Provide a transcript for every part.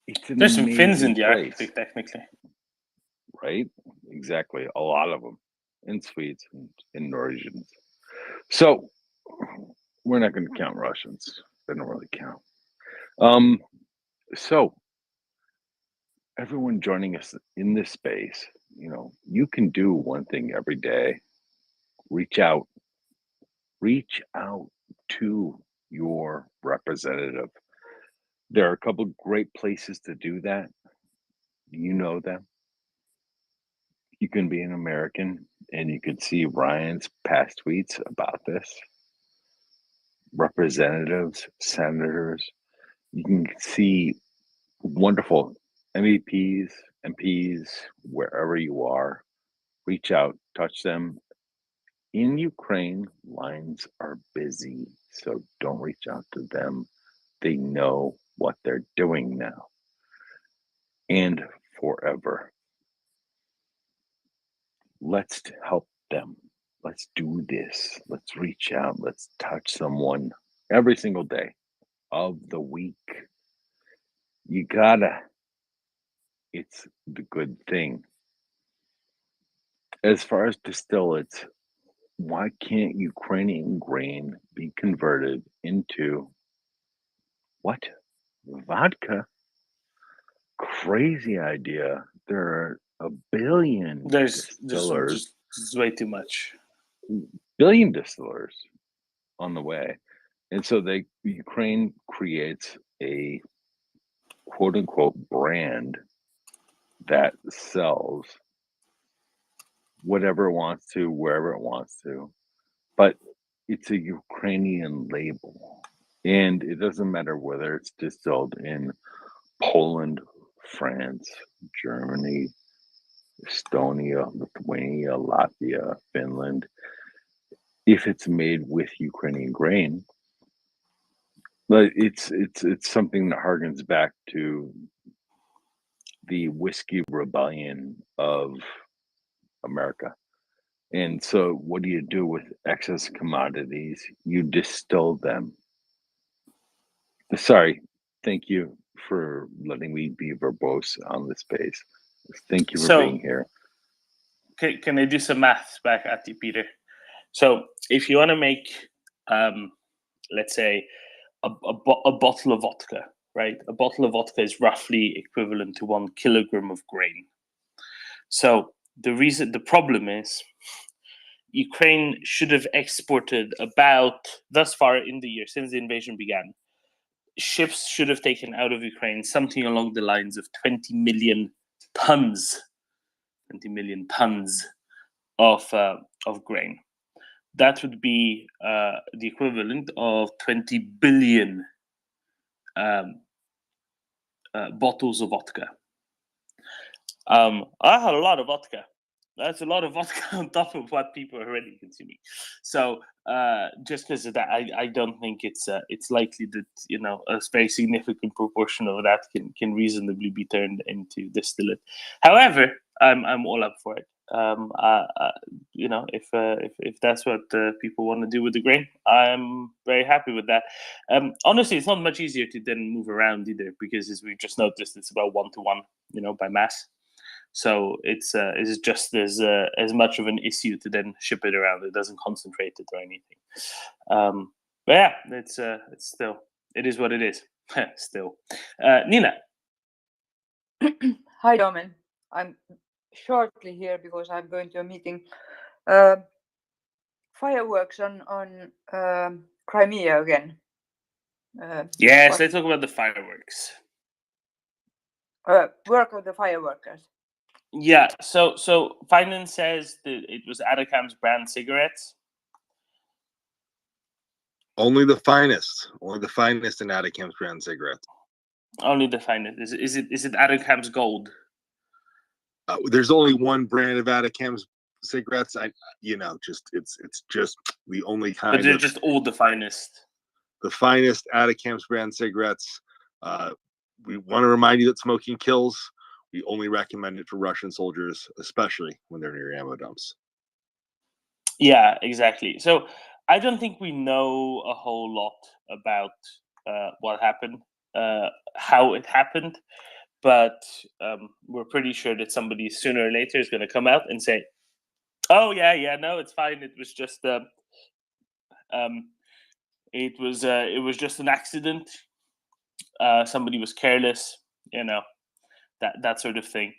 It's an There's some Finns in amazing the place, Arctic, technically. right? Exactly. A lot of them, and Swedes and Norwegians. So we're not going to count Russians. They don't really count. So everyone joining us in this space, you can do one thing every day. Reach out to your representative. There are a couple great places to do that. You know them. You can be an American and you can see Ryan's past tweets about this. Representatives, senators, you can see wonderful MEPs, MPs, wherever you are. Reach out, touch them. In Ukraine, lines are busy, so don't reach out to them. They know what they're doing now and forever. Let's help them. Let's do this. Let's reach out. Let's touch someone every single day of the week. You gotta. It's the good thing. As far as distillates, why can't Ukrainian grain be converted into what? Vodka? Crazy idea. There are a billion distillers, There's way too much. billion distillers on the way. And so Ukraine creates a quote unquote brand that sells whatever it wants to, wherever it wants to. But it's a Ukrainian label. And it doesn't matter whether it's distilled in Poland, France, Germany, Estonia, Lithuania, Latvia, Finland. If it's made with Ukrainian grain, but it's something that harkens back to the whiskey rebellion of America. And so what do you do with excess commodities? You distill them. Sorry, thank you for letting me be verbose on this space. Thank you for being here. Can I do some maths back at you, Peter? So if you want to make, let's say, a bottle of vodka, right? A bottle of vodka is roughly equivalent to 1 kilogram of grain. So the problem is Ukraine should have exported about, thus far in the year, since the invasion began, ships should have taken out of Ukraine something along the lines of 20 million tons of grain. That would be the equivalent of 20 billion bottles of vodka. I had a lot of vodka. That's a lot of vodka on top of what people are already consuming. So just because of that, I don't think it's likely that a very significant proportion of that can reasonably be turned into distillate. However, I'm all up for it. If that's what people want to do with the grain, I'm very happy with that. Honestly, it's not much easier to then move around either, because as we've just noticed, it's about 1-to-1, by mass. So it's just as much of an issue to then ship it around. It doesn't concentrate it or anything. But yeah, it's still, it is what it is. Still, Nina. Hi, Domen. I'm shortly here because I'm going to a meeting. Fireworks on Crimea again. Yes, let's talk about the fireworks. Work of the fireworkers. Yeah, so finance says that it was Atacam's brand cigarettes. Only the finest in Atacam's brand cigarettes. Only the finest. Is it Atacam's Gold? There's only one brand of Atacam's cigarettes. It's just the only kind. But they're just all the finest. The finest Atacam's brand cigarettes. We want to remind you that smoking kills. We only recommend it for Russian soldiers, especially when they're near ammo dumps. Yeah, exactly. So I don't think we know a whole lot about what happened, how it happened. but we're pretty sure that somebody sooner or later is going to come out and say, "Oh yeah, no, it's fine. It was just it was just an accident. Somebody was careless, that sort of thing."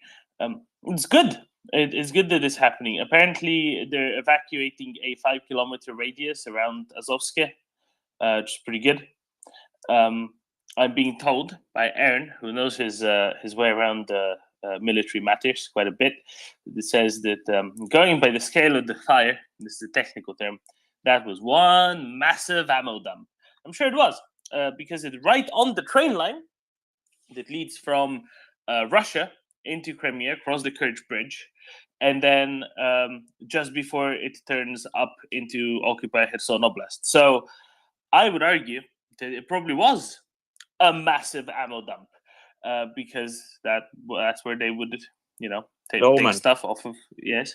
It's good. It's good that it's happening. Apparently, they're evacuating a 5-kilometer radius around Azovske, which is pretty good. I'm being told by Aaron, who knows his way around military matters quite a bit. It says that going by the scale of the fire, this is a technical term, that was one massive ammo dump. I'm sure it was, because it's right on the train line that leads from Russia into Crimea, across the Kerch Bridge, and then just before it turns up into occupied Kherson Oblast. So I would argue that it probably was a massive ammo dump, because that's where they would, take stuff off of. Yes.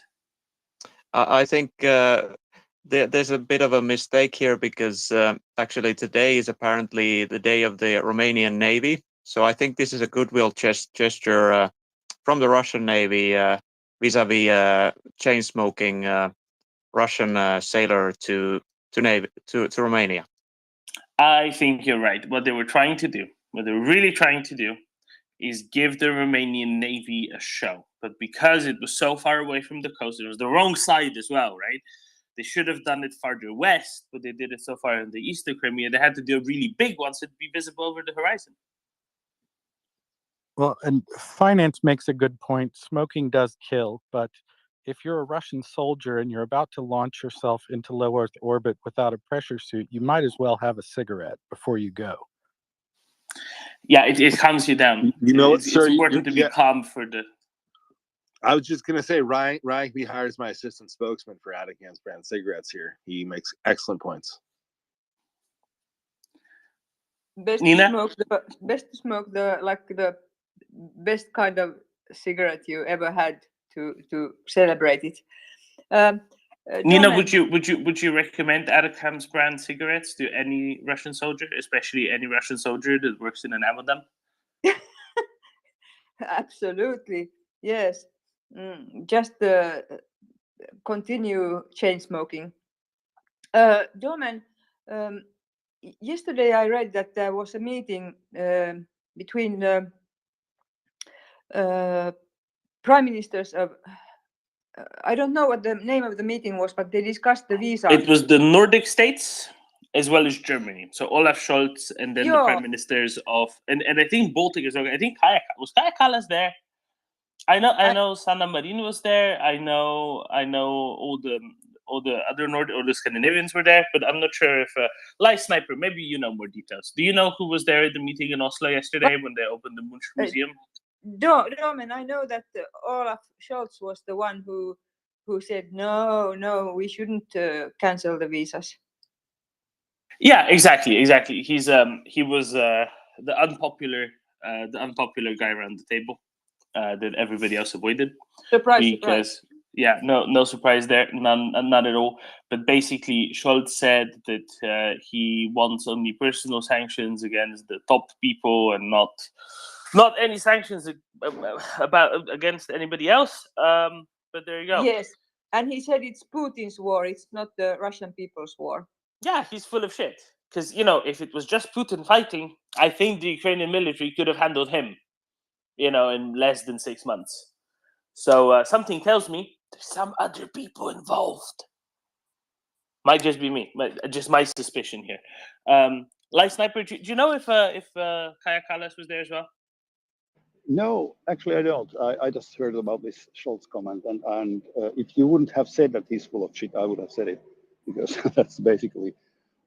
I think there's a bit of a mistake here because actually today is apparently the day of the Romanian Navy. So I think this is a goodwill gesture from the Russian Navy vis-a-vis chain smoking Russian sailor to Romania. I think you're right. What they were really trying to do, is give the Romanian Navy a show. But because it was so far away from the coast, it was the wrong side as well, right? They should have done it farther west, but they did it so far in the east of Crimea. They had to do a really big one so it'd be visible over the horizon. Well, and finance makes a good point. Smoking does kill, but if you're a Russian soldier and you're about to launch yourself into low Earth orbit without a pressure suit, you might as well have a cigarette before you go. Yeah, it calms you down. It's important to be calm for the. I was just gonna say, Ryan hires my assistant spokesman for Atacam's brand cigarettes here. He makes excellent points. Nina? Best to smoke the best kind of cigarette you ever had to celebrate it. Nina, Domen, would you recommend Atacam's brand cigarettes to any Russian soldier, especially any Russian soldier that works in an ammo dump? Absolutely, yes. Just continue chain smoking. Domen, yesterday I read that there was a meeting between prime ministers of. I don't know what the name of the meeting was, but they discussed the visa. It was the Nordic states as well as Germany. So Olaf Scholz and then the prime ministers of, and I think Baltic as well. I think Kaja Kallas there. I know Sanna Marin was there. I know all the other Scandinavians were there, but I'm not sure if Live Sniper. Maybe you know more details. Do you know who was there at the meeting in Oslo yesterday when they opened the Munch Museum? Domen, I know that Olaf Scholz was the one who said no, we shouldn't cancel the visas. Yeah, exactly. He was the unpopular guy around the table that everybody else avoided. Surprise. Yeah, no surprise there, none at all. But basically, Scholz said that he wants only personal sanctions against the top people and not any sanctions against anybody else. But there you go. Yes, and he said it's Putin's war; it's not the Russian people's war. Yeah, he's full of shit. Because if it was just Putin fighting, I think the Ukrainian military could have handled him, in less than 6 months. So something tells me there's some other people involved. Might just be me, but just my suspicion here. Live Sniper, do you know if Kaja Kallas was there as well? No, actually I don't. I just heard about this Scholz comment, and if you wouldn't have said that he's full of shit, I would have said it, because that's basically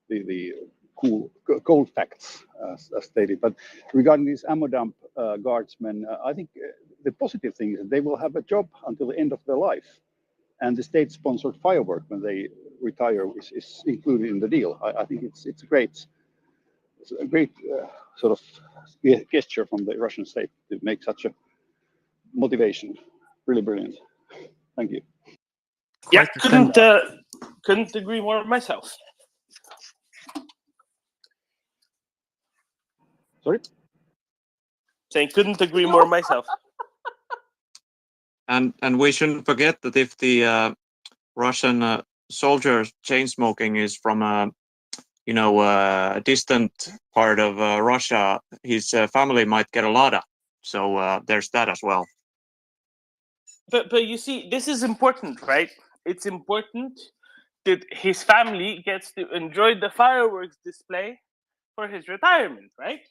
the cold facts as stated. But regarding these ammo dump guardsmen, I think the positive thing is that they will have a job until the end of their life, and the state-sponsored firework when they retire is included in the deal. I think it's a great sort of gesture from the Russian state to make such a motivation. Really brilliant. Thank you. Yeah, couldn't agree more myself. Sorry? saying couldn't agree more myself. And we shouldn't forget that if the Russian soldier chain smoking is from a distant part of Russia, his family might get a LADA. So there's that as well. But you see, this is important, right? It's important that his family gets to enjoy the fireworks display for his retirement, right?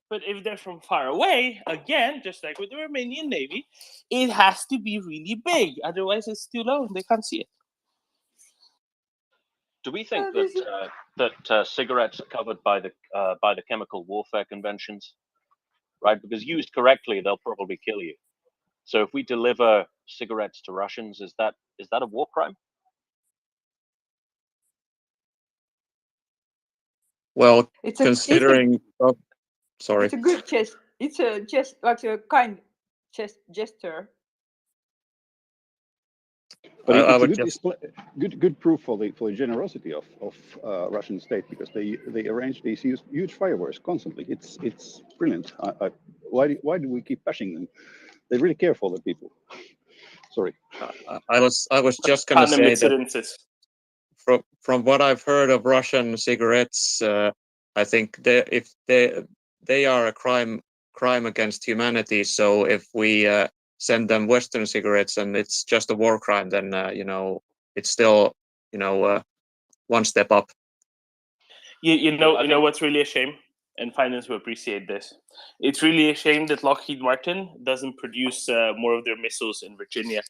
But if they're from far away, again, just like with the Romanian Navy, it has to be really big. Otherwise, it's too low and they can't see it. Do we think this is- that cigarettes are covered by the chemical warfare conventions, right? Because used correctly, they'll probably kill you. So if we deliver cigarettes to Russians, is that a war crime? Well, It's considering, sorry, it's a good gest. It's a just like a kind gesture. But I it's a would good just display, good proof for the generosity of Russian state, because they arrange these huge fireworks constantly. It's brilliant. Why do we keep bashing them? They really care for the people. Sorry. I was just going to Panem say that incidences. from what I've heard of Russian cigarettes, I think if they are a crime against humanity. So if we send them Western cigarettes and it's just a war crime, then it's still one step up. You know what's really a shame, and finance will appreciate this. It's really a shame that Lockheed Martin doesn't produce more of their missiles in Virginia.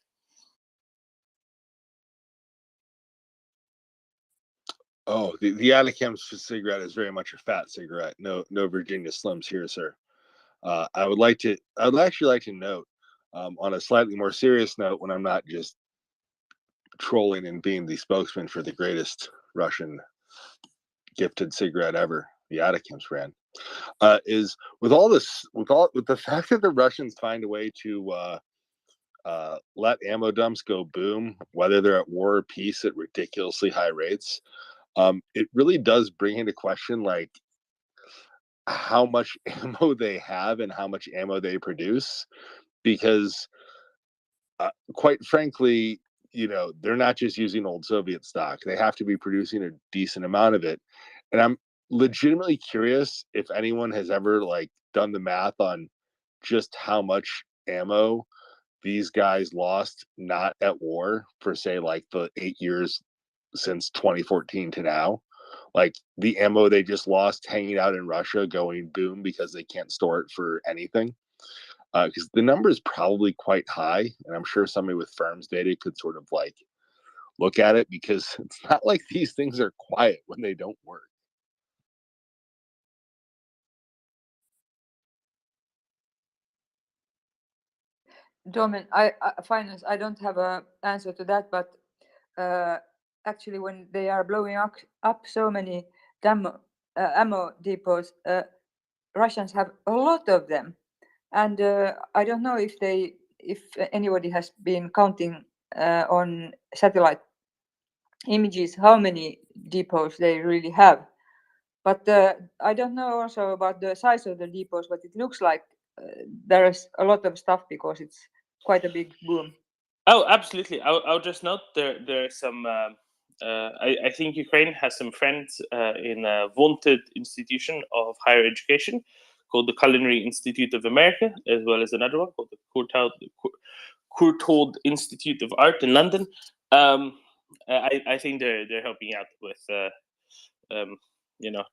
Oh, the Atacams cigarette is very much a fat cigarette. No Virginia Slims here, sir. I would actually like to note, on a slightly more serious note, when I'm not just trolling and being the spokesman for the greatest Russian gifted cigarette ever, the Atacams brand, is with the fact that the Russians find a way to let ammo dumps go boom, whether they're at war or peace, at ridiculously high rates. It really does bring into question, like, how much ammo they have and how much ammo they produce, because quite frankly, they're not just using old Soviet stock. They have to be producing a decent amount of it. And I'm legitimately curious if anyone has ever done the math on just how much ammo these guys lost not at war for, say, like the 8 years since 2014 to now. Like the ammo they just lost hanging out in Russia going boom because they can't store it for anything. Because the number is probably quite high, and I'm sure somebody with firms data could sort of look at it, because it's not like these things are quiet when they don't work. Domin, finance. I don't have an answer to that, but actually, when they are blowing up so many ammo depots, Russians have a lot of them, and I don't know if anybody has been counting on satellite images how many depots they really have. But I don't know also about the size of the depots, but it looks like there is a lot of stuff because it's quite a big boom. Oh, absolutely. I'll just note there are some. I think Ukraine has some friends in a vaunted institution of higher education called the Culinary Institute of America, as well as another one called the Courtauld Institute of Art in London. I think they're helping out with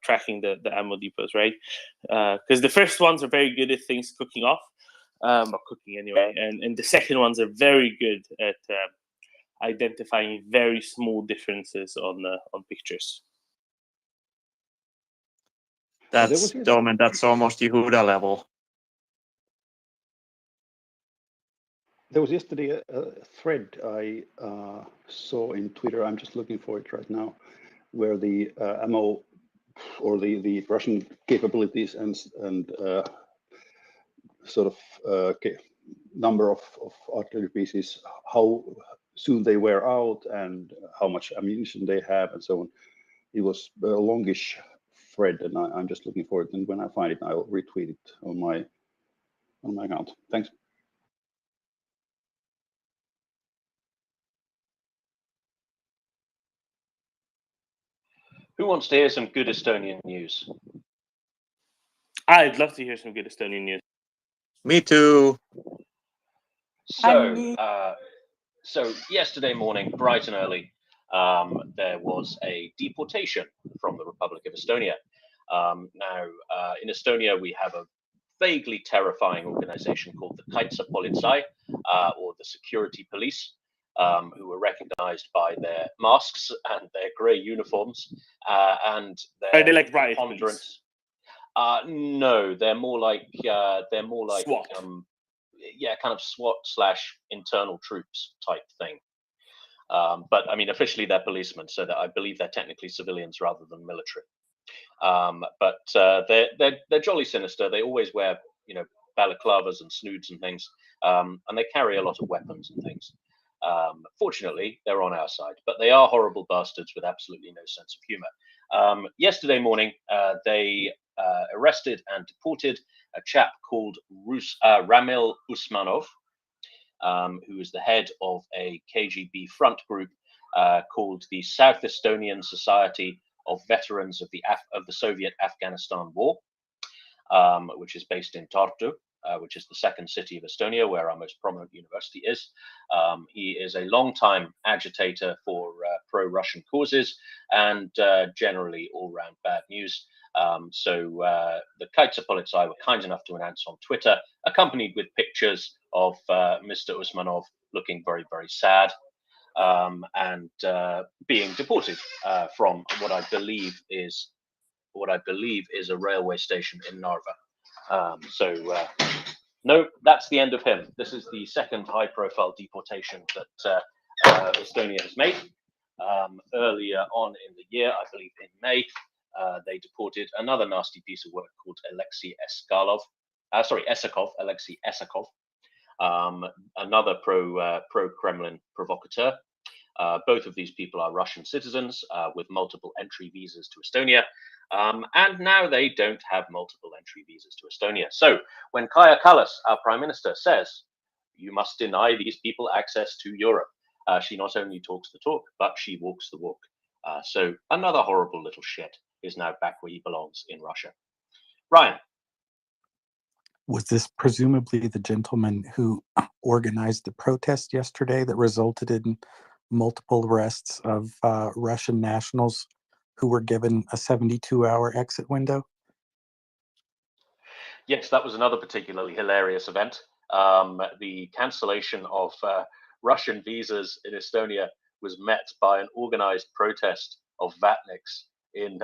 tracking the ammo depots, right? Because the first ones are very good at things cooking off, or cooking anyway, and the second ones are very good at identifying very small differences on pictures. That's dumb, and that's almost Yehuda level. There was yesterday a thread I saw in Twitter. I'm just looking for it right now, where the ammo or the Russian capabilities and sort of number of artillery pieces, how soon they wear out, and how much ammunition they have, and so on. It was a longish thread, and I'm just looking for it. And when I find it, I'll retweet it on my on my account. Thanks. Who wants to hear some good Estonian news? I'd love to hear some good Estonian news. Me too. So yesterday morning, bright and early, there was a deportation from the Republic of Estonia. In Estonia, we have a vaguely terrifying organization called the Kaitsepolitsei, or the security police, who were recognized by their masks and their grey uniforms and their Are they like riot preponderance. No, they're more like SWAT. Kind of SWAT / internal troops type thing. But I mean, officially they're policemen, so that I believe they're technically civilians rather than military. But they're jolly sinister. They always wear, balaclavas and snoods and things, and they carry a lot of weapons and things. Fortunately, they're on our side, but they are horrible bastards with absolutely no sense of humor. Yesterday morning, they arrested and deported a chap called Ramil Usmanov, who is the head of a KGB front group called the South Estonian Society of Veterans of the Soviet Afghanistan War, which is based in Tartu, which is the second city of Estonia, where our most prominent university is. He is a long-time agitator for pro-Russian causes and generally all-round bad news. So the Kaitsepolitsei were kind enough to announce on Twitter, accompanied with pictures of Mr. Usmanov looking very, very sad and being deported from what I believe is a railway station in Narva. No, that's the end of him. This is the second high-profile deportation that Estonia has made. Earlier on in the year, I believe in May, they deported another nasty piece of work called Alexei Esakov, another pro-Kremlin provocateur. Both of these people are Russian citizens with multiple entry visas to Estonia. And now they don't have multiple entry visas to Estonia. So when Kaja Kallas, our prime minister, says, you must deny these people access to Europe, she not only talks the talk, but she walks the walk. So another horrible little shit is now back where he belongs in Russia. Ryan. Was this presumably the gentleman who organized the protest yesterday that resulted in multiple arrests of Russian nationals who were given a 72-hour exit window? Yes, that was another particularly hilarious event. The cancellation of Russian visas in Estonia was met by an organized protest of Vatniks in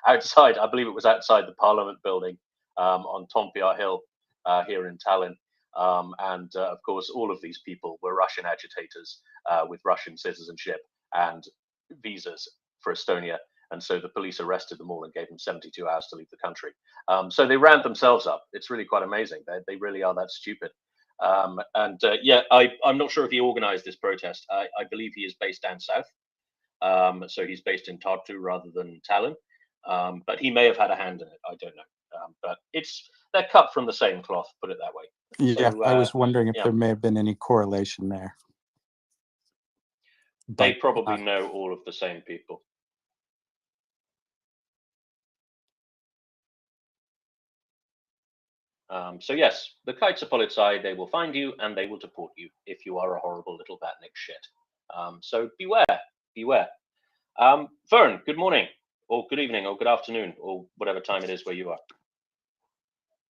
outside, I believe it was outside the Parliament building on Toompea Hill here in Tallinn. And of course, all of these people were Russian agitators with Russian citizenship and visas for Estonia. And so the police arrested them all and gave them 72 hours to leave the country. So they round themselves up. It's really quite amazing. They really are that stupid. I'm not sure if he organized this protest. I believe he is based down south. So he's based in Tartu rather than Tallinn. But he may have had a hand in it. I don't know. But they're cut from the same cloth, put it that way. Yeah, So, I was wondering if there may have been any correlation there. They probably know all of the same people. So yes, the Kaitsepolitsei, they will find you and they will deport you if you are a horrible little Vatnik shit. So beware. Vern, good morning, or good evening, or good afternoon, or whatever time it is where you are.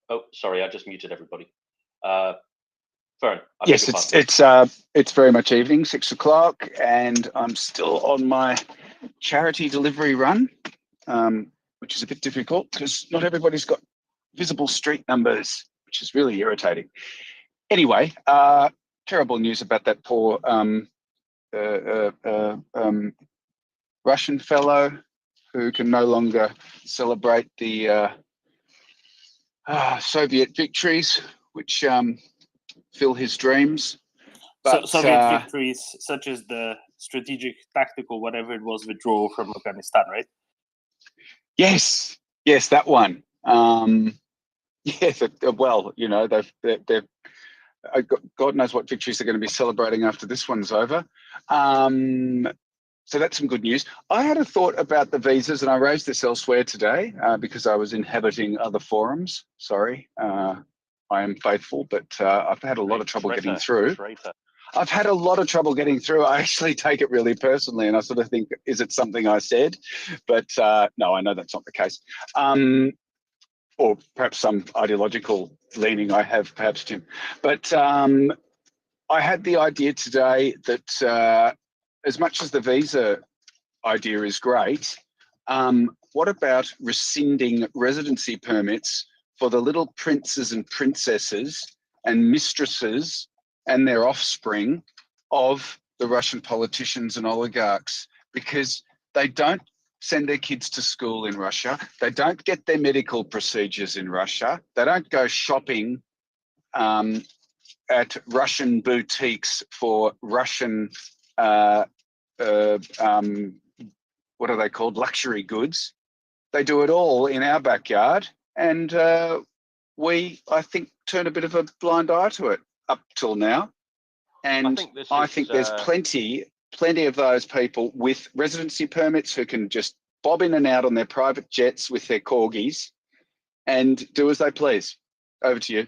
Oh, sorry, I just muted everybody. Vern. Yes, it's very much evening, 6 o'clock, and I'm still on my charity delivery run, which is a bit difficult because not everybody's got visible street numbers, which is really irritating. Anyway, terrible news about that poor Russian fellow who can no longer celebrate the Soviet victories, which fill his dreams. But Soviet victories such as the strategic, tactical, whatever it was, withdrawal from Afghanistan, right? Yes, that one. Yeah, well, you know, they've God knows what victories they're going to be celebrating after this one's over. So that's some good news. I had a thought about the visas, and I raised this elsewhere today because I was inhabiting other forums. Sorry, I am faithful, but I've had a lot of trouble getting through. I've had a lot of trouble getting through. I actually take it really personally, and I sort of think, is it something I said? But no, I know that's not the case. Or perhaps some ideological leaning I have, perhaps, Tim. But I had the idea today that as much as the visa idea is great, what about rescinding residency permits for the little princes and princesses and mistresses and their offspring of the Russian politicians and oligarchs? Because they don't send their kids to school in Russia. They don't get their medical procedures in Russia. They don't go shopping at Russian boutiques for Russian, what are they called? Luxury goods. They do it all in our backyard. And we, I think, turn a bit of a blind eye to it up till now. And I think there's plenty of those people with residency permits who can just bob in and out on their private jets with their corgis and do as they please. Over to you.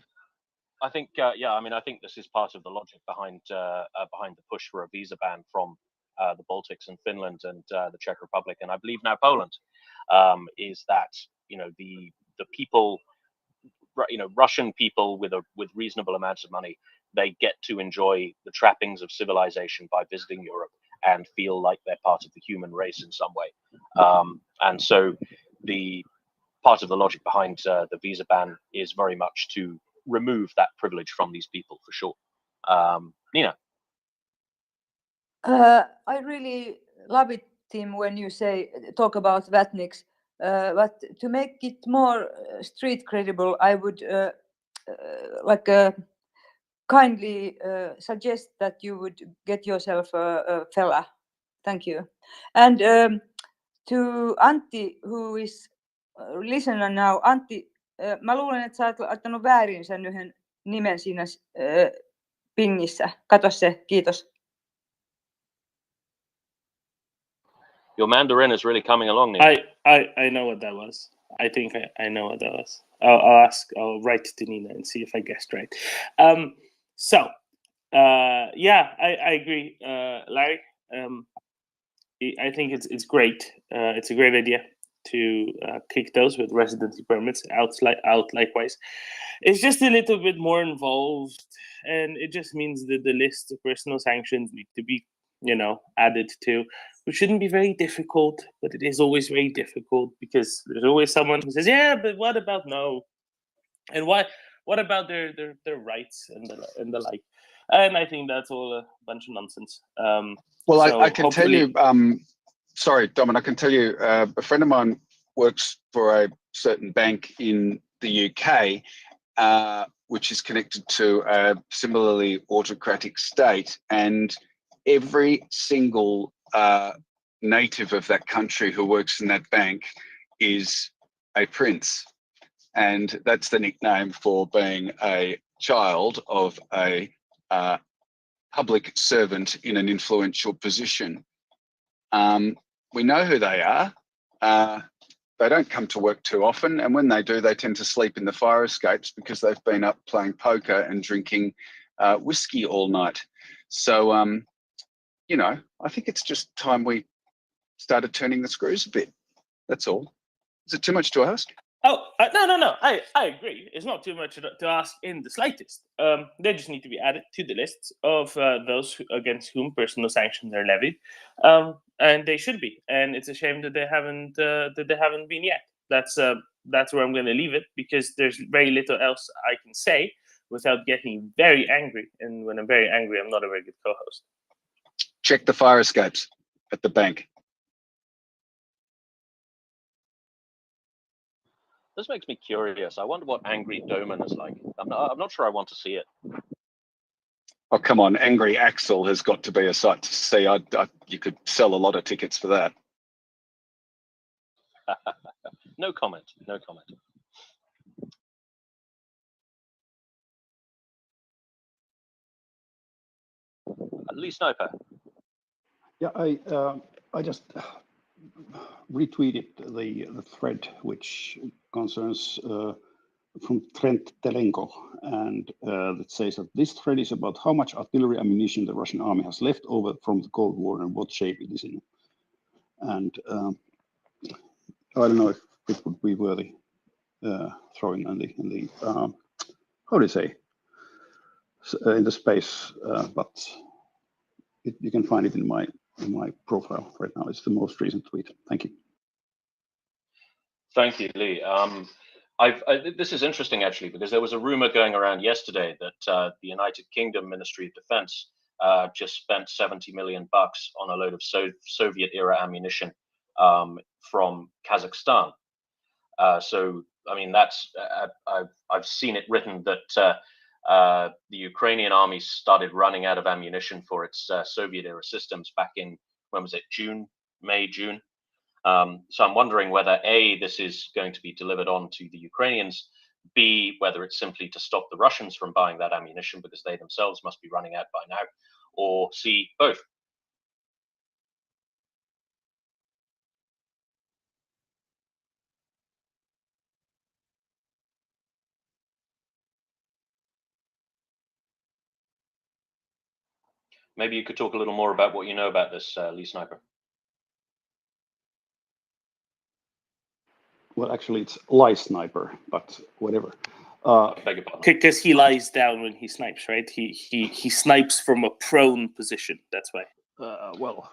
I think, yeah, I mean, I think this is part of the logic behind the push for a visa ban from the Baltics and Finland and the Czech Republic, and I believe now Poland, is that, you know, the people, you know, Russian people with reasonable amounts of money, they get to enjoy the trappings of civilization by visiting Europe and feel like they're part of the human race in some way. And so the part of the logic behind the visa ban is very much to remove that privilege from these people, for sure. Nina? I really love it, Tim, when you talk about Vatniks. But to make it more street credible, I would kindly suggest that you would get yourself a fella. Thank you. And to Antti, who is listener now. Antti, mä luulen, että sä oot laittanut väärin sen yhden nimen siinä pingissä. Kato se, kiitos. Your Mandarin is really coming along, Nina. I know what that was. I think I know what that was. I'll write to Nina and see if I guessed right. Yeah, I agree, Larry. I think it's great. It's a great idea to kick those with residency permits out likewise. It's just a little bit more involved, and it just means that the list of personal sanctions need to be, you know, added to, which shouldn't be very difficult, but it is always very difficult because there's always someone who says, yeah, but what about no? And what about their rights and the like? And I think that's all a bunch of nonsense. Well, so I can tell you, sorry, Domin, I can tell you, a friend of mine works for a certain bank in the UK, which is connected to a similarly autocratic state, and every single native of that country who works in that bank is a prince. And that's the nickname for being a child of a public servant in an influential position. We know who they are. They don't come to work too often, and when they do, they tend to sleep in the fire escapes because they've been up playing poker and drinking whiskey all night. So, you know, I think it's just time we started turning the screws a bit. That's all. Is it too much to ask? Oh, no. I agree. It's not too much to ask in the slightest. They just need to be added to the lists of those against whom personal sanctions are levied, and they should be. And it's a shame that they haven't been yet. That's where I'm going to leave it, because there's very little else I can say without getting very angry. And when I'm very angry, I'm not a very good co-host. Check the fire escapes at the bank. This makes me curious. I wonder what angry Domin is like. I'm not sure I want to see it. Oh, come on. Angry Axel has got to be a sight to see. You could sell a lot of tickets for that. No comment. Lee Sniper. Yeah, I just retweeted the thread which concerns from Trent Telenko, and that says that this thread is about how much artillery ammunition the Russian army has left over from the Cold War and what shape it is in. And I don't know if it would be worthy throwing in the how do you say, in the space, but you can find it in my profile right now. It's the most recent tweet. Thank you. Thank you, Lee. This is interesting actually, because there was a rumor going around yesterday that the United Kingdom Ministry of Defense just spent $70 million on a load of Soviet era ammunition from Kazakhstan. So I mean, that's I've seen it written that the Ukrainian army started running out of ammunition for its Soviet era systems back in, when was it, May, June. So I'm wondering whether A, this is going to be delivered on to the Ukrainians, B, whether it's simply to stop the Russians from buying that ammunition because they themselves must be running out by now, or C, both. Maybe you could talk a little more about what you know about this, Lee Sniper. Well, actually, it's Lie Sniper, but whatever. Beg your pardon. Because he lies down when he snipes, right? He snipes from a prone position. That's why. Well.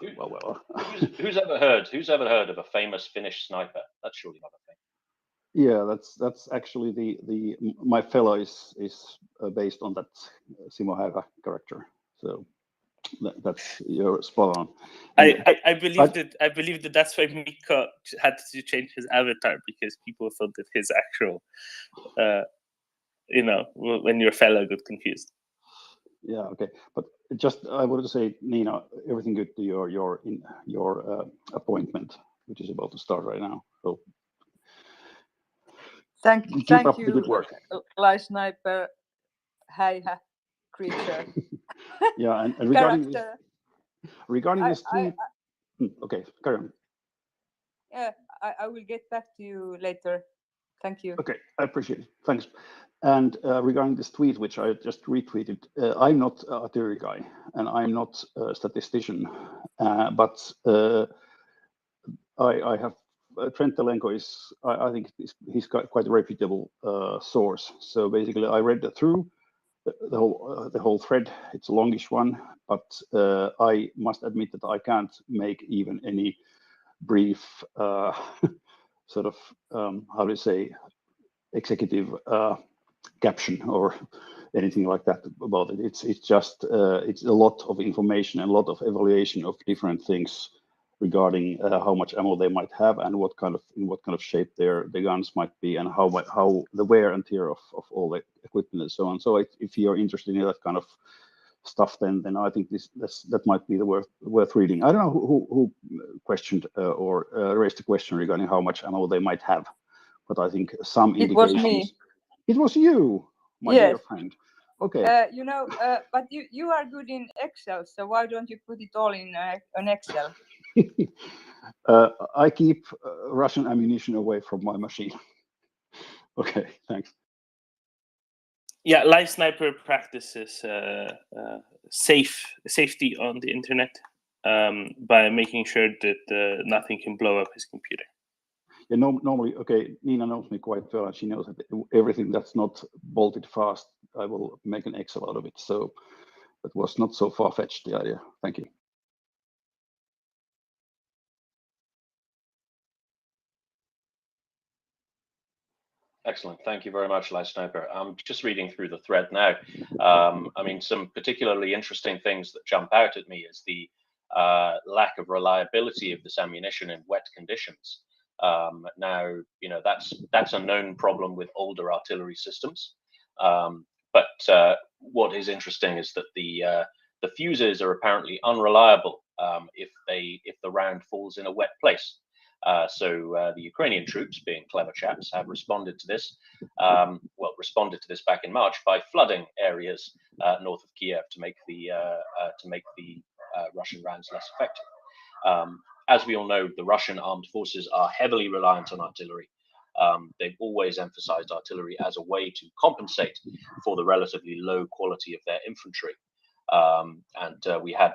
Who's ever heard of a famous Finnish sniper? That's surely not a thing. Yeah, that's actually the my fellow is based on that Simo Häyhä character. So that's, you're spot on. I believe that that's why Mika had to change his avatar, because people thought that his actual when your fellow got confused. Yeah, okay, but just I wanted to say, Nina, everything good to your appointment, which is about to start right now. So Thank up you, the good work. Lie Sniper Häyhä creature. Yeah, and regarding this tweet. Okay, carry on. Yeah, I will get back to you later. Thank you. Okay, I appreciate it. Thanks. And regarding this tweet, which I just retweeted, I'm not a theory guy, and I'm not a statistician, but I have Trent Telenko is, I think he's got quite a reputable source. So basically, I read through the whole thread. It's a longish one, but I must admit that I can't make even any brief sort of how do you say, executive caption or anything like that about it. It's just it's a lot of information and a lot of evaluation of different things regarding how much ammo they might have and in what kind of shape the guns might be, and how the wear and tear of all the equipment and so on. So if you're interested in that kind of stuff, then I think that might be the worth reading. I don't know who questioned or raised a question regarding how much ammo they might have, but I think some indications. It was me. It was you, my dear friend. Okay. But you are good in Excel, so why don't you put it all in an Excel? I keep Russian ammunition away from my machine. Okay, thanks. Yeah, Lie Sniper practices safety on the internet by making sure that nothing can blow up his computer. Yeah, normally, okay, Nina knows me quite well, and she knows that everything that's not bolted fast, I will make an Excel out of it. So that was not so far-fetched, the idea. Thank you. Excellent. Thank you very much, Lie Sniper. I'm just reading through the thread now. I mean, some particularly interesting things that jump out at me is the lack of reliability of this ammunition in wet conditions. Now, that's a known problem with older artillery systems. But what is interesting is that the fuses are apparently unreliable if the round falls in a wet place. So the Ukrainian troops, being clever chaps, have responded to this. Responded to this back in March by flooding areas north of Kiev to make the Russian rounds less effective. As we all know, the Russian armed forces are heavily reliant on artillery. They've always emphasized artillery as a way to compensate for the relatively low quality of their infantry. We had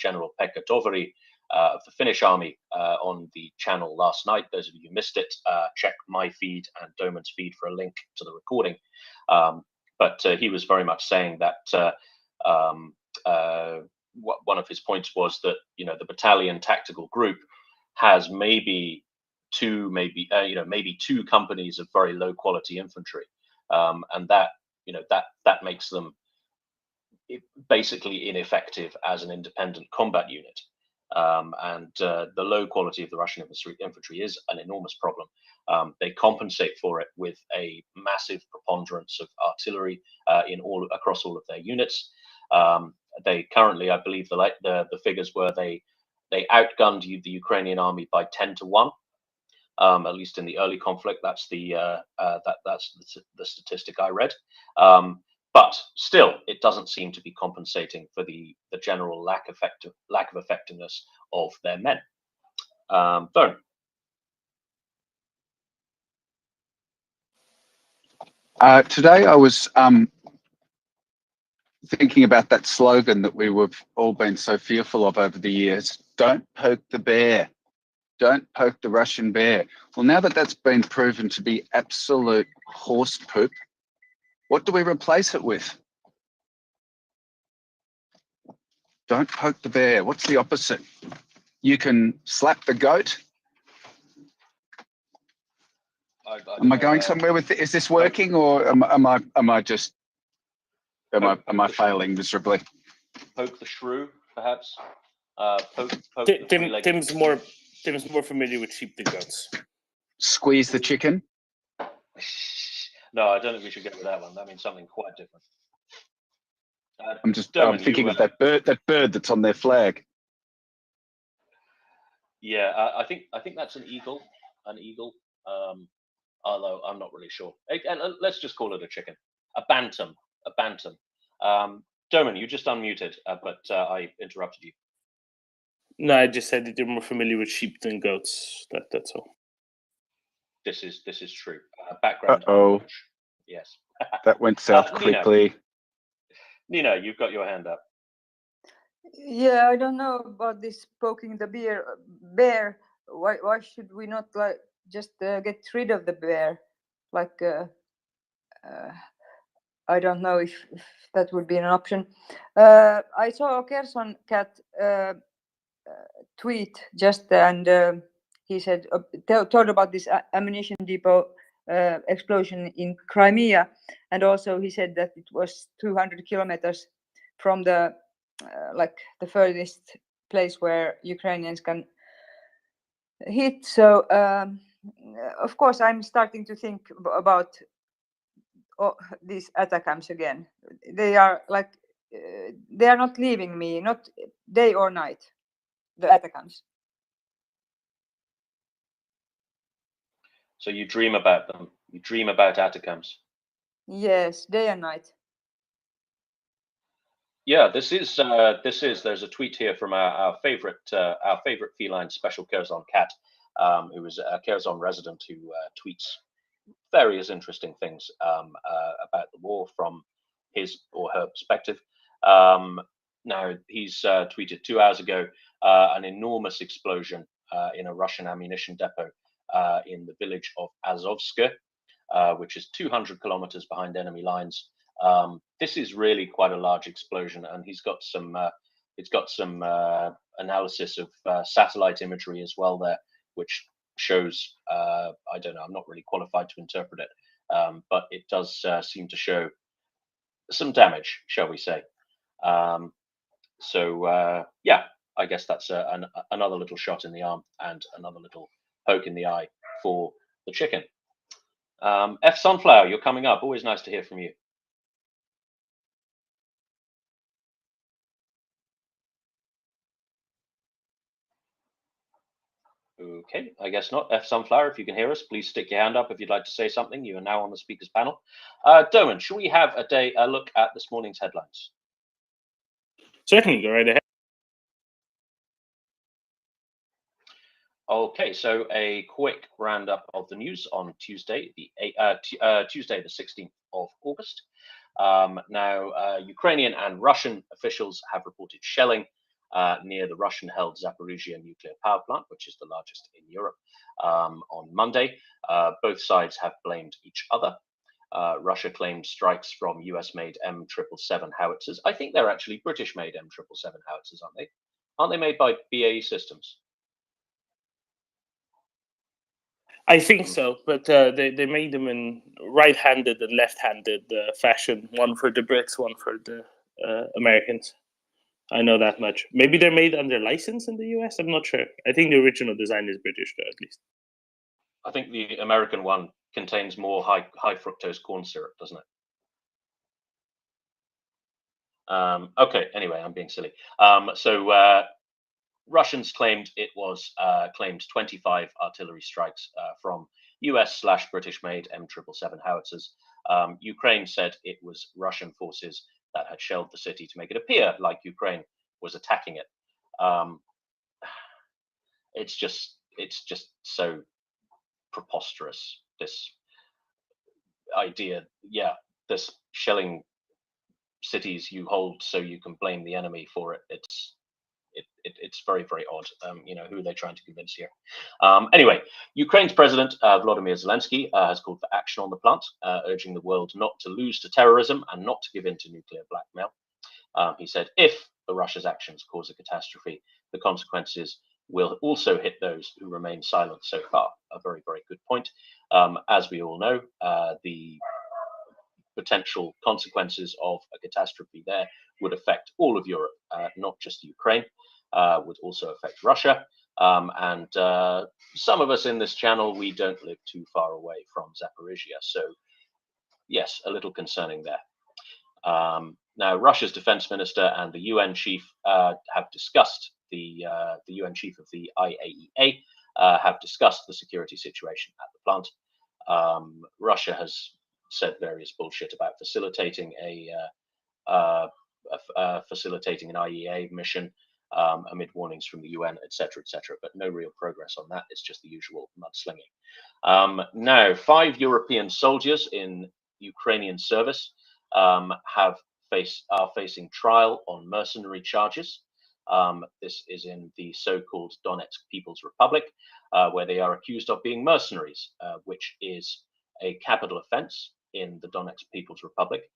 General Pekka Toveri of the Finnish army on the channel last night. Those of you who missed it, check my feed and Doman's feed for a link to the recording. But he was very much saying that one of his points was that the battalion tactical group has maybe two companies of very low quality infantry, and that makes them basically ineffective as an independent combat unit. The low quality of the Russian infantry is an enormous problem. They compensate for it with a massive preponderance of artillery across all of their units. They currently, I believe, the figures were they outgunned the Ukrainian army by 10 to 1. At least in the early conflict, that's the statistic I read. But still, it doesn't seem to be compensating for the general lack of effectiveness of their men. Vern. Today I was thinking about that slogan that we've all been so fearful of over the years. Don't poke the bear. Don't poke the Russian bear. Well, now that that's been proven to be absolute horse poop, what do we replace it with? Don't poke the bear. What's the opposite? You can slap the goat. Am I going somewhere with it? Is this working, or am I failing miserably? Poke the shrew, perhaps. Tim's more familiar with sheep than goats. Squeeze the chicken. No, I don't think we should go with that one. That means something quite different. I'm thinking of that bird that's on their flag. Yeah, I think that's an eagle. Although I'm not really sure. Let's just call it a chicken. A bantam. Doman, you just unmuted, but I interrupted you. No, I just said that you're more familiar with sheep than goats. That's all. This is true. Background. Uh-oh. Yes. That went south quickly. Nina, you've got your hand up. Yeah, I don't know about this poking the bear. Why should we not just get rid of the bear? I don't know if that would be an option. I saw a Kherson cat tweet just, and he said told about this ammunition depot explosion in Crimea, and also he said that it was 200 kilometers from the the furthest place where Ukrainians can hit. So of course I'm starting to think about these ATACMs again. They are they are not leaving me, not day or night, the ATACMs. So you dream about them. You dream about ATACMs. Yes, day and night. Yeah, this is. There's a tweet here from our favorite feline, Special Kherson cat, who is a Kherson resident who tweets various interesting things about the war from his or her perspective. Now he's tweeted 2 hours ago an enormous explosion in a Russian ammunition depot in the village of Azovsk, which is 200 kilometers behind enemy lines. This is really quite a large explosion, and he's got some analysis of satellite imagery as well there, which shows I don't know, I'm not really qualified to interpret it, but it does seem to show some damage, shall we say. Yeah, I guess that's another little shot in the arm and another little poke in the eye for the chicken. F Sunflower, you're coming up. Always nice to hear from you. Okay, I guess not. F Sunflower, if you can hear us, please stick your hand up if you'd like to say something. You are now on the speakers panel. Doman, shall we have a look at this morning's headlines? Certainly, go right ahead. Okay, so a quick roundup of the news on Tuesday, the 16th of August. Now, Ukrainian and Russian officials have reported shelling near the Russian-held Zaporizhia nuclear power plant, which is the largest in Europe, on Monday. Both sides have blamed each other. Russia claimed strikes from US-made M777 howitzers. I think they're actually British-made M777 howitzers, aren't they? Aren't they made by BAE Systems? I think so, but they made them in right-handed and left-handed fashion. One for the Brits, one for the Americans. I know that much. Maybe they're made under license in the US. I'm not sure. I think the original design is British, though, at least. I think the American one contains more high fructose corn syrup, doesn't it? Okay. Anyway, I'm being silly. So Russians claimed it was claimed 25 artillery strikes from US/British-made M777 howitzers. Ukraine said it was Russian forces that had shelled the city to make it appear like Ukraine was attacking it. It's just so preposterous, this idea. Yeah, this shelling cities you hold so you can blame the enemy for it. It's very, very odd. Who are they trying to convince here? Anyway, Ukraine's president, Volodymyr Zelensky, has called for action on the plant, urging the world not to lose to terrorism and not to give in to nuclear blackmail. He said, if the Russia's actions cause a catastrophe, the consequences will also hit those who remain silent so far. A very, very good point. As we all know, the potential consequences of a catastrophe there would affect all of Europe, not just Ukraine, would also affect Russia. And some of us in this channel, we don't live too far away from Zaporizhia. So yes, a little concerning there. Now, Russia's defense minister and the UN chief have discussed, the UN chief of the IAEA have discussed the security situation at the plant. Russia has said various bullshit about facilitating facilitating an IAEA mission amid warnings from the UN, etc., etc. But no real progress on that. It's just the usual mudslinging. Now, 5 European soldiers in Ukrainian service are facing trial on mercenary charges. This is in the so-called Donetsk People's Republic, where they are accused of being mercenaries, which is a capital offense in the Donetsk People's Republic.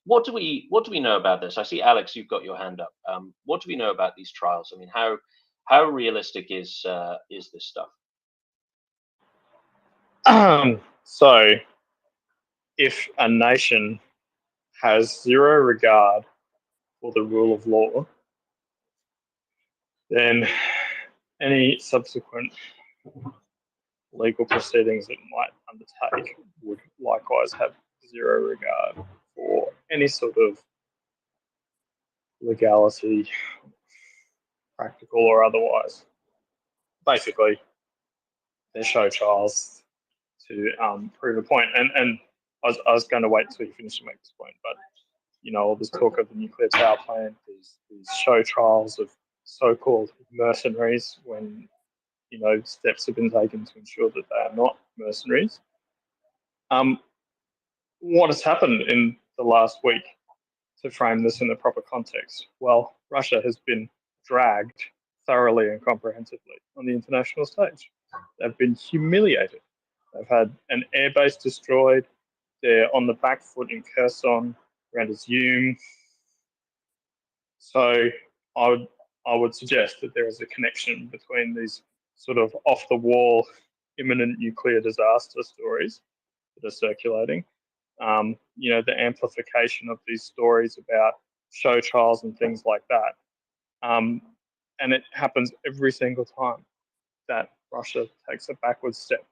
What do we know about this? I see, Alex, you've got your hand up. What do we know about these trials? I mean, how realistic is this stuff? So, if a nation has zero regard for the rule of law, then any subsequent legal proceedings it might undertake would likewise have zero regard for any sort of legality, practical or otherwise. Basically, they show trials to prove a point. And I was going to wait till you finish to make this point, but all this talk of the nuclear power plant, these show trials of so-called mercenaries when steps have been taken to ensure that they are not mercenaries. What has happened in the last week to frame this in the proper context? Well, Russia has been dragged thoroughly and comprehensively on the international stage. They've been humiliated. They've had an airbase destroyed. They're on the back foot in Kherson, around Izum. So I would suggest that there is a connection between these sort of off-the-wall imminent nuclear disaster stories that are circulating. The amplification of these stories about show trials and things like that. And it happens every single time that Russia takes a backward step,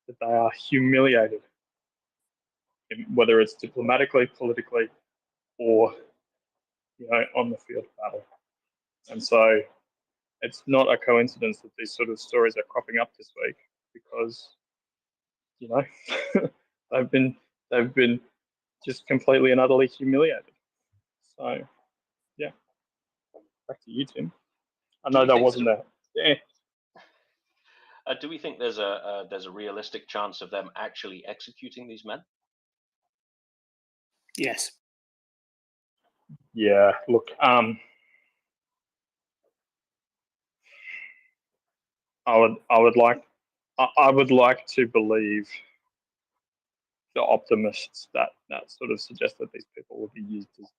that they are humiliated, whether it's diplomatically, politically, or on the field of battle. And so it's not a coincidence that these sort of stories are cropping up this week, because they've been just completely and utterly humiliated. So yeah, back to you, Tim. I know that wasn't there. Yeah. Do we think there's a realistic chance of them actually executing these men? Yes. Yeah. Look, I would like to believe the optimists that sort of suggest that these people will be used as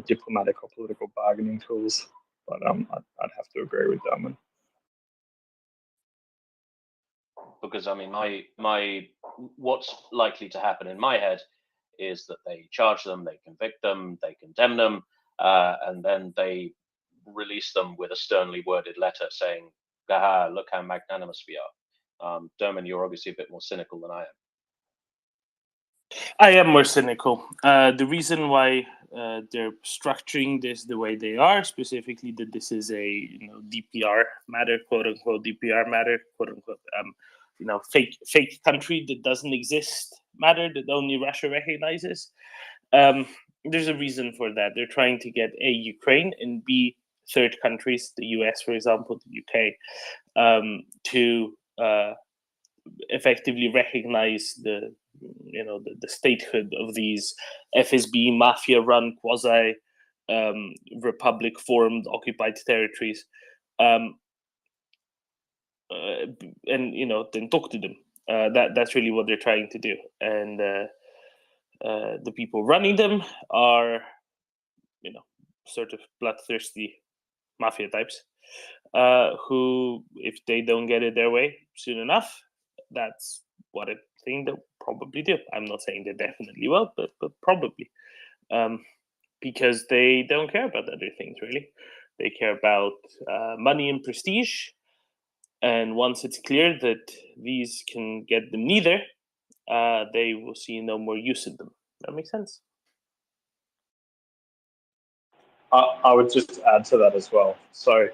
diplomatic or political bargaining tools. But I'd have to agree with them. Because I mean, my what's likely to happen in my head is that they charge them, they convict them, they condemn them, and then they release them with a sternly worded letter saying, "Gaha, look how magnanimous we are." Derman, you're obviously a bit more cynical than I am. I am more cynical. The reason why they're structuring this the way they are, specifically that this is a DPR matter, quote unquote DPR matter, quote unquote, fake country that doesn't exist matter that only Russia recognizes. There's a reason for that. They're trying to get A, Ukraine, and B, third countries, the US, for example, the UK, to effectively recognize the statehood of these FSB mafia run quasi republic formed occupied territories, and then talk to them. That's really what they're trying to do, and the people running them are sort of bloodthirsty mafia types who, if they don't get it their way soon enough, that's what I think they'll probably do. I'm not saying they definitely will, but probably, because they don't care about other things really. They care about money and prestige, and once it's clear that these can get them neither, they will see no more use in them. That makes sense. I would just add to that as well. So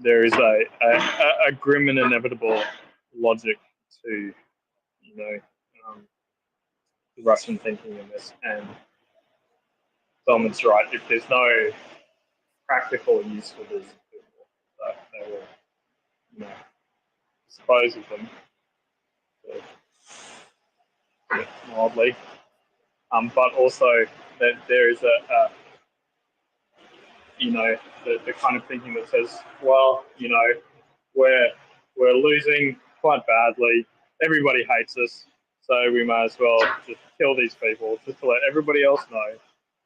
there is a grim and inevitable logic to Russian thinking in this, and Dolman's right. If there's no practical use for these people, that they will dispose of them mildly. But also that there is the kind of thinking that says, well, we're losing quite badly. Everybody hates us, so we might as well just kill these people, just to let everybody else know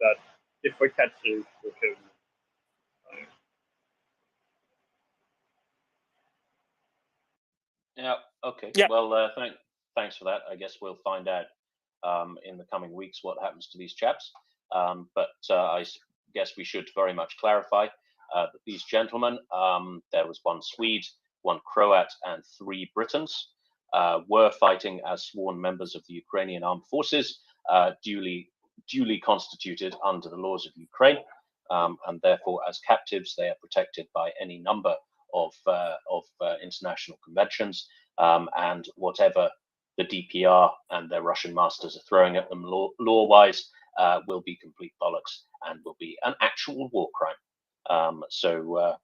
that if we catch you, we'll kill you. Yeah. Okay. Yeah. Well, thanks for that. I guess we'll find out in the coming weeks what happens to these chaps. But I guess we should very much clarify that these gentlemen, there was one Swede, one Croat, and 3 Britons, were fighting as sworn members of the Ukrainian armed forces, duly constituted under the laws of Ukraine, and therefore as captives they are protected by any number of international conventions, and whatever the DPR and their Russian masters are throwing at them law-wise will be complete bollocks and will be an actual war crime. So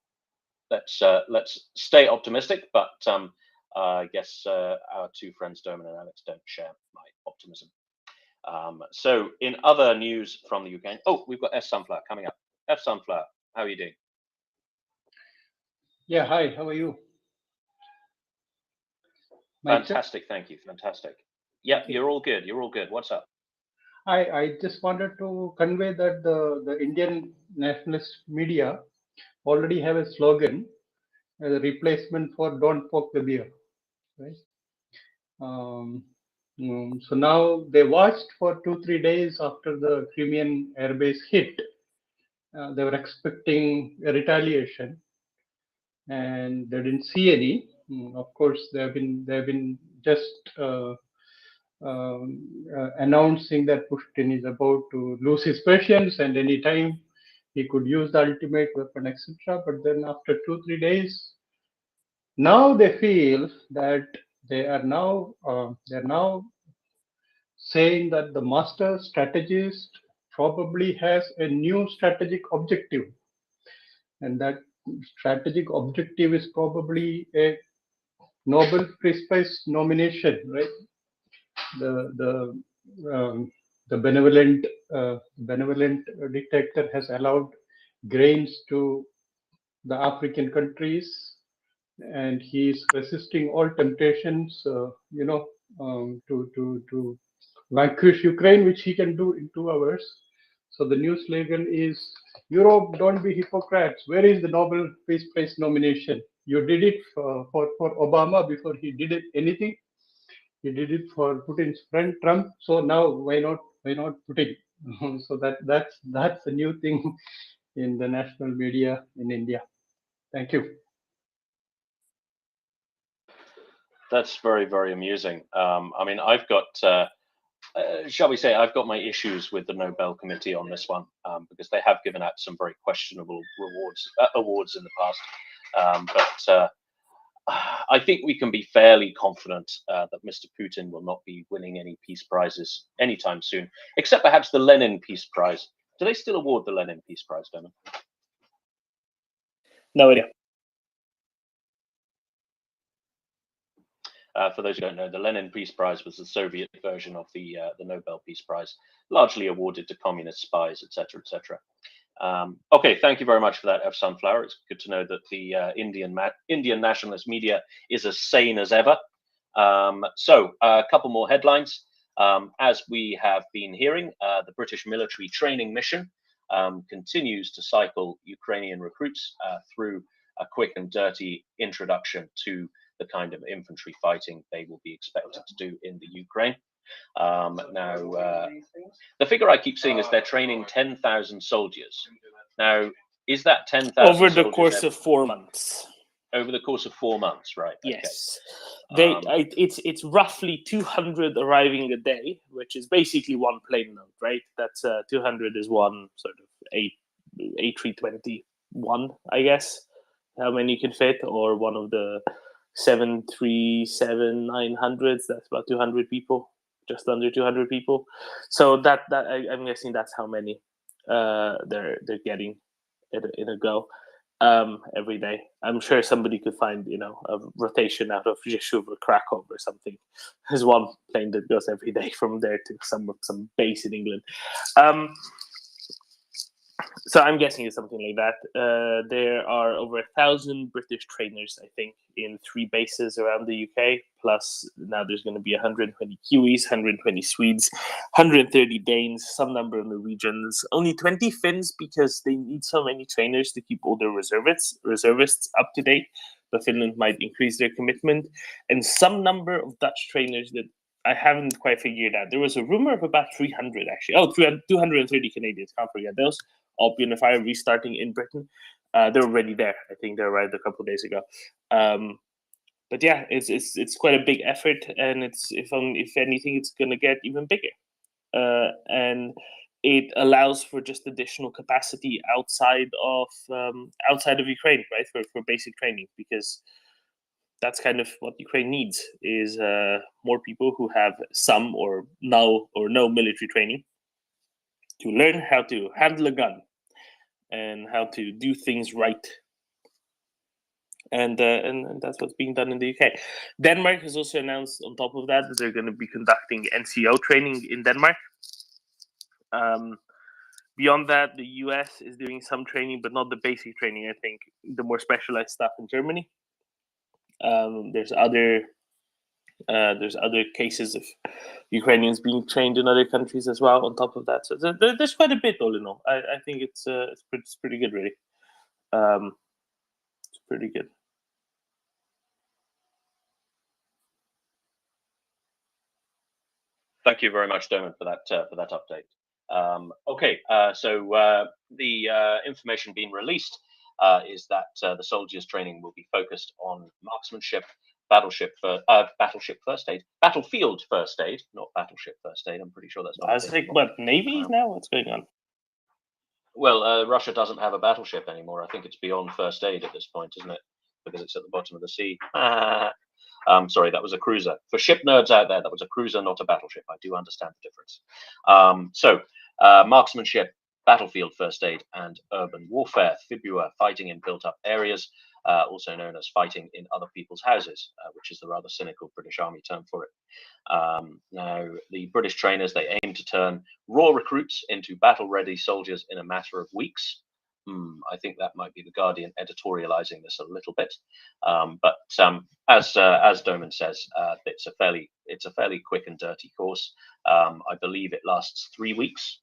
let's stay optimistic, but I guess our 2 friends, Doman and Alex, don't share my optimism. So in other news from the UK, we've got F Sunflower coming up. F Sunflower, how are you doing? Yeah, hi, how are you? Fantastic, thank you, fantastic. Yeah, you're all good, What's up? I just wanted to convey that the Indian nationalist media already have a slogan as a replacement for "Don't poke the bear," right? So now they watched for 2-3 days after the Crimean airbase hit. They were expecting a retaliation, and they didn't see any. Of course, they've been just announcing that Pushkin is about to lose his patience, and any time he could use the ultimate weapon, etc. But then after 2-3 days, now they feel that they're now saying that the master strategist probably has a new strategic objective, and that strategic objective is probably a Nobel Peace Prize nomination, right? The benevolent dictator has allowed grains to the African countries, and he is resisting all temptations, to vanquish Ukraine, which he can do in 2 hours. So the new slogan is, Europe, don't be hypocrites. Where is the Nobel Peace Prize nomination? You did it for Obama before he did anything. He did it for Putin's friend Trump. So now why not Putin? So that's a new thing in the national media in India. Thank you. That's very, very amusing. I mean, I've got, shall we say, I've got my issues with the Nobel Committee on this one, because they have given out some very questionable awards in the past. But I think we can be fairly confident that Mr. Putin will not be winning any peace prizes anytime soon, except perhaps the Lenin Peace Prize. Do they still award the Lenin Peace Prize, Damon? No idea. For those who don't know, the Lenin Peace Prize was the Soviet version of the Nobel Peace Prize, largely awarded to communist spies, etc., etc. Okay, thank you very much for that, F. Sunflower. It's good to know that the Indian nationalist media is as sane as ever. So, a couple more headlines. As we have been hearing, the British military training mission continues to cycle Ukrainian recruits through a quick and dirty introduction to the kind of infantry fighting they will be expected to do in the Ukraine. Now, the figure I keep seeing is they're training 10,000 soldiers. Now, is that 10,000 over the course of 4 months? Over the course of 4 months, right? Yes. Okay. It's roughly 200 arriving a day, which is basically one plane load, right? That's 200 is one sort of A321, I guess. How many you can fit, or one of the 737-900s? That's about 200 people, just under 200 people. So that I'm guessing that's how many they're getting in a go every day. I'm sure somebody could find a rotation out of Rzeszów or Krakow or something. There's one plane that goes every day from there to some base in England. So I'm guessing it's something like that. There are over 1,000 British trainers, I think, in 3 bases around the UK. Plus, now there's going to be 120 Kiwis, 120 Swedes, 130 Danes, some number of Norwegians, only 20 Finns because they need so many trainers to keep all their reservists up to date. But Finland might increase their commitment, and some number of Dutch trainers that I haven't quite figured out. There was a rumor of about 300 actually. Oh, 230 Canadians. Can't forget those. All Unifier restarting in Britain. They're already there. I think they arrived a couple of days ago. But yeah, it's quite a big effort, and if anything, it's going to get even bigger. And it allows for just additional capacity outside of Ukraine, right? For basic training, because that's kind of what Ukraine needs is more people who have some or no military training to learn how to handle a gun and how to do things right. And that's what's being done in the UK. Denmark has also announced on top of that they're going to be conducting NCO training in Denmark. Beyond that, the US is doing some training, but not the basic training. I think the more specialized stuff in Germany. There's other cases of Ukrainians being trained in other countries as well. On top of that, so there's quite a bit all in all. I think it's pretty good, really. It's pretty good. Thank you very much, Dermot, for that update. Okay, so the information being released is that the soldiers' training will be focused on marksmanship, battlefield first aid, not battleship first aid. I'm pretty sure that's not. I was like, what, navies now? What's going on? Well, Russia doesn't have a battleship anymore. I think it's beyond first aid at this point, isn't it? Because it's at the bottom of the sea. Sorry, that was a cruiser. For ship nerds out there, that was a cruiser, not a battleship. I do understand the difference. Marksmanship, battlefield first aid, and urban warfare. Fibua, fighting in built-up areas, also known as fighting in other people's houses, which is the rather cynical British Army term for it. Now, the British trainers, they aim to turn raw recruits into battle-ready soldiers in a matter of weeks. I think that might be the Guardian editorializing this a little bit, but as Doman says, it's a fairly quick and dirty course. I believe it lasts 3 weeks,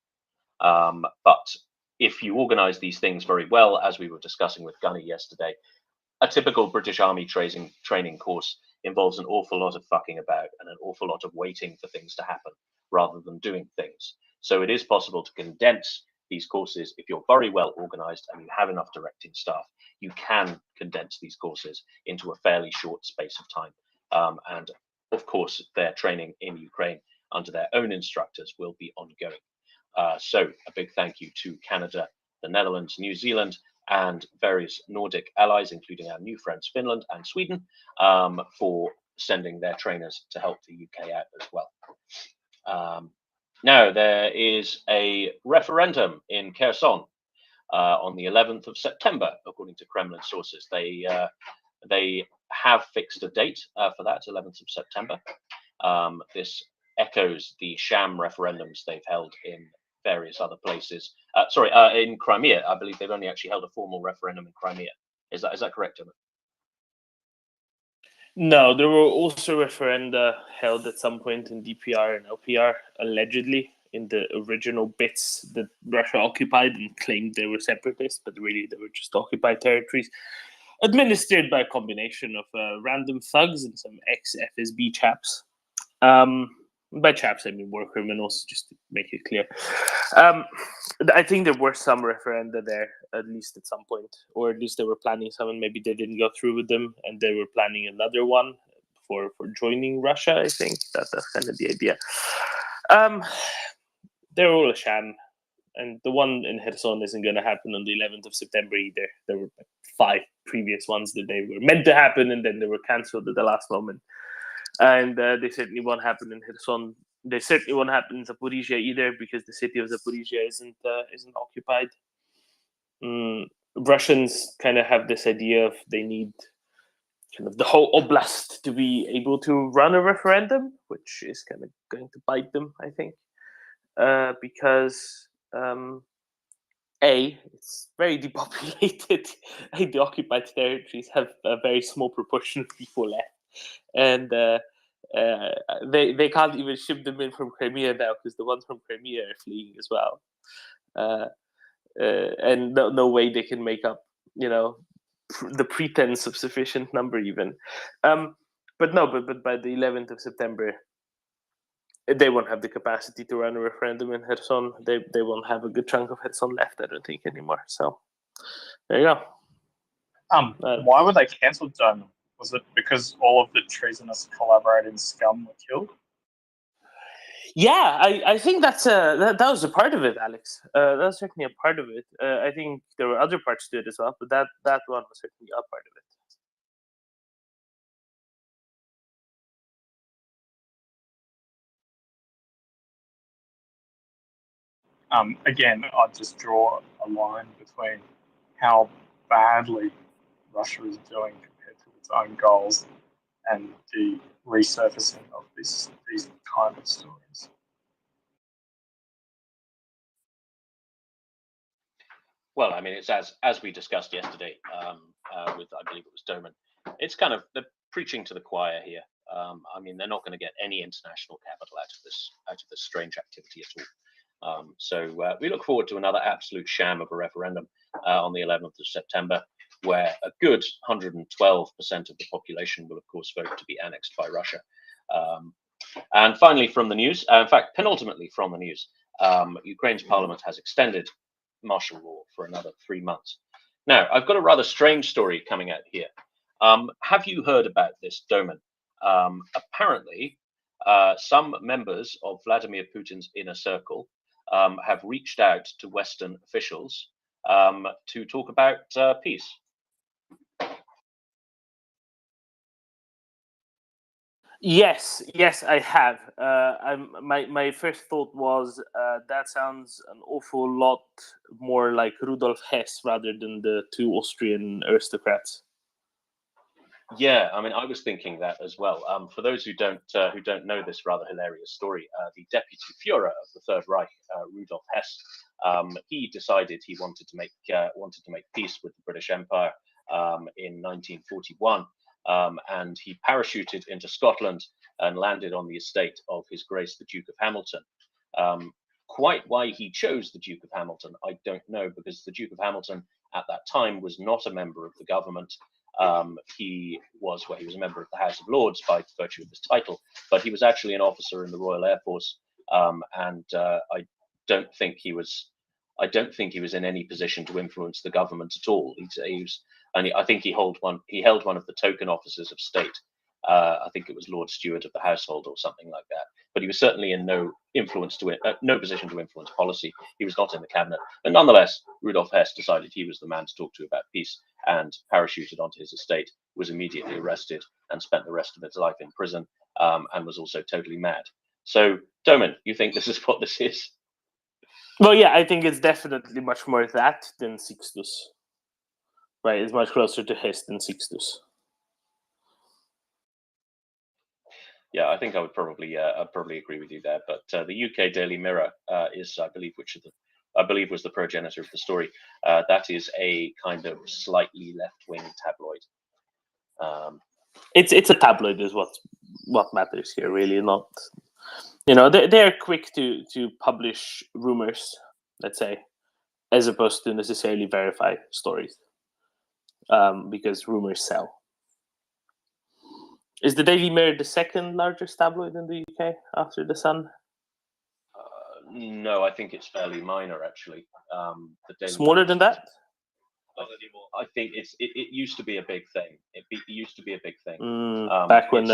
but if you organize these things very well, as we were discussing with Gunny yesterday, a typical British Army training course involves an awful lot of fucking about and an awful lot of waiting for things to happen rather than doing things. So it is possible to condense these courses. If you're very well organized and you have enough directing staff, you can condense these courses into a fairly short space of time. And of course, their training in Ukraine under their own instructors will be ongoing. So a big thank you to Canada, the Netherlands, New Zealand, and various Nordic allies, including our new friends Finland and Sweden, for sending their trainers to help the UK out as well. Now, there is a referendum in Kherson on the 11th of September, according to Kremlin sources. They have fixed a date for that, 11th of September. This echoes the sham referendums they've held in various other places. In Crimea. I believe they've only actually held a formal referendum in Crimea. Is that correct, Emma? No, there were also referenda held at some point in DPR and LPR, allegedly, in the original bits that Russia occupied and claimed they were separatists, but really they were just occupied territories, administered by a combination of random thugs and some ex-FSB chaps. By chaps, I mean war criminals, just to make it clear. I think there were some referenda there, at least at some point, or at least they were planning some, and maybe they didn't go through with them, and they were planning another one for joining Russia. I think that's kind of the idea. They're all a sham, and the one in Kherson isn't going to happen on the 11th of September either. There were 5 previous ones that they were meant to happen, and then they were cancelled at the last moment. And they certainly won't happen in Kherson. They certainly won't happen in Zaporizhia either, because the city of Zaporizhia isn't occupied. Russians kind of have this idea of they need kind of the whole oblast to be able to run a referendum, which is kind of going to bite them, I think, because it's very depopulated. The occupied territories have a very small proportion of people left. And they can't even ship them in from Crimea now, because the ones from Crimea are fleeing as well. And no way they can make up, the pretense of sufficient number even. But by the 11th of September, they won't have the capacity to run a referendum in Kherson. They won't have a good chunk of Kherson left, I don't think, anymore. So there you go. Why were they cancelled, Doman? Was it because all of the treasonous collaborating scum were killed? Yeah, I think that was a part of it, Alex. That was certainly a part of it. I think there were other parts to it as well, but that one was certainly a part of it. Again, I'd just draw a line between how badly Russia is doing compared to its own goals and the resurfacing of these kind of stories. Well, I mean, it's as we discussed yesterday with, I believe it was Doman. It's kind of the preaching to the choir here. I mean, they're not going to get any international capital out of this strange activity at all. So we look forward to another absolute sham of a referendum on the 11th of September, where a good 112% of the population will, of course, vote to be annexed by Russia. And finally, from the news, in fact, penultimately from the news, Ukraine's parliament has extended martial law for another 3 months. Now, I've got a rather strange story coming out here. Have you heard about this, Doman? Apparently, some members of Vladimir Putin's inner circle have reached out to Western officials to talk about peace. Yes, I have. My first thought was that sounds an awful lot more like Rudolf Hess rather than the two Austrian aristocrats. Yeah, I mean, I was thinking that as well. For those who don't know this rather hilarious story, the deputy Führer of the Third Reich, Rudolf Hess, he decided he wanted to make peace with the British Empire in 1941, and he parachuted into Scotland and landed on the estate of His Grace the Duke of Hamilton. Quite why he chose the Duke of Hamilton, I don't know, because the Duke of Hamilton at that time was not a member of the government. He was a member of the House of Lords by virtue of his title, but he was actually an officer in the Royal Air Force, and I don't think he was in any position to influence the government at all. I think he held one of the token offices of state. I think it was Lord Steward of the Household or something like that. But he was certainly in no position to influence policy. He was not in the cabinet. But nonetheless, Rudolf Hess decided he was the man to talk to about peace and parachuted onto his estate, was immediately arrested and spent the rest of his life in prison, and was also totally mad. So, Doman, you think this is what this is? Well, yeah, I think it's definitely much more that than Sixtus. Right, it's much closer to Hess than Sixtus. Yeah, I think I would probably agree with you there. But the UK Daily Mirror is, I believe, was the progenitor of the story. That is a kind of slightly left-wing tabloid. It's a tabloid, is what matters here, really. Not, they're quick to publish rumors, let's say, as opposed to necessarily verify stories, because rumors sell. Is the Daily Mirror the second largest tabloid in the UK after the Sun? No, I think it's fairly minor, actually. Smaller than that? I think it used to be a big thing. It used to be a big thing. Back when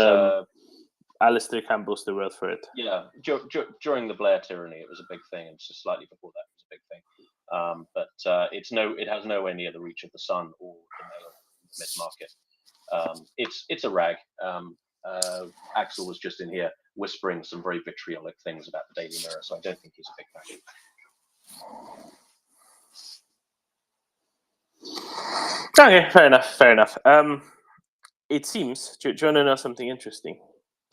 Alistair Campbell stood well for it. Yeah, during the Blair tyranny, it was a big thing, and just slightly before that, it was a big thing. But it has nowhere near the reach of the Sun or the Mail mid-market. It's a rag. Axel was just in here whispering some very vitriolic things about the Daily Mirror, so I don't think he's a big fan. Okay, fair enough. It seems. Do you want to know something interesting?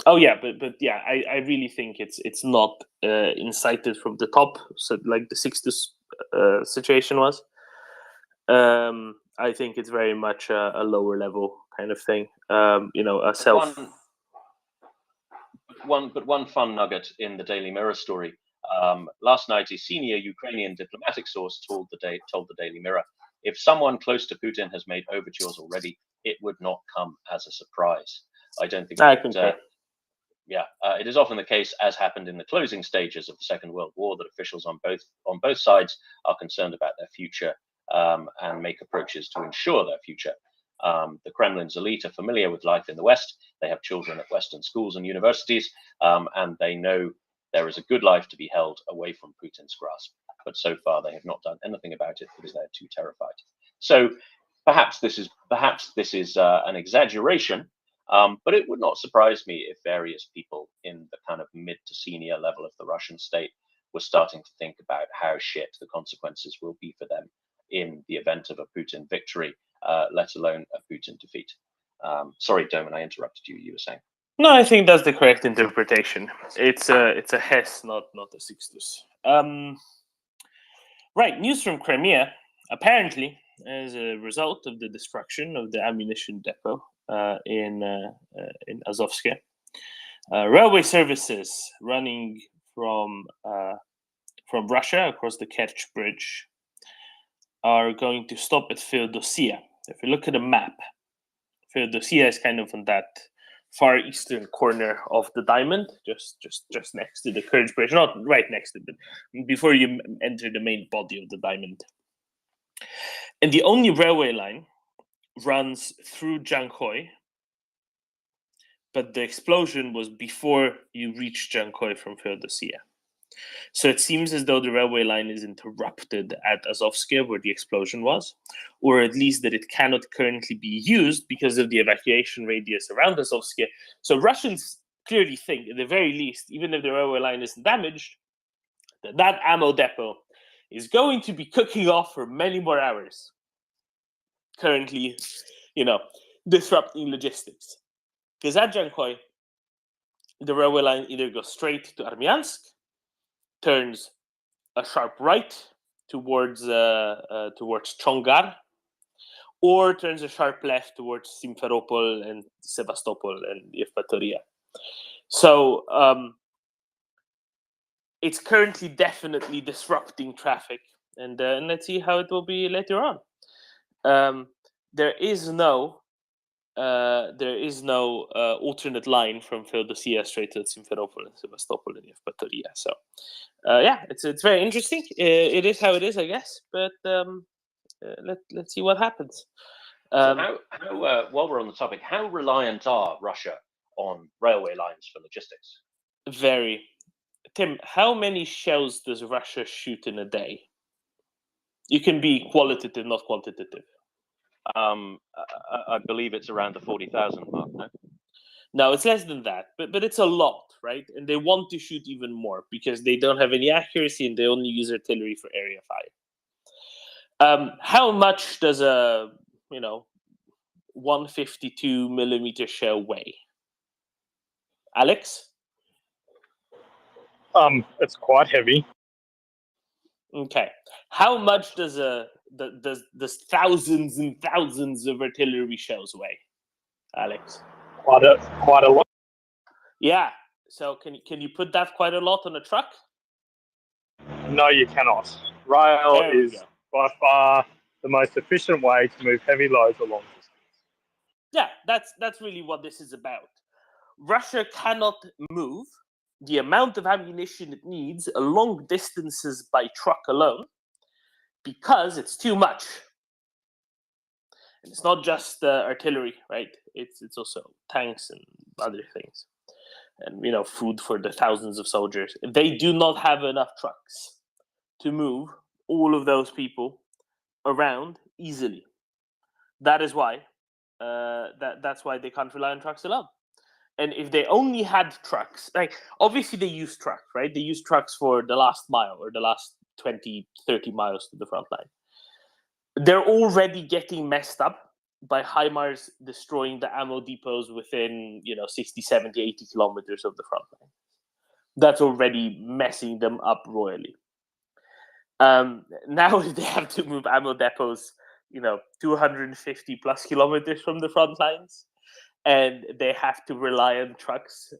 Oh yeah, but yeah, I really think it's not incited from the top, so like the Sixtus situation was. I think it's very much a lower level kind of thing. A self. One fun nugget in the Daily Mirror story. Last night, a senior Ukrainian diplomatic source told the Daily Mirror, if someone close to Putin has made overtures already, it would not come as a surprise. I don't think. It is often the case, as happened in the closing stages of the Second World War, that officials on both sides are concerned about their future and make approaches to ensure their future. The Kremlin's elite are familiar with life in the West. They have children at Western schools and universities, and they know there is a good life to be held away from Putin's grasp. But so far, they have not done anything about it because they're too terrified. So perhaps this is an exaggeration, but it would not surprise me if various people in the kind of mid to senior level of the Russian state were starting to think about how shit the consequences will be for them in the event of a Putin victory, let alone a Putin defeat. Sorry, Doman, I interrupted you. You were saying. No, I think that's the correct interpretation. It's a Hess, not a Sixtus. Right, news from Crimea. Apparently, as a result of the destruction of the ammunition depot in Azovsky, railway services running from Russia across the Kerch Bridge are going to stop at Feodosia. If you look at a map, Feodosia is kind of on that far eastern corner of the diamond, just next to the Kerch Bridge, not right next to it, but before you enter the main body of the diamond. And the only railway line runs through Jankoy, but the explosion was before you reach Jankoy from Feodosia. So it seems as though the railway line is interrupted at Azovskia, where the explosion was, or at least that it cannot currently be used because of the evacuation radius around Azovskia. So Russians clearly think, at the very least, even if the railway line isn't damaged, that ammo depot is going to be cooking off for many more hours. Currently, disrupting logistics. Because at Jankoy, the railway line either goes straight to Armyansk, turns a sharp right towards Chongar, or turns a sharp left towards Simferopol and Sevastopol and Yevpatoria. So it's currently definitely disrupting traffic, and let's see how it will be later on. There is no alternate line from Feodosia straight to Simferopol and Sevastopol and Yevpatoria. So it's very interesting. It is how it is, I guess. But let's see what happens. So while we're on the topic, how reliant are Russia on railway lines for logistics? Very. Tim, how many shells does Russia shoot in a day? You can be qualitative, not quantitative. I believe it's around the 40,000 mark. No? No, it's less than that, but it's a lot, right? And they want to shoot even more because they don't have any accuracy and they only use artillery for area fire. How much does a 152 millimeter shell weigh? Alex? It's quite heavy. Okay. How much does thousands and thousands of artillery shells weigh, Alex? Quite a lot. Yeah. So can you put that quite a lot on a truck? No, you cannot. Rail is by far the most efficient way to move heavy loads along distance. Yeah, that's really what this is about. Russia cannot move the amount of ammunition it needs long distances by truck alone because it's too much. And it's not just artillery, right? It's also tanks and other things, and food for the thousands of soldiers. They do not have enough trucks to move all of those people around easily. That is why that's why they can't rely on trucks alone. And if they only had trucks, like obviously they use trucks, right? They use trucks for the last mile or the last 20, 30 miles to the front line. They're already getting messed up by HIMARS destroying the ammo depots within 60, 70, 80 kilometers of the front line. That's already messing them up royally. Now they have to move ammo depots 250 plus kilometers from the front lines, and they have to rely on trucks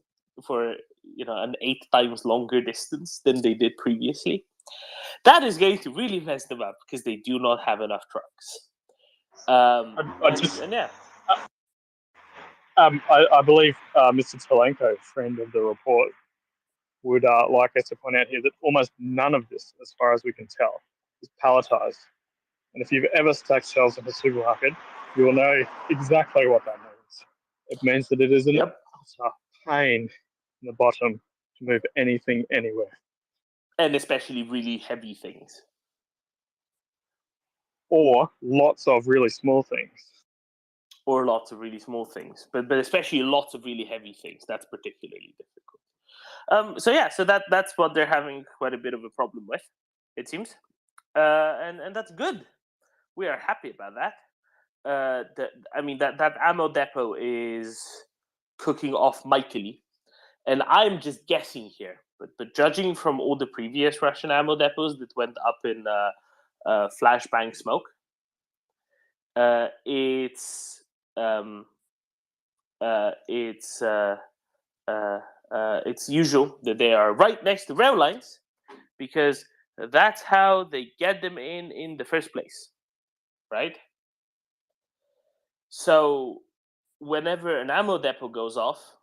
for an 8 times longer distance than they did previously. That is going to really mess them up because they do not have enough trucks. I believe Mr. Tolenko, friend of the report, would like us to point out here that almost none of this, as far as we can tell, is palletized. And if you've ever stacked shells in a supermarket, you will know exactly what that means. It means that it is an utter pain in the bottom to move anything anywhere. And especially really heavy things. Or lots of really small things. Or lots of really small things. But especially lots of really heavy things. That's particularly difficult. So that's what they're having quite a bit of a problem with, it seems. And that's good. We are happy about that. That ammo depot is cooking off mightily. And I'm just guessing here. But judging from all the previous Russian ammo depots that went up in flashbang smoke, it's usual that they are right next to rail lines because that's how they get them in the first place, right? So whenever an ammo depot goes off,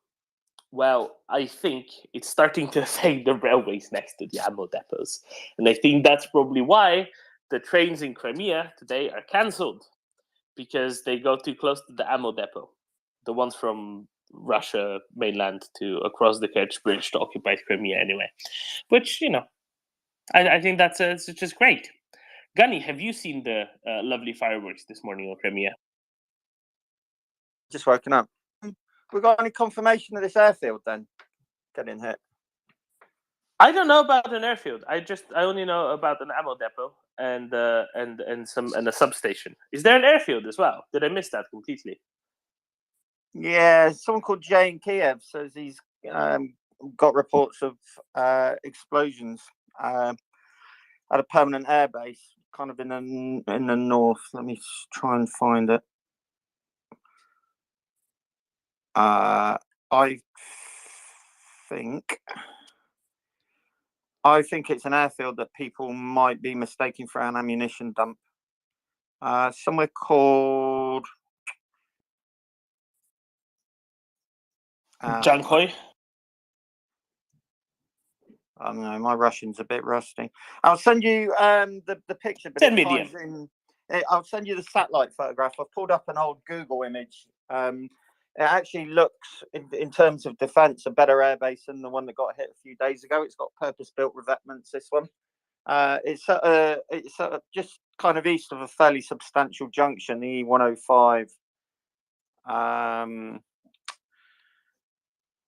well, I think it's starting to affect the railways next to the ammo depots. And I think that's probably why the trains in Crimea today are cancelled, because they go too close to the ammo depot. The ones from Russia mainland to across the Kerch Bridge to occupy Crimea anyway, which, you know, I think that's it's just great. Gunny, have you seen the lovely fireworks this morning on Crimea? Just woken up. We got any confirmation of this airfield then getting hit? I don't know about an airfield. I only know about an ammo depot and a substation. Is there an airfield as well? Did I miss that completely? Yeah, someone called Jay in Kiev says he's got reports of explosions at a permanent airbase, kind of in the north. Let me try and find it. I think it's an airfield that people might be mistaking for an ammunition dump. Somewhere called Jankoy. I don't know. My Russian's a bit rusty. I'll send you the picture, but I'll send you the satellite photograph. I've pulled up an old Google image. It actually looks, in terms of defence, a better airbase than the one that got hit a few days ago. It's got purpose-built revetments. This one. It's just kind of east of a fairly substantial junction, the E105.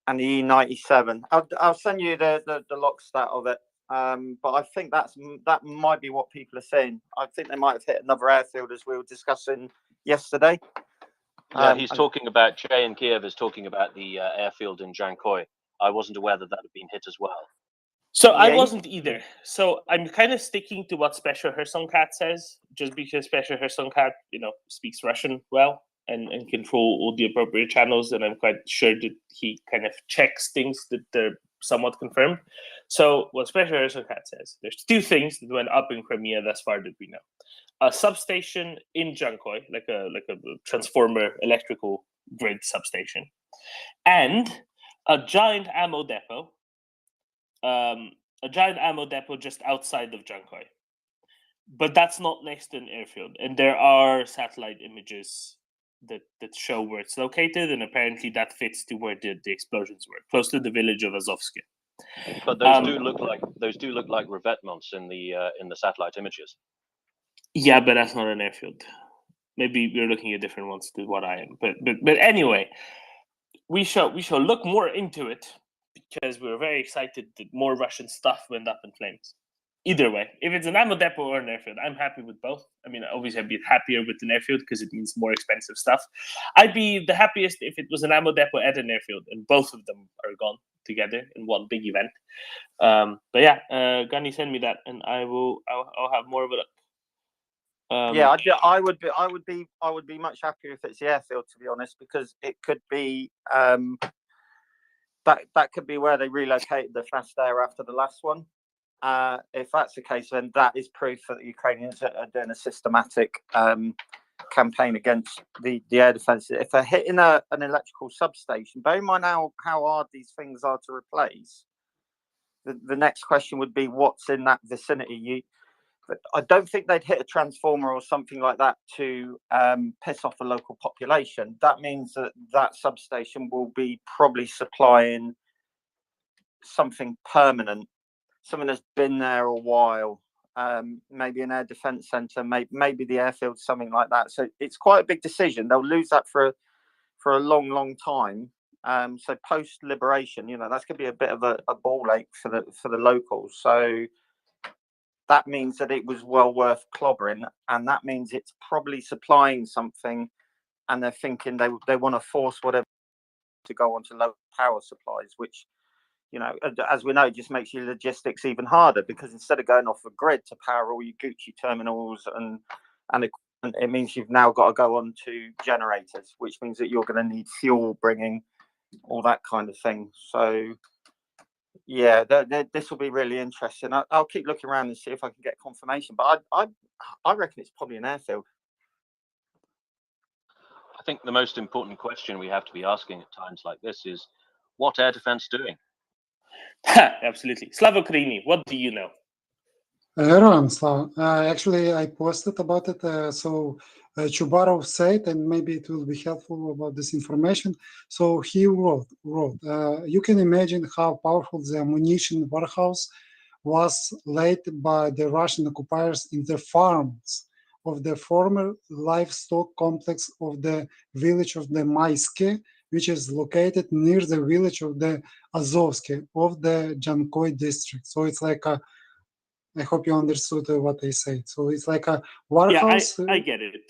And the E97. I'll send you the log stat of it. But I think that might be what people are saying. I think they might have hit another airfield, as we were discussing yesterday. Yeah, he's talking about, Jay in Kiev is talking about the airfield in Jankoy. I wasn't aware that had been hit as well. So I wasn't either. So I'm kind of sticking to what Special Hersonkat says, just because Special Hersonkat, you know, speaks Russian well and control all the appropriate channels, and I'm quite sure that he kind of checks things that they're somewhat confirmed. So what Special Hersonkat says, there's two things that went up in Crimea thus far that we know. A substation in Jankoy, like a transformer electrical grid substation, and a giant ammo depot. A giant ammo depot just outside of Jankoy. But that's not next to an airfield. And there are satellite images that show where it's located, and apparently that fits to where the explosions were, close to the village of Azovsky. But those do look like revetments in the satellite images. Yeah, but that's not an airfield. Maybe we're looking at different ones to what I am. But anyway, we shall look more into it, because we were very excited that more Russian stuff went up in flames. Either way, if it's an ammo depot or an airfield, I'm happy with both. I mean, obviously I'd be happier with an airfield because it means more expensive stuff. I'd be the happiest if it was an ammo depot at an airfield and both of them are gone together in one big event. But yeah, Gunny, send me that and I'll have more of a look. Yeah, I would be much happier if it's the airfield, to be honest, because it could be that could be where they relocated the fast air after the last one. If that's the case, then that is proof that the Ukrainians are doing a systematic campaign against the air defense. If they're hitting an electrical substation, bear in mind how hard these things are to replace. The next question would be, what's in that vicinity? I don't think they'd hit a transformer or something like that to piss off a local population. That means that substation will be probably supplying something permanent, something that's been there a while, maybe an air defense center, maybe the airfield, something like that. So it's quite a big decision. They'll lose that for a long time. So post liberation, that's going to be a bit of a ball ache for the locals. So that means that it was well worth clobbering, and that means it's probably supplying something, and they're thinking they want to force whatever to go onto low power supplies, which, as we know, just makes your logistics even harder, because instead of going off a grid to power all your Gucci terminals and equipment, it means you've now got to go on to generators, which means that you're going to need fuel bringing, all that kind of thing. So yeah, this will be really interesting. I'll keep looking around and see if I can get confirmation, but I reckon it's probably an airfield. I think the most important question we have to be asking at times like this is, what air defense doing? Absolutely. Slava Krini, what do you know? Hello, Slava. Actually, I posted about it. So Chubarov said, and maybe it will be helpful about this information. So he wrote, you can imagine how powerful the ammunition warehouse was laid by the Russian occupiers in the farms of the former livestock complex of the village of the Maiske, which is located near the village of the Azovsky of the Jankoy district. So it's like a, I hope you understood what I said. So it's like a warehouse. Yeah, I get it.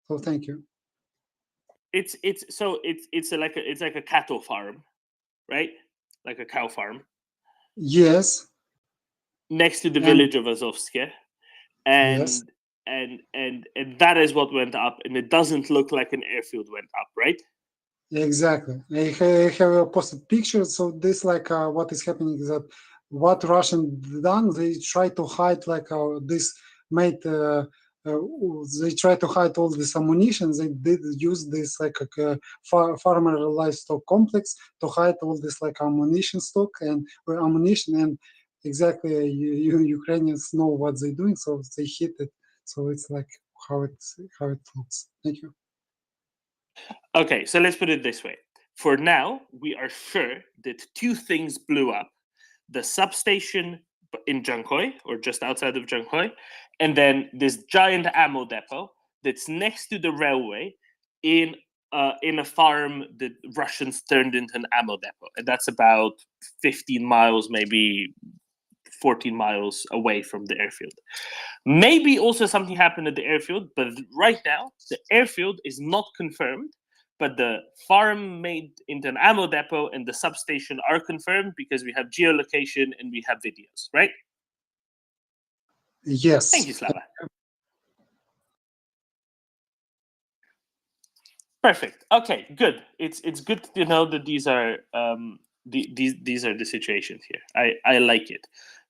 So thank you. It's like a cattle farm, right? Like a cow farm. Yes. Next to the village of Azovsky, and yes. and that is what went up, and it doesn't look like an airfield went up, right? Exactly. I have posted pictures. So this like what is happening is that what Russian done, they try to hide like this made. They try to hide all this ammunition. They did use this like a farmer livestock complex to hide all this like ammunition stock and ammunition, and exactly Ukrainians know what they're doing, so they hit it. So it's like how it looks. Thank you. Okay, so let's put it this way. For now, we are sure that two things blew up: the substation in Jankoy, or just outside of Jankoy, and then this giant ammo depot that's next to the railway in a farm that Russians turned into an ammo depot. And that's about 15 miles, maybe 14 miles away from the airfield. Maybe also something happened at the airfield, but right now, the airfield is not confirmed. But the farm made into an ammo depot and the substation are confirmed because we have geolocation and we have videos, right? Yes. Thank you, Slava. Perfect. Okay, good. It's good to know that these are these are the situations here. I like it.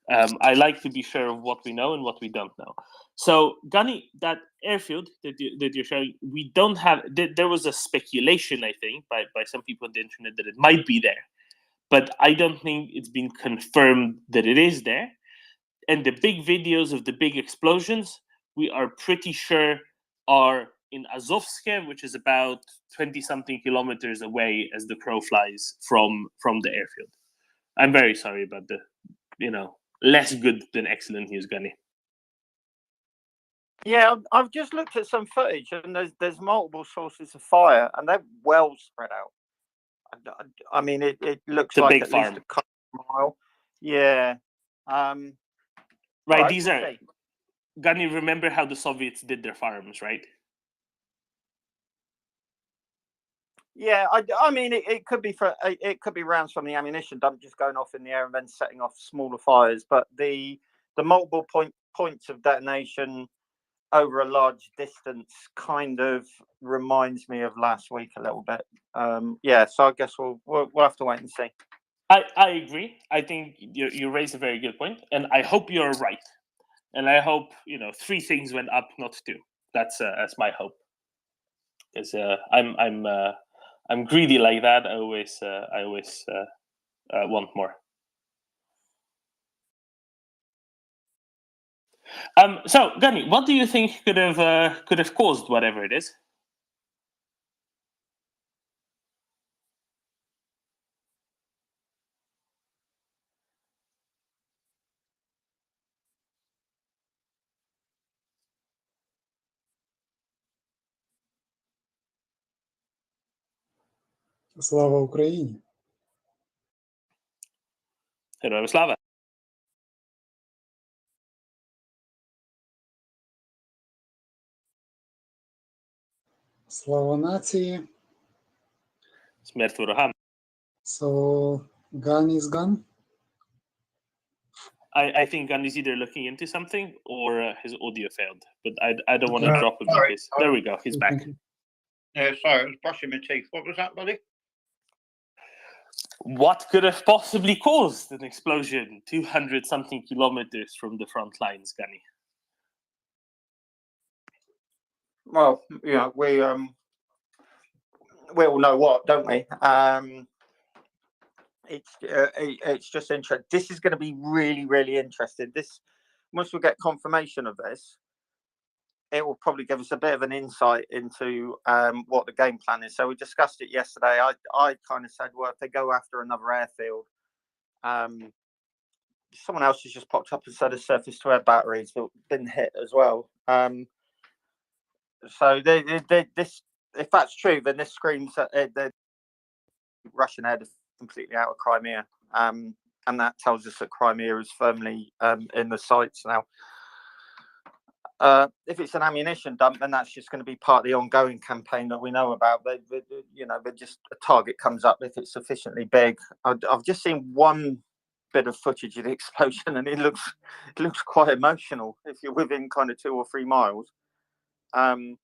I like to be sure of what we know and what we don't know. So, Gunny, that airfield that you're showing, we don't have. There was a speculation, I think, by some people on the internet that it might be there, but I don't think it's been confirmed that it is there. And the big videos of the big explosions, we are pretty sure are in Azovsky, which is about 20-something kilometers away as the crow flies from the airfield. I'm very sorry about the, less good than excellent news, Gunny. Yeah, I've just looked at some footage, and there's multiple sources of fire, and they're well spread out. I mean, it looks like at least a couple of miles. Yeah. Right. These are. Gunny, remember how the Soviets did their farms, right? Yeah, I mean, it could be rounds from the ammunition dump just going off in the air and then setting off smaller fires. But the multiple points of detonation over a large distance kind of reminds me of last week a little bit. Yeah, so I guess we'll have to wait and see. I agree. I think you raised a very good point, and I hope you're right. And I hope 3 things went up, not 2. That's my hope. Because I'm greedy like that. I always want more. So, Gunny, what do you think could have caused whatever it is? Слава Україні! Героям слава! Слава нації! Смерть ворогам! So, Gun is gone? I think Gun is either looking into something or his audio failed. But I don't want to drop him because... There we go, he's back. Yeah, sorry, I was brushing my teeth. What was that, buddy? What could have possibly caused an explosion 200-something kilometers from the front lines, Gunny? Well, we all know what, don't we? It's just interesting. This is going to be really, really interesting. Once we get confirmation of this, it will probably give us a bit of an insight into what the game plan is. So we discussed it yesterday. I kind of said, well, if they go after another airfield, someone else has just popped up and said a surface-to-air batteries that been hit as well. So this, if that's true, then this screams that the Russian air is completely out of Crimea, and that tells us that Crimea is firmly in the sights now. If it's an ammunition dump, then that's just going to be part of the ongoing campaign that we know about. They just a target comes up if it's sufficiently big. I've just seen one bit of footage of the explosion, and it looks quite emotional if you're within kind of 2 or 3 miles. And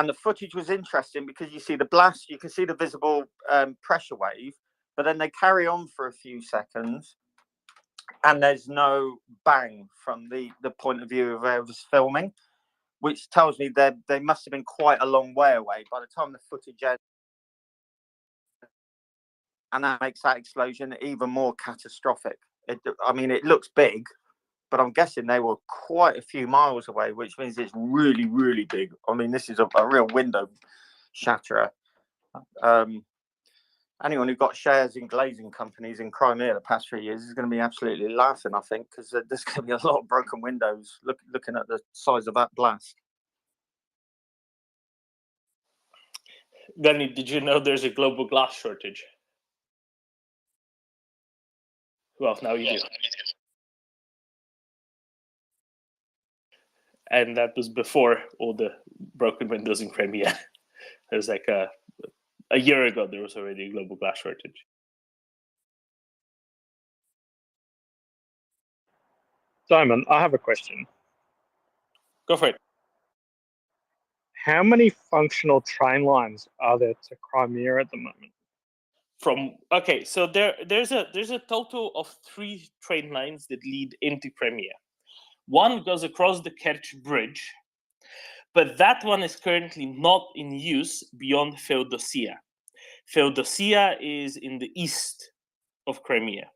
the footage was interesting because you see the blast, you can see the visible pressure wave, but then they carry on for a few seconds, and there's no bang from the point of view of whoever's filming, which tells me that they must have been quite a long way away by the time the footage ends. And that makes that explosion even more catastrophic. It looks big, but I'm guessing they were quite a few miles away, which means it's really, really big. I mean, this is a real window shatterer. Anyone who got shares in glazing companies in Crimea the past 3 years is going to be absolutely laughing, I think, because there's going to be a lot of broken windows looking at the size of that blast. Danny, did you know there's a global glass shortage? Well, now you do. And that was before all the broken windows in Crimea. There's like a year ago, there was already a global glass shortage. Simon, I have a question. Go for it. How many functional train lines are there to Crimea at the moment? So there's a total of 3 train lines that lead into Crimea. One goes across the Kerch Bridge, but that one is currently not in use beyond Feodosia. Feodosia is in the east of Crimea.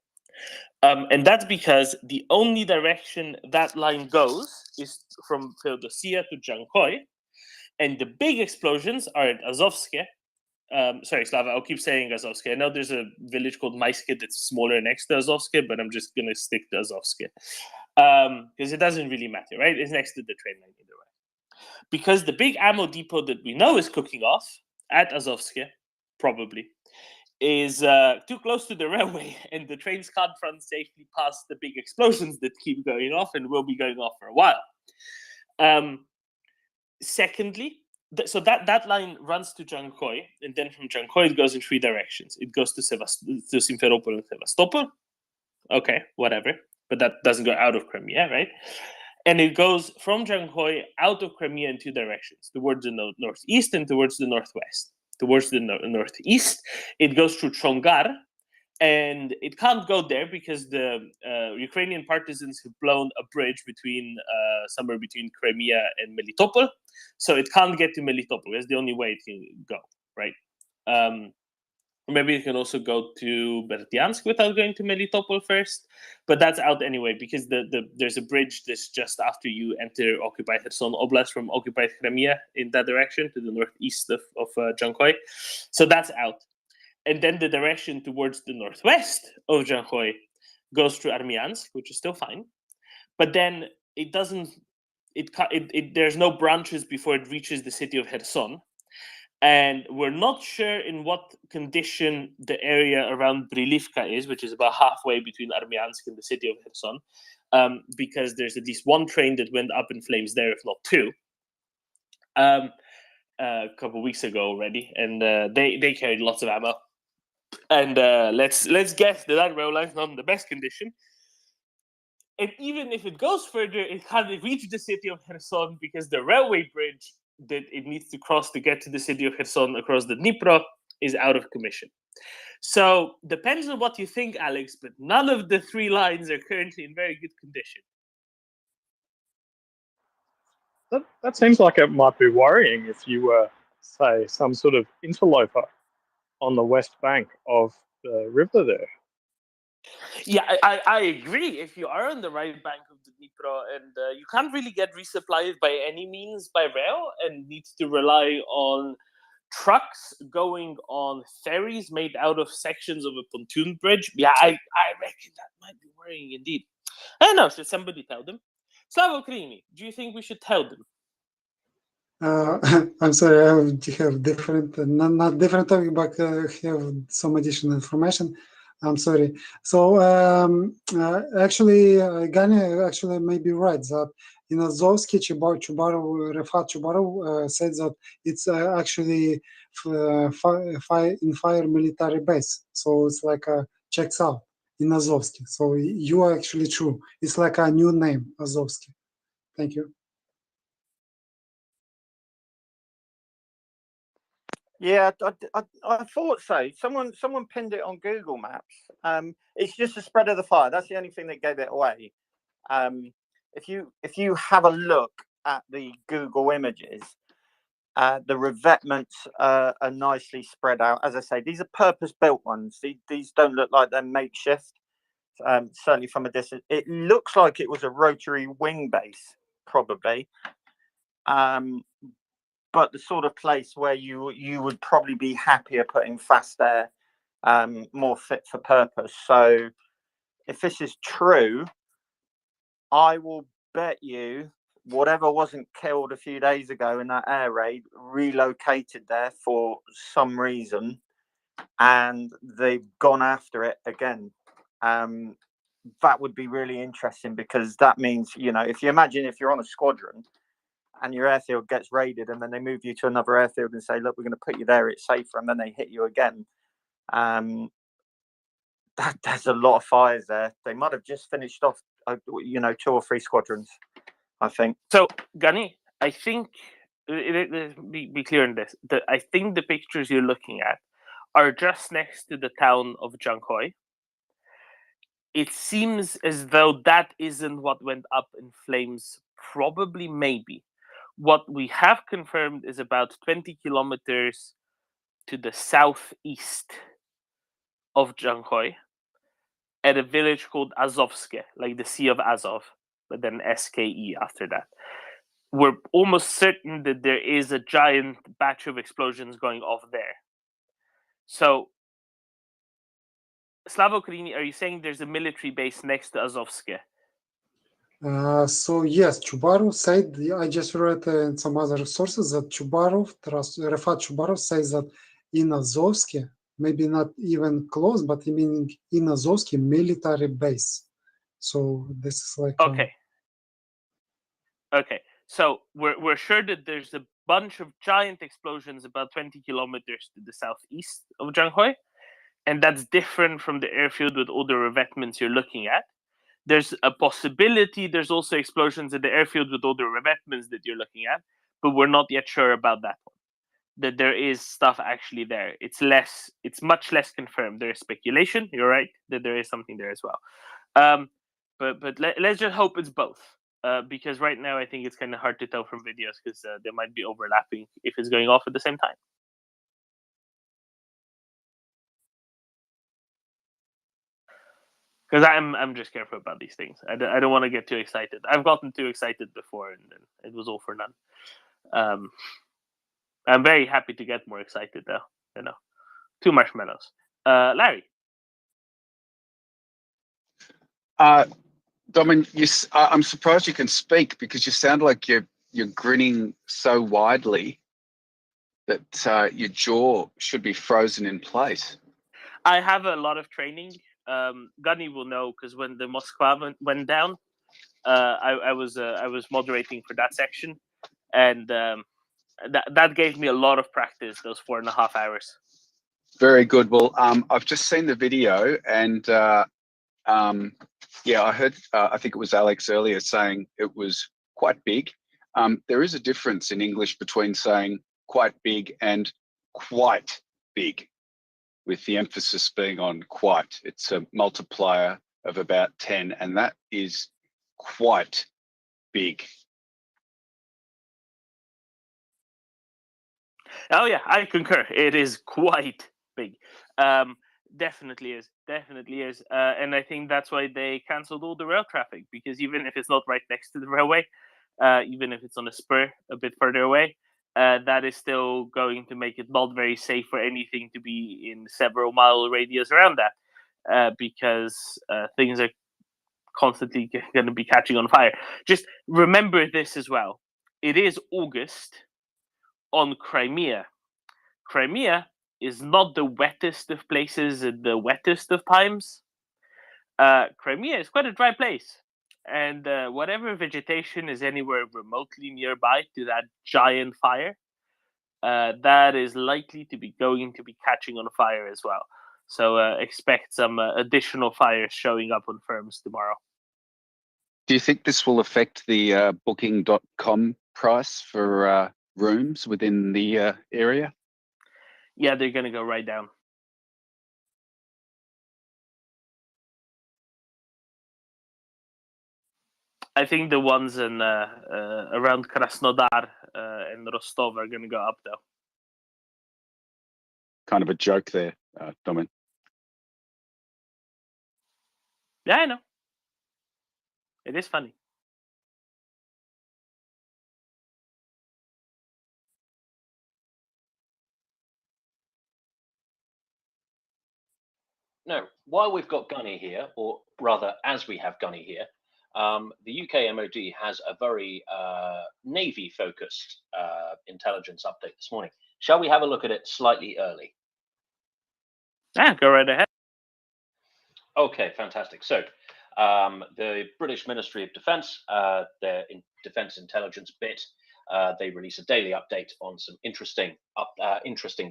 And that's because the only direction that line goes is from Feodosia to Jankoy, and the big explosions are at Azovske. Sorry, Slava, I'll keep saying Azovske. I know there's a village called Maiske that's smaller next to Azovske, but I'm just going to stick to Azovske. Because it doesn't really matter, right? It's next to the train line either way. Because the big ammo depot that we know is cooking off at Azovske, probably, is too close to the railway, and the trains can't run safely past the big explosions that keep going off and will be going off for a while. Secondly, so that line runs to Jankoy, and then from Jankoy it goes in 3 directions. It goes to Simferopol and Sevastopol. Okay, whatever. But that doesn't go out of Crimea, right? And it goes from Jankoy out of Crimea in 2 directions, towards the northeast and towards the northwest. Towards the northeast, it goes through Trongar, and it can't go there because the Ukrainian partisans have blown a bridge somewhere between Crimea and Melitopol, so it can't get to Melitopol. That's the only way it can go, right? Maybe you can also go to Berdyansk without going to Melitopol first, but that's out anyway because there's a bridge that's just after you enter occupied Kherson Oblast from occupied Crimea in that direction to the northeast of Jankoy. So that's out. And then the direction towards the northwest of Jankoy goes through Armyansk, which is still fine. But then it doesn't, there's no branches before it reaches the city of Kherson. And we're not sure in what condition the area around Brilivka is, which is about halfway between Armyansk and the city of Kherson, because there's at least 1 train that went up in flames there, if not 2, a couple of weeks ago already, and they carried lots of ammo. And let's guess that rail line's not in the best condition. And even if it goes further, it can't reach the city of Kherson because the railway bridge that it needs to cross to get to the city of Kherson across the Dnipro is out of commission. So depends on what you think, Alex, but none of the 3 lines are currently in very good condition. That seems like it might be worrying if you were, say, some sort of interloper on the west bank of the river there. Yeah, I agree. If you are on the right bank of the Dnipro and you can't really get resupplied by any means by rail and need to rely on trucks going on ferries made out of sections of a pontoon bridge, yeah, I reckon that might be worrying indeed. I don't know, should somebody tell them? Slavo Krini, do you think we should tell them? I'm sorry, I have different, not different topic, but have some additional information. I'm sorry. So actually, Gani actually may be right that in Azovsky, Refat Chubarov said that it's actually in fire military base. So it's like a checks out in Azovsky. So you are actually true. It's like a new name, Azovsky. Thank you. Yeah, I thought so. Someone pinned it on Google Maps. It's just the spread of the fire. That's the only thing that gave it away. If you have a look at the Google images, the revetments are nicely spread out. As I say, these are purpose-built ones. These don't look like they're makeshift. Certainly from a distance, it looks like it was a rotary wing base, probably. But the sort of place where you would probably be happier putting fast air, more fit for purpose. So if this is true, I will bet you whatever wasn't killed a few days ago in that air raid relocated there for some reason, and they've gone after it again. That would be really interesting, because that means, if you imagine if you're on a squadron and your airfield gets raided and then they move you to another airfield and say, look, we're going to put you there, it's safer, and then they hit you again. There's a lot of fires there. They might have just finished off, 2 or 3 squadrons, I think. So, Gani, I think, be clear on this, I think the pictures you're looking at are just next to the town of Jankhoi. It seems as though that isn't what went up in flames, probably, maybe. What we have confirmed is about 20 kilometers to the southeast of Jankhoi, at a village called Azovske, like the Sea of Azov, but then SKE after that. We're almost certain that there is a giant batch of explosions going off there. So, Slavo Krini, are you saying there's a military base next to Azovske? So yes, Chubarov said, I just read in some other sources that Refat Chubarov says that in Azovsky, maybe not even close, but meaning in Azovsky military base. So this is like okay. So we're sure that there's a bunch of giant explosions about 20 kilometers to the southeast of Jankhoi, and that's different from the airfield with all the revetments you're looking at. There's a possibility there's also explosions at the airfield with all the revetments that you're looking at, but we're not yet sure about that one. That there is stuff actually there. It's much less confirmed. There is speculation, you're right, that there is something there as well. But let's just hope it's both. Because right now I think it's kind of hard to tell from videos, because they might be overlapping if it's going off at the same time. Because I'm just careful about these things. I don't want to get too excited. I've gotten too excited before, and then it was all for none. I'm very happy to get more excited, though. 2 marshmallows. Larry. Domin, I'm surprised you can speak, because you sound like you're grinning so widely that your jaw should be frozen in place. I have a lot of training. Gunny will know, because when the Moskva went down, I was moderating for that section, and that gave me a lot of practice. Those 4.5 hours. Very good. Well, I've just seen the video, and yeah, I heard. I think it was Alex earlier saying it was quite big. There is a difference in English between saying quite big and quite big, with the emphasis being on quite. It's a multiplier of about 10, and that is quite big. Oh yeah, I concur. It is quite big. Definitely is. And I think that's why they cancelled all the rail traffic, because even if it's not right next to the railway, even if it's on a spur a bit further away, that is still going to make it not very safe for anything to be in several mile radius around that, because things are constantly going to be catching on fire. Just remember this as well. It is August on Crimea. Crimea is not the wettest of places at the wettest of times. Crimea is quite a dry place. And whatever vegetation is anywhere remotely nearby to that giant fire, that is likely to be going to be catching on fire as well. So expect some additional fires showing up on firms tomorrow. Do you think this will affect the booking.com price for rooms within the area? Yeah, they're going to go right down. I think the ones in around Krasnodar and Rostov are going to go up, though. Kind of a joke there, Domin. Yeah, I know. It is funny. Now, while we've got Gunny here, or rather, as we have Gunny here, the UK MOD has a very Navy-focused intelligence update this morning. Shall we have a look at it slightly early? Yeah, go right ahead. Okay, fantastic. So, the British Ministry of Defence, their Defence Intelligence bit, they release a daily update on some interesting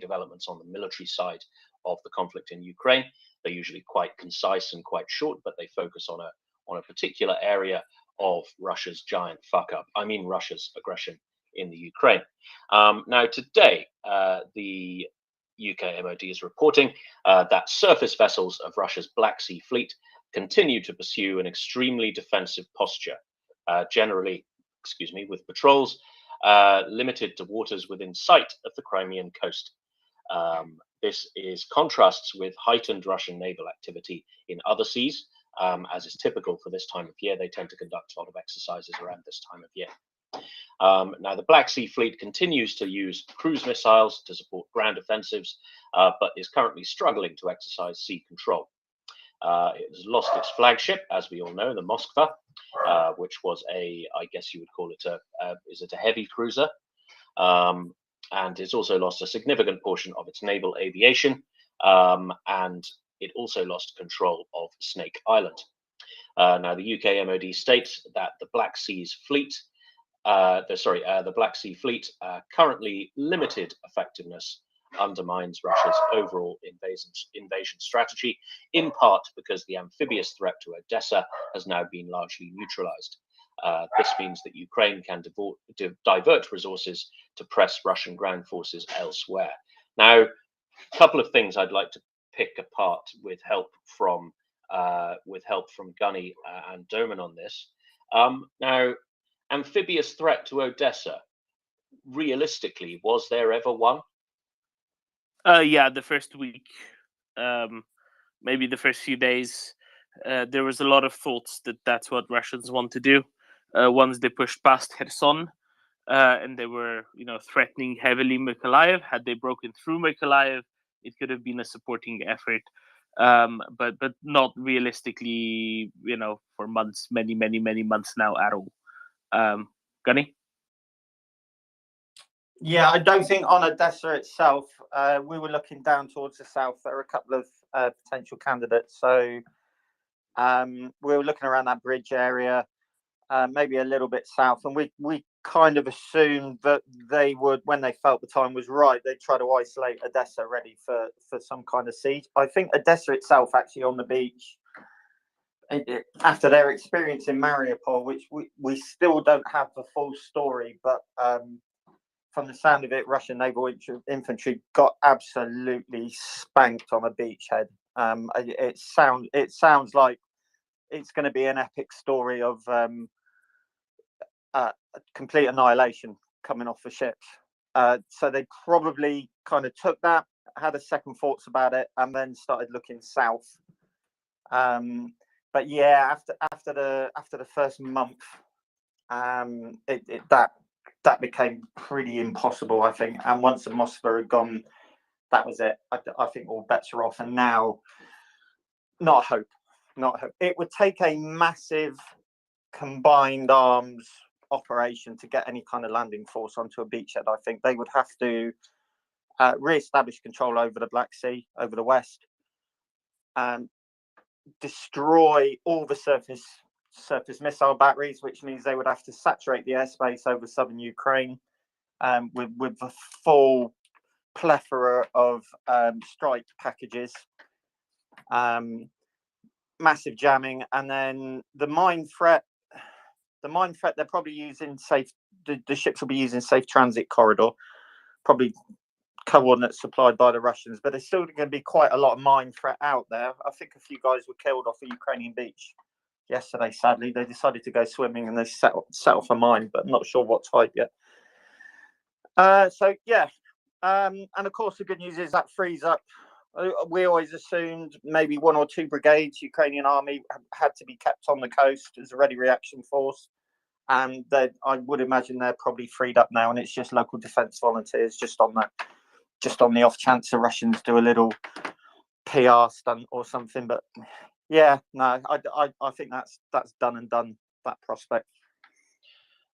developments on the military side of the conflict in Ukraine. They're usually quite concise and quite short, but they focus on a particular area of Russia's giant fuck up. I mean, Russia's aggression in the Ukraine. Now, today, the UK MOD is reporting that surface vessels of Russia's Black Sea Fleet continue to pursue an extremely defensive posture, generally, with patrols limited to waters within sight of the Crimean coast. This is contrasts with heightened Russian naval activity in other seas, as is typical for this time of year. They tend to conduct a lot of exercises around this time of year. Now, the Black Sea Fleet continues to use cruise missiles to support ground offensives, but is currently struggling to exercise sea control. It has lost its flagship, as we all know, the Moskva, which was I guess you would call it is it a heavy cruiser? And it's also lost a significant portion of its naval aviation, and it also lost control of Snake Island. Now, the UK MOD states that the Black Sea Fleet, currently limited effectiveness undermines Russia's overall invasion strategy, in part because the amphibious threat to Odessa has now been largely neutralized. This means that Ukraine can divert resources to press Russian ground forces elsewhere. Now, a couple of things I'd like to pick apart with help from Gunny and Doman on this. Now, amphibious threat to Odessa. Realistically, was there ever one? Yeah, the first week, maybe the first few days, there was a lot of thoughts that that's what Russians want to do. Once they pushed past Kherson, and they were, threatening heavily Mykolaiv. Had they broken through Mykolaiv, it could have been a supporting effort, but not realistically, for months, many months now at all. Gunny? Yeah, I don't think on Odessa itself, we were looking down towards the south. There are a couple of potential candidates. So we were looking around that bridge area, maybe a little bit south. And we kind of assumed that they would, when they felt the time was right, they'd try to isolate Odessa ready for some kind of siege. I think Odessa itself, actually on the beach, after their experience in Mariupol, which we still don't have the full story, but from the sound of it, Russian naval infantry got absolutely spanked on a beachhead. It sounds like it's going to be an epic story of complete annihilation coming off the ships. So they probably kind of took that, had a second thoughts about it, and then started looking south. But yeah, after the first month, that became pretty impossible, I think. And once the Moskva had gone, that was it. I think all bets are off. And now, not hope. It would take a massive combined arms operation to get any kind of landing force onto a beachhead. I think they would have to re-establish control over the Black Sea, over the west, destroy all the surface missile batteries, which means they would have to saturate the airspace over southern Ukraine with a full plethora of strike packages, massive jamming, and then the mine threat. They're probably using the ships will be using safe transit corridor, probably coordinates supplied by the Russians, but there's still going to be quite a lot of mine threat out there. I think a few guys were killed off a Ukrainian beach yesterday, sadly. They decided to go swimming and they set off a mine, but I'm not sure what type yet. So yeah, and of course the good news is that frees up. We always assumed maybe 1 or 2 brigades, Ukrainian army, had to be kept on the coast as a ready reaction force. And I would imagine they're probably freed up now, and it's just local defence volunteers just on the off chance the Russians do a little PR stunt or something. But yeah, no, I think that's done and done, that prospect.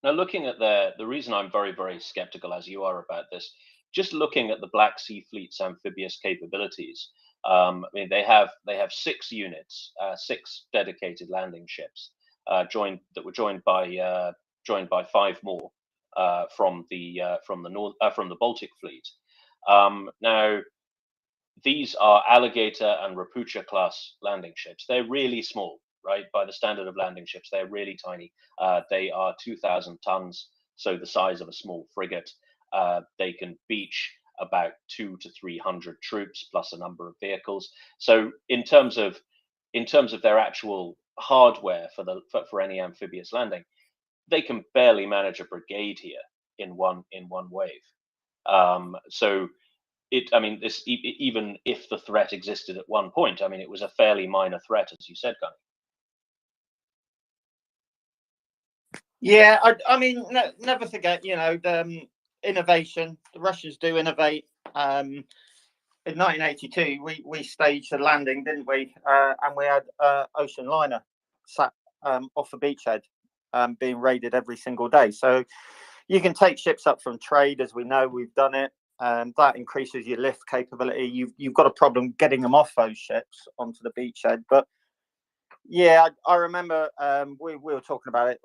Now, looking at the reason I'm very, very skeptical, as you are, about this, just looking at the Black Sea Fleet's amphibious capabilities, I mean, they have 6 units, 6 dedicated landing ships, joined by 5 more from the Baltic Fleet. Now, these are Alligator and Rapucha class landing ships. They're really small, right? By the standard of landing ships, they're really tiny. They are 2,000 tons, so the size of a small frigate. They can beach about 200 to 300 troops plus a number of vehicles. So in terms of their actual hardware for any amphibious landing, they can barely manage a brigade here in one wave. So this, even if the threat existed at one point, I mean, it was a fairly minor threat, as you said, Gunny. Yeah, I mean, never forget, the innovation. The Russians do innovate. In 1982, we staged a landing, didn't we? And we had ocean liner sat off a beachhead, being raided every single day. So you can take ships up from trade, as we know, we've done it. That increases your lift capability. You've got a problem getting them off those ships onto the beachhead. But yeah, I remember we were talking about it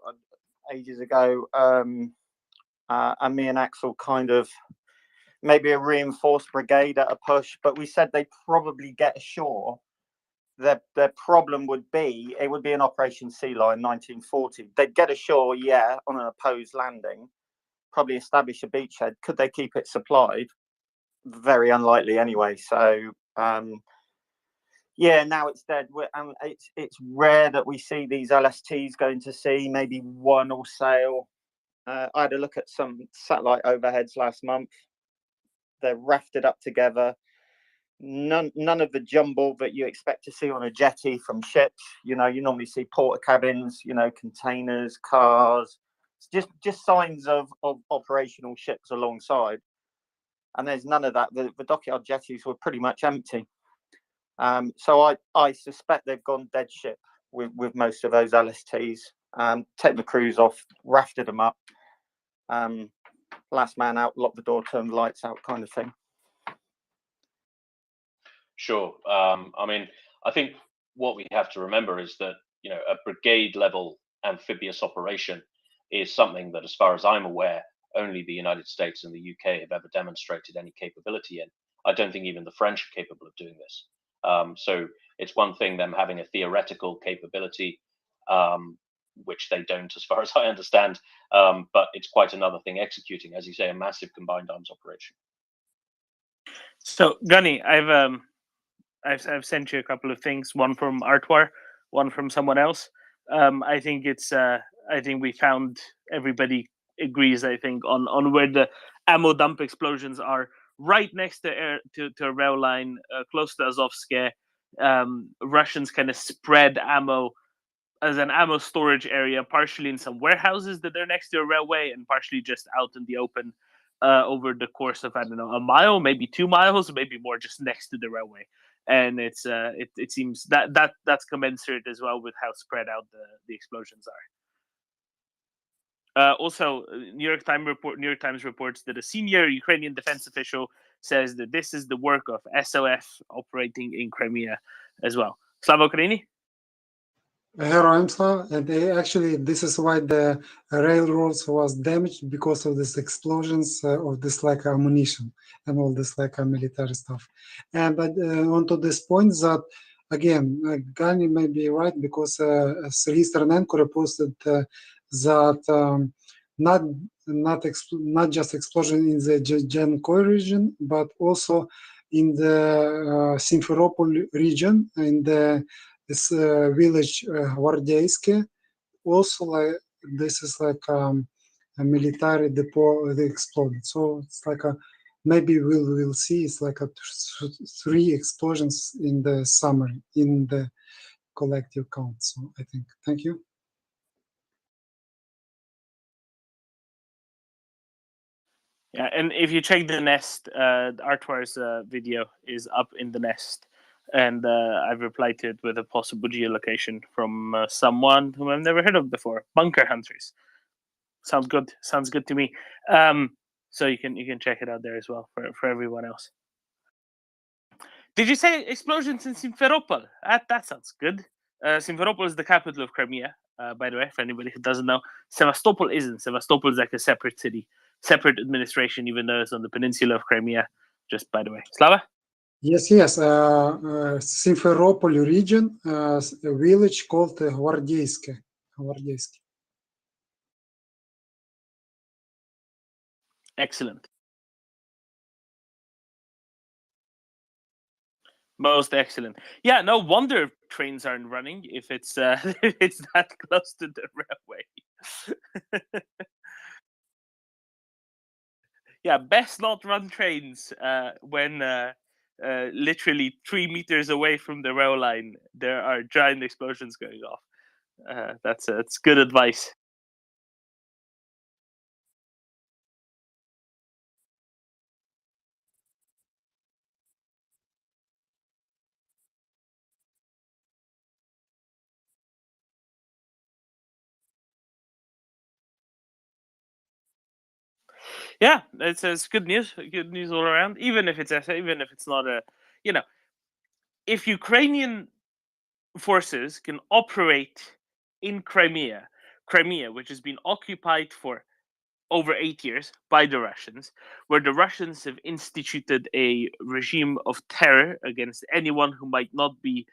ages ago, and me and Axel kind of maybe a reinforced brigade at a push, but we said they'd probably get ashore. Their problem would be, it would be an Operation Sea Lion 1940. They'd get ashore, yeah, on an opposed landing, probably establish a beachhead. Could they keep it supplied? Very unlikely anyway. So yeah, now it's dead. It's rare that we see these LSTs going to sea. Maybe one will sail. I had a look at some satellite overheads last month. They're rafted up together. None of the jumble that you expect to see on a jetty from ships. You normally see porter cabins, containers, cars. It's just signs of operational ships alongside. And there's none of that. The dockyard jetties were pretty much empty. So I suspect they've gone dead ship with most of those LSTs. Take the crews off, rafted them up. Last man out, lock the door, turn the lights out, kind of thing. Sure. I mean, I think what we have to remember is that, a brigade level amphibious operation is something that, as far as I'm aware, only the United States and the UK have ever demonstrated any capability in. I don't think even the French are capable of doing this. So it's one thing them having a theoretical capability, which they don't, as far as I understand, but it's quite another thing executing, as you say, a massive combined arms operation. So, Gunny, I've sent you a couple of things. One from Artwar, one from someone else. I think we found, everybody agrees, I think, on where the ammo dump explosions are right next to a rail line, close to Azovske. Russians kind of spread ammo as an ammo storage area, partially in some warehouses that are next to a railway, and partially just out in the open over the course of, I don't know, a mile, maybe 2 miles, maybe more, just next to the railway. And it seems that's commensurate as well with how spread out the explosions are. Also, New York Times reports that a senior Ukrainian defense official says that this is the work of SOF operating in Crimea as well. Slava Ukraini? Heroin, and actually this is why the railroads was damaged, because of these explosions of this like ammunition and all this like military stuff. And but onto this point that again, Gani may be right, because Sergei Stronenko reported that not just explosion in the Jankoy region, but also in the Simferopol region, in the this village Gvardeyske. Also, like this is like a military depot that exploded. So it's like maybe we'll see it's like 3 explosions in the summer in the collective count. So I think. Thank you. Yeah, and if you check the Nest, Artwar's video is up in the Nest, and I've replied to it with a possible geolocation from someone whom I've never heard of before. Bunker Hunters. Sounds good. Sounds good to me. So you can check it out there as well for everyone else. Did you say explosions in Simferopol? That sounds good. Simferopol is the capital of Crimea, by the way, for anybody who doesn't know. Sevastopol isn't. Sevastopol is like a separate city, separate administration, even though it's on the peninsula of Crimea. Just by the way. Slava? Yes. Simferopol region, a village called Gvardeyske. Excellent. Most excellent. Yeah, no wonder trains aren't running if it's if it's that close to the railway. Yeah, best not run trains when literally 3 meters away from the rail line there are giant explosions going off. That's good advice. Yeah, it's good news. Good news all around. Even if it's not a, if Ukrainian forces can operate in Crimea, which has been occupied for over 8 years by the Russians, where the Russians have instituted a regime of terror against anyone who might not be,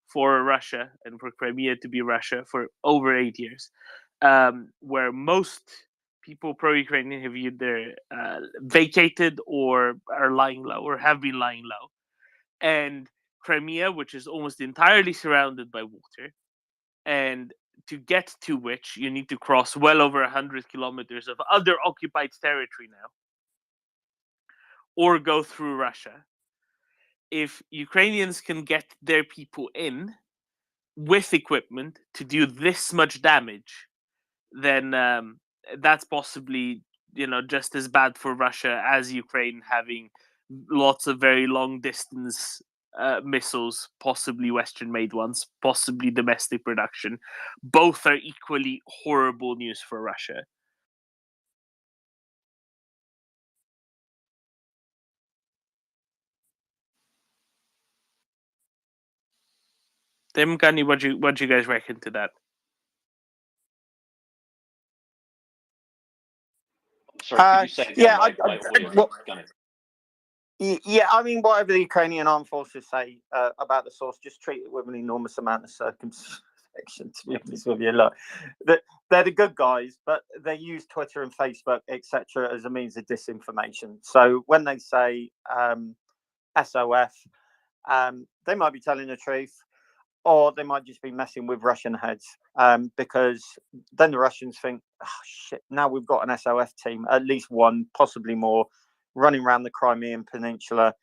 for Russia and for Crimea to be Russia for over 8 years, where most people pro-Ukrainian have either vacated or are lying low or have been lying low. And Crimea, which is almost entirely surrounded by water, and to get to which you need to cross well over 100 kilometers of other occupied territory now, or go through Russia. If Ukrainians can get their people in with equipment to do this much damage, then that's possibly just as bad for Russia as Ukraine having lots of very long distance missiles, possibly Western-made ones, possibly domestic production. Both are equally horrible news for Russia. Tim, Gani, what do you guys reckon to that? Sorry, could you say again? Yeah, I mean, whatever the Ukrainian armed forces say about the source, just treat it with an enormous amount of circumspection, to be honest with you. Look, they're the good guys, but they use Twitter and Facebook, etc., as a means of disinformation. So when they say SOF, they might be telling the truth, or they might just be messing with Russian heads, because then the Russians think, oh, shit, now we've got an SOF team, at least one, possibly more, running around the Crimean Peninsula,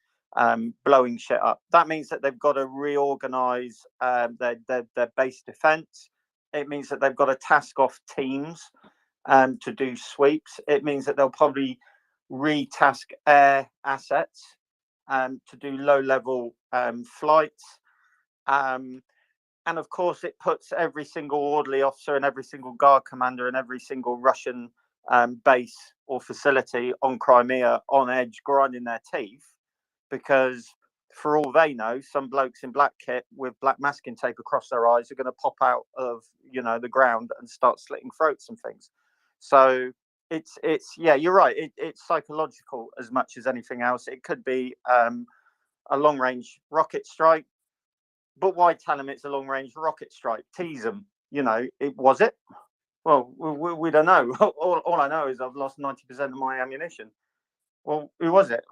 blowing shit up. That means that they've got to reorganize their base defense. It means that they've got to task off teams to do sweeps. It means that they'll probably retask air assets to do low-level flights. And of course, it puts every single orderly officer and every single guard commander and every single Russian base or facility on Crimea on edge, grinding their teeth, because for all they know, some blokes in black kit with black masking tape across their eyes are going to pop out of, you know, the ground and start slitting throats and things. So it's yeah, you're right. It's psychological as much as anything else. It could be a long range rocket strike. But why tell them it's a long-range rocket strike? Tease them, you know. Was it? Well, we don't know. All I know is I've lost 90% of my ammunition. Well, who was it?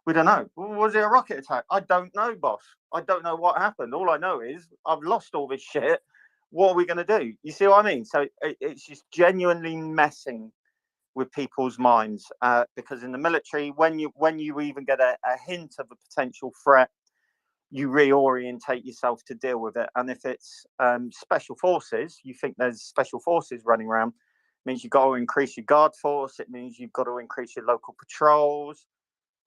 We don't know. Was it a rocket attack? I don't know, boss. I don't know what happened. All I know is I've lost all this shit. What are we going to do? You see what I mean? So it's just genuinely messing with people's minds, because in the military, when you even get a hint of a potential threat, you reorientate yourself to deal with it. And if it's special forces, you think there's special forces running around, it means you've got to increase your guard force. It means you've got to increase your local patrols.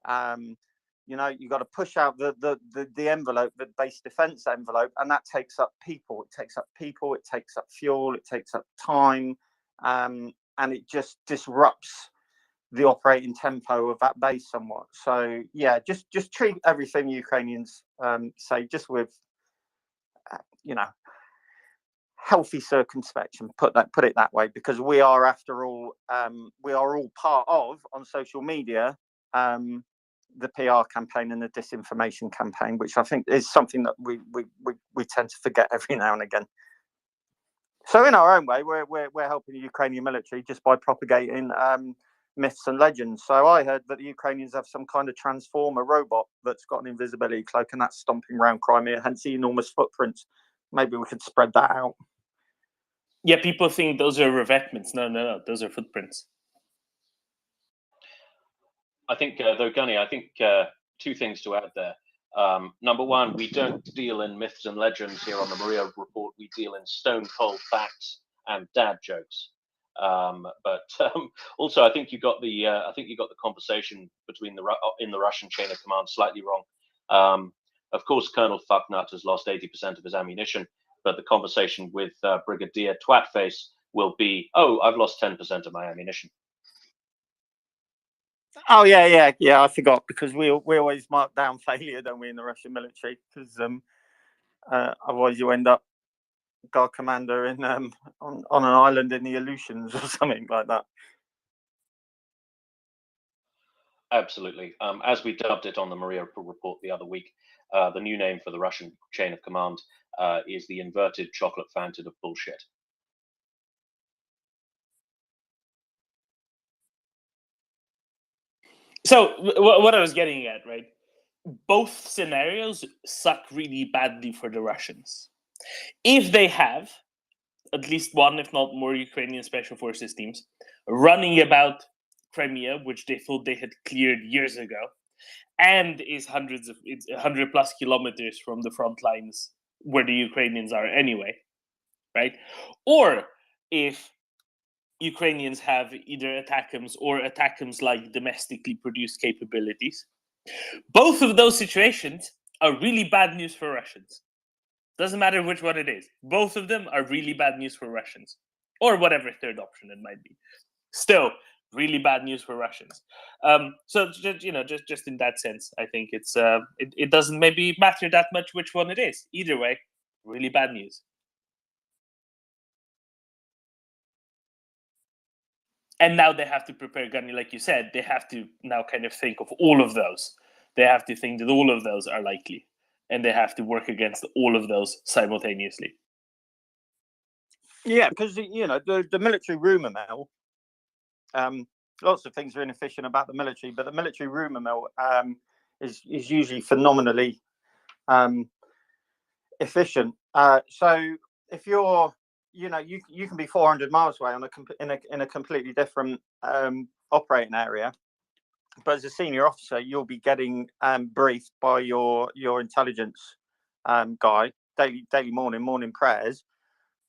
You know, you've got to push out the envelope, the base defense envelope, and that takes up people. It takes up people. It takes up fuel. It takes up time, and it just disrupts the operating tempo of that base somewhat. So yeah, just treat everything Ukrainians say just with you know, healthy circumspection. Put it that way, because we are, after all, part of, on social media, the PR campaign and the disinformation campaign, which I think is something that we tend to forget every now and again. So in our own way, we're helping the Ukrainian military just by propagating myths and legends. So I heard that the Ukrainians have some kind of transformer robot that's got an invisibility cloak, and that's stomping around Crimea, hence the enormous footprints. Maybe we could spread that out. Yeah, people think those are revetments. No, those are footprints. I think, though, Gunny, I think two things to add there. Number one, we don't deal in myths and legends here on the Maria Report. We deal in stone cold facts and dad jokes. But also, I think you got the conversation between in the Russian chain of command slightly wrong. Of course, Colonel Fucknut has lost 80% of his ammunition, but the conversation with Brigadier Twatface will be, "Oh, I've lost 10% of my ammunition." Oh yeah. I forgot, because we always mark down failure, don't we, in the Russian military? Because otherwise you end up guard commander in on an island in the Aleutians or something like that. Absolutely. As we dubbed it on the Maria Report the other week, the new name for the Russian chain of command is the inverted chocolate fountain of bullshit. So what I was getting at, right? Both scenarios suck really badly for the Russians. If they have at least one, if not more, Ukrainian special forces teams running about Crimea, which they thought they had cleared years ago, and is 100 plus kilometers from the front lines where the Ukrainians are anyway, right? Or if Ukrainians have either ATACMS or ATACMS like domestically produced capabilities, both of those situations are really bad news for Russians. Doesn't matter which one it is. Both of them are really bad news for Russians, or whatever third option it might be. Still, really bad news for Russians. So just in that sense, I think it doesn't maybe matter that much which one it is. Either way, really bad news. And now they have to prepare, Gunny, like you said. They have to now kind of think of all of those. They have to think that all of those are likely, and they have to work against all of those simultaneously. Yeah, because the military rumor mill. Lots of things are inefficient about the military, but the military rumor mill is usually phenomenally efficient. So if you're, you can be 400 miles away in a completely different operating area, but as a senior officer, you'll be getting briefed by your intelligence guy daily morning prayers.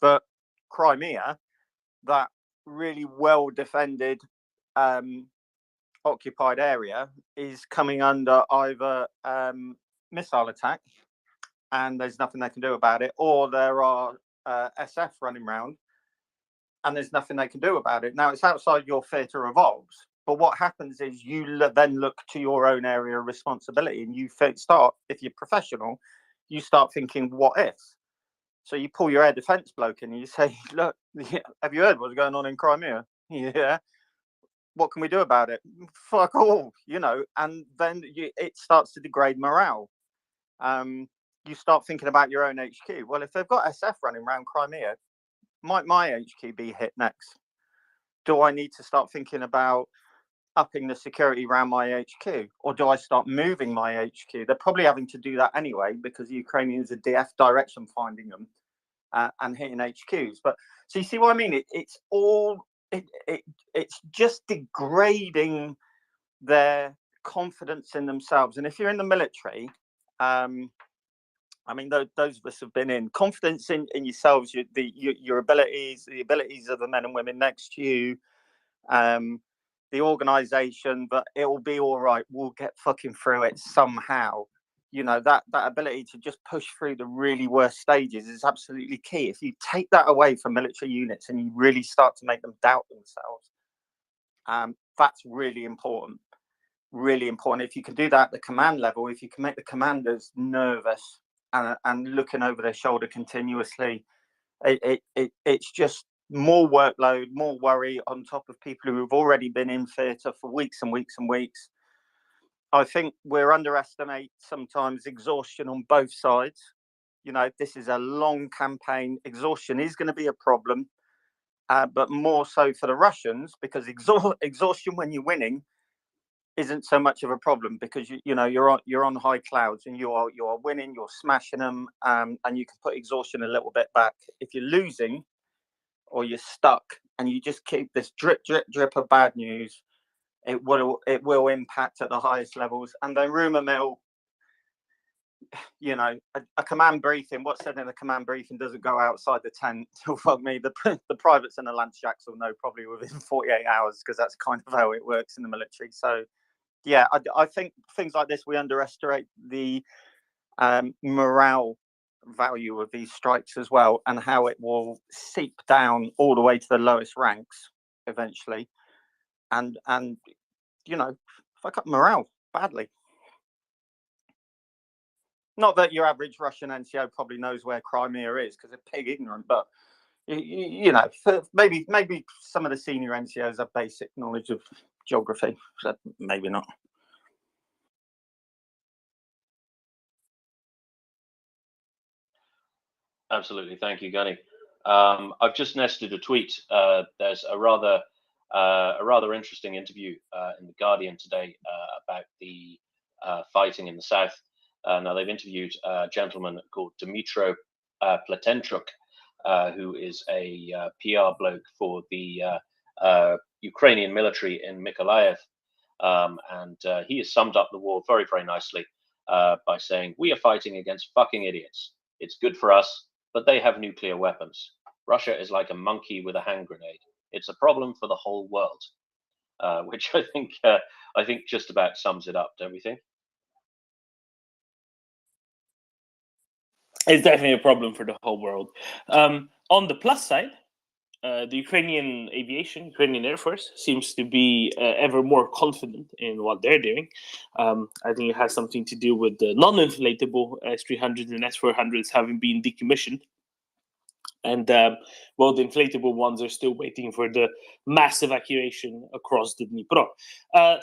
But Crimea, that really well defended occupied area, is coming under either missile attack, and there's nothing they can do about it, or there are SF running around, and there's nothing they can do about it. Now, it's outside your theatre of ops, but what happens is you then look to your own area of responsibility, and you start, if you're professional, you start thinking, what if? So you pull your air defence bloke in and you say, look, have you heard what's going on in Crimea? Yeah. What can we do about it? Fuck all, and then it starts to degrade morale. You start thinking about your own HQ. Well, if they've got SF running around Crimea, might my HQ be hit next? Do I need to start thinking about upping the security around my HQ, or do I start moving my HQ? They're probably having to do that anyway, because the Ukrainians are DF direction finding them and hitting HQs. But so you see what I mean? It's just degrading their confidence in themselves. And if you're in the military, I mean, those of us have been in confidence in yourselves, your abilities, the abilities of the men and women next to you, the organization, but it will be all right. We'll get fucking through it somehow. That ability to just push through the really worst stages is absolutely key. If you take that away from military units and you really start to make them doubt themselves, that's really important. Really important. If you can do that at the command level, if you can make the commanders nervous and looking over their shoulder continuously, it's just more workload, more worry on top of people who have already been in theatre for weeks and weeks and weeks. I think we're underestimate sometimes exhaustion on both sides. This is a long campaign. Exhaustion is going to be a problem, but more so for the Russians, because exhaustion when you're winning isn't so much of a problem, because you're on high clouds and you are winning, you're smashing them, and you can put exhaustion a little bit back. If you're losing or you're stuck and you just keep this drip of bad news, it will impact at the highest levels. And then rumor mill, a command briefing, what's said in a command briefing doesn't go outside the tent. Fuck me, the privates and the lance jacks will know probably within 48 hours, because that's kind of how it works in the military. So yeah, I think things like this, we underestimate the morale value of these strikes as well, and how it will seep down all the way to the lowest ranks eventually, and fuck up morale badly. Not that your average Russian NCO probably knows where Crimea is, because they're pig ignorant, but maybe some of the senior NCOs have basic knowledge of geography, so maybe not. Absolutely, thank you, Gunny. I've just nested a tweet. There's a rather interesting interview in the Guardian today about the fighting in the south. Now they've interviewed a gentleman called Dmytro Platenchuk, who is a PR bloke for the Ukrainian military in Mykolaiv, and he has summed up the war very, very nicely by saying, "We are fighting against fucking idiots. It's good for us, but they have nuclear weapons. Russia is like a monkey with a hand grenade. It's a problem for the whole world," which I think just about sums it up, don't we think? It's definitely a problem for the whole world. On the plus side, the Ukrainian aviation, Ukrainian Air Force, seems to be ever more confident in what they're doing. I think it has something to do with the non-inflatable S-300s and S-400s having been decommissioned. And the inflatable ones are still waiting for the mass evacuation across the Dnipro.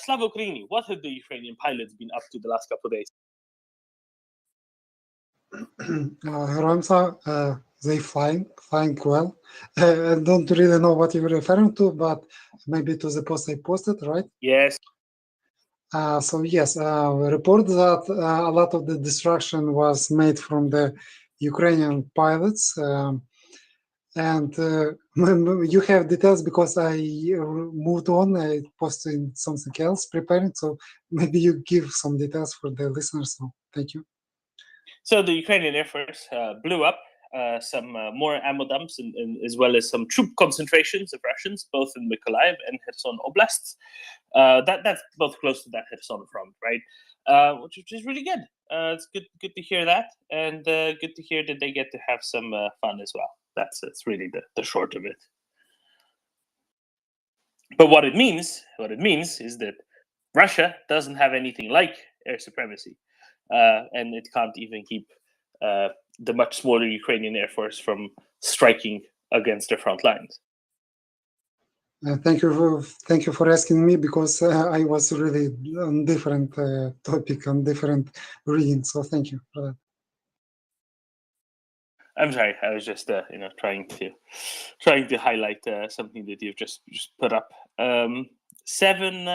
Slava Ukraini, what have the Ukrainian pilots been up to the last couple of days? Ramsa, they flying well. I don't really know what you're referring to, but maybe to the post I posted, right? Yes. So yes, report that a lot of the destruction was made from the Ukrainian pilots. And you have details because I moved on. I posted something else preparing, so maybe you give some details for the listeners. So thank you. So the Ukrainian Air Force blew up some more ammo dumps and as well as some troop concentrations of Russians, both in Mykolaiv and Kherson Oblasts. That's both close to that Kherson front, right? Which is really good. It's good to hear that, and good to hear that they get to have some fun as well. That's really the short of it. But what it means is that Russia doesn't have anything like air supremacy, and it can't even keep the much smaller Ukrainian Air Force from striking against their front lines. Thank you for asking me, because I was really on different topic, on different reading. So thank you for that. I'm sorry, I was just trying to highlight something that you've just put up. 7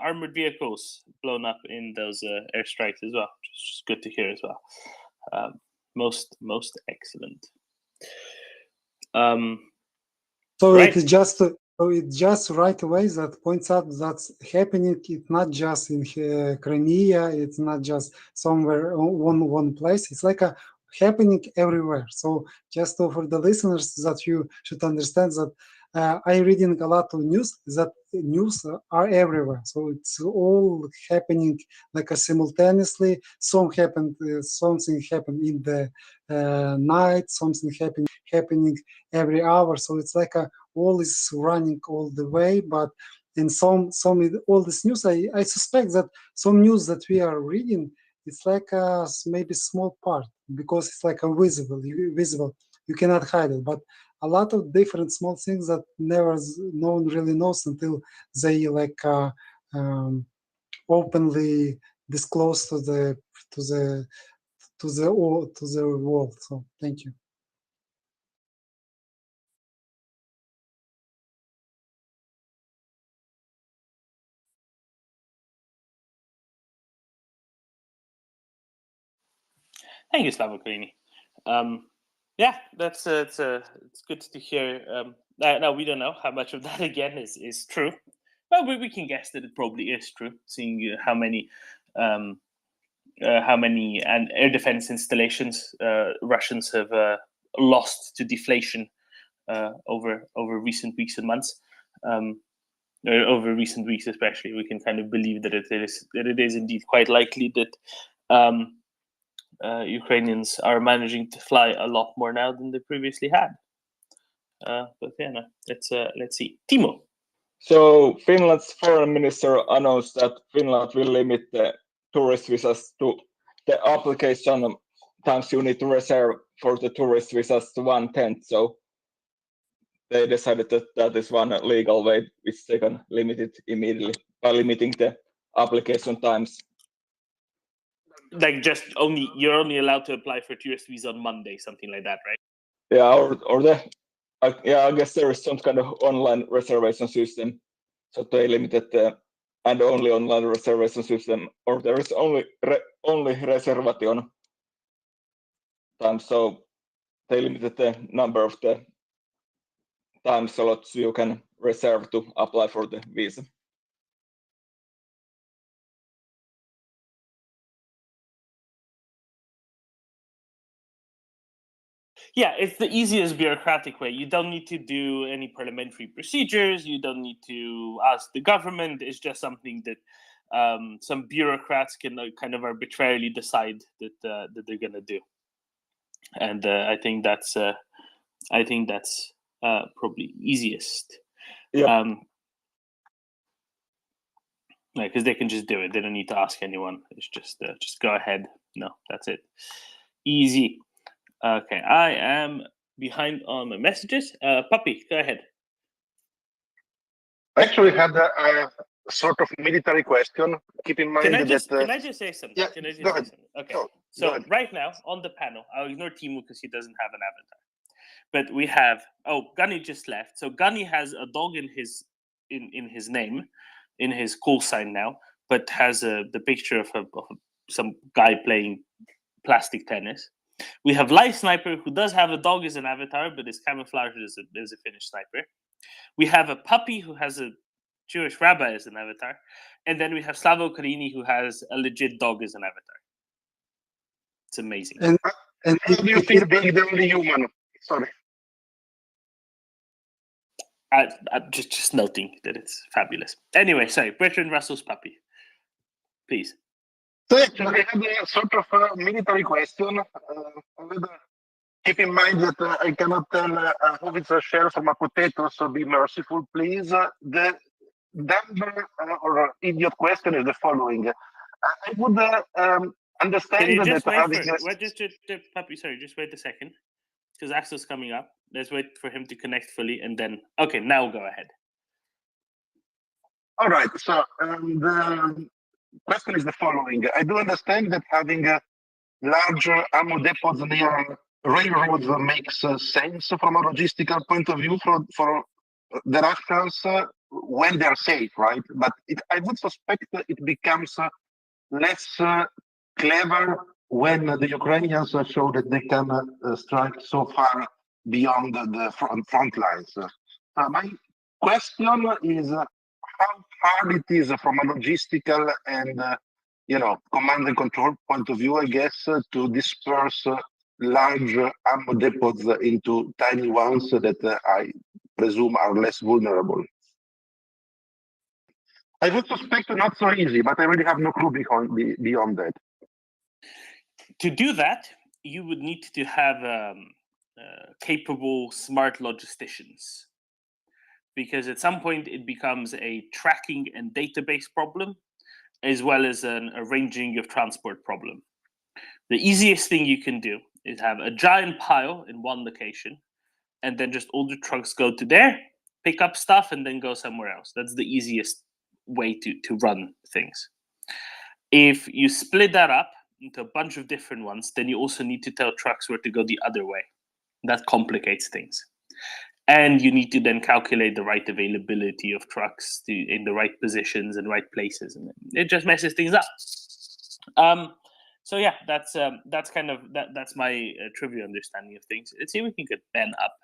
armored vehicles blown up in those airstrikes as well, which is just good to hear as well. Most excellent. So right. it's just right away that points out that's happening. It's not just in Crimea. It's not just somewhere one place. It's like happening everywhere. So just for the listeners, that you should understand that I reading a lot of news, that news are everywhere. So it's all happening like simultaneously. Something happened in the night, something happening every hour. So it's like all is running all the way. But in some all this news, I suspect that some news that we are reading, it's like maybe small part, because it's like visible. You cannot hide it. But a lot of different small things that no one really knows until they openly disclose to the world. So thank you. Thank you, Slavokolini. Yeah, that's it's good to hear. Now we don't know how much of that again is true, but we can guess that it probably is true, seeing how many air defense installations Russians have lost to deflation over recent weeks and months. Over recent weeks, especially, we can kind of believe that it is indeed quite likely that Ukrainians are managing to fly a lot more now than they previously had. But yeah, no, let's see. Timo. So Finland's foreign minister announced that Finland will limit the tourist visas to the application times you need to reserve for the tourist visas to 1/10. So they decided that is one legal way which they can limit it immediately by limiting the application times. Like you're only allowed to apply for tourist visa on Monday, something like that, right? Yeah, I guess there is some kind of online reservation system. So they limited and only online reservation system, or there is only reservation time. So they limited the number of the time slots you can reserve to apply for the visa. Yeah, it's the easiest bureaucratic way. You don't need to do any parliamentary procedures. You don't need to ask the government. It's just something that some bureaucrats can kind of arbitrarily decide that they're going to do. And I think that's probably easiest. Yep. Because they can just do it. They don't need to ask anyone. It's just go ahead. No, that's it. Easy. Okay, I am behind on my messages. Puppy, go ahead. I actually had a sort of military question. Keep in mind can I just say something? Yeah, can I just go say ahead. something? Okay. Go So ahead. right now on the panel, I'll ignore Timu because he doesn't have an avatar. But we have Gunny just left. So Gunny has a dog in his name, in his call sign now, but has the picture of some guy playing plastic tennis. We have Live Sniper, who does have a dog as an avatar, but is camouflaged as a Finnish sniper. We have a puppy who has a Jewish rabbi as an avatar. And then we have Slavo Karini, who has a legit dog as an avatar. It's amazing. And How do you feel being the only human? Sorry. I'm just noting that it's fabulous. Anyway, sorry, Bertrand Russell's puppy. Please. So actually, I have a sort of a military question. Keep in mind that I cannot tell who is a shell from a potato, so be merciful, please. The dumb or idiot question is the following. I would understand Can you just that wait having for just puppy? Sorry, just wait a second, because Axel's coming up. Let's wait for him to connect fully, and then okay, now go ahead. All right. So the question is the following. I do understand that having large ammo depots near railroads makes sense from a logistical point of view for the Russians when they're safe, right? But I would suspect that it becomes less clever when the Ukrainians show that they can strike so far beyond the front lines. My question is how hard it is from a logistical and command and control point of view, I guess, to disperse large ammo depots into tiny ones that I presume are less vulnerable. I would suspect not so easy, but I really have no clue beyond that. To do that, you would need to have capable, smart logisticians. Because at some point it becomes a tracking and database problem, as well as an arranging of transport problem. The easiest thing you can do is have a giant pile in one location, and then just all the trucks go to there, pick up stuff, and then go somewhere else. That's the easiest way to run things. If you split that up into a bunch of different ones, then you also need to tell trucks where to go the other way. That complicates things. And you need to then calculate the right availability of trucks in the right positions and right places, and it just messes things up. So yeah, that's kind of that's my trivia understanding of things. Let's see if we can get Ben up.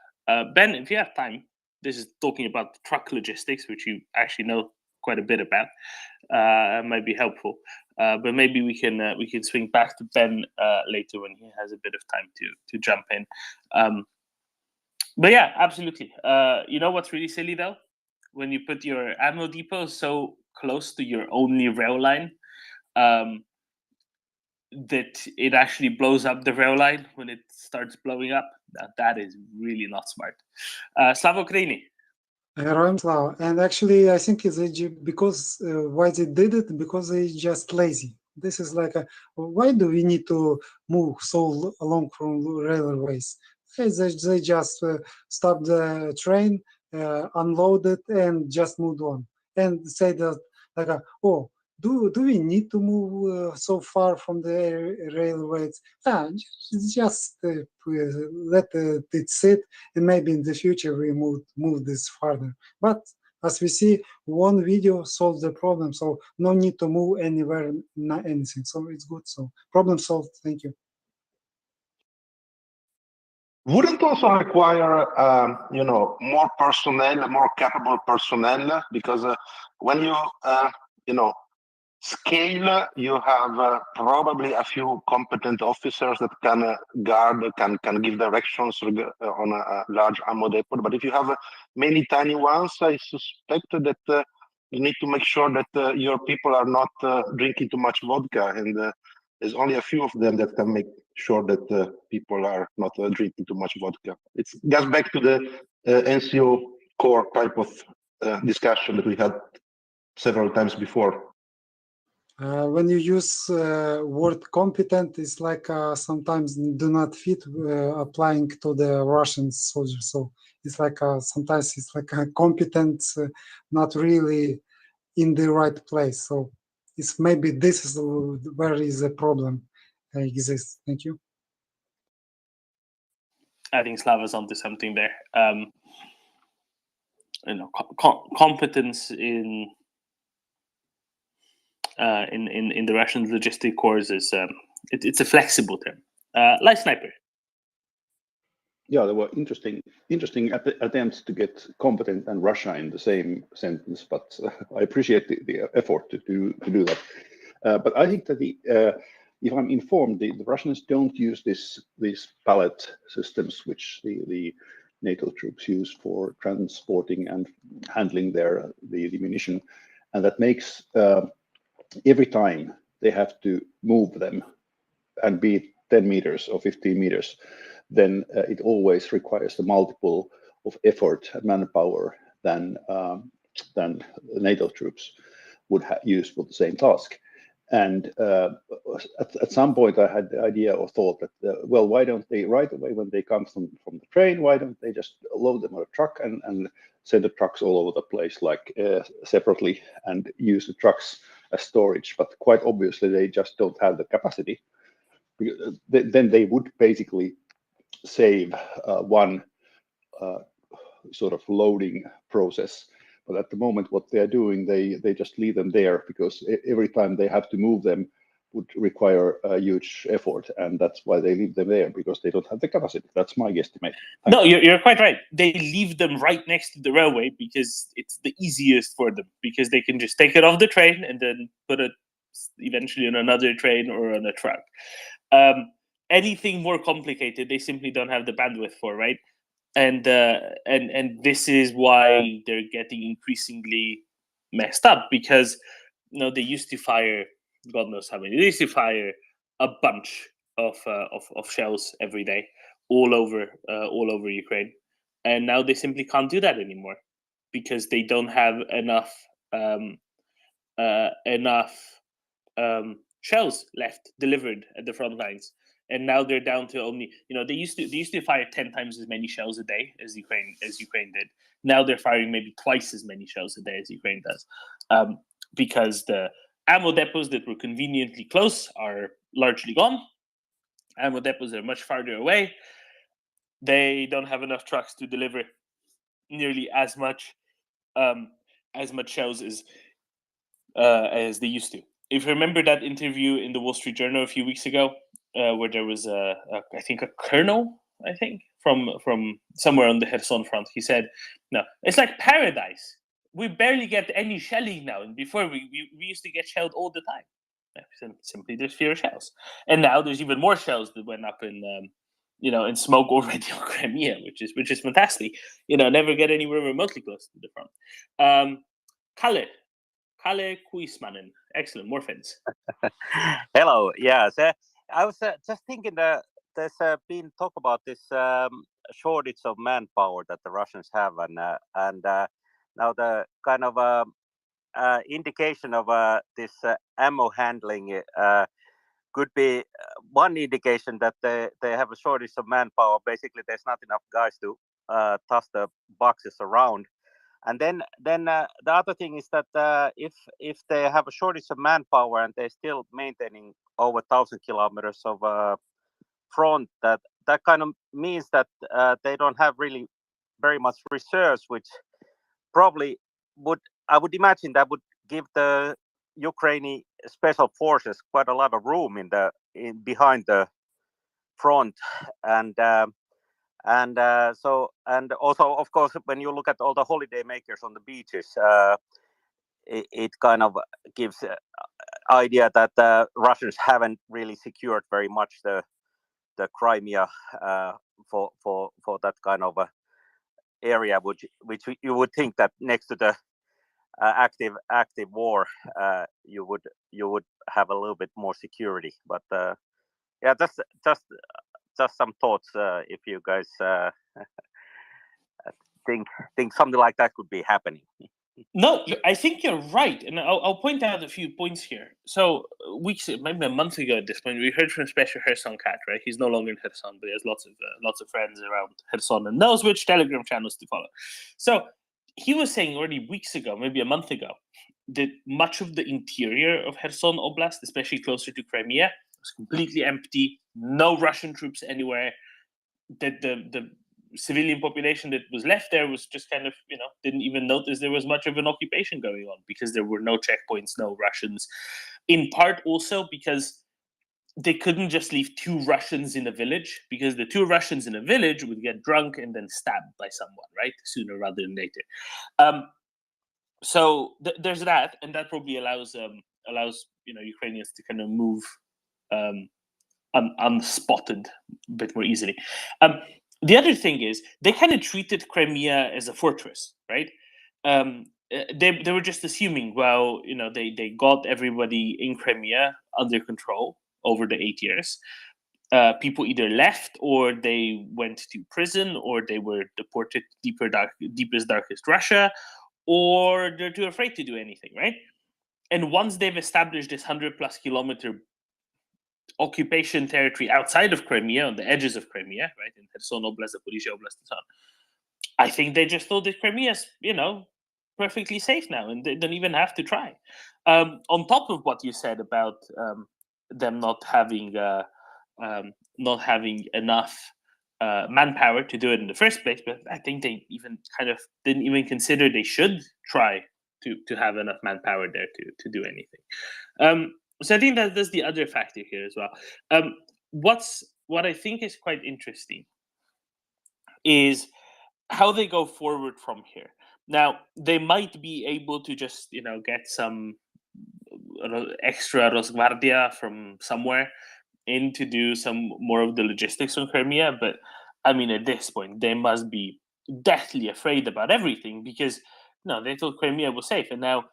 Ben, if you have time, this is talking about truck logistics, which you actually know quite a bit about. Might be helpful, but maybe we can swing back to Ben later when he has a bit of time to jump in. But yeah, absolutely. You know what's really silly though? When you put your ammo depot so close to your only rail line, that it actually blows up the rail line when it starts blowing up. That is really not smart. Slavo Krini. Slavo. And actually, I think it's because why they did it, because they're just lazy. This is like, why do we need to move so long from railways? They just stop the train, unload it, and just move on. And say that, like, oh, do we need to move so far from the railways? Just let it sit, and maybe in the future we move this farther. But as we see, one video solves the problem, so no need to move anywhere, not anything. So it's good. So problem solved. Thank you. Wouldn't also require, more personnel, more capable personnel, because when you, scale, you have probably a few competent officers that can guard, can give directions on a large ammo depot. But if you have many tiny ones, I suspect that you need to make sure that your people are not drinking too much vodka, and there's only a few of them that can make sure that people are not drinking too much vodka. It goes back to the NCO core type of discussion that we had several times before. When you use word competent, it's like sometimes do not fit applying to the Russian soldiers. So it's like sometimes it's like a competent, not really in the right place. So it's maybe this is where is the problem exists. Thank you. I think Slava's onto something there. Competence in the Russian logistic corps is it's a flexible term. Light Sniper. Yeah, there were interesting attempts to get competent and Russia in the same sentence, but I appreciate the effort to do that. But I think that if I'm informed, the Russians don't use these pallet systems which the NATO troops use for transporting and handling the munition, and that makes every time they have to move them, and be it 10 meters or 15 meters, then it always requires a multiple of effort and manpower than the NATO troops would use for the same task. And at some point, I had the idea or thought that, well, why don't they right away when they come from the train, why don't they just load them on a truck and send the trucks all over the place, like separately, and use the trucks as storage? But quite obviously, they just don't have the capacity. Then they would basically save one sort of loading process. But at the moment, what they're doing, they just leave them there, because every time they have to move them would require a huge effort, and that's why they leave them there, because they don't have the capacity. That's my guesstimate. No, you're quite right. They leave them right next to the railway because it's the easiest for them, because they can just take it off the train and then put it eventually on another train or on a truck. Anything more complicated, they simply don't have the bandwidth for, right? And this is why they're getting increasingly messed up, because they used to fire, God knows how many. They used to fire a bunch of shells every day, all over Ukraine, and now they simply can't do that anymore because they don't have enough shells left delivered at the front lines. And now they're down to only, they used to fire 10 times as many shells a day as Ukraine did. Now they're firing maybe twice as many shells a day as Ukraine does, because the ammo depots that were conveniently close are largely gone. Ammo depots are much farther away. They don't have enough trucks to deliver nearly as much shells as they used to. If you remember that interview in the Wall Street Journal a few weeks ago, where there was I think a colonel, from somewhere on the Kherson front, he said, "No, it's like paradise. We barely get any shelling now, and before we used to get shelled all the time. Simply there's fewer shells, and now there's even more shells that went up in smoke already on Crimea, which is fantastic. Never get anywhere remotely close to the front." Kalle Kuismanen, excellent, more friends. Hello, yeah. So I was just thinking that there's been talk about this shortage of manpower that the Russians have, and now the kind of indication of this ammo handling could be one indication that they have a shortage of manpower. Basically, there's not enough guys to toss the boxes around. And then the other thing is that if they have a shortage of manpower and they're still maintaining over 1,000 kilometers of front, that kind of means that they don't have really very much reserves, which probably I would imagine that would give the Ukrainian special forces quite a lot of room behind the front, and also, of course, when you look at all the holiday makers on the beaches, it kind of gives idea that the Russians haven't really secured very much the Crimea for that kind of area, which you would think that next to the active war, you would have a little bit more security. But yeah, just some thoughts, if you guys think something like that could be happening. No, I think you're right, and I'll point out a few points here. So maybe a month ago at this point, we heard from Special Kherson Cat, right? He's no longer in Kherson, but he has lots of friends around Kherson and knows which Telegram channels to follow. So he was saying already weeks ago, maybe a month ago, that much of the interior of Kherson Oblast, especially closer to Crimea, was completely empty. No Russian troops anywhere. That the civilian population that was left there was just kind of, didn't even notice there was much of an occupation going on because there were no checkpoints, no Russians. In part also because they couldn't just leave 2 Russians in a village, because the 2 Russians in a village would get drunk and then stabbed by someone, right? Sooner rather than later. So there's that, and that probably allows Ukrainians to kind of move unspotted a bit more easily. The other thing is they kind of treated Crimea as a fortress, right? They were just assuming, well, they got everybody in Crimea under control over the 8 years. People either left, or they went to prison, or they were deported deepest, darkest Russia, or they're too afraid to do anything, right? And once they've established this 100+ kilometer occupation territory outside of Crimea, on the edges of Crimea, right, in Kherson Oblast, Zaporizhzhia Oblast, and so on, I think they just thought that Crimea is, perfectly safe now, and they don't even have to try. On top of what you said about them not having enough manpower to do it in the first place, but I think they even kind of didn't even consider they should try to have enough manpower there to do anything. So I think that that's the other factor here as well. What I think is quite interesting is how they go forward from here. Now, they might be able to just get some extra Rosgvardia from somewhere in to do some more of the logistics on Crimea, but I mean, at this point, they must be deathly afraid about everything, because they thought Crimea was safe, and now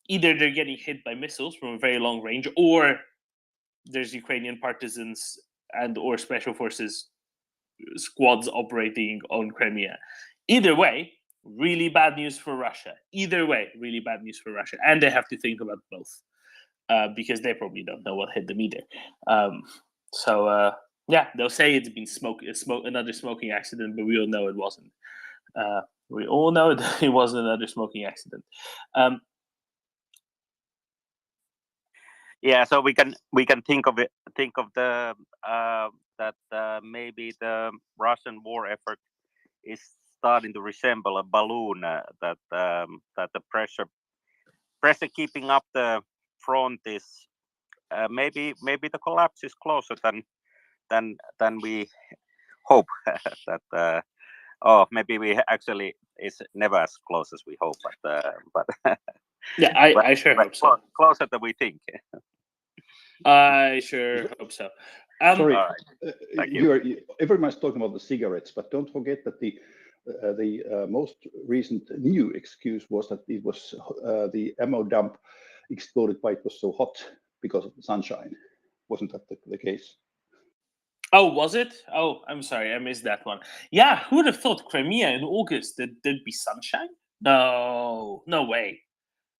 either they're getting hit by missiles from a very long range, or there's Ukrainian partisans and or special forces squads operating on Crimea. Either way, really bad news for Russia. Either way, really bad news for Russia, and they have to think about both, because they probably don't know what hit them either. So they'll say it's been another smoking accident, but we all know it wasn't. We all know that it wasn't another smoking accident. Yeah, so we can think of the that maybe the Russian war effort is starting to resemble a balloon, that the pressure keeping up the front is maybe the collapse is closer than we hope. That maybe we actually is never as close as we hope, but yeah, I sure hope so. Closer than we think. I sure hope so. Sorry, all right. Thank you. Everyone's talking about the cigarettes, but don't forget that the most recent new excuse was that it was the ammo dump exploded why it was so hot because of the sunshine. Wasn't that the case? Oh, was it? Oh, I'm sorry, I missed that one. Yeah, who would have thought Crimea in August that there'd be sunshine? No way.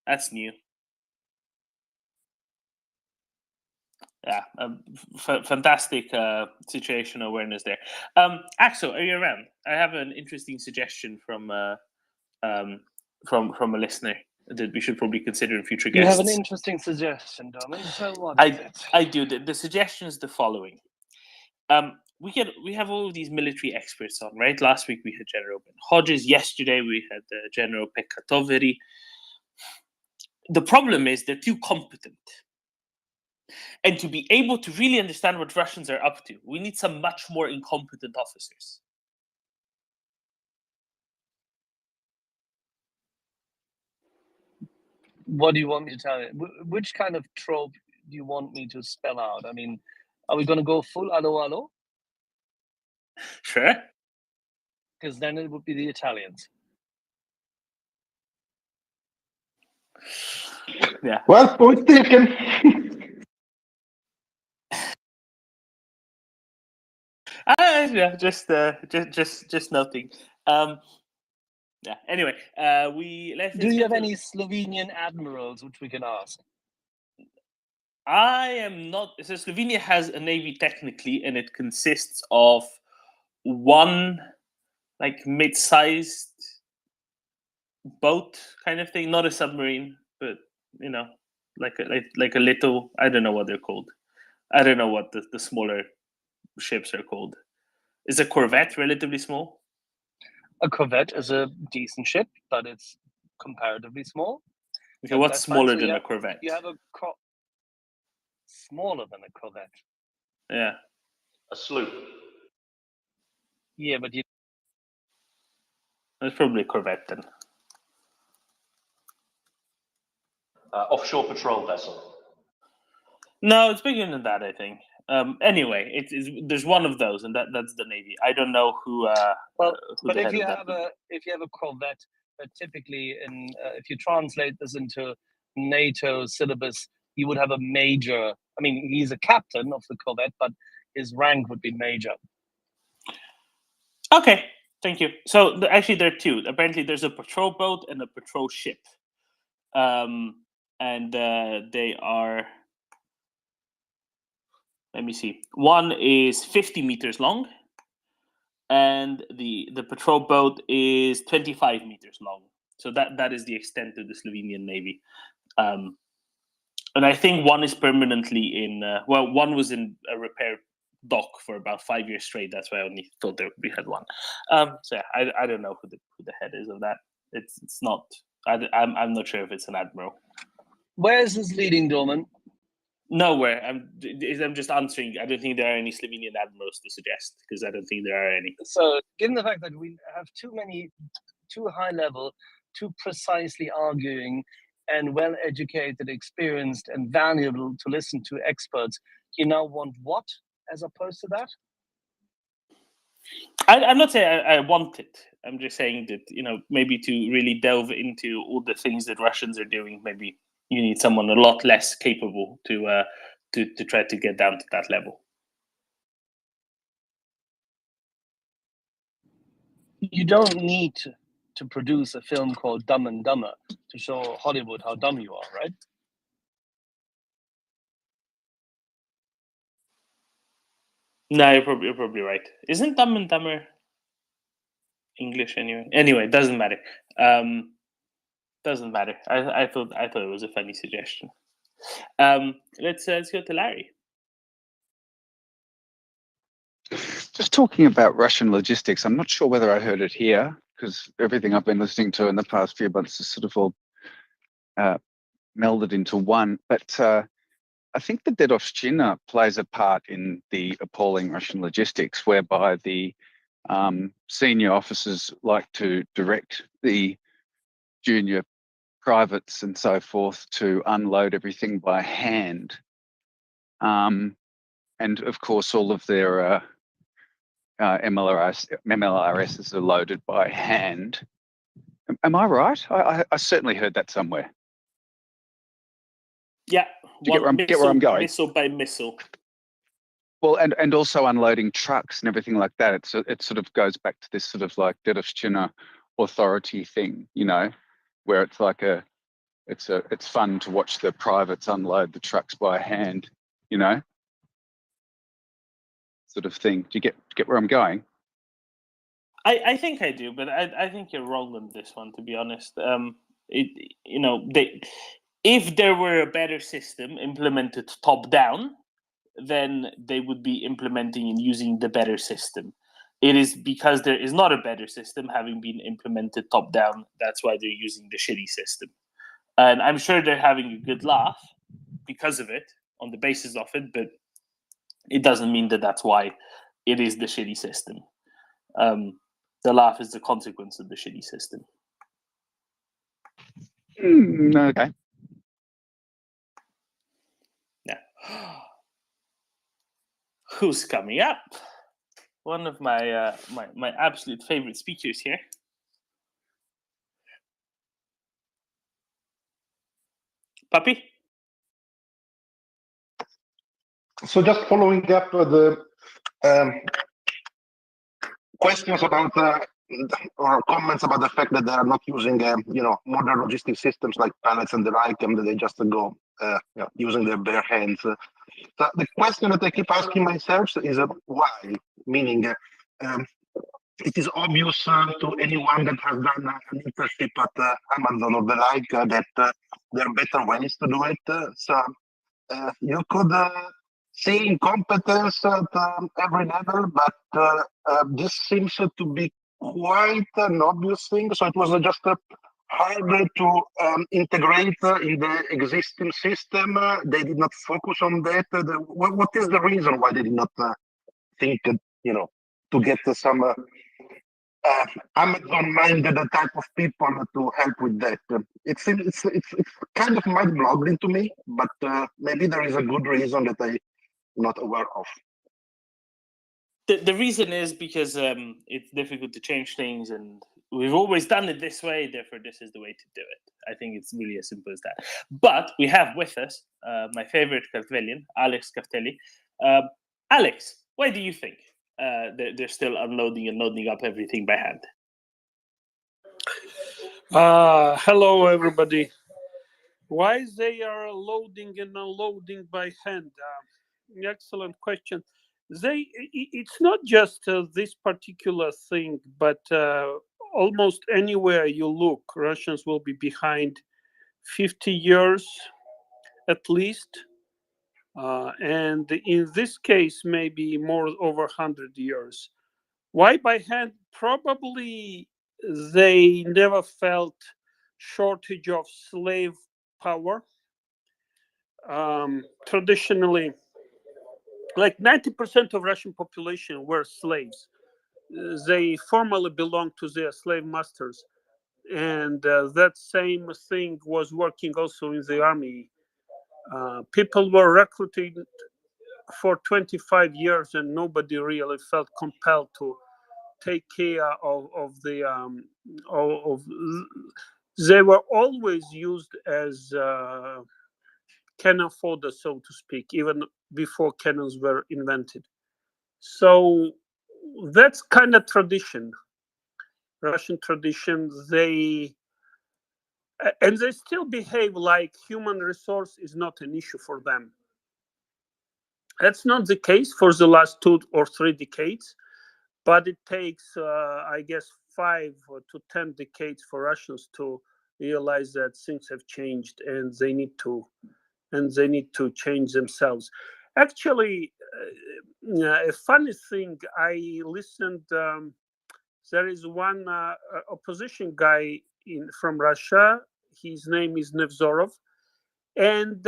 That's new. Yeah, fantastic situation awareness there. Axel, are you around? I have an interesting suggestion from a listener that we should probably consider in future guests. You have an interesting suggestion, Domin. So what is it? I do. The suggestion is the following. We have all of these military experts on, right? Last week we had General Ben Hodges. Yesterday we had General Pekka Toveri. The problem is they're too competent. And to be able to really understand what Russians are up to, we need some much more incompetent officers. What do you want me to tell you? Which kind of trope do you want me to spell out? I mean, are we going to go full allo? Sure. Because then it would be the Italians. Yeah. Well, point taken. Yeah, just nothing. Yeah. Anyway, Do you have any Slovenian admirals which we can ask? I am not. So Slovenia has a navy technically, and it consists of one like mid-sized boat kind of thing, not a submarine, but like a little. I don't know what they're called. I don't know what the smaller ships are called. Is a corvette relatively small? A corvette is a decent ship, but it's comparatively small. Okay, what's smaller than a corvette? You have smaller than a corvette. Yeah. A sloop. Yeah, but you. It's probably a corvette then. Offshore patrol vessel. No, it's bigger than that, I think. Anyway, there's one of those, and that's the Navy. I don't know who. Well, who but the if head you of that have would be. if you have a corvette, typically if you translate this into NATO syllabus, you would have a major. I mean, he's a captain of the corvette, but his rank would be major. Okay, thank you. So actually, there are two. Apparently, there's a patrol boat and a patrol ship, and they are. Let me see. One is 50 meters long, and the patrol boat is 25 meters long. So that is the extent of the Slovenian Navy. And I think one is permanently in. One was in a repair dock for about 5 years straight. That's why I only thought we had one. So yeah, I don't know who the head is of that. It's not. I'm not sure if it's an admiral. Where is this leading, Dorman? Nowhere. I'm just answering. I don't think there are any Slovenian admirals to suggest because I don't think there are any. So, given the fact that we have too high level, too precisely arguing, and well-educated, experienced, and valuable to listen to experts, you now want what as opposed to that? I'm not saying I want it. I'm just saying that maybe to really delve into all the things that Russians are doing, maybe you need someone a lot less capable to try to get down to that level. You don't need to produce a film called Dumb and Dumber to show Hollywood how dumb you are, right? No, you're probably right. Isn't Dumb and Dumber English anyway? Anyway, doesn't matter. Doesn't matter. I thought it was a funny suggestion. Let's go to Larry. Just talking about Russian logistics, I'm not sure whether I heard it here because everything I've been listening to in the past few months is sort of all melded into one. But I think the Dedovshchina plays a part in the appalling Russian logistics, whereby the senior officers like to direct the junior privates and so forth to unload everything by hand. And of course, all of their MLRSs are loaded by hand. Am I right? I certainly heard that somewhere. Yeah. Do you get where I'm going? Missile by missile. Well, and also unloading trucks and everything like that. It sort of goes back to this sort of like Dedovshchina authority thing, where it's like it's fun to watch the privates unload the trucks by hand, sort of thing. Do you get where I'm going? I think I do, but I think you're wrong on this one, to be honest. If there were a better system implemented top down, then they would be implementing and using the better system. It is because there is not a better system having been implemented top down. That's why they're using the shitty system. And I'm sure they're having a good laugh because of it, on the basis of it, but it doesn't mean that that's why it is the shitty system. The laugh is the consequence of the shitty system. Okay. Yeah. Who's coming up? One of my my absolute favorite speakers here. Puppy? So just following up the questions about or comments about the fact that they are not using modern logistic systems like pallets and the like, and that they just go using their bare hands. So the question that I keep asking myself is why? Meaning, it is obvious to anyone that has done an internship at Amazon or the like that there are better ways to do it. So you could see incompetence at every level, but this seems to be quite an obvious thing. So it was just hard to integrate in the existing system. They did not focus on that. What is the reason why they did not think, to get some Amazon-minded type of people to help with that? It's kind of mind-boggling to me, but maybe there is a good reason that I'm not aware of. The reason is because it's difficult to change things, and we've always done it this way, therefore this is the way to do it. I think it's really as simple as that. But we have with us my favorite Kartvelian, Alex Karteli. Alex, why do you think they're still unloading and loading up everything by hand? Hello, everybody. Why they are loading and unloading by hand? Excellent question. It's not just this particular thing, but almost anywhere you look, Russians will be behind 50 years at least. And in this case, maybe more over 100 years. Why by hand? Probably they never felt shortage of slave power. Traditionally, like 90% of Russian population were slaves. They formally belonged to their slave masters. And that same thing was working also in the army. People were recruited for 25 years and nobody really felt compelled to take care of the they were always used as cannon fodder, so to speak, even before cannons were invented. So that's kind of tradition, Russian tradition. They still behave like human resource is not an issue for them. That's not the case for the last 2 or 3 decades, but it takes, I guess, 5 to 10 decades for Russians to realize that things have changed and they need to change themselves. Actually, a funny thing, I listened. There is one opposition guy from Russia. His name is Nevzorov, and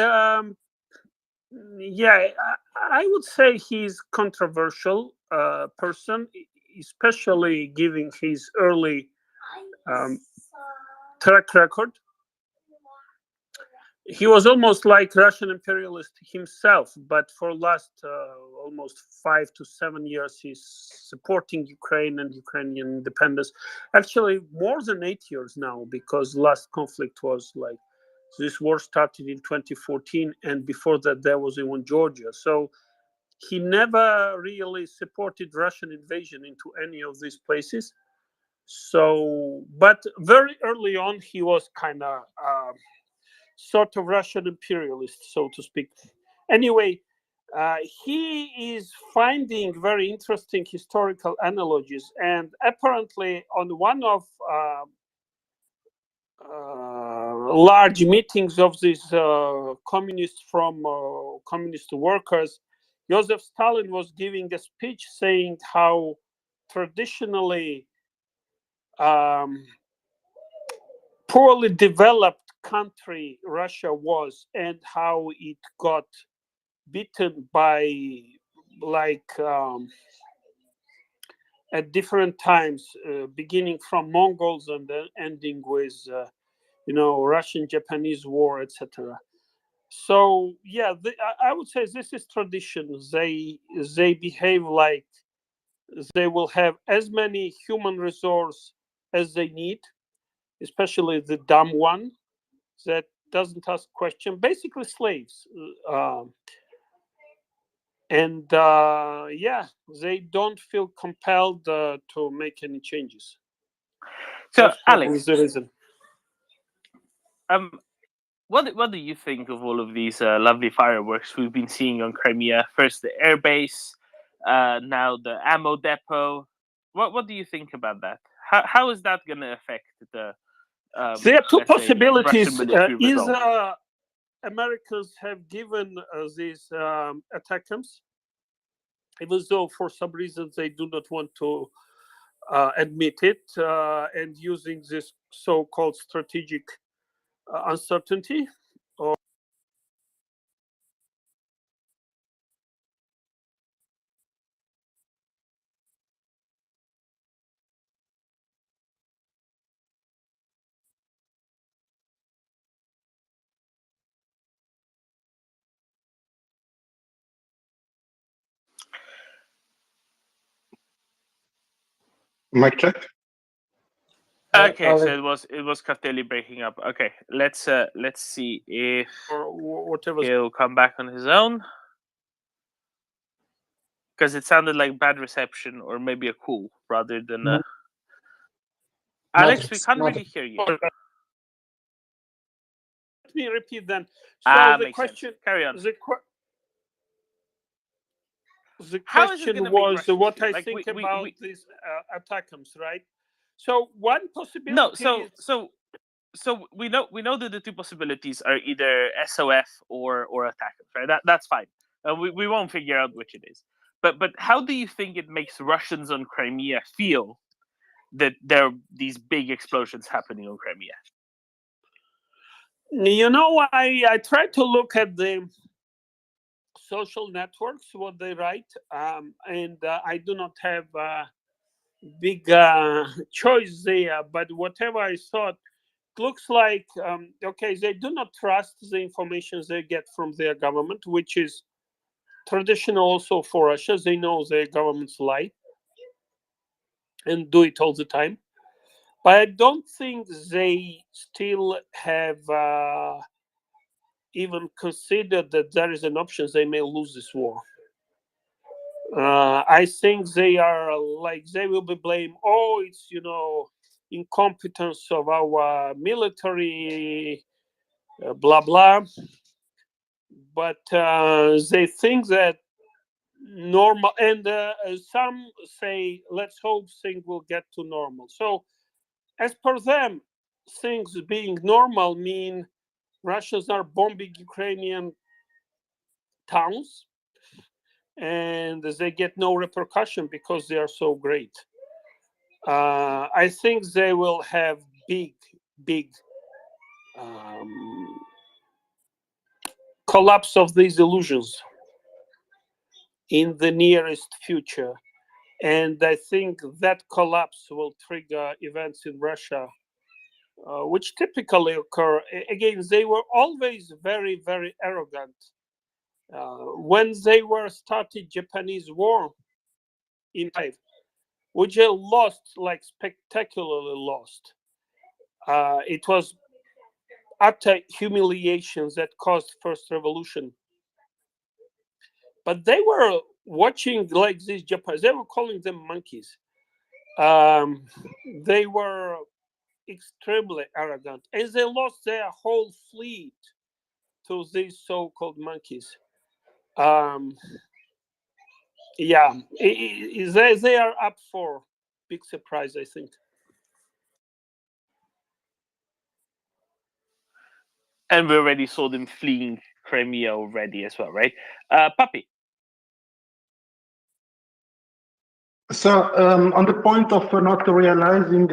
yeah, I would say he's controversial person, especially given his early track record. He was almost like Russian imperialist himself, but for last almost 5 to 7 years, he's supporting Ukraine and Ukrainian independence. Actually, more than 8 years now, because last conflict was like, this war started in 2014, and before that there was even Georgia. So he never really supported Russian invasion into any of these places. So, but very early on, he was kind of sort of Russian imperialist, so to speak. Anyway, he is finding very interesting historical analogies, and apparently on one of large meetings of these communists from communist workers, Joseph Stalin was giving a speech saying how traditionally poorly developed country Russia was, and how it got beaten by, like, at different times, beginning from Mongols and then ending with Russian-Japanese war, etc. So yeah, I would say this is tradition. They behave like they will have as many human resource as they need, especially the dumb one that doesn't ask question, basically slaves. Yeah, they don't feel compelled to make any changes. So, that's Alex, the reason. What do you think of all of these lovely fireworks we've been seeing on Crimea? First the airbase, now the ammo depot. What do you think about that? How is that going to affect the? There are 2 let's say, possibilities. Russian military results? Either Americans have given these ATACMS, even though for some reason they do not want to admit it, and using this so-called strategic uncertainty. Or Mic check. Okay, so it was Castelli breaking up. Okay, let's see if whatever he'll come back on his own, because it sounded like bad reception or maybe a call rather than a. Alex, we can't really hear you. Let me repeat then. So the Makes question. sense. Carry on. The How is it question gonna make was Russians what feel? I Like, think we- about these attackams, right? So one possibility. No, is, so we know that the two possibilities are either SOF or attackers, right? That's fine. We won't figure out which it is. But how do you think it makes Russians on Crimea feel that there are these big explosions happening on Crimea? You know, I try to look at the social networks, what they write, and I do not have a big choice there. But whatever I thought, looks like okay, they do not trust the information they get from their government, which is traditional also for Russia. They know their governments lie and do it all the time. But I don't think they still have even considered that there is an option they may lose this war. I think they are like, they will be blamed. Oh, it's, incompetence of our military, blah blah. But they think that normal, and some say, let's hope things will get to normal. So, as per them, things being normal mean Russians are bombing Ukrainian towns, and they get no repercussion because they are so great. I think they will have big collapse of these illusions in the nearest future. And I think that collapse will trigger events in Russia, which typically occur. Again, they were always very, very arrogant. When they were started Japanese war in 5, which they lost, like spectacularly lost. It was utter humiliations that caused first revolution. But they were watching like these Japanese, they were calling them monkeys. They were extremely arrogant, and they lost their whole fleet to these so-called monkeys. Yeah, they are up for big surprise, I think. And we already saw them fleeing Crimea already as well, right? Puppy. So, on the point of not realizing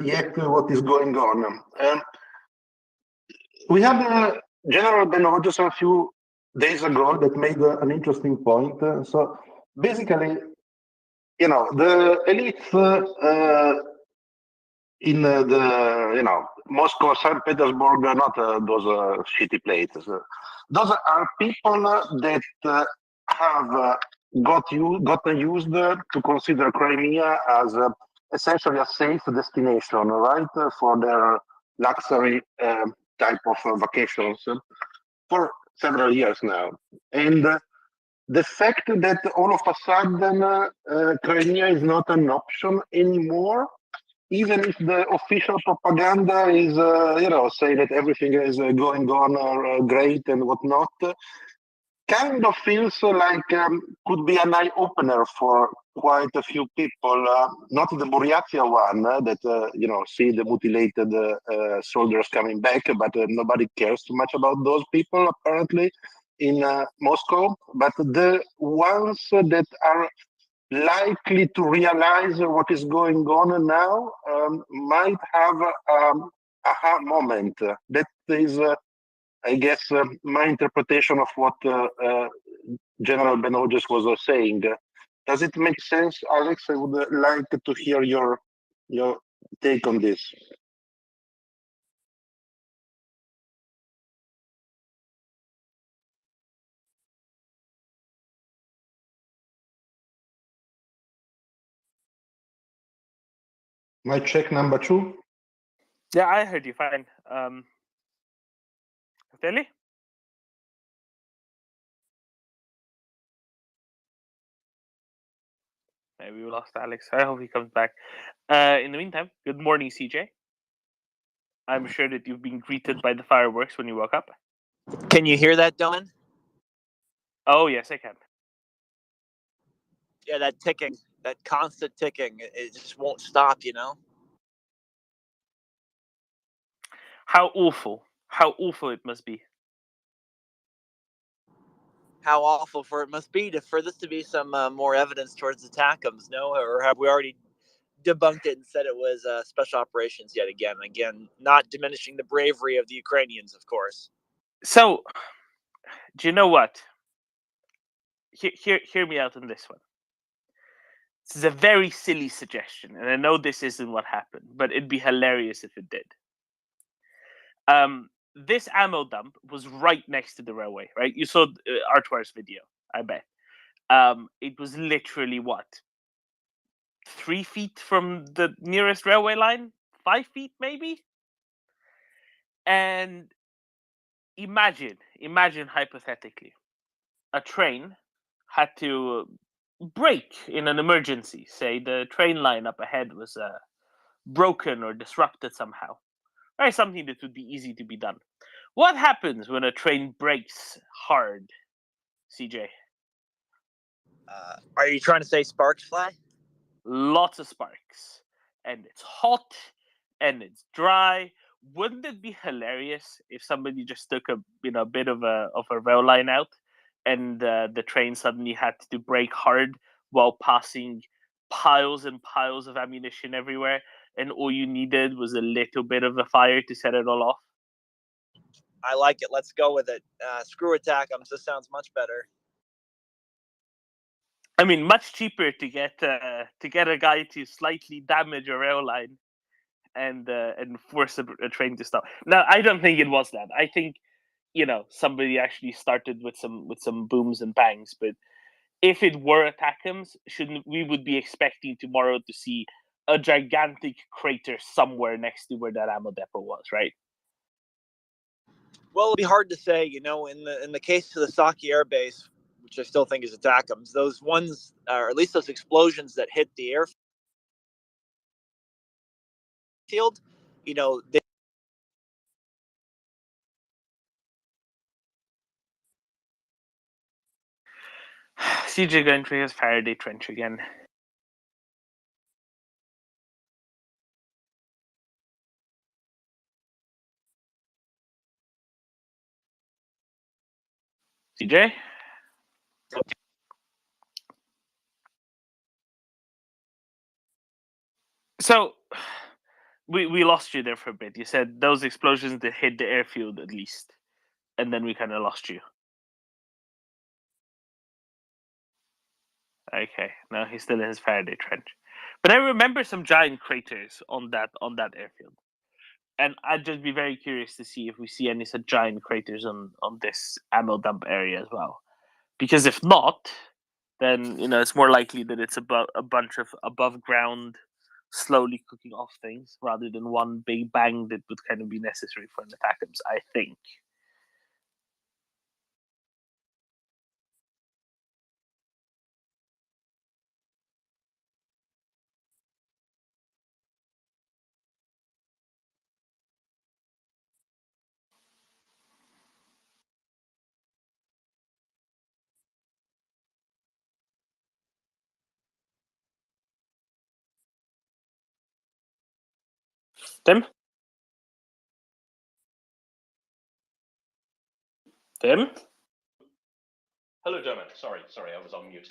yet what is going on, we had General Benojos a few days ago that made an interesting point. So, basically, the elites in the, Moscow, St. Petersburg, not those shitty places. Those are people that have gotten used to consider Crimea as essentially a safe destination, right, for their luxury type of vacations for several years now. And the fact that all of a sudden Crimea is not an option anymore, even if the official propaganda is, saying that everything is going on great and whatnot, kind of feels like could be an eye-opener for quite a few people, not the Buryatia one that, see the mutilated soldiers coming back, but nobody cares too much about those people, apparently, in Moscow, but the ones that are likely to realize what is going on now might have aha moment. That is, I guess, my interpretation of what General Benoges was saying. Does it make sense, Alex? I would like to hear your take on this. My check number 2. Yeah, I heard you fine. Really? Maybe we lost Alex. I hope he comes back. In the meantime, good morning, CJ. I'm sure that you've been greeted by the fireworks when you woke up. Can you hear that, Dylan? Oh, yes, I can. Yeah, that ticking, that constant ticking, it just won't stop, you know? How awful it must be. How awful for it must be for this to be some more evidence towards the TACMs, no? Or have we already debunked it and said it was special operations yet again? Again, not diminishing the bravery of the Ukrainians, of course. So, do you know what? Hear me out on this one. This is a very silly suggestion, and I know this isn't what happened, but it'd be hilarious if it did. This ammo dump was right next to the railway, right? You saw Artwar's video, I bet. It was literally what? 3 feet from the nearest railway line? 5 feet, maybe? And imagine hypothetically, a train had to brake in an emergency. Say the train line up ahead was broken or disrupted somehow. Right, something that would be easy to be done. What happens when a train brakes hard, CJ? Are you trying to say sparks fly? Lots of sparks. And it's hot and it's dry. Wouldn't it be hilarious if somebody just took a bit of a rail line out and the train suddenly had to brake hard while passing piles and piles of ammunition everywhere, and all you needed was a little bit of a fire to set it all off? I like it. Let's go with it. Screw attackums. This sounds much better. I mean, much cheaper to get a guy to slightly damage a rail line and force a train to stop. Now, I don't think it was that. I think somebody actually started with some booms and bangs. But if it were attackums, we would be expecting tomorrow to see a gigantic crater somewhere next to where that ammo depot was, right? Well, it'll be hard to say, in the case of the Saki Air Base, which I still think is attackums, those ones, or at least those explosions that hit the airfield, they CJ going through his Faraday trench again. CJ? So, we lost you there for a bit. You said those explosions that hit the airfield at least, and then we kind of lost you. Okay, no, he's still in his Faraday trench. But I remember some giant craters on that airfield. And I'd just be very curious to see if we see any such giant craters on this ammo dump area as well. Because if not, then it's more likely that it's a bunch of above ground, slowly cooking off things rather than one big bang that would kind of be necessary for an attackums, I think. Tim? Tim? Hello, Dermot. Sorry, I was on mute.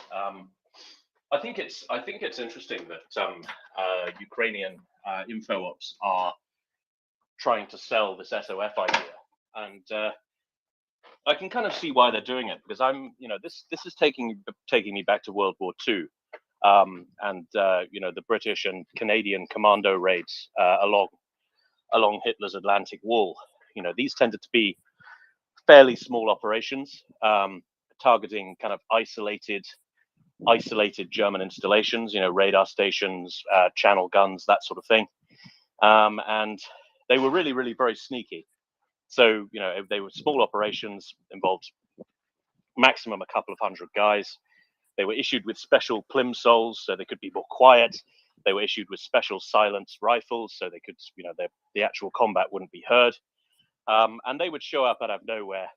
I think it's interesting that Ukrainian info ops are trying to sell this SOF idea, and I can kind of see why they're doing it, because this is taking me back to World War II, and the British and Canadian commando raids along Hitler's Atlantic Wall. These tended to be fairly small operations, targeting kind of isolated German installations, radar stations, channel guns, that sort of thing. And they were really, really very sneaky. So, they were small operations, involved maximum a couple of hundred guys. They were issued with special plimsolls so they could be more quiet. They were issued with special silenced rifles so they could, the actual combat wouldn't be heard. And they would show up out of nowhere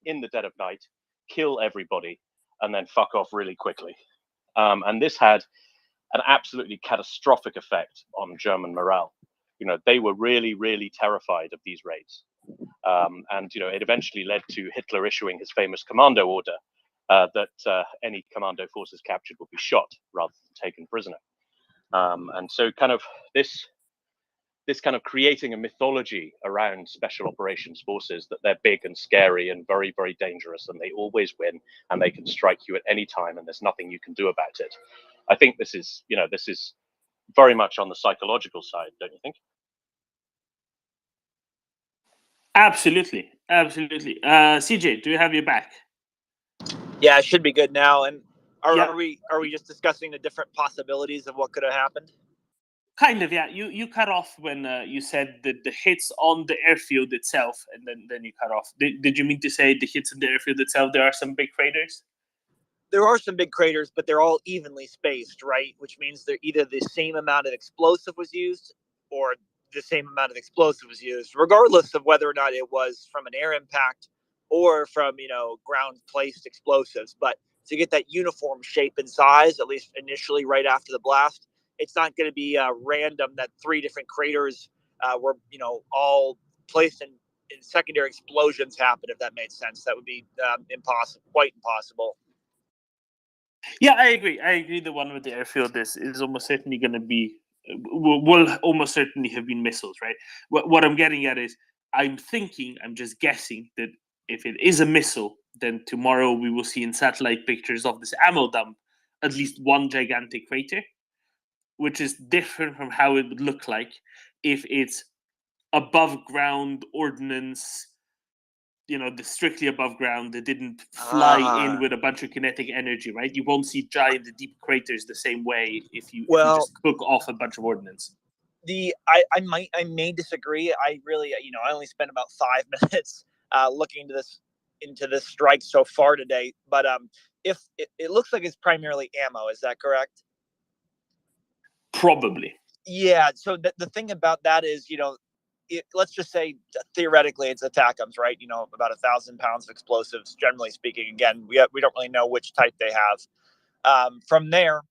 in the dead of night, kill everybody, and then fuck off really quickly. And this had an absolutely catastrophic effect on German morale. They were really, really terrified of these raids. And it eventually led to Hitler issuing his famous commando order that any commando forces captured would be shot rather than taken prisoner. And so kind of this kind of creating a mythology around special operations forces, that they're big and scary and very, very dangerous, and they always win, and they can strike you at any time, and there's nothing you can do about it. I think this is very much on the psychological side, don't you think? Absolutely. CJ, do you have your back? Yeah, it should be good now. And Yeah. are we just discussing the different possibilities of what could have happened? Kind of, yeah. You cut off when you said that the hits on the airfield itself, and then you cut off. Did you mean to say the hits on the airfield itself, there are some big craters? There are some big craters, but they're all evenly spaced, right? Which means they're either the same amount of explosive was used or the same amount of explosive was used, regardless of whether or not it was from an air impact or from, ground placed explosives. But to get that uniform shape and size, at least initially right after the blast, it's not going to be random that 3 different craters were, all placed in secondary explosions happen, if that made sense. That would be impossible, quite impossible. Yeah, I agree. The one with the airfield is almost certainly going to be, will almost certainly have been missiles, right? What I'm getting at is, I'm just guessing that if it is a missile, then tomorrow we will see in satellite pictures of this ammo dump at least one gigantic crater, which is different from how it would look like if it's above ground ordnance, the strictly above ground that didn't fly in with a bunch of kinetic energy, right? You won't see giant deep craters the same way if you just cook off a bunch of ordnance. I may disagree. I really, I only spent about 5 minutes looking into this strike so far today. But if it looks like it's primarily ammo, is that correct? Probably. Yeah. So the thing about that is, let's just say theoretically it's ATACMS, right? About 1,000 pounds of explosives, generally speaking. Again, we don't really know which type they have. From there,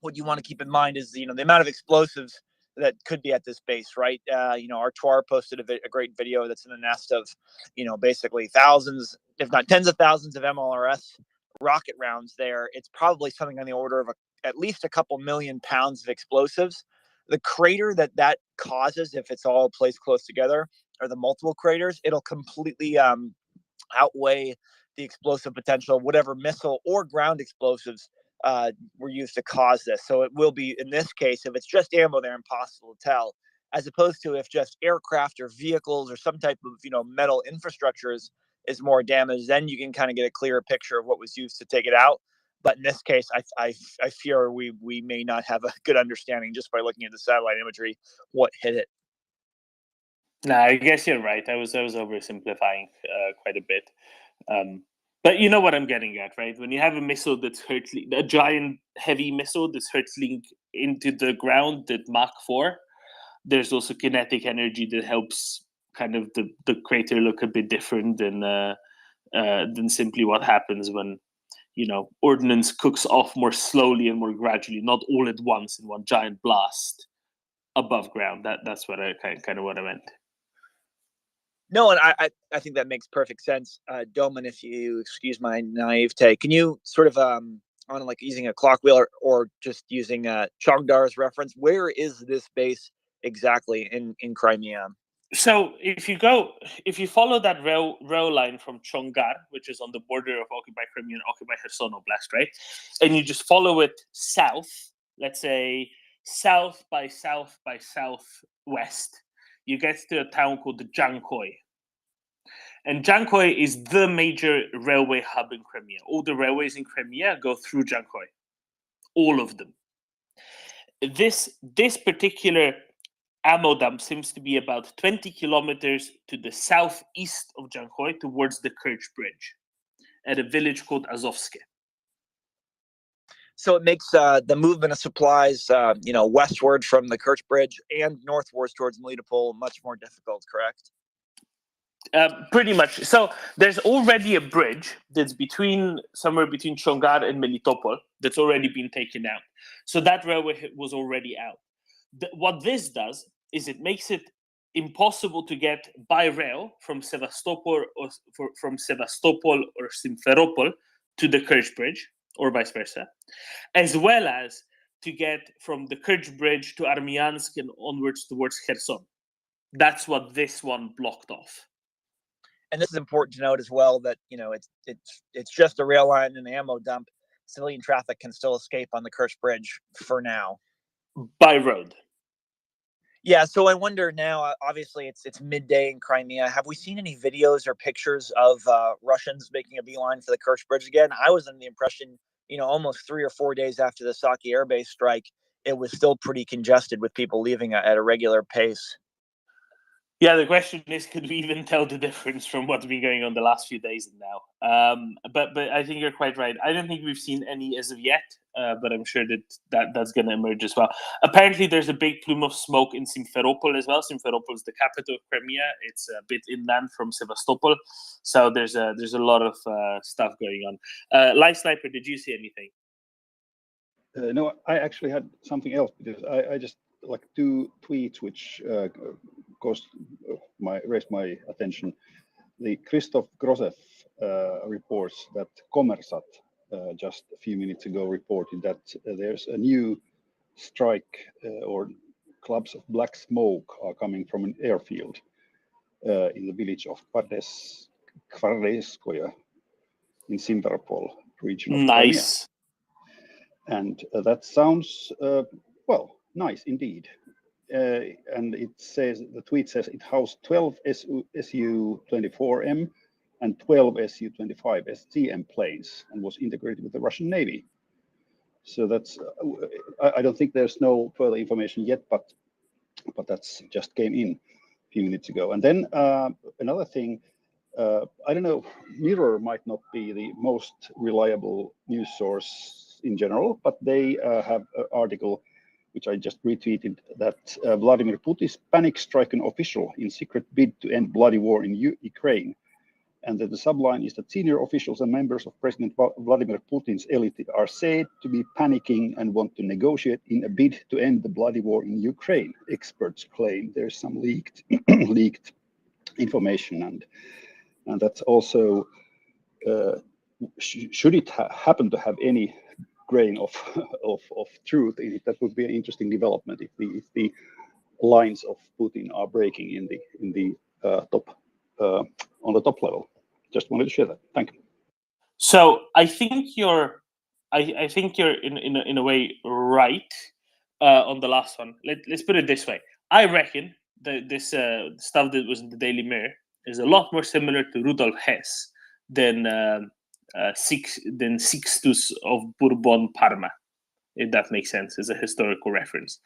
what you want to keep in mind is, the amount of explosives that could be at this base, right? Artois posted a great video that's in the nest of, basically thousands, if not tens of thousands of MLRS rocket rounds there. It's probably something on the order of at least a couple million pounds of explosives. The crater that causes, if it's all placed close together, or the multiple craters, it'll completely outweigh the explosive potential of whatever missile or ground explosives were used to cause this. So it will be, in this case, if it's just ammo, they're impossible to tell, as opposed to if just aircraft or vehicles or some type of metal infrastructure is more damaged, then you can kind of get a clearer picture of what was used to take it out. But in this case, I fear we may not have a good understanding just by looking at the satellite imagery what hit it. No, I guess you're right. I was oversimplifying quite a bit. But you know what I'm getting at, right? When you have a missile that's hurtling, a giant heavy missile that's hurtling into the ground at Mach 4, there's also kinetic energy that helps kind of the crater look a bit different than simply what happens when ordnance cooks off more slowly and more gradually, not all at once in one giant blast above ground. That's what I kind of what I meant. No, and I think that makes perfect sense. Doman, if you excuse my naivete, can you sort of on like using a clock wheel or just using Chongdar's reference, where is this base exactly in Crimea? So if you follow that rail line from Chongar, which is on the border of occupied Crimea and occupied Kherson Oblast, right, and you just follow it south, let's say south by southwest, you get to a town called Jankoy. And Jankoy is the major railway hub in Crimea. All the railways in Crimea go through Jankoy, all of them. This particular ammo dump seems to be about 20 kilometers to the southeast of Jankoy, towards the Kerch Bridge, at a village called Azovske. So it makes the movement of supplies, westward from the Kerch Bridge and northwards towards Melitopol much more difficult, correct? Pretty much. So there's already a bridge that's somewhere between Chongar and Melitopol that's already been taken out. So that railway was already out. What this does is it makes it impossible to get by rail from Sevastopol or Simferopol to the Kerch Bridge, or vice versa, as well as to get from the Kerch Bridge to Armiansk and onwards towards Kherson. That's what this one blocked off. And this is important to note as well, that it's just a rail line and an ammo dump. Civilian traffic can still escape on the Kerch Bridge for now. By road. Yeah, so I wonder now, obviously it's midday in Crimea. Have we seen any videos or pictures of Russians making a beeline for the Kerch Bridge again? I was under the impression, almost 3 or 4 days after the Saki Air Base strike, it was still pretty congested with people leaving at a regular pace. Yeah, the question is, could we even tell the difference from what's been going on the last few days and now? But I think you're quite right. I don't think we've seen any as of yet, but I'm sure that's going to emerge as well. Apparently, there's a big plume of smoke in Simferopol as well. Simferopol is the capital of Crimea. It's a bit inland from Sevastopol, so there's a lot of stuff going on. Live Sniper, did you see anything? No, I actually had something else, because I just like 2 tweets which raised my attention. The Christoph Grosev reports that Kommersat just a few minutes ago reported that there's a new strike or clubs of black smoke are coming from an airfield in the village of Kvardeskoye in Simferopol region of Nice. Crimea. And that sounds, nice indeed. And it says, the tweet says it housed 12 Su-24M and 12 Su-25 STM planes and was integrated with the Russian Navy. So that's, I don't think there's no further information yet, but that's just came in a few minutes ago. And then another thing, I don't know, Mirror might not be the most reliable news source in general, but they have an article which I just retweeted, that Vladimir Putin's panic-stricken official in secret bid to end bloody war in Ukraine. And that the subline is that senior officials and members of President Vladimir Putin's elite are said to be panicking and want to negotiate in a bid to end the bloody war in Ukraine. Experts claim there's some leaked information, and that's also, should it happen to have any grain of truth in it, that would be an interesting development if the lines of Putin are breaking in the top on the top level. Just wanted to share that. Thank you. So I think you're in a way right on the last one. Let's put it this way. I reckon that this stuff that was in the Daily Mirror is a lot more similar to Rudolf Hess than Sixtus of Bourbon Parma, if that makes sense as a historical reference.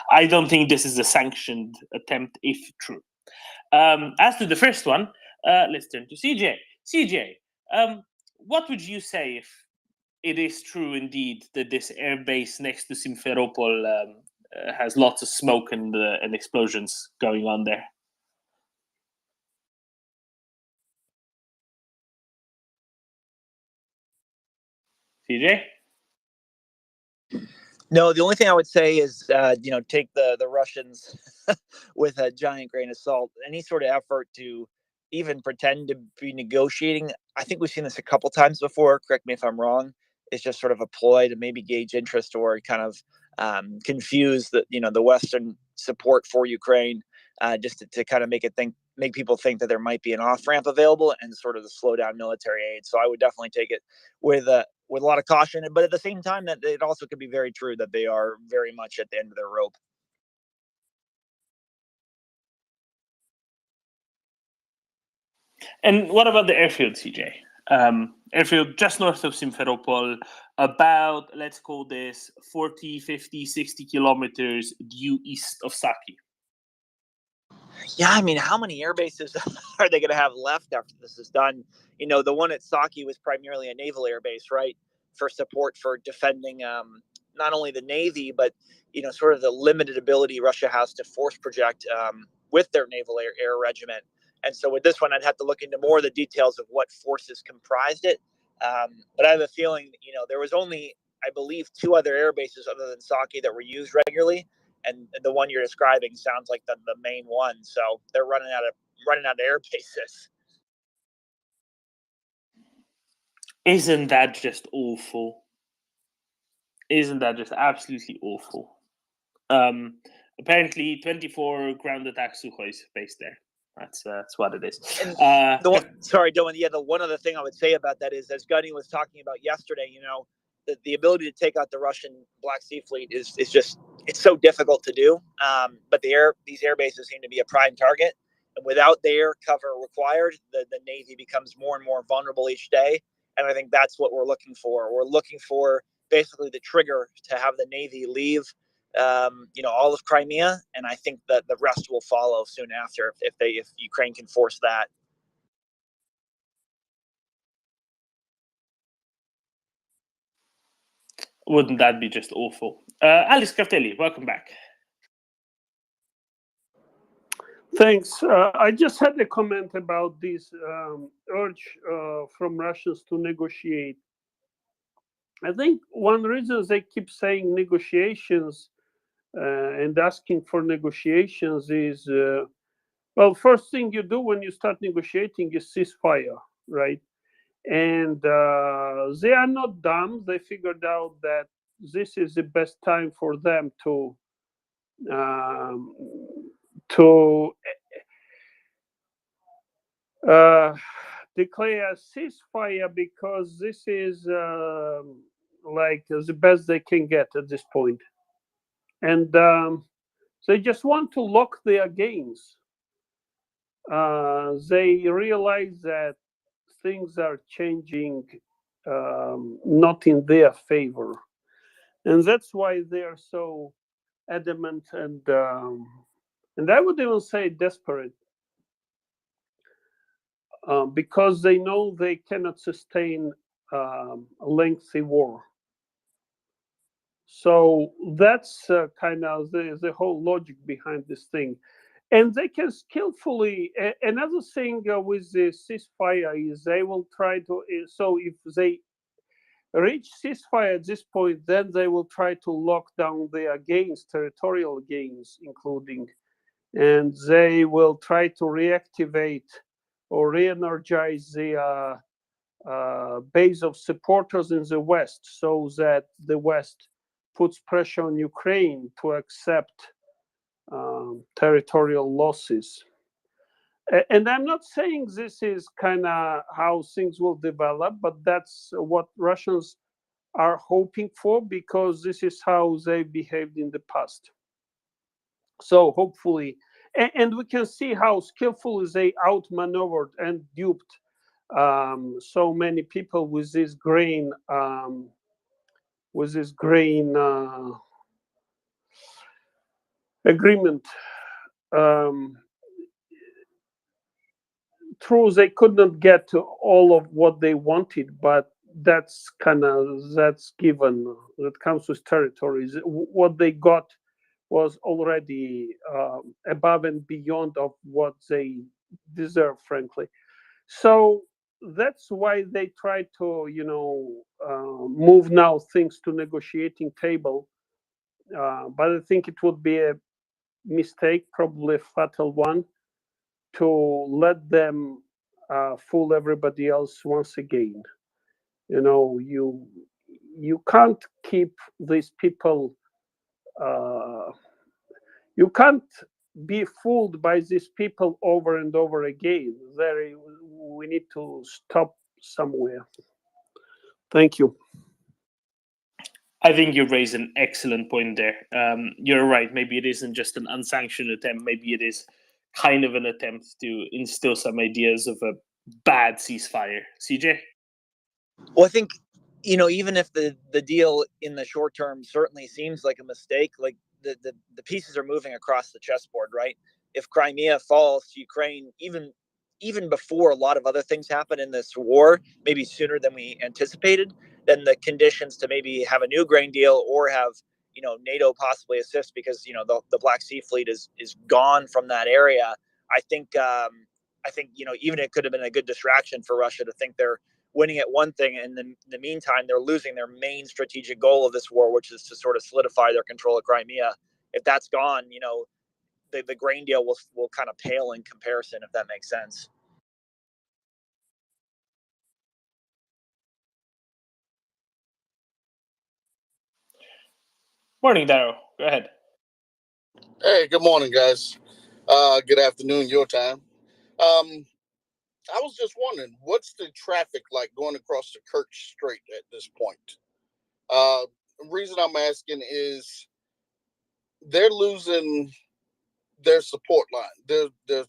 I don't think this is a sanctioned attempt, if true. As to the first one, let's turn to CJ. CJ, what would you say if it is true indeed that this air base next to Simferopol has lots of smoke and explosions going on there? CJ? No, the only thing I would say is, take the Russians with a giant grain of salt. Any sort of effort to even pretend to be negotiating, I think we've seen this a couple times before, correct me if I'm wrong, is just sort of a ploy to maybe gauge interest or kind of confuse the Western support for Ukraine, just to kind of make people think that there might be an off-ramp available and sort of the slow down military aid. So I would definitely take it with a lot of caution, but at the same time that it also could be very true that they are very much at the end of their rope. And what about the airfield, CJ? Airfield just north of Simferopol, about, let's call this 40, 50, 60 kilometers due east of Saki. Yeah, I mean, how many air bases are they going to have left after this is done? The one at Saki was primarily a naval air base, right, for support for defending not only the Navy, but, sort of the limited ability Russia has to force project with their naval air regiment. And so with this one, I'd have to look into more of the details of what forces comprised it. But I have a feeling, there was only, I believe, 2 other air bases other than Saki that were used regularly. And the one you're describing sounds like the main one. So they're running out of air bases. Isn't that just awful? Isn't that just absolutely awful? Apparently, 24 ground attack Sukhois based there. That's what it is. Sorry, Dylan. Yeah, the one other thing I would say about that is, as Gunny was talking about yesterday, the ability to take out the Russian Black Sea Fleet is just, it's so difficult to do. But these air bases seem to be a prime target, and without the air cover required, the Navy becomes more and more vulnerable each day. And I think that's what we're looking for. We're looking for basically the trigger to have the Navy leave all of Crimea, and I think that the rest will follow soon after if Ukraine can force that. Wouldn't that be just awful? Alex Cartelli, welcome back. Thanks. I just had a comment about this urge from Russians to negotiate. I think one reason they keep saying negotiations and asking for negotiations is, well, first thing you do when you start negotiating is ceasefire, right? And they are not dumb. They figured out that this is the best time for them to declare a ceasefire, because this is like the best they can get at this point. And they just want to lock their gains. They realize that things are changing not in their favor. And that's why they're so adamant and I would even say desperate, because they know they cannot sustain a lengthy war. So that's kind of the whole logic behind this thing. And they can skillfully, another thing with the ceasefire is they will try to, so if they reach ceasefire at this point, then they will try to lock down their gains, territorial gains including, and they will try to reactivate or re-energize the base of supporters in the West, so that the West puts pressure on Ukraine to accept territorial losses. And I'm not saying this is kind of how things will develop, but that's what Russians are hoping for, because this is how they behaved in the past. So hopefully, and we can see how skillfully they outmaneuvered and duped so many people with this grain agreement. True, they could not get to all of what they wanted, but that's given. That comes with territories. What they got was already above and beyond of what they deserve, frankly. So that's why they try to, move now things to negotiating table. But I think it would be a mistake, probably a fatal one, to let them fool everybody else once again. You you can't keep these people. You can't be fooled by these people over and over again. We need to stop somewhere. Thank you. I think you raise an excellent point there. You're right. Maybe it isn't just an unsanctioned attempt. Maybe it is kind of an attempt to instill some ideas of a bad ceasefire. CJ? Well, I think, even if the deal in the short term certainly seems like a mistake, like the pieces are moving across the chessboard, right? If Crimea falls to Ukraine, even before a lot of other things happen in this war, maybe sooner than we anticipated, then the conditions to maybe have a new grain deal or have NATO possibly assist because the Black Sea Fleet is gone from that area. I think even it could have been a good distraction for Russia to think they're winning at one thing, and in the meantime they're losing their main strategic goal of this war, which is to sort of solidify their control of Crimea. If that's gone, the grain deal will kind of pale in comparison, if that makes sense. Morning, Darrow. Go ahead. Hey, good morning, guys. Good afternoon, your time. I was just wondering, what's the traffic like going across the Kerch Strait at this point? The reason I'm asking is they're losing their support line, their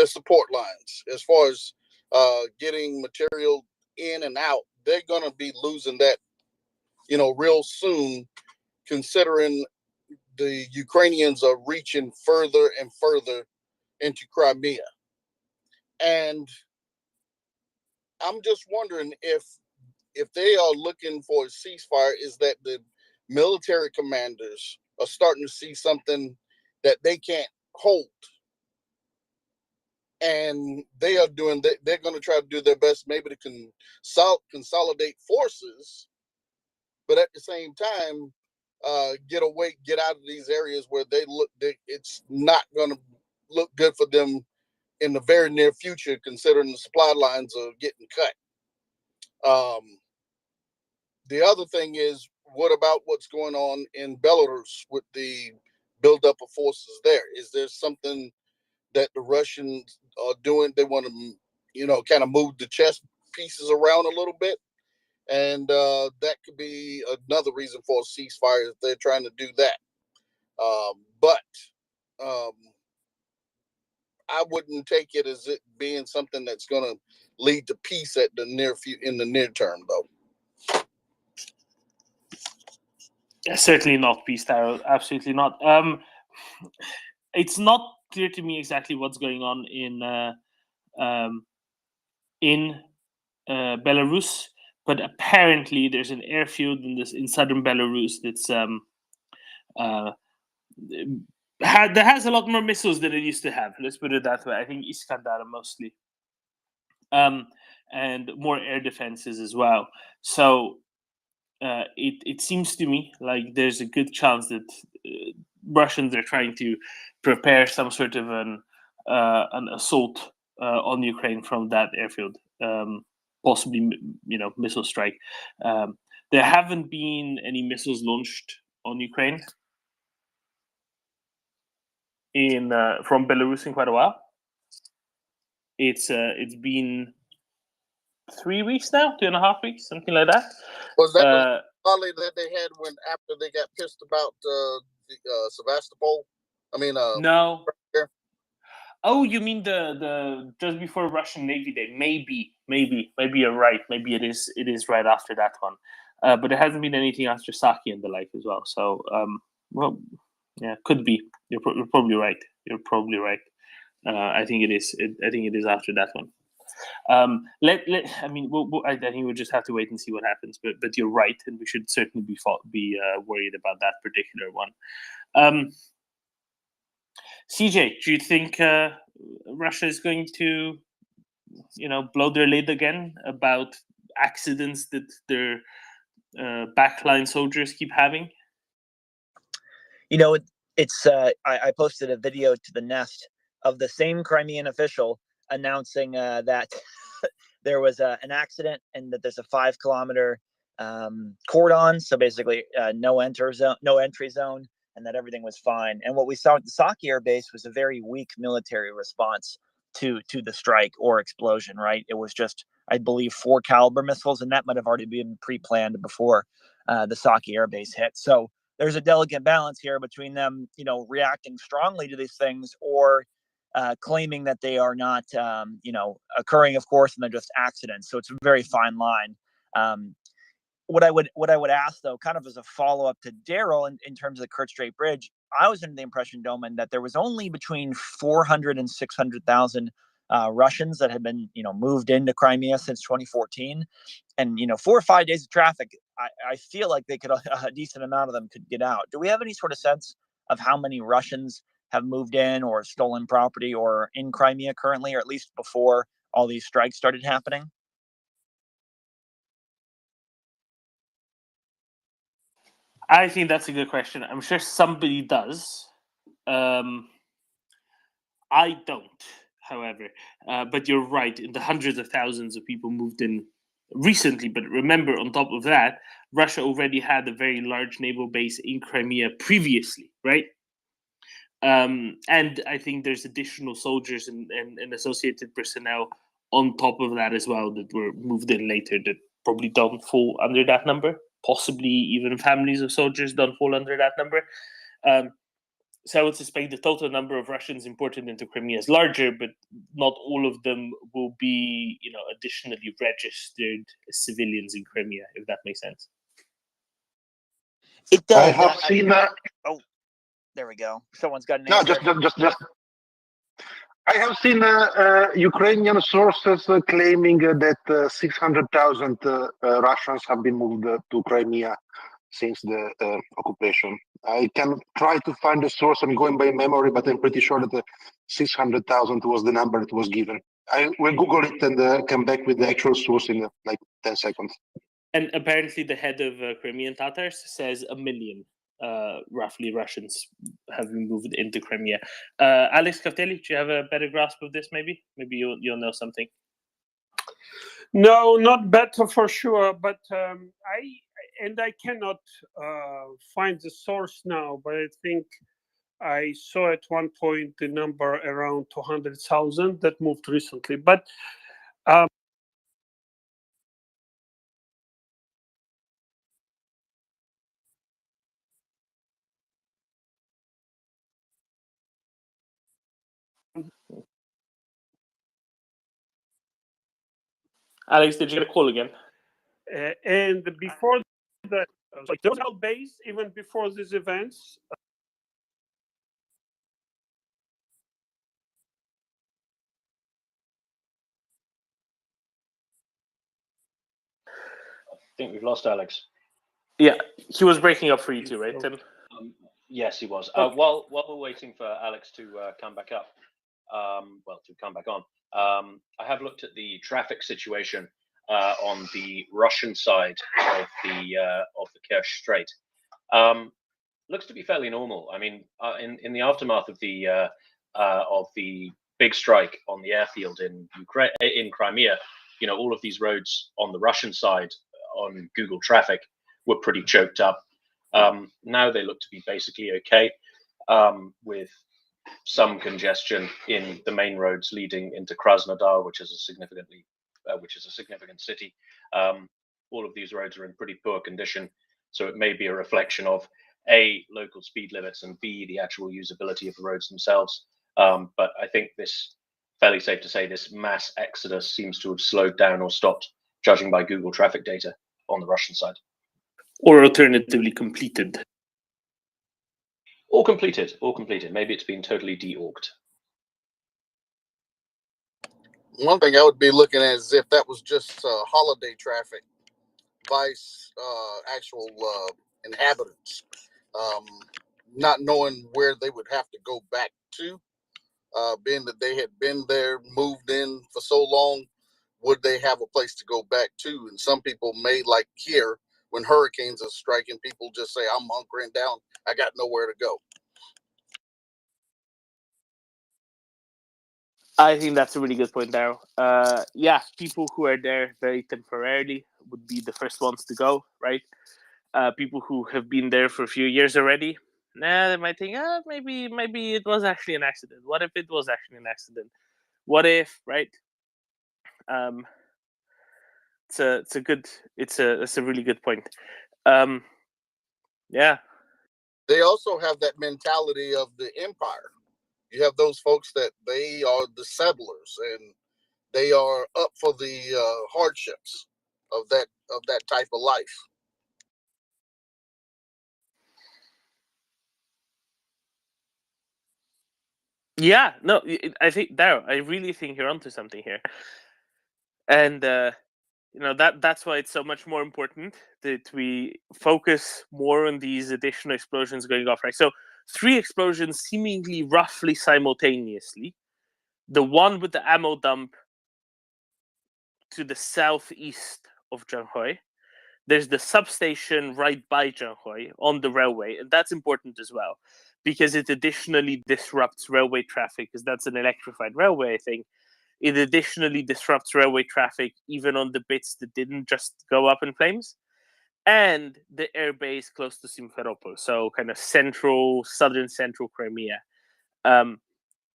support lines as far as getting material in and out. They're going to be losing that, real soon, considering the Ukrainians are reaching further and further into Crimea. And I'm just wondering if they are looking for a ceasefire, is that the military commanders are starting to see something that they can't hold. And they're going to try to do their best maybe to consolidate forces, but at the same time, get out of these areas where it's not going to look good for them in the very near future, considering the supply lines are getting cut. The other thing is, what about what's going on in Belarus with the buildup of forces there? Is there something that the Russians are doing? They want to, kind of move the chess pieces around a little bit. And that could be another reason for a ceasefire if they're trying to do that. But I wouldn't take it as it being something that's going to lead to peace in the near term, though. Certainly not peace, Darrow. Absolutely not. It's not clear to me exactly what's going on in Belarus, but apparently there's an airfield in southern Belarus that has a lot more missiles than it used to have. Let's put it that way. I think Iskandar mostly, and more air defenses as well. So it seems to me like there's a good chance that Russians are trying to prepare some sort of an assault on Ukraine from that airfield, possibly missile strike. There haven't been any missiles launched on Ukraine from Belarus in quite a while. It's been 3 weeks now, 2.5 weeks, something like that. Was that the volley that they had after they got pissed about Sevastopol? I mean, no. Oh, you mean the just before Russian Navy Day? Maybe you're right. Maybe it is right after that one. But there hasn't been anything after Saki and the like as well. So well, yeah, could be. You're probably right. I think it is. I think it is after that one. I think we'll just have to wait and see what happens. But you're right, and we should certainly be worried about that particular one. CJ, do you think Russia is going to, blow their lid again about accidents that their backline soldiers keep having? It's I posted a video to the Nest of the same Crimean official announcing that there was an accident and that there's a 5-kilometer cordon, so basically no entry zone, and that everything was fine. And what we saw at the Saki Air Base was a very weak military response to the strike or explosion. Right, it was just, I believe, 4 caliber missiles, and that might have already been pre-planned before the Saki Air Base hit. So there's a delicate balance here between them, reacting strongly to these things or claiming that they are not, occurring, of course, and they're just accidents. So it's a very fine line. What I would ask, though, kind of as a follow-up to Daryl in terms of the Kerch Strait Bridge, I was under the impression, Doman, that there was only between 400 and 600,000 Russians that had been, moved into Crimea since 2014. And, 4 or 5 days of traffic, I feel like they could, a decent amount of them could get out. Do we have any sort of sense of how many Russians have moved in or stolen property or in Crimea currently, or at least before all these strikes started happening? I think that's a good question. I'm sure somebody does. I don't, however. But you're right. In the hundreds of thousands of people moved in recently. But remember, on top of that, Russia already had a very large naval base in Crimea previously, right? And I think there's additional soldiers and associated personnel on top of that as well that were moved in later that probably don't fall under that number. Possibly even families of soldiers don't fall under that number. So I would suspect the total number of Russians imported into Crimea is larger, but not all of them will be, additionally registered civilians in Crimea, if that makes sense. It does. I have seen that. Oh, there we go. Someone's got an No, answer. just. I have seen Ukrainian sources claiming that 600,000 Russians have been moved to Crimea since the occupation. I can try to find the source. I'm going by memory, but I'm pretty sure that 600,000 was the number that was given. I will Google it and come back with the actual source in like 10 seconds. And apparently the head of Crimean Tatars says 1 million, roughly, Russians have been moved into Crimea. Alex Kafteli, do you have a better grasp of this, maybe? Maybe you'll know something. No, not better for sure, but I cannot find the source now, but I think I saw at one point the number around 200,000 that moved recently. But Alex, did you get a call again? and before that, like there was no base even before these events. I think we've lost Alex. Yeah, he was breaking up for you too, right, Tim? Yes, he was. Okay. While we're waiting for Alex to come back up, to come back on, I have looked at the traffic situation on the Russian side of the Kerch Strait. Looks to be fairly normal. I mean, in the aftermath of the big strike on the airfield in Crimea, all of these roads on the Russian side on Google Traffic were pretty choked up. Now they look to be basically okay, with some congestion in the main roads leading into Krasnodar, which is a significant city. All of these roads are in pretty poor condition, so it may be a reflection of A, local speed limits, and B, the actual usability of the roads themselves. But I think this, fairly safe to say, this mass exodus seems to have slowed down or stopped, judging by Google Traffic data on the Russian side. Or alternatively completed. Or completed. Maybe it's been totally de-orged. One thing I would be looking at is if that was just holiday traffic, vice actual inhabitants, not knowing where they would have to go back to, being that they had been there, moved in for so long, would they have a place to go back to? And some people may, like here, when hurricanes are striking, people just say, I'm hunkering down, I got nowhere to go. I think that's a really good point, Daryl. Yeah, people who are there very temporarily would be the first ones to go, right? People who have been there for a few years already, they might think, maybe it was actually an accident. What if it was actually an accident? What if, right? It's a really good point. Yeah. They also have that mentality of the empire. You have those folks that they are the settlers and they are up for the hardships of that type of life. Yeah, no, I think Daryl, I really think you're onto something here, and that's why it's so much more important that we focus more on these additional explosions going off. Right, so 3 explosions seemingly roughly simultaneously. The one with the ammo dump to the southeast of Zhanghui. There's the substation right by Zhanghui on the railway, and that's important as well because it additionally disrupts railway traffic, because that's an electrified railway, I think. It additionally disrupts railway traffic even on the bits that didn't just go up in flames. And the airbase close to Simferopol, so kind of southern central Crimea.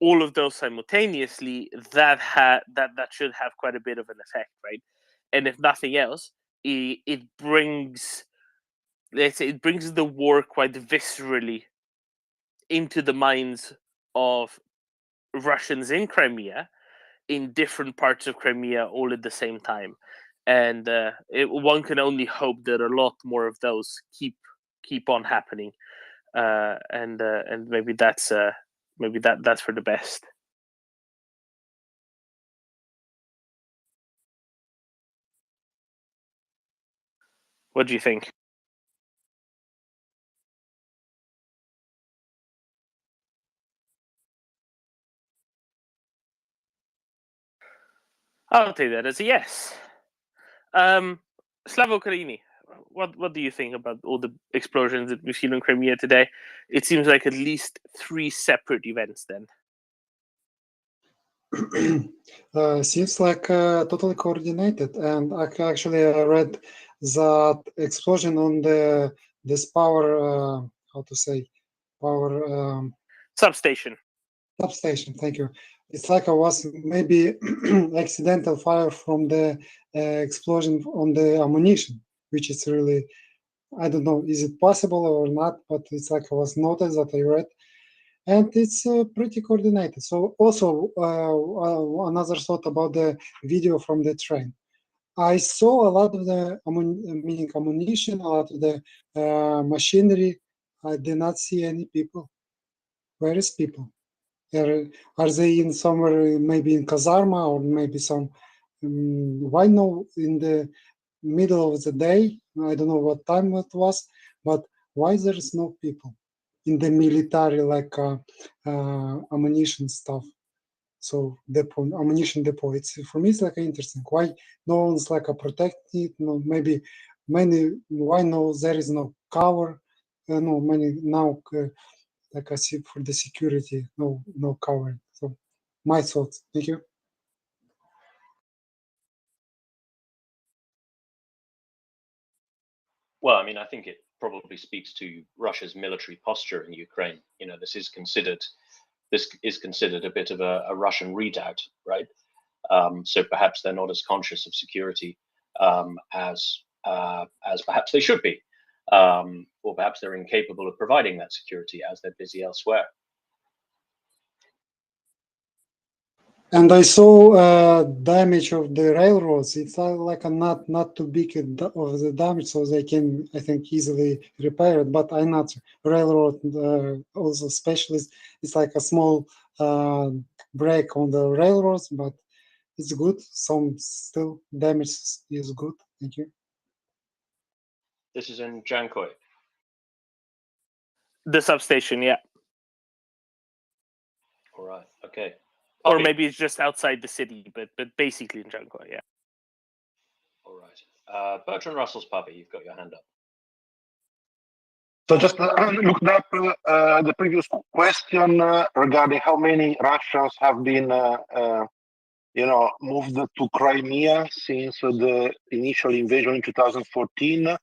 All of those simultaneously, that should have quite a bit of an effect, right? And if nothing else, it brings, let's say, it brings the war quite viscerally into the minds of Russians in Crimea, in different parts of Crimea, all at the same time. And one can only hope that a lot more of those keep on happening, and maybe that's for the best. What do you think? I'll take that as a yes. Slavo Karini, what do you think about all the explosions that we've seen in Crimea today? It seems like at least 3 separate events then. Seems like totally coordinated, and actually I read that explosion on this power power substation. Thank you. It's like it was maybe accidental fire from the explosion on the ammunition, which is really, I don't know, is it possible or not, but it's like it was noticed that I read. And it's pretty coordinated. So also another thought about the video from the train. I saw a lot of the meaning ammunition, a lot of the machinery. I did not see any people. Where is people? Are they in somewhere, maybe in Kazarma or maybe some? Why no in the middle of the day? I don't know what time it was, but why there is no people in the military, like ammunition stuff? So depot, ammunition depot. It's for me, it's like interesting. Why no one's like a protecting it? No, maybe many. Why no? There is no cover. No, many now. Like I see for the security, no cover. So my thoughts. Thank you. Well, I mean, I think it probably speaks to Russia's military posture in Ukraine. This is considered a bit of a Russian redoubt, right? So perhaps they're not as conscious of security as perhaps they should be, or perhaps they're incapable of providing that security as they're busy elsewhere. And I saw damage of the railroads. It's like a not too big of the damage, so they can, I think, easily repair it. But I'm not railroad also specialist. It's like a small break on the railroads, but it's good. Some still damage is good. Thank you. This is in Zhanghui. The substation, yeah. All right. Okay. Or maybe it's just outside the city, but basically in Zhanghui, yeah. All right. Bertrand Russell's puppy, you've got your hand up. So just looked up the previous question regarding how many Russians have been, moved to Crimea since the initial invasion in 2014.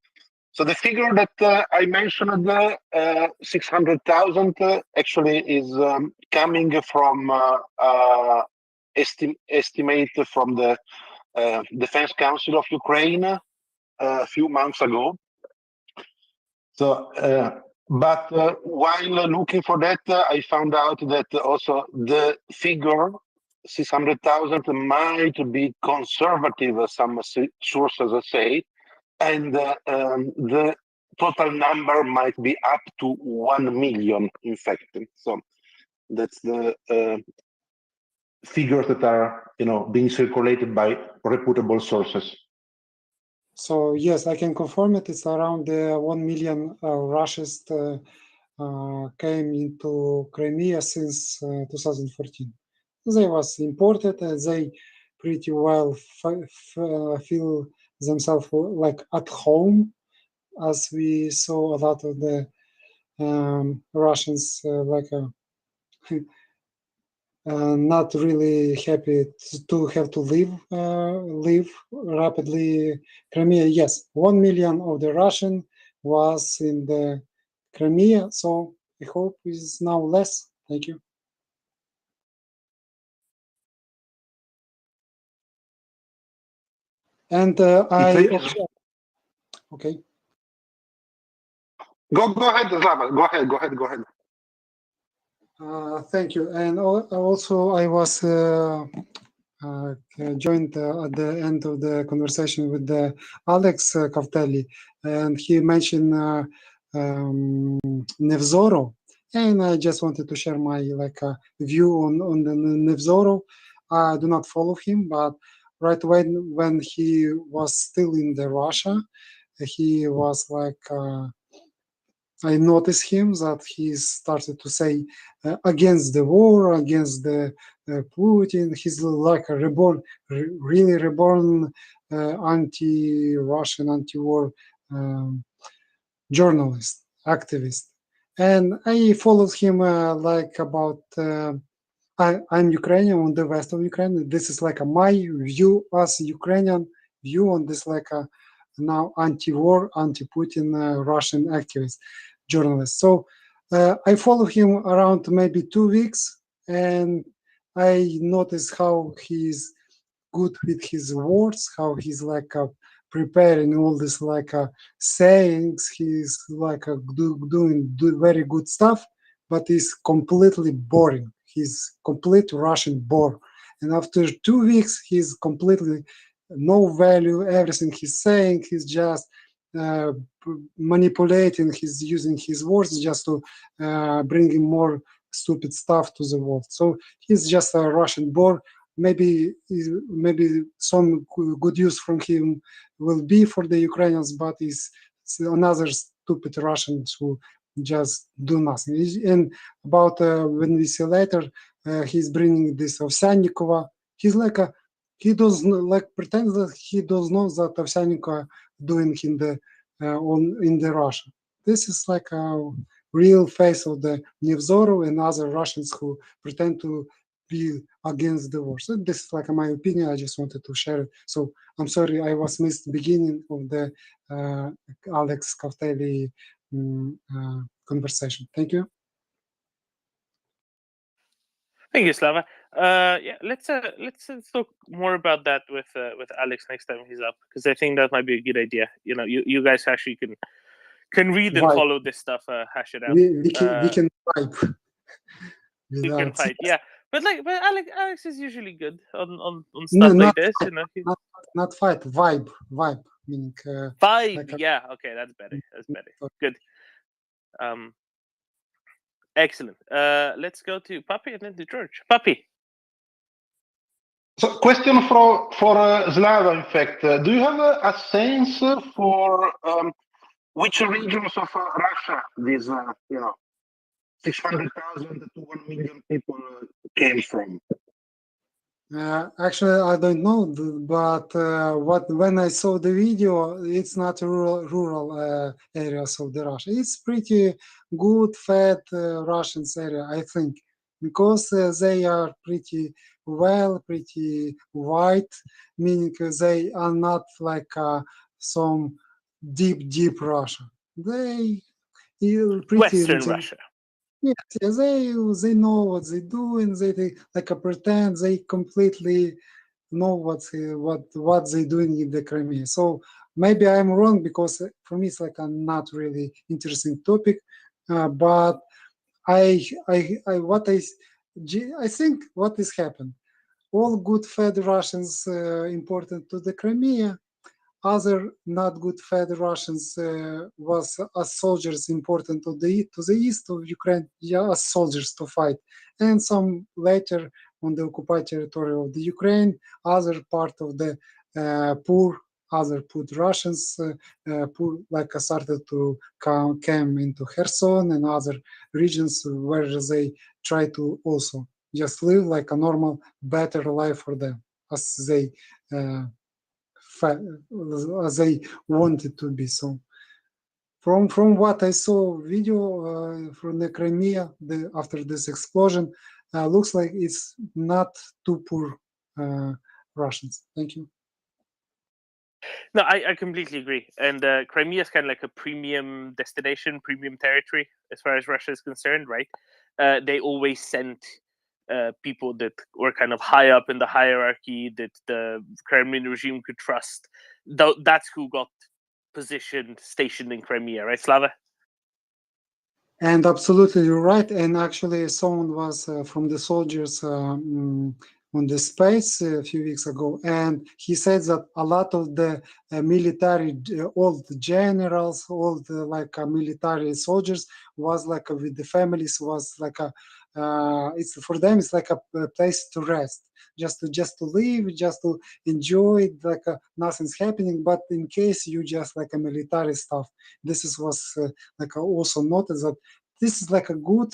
So the figure that I mentioned, 600,000, actually is coming from estimate from the Defense Council of Ukraine a few months ago. So, but while looking for that, I found out that also the figure 600,000 might be conservative, as some sources say, and the total number might be up to 1 million infected. So that's the figures that are, being circulated by reputable sources. So yes, I can confirm it. It's around 1 million Russians came into Crimea since 2014. They was imported. They pretty well feel themselves like at home, as we saw a lot of the Russians not really happy to have to leave rapidly Crimea. Yes, 1 million of the Russian was in the Crimea, so I hope it's now less. Thank you. And I also, okay. Go ahead, Slava. Go ahead. Thank you. And also, I was joined at the end of the conversation with Alex Kavteli, and he mentioned Nevzorov, and I just wanted to share my view on the Nevzorov. I do not follow him, but right when he was still in the Russia, he was I noticed him that he started to say against the war, against the Putin. He's like a really reborn anti-Russian, anti-war journalist, activist. And I followed him about. I'm Ukrainian on the west of Ukraine. This is my view as Ukrainian view on this now anti-war, anti-Putin Russian activist journalist. So I follow him around maybe 2 weeks, and I notice how he's good with his words, how he's preparing all this sayings. He's doing very good stuff, but he's completely boring. He's complete Russian bore. And after 2 weeks, he's completely no value. Everything he's saying, he's just manipulating. He's using his words just to bring in more stupid stuff to the world. So he's just a Russian bore. Maybe some good use from him will be for the Ukrainians, but it's another stupid Russians who just do nothing. And about when we see later, he's bringing this Ovsyannikova. He's he doesn't pretend that he does know that Ovsyannikova doing in the Russia. This is a real face of the Nevzorov and other Russians who pretend to be against the war. So this is my opinion. I just wanted to share it. So I'm sorry I was missed the beginning of the Alex Kavteli conversation. Thank you. Thank you, Slava. Yeah, let's talk more about that with Alex next time he's up, because I think that might be a good idea. You guys actually can read and follow this stuff, hash it out. We can vibe. We can fight, yeah. But Alex is usually good on stuff like this. Not fight, vibe, meaning vibe. Yeah, okay, that's better. Good. Excellent. Let's go to Papi and then to George. Papi. So, question for Slava. In fact, do you have a sense for which regions of Russia these 600,000 to 1 million people came from? Actually, I don't know, but when I saw the video, it's not rural areas of the Russia. It's pretty good, fed Russians area, I think, because they are pretty pretty white, meaning they are not like some deep Russia. They pretty Western Russia. Yes, yes, they know what they do, and they like pretend they completely know what they doing in the Crimea. So maybe I'm wrong, because for me it's like a not really interesting topic. But I think what is happened. All good fed Russians important to the Crimea. Other not good fed Russians was as soldiers important to the east of Ukraine, yeah, as soldiers to fight, and some later on the occupied territory of the Ukraine, other part of the other poor Russians like started to come into Kherson and other regions where they try to also just live like a normal, better life for them as they as I wanted to be. So from what I saw video from the Crimea after this explosion, looks like it's not too poor Russians. Thank you. No, I completely agree. And Crimea is kind of like a premium destination, premium territory as far as Russia is concerned, right? They always sent people that were kind of high up in the hierarchy that the Kremlin regime could trust. That's who got stationed in Crimea, right, Slava? And absolutely, you're right. And actually, someone was from the soldiers on the space a few weeks ago, and he said that a lot of the military, all the generals, all the military soldiers was like with the families, was like a it's for them it's like a place to rest, just to live, just to enjoy it, like nothing's happening. But in case you just like a military stuff, this was like also noticed that this is like a good,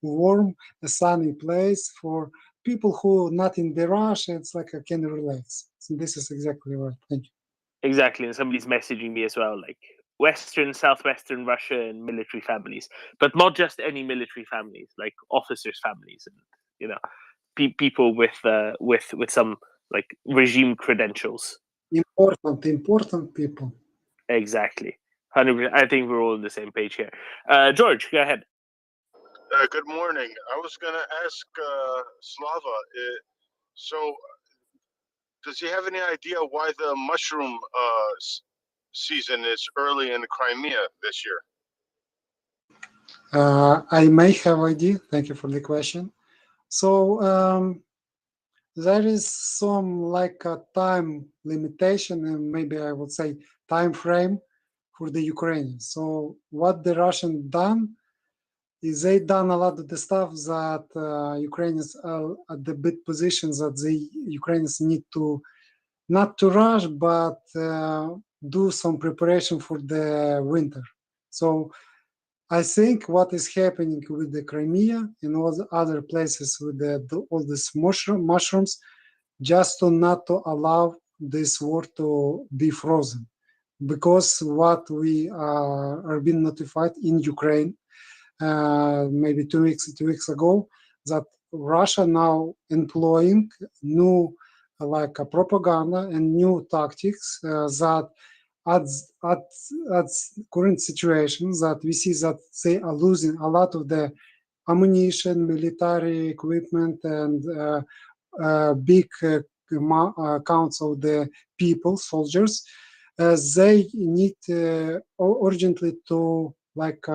warm, sunny place for people who not in the rush. It's like a can relax. So this is exactly right. Thank you. Exactly, and somebody's messaging me as well, like Western, Southwestern Russia and military families, but not just any military families, like officers' families, and people with some like regime credentials. Important people. Exactly, 100%. I think we're all on the same page here. George, go ahead. Good morning. I was going to ask Slava, so does he have any idea why the mushroom season is early in Crimea this year? I may have idea. Thank you for the question. So there is some like a time limitation, and maybe I would say time frame for the Ukrainians. So what the Russian done is they done a lot of the stuff that Ukrainians are at the big positions that the Ukrainians need to not to rush, but do some preparation for the winter. So I think what is happening with the Crimea and all the other places with all these mushrooms, just to not to allow this war to be frozen, because what we are being notified in Ukraine maybe 2 weeks ago, that Russia now employing new like a propaganda and new tactics that at current situation that we see that they are losing a lot of the ammunition, military equipment, and big counts of the people, soldiers. They need urgently to like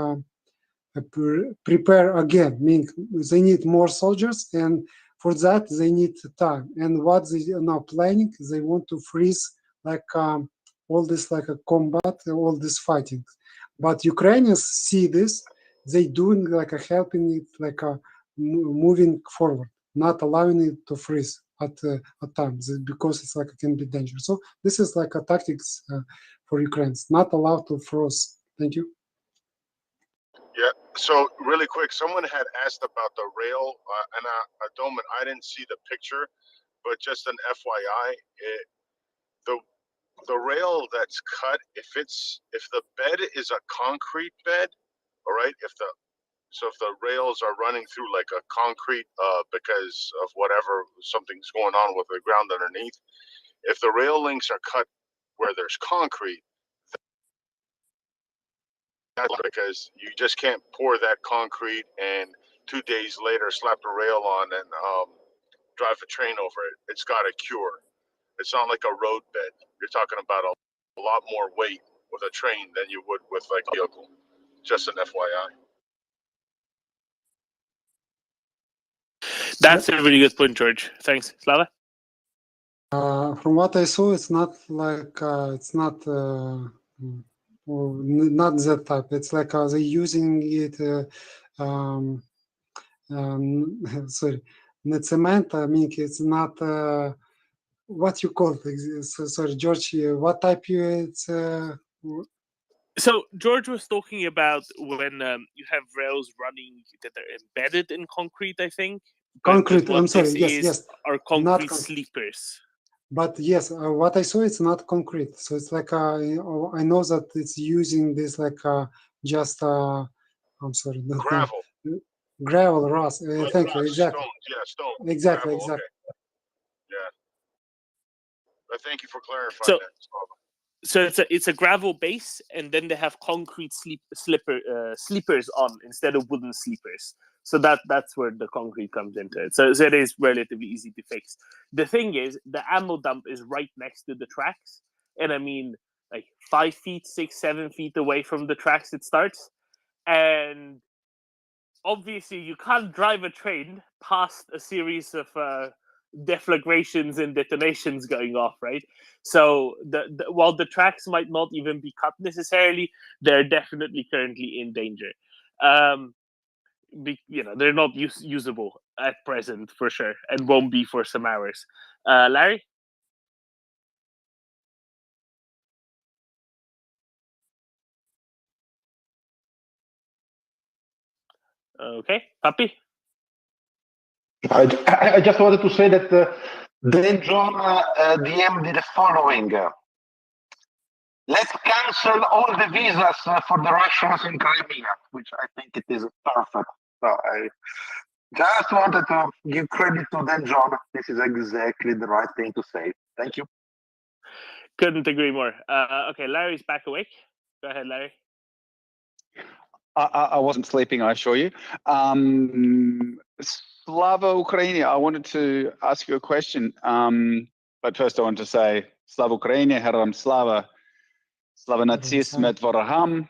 prepare again, meaning they need more soldiers, and for that they need time. And what they are now planning, they want to freeze like all this like a combat, all this fighting. But Ukrainians see this, they doing like a helping it, like a moving forward, not allowing it to freeze at times, because it's like it can be dangerous. So this is like a tactics for Ukrainians, not allowed to freeze. Thank you. Yeah. So really quick, someone had asked about the rail, and Doman, I didn't see the picture, but just an FYI, the rail that's cut, if the bed is a concrete bed, all right, if the rails are running through like a concrete because of whatever, something's going on with the ground underneath, if the rail links are cut where there's concrete, that's because you just can't pour that concrete and 2 days later slap the rail on and drive a train over it. It's got a cure. It's not like a road bed. You're talking about a lot more weight with a train than you would with like a vehicle. Just an FYI. That's a really good point, George. Thanks, Slava. From what I saw, it's not like it's not not that type. It's like they're using it. Sorry, not cement. I mean, it's not what you call it. Sorry, George. What type it's? So George was talking about when you have rails running that are embedded in concrete, I think. Concrete. But I'm sorry. this Yes. are concrete sleepers. But yes, what I saw, it's not concrete. So it's like I know that it's using this like just I'm sorry, gravel. Gravel, Ross. Thank you. Exactly. Stones. Yeah, stone. Exactly. Gravel, Exactly. okay. Yeah. But thank you for clarifying So, that, Slava. So it's a gravel base, and then they have concrete sleepers on instead of wooden sleepers. So that's where the concrete comes into it. So it is relatively easy to fix. The thing is, the ammo dump is right next to the tracks, and I mean, like 5 feet, 6, 7 feet away from the tracks it starts, and obviously you can't drive a train past a series of deflagrations and detonations going off, right? So while the tracks might not even be cut necessarily, they're definitely currently in danger. They're not usable at present for sure, and won't be for some hours. Larry? Okay, Papi? I just wanted to say that Dan John DM did the following. Let's cancel all the visas for the Russians in Crimea, which I think it is perfect. So I just wanted to give credit to Dan John. This is exactly the right thing to say. Thank you. Couldn't agree more. Okay, Larry's back awake. Go ahead, Larry. I wasn't sleeping, I assure you. Slava Ukraini, I wanted to ask you a question. But first I want to say, Slava Ukraini, Heram Slava, Slava Nacis Med Voraham,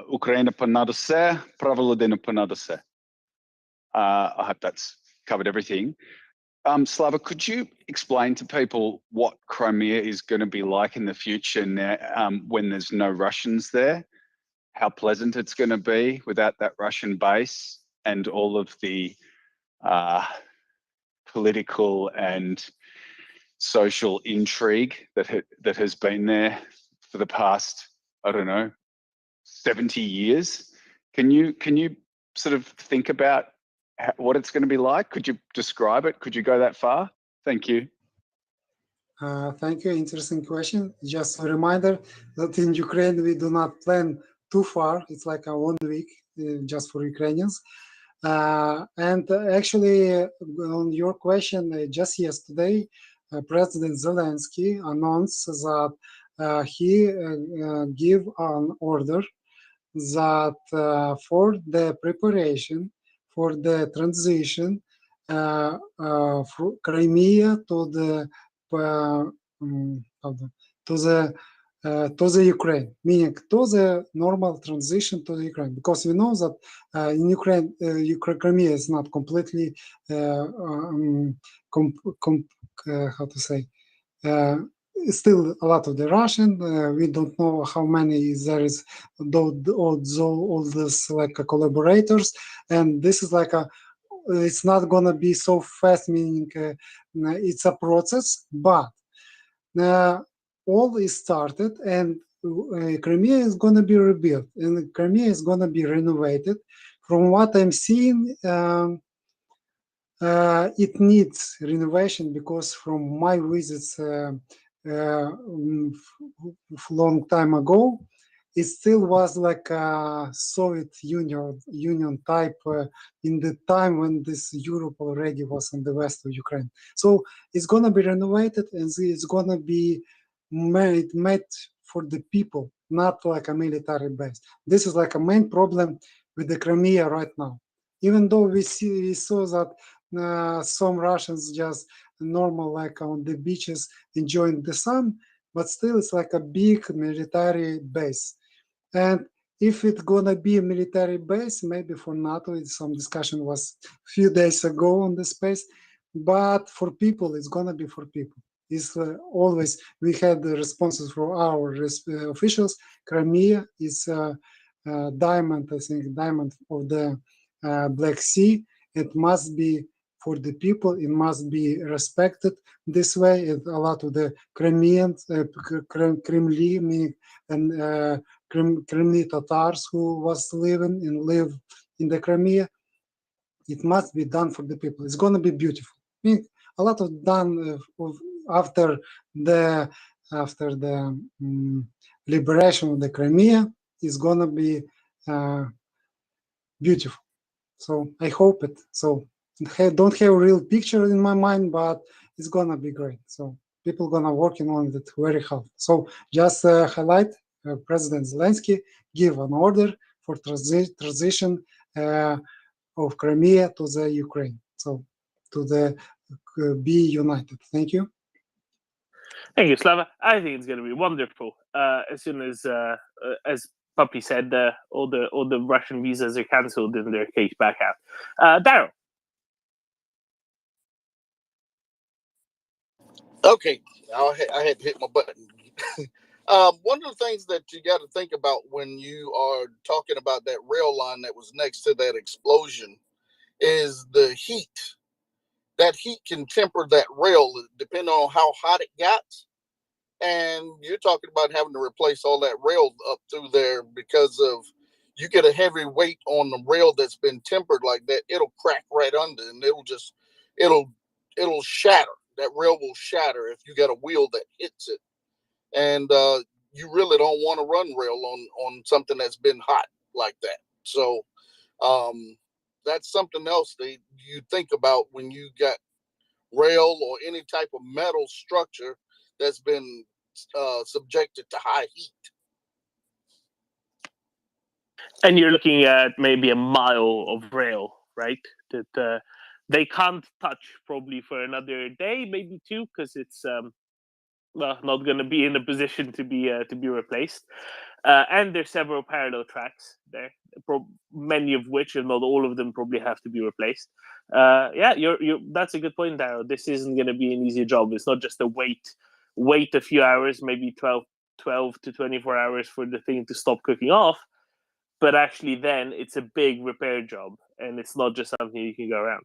Ukraine ponad все, Prava Ludina ponad все. I hope that's covered everything. Slava, could you explain to people what Crimea is going to be like in the future now, when there's no Russians there? How pleasant it's going to be without that Russian base and all of the political and social intrigue that has been there for the past, I don't know, 70 years. Can you sort of think about what it's going to be like? Could you describe it? Could you go that far? Thank you. Thank you. Interesting question. Just a reminder that in Ukraine we do not plan too far. It's like a 1 week just for Ukrainians. And actually, on your question, just yesterday, President Zelensky announced that he gave an order that for the preparation for the transition from Crimea to the Ukraine, meaning to the normal transition to the Ukraine, because we know that in Ukraine, Crimea is not completely how to say. Still a lot of the Russian. We don't know how many there is. All this like collaborators, and this is like it's not gonna be so fast. Meaning it's a process, but all is started, and Crimea is gonna be rebuilt, and Crimea is gonna be renovated. From what I'm seeing. it needs renovation because from my visits long time ago, it still was like a Soviet Union type in the time when this Europe already was in the west of Ukraine. So it's gonna be renovated and it's gonna be made for the people, not like a military base. This is like a main problem with the Crimea right now. Even though we saw that some Russians just normal like on the beaches enjoying the sun, but still it's like a big military base. And if it's gonna be a military base, maybe for NATO, some discussion was a few days ago on the space, but for people, it's gonna be for people. It's always, we had the responses from our officials. Crimea is diamond, I think, diamond of the Black Sea. It must be for the people, it must be respected this way. And a lot of the Crimeans, Kremli, meaning and Crimean Tatars who was living and live in the Crimea, it must be done for the people. It's going to be beautiful. I mean, a lot of done after the liberation of the Crimea is going to be beautiful. So I hope it. So don't have a real picture in my mind, but it's going to be great. So people going to working on it very hard. So just highlight President Zelensky give an order for transition of Crimea to the Ukraine. So to the be united. Thank you. Thank you, Slava. I think it's going to be wonderful. As soon as Puppy said, all the Russian visas are cancelled and they're kicked back out. Daryl. Okay, I had to hit my button. One of the things that you got to think about when you are talking about that rail line that was next to that explosion is the heat. That heat can temper that rail depending on how hot it got. And you're talking about having to replace all that rail up through there because of you get a heavy weight on the rail that's been tempered like that, it'll crack right under and it'll shatter. That rail will shatter if you got a wheel that hits it. And you really don't want to run rail on something that's been hot like that. So that's something else that you think about when you got rail or any type of metal structure that's been subjected to high heat. And you're looking at maybe a mile of rail, right? That they can't touch probably for another day, maybe two, because it's not going to be in a position to be replaced. And there's several parallel tracks there, many of which, and not all of them, probably have to be replaced. That's a good point, Daryl. This isn't going to be an easy job. It's not just a wait a few hours, maybe 12 to 24 hours for the thing to stop cooking off. But actually, then it's a big repair job, and it's not just something you can go around.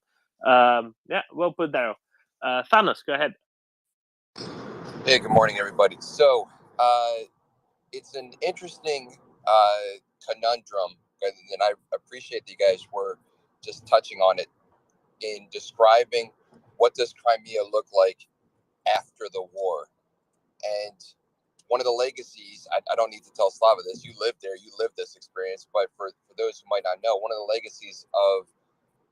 Well put, Daryl. Thanos, go ahead. Hey, good morning, everybody. So, it's an interesting conundrum, and I appreciate that you guys were just touching on it in describing what does Crimea look like after the war. And one of the legacies, I don't need to tell Slava this, you lived there, you lived this experience, but for those who might not know, one of the legacies of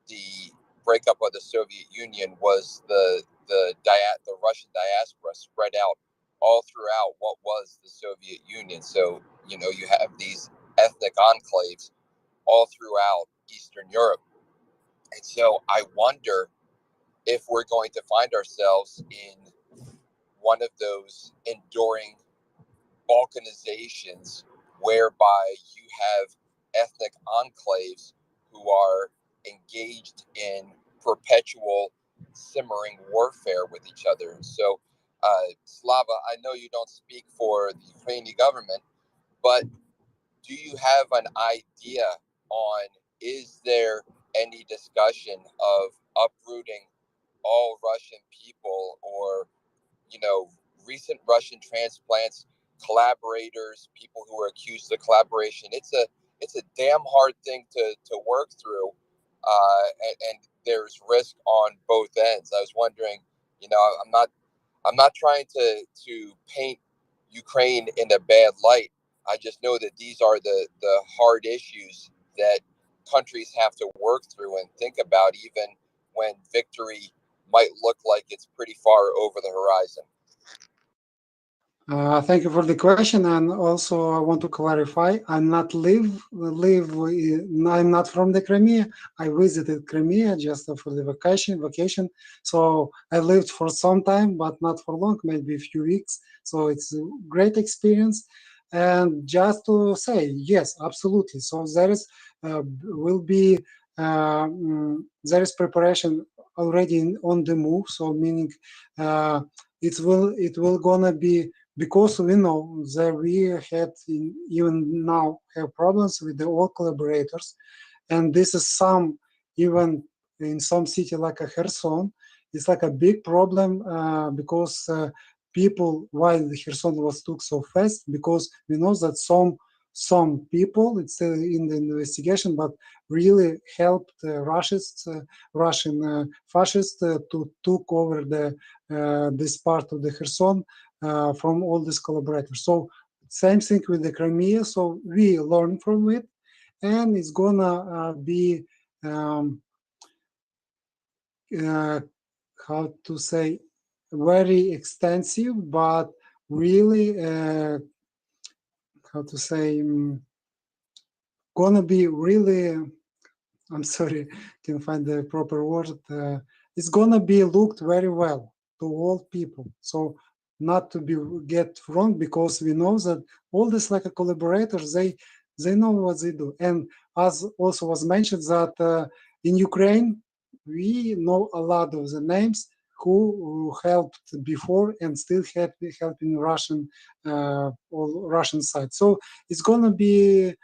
the breakup of the Soviet Union was the Russian diaspora spread out all throughout what was the Soviet Union. So, you have these ethnic enclaves all throughout Eastern Europe. And so I wonder if we're going to find ourselves in one of those enduring balkanizations whereby you have ethnic enclaves who are engaged in perpetual simmering warfare with each other. So, Slava, I know you don't speak for the Ukrainian government, but do you have an idea on, is there any discussion of uprooting all Russian people or, recent Russian transplants, collaborators, people who are accused of collaboration? It's a damn hard thing to work through. And there's risk on both ends. I was wondering, I'm not trying to paint Ukraine in a bad light. I just know that these are the hard issues that countries have to work through and think about, even when victory might look like it's pretty far over the horizon. Thank you for the question, and also I want to clarify: I'm not I'm not from the Crimea. I visited Crimea just for the vacation. So I lived for some time, but not for long, maybe a few weeks. So it's a great experience. And just to say, yes, absolutely. So there is will be there is preparation already on the move. So meaning it will gonna be, because we know that we had even now have problems with the all collaborators, and this is some, even in some city like a Kherson, it's like a big problem because people, why the Kherson was took so fast, because we know that some people, it's still in the investigation, but really helped Russian fascists to took over this part of the Kherson from all these collaborators. So same thing with the Crimea. So we learn from it, and it's gonna be how to say, very extensive, but really how to say, gonna be really, I'm sorry, can't find the proper word. It's gonna be looked very well to all people. So not to be get wrong, because we know that all these like collaborators, they know what they do. And as also was mentioned that in Ukraine, we know a lot of the names who helped before and still helping Russian or Russian side. So it's gonna be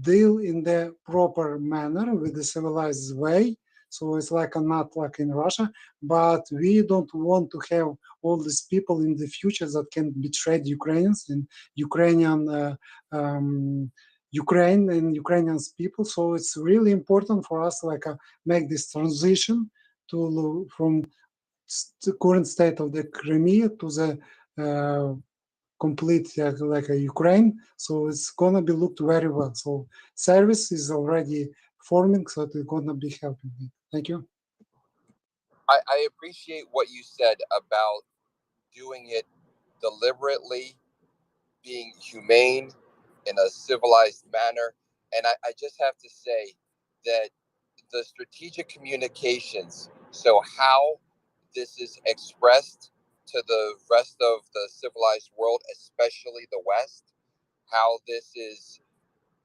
deal in the proper manner with the civilized way. So it's like not like in Russia, but we don't want to have all these people in the future that can betray Ukrainians and Ukrainian Ukraine and Ukrainians people. So it's really important for us like make this transition to from the current state of the Crimea to the complete like a Ukraine. So it's gonna be looked very well. So service is already forming, so it's gonna be helping me. Thank you. I appreciate what you said about doing it deliberately, being humane in a civilized manner. And I just have to say that the strategic communications, so how this is expressed to the rest of the civilized world, especially the West, how this is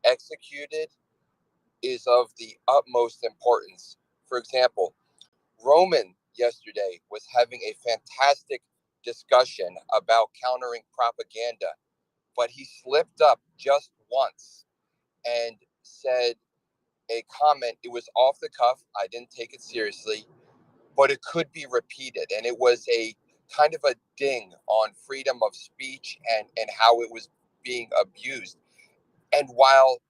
executed is of the utmost importance. For example, Roman yesterday was having a fantastic discussion about countering propaganda, but he slipped up just once and said a comment. It was off the cuff. I didn't take it seriously, but it could be repeated. And it was a kind of a ding on freedom of speech and how it was being abused. And while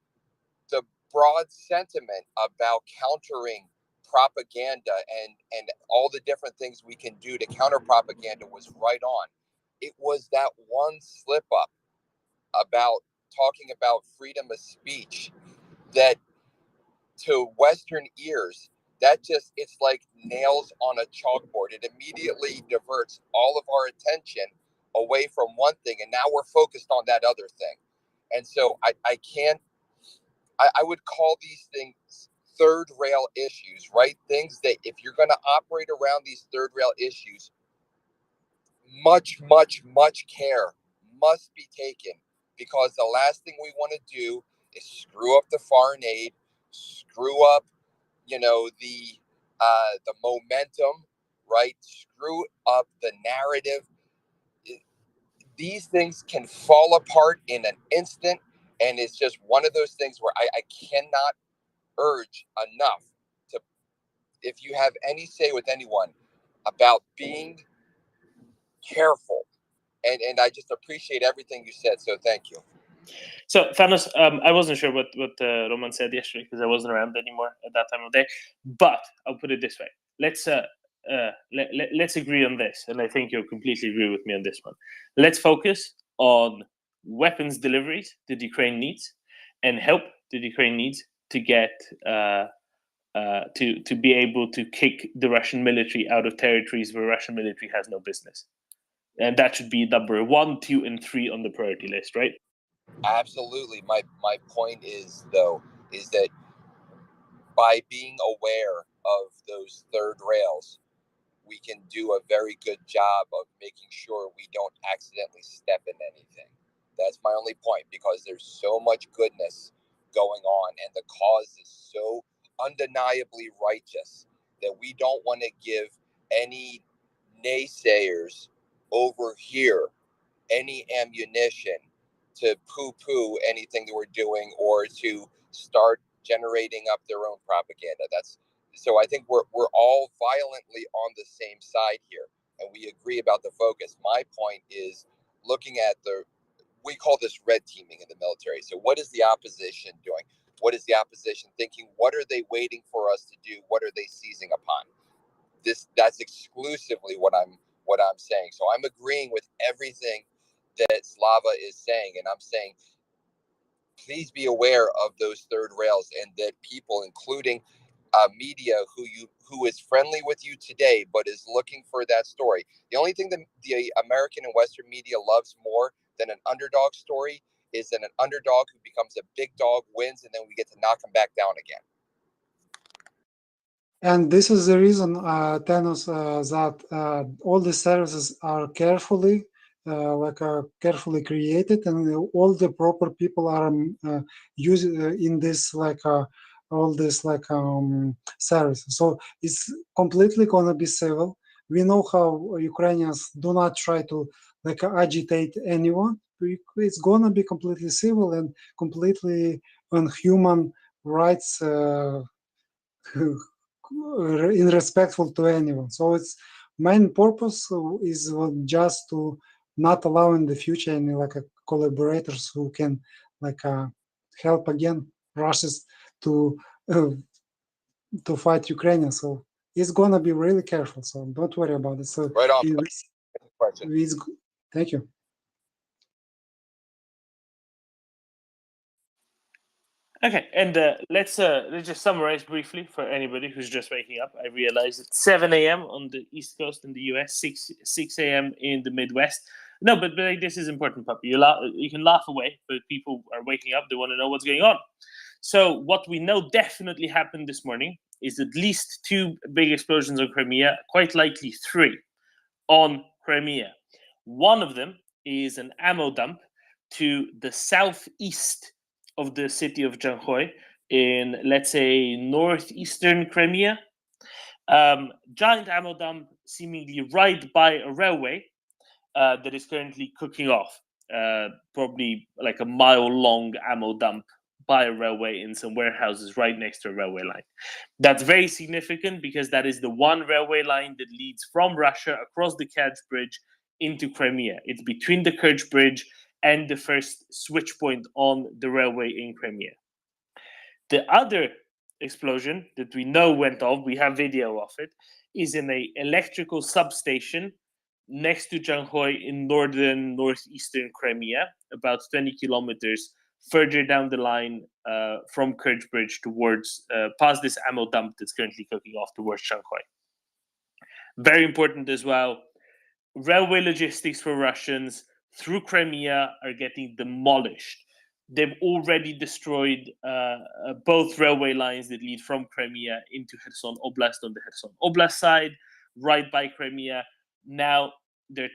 the broad sentiment about countering propaganda and all the different things we can do to counter propaganda was right on, it was that one slip up about talking about freedom of speech that to Western ears, that just, it's like nails on a chalkboard. It immediately diverts all of our attention away from one thing, and now we're focused on that other thing. And so I would call these things third rail issues, right? Things that if you're going to operate around these third rail issues, much, much, much care must be taken, because the last thing we want to do is screw up the foreign aid, screw up, the momentum, right? Screw up the narrative. These things can fall apart in an instant, and it's just one of those things where I cannot urge enough to, if you have any say with anyone about being careful, and I just appreciate everything you said, so thank you. So, Thanos, I wasn't sure what Roman said yesterday because I wasn't around anymore at that time of day. But I'll put it this way: let's agree on this, and I think you'll completely agree with me on this one. Let's focus on weapons deliveries that Ukraine needs, and help that Ukraine needs to get to be able to kick the Russian military out of territories where Russian military has no business. And that should be number 1, 2, and 3 on the priority list, right? Absolutely. My point is that by being aware of those third rails, we can do a very good job of making sure we don't accidentally step in anything. That's my only point, because there's so much goodness going on and the cause is so undeniably righteous that we don't want to give any naysayers over here any ammunition to poo-poo anything that we're doing or to start generating up their own propaganda. So I think we're all violently on the same side here, and we agree about the focus. My point is looking at we call this red teaming in the military. So what is the opposition doing? What is the opposition thinking? What are they waiting for us to do? What are they seizing upon? That's exclusively what I'm saying. So I'm agreeing with everything that Slava is saying, and I'm saying please be aware of those third rails, and that people, including media who is friendly with you today but is looking for that story. The only thing that the American and Western media loves more than an underdog story is that an underdog who becomes a big dog wins, and then we get to knock him back down again. And this is the reason, Thanos, that all the services are carefully created, and all the proper people are using in this all this services. So it's completely gonna be civil. We know how Ukrainians do not try to agitate anyone. It's gonna be completely civil and completely on human rights. In respectful to anyone. So its main purpose is just to not allow in the future any collaborators who can help again Russians to fight Ukraine. So it's gonna be really careful. So don't worry about it. So right on. Thank you. Okay, and let's just summarize briefly for anybody who's just waking up. I realize it's 7 a.m. on the East Coast in the US, 6 a.m. in the Midwest. No, but this is important, puppy. You can laugh away, but people are waking up. They want to know what's going on. So what we know definitely happened this morning is at least 2 big explosions on Crimea, quite likely 3 on Crimea. One of them is an ammo dump to the southeast of the city of Janghoi in, let's say, northeastern Crimea. Giant ammo dump seemingly right by a railway that is currently cooking off. Probably like a mile-long ammo dump by a railway in some warehouses right next to a railway line. That's very significant because that is the one railway line that leads from Russia across the Kerch Bridge into Crimea. It's between the Kerch Bridge and the first switch point on the railway in Crimea. The other explosion that we know went off, we have video of it, is in an electrical substation next to Janghoi in northeastern Crimea, about 20 kilometers further down the line from Kerch Bridge towards, past this ammo dump that's currently cooking off towards Janghoi. Very important as well, railway logistics for Russians through Crimea are getting demolished. They've already destroyed both railway lines that lead from Crimea into Kherson Oblast on the Kherson Oblast side, right by Crimea. Now they're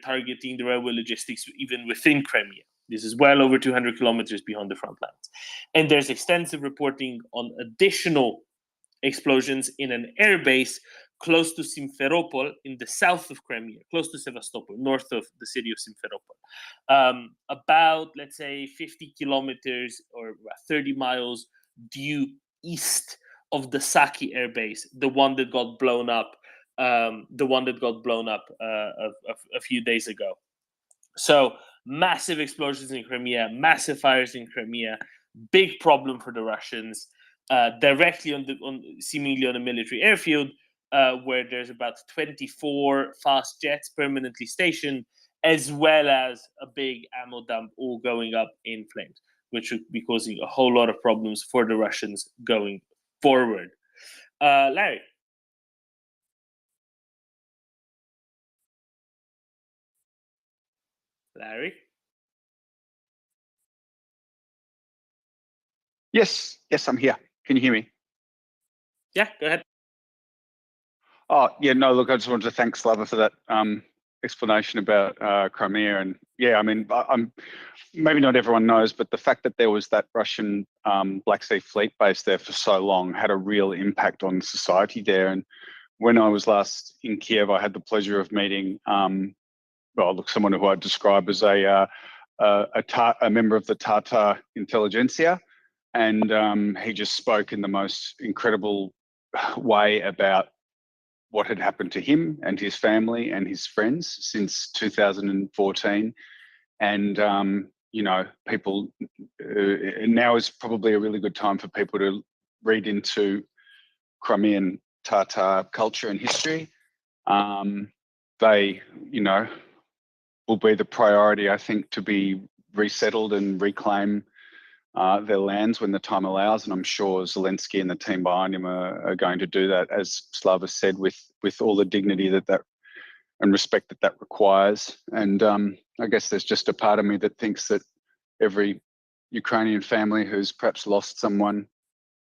targeting the railway logistics even within Crimea. This is well over 200 kilometers beyond the front lines. And there's extensive reporting on additional explosions in an airbase close to Simferopol in the south of Crimea, close to Sevastopol, north of the city of Simferopol. About, let's say, 50 kilometers or 30 miles due east of the Saki airbase, the one that got blown up, a few days ago. So massive explosions in Crimea, massive fires in Crimea, big problem for the Russians, directly seemingly on the military airfield, where there's about 24 fast jets permanently stationed, as well as a big ammo dump all going up in flames, which would be causing a whole lot of problems for the Russians going forward. Larry? Larry? Yes, I'm here. Can you hear me? Yeah, go ahead. Oh, yeah, no, look, I just wanted to thank Slava for that explanation about Crimea. And yeah, I mean, I'm maybe not everyone knows, but the fact that there was that Russian Black Sea Fleet base there for so long had a real impact on society there. And when I was last in Kiev, I had the pleasure of meeting, someone who I'd describe as a member of the Tatar intelligentsia. And he just spoke in the most incredible way about what had happened to him and his family and his friends since 2014. And, people, now is probably a really good time for people to read into Crimean Tatar culture and history. They, will be the priority, I think, to be resettled and reclaim their lands when the time allows, and I'm sure Zelensky and the team behind him are going to do that, as Slava said, with all the dignity that and respect that requires. And I guess there's just a part of me that thinks that every Ukrainian family who's perhaps lost someone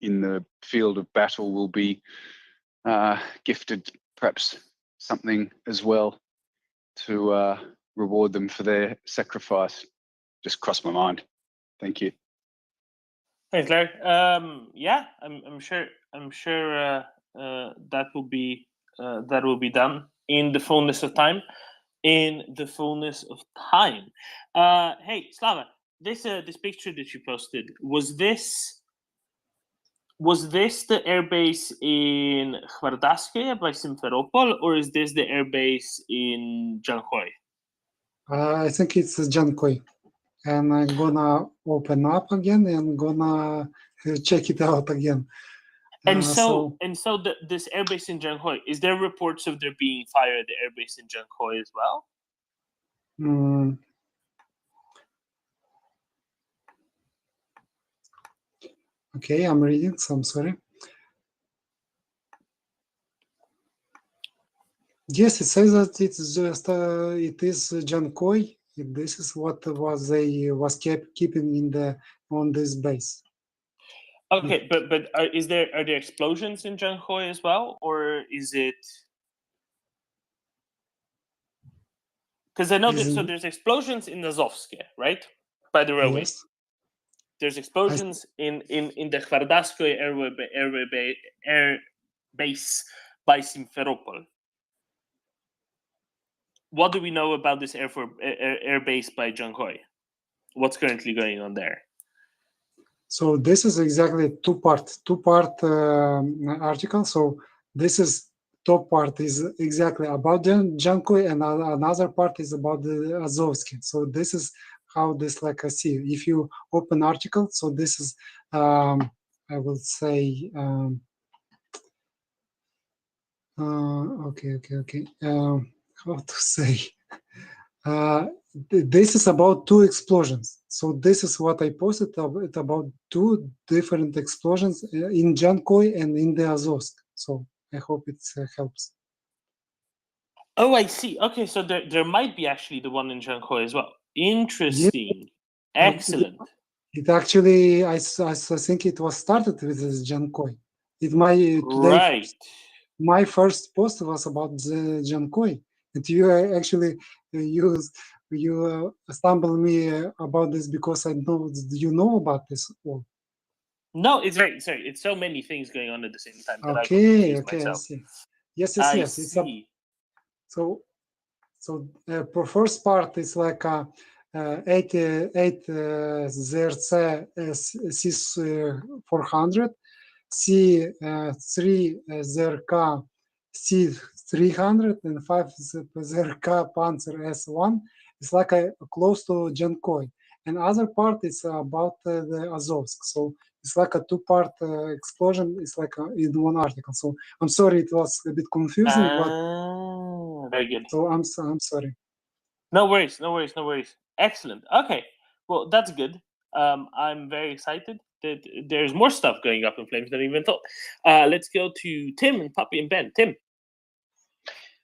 in the field of battle will be gifted perhaps something as well to reward them for their sacrifice. Just crossed my mind. Thank you. Thanks, Larry. Yeah, I'm sure that will be done in the fullness of time. Hey, Slava, this picture that you posted, was this the airbase in Khvardaskaya by Simferopol, or is this the airbase in Jankoy? I think it's Jankoy. And I'm gonna open up again and gonna check it out again. And so this airbase in Jankoy, is there reports of there being fire at the airbase in Jankoy as well? Okay, I'm reading, so I'm sorry. Yes, it says that it's just it is Jankoy. This is what was keeping on this base. Okay, but are there explosions in Jankoy as well, or is it? Because I know there's explosions in Azovsky, right, by the railway. Yes. There's explosions in the Khvardaskoye air base by Simferopol. What do we know about this air base by Jankoy? What's currently going on there? So this is exactly two-part article. So this is top part is exactly about Jankoy, and another part is about the Azovsky. So this is how this like I see. If you open article, so this is I will say okay. How to say? This is about two explosions. So this is what I posted about two different explosions in Jankoy and in the Azovsk. So I hope it helps. Oh, I see. Okay, so there might be actually the one in Jankoy as well. Interesting. Yeah. Excellent. It actually, I think it was started with this Jankoy. Right. My first post was about the Jankoy. And you actually you stumbled me about this because I know you know about this all. No, it's sorry. It's so many things going on at the same time that okay, I confuse myself. Yes. See. So for first part it's like 8 ZRC C400, C3 ZRK C300 and 5 ZRK Panzer S1 It's like a close to Jankoy. And other part is about the Azovsk. So it's like a two-part explosion. It's like in one article. So I'm sorry, it was a bit confusing, but very good. So I'm sorry. No worries, no worries, no worries. Excellent. Okay, well that's good. I'm very excited that there's more stuff going up in flames than I even thought. Let's go to Tim and Puppy and Ben. Tim.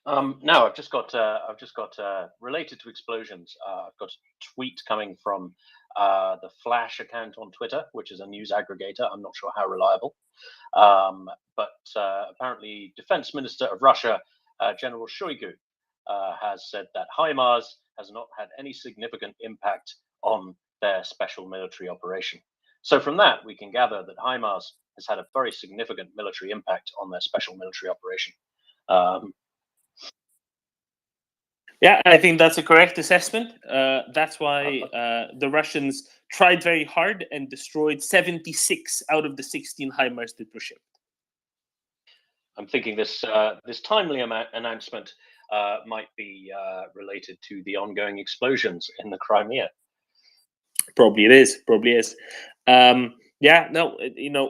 Now I've just got related to explosions. I've got a tweet coming from the Flash account on Twitter, which is a news aggregator. I'm not sure how reliable, but apparently, Defense Minister of Russia, General Shoigu, has said that HIMARS has not had any significant impact on their special military operation. So from that, we can gather that HIMARS has had a very significant military impact on their special military operation. Yeah, I think that's a correct assessment. That's why the Russians tried very hard and destroyed 76 out of the 16 HIMARS that were shipped. I'm thinking this timely announcement might be related to the ongoing explosions in the Crimea. Probably it is. Probably is. Yeah, no,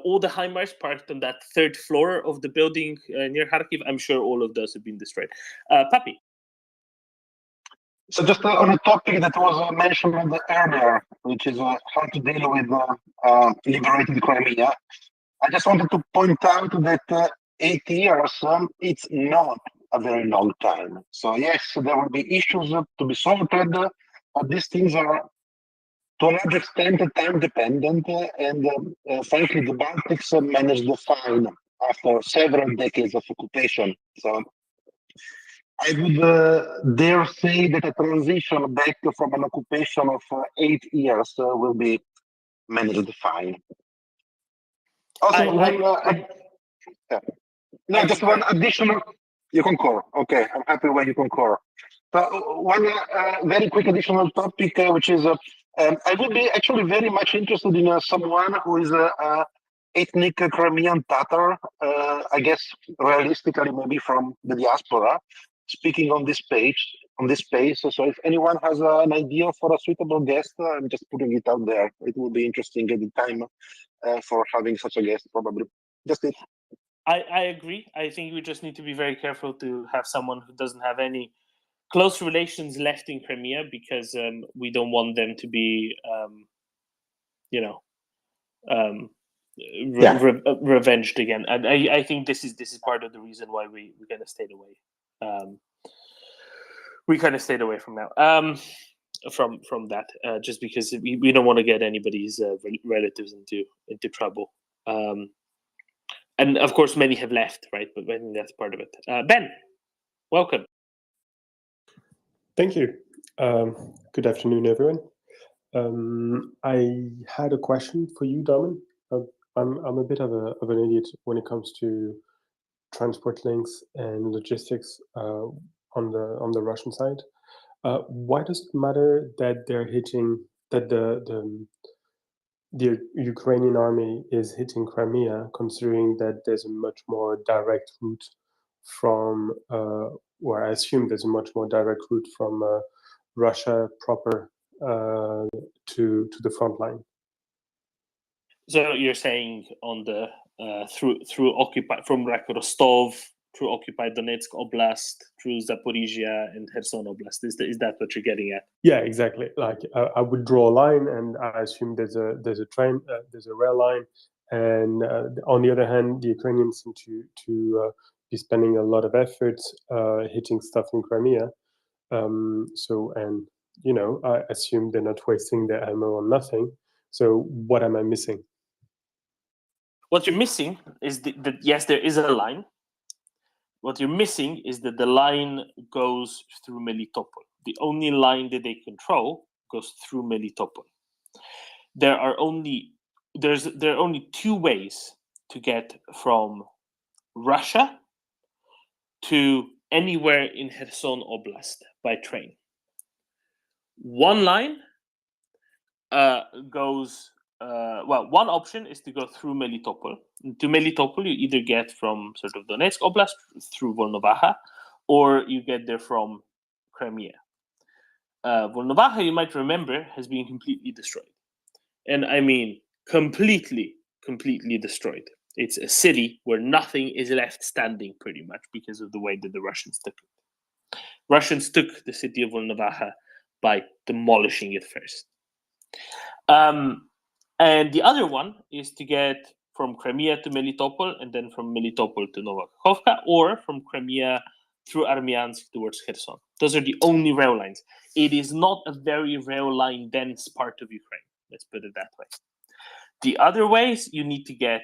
all the HIMARS parked on that third floor of the building near Kharkiv, I'm sure all of those have been destroyed. Papi. So just on a topic that was mentioned earlier, which is how to deal with liberated Crimea, I just wanted to point out that 8 years, it's not a very long time. So yes, there will be issues to be sorted, but these things are to a large extent time dependent, and frankly, the Baltics managed fine after several decades of occupation. So I would dare say that a transition back from an occupation of 8 years will be managed fine. Also, just one additional. You concur. Okay, I'm happy when you concur. So one very quick additional topic, which is I would be actually very much interested in someone who is ethnic Crimean Tatar, I guess realistically maybe from the diaspora, speaking on this page, on this space. So if anyone has an idea for a suitable guest, I'm just putting it out there. It will be interesting at the time for having such a guest, probably. Just it. I agree. I think we just need to be very careful to have someone who doesn't have any close relations left in Crimea, because we don't want them to be, revenged again. And I think this is part of the reason why we kind of stayed away. We kind of stayed away from now. From that, just because we don't want to get anybody's relatives into trouble. And of course, many have left, right? But I think that's part of it. Ben, welcome. Thank you. Good afternoon, everyone. I had a question for you, Domin. I'm a bit of an idiot when it comes to transport links and logistics on the Russian side. Why does it matter that they're hitting that the Ukrainian army is hitting Crimea, considering that there's a much more direct route from, or I assume there's a much more direct route from Russia proper to the front line? So you're saying on the through occupied from Rostov, through occupied Donetsk Oblast, through Zaporizhia and Kherson Oblast. Is that what you're getting at? Yeah, exactly. Like I would draw a line, and I assume there's a train, there's a rail line, and on the other hand, the Ukrainians seem to be spending a lot of effort hitting stuff in Crimea. I assume they're not wasting their ammo on nothing. So what am I missing? What you're missing is that yes, there is a line. What you're missing is that the line goes through Melitopol. The only line that they control goes through Melitopol. There are only two ways to get from Russia to anywhere in Kherson Oblast by train. One line goes. One option is to go through Melitopol. To Melitopol, you either get from sort of Donetsk Oblast through Volnovakha, or you get there from Crimea. Volnovakha, you might remember, has been completely destroyed. And I mean completely destroyed. It's a city where nothing is left standing pretty much because of the way that the Russians took it. Russians took the city of Volnovakha by demolishing it first. And the other one is to get from Crimea to Melitopol and then from Melitopol to Nova Kakhovka, or from Crimea through Armyansk towards Kherson. Those are the only rail lines. It is not a very rail line dense part of Ukraine. Let's put it that way. The other ways, you need to get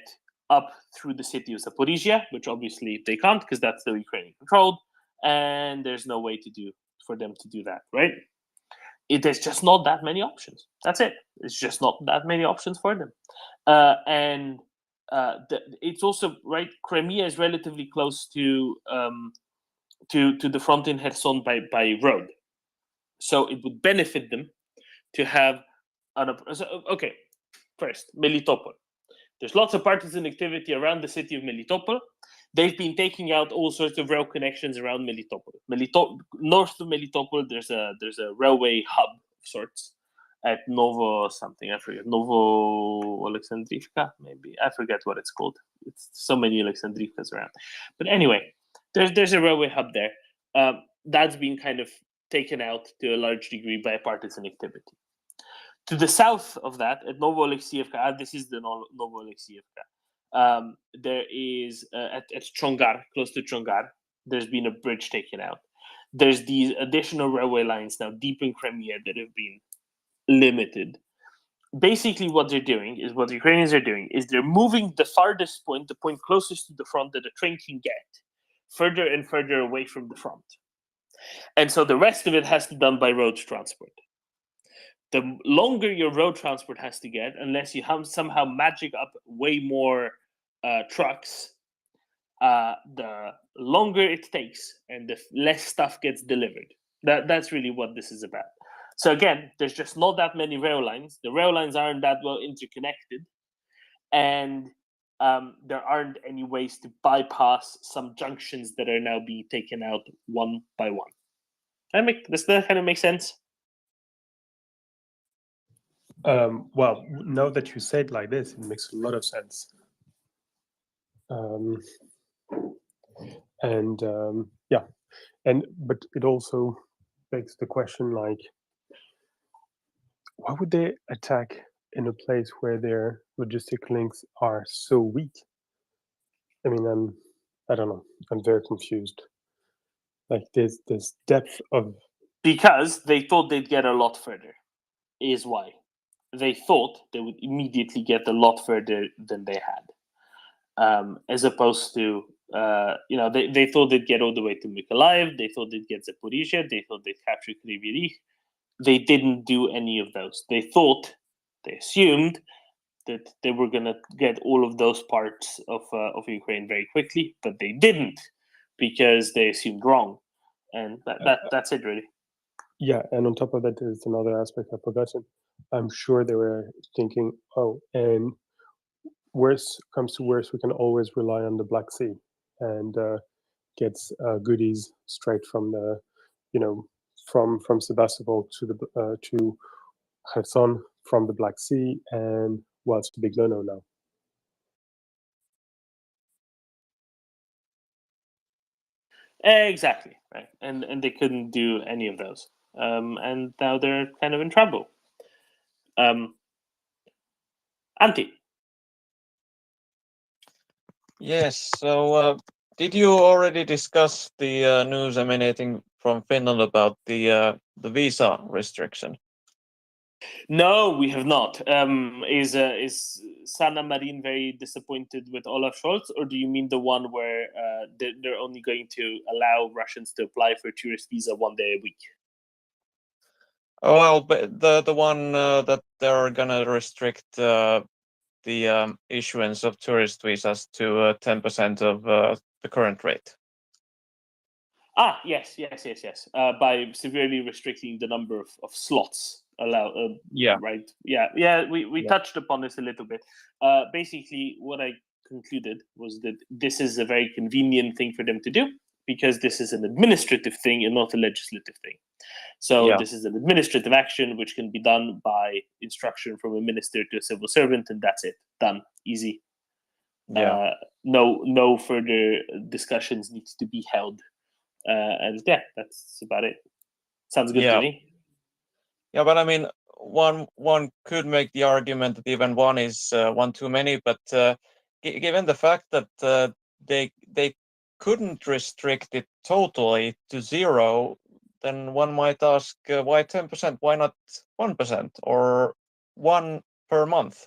up through the city of Zaporizhia, which obviously they can't because that's still Ukrainian controlled, and there's no way for them to do that, right? There's just not that many options. That's it. It's just not that many options for them. It's also, right, Crimea is relatively close to the front in Kherson by road. So it would benefit them to have okay, first, Melitopol. There's lots of partisan activity around the city of Melitopol. They've been taking out all sorts of rail connections around Melitopol. North of Melitopol, there's a railway hub of sorts at Novo something. I forget. Novo Alexandrivka, maybe. I forget what it's called. It's so many Alexandrivkas around. But anyway, there's a railway hub there. That's been kind of taken out to a large degree by partisan activity. To the south of that, at Novo Alexievka, this is the Novo Alexievka, there is, at Chongar, close to Chongar, there's been a bridge taken out. There's these additional railway lines now deep in Crimea that have been limited. Basically, what the Ukrainians are doing, is they're moving the farthest point, the point closest to the front that a train can get, further and further away from the front. And so the rest of it has to be done by road transport. The longer your road transport has to get, unless you somehow magic up way more trucks, the longer it takes and the less stuff gets delivered. That's really what this is about. So again, there's just not that many rail lines. The rail lines aren't that well interconnected, and there aren't any ways to bypass some junctions that are now being taken out one by one. Does that kind of make sense? Well, now that you say it like this, it makes a lot of sense. But it also begs the question, like, why would they attack in a place where their logistic links are so weak? I mean, I don't know. I'm very confused. Like, there's this depth of... Because they thought they'd get a lot further, is why. They thought they would immediately get a lot further than they had. As opposed to, they thought they'd get all the way to Mykolaiv, they thought they'd get Zaporizhia, they thought they'd capture Kryvyi Rih. They didn't do any of those. They assumed that they were going to get all of those parts of Ukraine very quickly, but they didn't, because they assumed wrong. And that's it, really. Yeah, and on top of that, there's another aspect I've forgotten. I'm sure they were thinking, and worse comes to worse, we can always rely on the Black Sea and get goodies straight from the, from Sebastopol to Kherson from the Black Sea, and well, it's a big no-no now. Exactly, right, and they couldn't do any of those, and now they're kind of in trouble. Antti. Yes. So, did you already discuss the news emanating from Finland about the visa restriction? No, we have not. Is Sanna Marin very disappointed with Olaf Scholz, or do you mean the one where they're only going to allow Russians to apply for a tourist visa 1 day a week? Oh, well, but the one that they're gonna restrict the issuance of tourist visas to 10% of the current rate. Yes. By severely restricting the number of slots allowed. Yeah. Right. Yeah. We touched upon this a little bit. Basically, what I concluded was that this is a very convenient thing for them to do, because this is an administrative thing and not a legislative thing. So this is an administrative action which can be done by instruction from a minister to a civil servant, and that's it. Done. Easy. No further discussions need to be held. And yeah, that's about it. Sounds good to me. Yeah, but I mean, one could make the argument that even one is one too many. But given the fact that they couldn't restrict it totally to 0, then one might ask, why 10%? Why not 1% or 1 per month?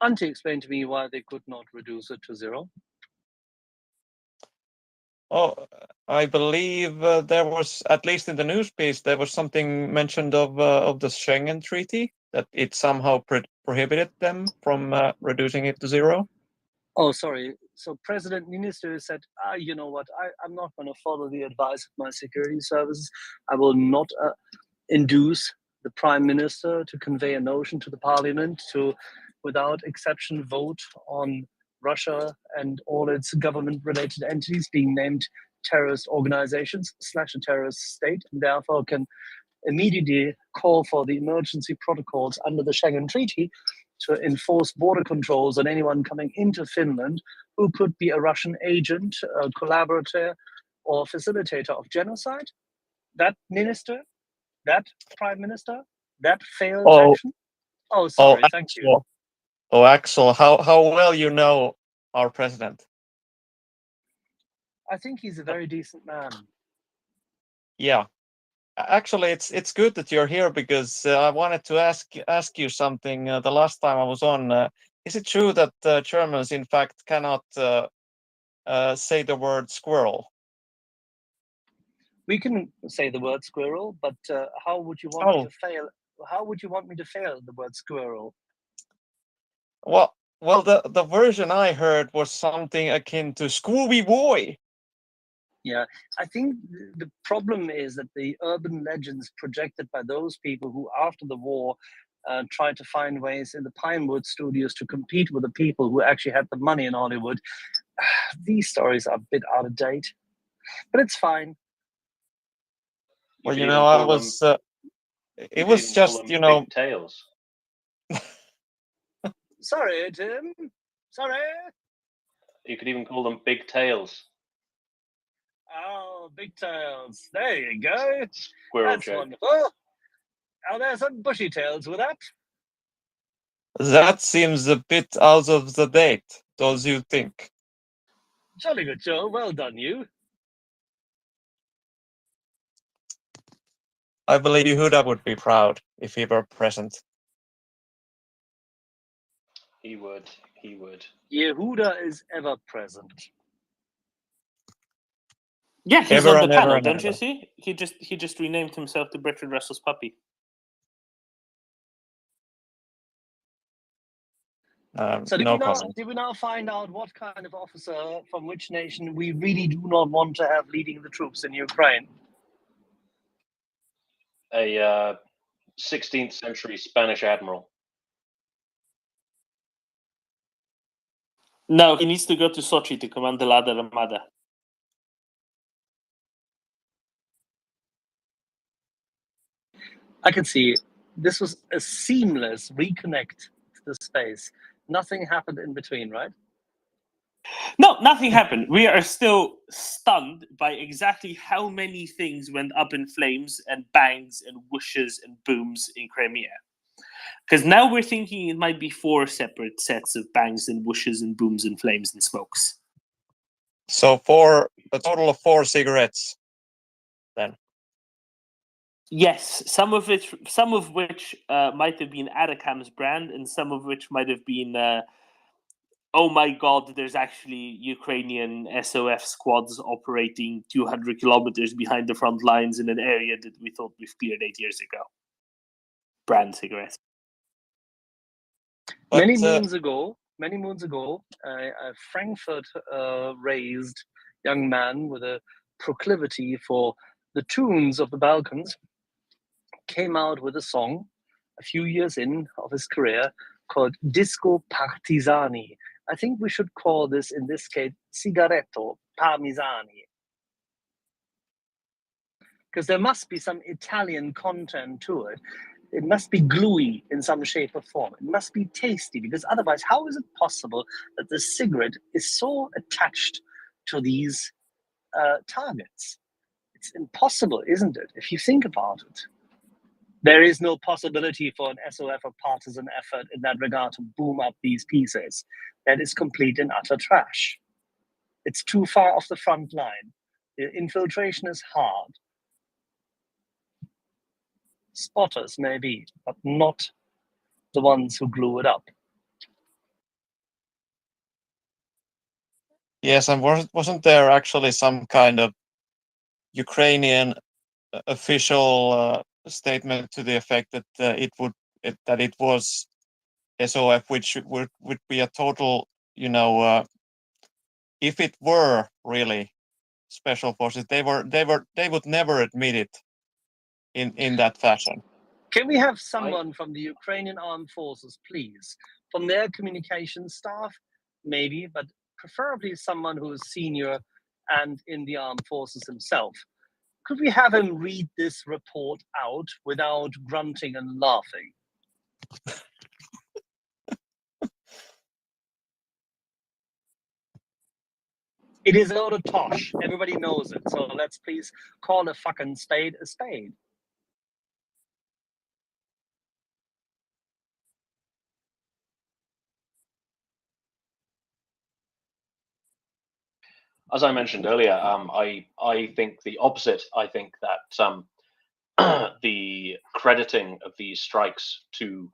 Antti explained to me why they could not reduce it to 0. Oh, I believe there was, at least in the news piece, there was something mentioned of the Schengen Treaty, that it somehow prohibited them from reducing it to 0. Oh, sorry. So President Niinistö said, you know what, I'm not going to follow the advice of my security services. I will not induce the Prime Minister to convey a notion to the Parliament to, without exception, vote on Russia and all its government-related entities being named terrorist organizations / a terrorist state, and therefore can immediately call for the emergency protocols under the Schengen Treaty to enforce border controls on anyone coming into Finland who could be a Russian agent, a collaborator, or facilitator of genocide. That minister, that prime minister, that failed action. Oh, sorry, thank you. Oh, Axel, how well you know our president? I think he's a very decent man. Yeah. Actually, it's good that you're here, because I wanted to ask you something. The last time I was on, is it true that Germans, in fact, cannot say the word squirrel? We can say the word squirrel, but how would you want me to fail? How would you want me to fail the word squirrel? Well, the version I heard was something akin to Scooby Boy. Yeah, I think the problem is that the urban legends projected by those people who, after the war, tried to find ways in the Pinewood studios to compete with the people who actually had the money in Hollywood, these stories are a bit out of date, but it's fine. Well, you know, I was. It was just, you know. Tails. Sorry, Tim. Sorry. You could even call them big tails. Oh, big tails. There you go. Squirrel That's joke. wonderful. Are there some bushy tails with that? That seems a bit out of the date, don't you think? Jolly good, Joe. Well done, you. I believe Yehuda would be proud if he were present. He would. He would. Yehuda is ever present. Yeah, he's Ever on the and ever panel, and don't you ever. see? He just renamed himself to Bertrand Russell's puppy. So No comment. did we now find out what kind of officer from which nation we really do not want to have leading the troops in Ukraine? A 16th century Spanish admiral. No, he needs to go to Sochi to command the Lada Armada. I can see this was a seamless reconnect to the space. Nothing happened in between, right? No, nothing happened. We are still stunned by exactly how many things went up in flames and bangs and whooshes and booms in Crimea. Because now we're thinking it might be 4 separate sets of bangs and whooshes and booms and flames and smokes. So a total of 4 cigarettes, then. Yes, some of which might have been Atacam's brand, and some of which might have been, oh my god, there's actually Ukrainian SOF squads operating 200 kilometers behind the front lines in an area that we thought we've cleared 8 years ago. Brand cigarettes. Many moons ago, a Frankfurt-raised young man with a proclivity for the tunes of the Balkans came out with a song a few years in of his career called Disco Partisani. I think we should call this, in this case, Sigaretto Parmisani. because there must be some Italian content to it. It must be gluey in some shape or form. It must be tasty, because otherwise, how is it possible that the cigarette is so attached to these targets? It's impossible, isn't it? If you think about it, there is no possibility for an SOF or partisan effort in that regard to boom up these pieces. That is complete and utter trash. It's too far off the front line. The infiltration is hard. Spotters, maybe, but not the ones who glue it up. Yes, and wasn't there actually some kind of Ukrainian official statement to the effect that it was SOF, which would be a total, if it were really special forces, they would never admit it in that fashion. Can we have someone from the Ukrainian armed forces, please, from their communication staff, maybe, but preferably someone who is senior and in the armed forces himself? Could we have him read this report out without grunting and laughing? It is a load of tosh. Everybody knows it. So let's please call a fucking spade a spade. As I mentioned earlier, I think the opposite. I think that the crediting of these strikes to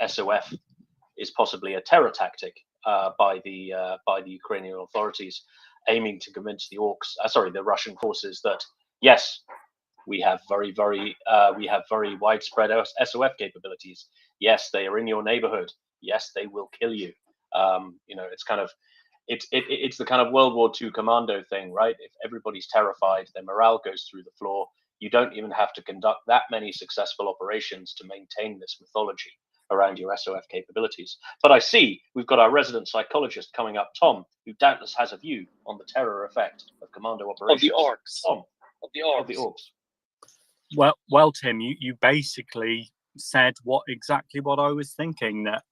SOF is possibly a terror tactic by the Ukrainian authorities, aiming to convince the Russian forces that yes, we have very widespread SOF capabilities. Yes, they are in your neighborhood. Yes, they will kill you. It's kind of it's the kind of World War II commando thing, right? If everybody's terrified, their morale goes through the floor. You don't even have to conduct that many successful operations to maintain this mythology around your SOF capabilities. But I see we've got our resident psychologist coming up, Tom, who doubtless has a view on the terror effect of commando operations. Of the orcs. Tom, of the orcs. Well, Tim, you basically said exactly what I was thinking, that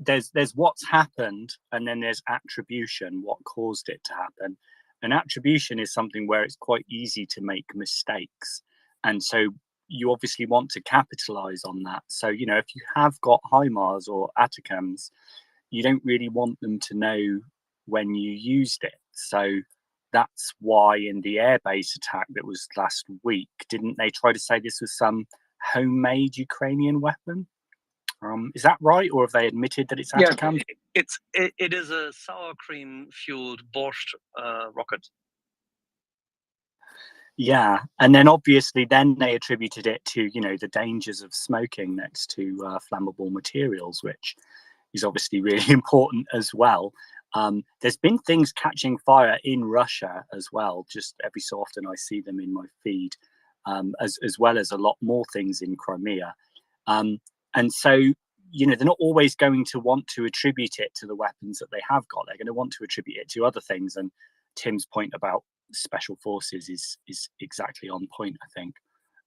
there's what's happened, and then there's attribution, what caused it to happen. And attribution is something where it's quite easy to make mistakes, and so you obviously want to capitalize on that. So if you have got HIMARS or ATACMS, you don't really want them to know when you used it. So that's why in the airbase attack that was last week, didn't they try to say this was some homemade Ukrainian weapon? Is that right, or have they admitted that it's ATACMS? Yeah, it is a sour cream fueled Borscht rocket. Yeah, and then obviously then they attributed it to the dangers of smoking next to flammable materials, which is obviously really important as well. There's been things catching fire in Russia as well. Just every so often I see them in my feed, as well as a lot more things in Crimea. And so, they're not always going to want to attribute it to the weapons that they have got. They're going to want to attribute it to other things. And Tim's point about special forces is exactly on point, I think.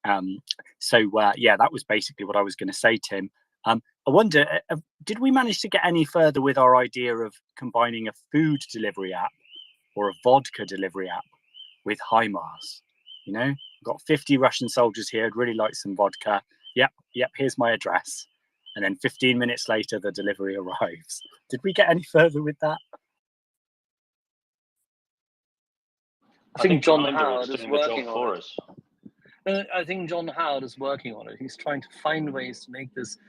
Yeah, that was basically what I was going to say, Tim. I wonder, did we manage to get any further with our idea of combining a food delivery app or a vodka delivery app with HIMARS? I've got 50 Russian soldiers here. I'd really like some vodka. Yep, here's my address. And then 15 minutes later, the delivery arrives. Did we get any further with that? I think John Commander Howard is doing the job working on for it. us. I think John Howard is working on it. He's trying to find ways to make this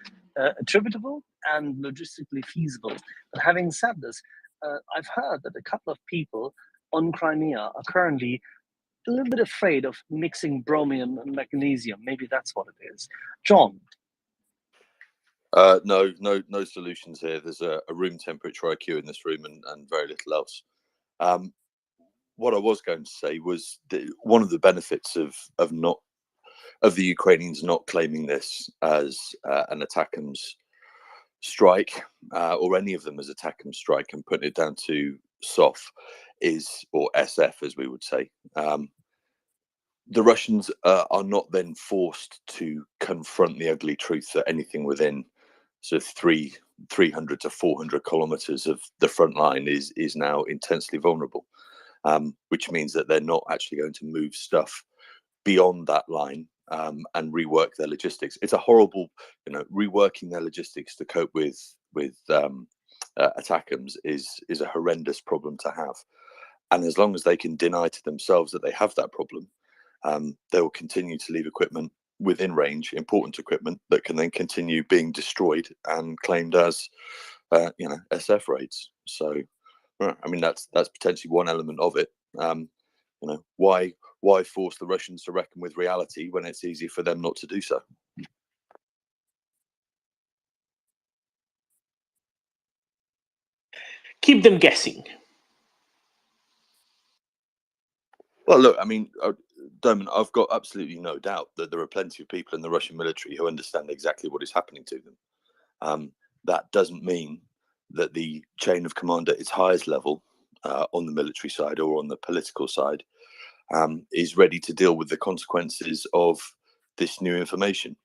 attributable and logistically feasible. But having said this, I've heard that a couple of people on Crimea are currently a little bit afraid of mixing bromium and magnesium. Maybe that's what it is. John. No solutions here. There's a room temperature IQ in this room and very little else. What I was going to say was one of the benefits of the Ukrainians not claiming this as an ATACMS strike, or any of them as ATACMS strike, and putting it down to SOF or SF as we would say, the Russians are not then forced to confront the ugly truth that anything within sort of 300 to 400 kilometers of the front line is now intensely vulnerable, which means that they're not actually going to move stuff beyond that line and rework their logistics. It's a horrible, reworking their logistics to cope with ATACMS is a horrendous problem to have. And as long as they can deny to themselves that they have that problem, they will continue to leave equipment within range, important equipment that can then continue being destroyed and claimed as, SF raids. So, I mean, that's potentially one element of it. Why force the Russians to reckon with reality when it's easy for them not to do so? Keep them guessing. Well, look, I mean, Dermot, I've got absolutely no doubt that there are plenty of people in the Russian military who understand exactly what is happening to them. That doesn't mean that the chain of command at its highest level, on the military side or on the political side, is ready to deal with the consequences of this new information.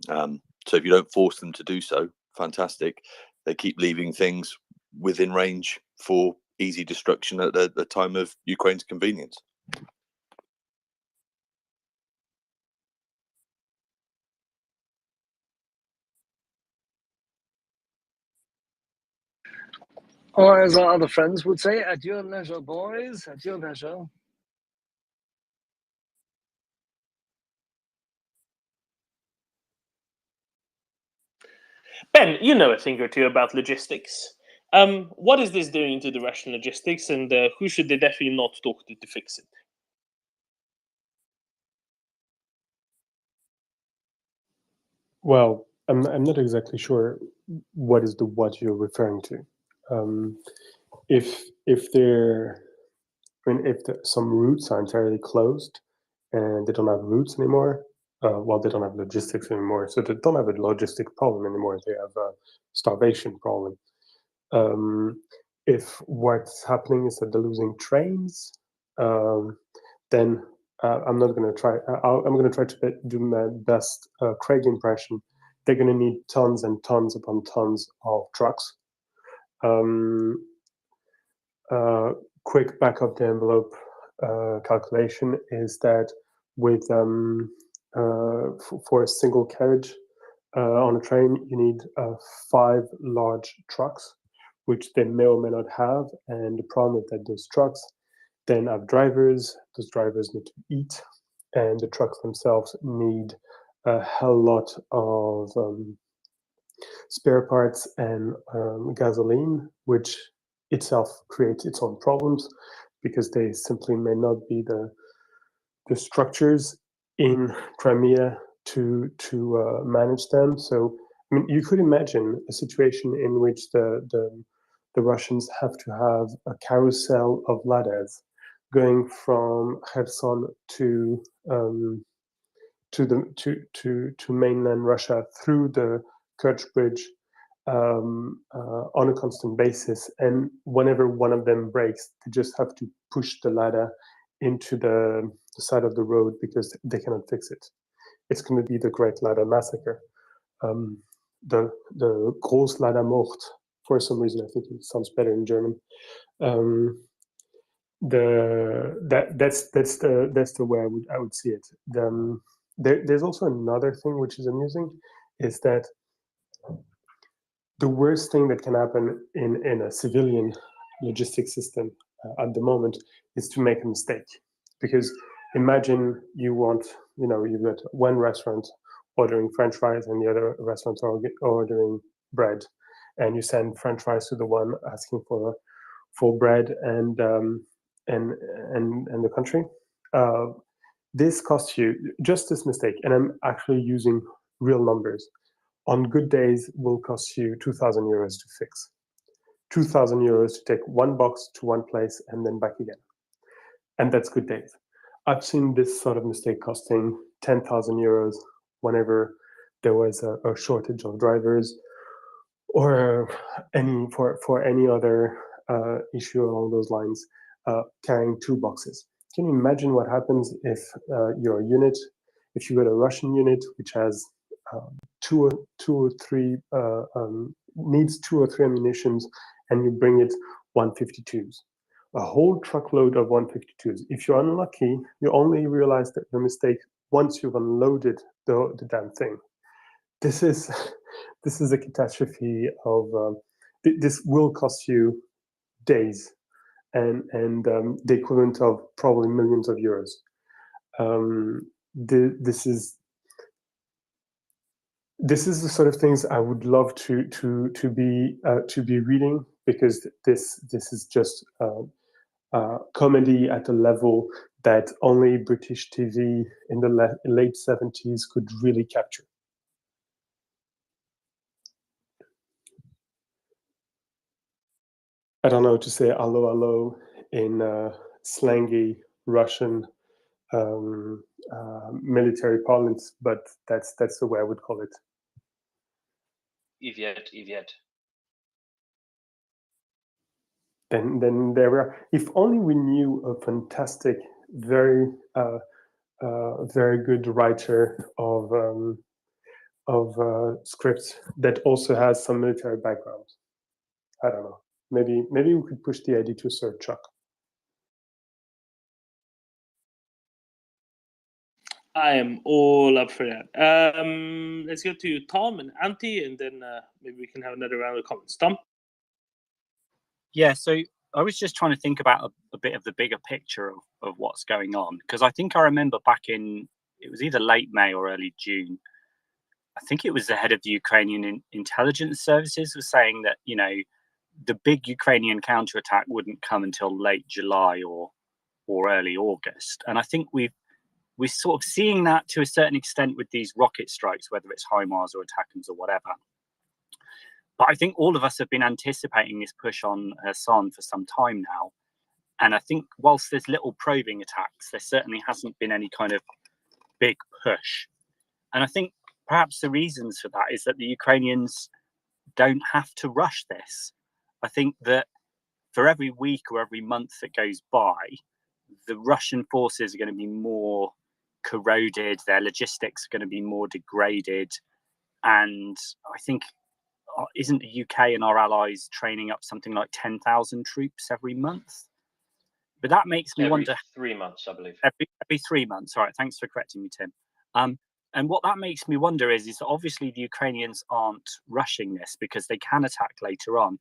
So if you don't force them to do so, fantastic. They keep leaving things within range for easy destruction at the time of Ukraine's convenience. Or as our other friends would say, at your leisure, boys, at your leisure. Ben, you know a thing or two about logistics. What is this doing to the Russian logistics, and who should they definitely not talk to fix it? Well, I'm not exactly sure what you're referring to. If some routes are entirely closed and they don't have routes anymore, they don't have logistics anymore, so they don't have a logistic problem anymore. They have a starvation problem. If what's happening is that they're losing trains, then I'm not going to try. I'm going to try to do my best Craig impression. They're going to need tons and tons upon tons of trucks. Quick back of the envelope calculation is that with for a single carriage on a train, you need 5 large trucks, which they may or may not have. And the problem is that those trucks then have drivers. Those drivers need to eat, and the trucks themselves need a hell lot of spare parts and gasoline, which itself creates its own problems because they simply may not be the structures in Crimea to manage them. So I mean, you could imagine a situation in which the Russians have to have a carousel of ladders going from Kherson to mainland Russia through the Kerch Bridge on a constant basis, and whenever one of them breaks, they just have to push the ladder into the side of the road because they cannot fix it. It's going to be the Great Ladder Massacre. The Großladdermord, for some reason, I think it sounds better in German. That's the way I would see it. There's also another thing which is amusing, is that the worst thing that can happen in a civilian logistics system at the moment is to make a mistake. Because imagine you've got one restaurant ordering French fries and the other restaurant ordering bread, and you send French fries to the one asking for bread and the country. This costs you, just this mistake, and I'm actually using real numbers, on good days will cost you 2,000 euros to fix. 2,000 euros to take one box to one place and then back again. And that's good days. I've seen this sort of mistake costing 10,000 euros whenever there was a shortage of drivers, or for any other issue along those lines, carrying 2 boxes. can you imagine what happens if your unit, if you got a Russian unit which has needs 2 or 3 ammunitions, and you bring it 152s, a whole truckload of 152s. If you're unlucky, you only realize that your mistake once you've unloaded the damn thing. This is a catastrophe of this will cost you days and the equivalent of probably millions of euros. This is the sort of things I would love to be reading, because this is just comedy at a level that only British TV in the late 70s could really capture. I don't know how to say "allo allo" in slangy Russian military parlance, but that's the way I would call it. Iviet. Then there we are. If only we knew a fantastic, very good writer of scripts that also has some military background. I don't know. Maybe we could push the idea to Sir Chuck. I am all up for that. Let's go to Tom and Antti, and then maybe we can have another round of comments. Tom? Yeah, so I was just trying to think about a bit of the bigger picture of what's going on, because I think I remember back in, it was either late May or early June, I think it was the head of the Ukrainian intelligence services was saying that, you know, the big Ukrainian counterattack wouldn't come until late July or early August. And I think we're sort of seeing that to a certain extent with these rocket strikes, whether it's HIMARS or ATACMS or whatever. But I think all of us have been anticipating this push on Kherson for some time now. And I think whilst there's little probing attacks, there certainly hasn't been any kind of big push. And I think perhaps the reasons for that is that the Ukrainians don't have to rush this. I think that for every week or every month that goes by, the Russian forces are going to be more corroded, their logistics are going to be more degraded. And I think, isn't the UK and our allies training up something like 10,000 troops every month? But that makes me wonder. 3 months, I believe. Every 3 months. All right, thanks for correcting me, Tim. And what that makes me wonder is that obviously the Ukrainians aren't rushing this because they can attack later on.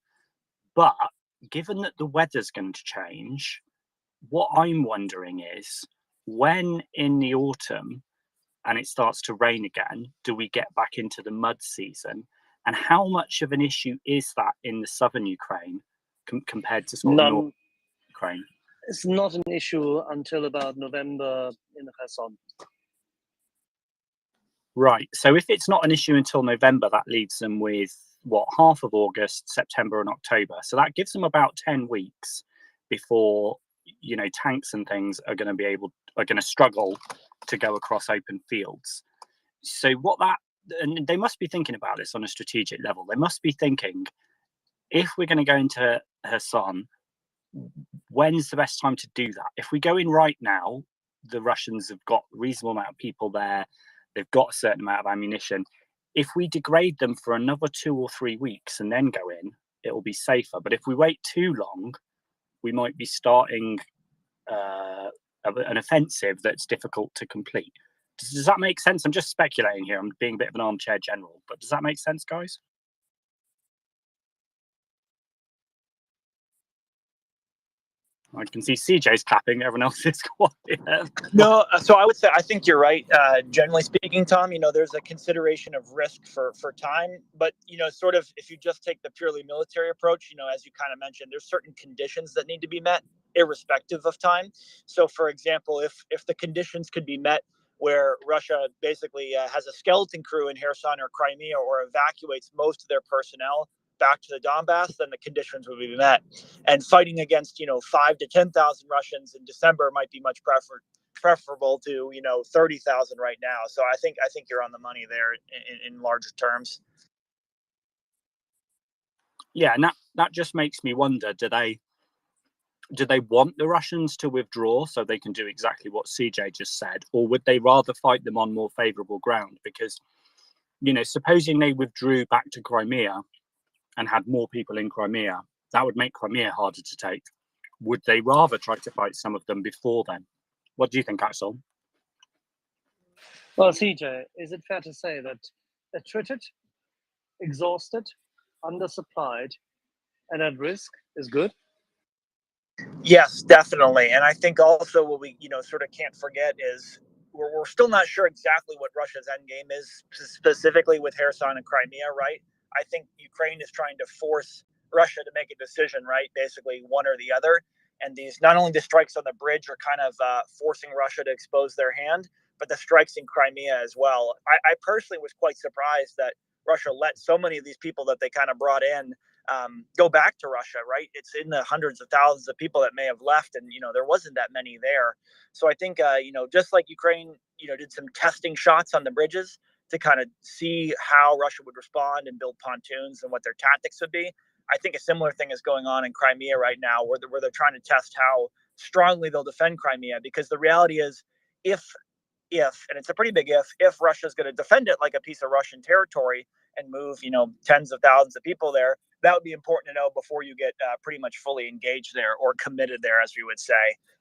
But given that the weather's going to change, what I'm wondering is, when in the autumn and it starts to rain again, do we get back into the mud season? And how much of an issue is that in the southern Ukraine compared to sort of northern Ukraine? It's not an issue until about November in Kherson. Right. So if it's not an issue until November, that leaves them with what, half of August, September, and October. So that gives them about 10 weeks before, you know, tanks and things are going to struggle to go across open fields. So and they must be thinking about this on a strategic level. They must be thinking, if we're going to go into Kherson, when's the best time to do that? If we go in right now, the Russians have got a reasonable amount of people there. They've got a certain amount of ammunition. If we degrade them for another 2 or 3 weeks and then go in, it will be safer. But if we wait too long, we might be starting an offensive that's difficult to complete. Does that make sense? I'm just speculating here. I'm being a bit of an armchair general, but does that make sense, guys? I can see CJ's clapping. Everyone else is quiet. No, so I would say I think you're right. Generally speaking, Tom, you know, there's a consideration of risk for time, but you know, sort of if you just take the purely military approach, you know, as you kind of mentioned, there's certain conditions that need to be met irrespective of time. So, for example, if the conditions could be met where Russia basically has a skeleton crew in Kherson or Crimea or evacuates most of their personnel back to the Donbass, then the conditions would be met. And fighting against, 5 to 10,000 Russians in December might be much preferable to, 30,000 right now. So I think you're on the money there in larger terms. Yeah, and that just makes me wonder, do they do they want the Russians to withdraw so they can do exactly what CJ just said, or would they rather fight them on more favorable ground? Because, you know, supposing they withdrew back to Crimea and had more people in Crimea, that would make Crimea harder to take. Would they rather try to fight some of them before then? What do you think, Axel? Well, CJ, is it fair to say that attrited, exhausted, undersupplied, and at risk is good? Yes, definitely. And I think also what we, sort of can't forget is we're still not sure exactly what Russia's end game is, specifically with Kherson and Crimea, right? I think Ukraine is trying to force Russia to make a decision, right? Basically one or the other. And these, not only the strikes on the bridge are kind of forcing Russia to expose their hand, but the strikes in Crimea as well. I personally was quite surprised that Russia let so many of these people that they kind of brought in go back to Russia, right? It's in the hundreds of thousands of people that may have left, and there wasn't that many there. So I think just like Ukraine, did some testing shots on the bridges to kind of see how Russia would respond and build pontoons and what their tactics would be. I think a similar thing is going on in Crimea right now, where they're trying to test how strongly they'll defend Crimea, because the reality is, if and it's a pretty big if Russia's going to defend it like a piece of Russian territory and move, tens of thousands of people there, that would be important to know before you get pretty much fully engaged there or committed there, as we would say.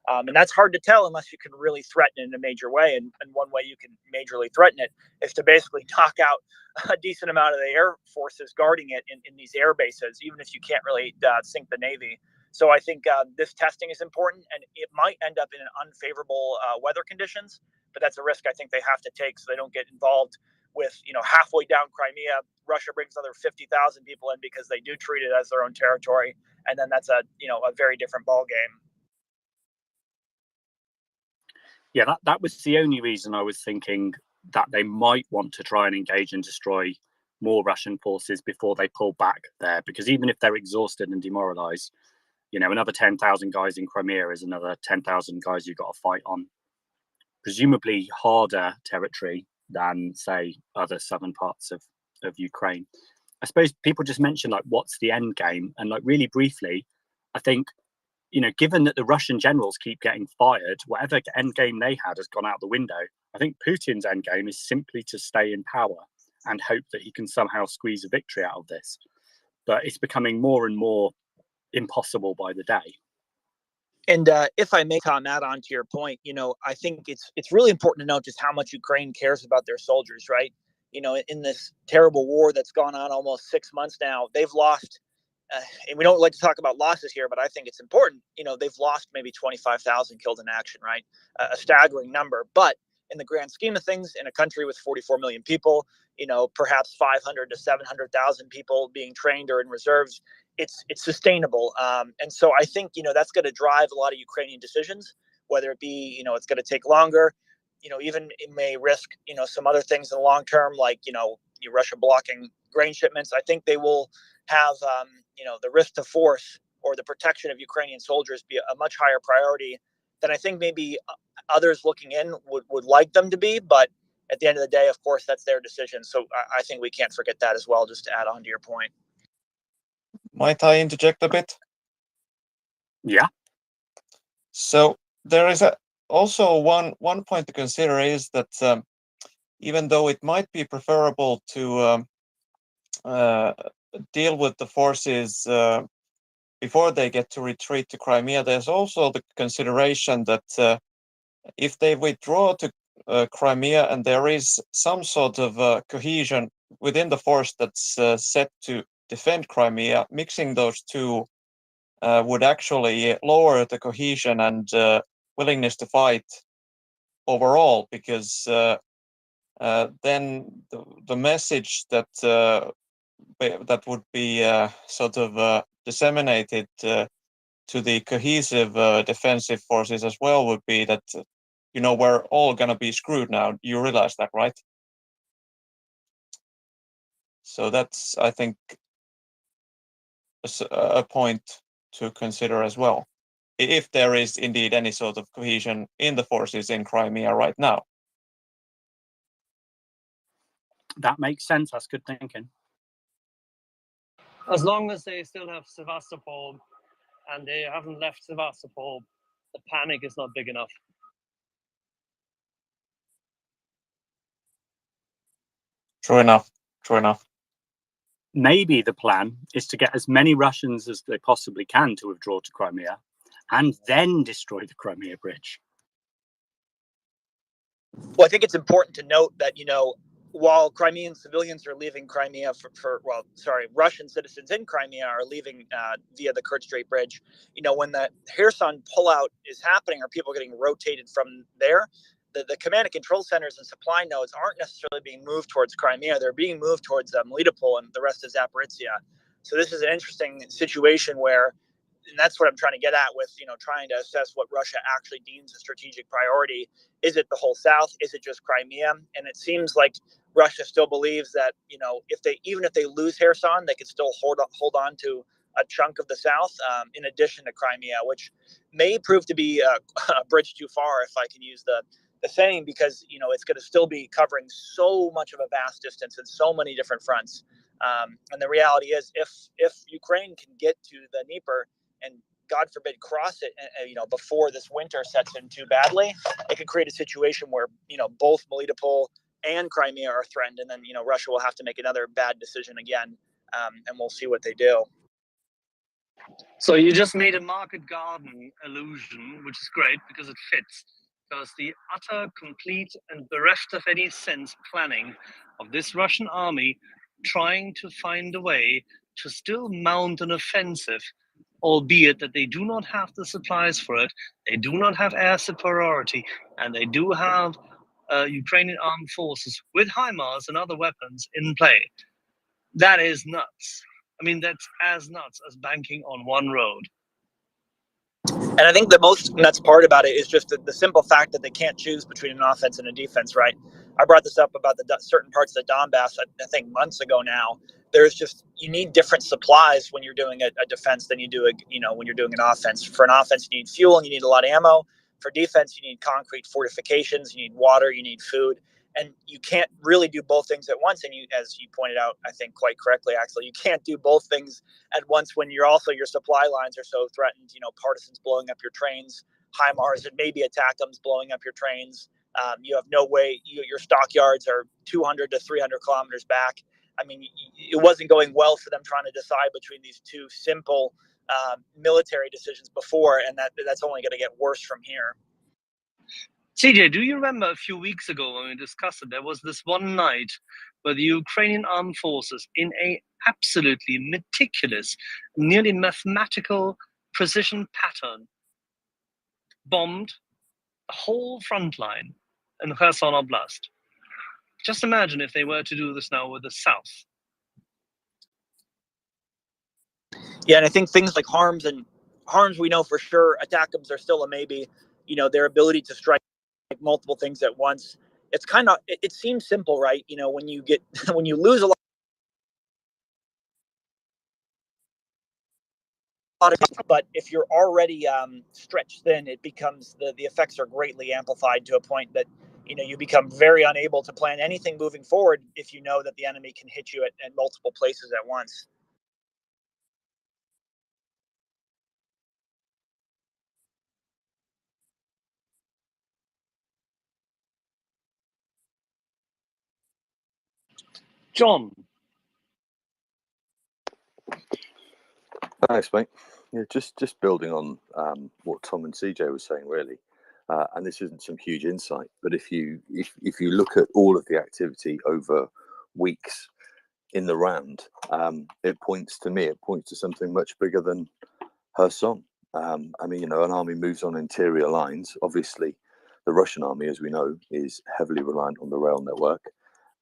And that's hard to tell unless you can really threaten it in a major way. And one way you can majorly threaten it is to basically knock out a decent amount of the air forces guarding it in these air bases, even if you can't really sink the Navy. So I think this testing is important, and it might end up in unfavorable weather conditions, but that's a risk I think they have to take so they don't get involved with, halfway down Crimea, Russia brings another 50,000 people in because they do treat it as their own territory. And then that's a very different ball game. Yeah, that was the only reason I was thinking that they might want to try and engage and destroy more Russian forces before they pull back there, because even if they're exhausted and demoralized, another 10,000 guys in Crimea is another 10,000 guys you've got to fight on presumably harder territory than, say, other southern parts of Ukraine. I suppose people just mentioned, like, what's the end game? And, like, really briefly, I think, given that the Russian generals keep getting fired, whatever end game they had has gone out the window. I think Putin's end game is simply to stay in power and hope that he can somehow squeeze a victory out of this. But it's becoming more and more impossible by the day. And if I may, Tom, add on to your point, I think it's really important to note just how much Ukraine cares about their soldiers, right? In this terrible war that's gone on almost 6 months now, they've lost, and we don't like to talk about losses here, but I think it's important. They've lost maybe 25,000 killed in action, right? A staggering number. But in the grand scheme of things, in a country with 44 million people, perhaps 500 to 700,000 people being trained or in reserves, it's sustainable. And so I think, that's going to drive a lot of Ukrainian decisions, whether it be, it's going to take longer, even it may risk, some other things in the long term, like, Russia blocking grain shipments. I think they will have, the risk to force or the protection of Ukrainian soldiers be a much higher priority than I think maybe others looking in would like them to be. But at the end of the day, of course, that's their decision. So I think we can't forget that as well, just to add on to your point. Might I interject a bit? Yeah. So there is also one point to consider is that even though it might be preferable to deal with the forces before they get to retreat to Crimea, there's also the consideration that if they withdraw to Crimea and there is some sort of cohesion within the force that's set to defend Crimea, mixing those two would actually lower the cohesion and willingness to fight overall, because then the message that that would be sort of disseminated to the cohesive defensive forces as well would be that, we're all going to be screwed now. You realize that, right? So that's, I think, a point to consider as well, if there is indeed any sort of cohesion in the forces in Crimea right now. That makes sense. That's good thinking. As long as they still have Sevastopol and they haven't left Sevastopol, the panic is not big enough. True enough. True enough. Maybe the plan is to get as many Russians as they possibly can to withdraw to Crimea and then destroy the Crimea Bridge. Well, I think it's important to note that, you know, while Crimean civilians are leaving Crimea Russian citizens in Crimea are leaving via the Kerch Strait Bridge, you know, when the Kherson pullout is happening or people are getting rotated from there, the command and control centers and supply nodes aren't necessarily being moved towards Crimea. They're being moved towards Melitopol and the rest of Zaporizhia. So this is an interesting situation where, and that's what I'm trying to get at with, you know, trying to assess what Russia actually deems a strategic priority. Is it the whole South? Is it just Crimea? And it seems like Russia still believes that, you know, even if they lose Kherson, they could still hold on to a chunk of the South, in addition to Crimea, which may prove to be a bridge too far, if I can use the saying, because, you know, it's going to still be covering so much of a vast distance and so many different fronts. And the reality is, if Ukraine can get to the Dnieper and, God forbid, cross it, you know, before this winter sets in too badly, it could create a situation where, you know, both Melitopol and Crimea are threatened, and then, you know, Russia will have to make another bad decision again, and we'll see what they do. So you just made a market garden illusion, which is great because it fits. Because the utter, complete, and bereft of any sense planning of this Russian army trying to find a way to still mount an offensive, albeit that they do not have the supplies for it, they do not have air superiority, and they do have Ukrainian armed forces with HIMARS and other weapons in play. That is nuts. I mean, that's as nuts as banking on one road. And I think the most nuts part about it is just the simple fact that they can't choose between an offense and a defense, right? I brought this up about the certain parts of the Donbass, I think months ago now. There's just, you need different supplies when you're doing a defense than you do, when you're doing an offense. For an offense, you need fuel and you need a lot of ammo. For defense, you need concrete fortifications, you need water, you need food. And you can't really do both things at once. And you, as you pointed out, I think quite correctly, Axel, you can't do both things at once when your supply lines are so threatened. You know, partisans blowing up your trains, HIMARS and maybe ATACMS blowing up your trains. You have no way. Your stockyards are 200 to 300 kilometers back. I mean, it wasn't going well for them trying to decide between these two simple military decisions before, and that's only going to get worse from here. CJ, do you remember a few weeks ago when we discussed it, there was this one night where the Ukrainian armed forces, in a absolutely meticulous, nearly mathematical precision pattern, bombed the whole front line in Kherson Oblast. Just imagine if they were to do this now with the South. Yeah, and I think things like harms we know for sure. ATACMS are still a maybe. You know, their ability to strike multiple things at once. It's kind of, it seems simple, right? You know, when you lose a lot of, but if you're already stretched thin, it becomes the effects are greatly amplified to a point that, you know, you become very unable to plan anything moving forward if you know that the enemy can hit you at multiple places at once. John. Thanks, mate. Yeah, just building on what Tom and CJ were saying, really. And this isn't some huge insight, but if you look at all of the activity over weeks in the round, it points to something much bigger than Kherson. I mean, you know, an army moves on interior lines. Obviously, the Russian army, as we know, is heavily reliant on the rail network,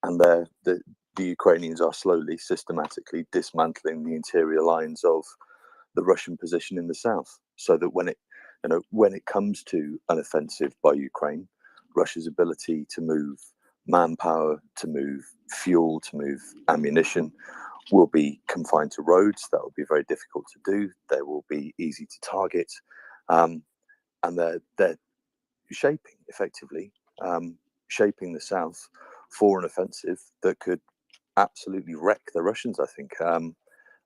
and the Ukrainians are slowly, systematically dismantling the interior lines of the Russian position in the south, so that when it comes to an offensive by Ukraine, Russia's ability to move manpower, to move fuel, to move ammunition will be confined to roads. That will be very difficult to do. They will be easy to target, and they're shaping the south for an offensive that could absolutely wreck the Russians, I think.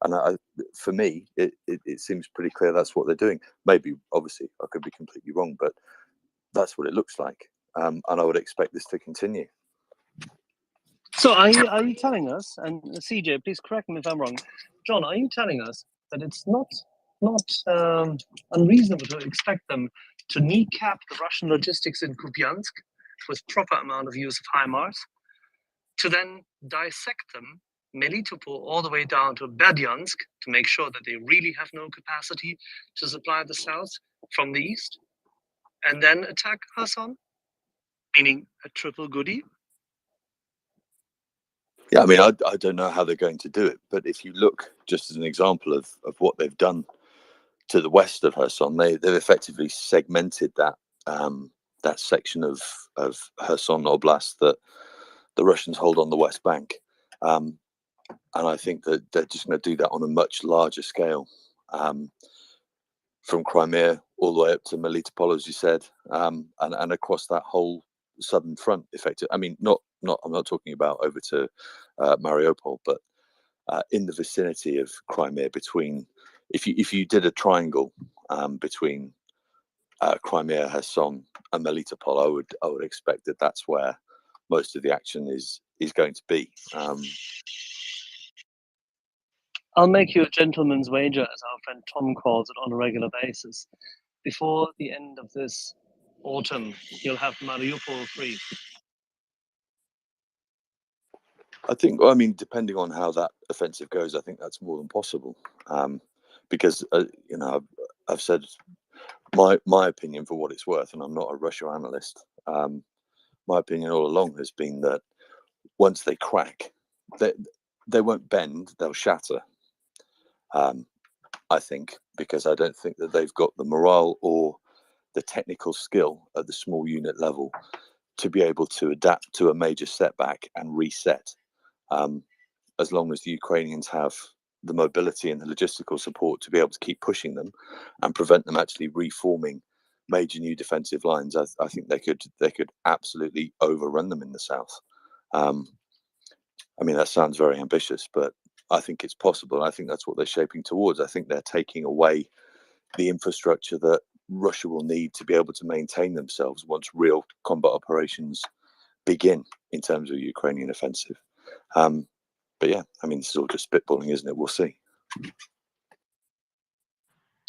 And for me, it seems pretty clear that's what they're doing. Maybe, obviously, I could be completely wrong, but that's what it looks like. And I would expect this to continue. So are you telling us, and CJ, please correct me if I'm wrong, John, are you telling us that it's not unreasonable to expect them to kneecap the Russian logistics in Kupiansk with proper amount of use of HIMARS, to then dissect them, Melitopol all the way down to Berdyansk, to make sure that they really have no capacity to supply the south from the east, and then attack Kherson, meaning a triple goodie? Yeah, I mean, I don't know how they're going to do it, but if you look just as an example of what they've done to the west of Kherson, they've effectively segmented that that section of Kherson Oblast that the Russians hold on the West Bank, and I think that they're just going to do that on a much larger scale, from Crimea all the way up to Melitopol, as you said, and across that whole southern front. Effectively, I mean, I'm not talking about over to Mariupol, but in the vicinity of Crimea, between if you did a triangle between Crimea, Kherson, and Melitopol, I would expect that that's where most of the action is going to be. I'll make you a gentleman's wager, as our friend Tom calls it, on a regular basis. Before the end of this autumn, you'll have Mariupol free. I think, well, I mean, depending on how that offensive goes, I think that's more than possible. Because you know, I've said my opinion for what it's worth, and I'm not a Russia analyst. My opinion all along has been that once they crack, they won't bend; they'll shatter. I think, because I don't think that they've got the morale or the technical skill at the small unit level to be able to adapt to a major setback and reset. As long as the Ukrainians have the mobility and the logistical support to be able to keep pushing them and prevent them actually reforming major new defensive lines, I think they could absolutely overrun them in the south. I mean, that sounds very ambitious, but I think it's possible. I think that's what they're shaping towards. I think they're taking away the infrastructure that Russia will need to be able to maintain themselves once real combat operations begin in terms of Ukrainian offensive. But yeah, I mean, this is all just spitballing, isn't it? We'll see.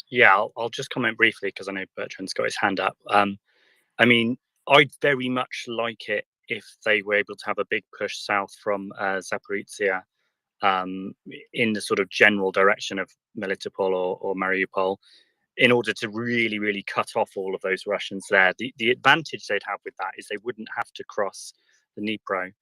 Yeah, I'll just comment briefly because I know Bertrand's got his hand up. I mean, I'd very much like it if they were able to have a big push south from Zaporizhia in the sort of general direction of Melitopol or Mariupol, in order to really, really cut off all of those Russians there. The advantage they'd have with that is they wouldn't have to cross the Dnipro.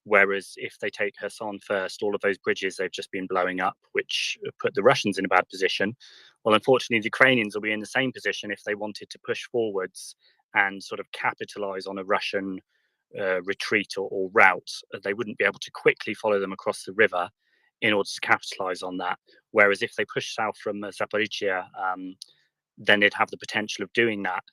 Whereas if they take Kherson first, all of those bridges they've just been blowing up, which put the Russians in a bad position. Well, unfortunately, the Ukrainians will be in the same position if they wanted to push forwards and sort of capitalize on a Russian retreat or route. They wouldn't be able to quickly follow them across the river in order to capitalize on that. Whereas if they push south from Zaporizhia, then they'd have the potential of doing that.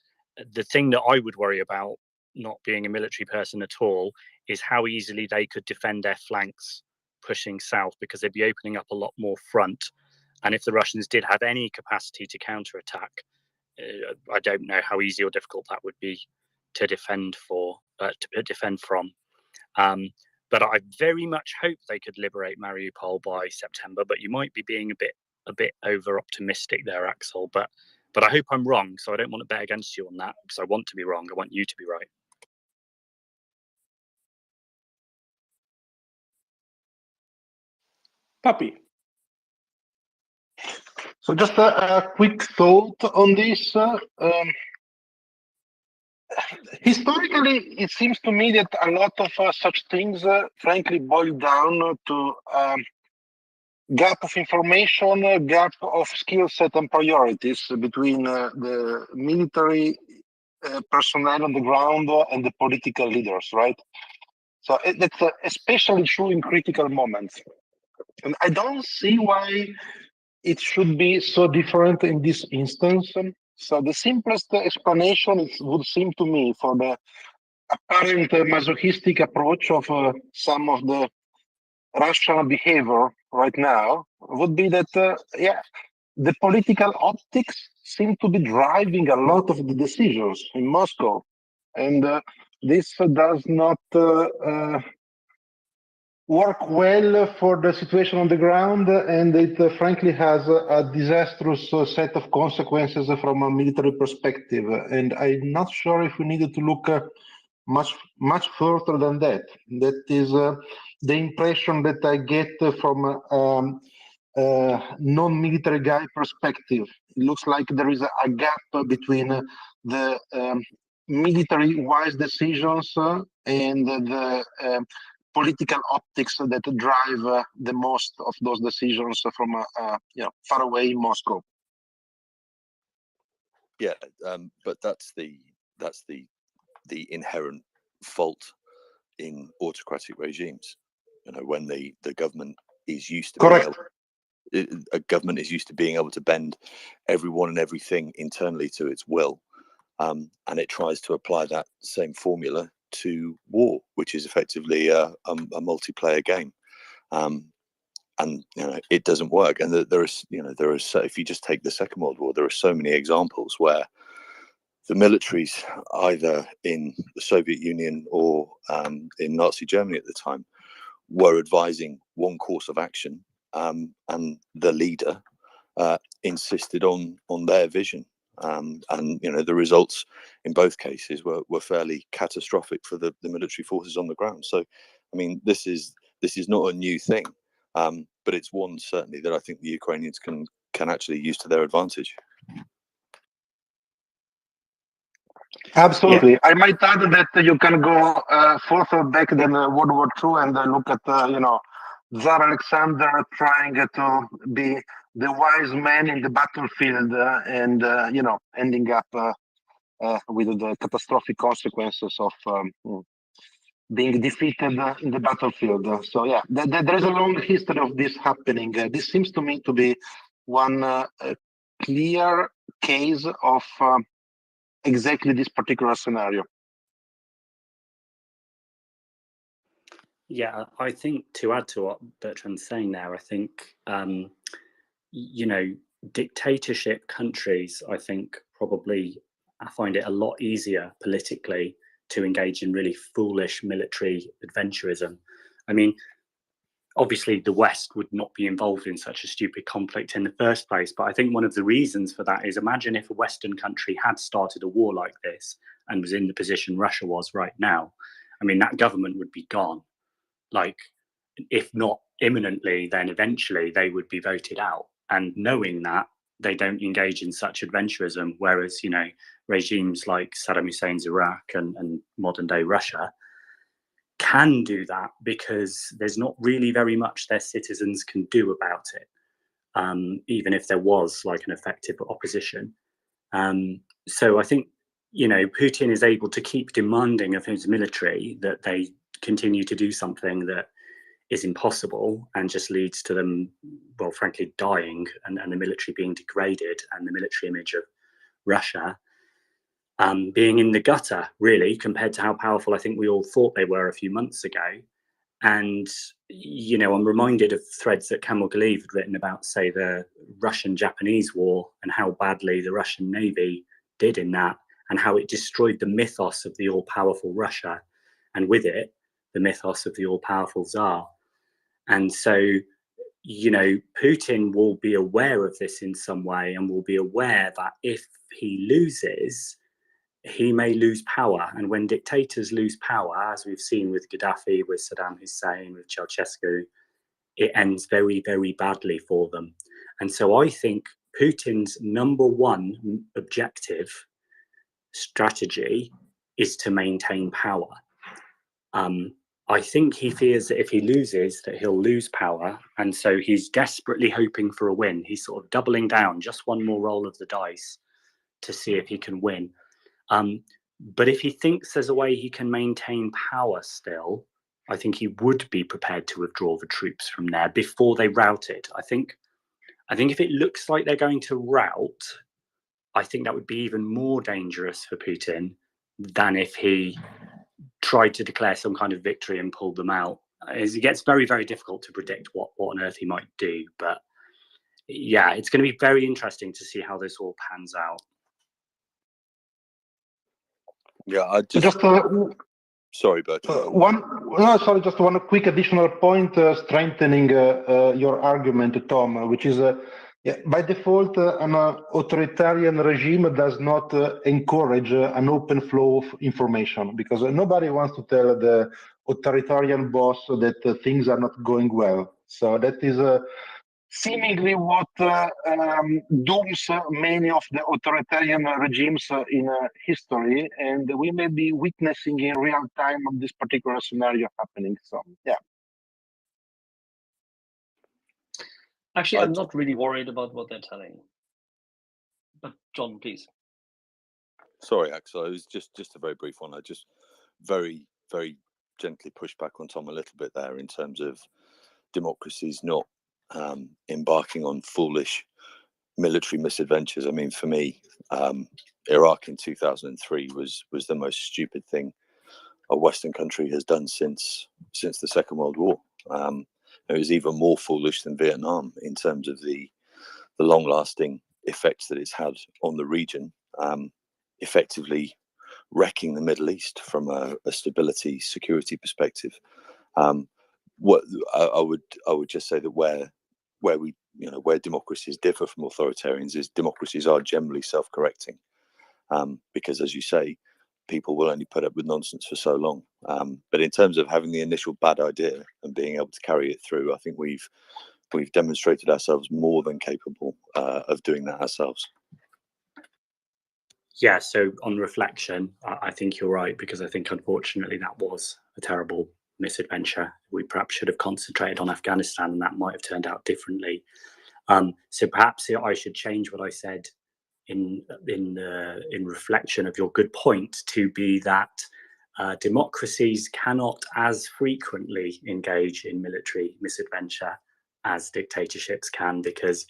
The thing that I would worry about, not being a military person at all, is how easily they could defend their flanks pushing south, because they'd be opening up a lot more front. And if the Russians did have any capacity to counterattack, I don't know how easy or difficult that would be to defend from. But I very much hope they could liberate Mariupol by September. But you might be being a bit over optimistic there, Axel. But I hope I'm wrong. So I don't want to bet against you on that, because I want to be wrong. I want you to be right. Puppy. So just a quick thought on this. Historically, it seems to me that a lot of such things, frankly, boil down to gap of information, gap of skill set and priorities between the military personnel on the ground and the political leaders, right? So that's especially true in critical moments. And I don't see why it should be so different in this instance. So the simplest explanation would seem to me, for the apparent masochistic approach of some of the Russian behavior right now would be that, the political optics seem to be driving a lot of the decisions in Moscow. And this does not work well for the situation on the ground, and it frankly has a disastrous set of consequences from a military perspective. And I'm not sure if we needed to look much further than that. That is the impression that I get from non-military guy perspective. It looks like there is a gap between the military-wise decisions and the political optics that drive the most of those decisions from far away in Moscow. Yeah, but that's the inherent fault in autocratic regimes. You know, when the government is used to Correct. a government is used to being able to bend everyone and everything internally to its will, and it tries to apply that same formula to war, which is effectively a multiplayer game, and it doesn't work. And there is if you just take the Second World War, there are so many examples where the militaries, either in the Soviet Union or in Nazi Germany at the time, were advising one course of action, and the leader insisted on their vision. And the results in both cases were fairly catastrophic for the military forces on the ground. So, I mean, this is not a new thing, but it's one certainly that I think the Ukrainians can actually use to their advantage. Absolutely. Yeah. I might add that you can go further back than World War II and look at, Tsar Alexander trying to be the wise man in the battlefield and, ending up with the catastrophic consequences of being defeated in the battlefield. So, yeah, there is a long history of this happening. This seems to me to be one clear case of exactly this particular scenario. Yeah, I think to add to what Bertrand's saying there, I think, dictatorship countries, I think probably find it a lot easier politically to engage in really foolish military adventurism. I mean, obviously the West would not be involved in such a stupid conflict in the first place, but I think one of the reasons for that is, imagine if a Western country had started a war like this and was in the position Russia was right now. I mean, that government would be gone. Like, if not imminently, then eventually they would be voted out. And knowing that, they don't engage in such adventurism, whereas, regimes like Saddam Hussein's Iraq and modern day Russia can do that because there's not really very much their citizens can do about it, even if there was like an effective opposition. So I think, Putin is able to keep demanding of his military that they continue to do something that is impossible and just leads to them, well, frankly, dying and the military being degraded and the military image of Russia being in the gutter, really, compared to how powerful I think we all thought they were a few months ago. And, I'm reminded of threads that Kamil Galeev had written about, say, the Russian-Japanese war and how badly the Russian Navy did in that, and how it destroyed the mythos of the all-powerful Russia, and with it, the mythos of the all-powerful Tsar. And so, Putin will be aware of this in some way and will be aware that if he loses, he may lose power. And when dictators lose power, as we've seen with Gaddafi, with Saddam Hussein, with Ceausescu, it ends very, very badly for them. And so I think Putin's number one objective strategy is to maintain power. I think he fears that if he loses, that he'll lose power. And so he's desperately hoping for a win. He's sort of doubling down, just one more roll of the dice to see if he can win. But if he thinks there's a way he can maintain power still, I think he would be prepared to withdraw the troops from there before they rout it. I think if it looks like they're going to rout, I think that would be even more dangerous for Putin than if he tried to declare some kind of victory and pulled them out it gets very, very difficult to predict what on earth he might do. But yeah, it's going to be very interesting to see how this all pans out. Yeah, I Just sorry, Bertrand. just one quick additional point strengthening your argument, Tom, which is by default, an authoritarian regime does not encourage an open flow of information, because nobody wants to tell the authoritarian boss that things are not going well. So that is seemingly what dooms many of the authoritarian regimes in history, and we may be witnessing in real time this particular scenario happening. So, yeah. Actually, I'm not really worried about what they're telling. But John, please. Sorry, Axel. It was just a very brief one. I just very, very gently push back on Tom a little bit there in terms of democracies not embarking on foolish military misadventures. I mean, for me, Iraq in 2003 was the most stupid thing a Western country has done since the Second World War. It was even more foolish than Vietnam in terms of the long-lasting effects that it's had on the region, effectively wrecking the Middle East from a stability, security perspective. What I would just say that where democracies differ from authoritarians is democracies are generally self-correcting, because, as you say, people will only put up with nonsense for so long. But in terms of having the initial bad idea and being able to carry it through, I think we've demonstrated ourselves more than capable of doing that ourselves. Yeah, so on reflection, I think you're right, because I think unfortunately that was a terrible misadventure. We perhaps should have concentrated on Afghanistan, and that might have turned out differently. So perhaps I should change what I said in reflection of your good point to be that democracies cannot as frequently engage in military misadventure as dictatorships can, because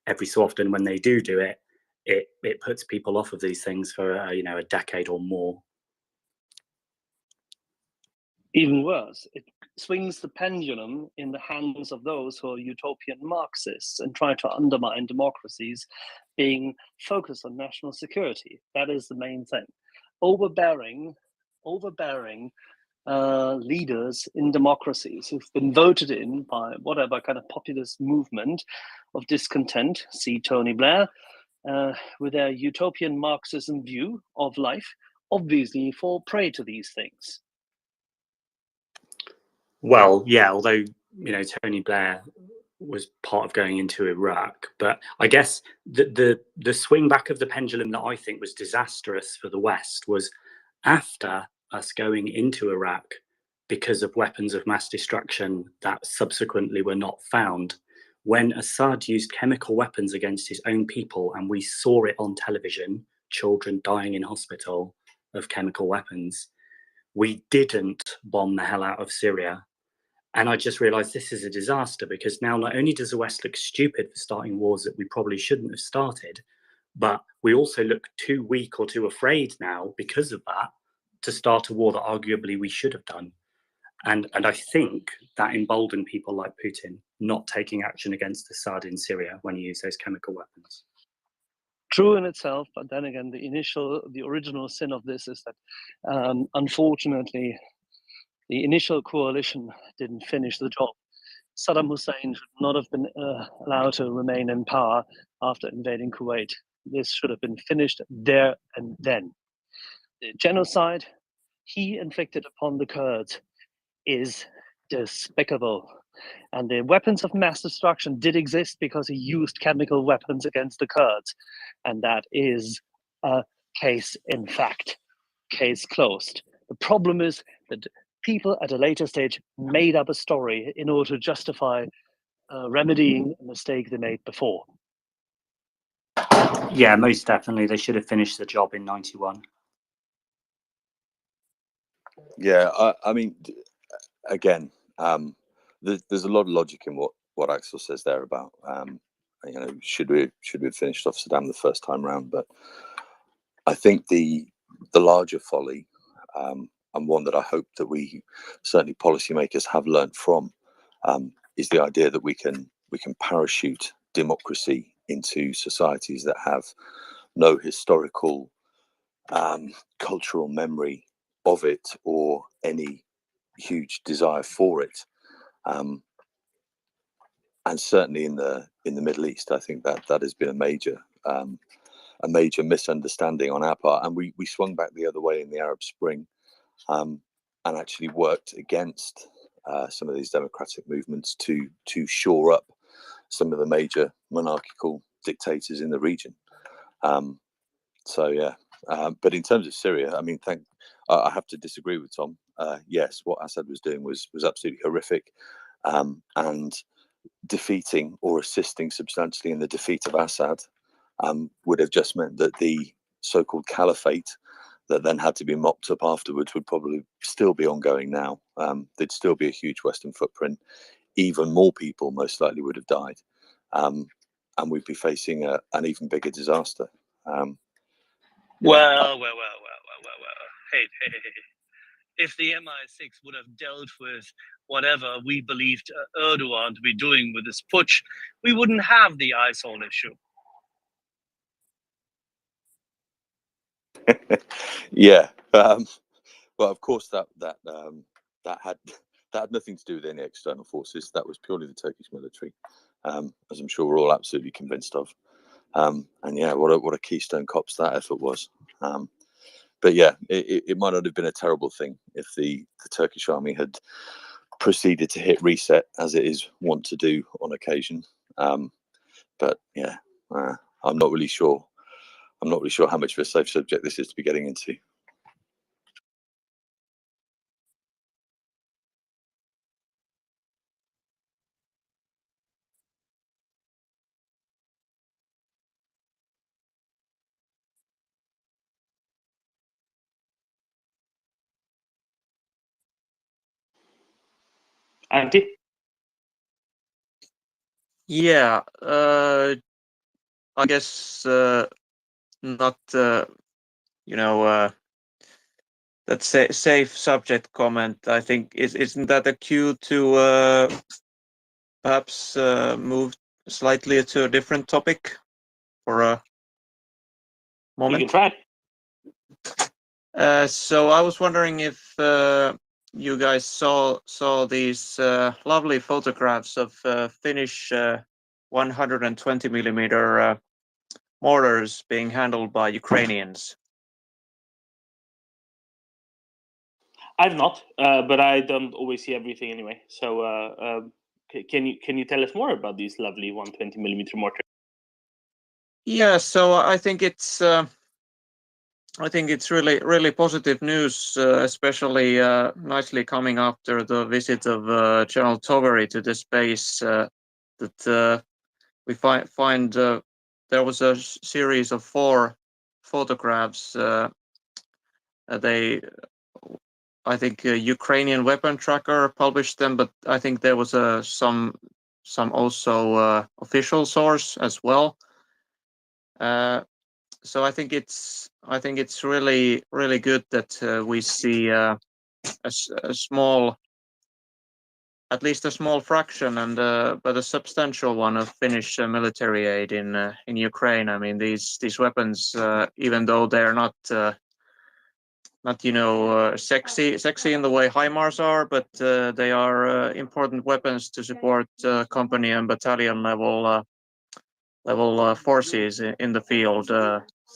every so often when they do it, it puts people off of these things for a decade or more. Even worse, it swings the pendulum in the hands of those who are utopian Marxists and try to undermine democracies being focused on national security. That is the main thing. Overbearing leaders in democracies who've been voted in by whatever kind of populist movement of discontent, see Tony Blair, with their utopian Marxism view of life, obviously fall prey to these things. Well, yeah, although, Tony Blair was part of going into Iraq, but I guess the swing back of the pendulum that I think was disastrous for the West was after us going into Iraq because of weapons of mass destruction that subsequently were not found. When Assad used chemical weapons against his own people, and we saw it on television, children dying in hospital of chemical weapons, we didn't bomb the hell out of Syria. And I just realized this is a disaster, because now not only does the West look stupid for starting wars that we probably shouldn't have started, but we also look too weak or too afraid now because of that to start a war that arguably we should have done. And I think that emboldened people like Putin not taking action against Assad in Syria when he used those chemical weapons. True in itself, but then again, the original sin of this is that unfortunately, the initial coalition didn't finish the job. Saddam Hussein should not have been allowed to remain in power after invading Kuwait. This should have been finished there and then. The genocide he inflicted upon the Kurds is despicable. And the weapons of mass destruction did exist because he used chemical weapons against the Kurds. And that is a case in fact. Case closed. The problem is that people at a later stage made up a story in order to justify remedying a mistake they made before. Yeah, most definitely. They should have finished the job in 91. Yeah, I mean, again, there's a lot of logic in what Axel says there about, should we have finished off Saddam the first time round? But I think the larger folly, one that I hope that we certainly policymakers have learnt from, is the idea that we can parachute democracy into societies that have no historical cultural memory of it or any huge desire for it. And certainly in the Middle East, I think that has been a major misunderstanding on our part, and we swung back the other way in the Arab Spring, and actually worked against some of these democratic movements to shore up some of the major monarchical dictators in the region. So yeah, but in terms of Syria, I mean, I have to disagree with Tom. Yes, what Assad was doing was absolutely horrific, and defeating or assisting substantially in the defeat of Assad would have just meant that the so-called caliphate that then had to be mopped up afterwards would probably still be ongoing now. There'd still be a huge Western footprint. Even more people most likely would have died, and we'd be facing an even bigger disaster. Well. Hey. If the MI6 would have dealt with whatever we believed Erdogan to be doing with his putsch, we wouldn't have the ISIL issue. Yeah. Well, of course, that had nothing to do with any external forces. That was purely the Turkish military, as I'm sure we're all absolutely convinced of. And yeah, what a keystone cops that effort was. But yeah, it might not have been a terrible thing if the Turkish army had proceeded to hit reset, as it is wont to do on occasion. But yeah, I'm not really sure. I'm not really sure how much of a safe subject this is to be getting into. Antti? Yeah, I guess not, that safe subject comment. I think isn't that a cue to perhaps move slightly to a different topic for a moment? You can try. So I was wondering if you guys saw these lovely photographs of Finnish 120 millimeter mortars being handled by Ukrainians. I've not, but I don't always see everything anyway. So can you tell us more about these lovely 120 millimeter mortars? Yeah, so I think it's really positive news, especially nicely coming after the visit of General Tovary to this base. That we find there was a series of 4 photographs. I think a Ukrainian weapon tracker published them, but I think there was some also official source as well. So I think it's really good that we see a small, at least a small fraction, and but a substantial one of Finnish military aid in Ukraine. I mean, these weapons, even though they're not sexy in the way HIMARS are, but they are important weapons to support company and battalion level forces in the field.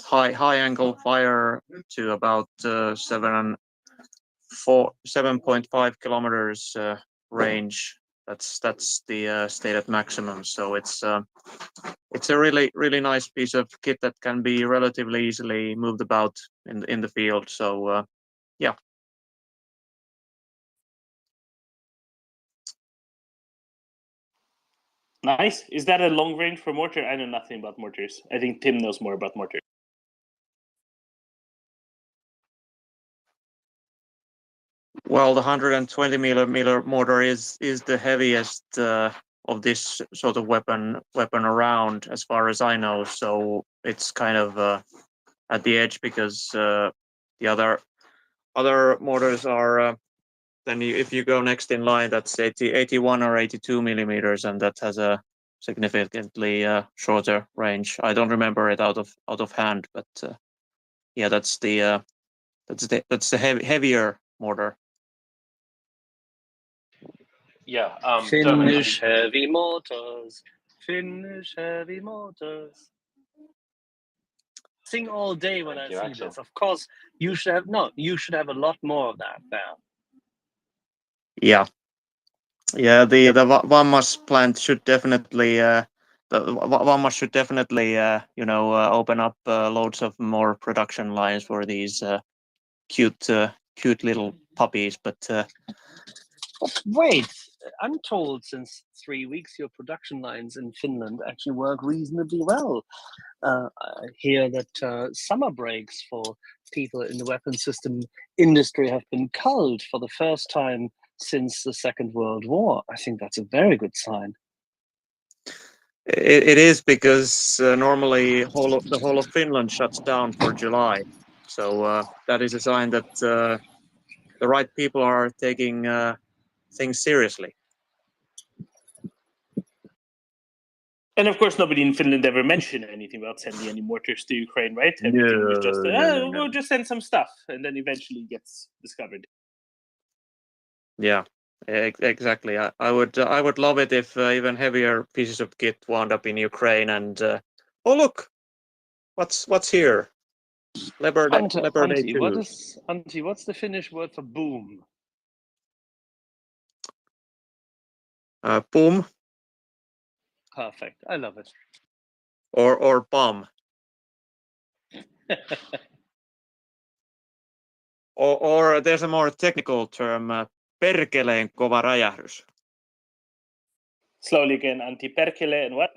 High angle fire to about 7.5 kilometers range. That's the stated maximum. So it's a really nice piece of kit that can be relatively easily moved about in the field. So yeah. Nice. Is that a long range for mortar? I know nothing about mortars. I think Tim knows more about mortars. Well, the 120 millimeter mortar is the heaviest of this sort of weapon around, as far as I know. So it's kind of at the edge, because the other mortars are then if you go next in line, that's 81 or 82 millimeters, and that has a significantly shorter range. I don't remember it out of hand, but yeah, that's the heavier mortar. Yeah. Finnish heavy mortars. Finnish heavy mortars. Sing all day when Thank I you, see Axel. this. Of course, you should have You should have a lot more of that now. Yeah, yeah. The Vammas plant should definitely Vammas should definitely open up loads of more production lines for these cute little puppies. But Wait, I'm told since 3 weeks your production lines in Finland actually work reasonably well. I hear that summer breaks for people in the weapon system industry have been culled for the first time since the Second World War. I think that's a very good sign. it is because normally the whole of Finland shuts down for July, so that is a sign that the right people are taking things seriously. And of course, nobody in Finland ever mentioned anything about sending any mortars to Ukraine, right? Everything was just, No. we'll just send some stuff, and then eventually gets discovered. Yeah, exactly. I would love it if even heavier pieces of kit wound up in Ukraine. And oh look, what's here? Leopard Antti, 2. what's the Finnish word for boom? Boom Perfect. I love it. or bomb. Or there's a more technical term, perkeleen kova räjähdys. Slowly again, Antti, perkele and what?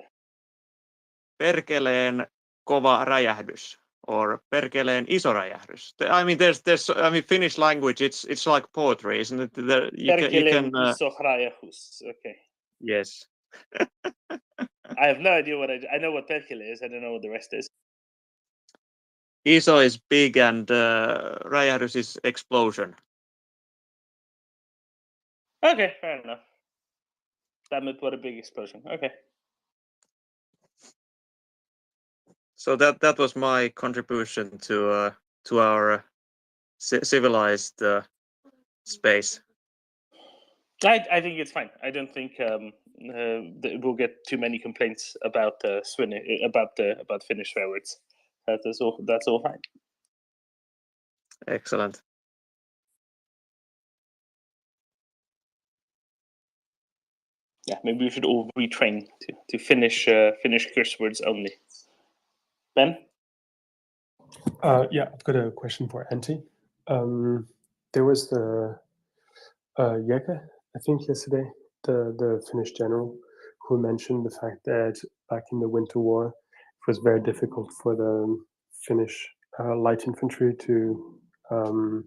Perkeleen kova räjähdys, or perkeleen iso räjähdys. I mean, there's Finnish language. It's like poetry, isn't it? Perkeleen iso räjähdys. Okay. Yes. I have no idea what I know what perkele is. I don't know what the rest is. Iso is big, and räjähdys is explosion. Okay, fair enough. Damn it, what a big explosion. Okay. So that was my contribution to our civilized space. I think it's fine. I don't think we'll get too many complaints about about Finnish swear words. That's all fine. Excellent. Yeah, maybe we should all retrain to Finnish curse words only. Ben? Yeah, I've got a question for Antti. There was the Jeke, I think yesterday, the Finnish general, who mentioned the fact that back in the Winter War, it was very difficult for the Finnish light infantry to, well,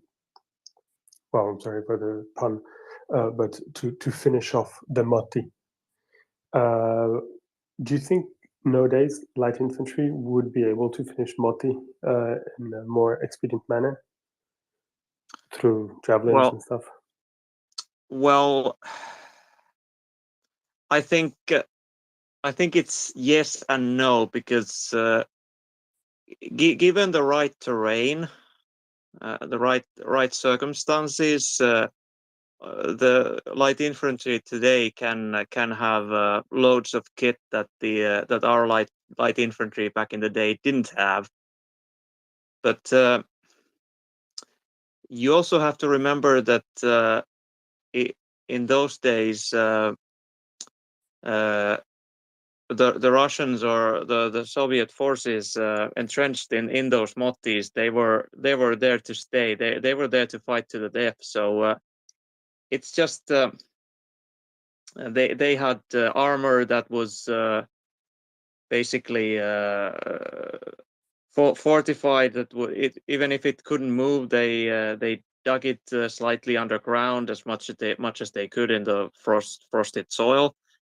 I'm sorry for the pun, but to finish off the Motti. Do you think nowadays light infantry would be able to finish Motti in a more expedient manner through javelins and stuff? Well, I think it's yes and no, because given the right terrain, the right circumstances, the light infantry today can have loads of kit that that our light infantry back in the day didn't have. But you also have to remember that in those days, the Russians or the Soviet forces entrenched in those Mottis, they were there to stay. They were there to fight to the death. So it's just they had armor that was basically fortified. That even if it couldn't move, they dug it slightly underground as much as they could in the frosted soil.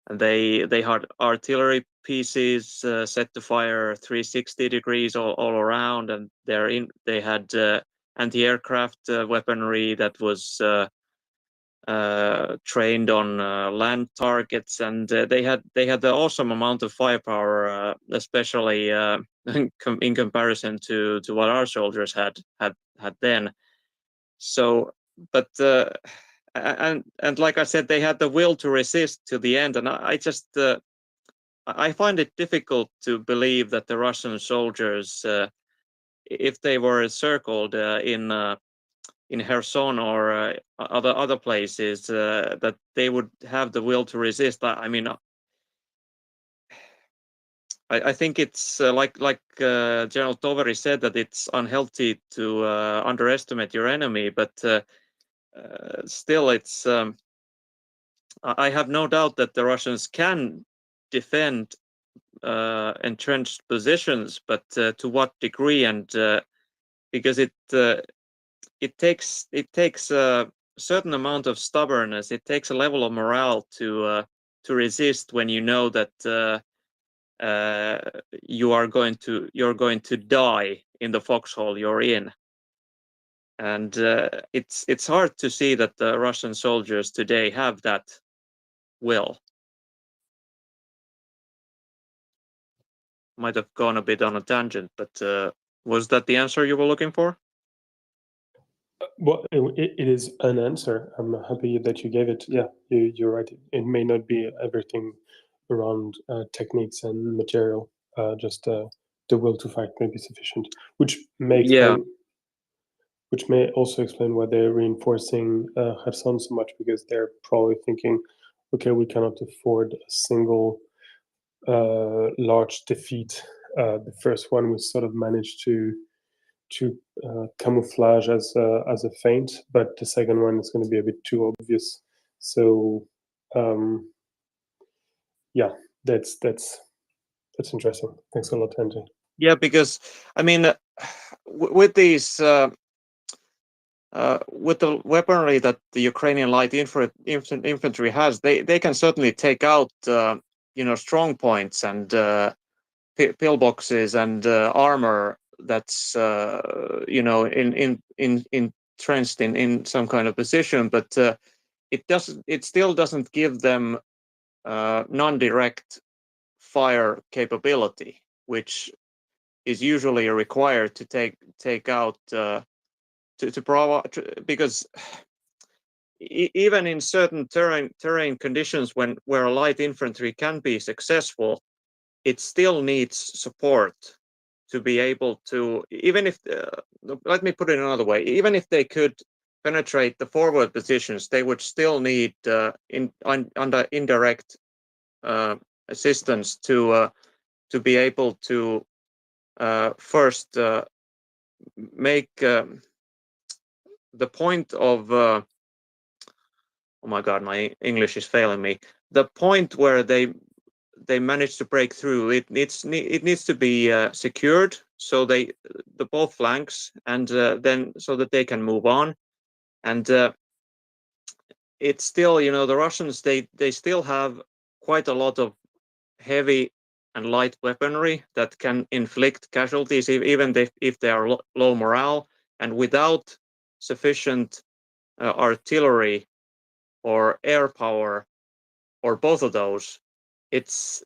And they had artillery pieces set to fire 360 degrees all around, and they had anti-aircraft weaponry that was trained on land targets, and they had an awesome amount of firepower, especially in comparison to what our soldiers had then. So, but and like I said, they had the will to resist to the end, and I just I find it difficult to believe that the Russian soldiers, if they were encircled in Kherson or other places, that they would have the will to resist. I mean, I think it's like General Tovary said, that it's unhealthy to underestimate your enemy, but still, it's I have no doubt that the Russians can defend entrenched positions, but to what degree, and because it takes a certain amount of stubbornness. It takes a level of morale to resist when you know that you're going to die in the foxhole you're in. And it's hard to see that the Russian soldiers today have that will. Might have gone a bit on a tangent, but was that the answer you were looking for? Well, it is an answer. I'm happy that you gave it. Yeah, you're right. It may not be everything around techniques and material. Just the will to fight may be sufficient, which may explain, which may also explain why they're reinforcing Kherson so much, because they're probably thinking, okay, we cannot afford a single large defeat. The first one was sort of managed to camouflage as a feint, but the second one is going to be a bit too obvious. So yeah, that's interesting. Thanks a lot, Andy. Yeah, because I mean, with these with the weaponry that the Ukrainian light infantry has, they can certainly take out strong points and pillboxes and armor that's entrenched in some kind of position, but it still doesn't give them non-direct fire capability, which is usually required to take out because even in certain terrain conditions where light infantry can be successful, it still needs support to be able to, even if, let me put it another way, even if they could penetrate the forward positions, they would still need under indirect assistance to be able to first make the point of, oh my God, my English is failing me. The point where they manage to break through, it needs to be secured, so the both flanks, and then so that they can move on. And it's still, the Russians, they still have quite a lot of heavy and light weaponry that can inflict casualties, even if they are low morale, and without sufficient artillery or air power, or both of those, it's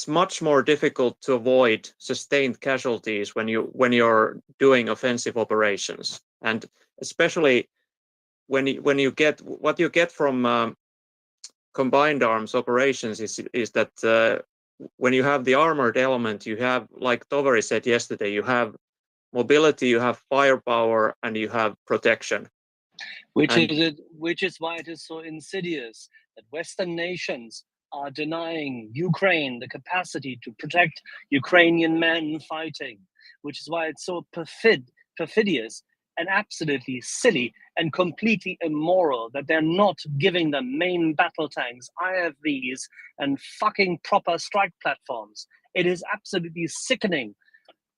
much more difficult to avoid sustained casualties when you're doing offensive operations, and especially when you get what you get from combined arms operations is that when you have the armored element, you have, like Tovary said yesterday, you have mobility, you have firepower, and you have protection. Which is why it is so insidious that Western nations are denying Ukraine the capacity to protect Ukrainian men fighting, which is why it's so perfidious and absolutely silly and completely immoral that they're not giving them main battle tanks, IFVs, and fucking proper strike platforms. It is absolutely sickening.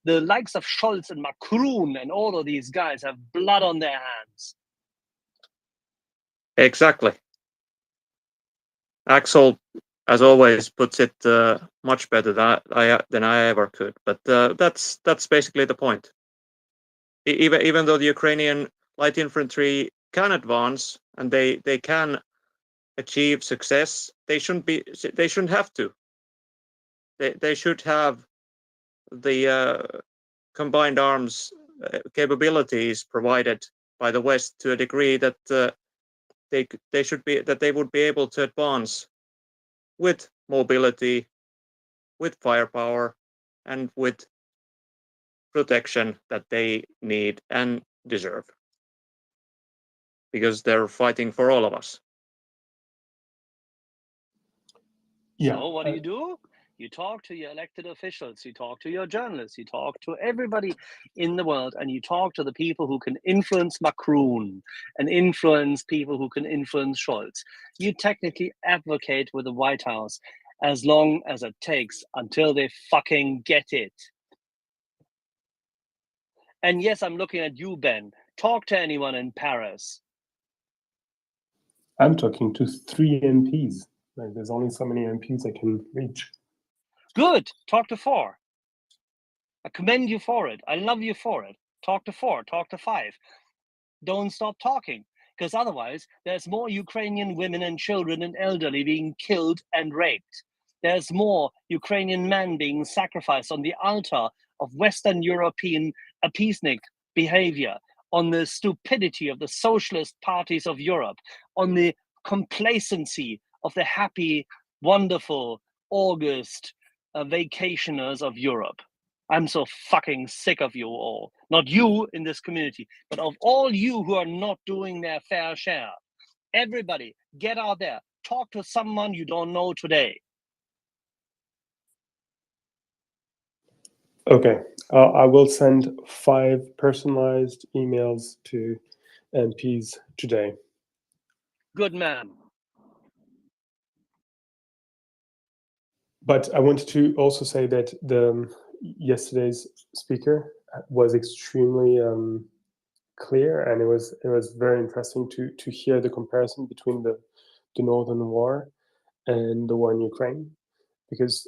The likes of Scholz and Macron and all of these guys have blood on their hands. Exactly. Axel, as always, puts it much better than I ever could. But that's basically the point. even though the Ukrainian light infantry can advance and they can achieve success, they shouldn't have to. They should have the combined arms capabilities provided by the West to a degree that they would be able to advance with mobility, with firepower, and with protection that they need and deserve, because they're fighting for all of us. Yeah. So what do? You talk to your elected officials, you talk to your journalists, you talk to everybody in the world, and you talk to the people who can influence Macron and influence people who can influence Scholz. You technically advocate with the White House as long as it takes until they fucking get it. And yes, I'm looking at you, Ben. Talk to anyone in Paris. I'm talking to 3 MPs. Like, there's only so many MPs I can reach. Good. Talk to 4. I commend you for it. I love you for it. Talk to 4. Talk to 5. Don't stop talking, because otherwise there's more Ukrainian women and children and elderly being killed and raped. There's more Ukrainian men being sacrificed on the altar of Western European appeasement behavior, on the stupidity of the socialist parties of Europe, on the complacency of the happy, wonderful August vacationers of Europe. I'm so fucking sick of you all. Not you in this community, but of all you who are not doing their fair share. Everybody, get out there. Talk to someone you don't know today. Okay, I will send 5 personalized emails to MPs today. Good man. But I wanted to also say that yesterday's speaker was extremely clear, and it was very interesting to hear the comparison between the Northern War and the war in Ukraine, because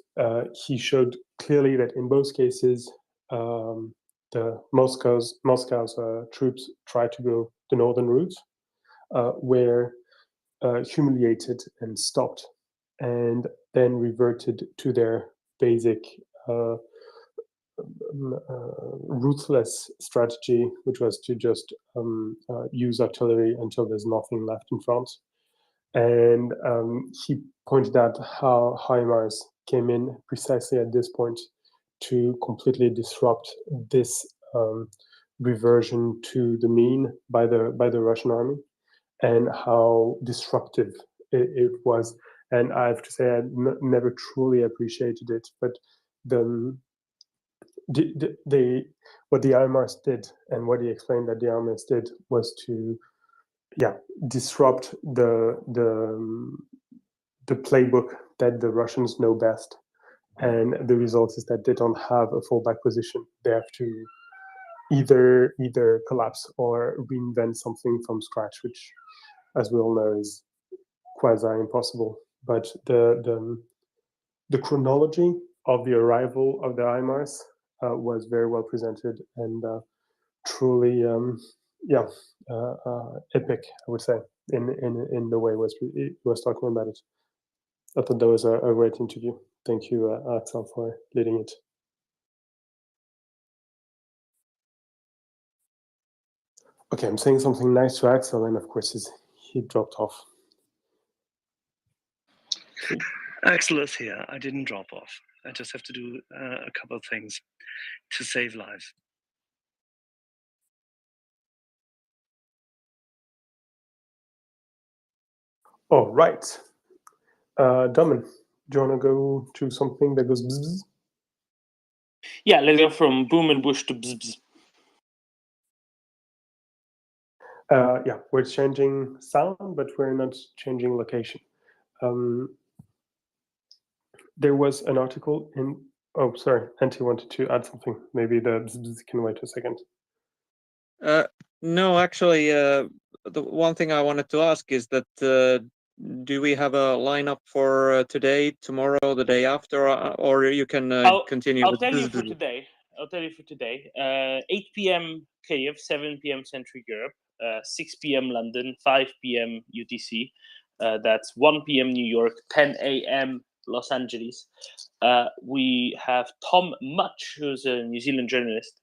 he showed clearly that in both cases the Moscow's troops tried to go the northern route, were humiliated and stopped, and then reverted to their basic ruthless strategy, which was to just use artillery until there's nothing left in front. And he pointed out how HIMARS came in precisely at this point to completely disrupt this reversion to the mean by the Russian army, and how disruptive it was. And I have to say, I never truly appreciated it, but what the HIMARS did, and what he explained that the HIMARS did, was to disrupt the playbook that the Russians know best, and the result is that they don't have a fallback position. They have to either collapse or reinvent something from scratch, which, as we all know, is quasi impossible. But the chronology of the arrival of the HIMARS was very well presented, and truly epic, I would say, in the way it was talking about it. I thought that was a great interview. Thank you, Axel, for leading it. Okay, I'm saying something nice to Axel, and of course he dropped off. Axel is here. I didn't drop off. I just have to do a couple of things to save lives. All right. Domin, do you want to go to something that goes bzz, bzz? Yeah, let's go from boom and bush to bzz, bzz. Yeah, we're changing sound, but we're not changing location. There was an article in... Oh, sorry, Antti wanted to add something. Maybe the bzz, bzz can wait a second. No, actually, the one thing I wanted to ask is that do we have a lineup for today, tomorrow, the day after, or you can continue? I'll tell you for today. 8 p.m. Kiev, 7 p.m. Central Europe, 6 p.m. London, 5 p.m. UTC. That's 1 p.m. New York, 10 a.m. Los Angeles. We have Tom Much, who's a New Zealand journalist,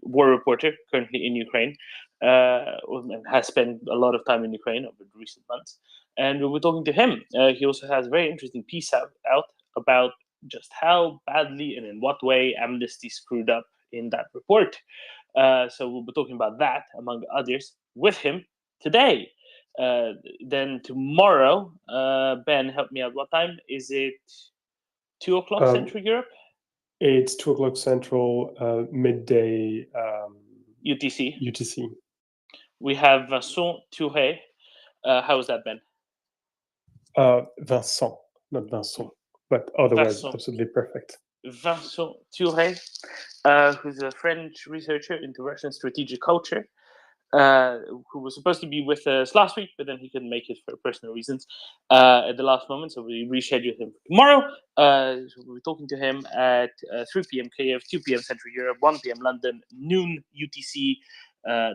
war reporter, currently in Ukraine, and has spent a lot of time in Ukraine over the recent months. And we're talking to him. He also has a very interesting piece out about just how badly and in what way Amnesty screwed up in that report. So we'll be talking about that, among others, with him today. Then tomorrow, Ben, help me out. What time is it? 2 o'clock Central Europe? It's 2 o'clock Central, midday UTC. UTC. We have Vincent Touré. How is that, Ben? Vincent, not Vincent, but otherwise Vincent. absolutely perfect. Vincent Touré, who's a French researcher into Russian strategic culture, who was supposed to be with us last week, but then he couldn't make it for personal reasons at the last moment, so we rescheduled him for tomorrow. So we'll be talking to him at 3 p.m. Kiev, 2 p.m. Central Europe, 1 p.m. London, noon UTC,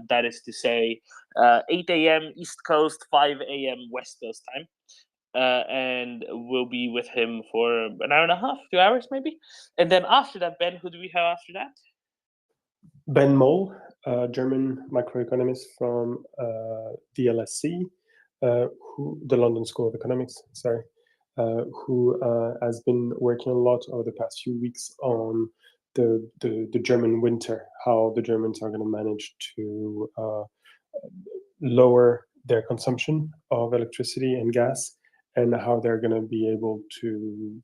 that is to say 8 a.m. East Coast, 5 a.m. West Coast time. And we'll be with him for an hour and a half, 2 hours maybe. And then after that, Ben, who do we have after that? Ben Moll, German microeconomist from the LSE, the London School of Economics, sorry, who has been working a lot over the past few weeks on the German winter, how the Germans are going to manage to lower their consumption of electricity and gas, and how they're going to be able to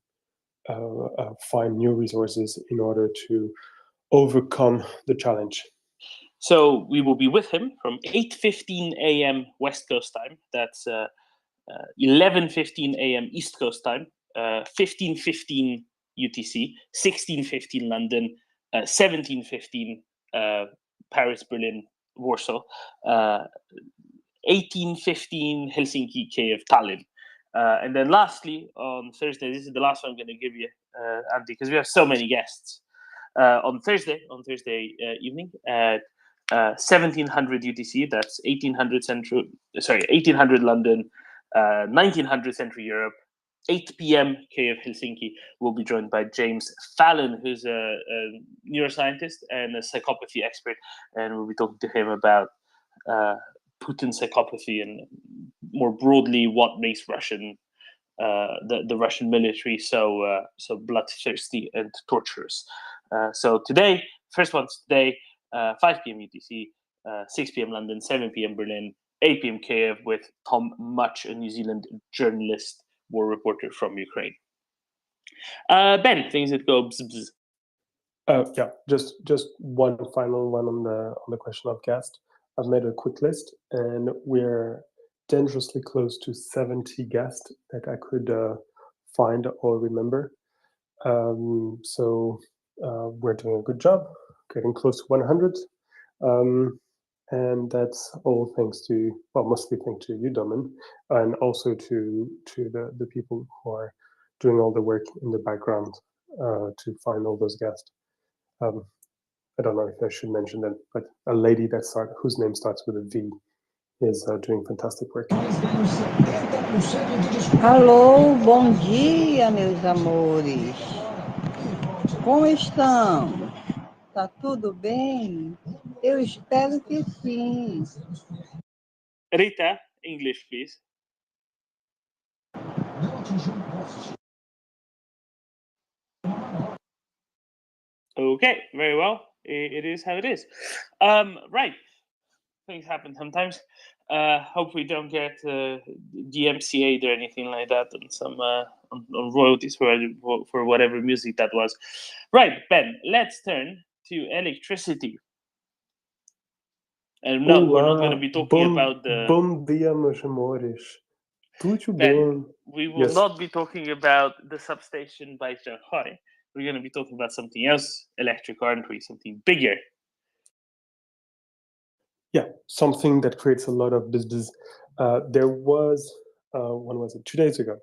find new resources in order to overcome the challenge. So we will be with him from 8:15 a.m. West Coast time. That's 11:15 a.m. East Coast time, 15:15 UTC, 16:15 London, 17:15 Paris, Berlin, Warsaw, 18:15 Helsinki, Kiev, Tallinn. And then lastly, on Thursday, this is the last one I'm going to give you, Andy, because we have so many guests. On Thursday evening at 1700 UTC, that's 1800 London, 1900 Central Europe, 8 p.m. Kiev, Helsinki. We'll be joined by James Fallon, who's a neuroscientist and a psychopathy expert, and we'll be talking to him about Putin's psychopathy and more broadly what makes the Russian military so bloodthirsty and torturous. So today, first one's today, 5 p.m. UTC, 6 p.m. London, 7 p.m. Berlin, 8 p.m. Kiev, with Tom Much, a New Zealand journalist, war reporter from Ukraine. Ben, things that go bzz, bzz. Yeah, just one final one on the question of guests. I've made a quick list, and we're dangerously close to 70 guests that I could find or remember. So we're doing a good job, getting close to 100. And that's all thanks to, well, mostly thanks to you, Domin, and also to the people who are doing all the work in the background to find all those guests. I don't know if I should mention that, but a lady whose name starts with a V is doing fantastic work. Alô, bom dia, meus amores. Como estão? Tá tudo bem? Eu espero que sim. Rita, English, please. Okay, very well. It is how it is. Right. Things happen sometimes. Hope we don't get DMCA'd or anything like that on some on royalties for whatever music that was. Right, Ben, let's turn to electricity. And no, we're not going to be talking about the... Bom dia, meus amores. Tudo Ben, bem? we will not be talking about the substation by Shanghai. We're going to be talking about something else, electric, aren't we? Something bigger. Yeah, something that creates a lot of business. There was, when was it? 2 days ago,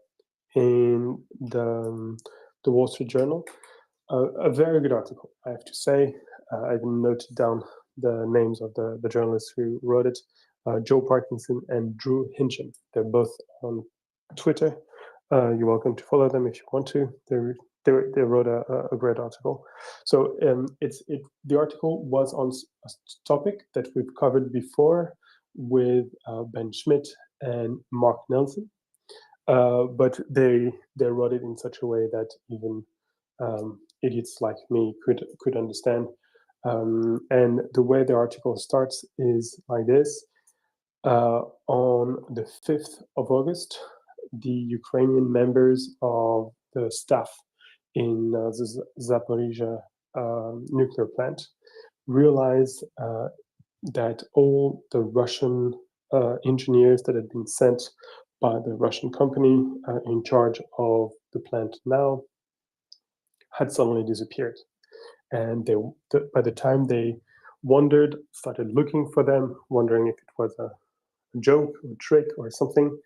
in the Wall Street Journal, a very good article, I have to say. I even noted down the names of the journalists who wrote it, Joe Parkinson and Drew Hincham. They're both on Twitter. You're welcome to follow them if you want to. They wrote a great article. So the article was on a topic that we've covered before with Ben Schmidt and Mark Nelson, but they wrote it in such a way that even idiots like me could understand. And the way the article starts is like this. On the 5th of August, the Ukrainian members of the staff in the Zaporizhia nuclear plant realized that all the Russian engineers that had been sent by the Russian company in charge of the plant now had suddenly disappeared. And by the time they started looking for them, wondering if it was a joke or trick or something,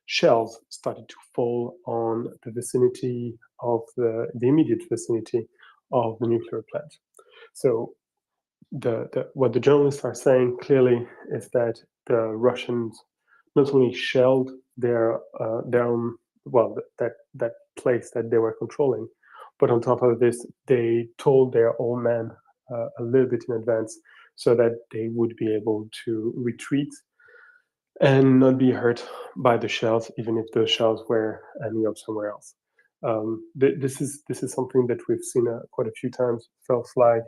shells started to fall on the vicinity of the immediate vicinity of the nuclear plant. So what the journalists are saying clearly is that the Russians not only shelled their own, well, that place that they were controlling, but on top of this, they told their own men a little bit in advance so that they would be able to retreat and not be hurt by the shells, even if the shells were ending up somewhere else. This is something that we've seen quite a few times. False flag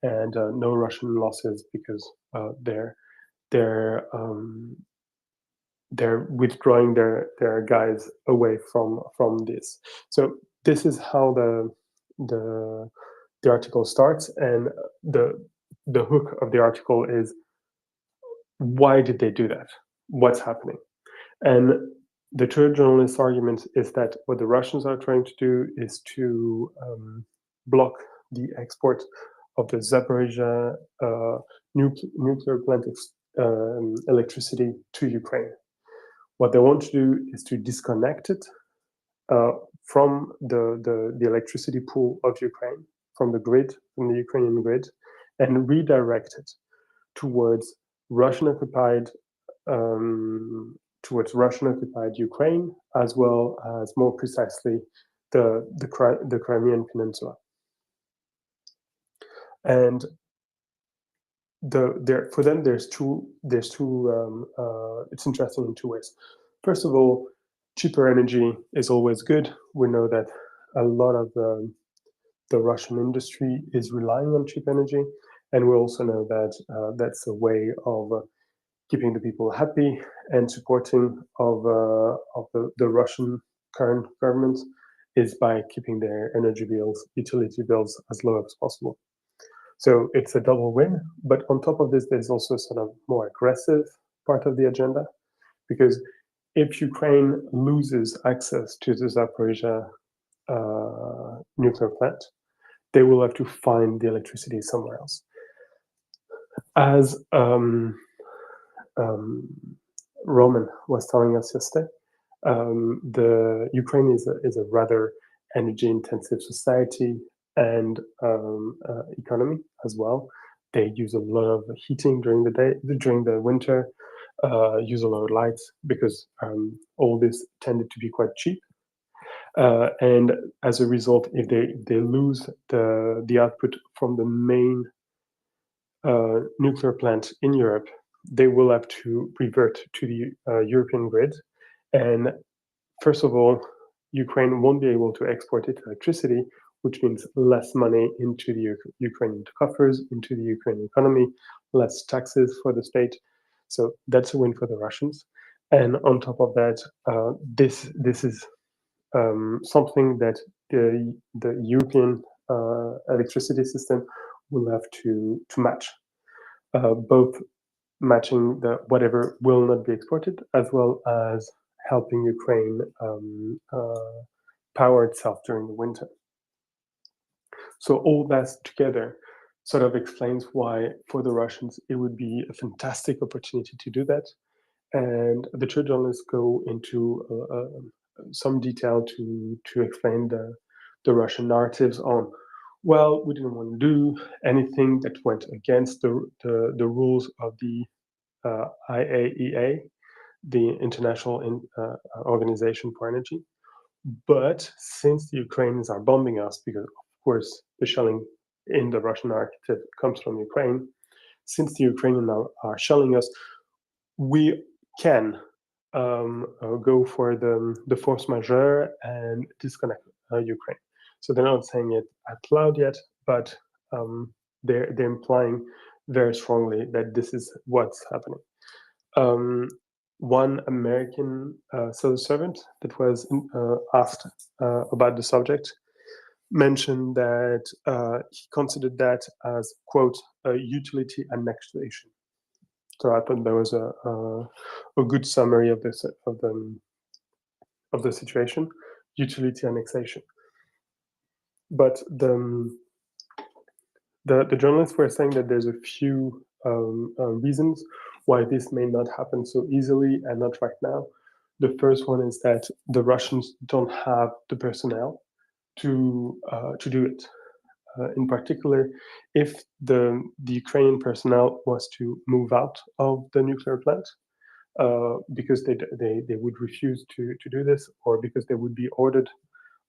and no Russian losses because they're withdrawing their guys away from this. So this is how the article starts, and the hook of the article is, why did they do that? What's happening? And the true journalist's argument is that what the Russians are trying to do is to block the export of the Zaporizhia nuclear plant electricity to Ukraine. What they want to do is to disconnect it from the electricity pool of Ukraine, from the grid, from the Ukrainian grid, and redirect it towards Russian-occupied Ukraine, as well as, more precisely, the Crimean Peninsula. And for them, there's two. It's interesting in two ways. First of all, cheaper energy is always good. We know that a lot of the Russian industry is relying on cheap energy, and we also know that that's a way of keeping the people happy and supporting of the Russian current government is by keeping their energy bills, utility bills, as low as possible. So it's a double win. But on top of this, there's also sort of more aggressive part of the agenda, because if Ukraine loses access to the Zaporizhia nuclear plant, they will have to find the electricity somewhere else. As Roman was telling us yesterday, the Ukraine is a rather energy-intensive society and economy as well. They use a lot of heating during the day, during the winter, use a lot of lights because all this tended to be quite cheap. And as a result, if they lose the output from the main nuclear plant in Europe, they will have to revert to the European grid. And first of all, Ukraine won't be able to export its electricity, which means less money into the Ukrainian coffers, into the Ukrainian economy, less taxes for the state. So that's a win for the Russians. And on top of that, this is something that the European electricity system will have to match, both matching whatever will not be exported, as well as helping Ukraine power itself during the winter. So all that together sort of explains why, for the Russians, it would be a fantastic opportunity to do that. And the true journalists go into some detail to explain the Russian narratives on well, we didn't want to do anything that went against the rules of the IAEA, the International Organization for Energy. But since the Ukrainians are bombing us, because of course the shelling in the Russian narrative comes from Ukraine, since the Ukrainians are shelling us, we can go for the force majeure and disconnect Ukraine. So they're not saying it out loud yet, but they're implying very strongly that this is what's happening. One American civil servant that was asked about the subject mentioned that he considered that as, quote, a utility annexation. So I thought that was a good summary of this of the situation, utility annexation. But the journalists were saying that there's a few reasons why this may not happen so easily and not right now. The first one is that the Russians don't have the personnel to do it. In particular, if the Ukrainian personnel was to move out of the nuclear plant, because they would refuse to do this, or because they would be ordered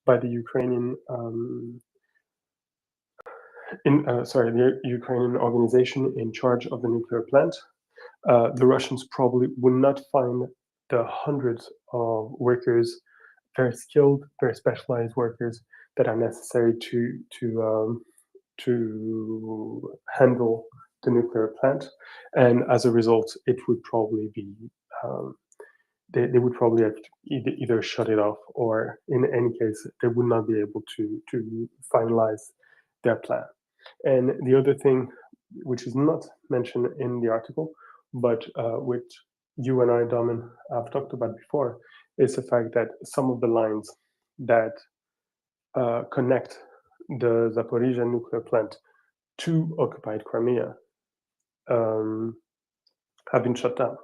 by the Ukrainian the Ukrainian organization in charge of the nuclear plant, the Russians probably would not find the hundreds of workers, very skilled, very specialized workers that are necessary to handle the nuclear plant, and as a result, it would probably be they would probably have to either shut it off, or in any case, they would not be able to finalize their plan. And the other thing, which is not mentioned in the article, but which you and I, Domin, have talked about before, is the fact that some of the lines that connect the Zaporizhzhia nuclear plant to occupied Crimea have been shut down.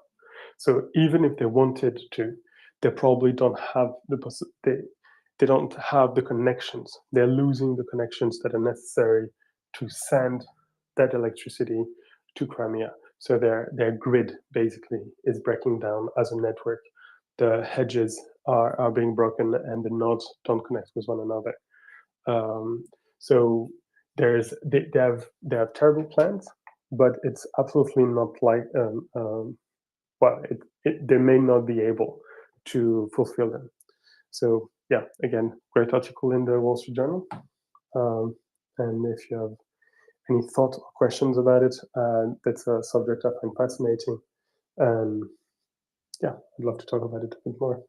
So even if they wanted to, they probably don't have they don't have the connections. They're losing the connections that are necessary to send that electricity to Crimea. So their grid basically is breaking down as a network. The hedges are being broken, and the nodes don't connect with one another. So they have terrible plans, but it's absolutely not like well, they may not be able to fulfill them. So yeah, again, great article in the Wall Street Journal. And if you have any thoughts or questions about it, that's a subject I find fascinating. Yeah, I'd love to talk about it a bit more.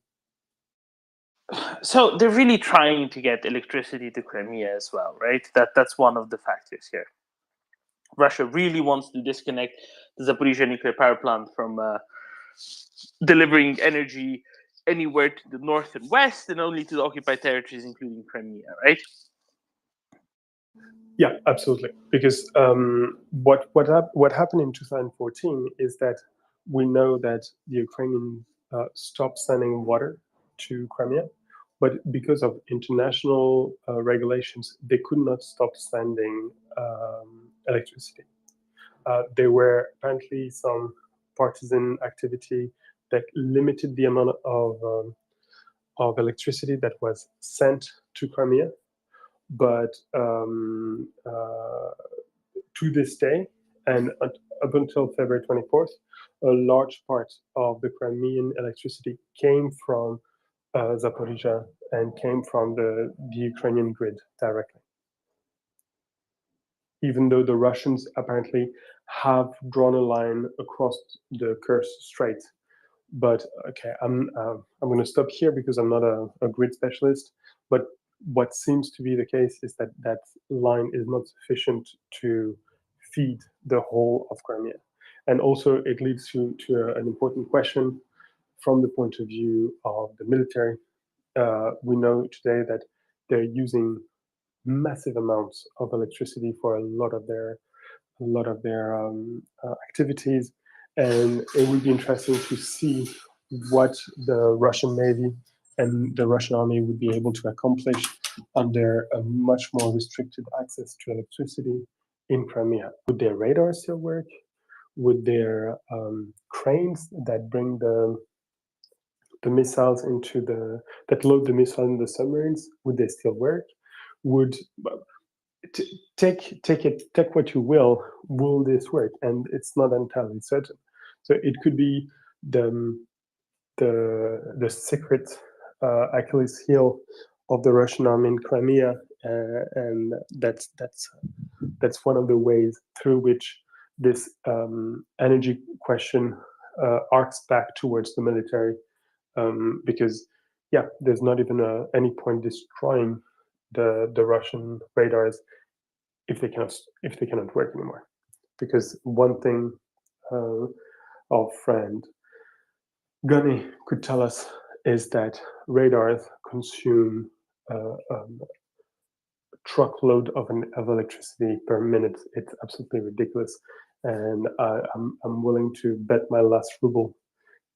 So they're really trying to get electricity to Crimea as well, right? That's one of the factors here. Russia really wants to disconnect the Zaporizhzhia nuclear power plant from delivering energy anywhere to the north and west, and only to the occupied territories, including Crimea, right? Yeah, absolutely. Because what happened in 2014 is that we know that the Ukrainians stopped sending water to Crimea, but because of international regulations, they could not stop sending electricity. There were apparently some partisan activity that limited the amount of electricity that was sent to Crimea, but to this day, and up until February 24th, a large part of the Crimean electricity came from Zaporizhzhia and came from the Ukrainian grid directly. Even though the Russians apparently have drawn a line across the Kerch Strait. But okay, I'm going to stop here because I'm not a grid specialist. But what seems to be the case is that that line is not sufficient to feed the whole of Crimea. And also it leads to an important question from the point of view of the military. We know today that they're using massive amounts of electricity for a lot of their activities, and it would be interesting to see what the Russian Navy and the Russian army would be able to accomplish under a much more restricted access to electricity in Crimea? Would their radars still work? Would their cranes that bring the missiles into that load the missile in the submarines, would they still work? Would take what you will this work? And it's not entirely certain. So it could be the secret Achilles heel of the Russian army in Crimea, and that's one of the ways through which this energy question arcs back towards the military, because there's not even any point destroying the Russian radars if they cannot work anymore. Because one thing our friend Gunny could tell us is that radars consume a truckload of electricity per minute. It's absolutely ridiculous, and I'm willing to bet my last ruble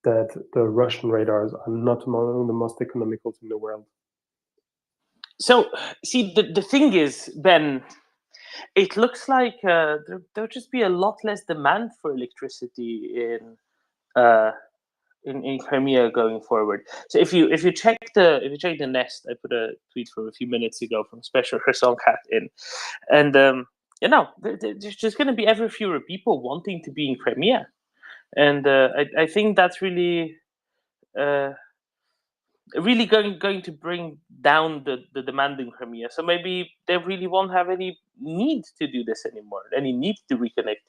that the Russian radars are not among the most economical in the world. So, see, the thing is, Ben, it looks like there'll just be a lot less demand for electricity in Crimea going forward. So if you check the Nest, I put a tweet from a few minutes ago from Special Kherson Cat in, and there's just going to be ever fewer people wanting to be in Crimea, and I think that's really really going to bring down the demand in Crimea. So maybe they really won't have any need to do this anymore, any need to reconnect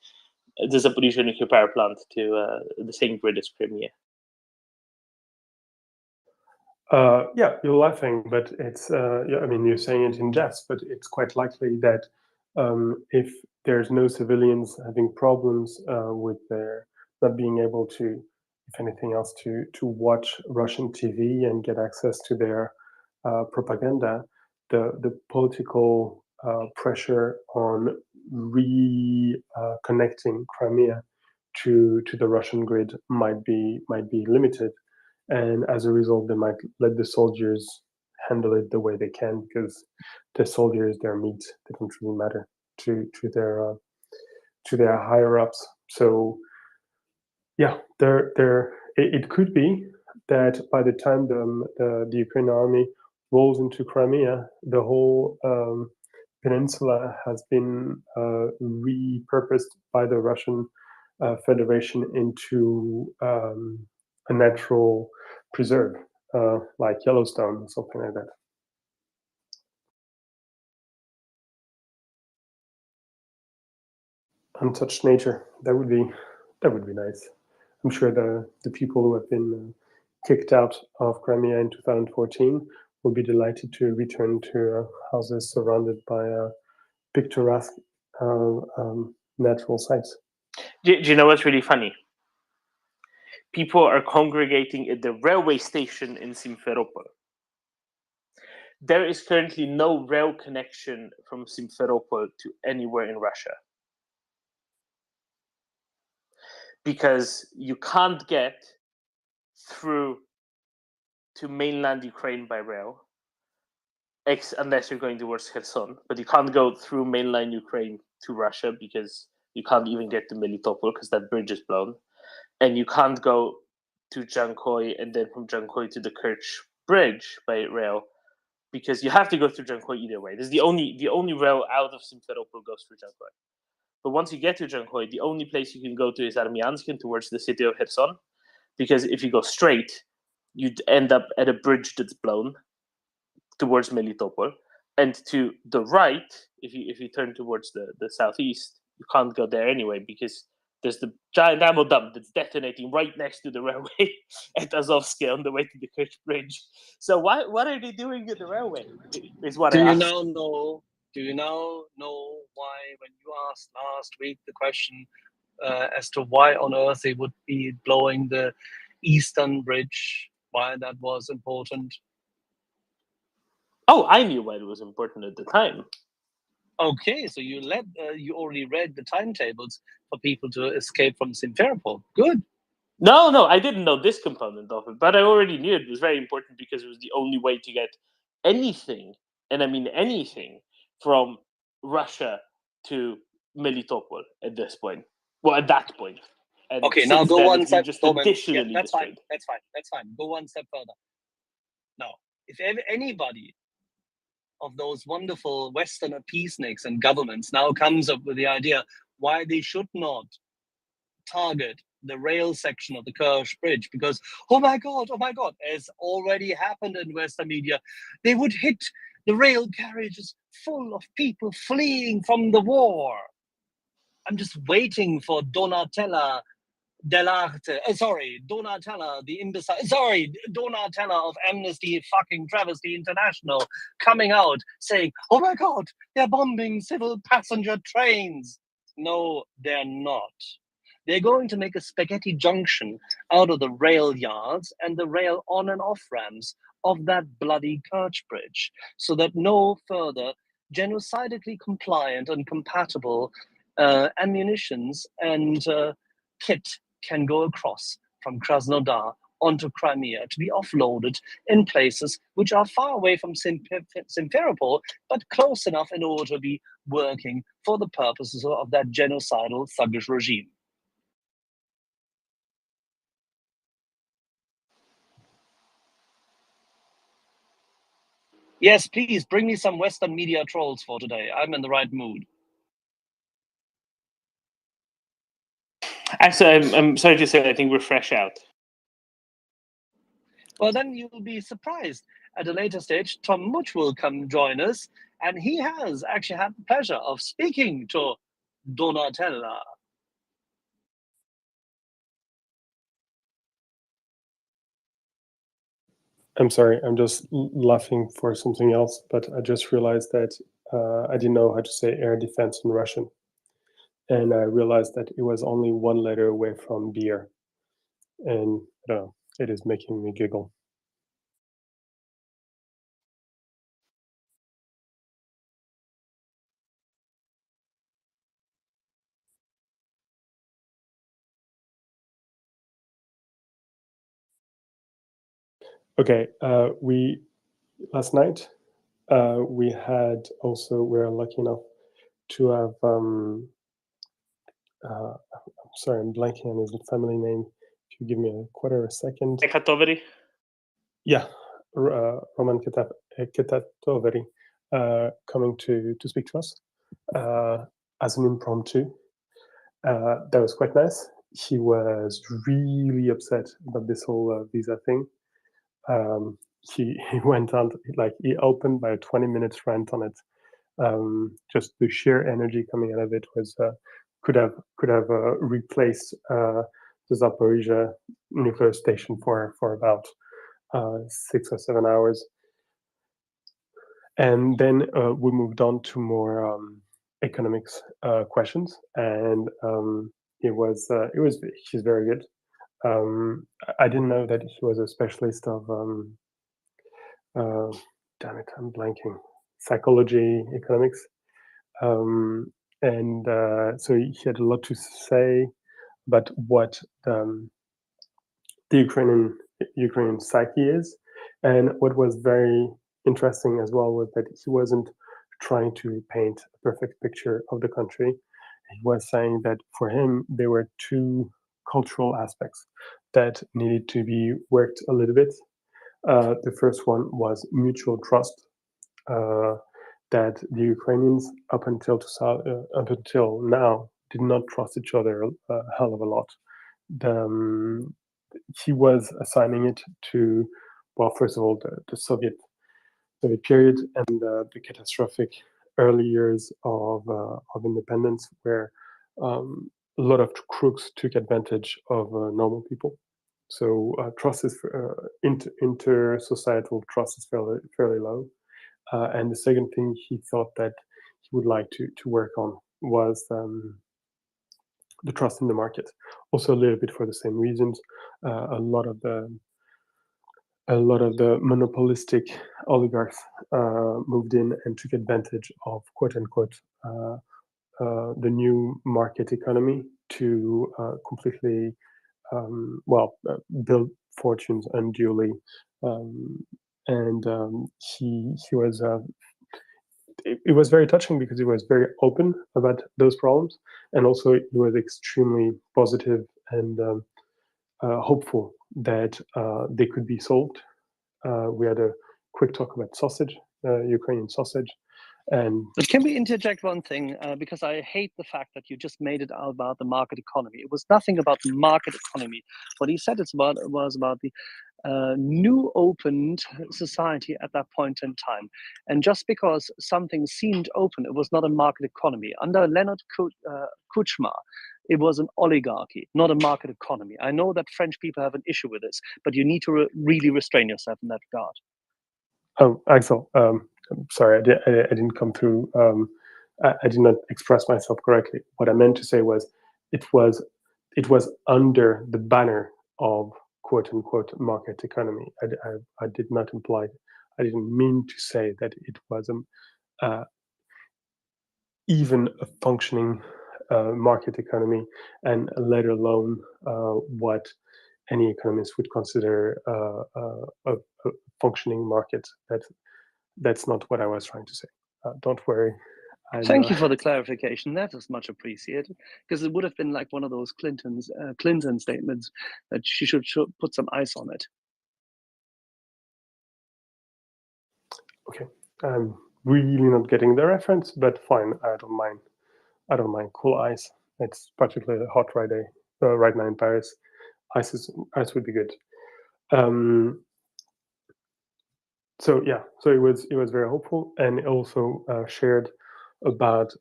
the Zaporizhzhia nuclear power plant to the same grid as Crimea. You're laughing, but it's I mean, you're saying it in jest, but it's quite likely that if there's no civilians having problems with their not being able to, if anything else, to watch Russian TV and get access to their propaganda, the political pressure on reconnecting Crimea to the Russian grid might be limited. And as a result, they might let the soldiers handle it the way they can, because the soldiers, their meat, they don't really matter to their higher ups. So it could be that by the time the Ukrainian army rolls into Crimea, the whole peninsula has been repurposed by the Russian Federation into a natural preserve, like Yellowstone, something like that. Untouched nature. That would be nice. I'm sure the people who have been kicked out of Crimea in 2014 will be delighted to return to houses surrounded by picturesque natural sites. Do you know what's really funny? People are congregating at the railway station in Simferopol. There is currently no rail connection from Simferopol to anywhere in Russia, because you can't get through to mainland Ukraine by rail, unless you're going towards Kherson. But you can't go through mainland Ukraine to Russia because you can't even get to Melitopol because that bridge is blown. And you can't go to Jankoy and then from Jankoy to the Kerch bridge by rail, because you have to go through Jankoy either way. This is the only rail out of Simferopol goes through Jankoy. But once you get to Jankoy, the only place you can go to is Armyansk and towards the city of Kherson, because if you go straight, you'd end up at a bridge that's blown towards Melitopol. And to the right, if you turn towards the southeast, you can't go there anyway, because there's the giant ammo dump that's detonating right next to the railway at Azovsky on the way to the Kerch Bridge. So what are they doing at the railway? Is what I asked. Do you now know why, when you asked last week the question as to why on earth they would be blowing the Eastern Bridge, why that was important? Oh, I knew why it was important at the time. Okay, so you already read the timetables for people to escape from Simferopol. Good. No, I didn't know this component of it, but I already knew it was very important because it was the only way to get anything and I mean anything, from Russia to Melitopol at this point. Well, at that point. And Okay, now since go then, one it's been step. just Doman, yeah, additionally that's fine. destroyed. That's fine. That's fine. Go one step further. Now, if anybody of those wonderful Western peaceniks and governments now comes up with the idea why they should not target the rail section of the Kerch Bridge, because oh my god, as already happened in Western media, they would hit the rail carriages full of people fleeing from the war. I'm just waiting for Donatella Donatella, the imbecile, Donatella of Amnesty fucking Travesty International coming out saying, oh my god, they're bombing civil passenger trains. No, they're not. They're going to make a spaghetti junction out of the rail yards and the rail on and off ramps of that bloody Kerch Bridge, so that no further genocidally compliant and compatible ammunitions and kit can go across from Krasnodar onto Crimea to be offloaded in places which are far away from Simferopol, but close enough in order to be working for the purposes of that genocidal thuggish regime. Yes, please bring me some Western media trolls for today. I'm in the right mood. Actually, I'm sorry to say, I think we're fresh out. Well, then you'll be surprised. At a later stage, Tom Much will come join us, and he has actually had the pleasure of speaking to Donatella. I'm sorry, I'm just laughing for something else, but I just realized that I didn't know how to say air defense in Russian. And I realized that it was only one letter away from beer. And it is making me giggle. Okay, last night we were lucky enough to have I'm sorry, I'm blanking on his family name. If you give me a quarter a second. Ekatoveri? Yeah, Roman Ketatoveri coming to speak to us as an impromptu. That was quite nice. He was really upset about this whole visa thing. He went on, he opened by a 20-minute rant on it. Just the sheer energy coming out of it was could have replaced the Zaporizhia nuclear station for about 6 or 7 hours. And then we moved on to more economics questions, and he's very good. I didn't know that he was a specialist of damn it, I'm blanking, psychology, economics, and so he had a lot to say about what the Ukrainian psyche is. And what was very interesting as well was that he wasn't trying to paint a perfect picture of the country. He was saying that for him, there were two cultural aspects that needed to be worked a little bit. The first one was mutual trust, that the Ukrainians up until now did not trust each other a hell of a lot. He was assigning it to, well, first of all, the Soviet period and the catastrophic early years of independence, where a lot of crooks took advantage of normal people. So trust is inter-societal trust is fairly low. And the second thing he thought that he would like to work on was the trust in the market. Also, a little bit for the same reasons. A lot of the monopolistic oligarchs moved in and took advantage of quote unquote the new market economy to completely build fortunes unduly. And he was it was very touching because he was very open about those problems, and also he was extremely positive and hopeful that they could be solved. We had a quick talk about sausage, Ukrainian sausage. But can we interject one thing? Because I hate the fact that you just made it out about the market economy. It was nothing about the market economy. What he said was about the new opened society at that point in time. And just because something seemed open, it was not a market economy. Under Leonard Kuchma, it was an oligarchy, not a market economy. I know that French people have an issue with this, but you need to really restrain yourself in that regard. Oh, Axel, I'm sorry, I didn't come through. I did not express myself correctly. What I meant to say was, it was under the banner of "quote unquote" market economy. I did not imply. I didn't mean to say that it was even a functioning market economy, and let alone what any economist would consider a functioning market. That's not what I was trying to say. Don't worry. Thank you for the clarification. That is much appreciated, because it would have been like one of those Clinton statements that she should put some ice on it. Okay, I'm really not getting the reference, but fine. I don't mind. I don't mind cool ice. It's particularly hot right now in Paris. Ice would be good. So yeah, so it was very hopeful, and it also shared about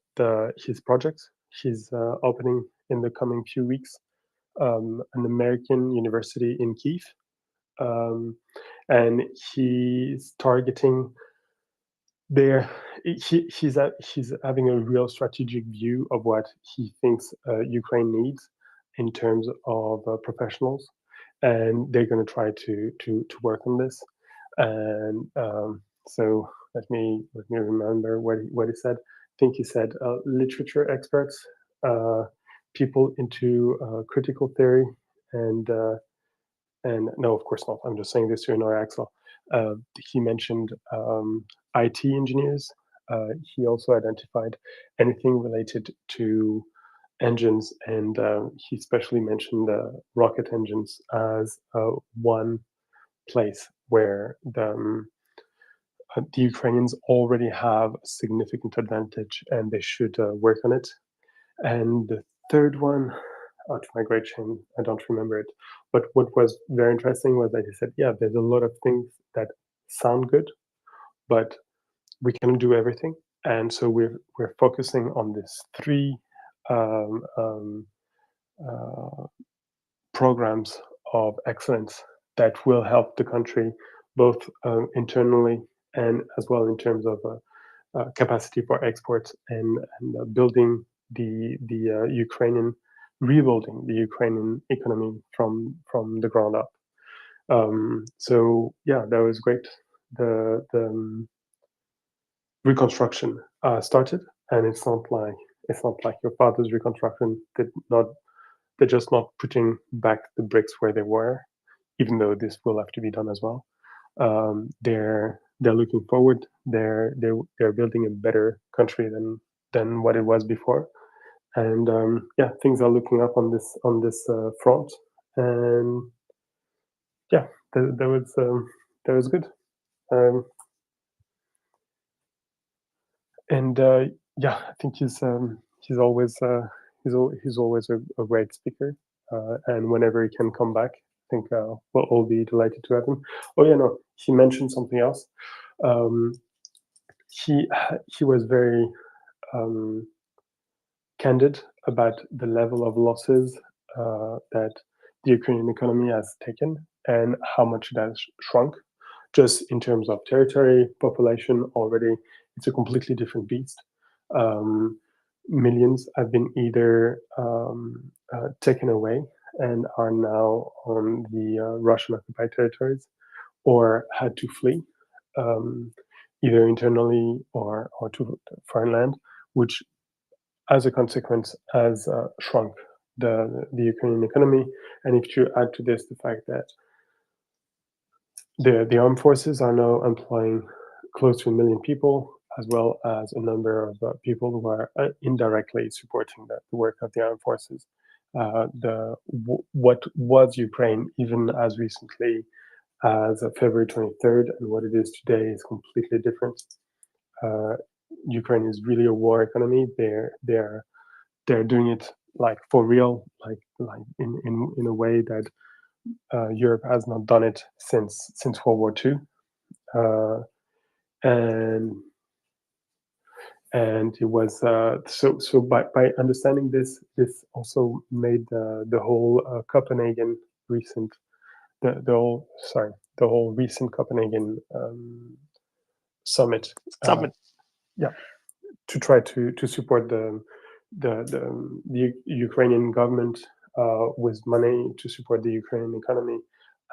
his project. He's opening in the coming few weeks an American university in Kyiv, and he's targeting there. He's having a real strategic view of what he thinks Ukraine needs in terms of professionals, and they're going to try to work on this. And so let me remember what he said. I think he said literature experts, people into critical theory, and no, of course not. I'm just saying this to annoy Axel. He mentioned IT engineers. He also identified anything related to engines, and he especially mentioned rocket engines as one place where the Ukrainians already have a significant advantage, and they should work on it. And the third one, to my great shame, I don't remember it. But what was very interesting was that he said, yeah, there's a lot of things that sound good, but we cannot do everything. And so we're focusing on these three programs of excellence that will help the country both internally and as well in terms of capacity for exports and building the Ukrainian, rebuilding the Ukrainian economy from the ground up. So yeah, that was great. The reconstruction started, and it's not like your father's reconstruction. They're just not putting back the bricks where they were, even though this will have to be done as well. They're looking forward. They're building a better country than what it was before, and yeah, things are looking up on this front. And yeah, that was good. And yeah, I think he's always a great speaker, and whenever he can come back, I think we'll all be delighted to have him. Oh yeah, no, he mentioned something else. He was very candid about the level of losses that the Ukrainian economy has taken and how much it has shrunk. Just in terms of territory, population, already it's a completely different beast. Millions have been either taken away and are now on the Russian occupied territories, or had to flee, either internally or to foreign land, which as a consequence has shrunk the Ukrainian economy. And if you add to this the fact that the armed forces are now employing close to 1 million people, as well as a number of people who are indirectly supporting the work of the armed forces. What was Ukraine even as recently as February 23rd and what it is today is completely different. Ukraine is really a war economy. They're doing it like for real, like in a way that Europe has not done it since World War II, and it was so by understanding this also made the whole Copenhagen recent the whole recent Copenhagen summit. Yeah, to try to support the Ukrainian government with money to support the Ukrainian economy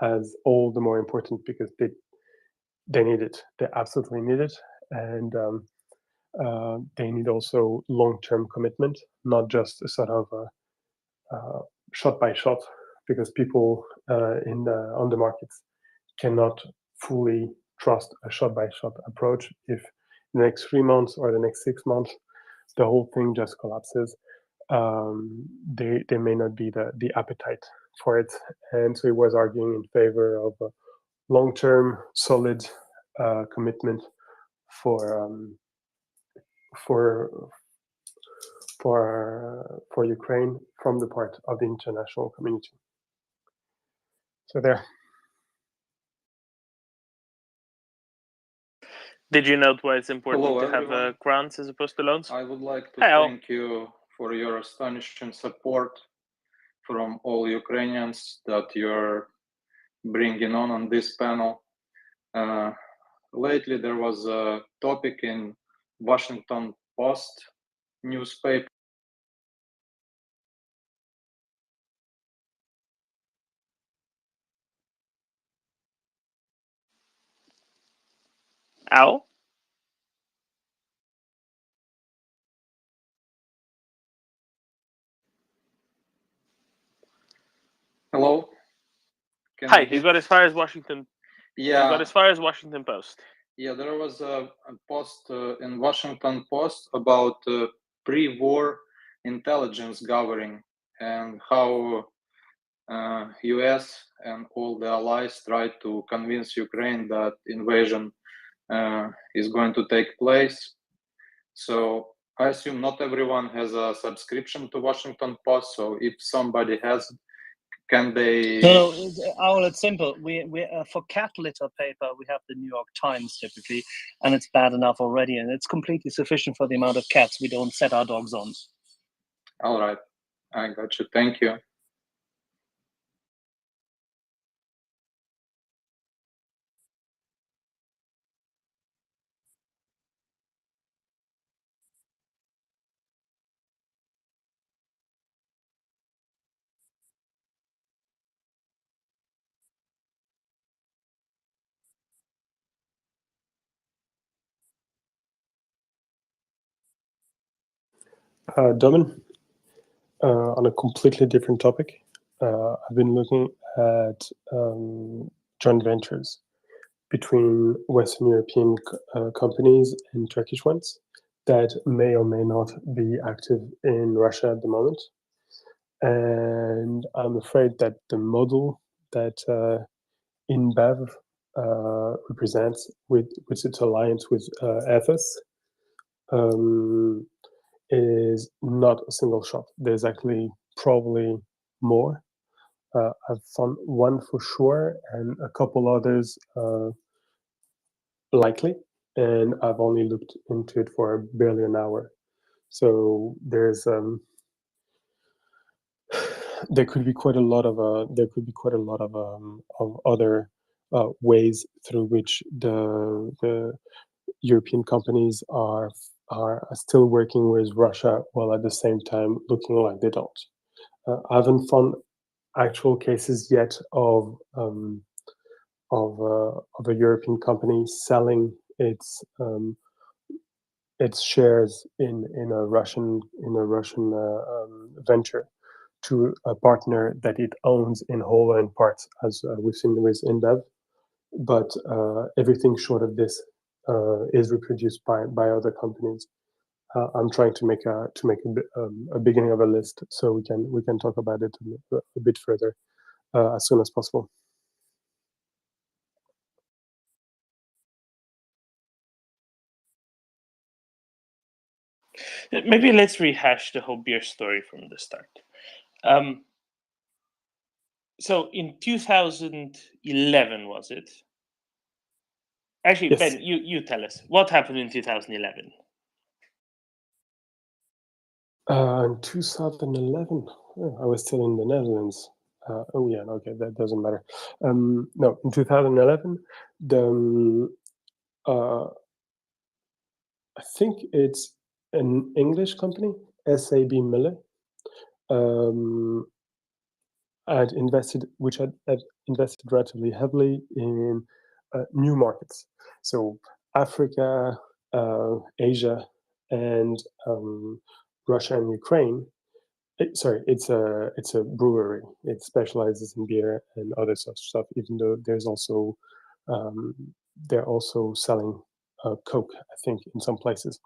as all the more important because they need it. They absolutely need it, and they need also long-term commitment, not just a sort of shot by shot, because people on the markets cannot fully trust a shot-by-shot approach. If the next 3 months or the next 6 months, the whole thing just collapses, there may not be the appetite for it. And so he was arguing in favor of a long-term, solid commitment for Ukraine from the part of the international community. So there. Did you note why it's important Hello, to have everyone. grants as opposed to loans? I would like to Hello. thank you for your astonishing support from all Ukrainians that you're bringing on this panel. Lately, there was a topic in Washington Post newspaper. Ow. Hello. Hi, you got as far as Washington. Yeah. You got as far as Washington Post. Yeah, there was a post in Washington Post about pre-war intelligence gathering and how US and all the allies tried to convince Ukraine that invasion is going to take place. So I assume not everyone has a subscription to Washington Post. So if somebody has, can they? No, Owl, it's simple. We for cat litter paper, we have the New York Times typically, and it's bad enough already, and it's completely sufficient for the amount of cats we don't set our dogs on. All right, I got you. Thank you. Domin, on a completely different topic, I've been looking at joint ventures between Western European companies and Turkish ones that may or may not be active in Russia at the moment. And I'm afraid that the model that InBev represents with its alliance with Ethos is not a single shot. There's actually probably more. I've found one for sure and a couple others likely, and I've only looked into it for barely an hour. So there's there could be quite a lot of other ways through which the European companies are still working with Russia while at the same time looking like they don't. I haven't found actual cases yet of a European company selling its shares in a Russian venture to a partner that it owns in whole or in part, as we've seen with InBev. But everything short of this is reproduced by other companies. I'm trying to make a beginning of a list so we can talk about it a bit further as soon as possible. Maybe let's rehash the whole beer story from the start. So in 2011, was it? Actually, yes. Ben, you tell us what happened in 2011. In 2011, I was still in the Netherlands. Oh yeah, okay, that doesn't matter. No, in 2011, I think it's an English company, SAB Miller, had invested relatively heavily in new markets. So Africa, Asia, and Russia and Ukraine. It's a brewery. It specializes in beer and other such stuff. Even though they're also selling Coke, I think, in some places.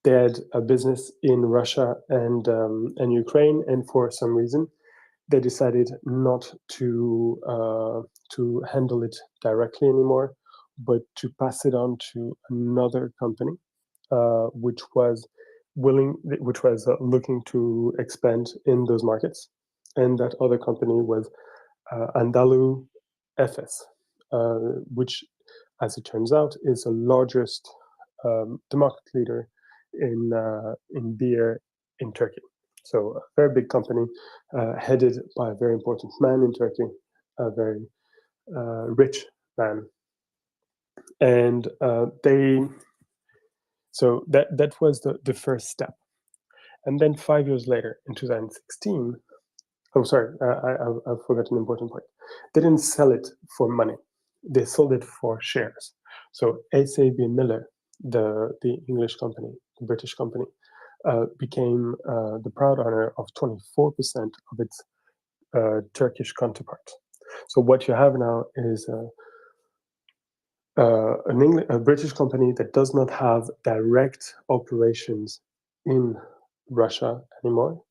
They had a business in Russia and Ukraine, and for some reason, they decided not to handle it directly anymore, but to pass it on to another company, which was looking to expand in those markets, and that other company was Andalu FS, which, as it turns out, is the largest, the market leader in beer in Turkey. So a very big company, headed by a very important man in Turkey, a very rich man, and so that was the first step. And then 5 years later, in 2016, oh sorry, I forgot an important point. They didn't sell it for money; they sold it for shares. So SAB Miller, the English company, the British company, became the proud owner of 24% of its Turkish counterpart. So what you have now is a British company that does not have direct operations in Russia anymore,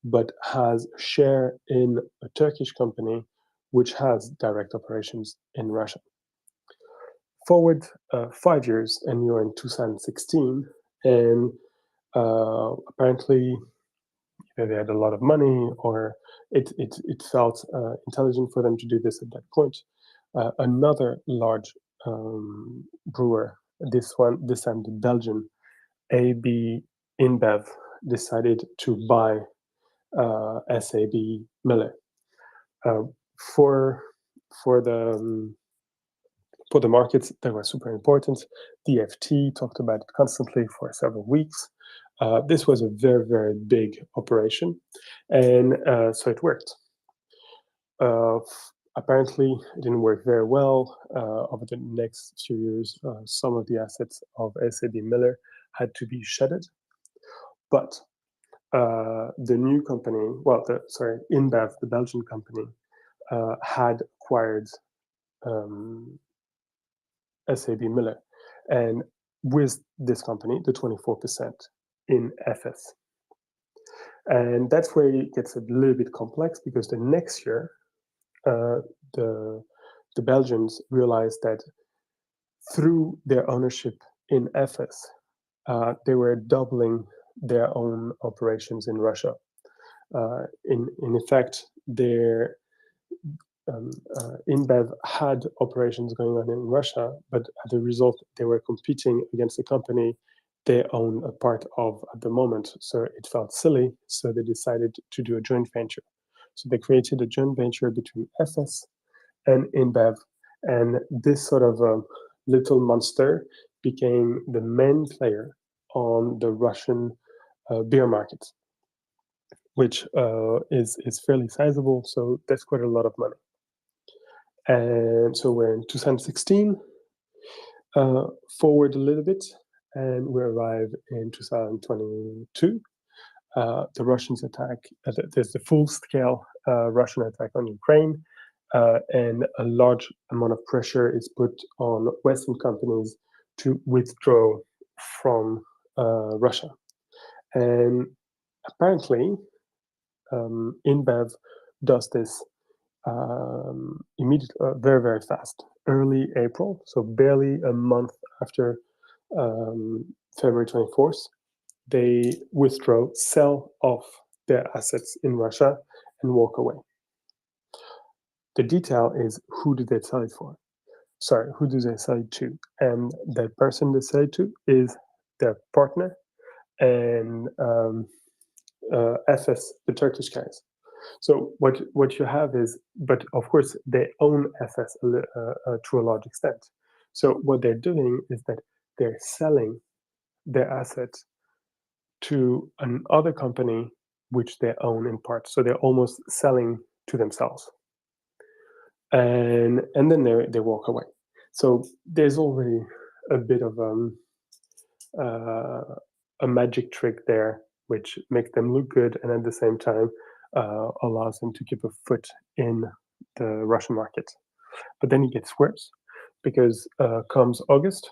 but has a share in a Turkish company which has direct operations in Russia. Forward 5 years, and you're in 2016, and apparently they had a lot of money, or it felt intelligent for them to do this at that point. Another large brewer, this time the Belgian AB InBev, decided to buy SAB Miller. For the markets that were super important, DFT talked about it constantly for several weeks. This was a very, very big operation, and so it worked. Apparently, it didn't work very well. Over the next few years, some of the assets of SAB Miller had to be shuttered. But the new company, InBev, the Belgian company, had acquired SAB Miller, and with this company, the 24% in FS. And that's where it gets a little bit complex, because the next year, the Belgians realized that through their ownership in FS, they were doubling their own operations in Russia. In effect, their InBev had operations going on in Russia, but as a result, they were competing against a company they own a part of at the moment. So it felt silly, so they decided to do a joint venture. So they created a joint venture between FS and InBev, and this sort of little monster became the main player on the Russian beer market, which is fairly sizable, so that's quite a lot of money. And so we're in 2016, forward a little bit, and we arrive in 2022. The Russians attack, there's the full-scale Russian attack on Ukraine, and a large amount of pressure is put on Western companies to withdraw from Russia. And apparently, InBev does this immediately, very, very fast. Early April, so barely a month after February 24th, they withdraw, sell off their assets in Russia, and walk away. The detail is, who do they sell it for? Sorry, who do they sell it to? And the person they sell it to is their partner and FS, the Turkish guys. So what you have is, but of course they own FS to a large extent. So what they're doing is that they're selling their assets to another company which they own in part. So they're almost selling to themselves, and then they walk away. So there's already a bit of a magic trick there, which makes them look good, and at the same time allows them to keep a foot in the Russian market. But then it gets worse, because comes August,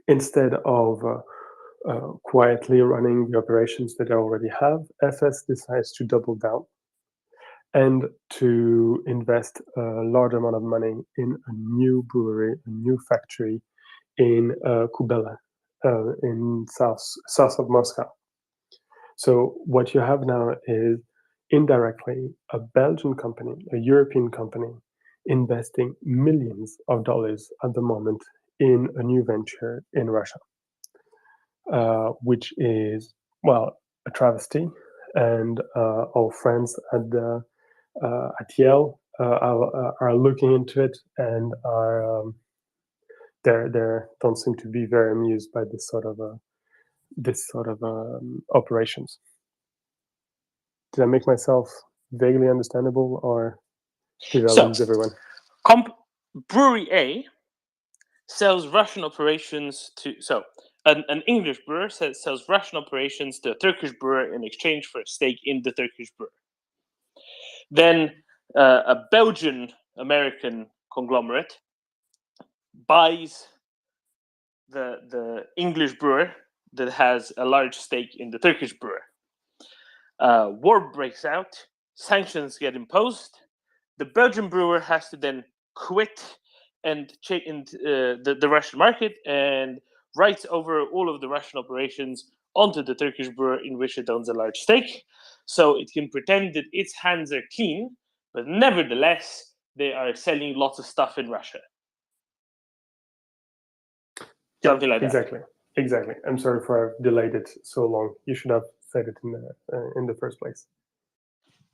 instead of quietly running the operations that they already have, FS decides to double down and to invest a large amount of money in a new brewery, a new factory in Kubela, in south of Moscow. So what you have now is indirectly a Belgian company, a European company, investing millions of dollars at the moment in a new venture in Russia, which is, well, a travesty. And our friends at Yale are looking into it, and are they don't seem to be very amused by this sort of operations. Did I make myself vaguely understandable, or did I lose everyone? Brewery A sells Russian operations to, so an English brewer sells Russian operations to a Turkish brewer in exchange for a stake in the Turkish brewer. Then a Belgian-American conglomerate buys the English brewer that has a large stake in the Turkish brewer. War breaks out, sanctions get imposed. The Belgian brewer has to then quit and check in the Russian market, and writes over all of the Russian operations onto the Turkish brewer, in which it owns a large stake, so it can pretend that its hands are clean, but nevertheless they are selling lots of stuff in Russia. Something like that. Exactly. I'm sorry for I've delayed it so long. You should have said it in the first place.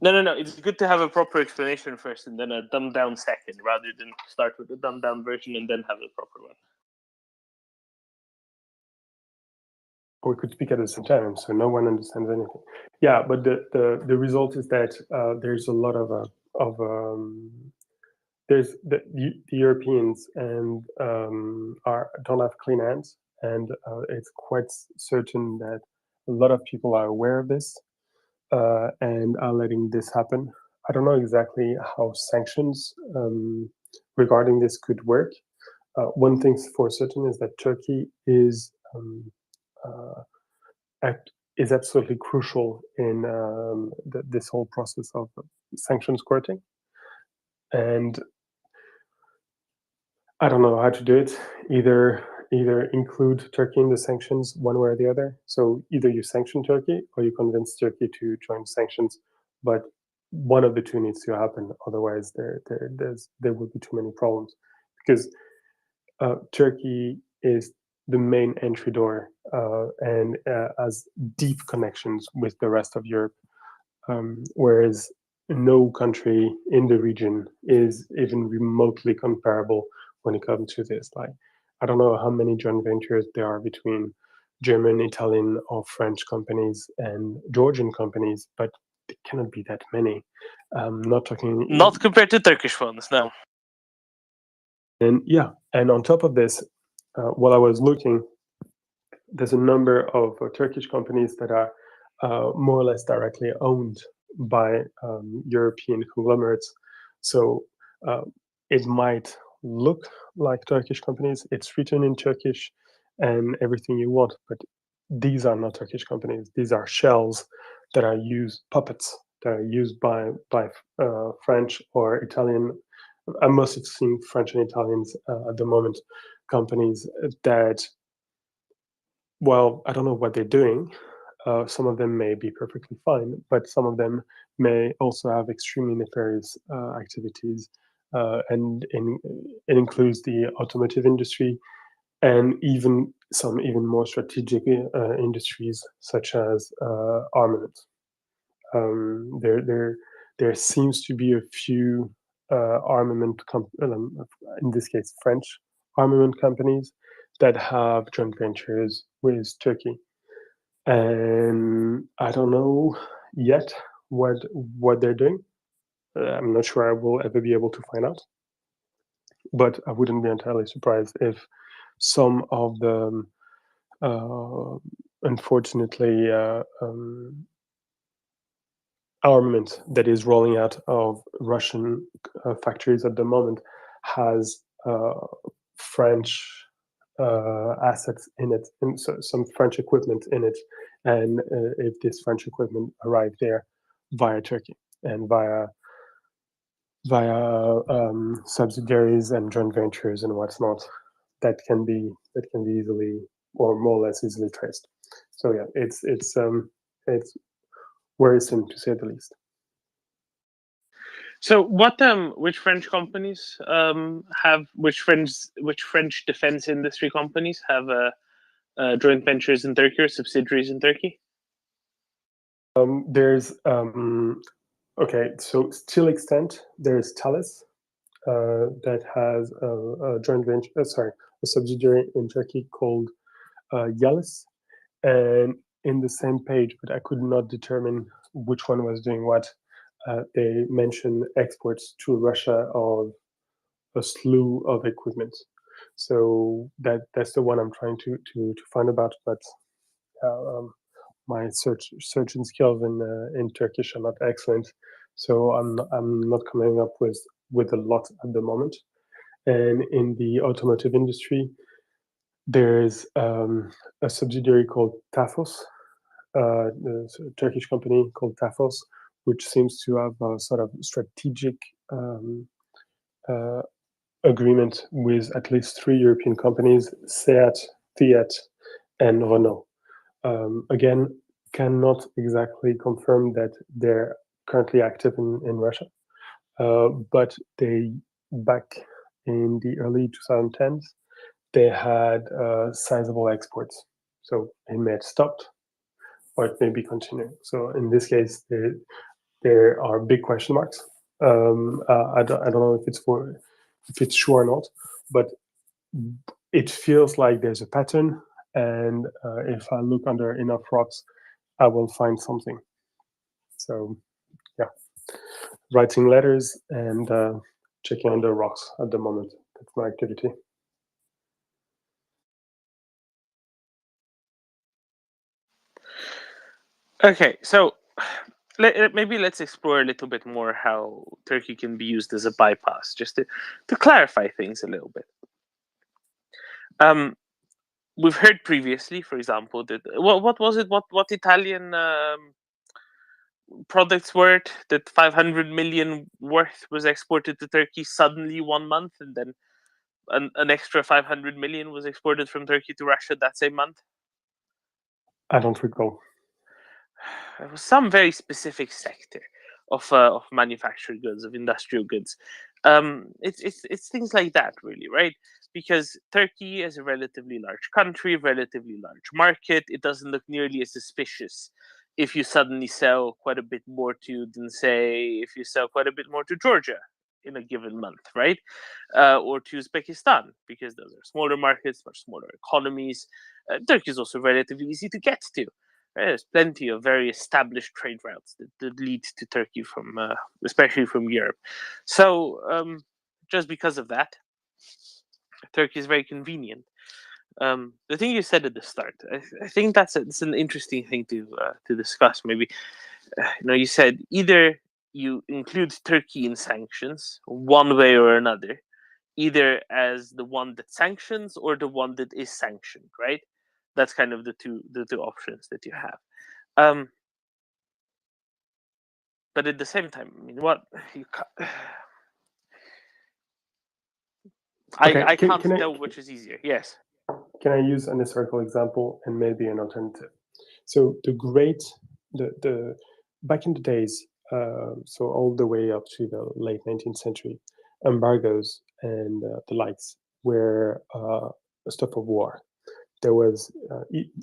No. It's good to have a proper explanation first, and then a dumbed down second, rather than start with a dumbed down version and then have a proper one. Or we could speak at the same time, so no one understands anything. Yeah, but the result is that there's a lot of there's the Europeans and don't have clean hands, and it's quite certain that a lot of people are aware of this and are letting this happen. I don't know exactly how sanctions regarding this could work. One thing for certain is that Turkey is absolutely crucial in this whole process of sanctions courting, and I don't know how to do it. Either include Turkey in the sanctions one way or the other. So either you sanction Turkey or you convince Turkey to join sanctions, but one of the two needs to happen. Otherwise, there will be too many problems, because Turkey is the main entry door and has deep connections with the rest of Europe, whereas no country in the region is even remotely comparable when it comes to this. Like, I don't know how many joint ventures there are between German, Italian, or French companies and Georgian companies, but there cannot be that many. Not compared to Turkish ones, no. And yeah, and on top of this, while I was looking, there's a number of Turkish companies that are more or less directly owned by European conglomerates, So it might look like Turkish companies. It's written in Turkish and everything you want, but these are not Turkish companies. These are shells that are used, puppets that are used by French or Italian. I'm mostly seeing French and Italians at the moment, companies that, well, I don't know what they're doing. Some of them may be perfectly fine, but some of them may also have extremely nefarious activities, and it includes the automotive industry and even some even more strategic industries such as armament. There seems to be a few armament, in this case French armament companies, that have joint ventures with Turkey. And I don't know yet what they're doing. I'm not sure I will ever be able to find out, but I wouldn't be entirely surprised if some of the unfortunately armament that is rolling out of Russian factories at the moment has French assets in it, and so some French equipment in it. And if this French equipment arrived there via Turkey and via subsidiaries and joint ventures and what's not, that can be easily, or more or less easily, traced. So yeah, it's worrisome to say the least. So which French companies which French defense industry companies have joint ventures in Turkey or subsidiaries in Turkey? There's okay, so Steel Extent, there's Thales that has a joint venture, a subsidiary in Turkey called Yalis, and in the same page, but I could not determine which one was doing what. They mention exports to Russia of a slew of equipment. So that's the one I'm trying to find about, but my searching skills in Turkish are not excellent, so I'm not coming up with a lot at the moment. And in the automotive industry, there's a subsidiary called Tafos, a Turkish company called Tafos, which seems to have a sort of strategic agreement with at least 3 European companies: Seat, Fiat, and Renault. Again, cannot exactly confirm that they're currently active in Russia, but they, back in the early 2010s, they had sizable exports. So it may have stopped, or it may be continuing. So in this case, there are big question marks. I don't know if it's sure or not, but it feels like there's a pattern, and if I look under enough rocks, I will find something. So yeah, writing letters and checking under rocks at the moment. That's my activity. Okay, so maybe let's explore a little bit more how Turkey can be used as a bypass, just to clarify things a little bit. We've heard previously, for example, that what was it? What Italian products were it that 500 million worth was exported to Turkey suddenly 1 month, and then an extra 500 million was exported from Turkey to Russia that same month? I don't recall. It was some very specific sector of manufactured goods, of industrial goods. It's things like that, really, right? Because Turkey is a relatively large country, relatively large market. It doesn't look nearly as suspicious if you suddenly sell quite a bit more to, than say, if you sell quite a bit more to Georgia in a given month, right? Or to Uzbekistan, because those are smaller markets, much smaller economies. Turkey is also relatively easy to get to. There's plenty of very established trade routes that lead to Turkey from, especially from Europe. So just because of that, Turkey is very convenient. The thing you said at the start, I think it's an interesting thing to discuss. Maybe you said either you include Turkey in sanctions one way or another, either as the one that sanctions or the one that is sanctioned, right? That's kind of the two options that you have. But at the same time, I mean, what you I can't tell which is easier. Yes. Can I use an historical example and maybe an alternative? So the back in the days, so all the way up to the late 19th century, embargoes and the likes were a stuff of war. There was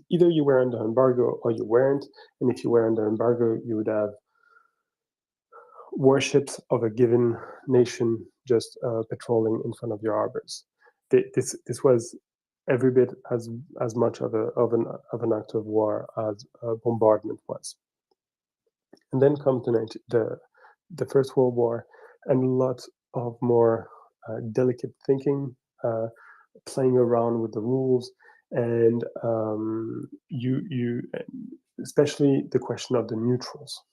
either you were under embargo or you weren't, and if you were under embargo, you would have warships of a given nation just patrolling in front of your harbors. This was every bit as much of an act of war as bombardment was. And then comes the First World War, and a lot of more delicate thinking, playing around with the rules, and you especially the question of the neutrals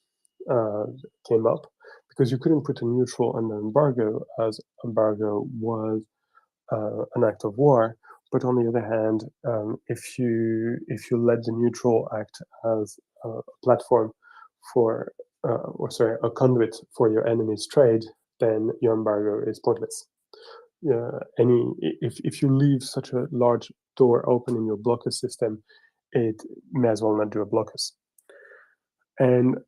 came up, because you couldn't put a neutral under embargo, as embargo was an act of war. But on the other hand, if you let the neutral act as a platform for, a conduit for your enemy's trade, then your embargo is pointless. If you leave such a large door open in your blocker system, it may as well not do a blockers. And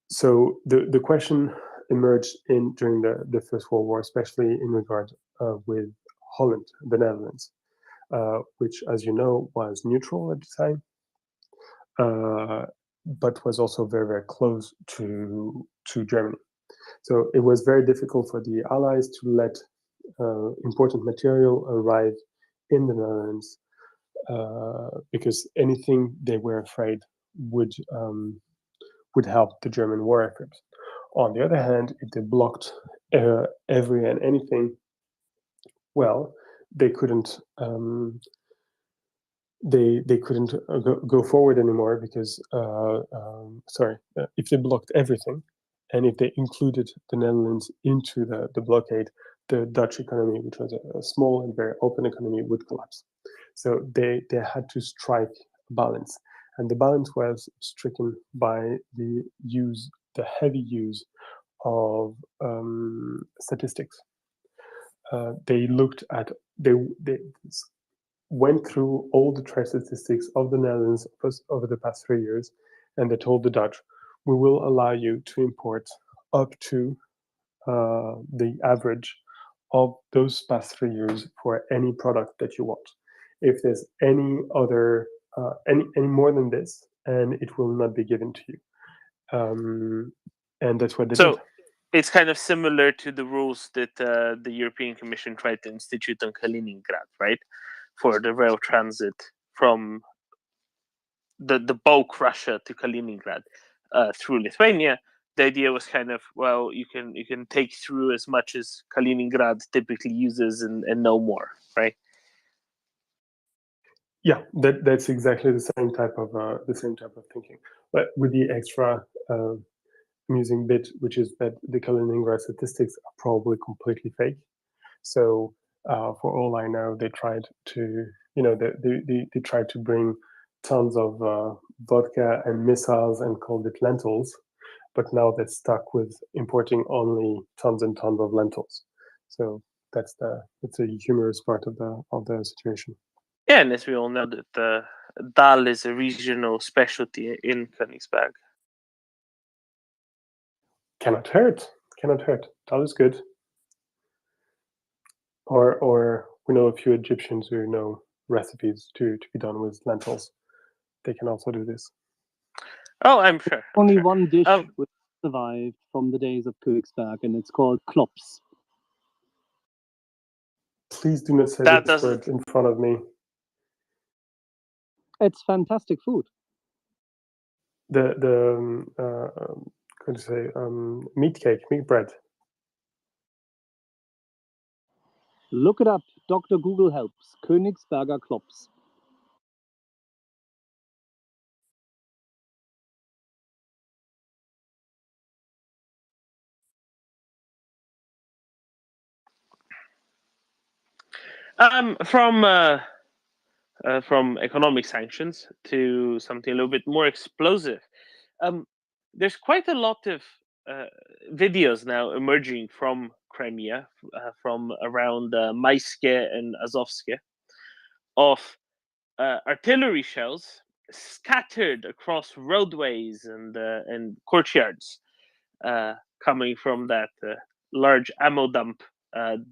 so the question emerged during the First World War, especially in regard with Holland, the Netherlands, which, as you know, was neutral at the time, but was also very, very close to Germany. So it was very difficult for the Allies to let important material arrive in the Netherlands, because anything they were afraid would help the German war effort. On the other hand, if they blocked every and anything, well, they couldn't they couldn't go forward anymore, because if they blocked everything, and if they included the Netherlands into the blockade, the Dutch economy, which was a small and very open economy, would collapse. So they had to strike a balance, and the balance was stricken by the heavy use of statistics. They went through all the trade statistics of the Netherlands over the past 3 years, and they told the Dutch, we will allow you to import up to the average of those past 3 years for any product that you want. If there's any other any more than this, and it will not be given to you. And that's what they did. It's kind of similar to the rules that the European Commission tried to institute on Kaliningrad, right? For the rail transit from the bulk Russia to Kaliningrad through Lithuania. The idea was kind of, well, you can take through as much as Kaliningrad typically uses and no more, right? Yeah, that's exactly the same type of thinking, but with the extra amusing bit, which is that the Kaliningrad statistics are probably completely fake. So for all I know, they tried to, they tried to bring tons of vodka and missiles and called it lentils, but now they're stuck with importing only tons and tons of lentils. So that's a humorous part of the situation. Yeah, and as we all know, that dal is a regional specialty in Königsberg. Cannot hurt. Dal is good. Or we know a few Egyptians who know recipes to be done with lentils. They can also do this. Oh, I'm sure. Only one dish which survived from the days of Königsberg, and it's called klops. Please do not say this word in front of me. It's fantastic food. Meat cake, meat bread. Look it up. Dr. Google helps. Königsberger Klops. From economic sanctions to something a little bit more explosive. There's quite a lot of videos now emerging from Crimea, from around Mayske and Azovske, of artillery shells scattered across roadways and courtyards, coming from that large ammo dump,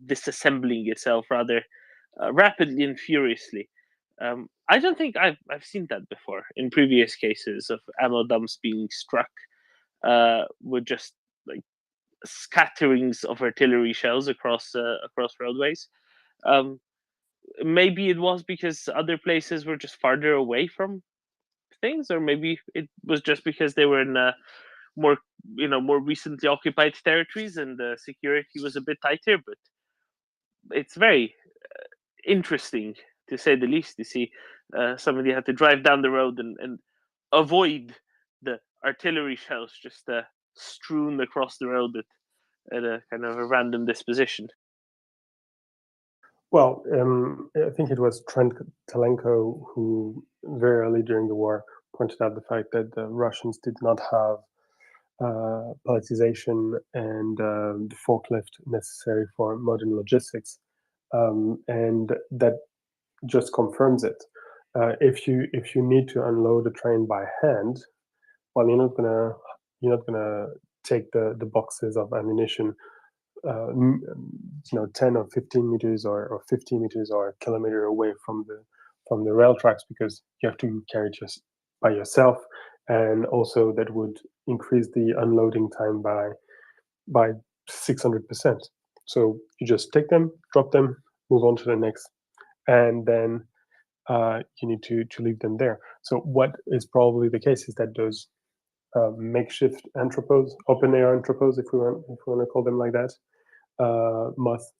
disassembling itself rather rapidly and furiously. I don't think I've seen that before in previous cases of ammo dumps being struck with just like scatterings of artillery shells across roadways. Maybe it was because other places were just farther away from things, or maybe it was just because they were in more recently occupied territories and the security was a bit tighter. But it's very interesting, to say the least, to see somebody had to drive down the road and avoid the artillery shells just strewn across the road at a kind of a random disposition. Well, I think it was Trent Telenko who very early during the war pointed out the fact that the Russians did not have politicization and the forklift necessary for modern logistics, and that just confirms it. If you need to unload a train by hand, well, you're not gonna take the boxes of ammunition 10 or 15 meters or 50 meters or a kilometer away from the rail tracks, because you have to carry it just by yourself, and also that would increase the unloading time by 600%. So you just take them, drop them, move on to the next, and then you need to leave them there. So what is probably the case is that those makeshift entrepôts, open air entrepôts, if we want to call them like that, must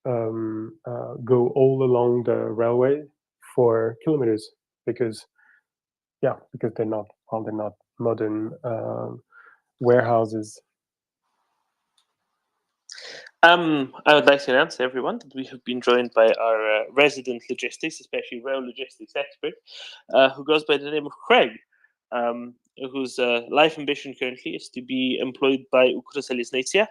go all along the railway for kilometers, because they're not modern warehouses. I would like to announce to everyone that we have been joined by our resident logistics, especially rail logistics expert, who goes by the name of Craig, whose life ambition currently is to be employed by Ukrzaliznytsia.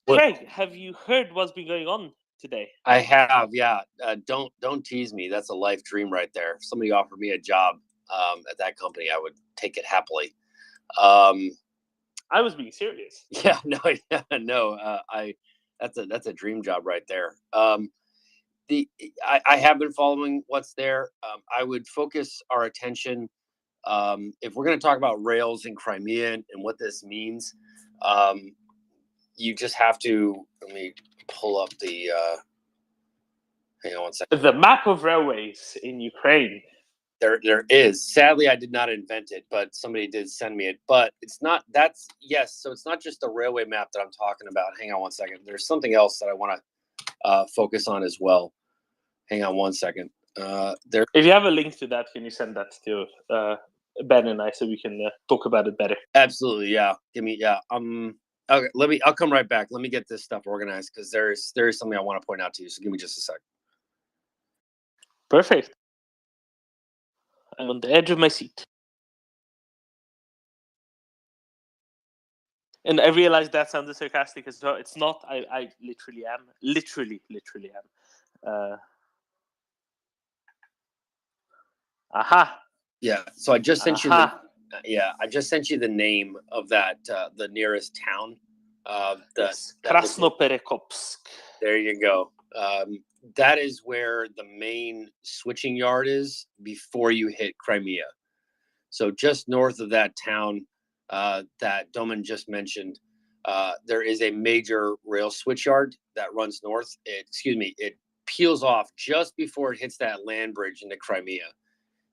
Craig, have you heard what's been going on today? I have, yeah. Don't tease me. That's a life dream right there. If somebody offered me a job at that company, I would take it happily. I was being serious. Yeah, no. That's a dream job right there. I have been following what's there. I would focus our attention, if we're going to talk about rails in Crimea and what this means. You just have to, let me pull up the, hang on one second. The map of railways in Ukraine. There is. Sadly, I did not invent it, but somebody did send me it. But it's not, so it's not just the railway map that I'm talking about. Hang on one second. There's something else that I want to focus on as well. Hang on one second. If you have a link to that, can you send that to Ben and I so we can talk about it better? Absolutely, yeah. Okay, I'll come right back. Let me get this stuff organized, because there is something I want to point out to you. So give me just a sec. Perfect. I'm on the edge of my seat. And I realized that sounded sarcastic as well. It's not. I literally am. Literally am. Aha. Yeah. So I just sent you. I just sent you the name of that, the nearest town. Krasnoperekopsk. There you go. That is where the main switching yard is before you hit Crimea. So just north of that town that Doman just mentioned, there is a major rail switch yard that runs north. It peels off just before it hits that land bridge into Crimea.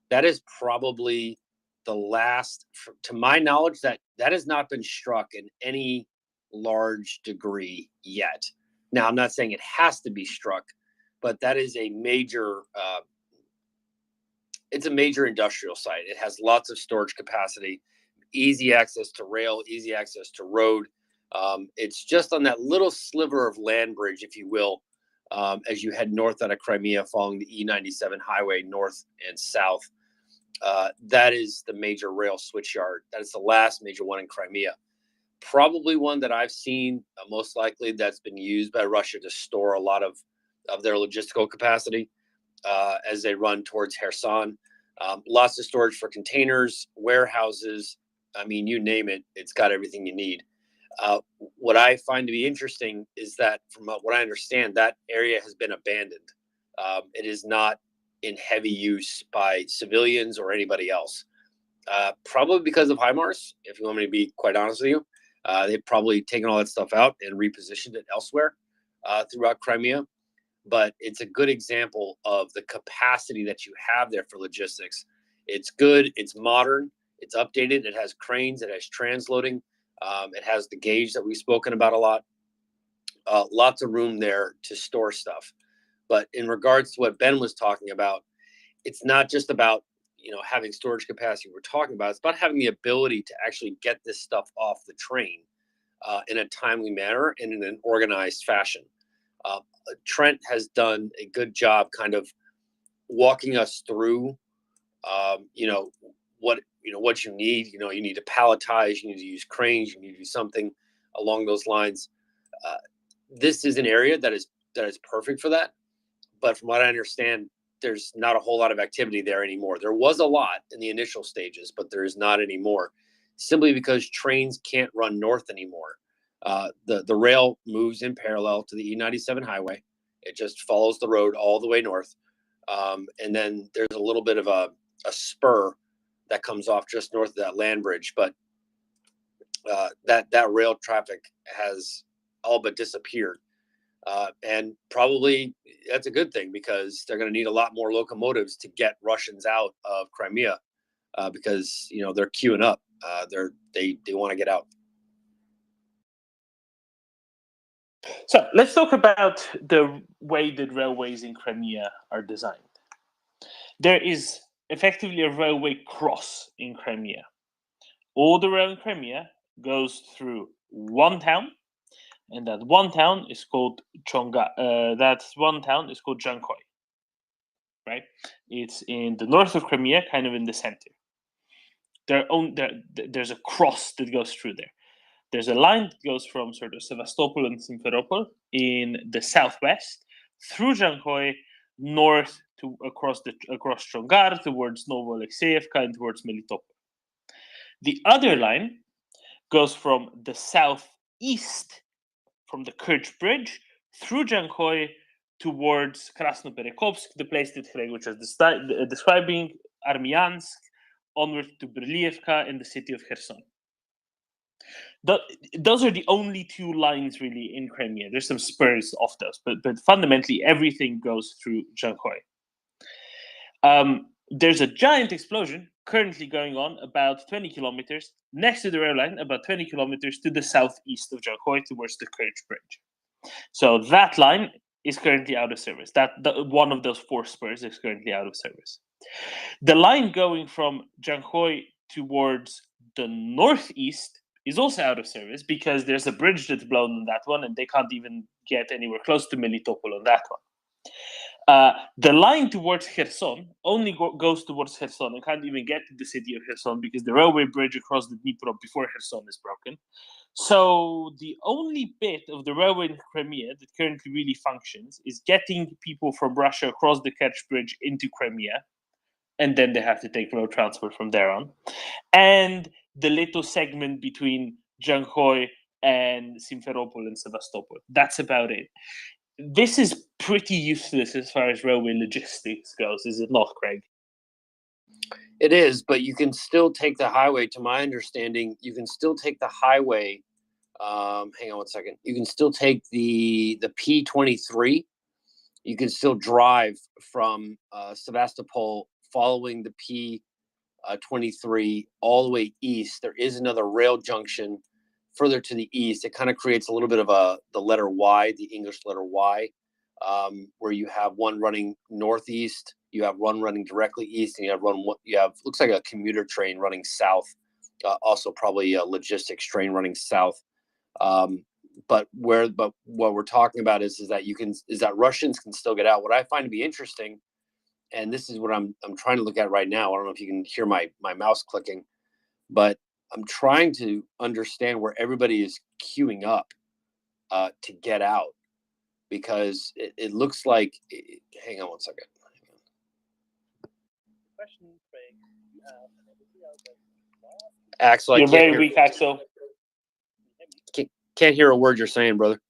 That is probably the last, to my knowledge, that has not been struck in any large degree yet. Now, I'm not saying it has to be struck, but that is a major, it's a major industrial site. It has lots of storage capacity, easy access to rail, easy access to road. It's just on that little sliver of land bridge, if you will, as you head north out of Crimea following the E97 highway north and south. That is the major rail switch yard. That is the last major one in Crimea. Probably one that I've seen most likely that's been used by Russia to store a lot of their logistical capacity as they run towards Kherson. Lots of storage for containers, warehouses. I mean, you name it, it's got everything you need. What I find to be interesting is that from what I understand, that area has been abandoned. It is not in heavy use by civilians or anybody else. Probably because of HIMARS, if you want me to be quite honest with you. They've probably taken all that stuff out and repositioned it elsewhere throughout Crimea. But it's a good example of the capacity that you have there for logistics. It's good, it's modern, it's updated, it has cranes, it has transloading, it has the gauge that we've spoken about a lot. Lots of room there to store stuff. But in regards to what Ben was talking about, it's not just about having storage capacity we're talking about. It's about having the ability to actually get this stuff off the train in a timely manner and in an organized fashion. Trent has done a good job kind of walking us through, what you need. You need to palletize, you need to use cranes, you need to do something along those lines. This is an area that is perfect for that. But from what I understand, there's not a whole lot of activity there anymore. There was a lot in the initial stages, but there is not anymore, simply because trains can't run north anymore. The rail moves in parallel to the E97 highway. It just follows the road all the way north. And then there's a little bit of a spur that comes off just north of that land bridge. But that rail traffic has all but disappeared. And probably that's a good thing, because they're going to need a lot more locomotives to get Russians out of Crimea, because they're queuing up. They want to get out. So let's talk about the way that railways in Crimea are designed. There is effectively a railway cross in Crimea. All the rail in Crimea goes through one town, and that one town is called Jankoy. Right? It's in the north of Crimea, kind of in the center. There's a cross that goes through there. There's a line that goes from sort of Sevastopol and Simferopol in the southwest through Jankoy north to across Chongar towards Novo-Alexeyevka and towards Melitopol. The other line goes from the southeast, from the Kerch Bridge, through Jankoy towards Krasnoperekopsk, the place that Craig was describing, Armyansk, onward to Berlievka and the city of Kherson. Those are the only two lines really in Crimea. There's some spurs off those, but fundamentally everything goes through Jankoy. There's a giant explosion currently going on about 20 kilometers next to the rail line, about 20 kilometers to the southeast of Jankoy towards the Kerch Bridge. So that line is currently out of service. One of those four spurs is currently out of service. The line going from Jankoy towards the northeast is also out of service, because there's a bridge that's blown on that one, and they can't even get anywhere close to Melitopol on that one. The line towards Kherson only goes towards Kherson and can't even get to the city of Kherson, because the railway bridge across the Dnipro before Kherson is broken. So the only bit of the railway in Crimea that currently really functions is getting people from Russia across the Kerch Bridge into Crimea, and then they have to take road transport from there on. And the little segment between Jankoy and Simferopol and Sevastopol. That's about it. This is pretty useless as far as railway logistics goes, is it not, Craig? It is, but you can still take the highway, to my understanding. You can still take the highway. Hang on one second. You can still take the P23. You can still drive from Sevastopol following the P23 all the way east. There is another rail junction further to the east. It kind of creates a little bit of the letter Y, the English letter Y, where you have one running northeast, you have one running directly east, and you have looks like a commuter train running south. Also probably a logistics train running south. But what we're talking about is that Russians can still get out. What I find to be interesting, and this is what I'm trying to look at right now. I don't know if you can hear my mouse clicking, but I'm trying to understand where everybody is queuing up to get out, because it looks like. Hang on one second. Axel, You're very weak, Axel. Can't hear a word you're saying, brother.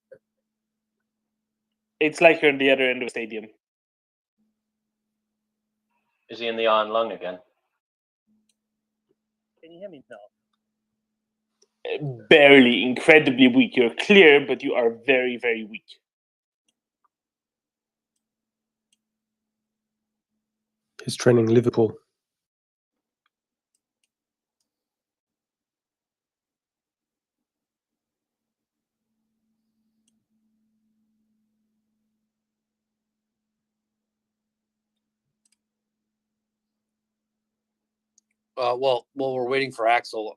It's like you're in the other end of the stadium. Is he in the iron lung again? Can you hear me now? Barely, incredibly weak. You're clear, but you are very, very weak. He's training Liverpool. Well, we're waiting for Axel.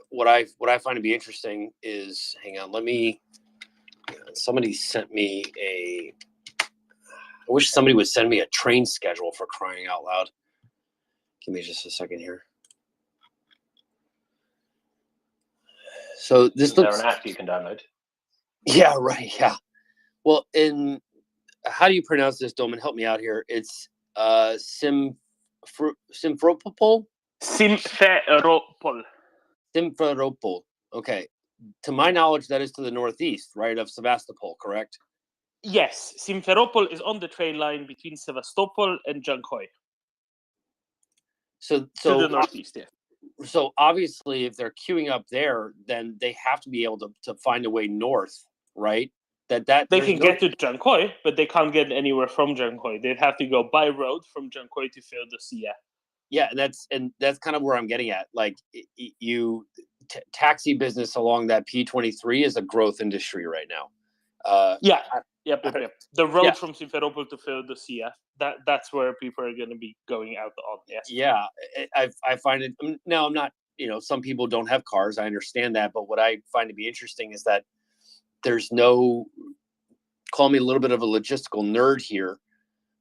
What I find to be interesting is, hang on, somebody sent me I wish somebody would send me a train schedule, for crying out loud. Give me just a second here. So this looks. Is there an app you can download? Yeah, right. Yeah. Well, how do you pronounce this, Doman? Help me out here. It's Simferopol. Simferopol. Okay. To my knowledge, that is to the northeast, right, of Sevastopol, correct? Yes, Simferopol is on the train line between Sevastopol and Jankoy. So to the northeast, yeah. So obviously, if they're queuing up there, then they have to be able to find a way north, right? They can get to Jankoy, but they can't get anywhere from Jankoy. They'd have to go by road from Jankoy to Feodosia. Yeah, and that's kind of where I'm getting at. Like, taxi business along that P23 is a growth industry right now. Yep. The road from Simferopol to Feodosia, that's where people are going to be going out on. Yes. Yeah, I find it. Now, I'm not. Some people don't have cars. I understand that, but what I find to be interesting is that there's no. Call me a little bit of a logistical nerd here,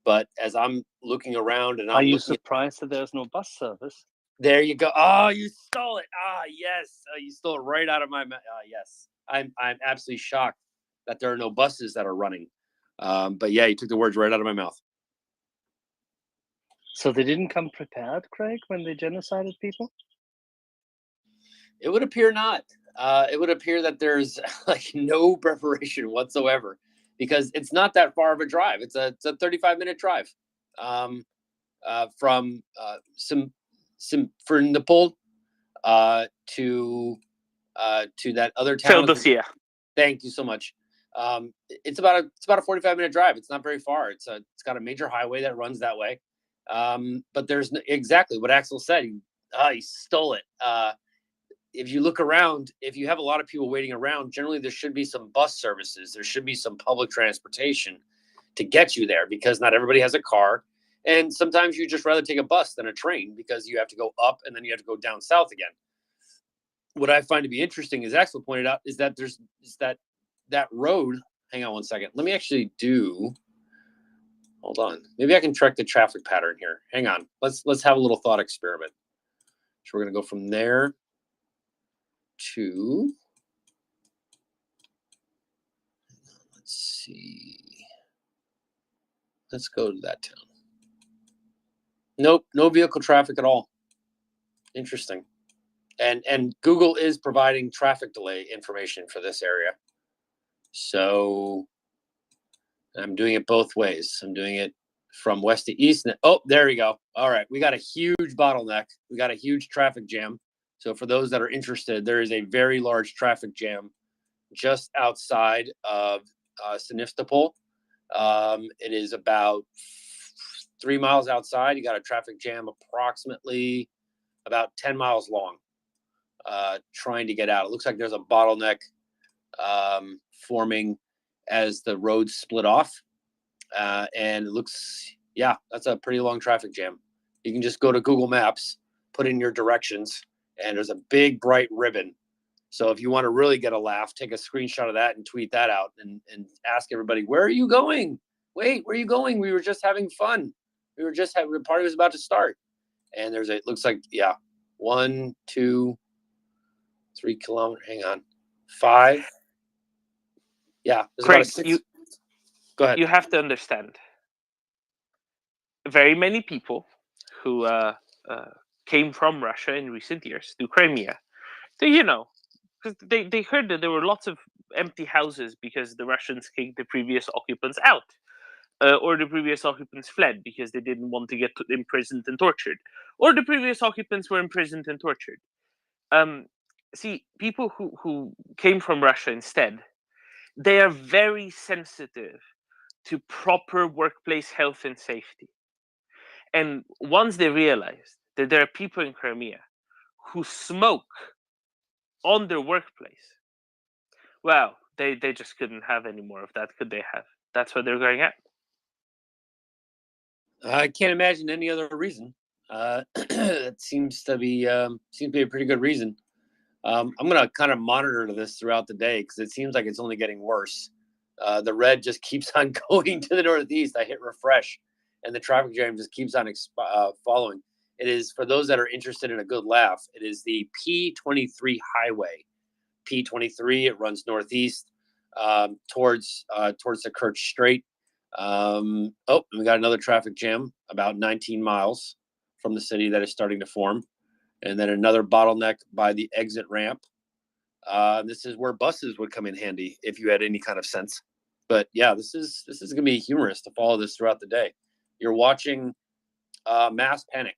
but as I'm looking around and Are you surprised that there's no bus service? There you go. Oh, you stole it. Yes. You stole it right out of my mouth. Yes. I'm absolutely shocked that there are no buses that are running. But yeah, you took the words right out of my mouth. So they didn't come prepared, Craig, when they genocided people? It would appear not. It would appear that there's like no preparation whatsoever, because it's not that far of a drive. It's a 35-minute drive from Simferopol to that other town. Feodosia. Thank you so much. It's about a 45-minute drive. It's not very far. It's got a major highway that runs that way. But there's exactly what Axel said. He stole it. If you look around, if you have a lot of people waiting around, generally there should be some bus services. There should be some public transportation to get you there, because not everybody has a car. And sometimes you just rather take a bus than a train, because you have to go up and then you have to go down south again. What I find to be interesting, as Axel pointed out, is that there's that road. Hang on one second. Let me actually hold on. Maybe I can track the traffic pattern here. Hang on. Let's have a little thought experiment. So we're going to go from there to, let's see. Let's go to that town. Nope, no vehicle traffic at all. Interesting. And Google is providing traffic delay information for this area. So I'm doing it both ways. I'm doing it from west to east. Oh, there we go. All right. We got a huge bottleneck. We got a huge traffic jam. So for those that are interested, there is a very large traffic jam just outside of Sevastopol. It is about 3 miles outside. You got a traffic jam approximately about 10 miles long, trying to get out. It looks like there's a bottleneck forming as the roads split off. And it looks, that's a pretty long traffic jam. You can just go to Google Maps, put in your directions, and there's a big bright ribbon So if you want to really get a laugh, take a screenshot of that and tweet that out and ask everybody, where are you going? Wait, where are you going? We were just having fun. The party was about to start. And it looks like, 1, 2, 3 kilometers. Hang on. 5. Yeah. There's Craig, about a 6. Go ahead. You have to understand. Very many people who came from Russia in recent years to Crimea, because they heard that there were lots of empty houses because the Russians kicked the previous occupants out. Or the previous occupants fled because they didn't want to get imprisoned and tortured. Or the previous occupants were imprisoned and tortured. See, people who came from Russia instead, they are very sensitive to proper workplace health and safety. And once they realized that there are people in Crimea who smoke on their workplace, well, they just couldn't have any more of that, could they have? That's what they're going at. I can't imagine any other reason. It seems to be a pretty good reason. I'm going to kind of monitor this throughout the day because it seems like it's only getting worse. The red just keeps on going to the northeast. I hit refresh, and the traffic jam just keeps on following. It is, for those that are interested in a good laugh, it is the P23 highway. P23, it runs northeast towards the Kerch Strait. We got another traffic jam about 19 miles from the city that is starting to form, and then another bottleneck by the exit ramp. This is where buses would come in handy if you had any kind of sense. But yeah, this is gonna be humorous to follow this throughout the day. You're watching mass panic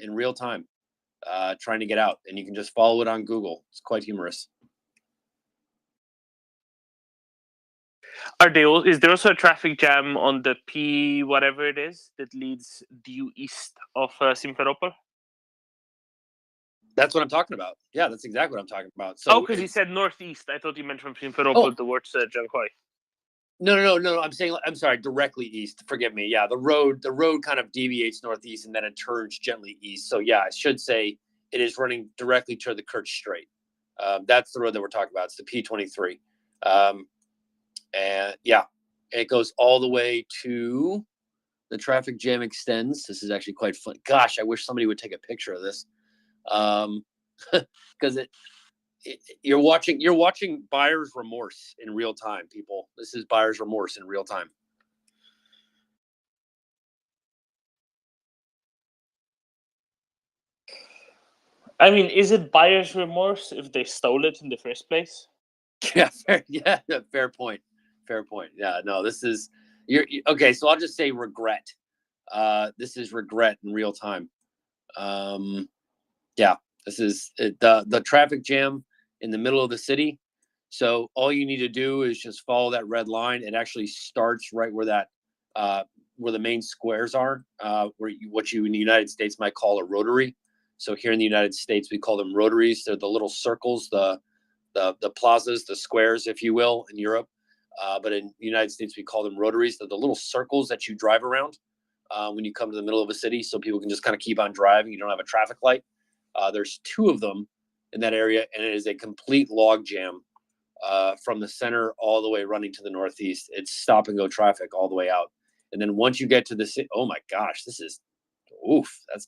in real time, trying to get out, and you can just follow it on Google. It's quite humorous. Is there also a traffic jam on the P whatever it is that leads due east of Simferopol? That's what I'm talking about. Yeah, that's exactly what I'm talking about. So because you said northeast. I thought you meant from Simferopol towards Jankoy. No. I'm sorry, directly east. Forgive me. Yeah, the road kind of deviates northeast and then it turns gently east. So yeah, I should say it is running directly to the Kerch Strait. That's the road that we're talking about. It's the P23. And yeah, it goes all the way to the traffic jam extends. This is actually quite fun. Gosh, I wish somebody would take a picture of this. Because you're watching buyer's remorse in real time, people. This is buyer's remorse in real time. I mean, is it buyer's remorse if they stole it in the first place? Yeah, fair point. Yeah, no, this is okay. So I'll just say regret. This is regret in real time. Yeah, this is the traffic jam in the middle of the city. So all you need to do is just follow that red line. It actually starts right where the main squares are, what you in the United States might call a rotary. So here in the United States, we call them rotaries. They're the little circles, the plazas, the squares, if you will, in Europe. But in the United States, we call them rotaries. They're the little circles that you drive around when you come to the middle of a city, so people can just kind of keep on driving. You don't have a traffic light. There's 2 of them in that area, and it is a complete log jam from the center all the way running to the northeast. It's stop and go traffic all the way out. And then once you get to the city, oh my gosh, that's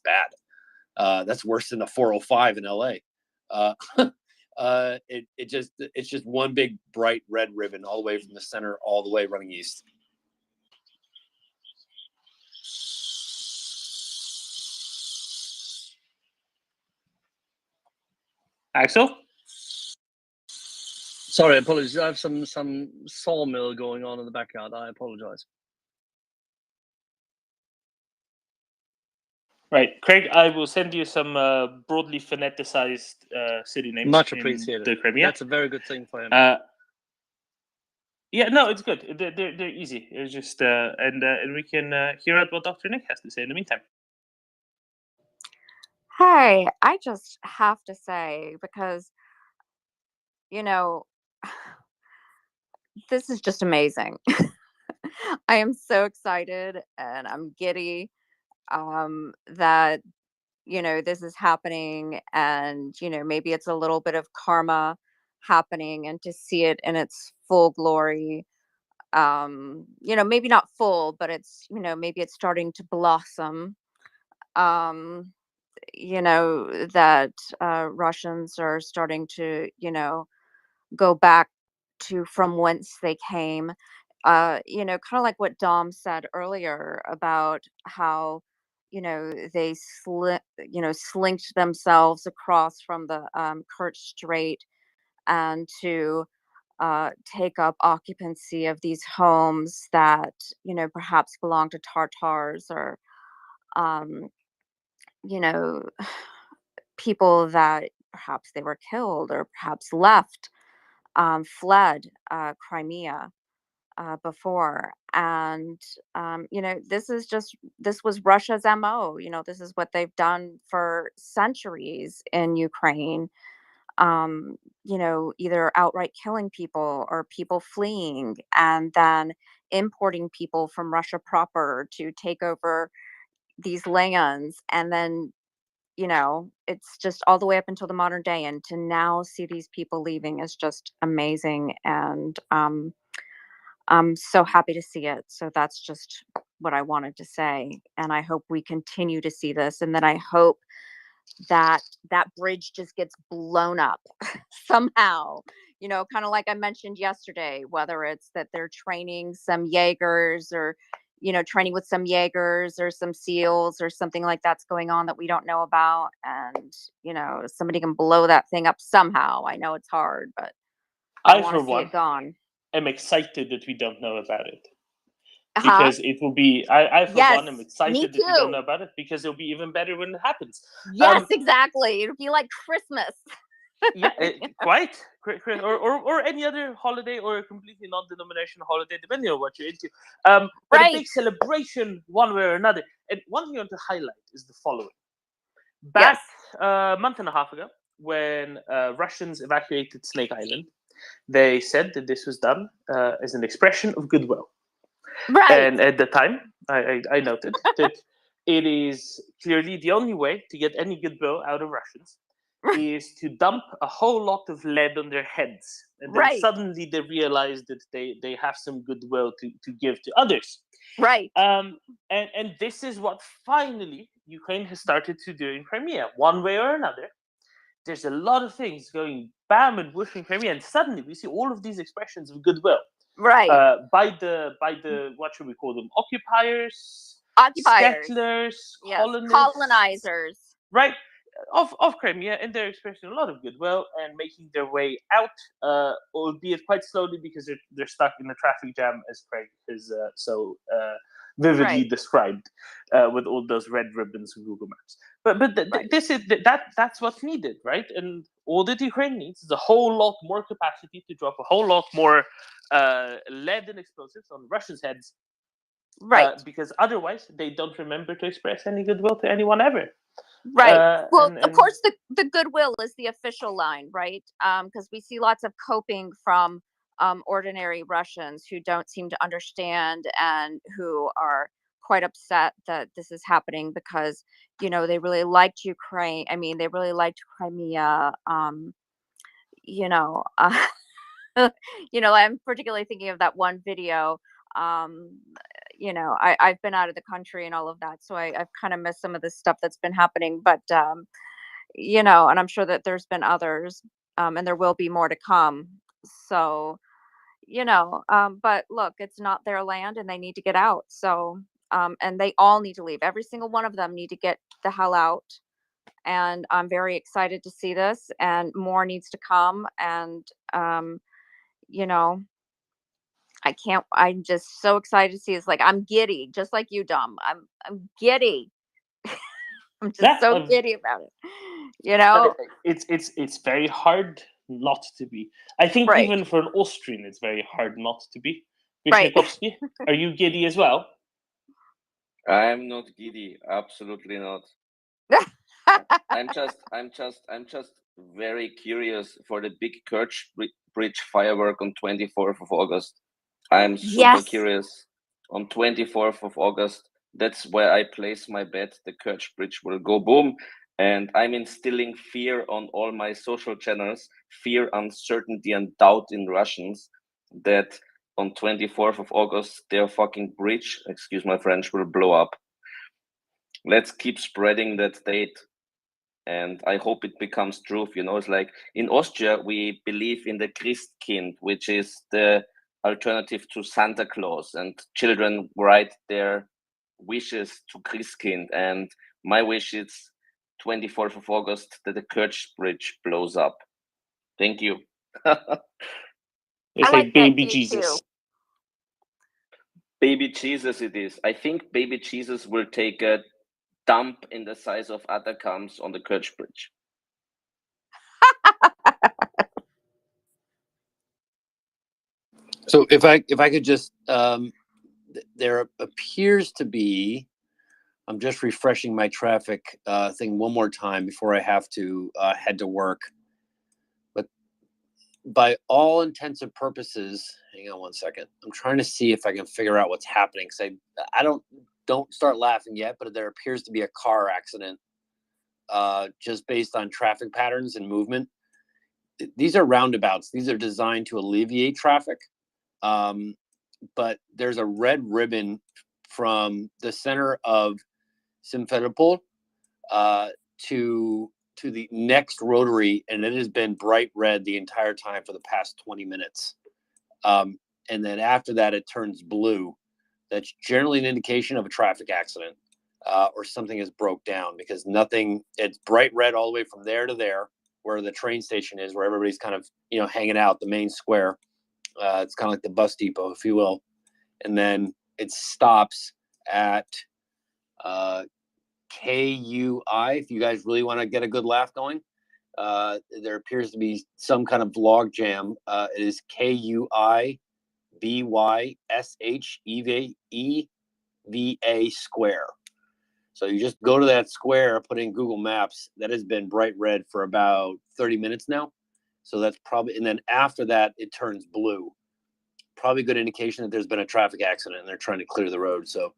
bad. That's worse than the 405 in LA. It's just one big bright red ribbon all the way from the center all the way running east. Axel? Sorry, apologies. I have some sawmill going on in the backyard. I apologize. Right, Craig, I will send you some broadly phoneticized city names. Much appreciated. The Crimea. That's a very good thing for him. Yeah, no, it's good. They're easy. It's just and we can hear out what Dr. Nick has to say in the meantime. Hey, I just have to say, because, this is just amazing. I am so excited and I'm giddy that this is happening, and maybe it's a little bit of karma happening, and to see it in its full glory. Maybe not full, but it's maybe it's starting to blossom. um that Russians are starting to go back to from whence they came. Kind of like what Dom said earlier about how they slinked themselves across from the Kerch Strait, and to take up occupancy of these homes that perhaps belong to Tartars, or um, you know people that perhaps they were killed, or perhaps left, fled Crimea before. And this was Russia's MO. This is what they've done for centuries in Ukraine. Either outright killing people, or people fleeing, and then importing people from Russia proper to take over these lands. And then it's just all the way up until the modern day, and to now see these people leaving is just amazing. And I'm so happy to see it. So that's just what I wanted to say, and I hope we continue to see this, and then I hope that that bridge just gets blown up somehow. Kind of like I mentioned yesterday, whether it's that they're training some Jaegers, or training with some Jaegers or some SEALs, or something like that's going on that we don't know about. And somebody can blow that thing up somehow. I know it's hard, but I I, want for to see one, it gone. am excited that we don't know about it, Uh-huh. because it will be. I for one, am Yes, me excited that we don't know too. about it, because it'll be even better when it happens. Yes, exactly. It'll be like Christmas. Yeah, quite. Or any other holiday, or a completely non-denominational holiday, depending on what you're into. But a Right. big celebration, one way or another. And one thing I want to highlight is the following. Back a month and a half ago, when Russians evacuated Snake Island, they said that this was done as an expression of goodwill. Right. And at the time, I noted that it is clearly the only way to get any goodwill out of Russians is to dump a whole lot of lead on their heads. And then Right. suddenly they realize that they have some goodwill to give to others. Right. And this is what finally Ukraine has started to do in Crimea, one way or another. There's a lot of things going bam and whoosh in Crimea, and suddenly we see all of these expressions of goodwill. Right. By the what should we call them? Occupiers, settlers, Yes, colonists, colonizers. right? Of Crimea, and they're expressing a lot of goodwill and making their way out, albeit quite slowly, because they're stuck in the traffic jam, as Craig has so vividly Right. described, with all those red ribbons of Google Maps. But Right. this is that's what's needed, right? And all that Ukraine needs is a whole lot more capacity to drop a whole lot more lead and explosives on Russians' heads, Right. because otherwise they don't remember to express any goodwill to anyone ever. Right. Well, and of course, the goodwill is the official line, right? Because we see lots of coping from ordinary Russians who don't seem to understand, and who are quite upset that this is happening, because they really liked Ukraine. I mean, they really liked Crimea. You know, I'm particularly thinking of that one video. I've been out of the country and all of that, so I've kind of missed some of the stuff that's been happening. But and I'm sure that there's been others, and there will be more to come. So, but look, it's not their land, and they need to get out. So, and they all need to leave. Every single one of them need to get the hell out. And I'm very excited to see this, and more needs to come. And you know, I'm just so excited to see. It's like I'm giddy, just like you, Dom. I'm giddy. I'm just so giddy about it. It's very hard not to be. I think Right. even for an Austrian, it's very hard not to be. Right. Vishniakovsky, are you giddy as well? I'm not giddy. Absolutely not. I'm just very curious for the big Kerch Bridge firework on 24th of August. I'm super Yes. curious. On 24th of August, That's where I place my bet. The Kerch Bridge will go boom. And I'm instilling fear on all my social channels, fear, uncertainty, and doubt in Russians that on 24th of August, their fucking bridge, excuse my French, will blow up. Let's keep spreading that date. And I hope it becomes truth. You know, it's like in Austria, we believe in the Christkind, which is the alternative to Santa Claus. And children write their wishes to Christkind. And my wish is 24th of August that the Kerch Bridge blows up. Thank you. It's like baby Jesus. Baby Jesus it is. I think baby Jesus will take a dump in the size of Atacams on the Kerch Bridge. So if I could just, there appears to be, I'm just refreshing my traffic thing one more time before I have to head to work. But by all intents and purposes, hang on one second. I'm trying to see if I can figure out what's happening. Cause I don't start laughing yet, but there appears to be a car accident just based on traffic patterns and movement. These are roundabouts. These are designed to alleviate traffic. But there's a red ribbon from the center of Simferopol to the next rotary, and it has been bright red the entire time for the past 20 minutes. And then after that, it turns blue. That's generally an indication of a traffic accident or something has broke down, because nothing, it's bright red all the way from there to there, where the train station is, where everybody's kind of, hanging out, the main square. It's kind of like the bus depot, if you will. And then it stops at KUI. If you guys really want to get a good laugh going, there appears to be some kind of log jam. It is KUI BYSHEVA square. So you just go to that square, put in Google Maps. That has been bright red for about 30 minutes now. So that's probably, and then after that, it turns blue. Probably a good indication that there's been a traffic accident and they're trying to clear the road. So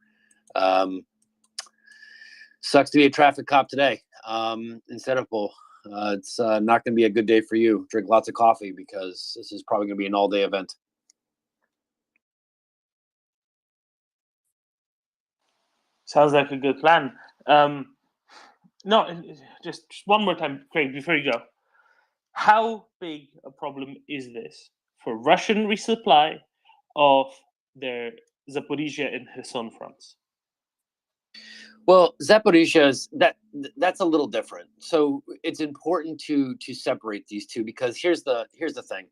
sucks to be a traffic cop today in Sevastopol. It's not going to be a good day for you. Drink lots of coffee, because this is probably going to be an all-day event. Sounds like a good plan. No, just one more time, Craig, before you go. How big a problem is this for Russian resupply of their Zaporizhia and Kherson fronts? Well, Zaporizhia that's a little different. So it's important to separate these two, because here's the thing.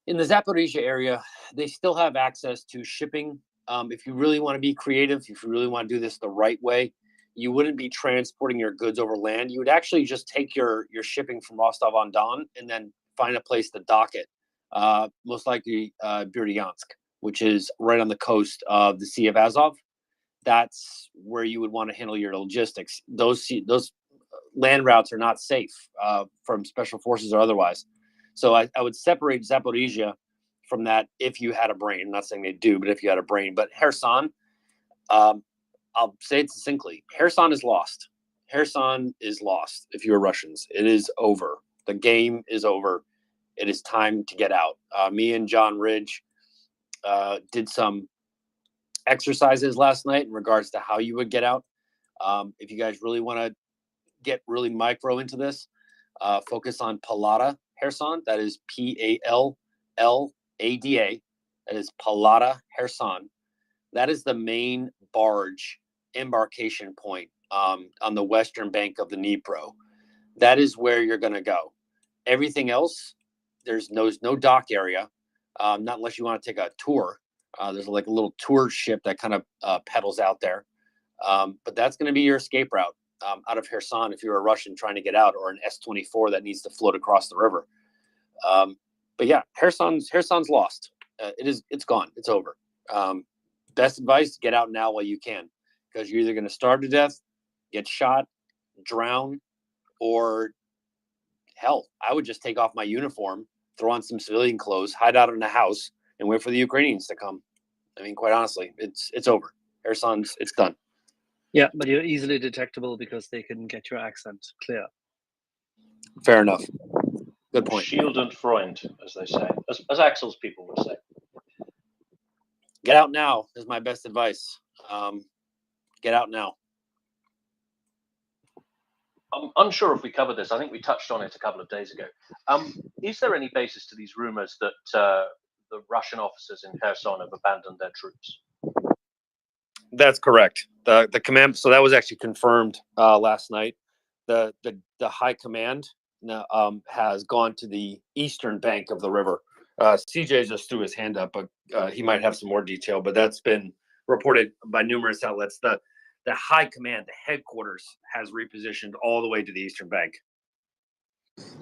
In the Zaporizhia area, they still have access to shipping. If you really want to be creative, if you really want to do this the right way, you wouldn't be transporting your goods over land. You would actually just take your shipping from Rostov-on-Don and then find a place to dock it. Most likely Berdyansk, which is right on the coast of the Sea of Azov. That's where you would want to handle your logistics. Those land routes are not safe from special forces or otherwise. So I would separate Zaporizhia from that if you had a brain. I'm not saying they do, but if you had a brain. But Kherson, I'll say it succinctly. Kherson is lost. Kherson is lost if you're Russians. It is over. The game is over. It is time to get out. Me and John Ridge did some exercises last night in regards to how you would get out. If you guys really want to get really micro into this, focus on Palada Kherson. That is Pallada. That is Palada Kherson. That is the main barge embarkation point on the western bank of the Dnipro. That is where you're going to go. Everything else, there's no dock area, not unless you want to take a tour. There's like a little tour ship that kind of pedals out there. But that's going to be your escape route out of Kherson if you're a Russian trying to get out, or an S-24 that needs to float across the river. But yeah, Kherson's lost. It's gone. It's over. Best advice, get out now while you can, because you're either going to starve to death, get shot, drown, or hell, I would just take off my uniform, throw on some civilian clothes, hide out in a house, and wait for the Ukrainians to come. I mean, quite honestly, it's over. Kherson's, it's done. Yeah, but you're easily detectable because they can get your accent clear. Fair enough. Good point. Shield and Freund, as they say, as Axel's people would say. Get out now is my best advice. Get out now. I'm unsure if we covered this. I think we touched on it a couple of days ago. Is there any basis to these rumors that the Russian officers in Kherson have abandoned their troops? That's correct. The command. So that was actually confirmed last night. The high command has gone to the eastern bank of the river. CJ just threw his hand up, but he might have some more detail. But that's been reported by numerous outlets. The high command, the headquarters, has repositioned all the way to the eastern bank.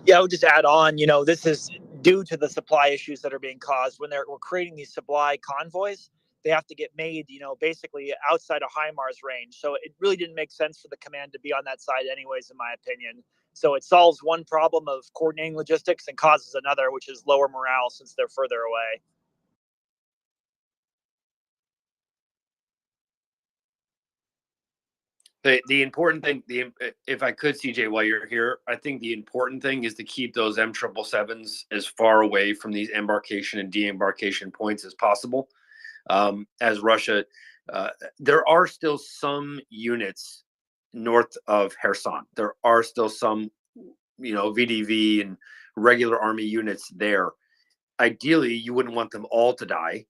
Yeah, I would just add on, this is due to the supply issues that are being caused. When we're creating these supply convoys, they have to get made, basically outside of HIMARS range. So it really didn't make sense for the command to be on that side anyways, in my opinion. So it solves one problem of coordinating logistics and causes another, which is lower morale since they're further away. The important thing, if I could, CJ, while you're here, I think the important thing is to keep those M777s as far away from these embarkation and de-embarkation points as possible. As Russia, there are still some units north of Kherson. There are still some, VDV and regular army units there. Ideally, you wouldn't want them all to die.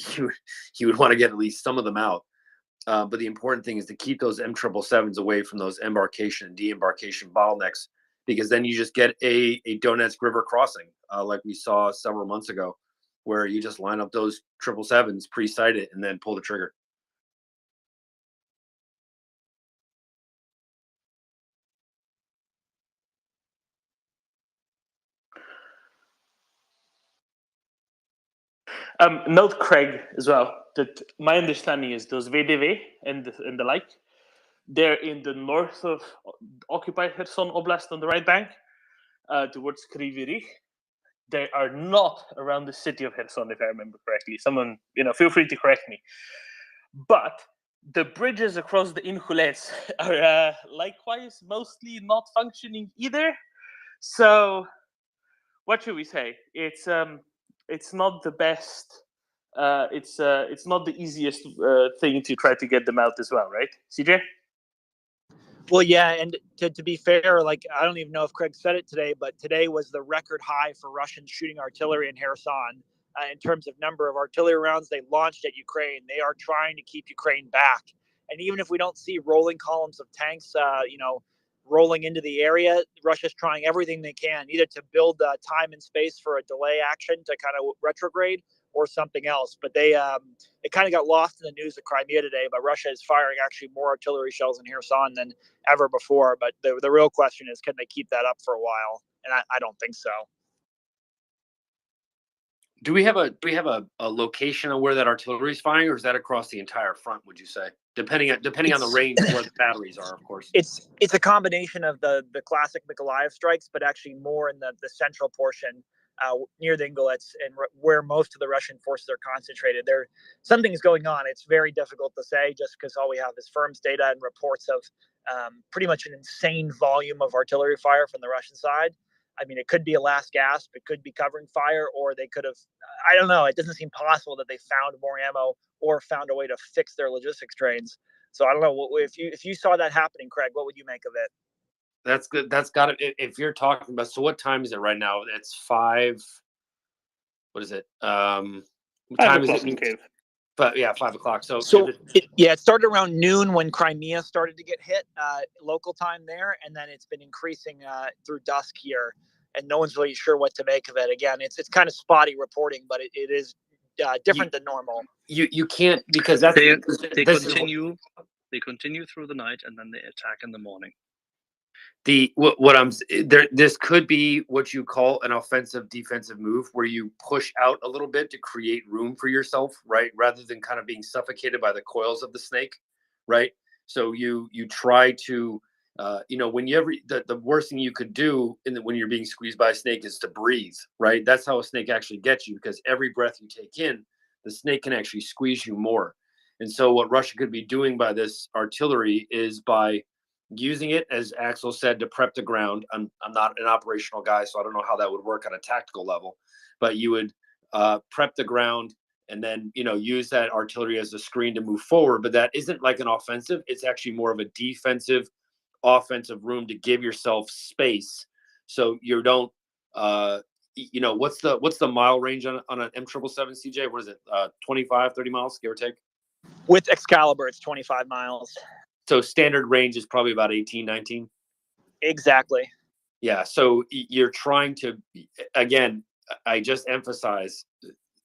You would want to get at least some of them out. But the important thing is to keep those M777s away from those embarkation and de-embarkation bottlenecks, because then you just get a Donetsk River crossing, like we saw several months ago, where you just line up those 777s, pre-sight it, and then pull the trigger. Note, Craig, as well, that my understanding is those VDV and the like, they're in the north of occupied Kherson Oblast on the right bank, towards Kryvyi Rih. They are not around the city of Kherson, if I remember correctly. Someone, feel free to correct me. But the bridges across the Inhulets are likewise mostly not functioning either. So, what should we say? It's not the best. It's not the easiest thing to try to get them out as well, right, CJ? Well, yeah, and to be fair, I don't even know if Craig said it today, but today was the record high for Russians shooting artillery in Kherson. In terms of number of artillery rounds they launched at Ukraine. They are trying to keep Ukraine back. And even if we don't see rolling columns of tanks, rolling into the area, Russia's trying everything they can, either to build time and space for a delay action to kind of retrograde or something else. But it kind of got lost in the news of Crimea today, but Russia is firing actually more artillery shells in Kherson than ever before. But the real question is, can they keep that up for a while? And I don't think so. Do we have a location of where that artillery is firing, or is that across the entire front, would you say? Depending on the range where the batteries are, of course. It's a combination of the classic Mykolaiv strikes, but actually more in the central portion near the Ingulets and where most of the Russian forces are concentrated. Something's going on. It's very difficult to say just because all we have is FIRMS data and reports of pretty much an insane volume of artillery fire from the Russian side. I mean, it could be a last gasp. It could be covering fire, or they could have, I don't know. It doesn't seem possible that they found more ammo or found a way to fix their logistics trains. So I don't know. If you saw that happening, Craig, what would you make of it? That's good. That's got it. If you're talking about, so what time is it right now? It's 5. What is it? What time is it? But yeah, 5 o'clock. So it started around noon when Crimea started to get hit, local time there, and then it's been increasing through dusk here, and no one's really sure what to make of it. Again, it's kind of spotty reporting, but it is different than normal. You can't, because that's they continue through the night and then they attack in the morning. This could be what you call an offensive defensive move, where you push out a little bit to create room for yourself, right? Rather than kind of being suffocated by the coils of the snake, right? So you try to, the worst thing you could do when you're being squeezed by a snake is to breathe, right? That's how a snake actually gets you, because every breath you take in, the snake can actually squeeze you more. And so what Russia could be doing by this artillery is by using it, as Axel said, to prep the ground. I'm not an operational guy, so I don't know how that would work on a tactical level, but you would prep the ground and then, you know, use that artillery as a screen to move forward. But that isn't like an offensive. It's actually more of a defensive, offensive room to give yourself space so you don't, you know, what's the mile range on an M777 CJ? What is it? 25, 30 miles, give or take? With Excalibur, it's 25 miles. So standard range is probably about 18, 19. Exactly. Yeah. So you're trying to, again, I just emphasize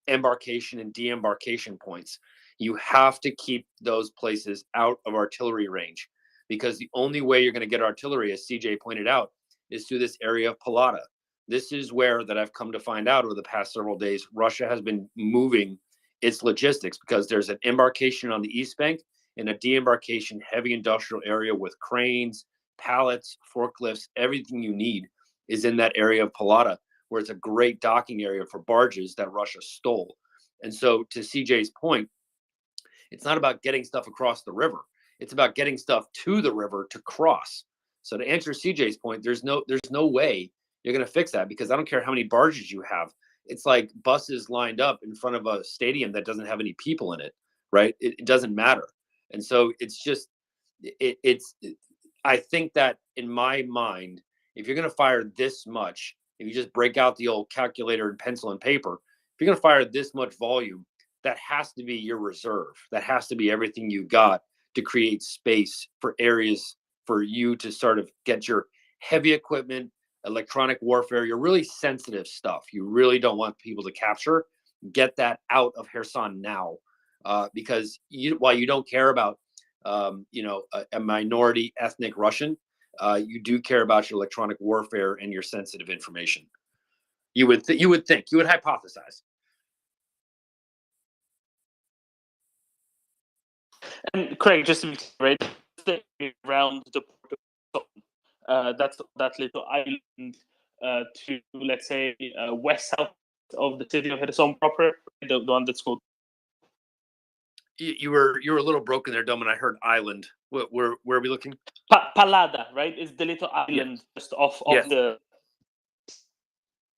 embarkation and de-embarkation points. You have to keep those places out of artillery range, because the only way you're going to get artillery, as CJ pointed out, is through this area of Palata. This is where, that I've come to find out over the past several days, Russia has been moving its logistics, because there's an embarkation on the East Bank and a de-embarkation heavy industrial area with cranes, pallets, forklifts, everything you need is in that area of Palata, where it's a great docking area for barges that Russia stole. And so, to CJ's point, it's not about getting stuff across the river. It's about getting stuff to the river to cross. So to answer CJ's point, there's no way you're going to fix that, because I don't care how many barges you have. It's like buses lined up in front of a stadium that doesn't have any people in it, right? It doesn't matter. And so it's just, I think that in my mind, if you're going to fire this much, if you just break out the old calculator and pencil and paper, if you're going to fire this much volume, that has to be your reserve. That has to be everything you got to create space for areas for you to sort of get your heavy equipment, electronic warfare, your really sensitive stuff you really don't want people to capture. Get that out of Kherson now, because while you don't care about you know, a minority ethnic Russian, you do care about your electronic warfare and your sensitive information. You would hypothesize. And Craig, just to be clear, right, around the port of that little island to, let's say, west south of the city of Kherson proper, the one that's called. You were a little broken there, Dom, and I heard island. Where are we looking? Palada, right? It's the little island just off of the.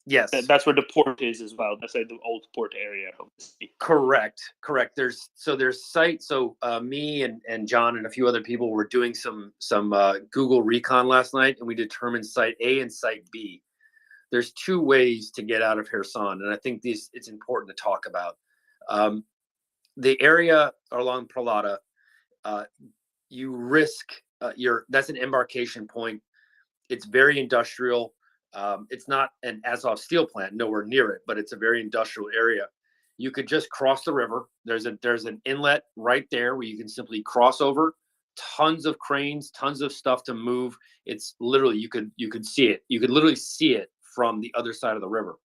Yes, that's where the port is as well. That's like the old port area of the city. Correct. There's site. So me and John and a few other people were doing some Google recon last night, and we determined site A and site B. There's two ways to get out of Kherson, and I think it's important to talk about. The area along Palata, you risk that's an embarkation point. It's very industrial. It's not an Azov steel plant, nowhere near it, but it's a very industrial area. You could just cross the river. There's an inlet right there where you can simply cross over. Tons of cranes, tons of stuff to move. It's literally, you could see it. You could literally see it from the other side of the river.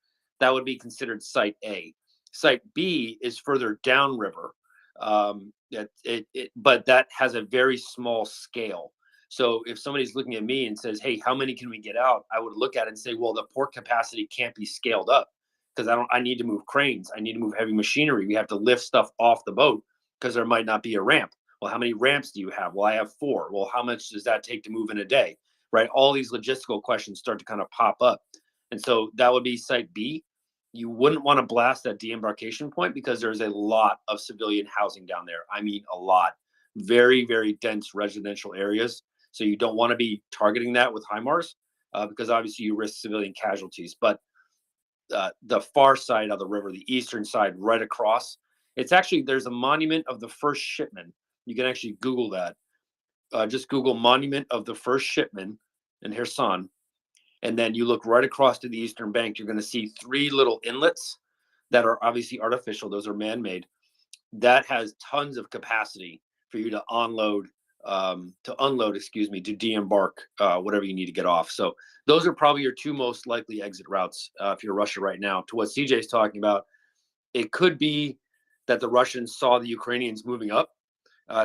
That would be considered site A. Site B is further downriver, but that has a very small scale. So if somebody's looking at me and says, "Hey, how many can we get out?" I would look at it and say, "Well, the port capacity can't be scaled up, because I need to move cranes. I need to move heavy machinery. We have to lift stuff off the boat, because there might not be a ramp. Well, how many ramps do you have? Well, I have 4. Well, how much does that take to move in a day?" Right? All these logistical questions start to kind of pop up. And so that would be site B. You wouldn't want to blast that de-embarkation point, because there's a lot of civilian housing down there. I mean, a lot. Very, very dense residential areas. So you don't want to be targeting that with HIMARS, because obviously you risk civilian casualties. But the far side of the river, the eastern side, right across, there's a monument of the first shipment. You can actually Google that. Just Google monument of the first shipment in Kherson. And then you look right across to the eastern bank, you're going to see 3 little inlets that are obviously artificial. Those are man-made. That has tons of capacity for you to unload, to de-embark whatever you need to get off. So those are probably your 2 most likely exit routes if you're Russia right now. To what CJ's talking about, it could be that the Russians saw the Ukrainians moving up,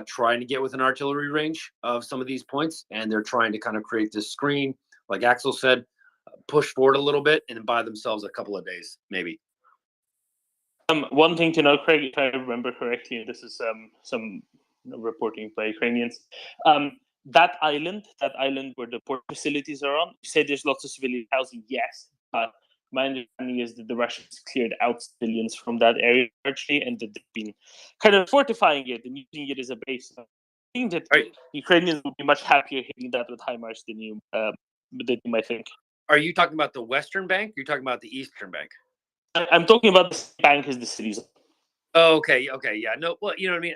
trying to get within artillery range of some of these points, and they're trying to kind of create this screen, like Axel said, push forward a little bit and buy themselves a couple of days, maybe. One thing to know, Craig, if I remember correctly, this is some reporting by Ukrainians. That island where the port facilities are on, you say there's lots of civilian housing, yes, but my understanding is that the Russians cleared out civilians from that area largely, and that they've been kind of fortifying it and using it as a base. I think that Ukrainians would be much happier hitting that with HIMARS than you might think. Are you talking about the Western Bank? Or you're talking about the Eastern Bank? I'm talking about the same bank as the cities. Oh, okay, yeah. No, well, you know what I mean?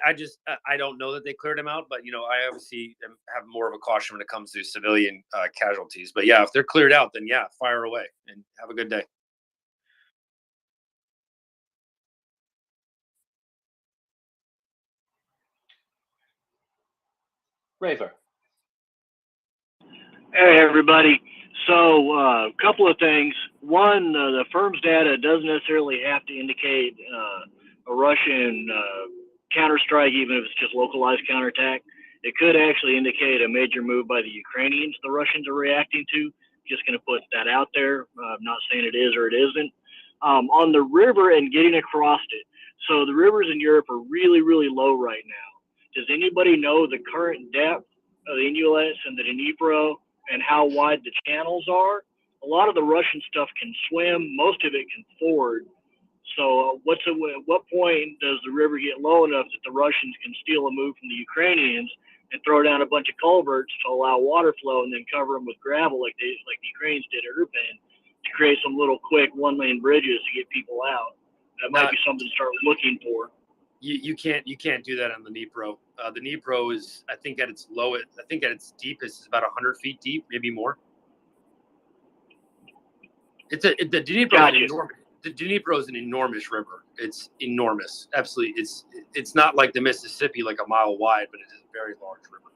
I don't know that they cleared them out, but, I obviously have more of a caution when it comes to civilian casualties. But, yeah, if they're cleared out, then, yeah, fire away and have a good day. Raver. Hey, everybody. So, a couple of things. One, the firm's data doesn't necessarily have to indicate a Russian counterstrike, even if it's just localized counterattack. It could actually indicate a major move by the Ukrainians the Russians are reacting to. Just going to put that out there. I'm not saying it is or it isn't. On the river and getting across it. So the rivers in Europe are really, really low right now. Does anybody know the current depth of the inlets and the Dnipro and how wide the channels are? A lot of the Russian stuff can swim. Most of it can ford. So at what point does the river get low enough that the Russians can steal a move from the Ukrainians and throw down a bunch of culverts to allow water flow and then cover them with gravel like the Ukrainians did at Irpin to create some little quick one-lane bridges to get people out? That might be something to start looking for. You can't do that on the Dnipro. The Dnipro is, I think at its deepest is about 100 feet deep, maybe more. The Dnipro is enormous. The Dnipro is an enormous river. It's enormous. Absolutely. It's not like the Mississippi, like a mile wide, but it is a very large river.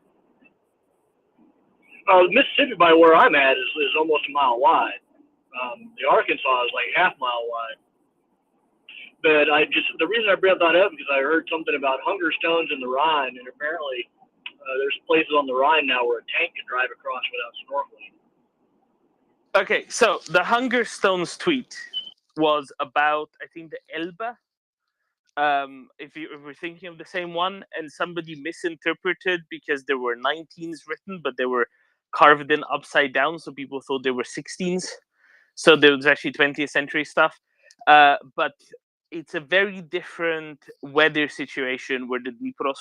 Mississippi, by where I'm at, is almost a mile wide. The Arkansas is like half mile wide. But the reason I brought that up is because I heard something about hunger stones in the Rhine, and apparently there's places on the Rhine now where a tank can drive across without snorkeling. Okay, so the Hunger Stones tweet was about, I think, the Elbe. If we're thinking of the same one, and somebody misinterpreted because there were 19s written, but they were carved in upside down, so people thought they were 16s. So there was actually 20th century stuff. But it's a very different weather situation where the Dnipro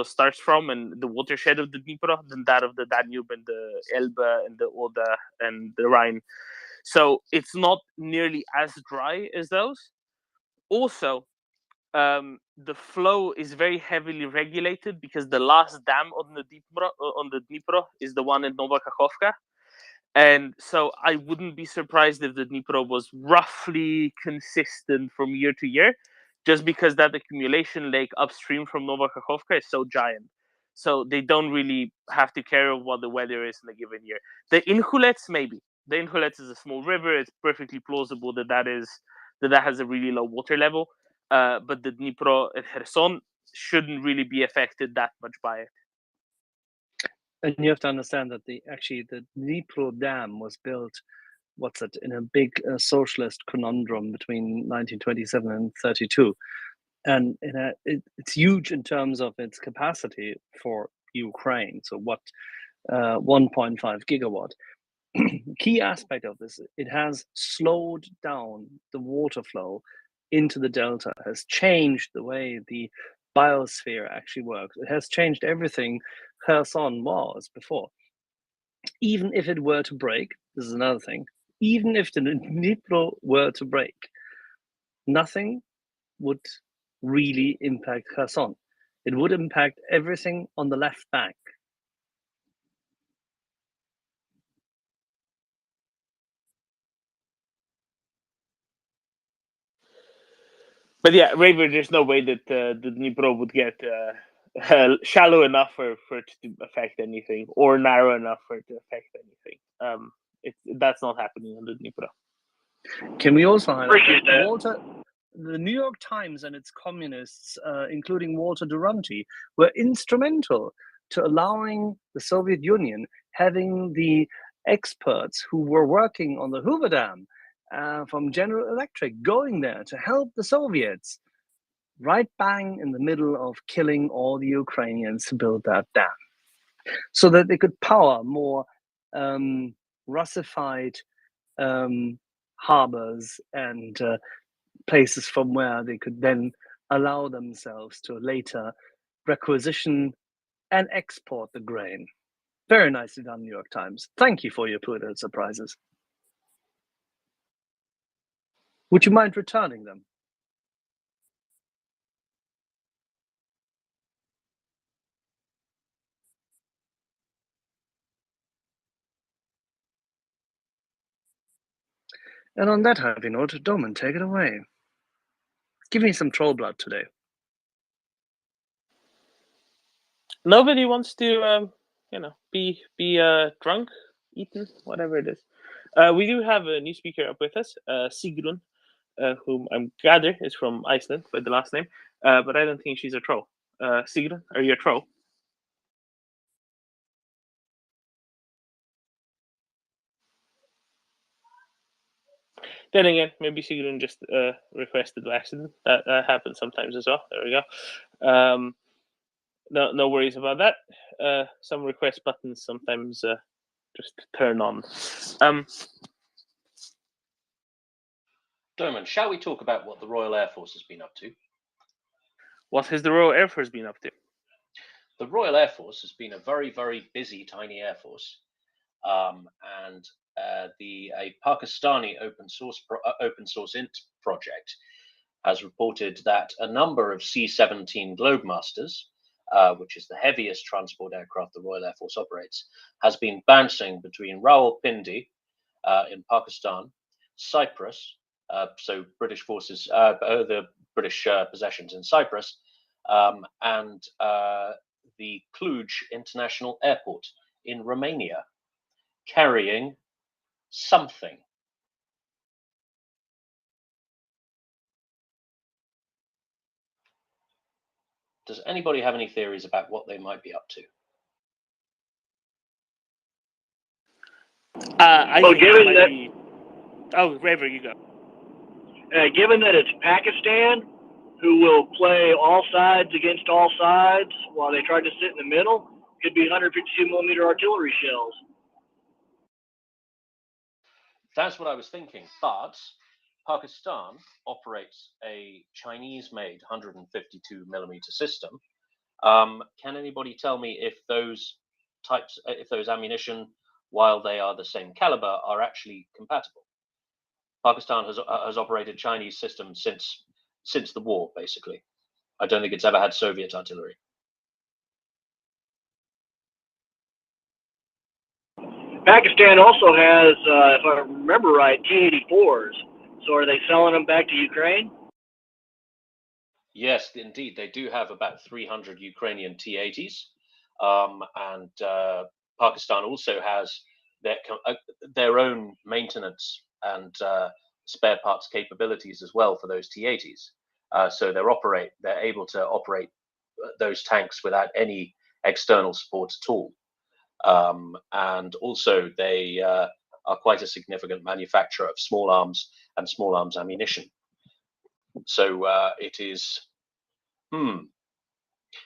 starts from, and the watershed of the Dnipro, than that of the Danube and the Elbe and the Oder and the Rhine. So it's not nearly as dry as those. Also, the flow is very heavily regulated because the last dam on the Dnipro is the one in Nova Kakhovka. And so I wouldn't be surprised if the Dnipro was roughly consistent from year to year, just because that accumulation lake upstream from Nova Kakhovka is so giant. So they don't really have to care of what the weather is in a given year. The Inhulets, maybe. The Inhulets is a small river. It's perfectly plausible that has a really low water level. But the Dnipro and Kherson shouldn't really be affected that much by it. And you have to understand that the Dnipro Dam was built, in a big socialist conundrum between 1927 and 32. And it's huge in terms of its capacity for Ukraine. So 1.5 gigawatt. Key aspect of this, it has slowed down the water flow into the delta, has changed the way the biosphere actually works. It has changed everything Kherson was before. Even if it were to break, this is another thing, even if the Dnipro were to break, nothing would really impact Kherson. It would impact everything on the left bank. But yeah, Raver, there's no way that the Dnipro would get shallow enough for it to affect anything, or narrow enough for it to affect anything. That's not happening on the Dnipro. Can we also highlight that the New York Times and its communists, including Walter Duranty, were instrumental to allowing the Soviet Union having the experts who were working on the Hoover Dam from General Electric going there to help the Soviets, right bang in the middle of killing all the Ukrainians to build that dam, so that they could power more Russified harbors and places from where they could then allow themselves to later requisition and export the grain. Very nicely done, New York Times. Thank you for your Pulitzer Prizes. Would you mind returning them? And on that happy note, Doman, take it away. Give me some troll blood today. Nobody wants to, be drunk, eaten, whatever it is. We do have a new speaker up with us, Sigrun, whom I'm gather is from Iceland by the last name, but I don't think she's a troll. Sigrun, are you a troll? Then again, maybe Sigrun just requested by accident. That happens sometimes as well. There we go. No worries about that. Some request buttons sometimes just turn on. Doman, shall we talk about what the Royal Air Force has been up to? What has the Royal Air Force been up to? The Royal Air Force has been a very, very busy, tiny air force, and a Pakistani open source int project has reported that a number of C-17 Globemasters, which is the heaviest transport aircraft the Royal Air Force operates, has been bouncing between Rawalpindi in Pakistan, Cyprus, so British forces, the British possessions in Cyprus, and the Cluj International Airport in Romania, carrying something. Does anybody have any theories about what they might be up to? Given that, Oh, Raver, you go. Given that it's Pakistan, who will play all sides against all sides while they try to sit in the middle, could be 152 millimeter artillery shells. That's what I was thinking, but Pakistan operates a Chinese-made 152 millimeter system. Can anybody tell me if those ammunition, while they are the same caliber, are actually compatible? Pakistan has operated Chinese systems since the war, basically. I don't think it's ever had Soviet artillery. Pakistan also has, if I remember right, T-84s. So are they selling them back to Ukraine? Yes, indeed. They do have about 300 Ukrainian T-80s. And Pakistan also has their own maintenance and spare parts capabilities as well for those T-80s. So they're able to operate those tanks without any external support at all. And also they are quite a significant manufacturer of small arms and small arms ammunition. So it is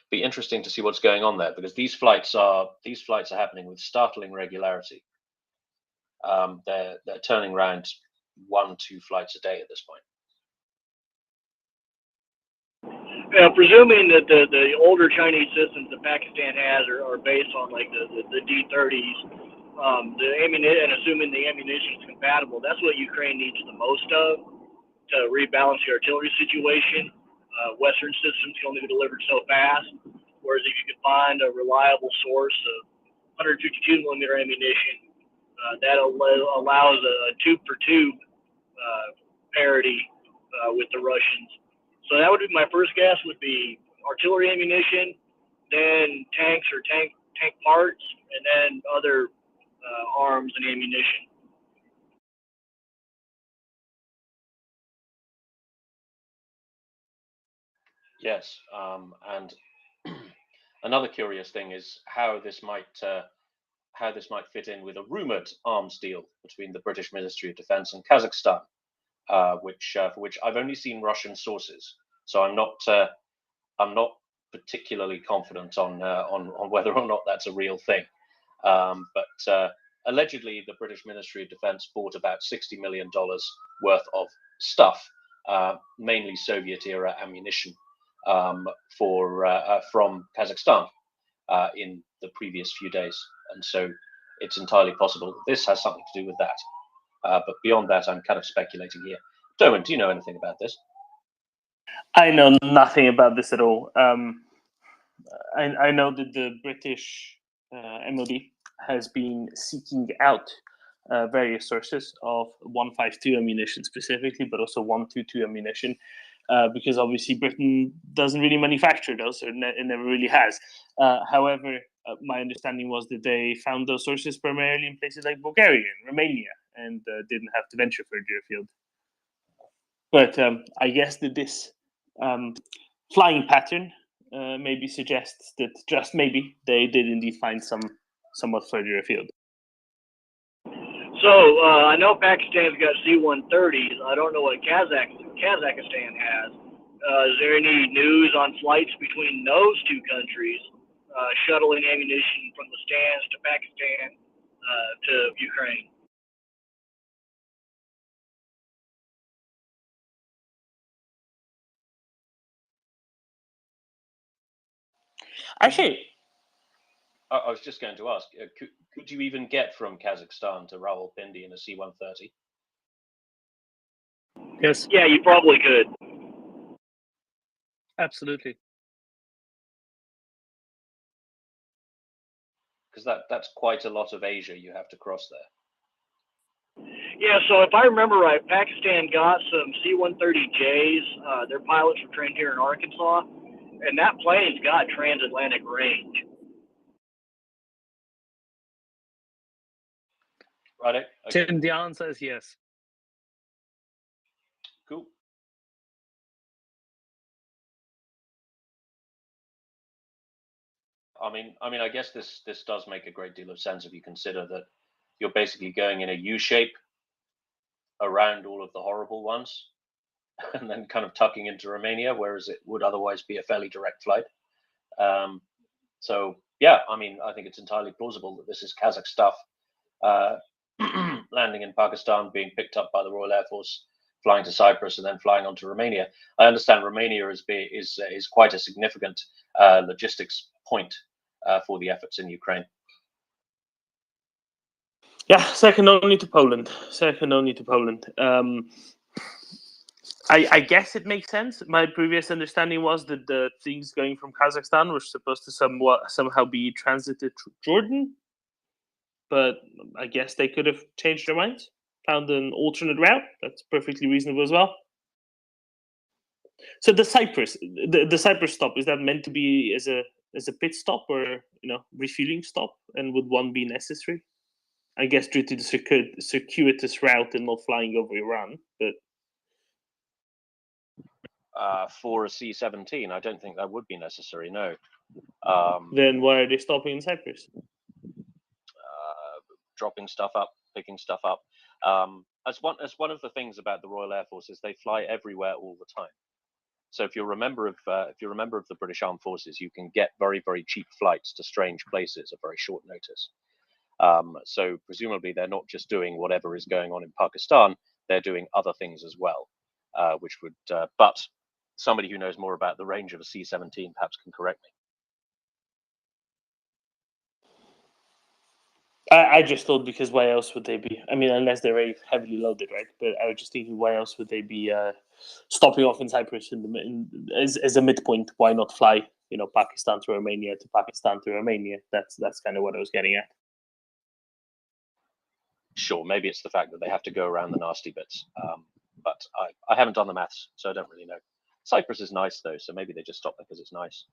be interesting to see what's going on there, because these flights are happening with startling regularity. They're turning around 1-2 flights a day at this point. Presuming that the older Chinese systems that Pakistan has are based on like the D-30s, and assuming the ammunition is compatible, that's what Ukraine needs the most of to rebalance the artillery situation. Western systems can only be delivered so fast, whereas if you could find a reliable source of 152 millimeter ammunition, that allows a tube for tube parity with the Russians. So that would be my first guess, would be artillery ammunition, then tanks or tank parts, and then other arms and ammunition. Yes, and another curious thing is how this might how this might fit in with a rumored arms deal between the British Ministry of Defense and Kazakhstan, for which I've only seen Russian sources, so I'm not particularly confident on whether or not that's a real thing. But allegedly, the British Ministry of Defense bought about $60 million worth of stuff, mainly Soviet-era ammunition, from Kazakhstan in the previous few days. And so it's entirely possible that this has something to do with that. But beyond that, I'm kind of speculating here. Derwin, do you know anything about this? I know nothing about this at all. I know that the British MOD has been seeking out various sources of 152 ammunition specifically, but also 122 ammunition, because obviously Britain doesn't really manufacture those, or it never really has. However, my understanding was that they found those sources primarily in places like Bulgaria and Romania, and didn't have to venture further afield. But I guess that this flying pattern maybe suggests that just maybe they did indeed find somewhat further afield. So I know Pakistan's got C-130s. I don't know what Kazakhstan has. Is there any news on flights between those two countries, shuttling ammunition from the stands to Pakistan to Ukraine? Actually, I was just going to ask, could you even get from Kazakhstan to Rawalpindi in a C-130? Yes. Yeah, you probably could. Absolutely. Because that's quite a lot of Asia you have to cross there. Yeah, so if I remember right, Pakistan got some C-130Js. Their pilots were trained here in Arkansas, and that plane's got transatlantic range. Right. Okay. Tim, the answer is yes. Cool. I mean, I guess this does make a great deal of sense if you consider that you're basically going in a U shape around all of the horrible ones, and then kind of tucking into Romania, whereas it would otherwise be a fairly direct flight. So yeah, I mean, I think it's entirely plausible that this is Kazakh stuff landing in Pakistan, being picked up by the Royal Air Force, flying to Cyprus, and then flying on to Romania. I understand Romania is quite a significant logistics point for the efforts in Ukraine. Yeah, second only to Poland. I guess it makes sense. My previous understanding was that the things going from Kazakhstan were supposed to somehow be transited through Jordan, but I guess they could have changed their minds, found an alternate route. That's perfectly reasonable as well. So the Cyprus stop, is that meant to be as a pit stop or refueling stop, and would one be necessary? I guess due to the circuitous route and not flying over Iran, but for a C-17, I don't think that would be necessary. No. Then why are they stopping in Cyprus? Dropping stuff up, picking stuff up. As one of the things about the Royal Air Force is they fly everywhere all the time. So if you're a member of the British Armed Forces, you can get very, very cheap flights to strange places at very short notice. So presumably they're not just doing whatever is going on in Pakistan; they're doing other things as well, which would. But somebody who knows more about the range of a C-17 perhaps can correct me. I just thought, because why else would they be? I mean, unless they're very heavily loaded, right? But I was just thinking, why else would they be stopping off in Cyprus as a midpoint? Why not fly, Pakistan to Romania to Pakistan to Romania? That's kind of what I was getting at. Sure, maybe it's the fact that they have to go around the nasty bits. But I haven't done the maths, so I don't really know. Cyprus is nice though, so maybe they just stop there because it's nice.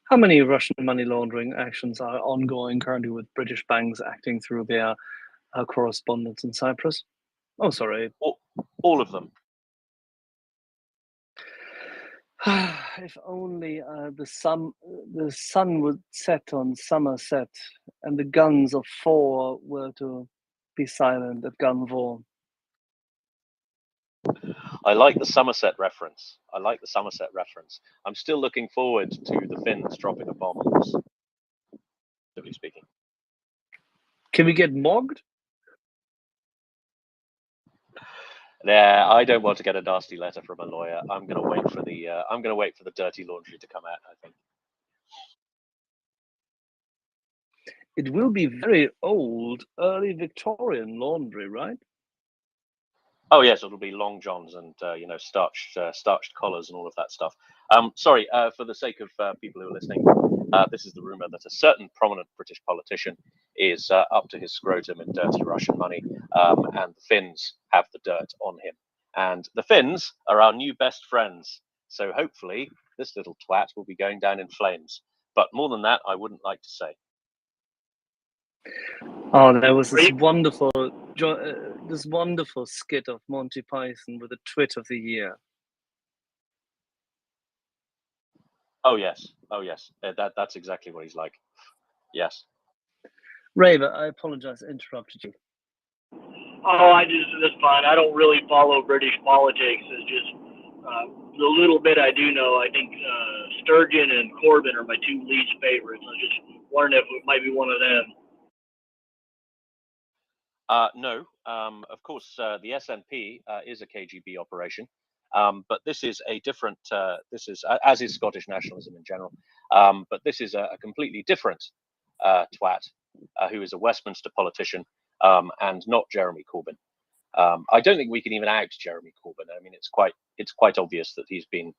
How many Russian money laundering actions are ongoing currently with British banks acting through their correspondents in Cyprus? Oh, sorry. All of them. If only the sun would set on Somerset, and the guns of 4 were to be silent at gun 4. I like the Somerset reference. I'm still looking forward to the Finns dropping a bomb on us, relatively speaking. Can we get mogged? Nah, I don't want to get a nasty letter from a lawyer. I'm going to wait for the dirty laundry to come out, I think. It will be very old, early Victorian laundry, right? Oh yes, it'll be long johns and starched collars and all of that stuff. Sorry, for the sake of people who are listening, this is the rumor that a certain prominent British politician is up to his scrotum in dirty Russian money, and the Finns have the dirt on him. And the Finns are our new best friends. So hopefully this little twat will be going down in flames. But more than that, I wouldn't like to say. Oh, there was this wonderful skit of Monty Python with the twit of the year. Oh yes. That's exactly what he's like. Yes. Raver, I apologize, I interrupted you. Oh, that's fine. I don't really follow British politics. It's just the little bit I do know. I think Sturgeon and Corbyn are my 2 least favorites. I was just wondering if it might be one of them. No, of course, the SNP is a KGB operation, but this is a different. This is as is Scottish nationalism in general, but this is a completely different twat who is a Westminster politician and not Jeremy Corbyn. I don't think we can even out Jeremy Corbyn. I mean, it's quite obvious that he's been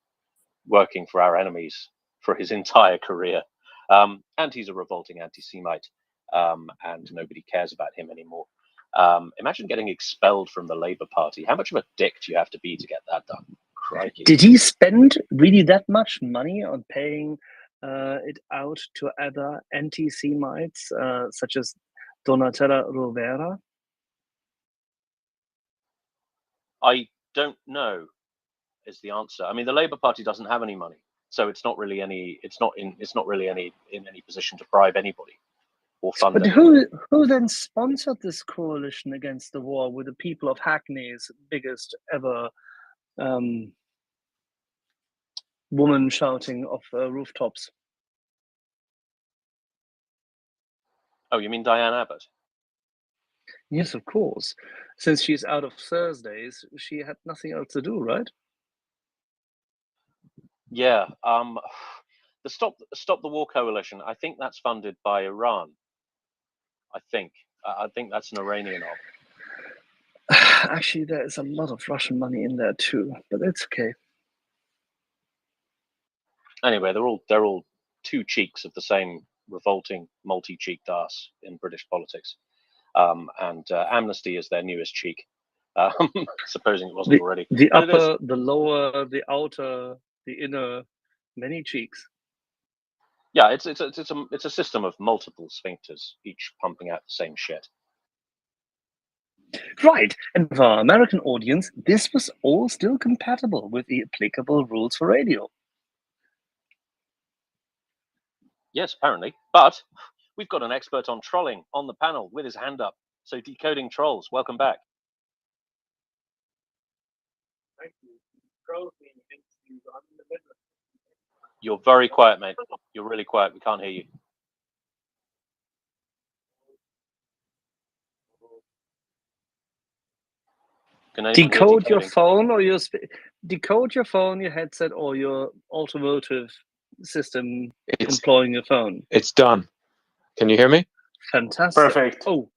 working for our enemies for his entire career, and he's a revolting anti-Semite, and nobody cares about him anymore. Imagine getting expelled from the Labour Party. How much of a dick do you have to be to get that done? Crikey. Did he spend really that much money on paying it out to other anti-Semites, such as Donatella Rovera? I don't know is the answer. I mean, the Labour Party doesn't have any money, so it's not really in any position to bribe anybody or fund But anybody. who then sponsored this coalition against the war with the people of Hackney's biggest ever woman shouting off rooftops? Oh, you mean Diane Abbott? Yes, of course. Since she's out of Thursdays, she had nothing else to do, right? Yeah. The Stop the War Coalition. I think that's funded by Iran. I think that's an Iranian op. Actually, there's a lot of Russian money in there too, but it's okay. Anyway, they're all 2 cheeks of the same revolting multi-cheeked ass in British politics. And Amnesty is their newest cheek, supposing it wasn't already. The And upper, the lower, the outer, the inner, many cheeks. Yeah, it's a system of multiple sphincters, each pumping out the same shit. Right, and for our American audience, this was all still compatible with the applicable rules for radio. Yes, apparently. But we've got an expert on trolling on the panel with his hand up. So decoding trolls, welcome back. Thank you. Trolls mean things you run in the middle. You're very quiet, mate. You're really quiet. We can't hear you. Decode your phone or decode your phone, your headset, or your automotive system employing your phone. It's done. Can you hear me? Fantastic. Perfect. Oh,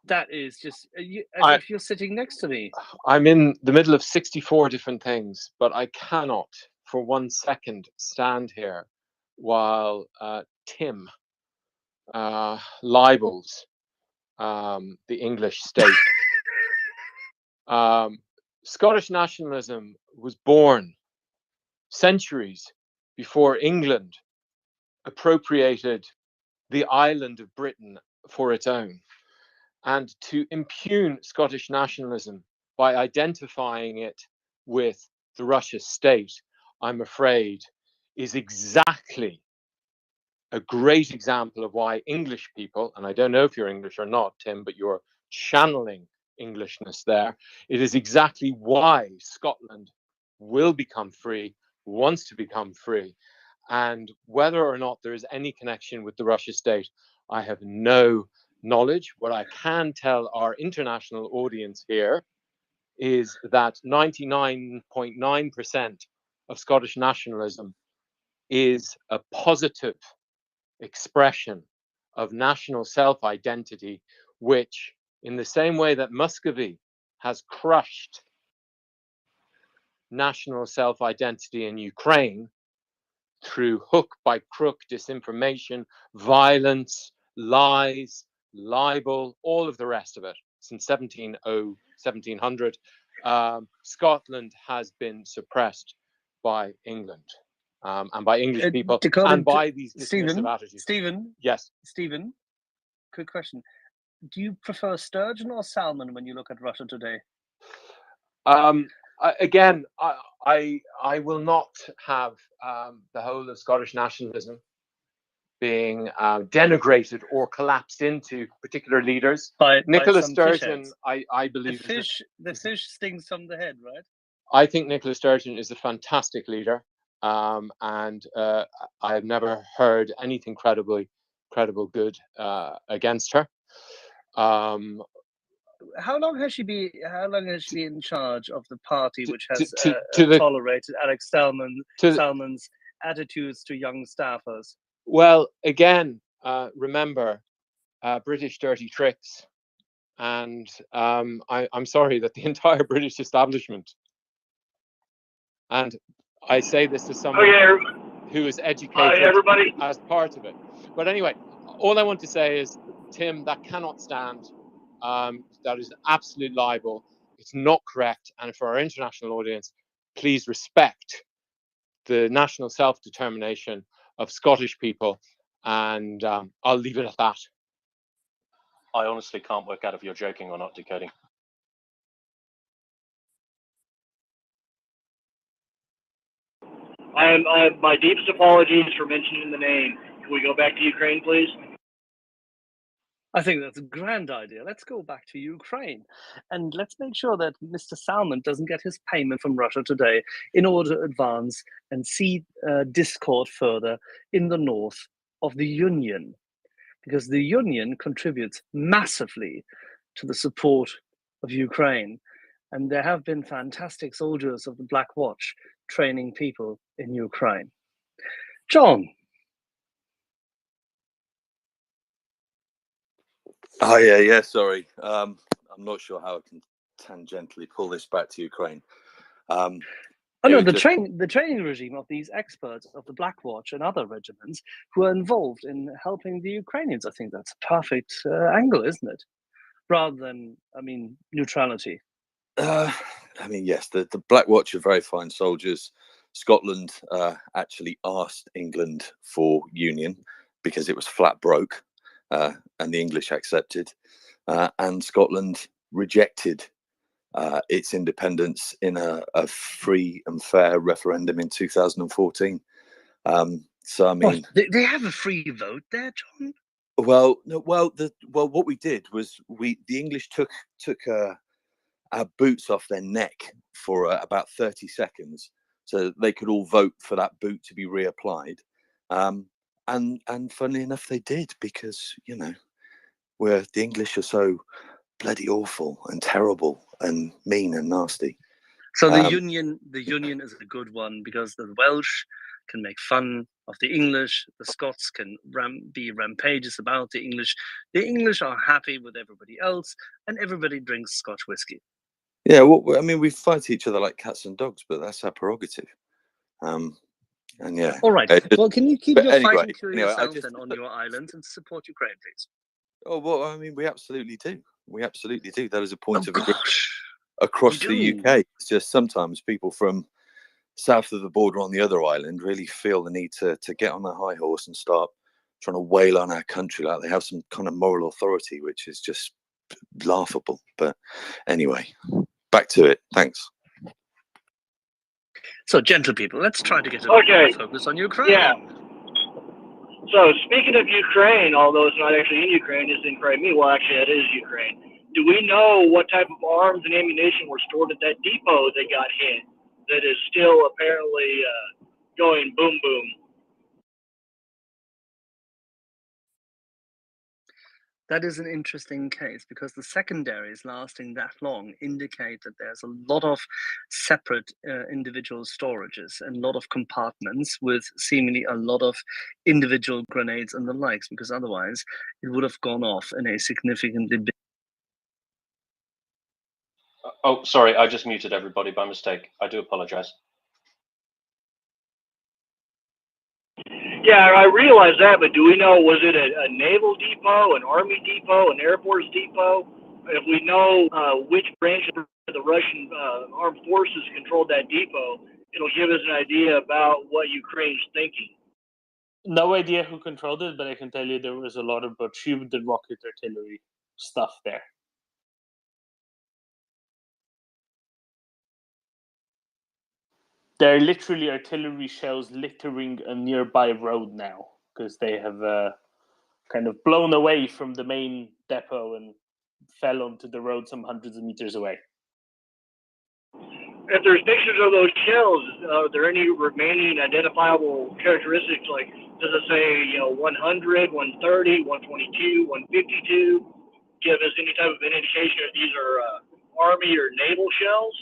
that is just as if you're sitting next to me. I'm in the middle of 64 different things, but I cannot for 1 second stand here while Tim libels the English state. Scottish nationalism was born centuries before England appropriated the island of Britain for its own. And to impugn Scottish nationalism by identifying it with the Russian state, I'm afraid, is exactly a great example of why English people, and I don't know if you're English or not, Tim, but you're channeling Englishness there. It is exactly why Scotland will become free, wants to become free. And whether or not there is any connection with the Russia state, I have no knowledge. What I can tell our international audience here is that 99.9% of Scottish nationalism is a positive expression of national self-identity, which, in the same way that Muscovy has crushed national self-identity in Ukraine through hook by crook disinformation, violence, lies, libel, all of the rest of it since 1700, Scotland has been suppressed by England. And by English people, and by these dismissive attitudes. Stephen, yes. Stephen, quick question: do you prefer sturgeon or salmon when you look at Russia today? Again, I will not have the whole of Scottish nationalism being denigrated or collapsed into particular leaders. Nicola Sturgeon, I believe, the fish stings from the head, right? I think Nicola Sturgeon is a fantastic leader, and I have never heard anything credible good against her. How long has she been in charge of the party which has tolerated Alex Salmond's attitudes to young staffers? Well, again, remember British dirty tricks, and I'm sorry that the entire British establishment, and I say this to someone who is educated as part of it. But anyway, all I want to say is, Tim, that cannot stand. That is absolute libel. It's not correct. And for our international audience, please respect the national self-determination of Scottish people. And I'll leave it at that. I honestly can't work out if you're joking or not, Decoding. My deepest apologies for mentioning the name. Can we go back to Ukraine, please? I think that's a grand idea. Let's go back to Ukraine, and let's make sure that Mr. Salmond doesn't get his payment from Russia today in order to advance and see discord further in the north of the Union, because the Union contributes massively to the support of Ukraine. And there have been fantastic soldiers of the Black Watch training people in Ukraine. John. Oh yeah. Sorry, I'm not sure how I can tangentially pull this back to Ukraine. The training regime of these experts of the Black Watch and other regiments who are involved in helping the Ukrainians. I think that's a perfect angle, isn't it? Rather than, neutrality. Yes, the Black Watch are very fine soldiers. Scotland actually asked England for union because it was flat broke. And the English accepted, and Scotland rejected its independence in a free and fair referendum in 2014. They have a free vote there, John. Well, what we did was the English took our boots off their neck for about 30 seconds, so they could all vote for that boot to be reapplied. And funnily enough, they did, because the English are so bloody awful and terrible and mean and nasty. So the union is a good one, because the Welsh can make fun of the English, the Scots can be rampageous about the English. The English are happy with everybody else, and everybody drinks Scotch whiskey. Yeah, we fight each other like cats and dogs, but that's our prerogative. And yeah. All right. Well, can you keep your fighting to yourself then on your island and support Ukraine, please? Oh, well, we absolutely do. We absolutely do. That is a point of agreement across the UK. It's just sometimes people from south of the border on the other island really feel the need to get on their high horse and start trying to wail on our country like they have some kind of moral authority, which is just laughable. But anyway, back to it. Thanks. So, gentle people, let's try to get a Okay. focus on Ukraine. Yeah. So, speaking of Ukraine, although it's not actually in Ukraine, it's in Crimea. Well, actually, it is Ukraine. Do we know what type of arms and ammunition were stored at that depot that got hit that is still apparently going boom boom? That is an interesting case because the secondaries lasting that long indicate that there's a lot of separate individual storages and a lot of compartments with seemingly a lot of individual grenades and the likes, because otherwise it would have gone off in a significantly big. Oh, sorry, I just muted everybody by mistake. I do apologize. Yeah, I realize that, but do we know, was it a naval depot, an army depot, an air force depot? If we know which branch of the Russian armed forces controlled that depot, it'll give us an idea about what Ukraine's thinking. No idea who controlled it, but I can tell you there was a lot of both tubed and rocket artillery stuff there. There are literally artillery shells littering a nearby road now because they have kind of blown away from the main depot and fell onto the road some hundreds of meters away. If there's pictures of those shells, are there any remaining identifiable characteristics? Like, does it say, 100, 130, 122, 152? Give us any type of indication if these are Army or naval shells?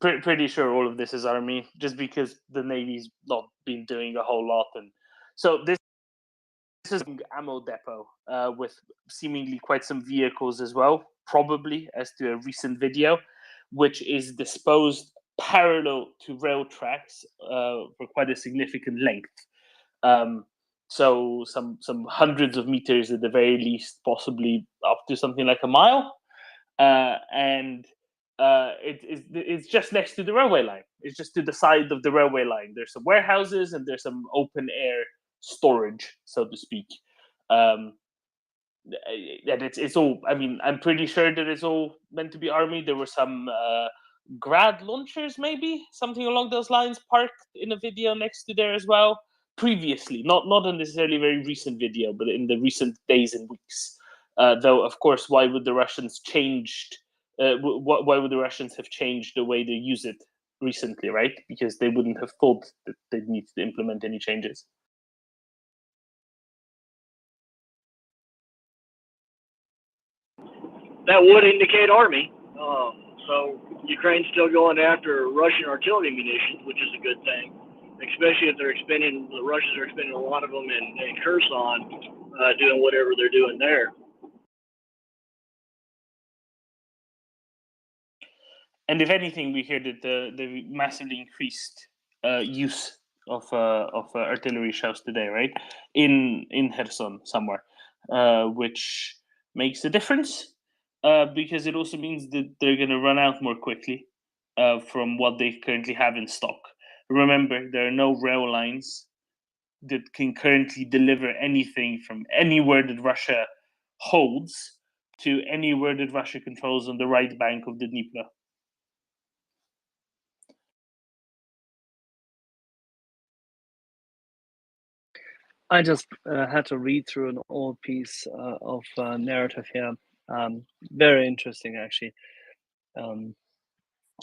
Pretty sure all of this is Army, just because the Navy's not been doing a whole lot. And so this is an ammo depot with seemingly quite some vehicles as well, probably as to a recent video, which is disposed parallel to rail tracks for quite a significant length. So some hundreds of meters at the very least, possibly up to something like a mile. And it's just next to the railway line. It's just to the side of the railway line. There's some warehouses and there's some open air storage, so to speak. And it's all. I mean, I'm pretty sure that it's all meant to be Army. There were some grad launchers, maybe something along those lines, parked in a video next to there as well. Previously, not a necessarily very recent video, but in the recent days and weeks. Though, of course, why would the Russians changed? Why would the Russians have changed the way they use it recently, right? Because they wouldn't have thought that they'd need to implement any changes. That would indicate Army. So Ukraine's still going after Russian artillery munitions, which is a good thing, especially if the Russians are expending a lot of them in Kherson, doing whatever they're doing there. And if anything, we hear that the massively increased use of artillery shells today, right, in Kherson somewhere, which makes a difference because it also means that they're going to run out more quickly from what they currently have in stock. Remember, there are no rail lines that can currently deliver anything from anywhere that Russia holds to anywhere that Russia controls on the right bank of the Dnieper. I just had to read through an old piece of narrative here. Very interesting, actually.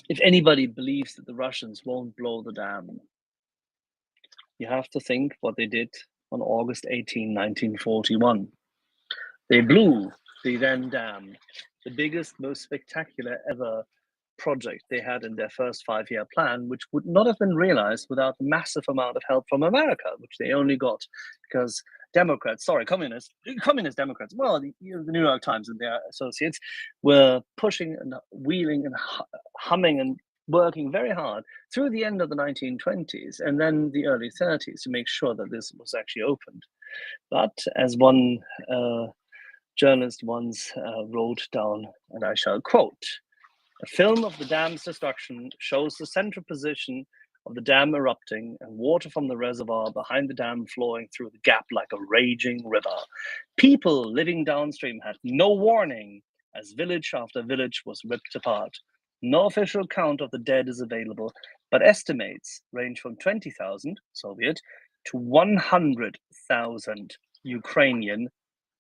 If anybody believes that the Russians won't blow the dam, you have to think what they did on August 18, 1941. They blew the then dam, the biggest, most spectacular ever project they had in their first 5-year plan, which would not have been realized without a massive amount of help from America, which they only got because communist Democrats, well, the New York Times and their associates were pushing and wheeling and humming and working very hard through the end of the 1920s and then the early 30s to make sure that this was actually opened. But as one journalist once wrote down, and I shall quote, "A film of the dam's destruction shows the central position of the dam erupting and water from the reservoir behind the dam flowing through the gap like a raging river. People living downstream had no warning as village after village was ripped apart. No official count of the dead is available, but estimates range from 20,000 Soviet to 100,000 Ukrainian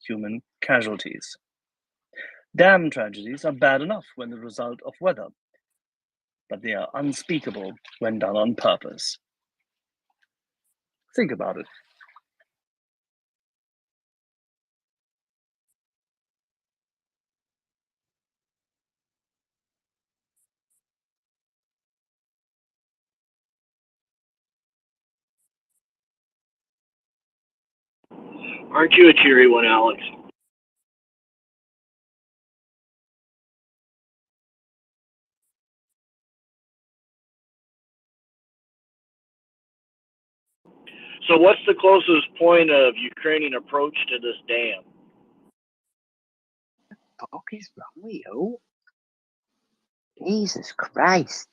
human casualties. Dam tragedies are bad enough when the result of weather, but they are unspeakable when done on purpose. Think about it. Aren't you a cheery one, Alex? So what's the closest point of Ukrainian approach to this dam? What is wrong with you? Jesus Christ.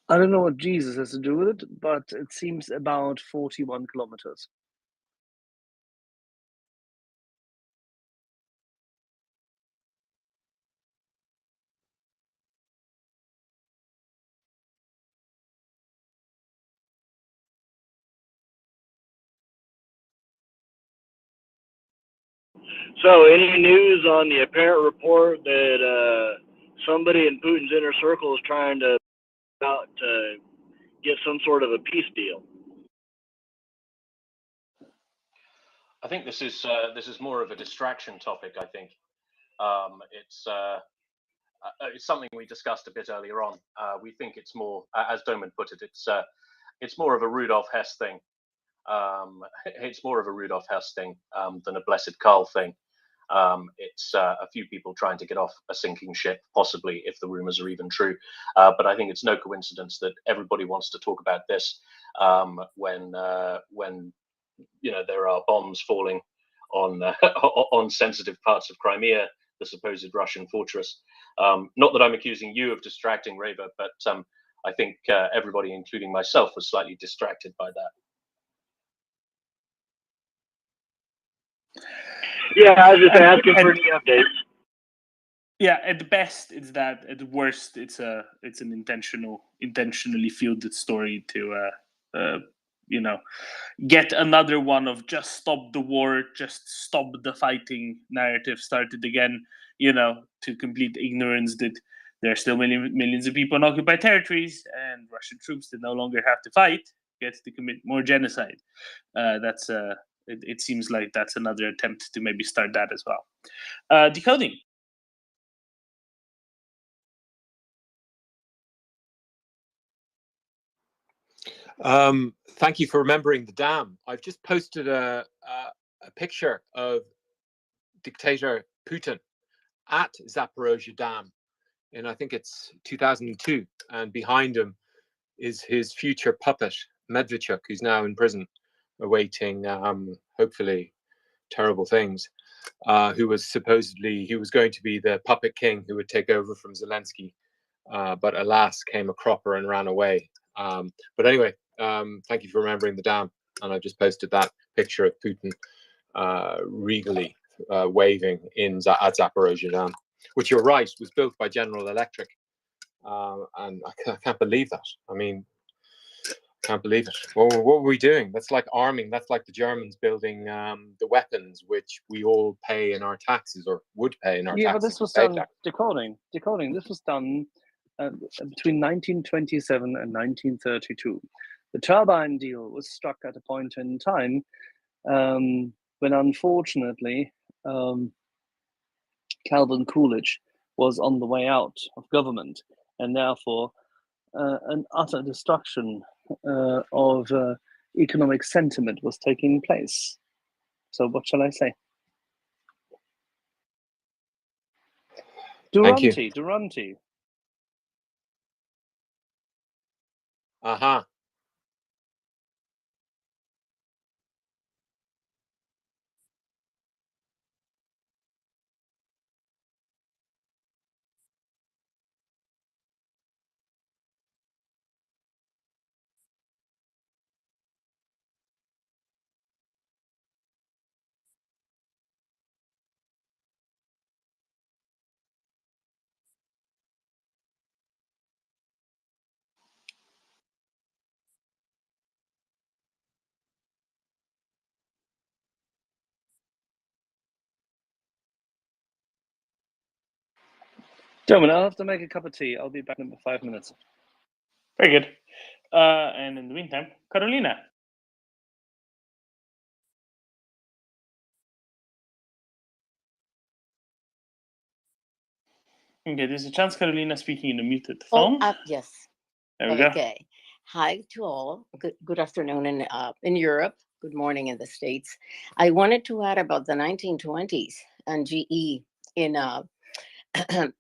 I don't know what Jesus has to do with it, but it seems about 41 kilometers. So any news on the apparent report that somebody in Putin's inner circle is trying to get some sort of a peace deal? I think this is more of a distraction topic. I think it's something we discussed a bit earlier on. We think it's more, as Doman put it, it's more of a Rudolf Hess thing. It's more of a Rudolf Hess thing than a Blessed Karl thing. It's a few people trying to get off a sinking ship, possibly, if the rumors are even true. But I think it's no coincidence that everybody wants to talk about this when there are bombs falling on on sensitive parts of Crimea, the supposed Russian fortress. Not that I'm accusing you of distracting, Reva, but I think everybody, including myself, was slightly distracted by that. Yeah, I was just asking for any updates. Yeah, at the best it's that. At the worst, it's an intentionally fielded story to get another one of just stop the war, just stop the fighting narrative started again. To complete ignorance that there are still millions of people in occupied territories, and Russian troops that no longer have to fight get to commit more genocide. It seems like that's another attempt to maybe start that as well. Decoding. Thank you for remembering the dam. I've just posted a picture of dictator Putin at Zaporozhye Dam, and I think it's 2002. And behind him is his future puppet Medvedchuk, who's now in prison, awaiting hopefully terrible things. Who was going to be the puppet king who would take over from Zelensky, but alas, came a cropper and ran away. But anyway, thank you for remembering the dam, and I just posted that picture of Putin regally waving at Zaporozhye Dam, which, you're right, was built by General Electric, and I can't believe that. I mean, can't believe it. What were we doing? That's like arming. That's like the Germans building the weapons, which we all pay in our taxes, or would pay in our taxes. Yeah, but this was done decoding. This was done between 1927 and 1932. The turbine deal was struck at a point in time when, unfortunately, Calvin Coolidge was on the way out of government, and therefore an utter destruction of economic sentiment was taking place. So what shall I say? Durante. Uh-huh. Gentlemen, I'll have to make a cup of tea. I'll be back in 5 minutes. Very good. And in the meantime, Carolina. Okay, there's a chance Carolina speaking in a muted phone. Yes. There we go. Okay. Hi to all. Good afternoon in Europe. Good morning in the States. I wanted to add about the 1920s and GE in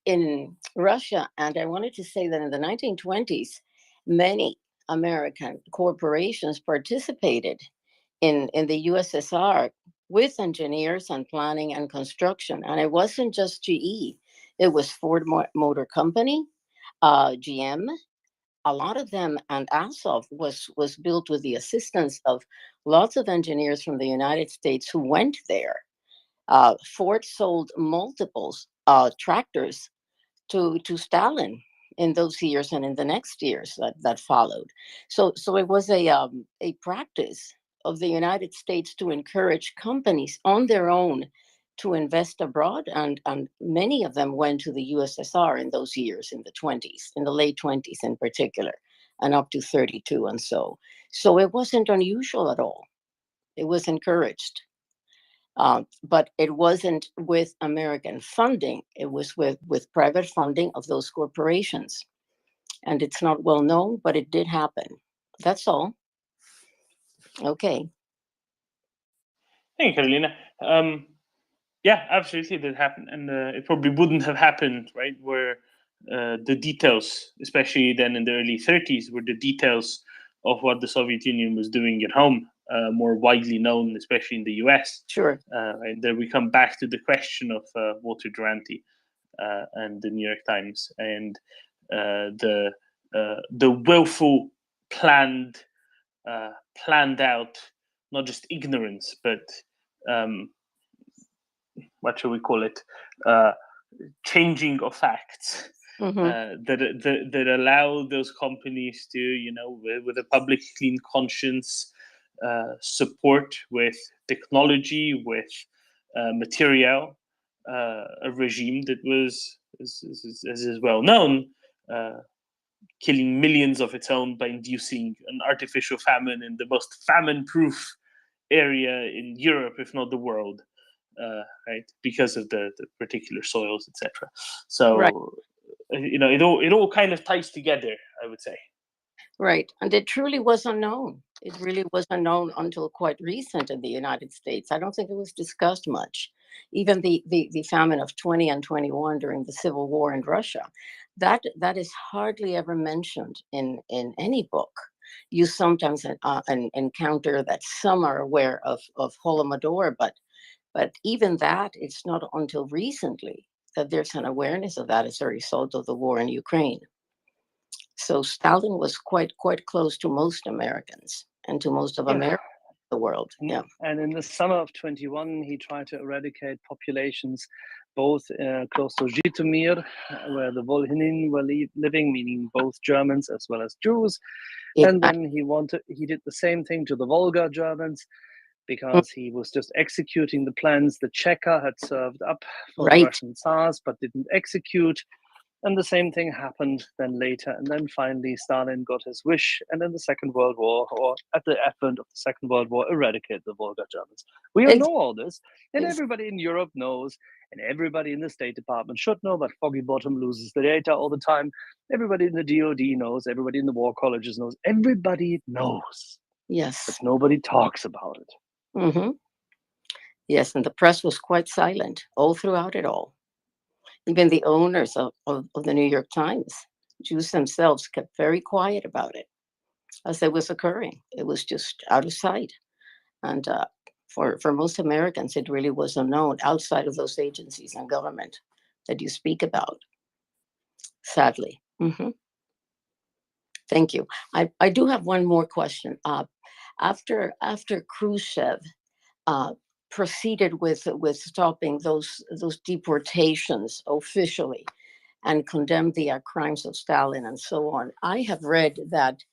in Russia, and I wanted to say that in the 1920s, many American corporations participated in the USSR with engineers and planning and construction, and it wasn't just GE. It was Ford Motor Company, GM, a lot of them, and Azov was built with the assistance of lots of engineers from the United States who went there. Ford sold multiples tractors to Stalin in those years and in the next years that followed. So it was a practice of the United States to encourage companies on their own to invest abroad, and many of them went to the USSR in those years, in the 20s, in the late 20s in particular, and up to 32 and so. So it wasn't unusual at all. It was encouraged. But it wasn't with American funding. It was with private funding of those corporations. And it's not well known, but it did happen. That's all. Okay. Thank you, Carolina. Yeah, absolutely, that happened, and it probably wouldn't have happened, right? Where the details, especially then in the early 30s, were the details of what the Soviet Union was doing at home, more widely known, especially in the US. Sure. And then we come back to the question of Walter Duranty and the New York Times, and the willful, planned out, not just ignorance, but what shall we call it? Changing of facts. That allow those companies to, with a public clean conscience, support with technology, with material, a regime that was, as is well known, killing millions of its own by inducing an artificial famine in the most famine-proof area in Europe, if not the world, right? Because of the particular soils, etc. So, right. It all kind of ties together, I would say. Right. And it truly was unknown. It really was unknown until quite recent in the United States. I don't think it was discussed much. Even the famine of 20 and 21 during the Civil War in Russia, that is hardly ever mentioned in any book. You sometimes encounter that some are aware of Holodomor, but even that, it's not until recently that there's an awareness of that as a result of the war in Ukraine. So Stalin was quite close to most Americans and to most of America, the world. Yeah. And in the summer of 21, he tried to eradicate populations both close to Zhytomyr, where the Volhynin were living, meaning both Germans as well as Jews. And then he did the same thing to the Volga Germans, because he was just executing the plans the Cheka had served up for the Russian Tsars, but didn't execute. And the same thing happened then later. And then finally, Stalin got his wish. And in the Second World War, or at the advent of the Second World War, eradicated the Volga Germans. We all know all this. And everybody in Europe knows. And everybody in the State Department should know, but Foggy Bottom loses the data all the time. Everybody in the DOD knows. Everybody in the war colleges knows. Everybody knows. Yes. But nobody talks about it. Mm-hmm. Yes, and the press was quite silent all throughout it all. Even the owners of the New York Times, Jews themselves, kept very quiet about it as it was occurring. It was just out of sight. And for most Americans, it really was unknown outside of those agencies and government that you speak about, sadly. Mm-hmm. Thank you. I do have one more question. After Khrushchev proceeded with stopping those deportations officially and condemned the crimes of Stalin and so on, I have read that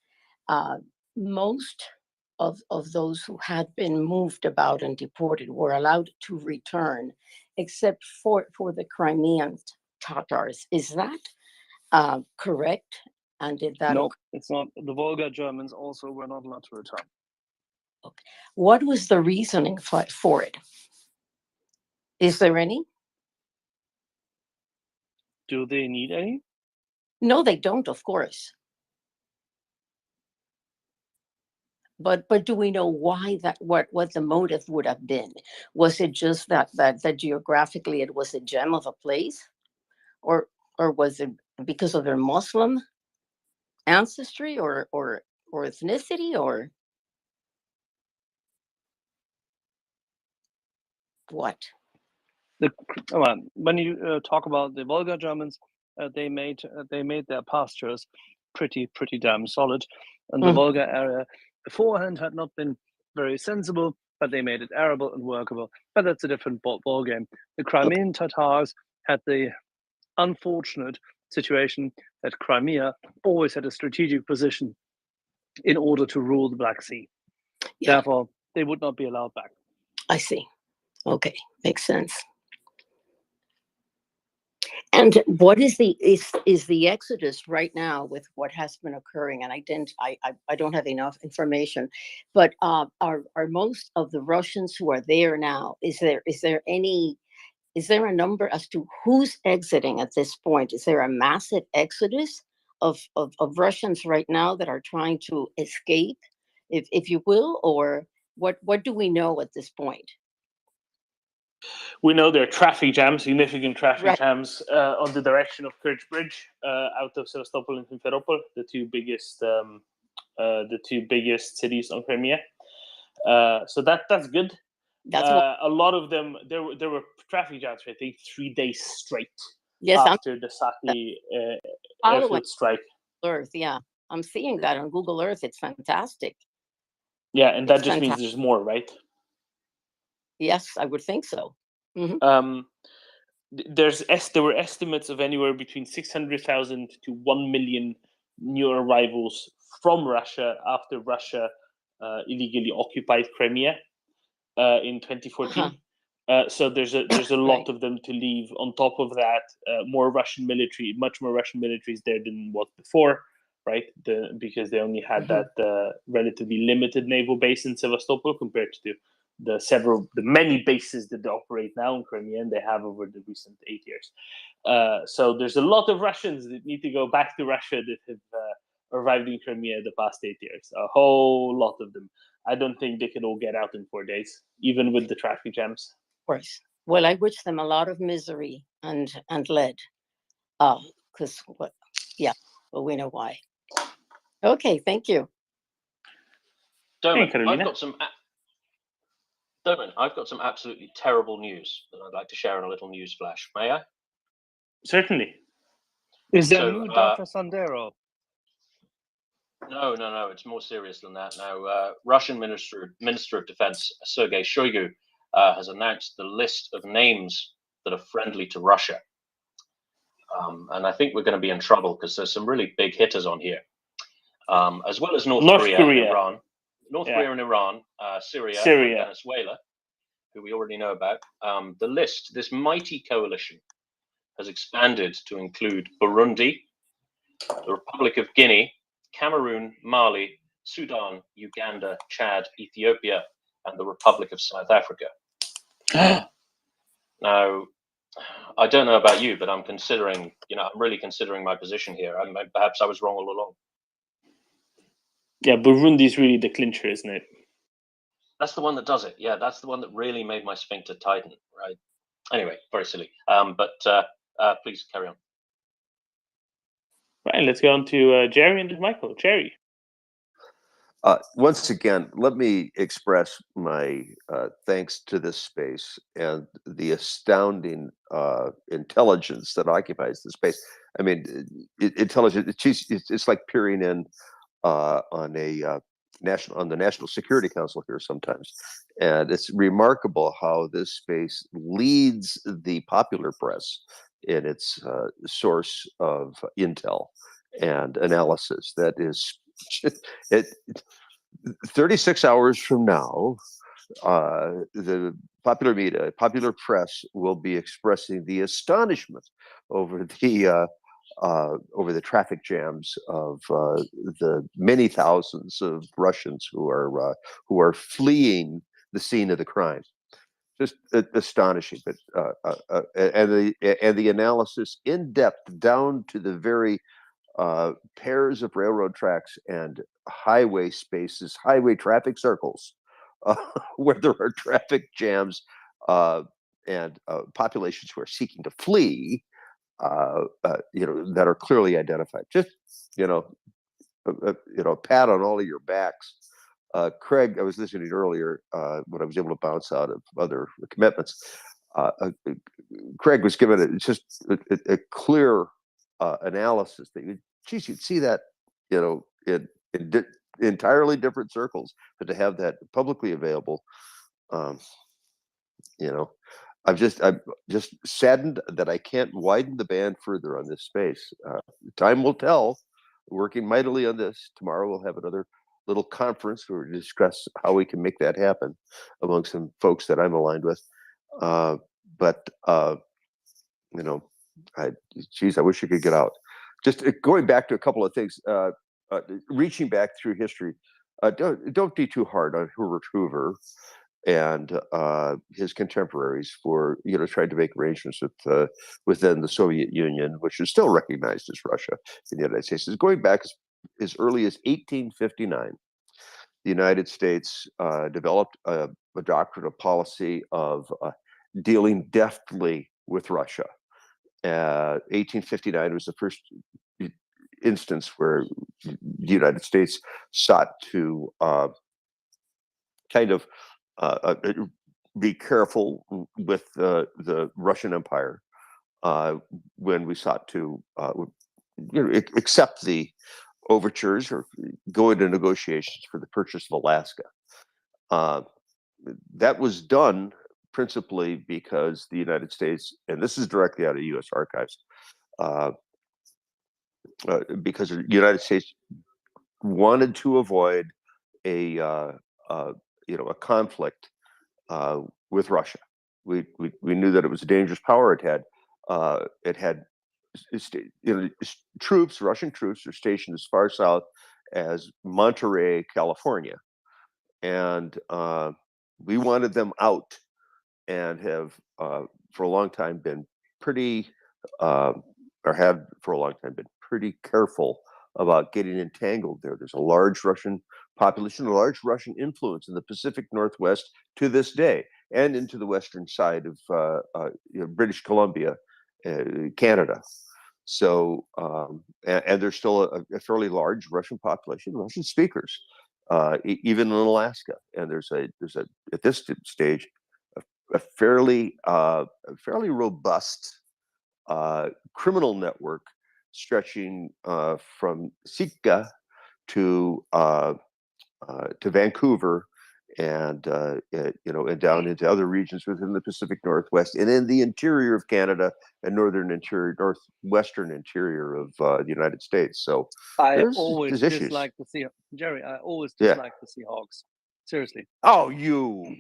most of those who had been moved about and deported were allowed to return, except for the Crimean Tatars. Is that correct? And did that No, occur? it's not. The Volga Germans also were not allowed to return. What was the reasoning for it? Is there any? Do they need any? No, they don't, of course. But do we know why that? What the motive would have been? Was it just that geographically it was a gem of a place, or was it because of their Muslim ancestry or ethnicity or what? When you talk about the Volga Germans, they made their pastures pretty damn solid, and the Volga area beforehand had not been very sensible, but they made it arable and workable. But that's a different ball game. The Crimean Tatars had the unfortunate situation that Crimea always had a strategic position in order to rule the Black Sea. Yeah. Therefore, they would not be allowed back. I see. Okay, makes sense. And what is the exodus right now with what has been occurring? And I don't have enough information, but are most of the Russians who are there now? Is there a number as to who's exiting at this point? Is there a massive exodus of Russians right now that are trying to escape, if you will, or what do we know at this point? We know there are traffic jams, significant traffic Right. jams on the direction of Kerch Bridge out of Sevastopol and Simferopol, the two biggest cities on Crimea. So that's good. That's what. A lot of them there were traffic jams for I think 3 days straight Yes, after the Saki following airfield strike. Earth, yeah, I'm seeing that on Google Earth. It's fantastic. Yeah, and that It's just means fantastic. there's more, right? Yes, I would think so. There were estimates of anywhere between 600,000 to 1 million new arrivals from Russia after Russia illegally occupied Crimea in 2014. So there's a lot of them to leave. On top of that, much more Russian military is there than was before, right? Because they only had that relatively limited naval base in Sevastopol compared to the many bases that they operate now in Crimea, and they have over the recent 8 years. So there's a lot of Russians that need to go back to Russia that have arrived in Crimea the past 8 years. A whole lot of them. I don't think they can all get out in 4 days, even with the traffic jams. Of course. Well, I wish them a lot of misery and lead. Because well, we know why. Okay, thank you. Doman, Hey, I've got some absolutely terrible news that I'd like to share in a little news flash. May I? Certainly. Is there So, new Dr. Sandero? No. It's more serious than that. Now, Russian Minister of Defense Sergei Shoigu has announced the list of names that are friendly to Russia, and I think we're going to be in trouble because there's some really big hitters on here, as well as North Korea and Iran. Korea and Iran, Syria, and Venezuela, who we already know about. The list, this mighty coalition, has expanded to include Burundi, the Republic of Guinea, Cameroon, Mali, Sudan, Uganda, Chad, Ethiopia, and the Republic of South Africa. Now, I don't know about you, but I'm really considering my position here. Perhaps I was wrong all along. Yeah, Burundi is really the clincher, isn't it? That's the one that does it. Yeah, that's the one that really made my sphincter tighten, right? Anyway, very silly. But please carry on. Right, let's go on to Jerry and then Michael. Jerry. Once again, let me express my thanks to this space and the astounding intelligence that occupies the space. I mean, intelligence. It's like peering in on the National Security Council here sometimes, and it's remarkable how this space leads the popular press in its source of intel and analysis. That is, 36 hours from now, the popular media, popular press will be expressing the astonishment over the traffic jams of the many thousands of Russians who are fleeing the scene of the crime. Just astonishing, but and the analysis in depth down to the very pairs of railroad tracks and highway spaces, highway traffic circles, where there are traffic jams and populations who are seeking to flee, that are clearly identified. Just a pat on all of your backs. Craig, I was listening earlier when I was able to bounce out of other commitments. Craig was given a clear analysis that you'd see that in entirely different circles, but to have that publicly available, I'm just saddened that I can't widen the band further on this space. Time will tell. Working mightily on this. Tomorrow we'll have another little conference where we discuss how we can make that happen among some folks that I'm aligned with. I wish you could get out. Just going back to a couple of things, reaching back through history. Don't be too hard on Herbert Hoover and his contemporaries for trying to make arrangements with within the Soviet Union, which is still recognized as Russia in the United States. Is going back as early as 1859. The United States developed a doctrine of policy of dealing deftly with Russia. 1859 was the first instance where the United States sought to be careful with the Russian Empire when we sought to accept the overtures or go into negotiations for the purchase of Alaska. That was done principally because the United States, and this is directly out of U.S. archives, because the United States wanted to avoid a conflict with Russia. We knew that it was a dangerous power. It had troops, Russian troops, are stationed as far south as Monterey, California, and we wanted them out, and have for a long time been pretty, pretty careful about getting entangled there. There's a large Russian population, a large Russian influence in the Pacific Northwest to this day, and into the western side of British Columbia, Canada. So, and there's still a fairly large Russian population, Russian speakers, even in Alaska. And there's at this stage a fairly robust criminal network stretching from Sitka to Vancouver, and down into other regions within the Pacific Northwest, and in the interior of Canada and northwestern interior of the United States. So there's issues. Dislike the Sea, Jerry. I always dislike the Seahawks. Seriously. Oh, you.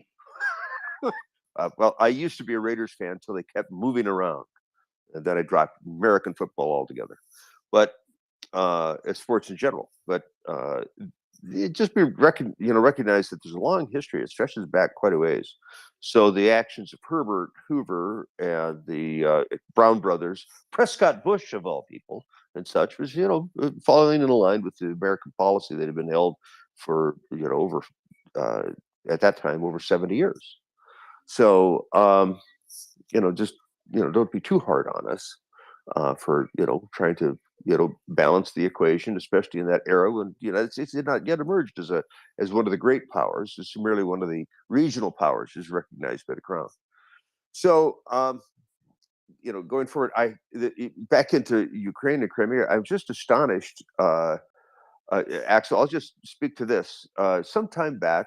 Well, I used to be a Raiders fan until they kept moving around, and then I dropped American football altogether. But sports in general. But it just be recognize that there's a long history. It stretches back quite a ways. So the actions of Herbert Hoover and the Brown brothers, Prescott Bush of all people, and such, was following in line with the American policy that had been held for over at that time over 70 years. So don't be too hard on us for trying to balance the equation, especially in that era when the United States had not yet emerged as one of the great powers. It's merely one of the regional powers is recognized by the Crown. So going forward, back into Ukraine and Crimea, I'm just astonished. Axel, I'll just speak to this. Some time back,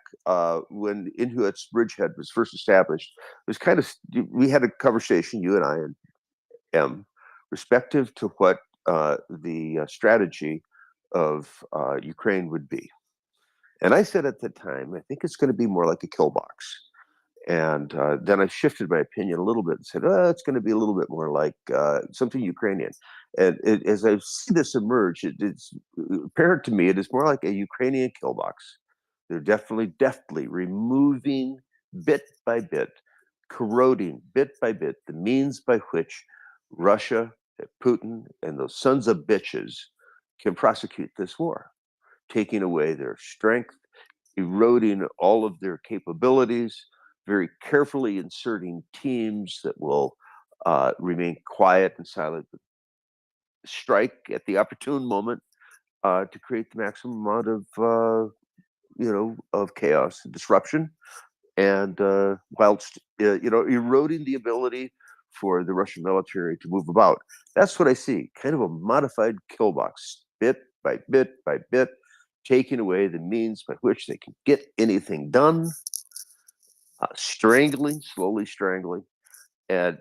when Inuit's bridgehead was first established, it was we had a conversation, you and I and M, respective to what the strategy of Ukraine would be. And I said at the time, I think it's going to be more like a kill box. And then I shifted my opinion a little bit and said, oh, it's going to be a little bit more like something Ukrainian. And as I see this emerge, it's apparent to me it is more like a Ukrainian kill box. They're definitely deftly removing bit by bit, corroding bit by bit the means by which Russia, Putin, and those sons of bitches can prosecute this war, taking away their strength, eroding all of their capabilities, very carefully inserting teams that will remain quiet and silent, but strike at the opportune moment to create the maximum amount of of chaos and disruption, and whilst eroding the ability for the Russian military to move about. That's what I see, kind of a modified kill box, bit by bit by bit, taking away the means by which they can get anything done, strangling, slowly strangling, and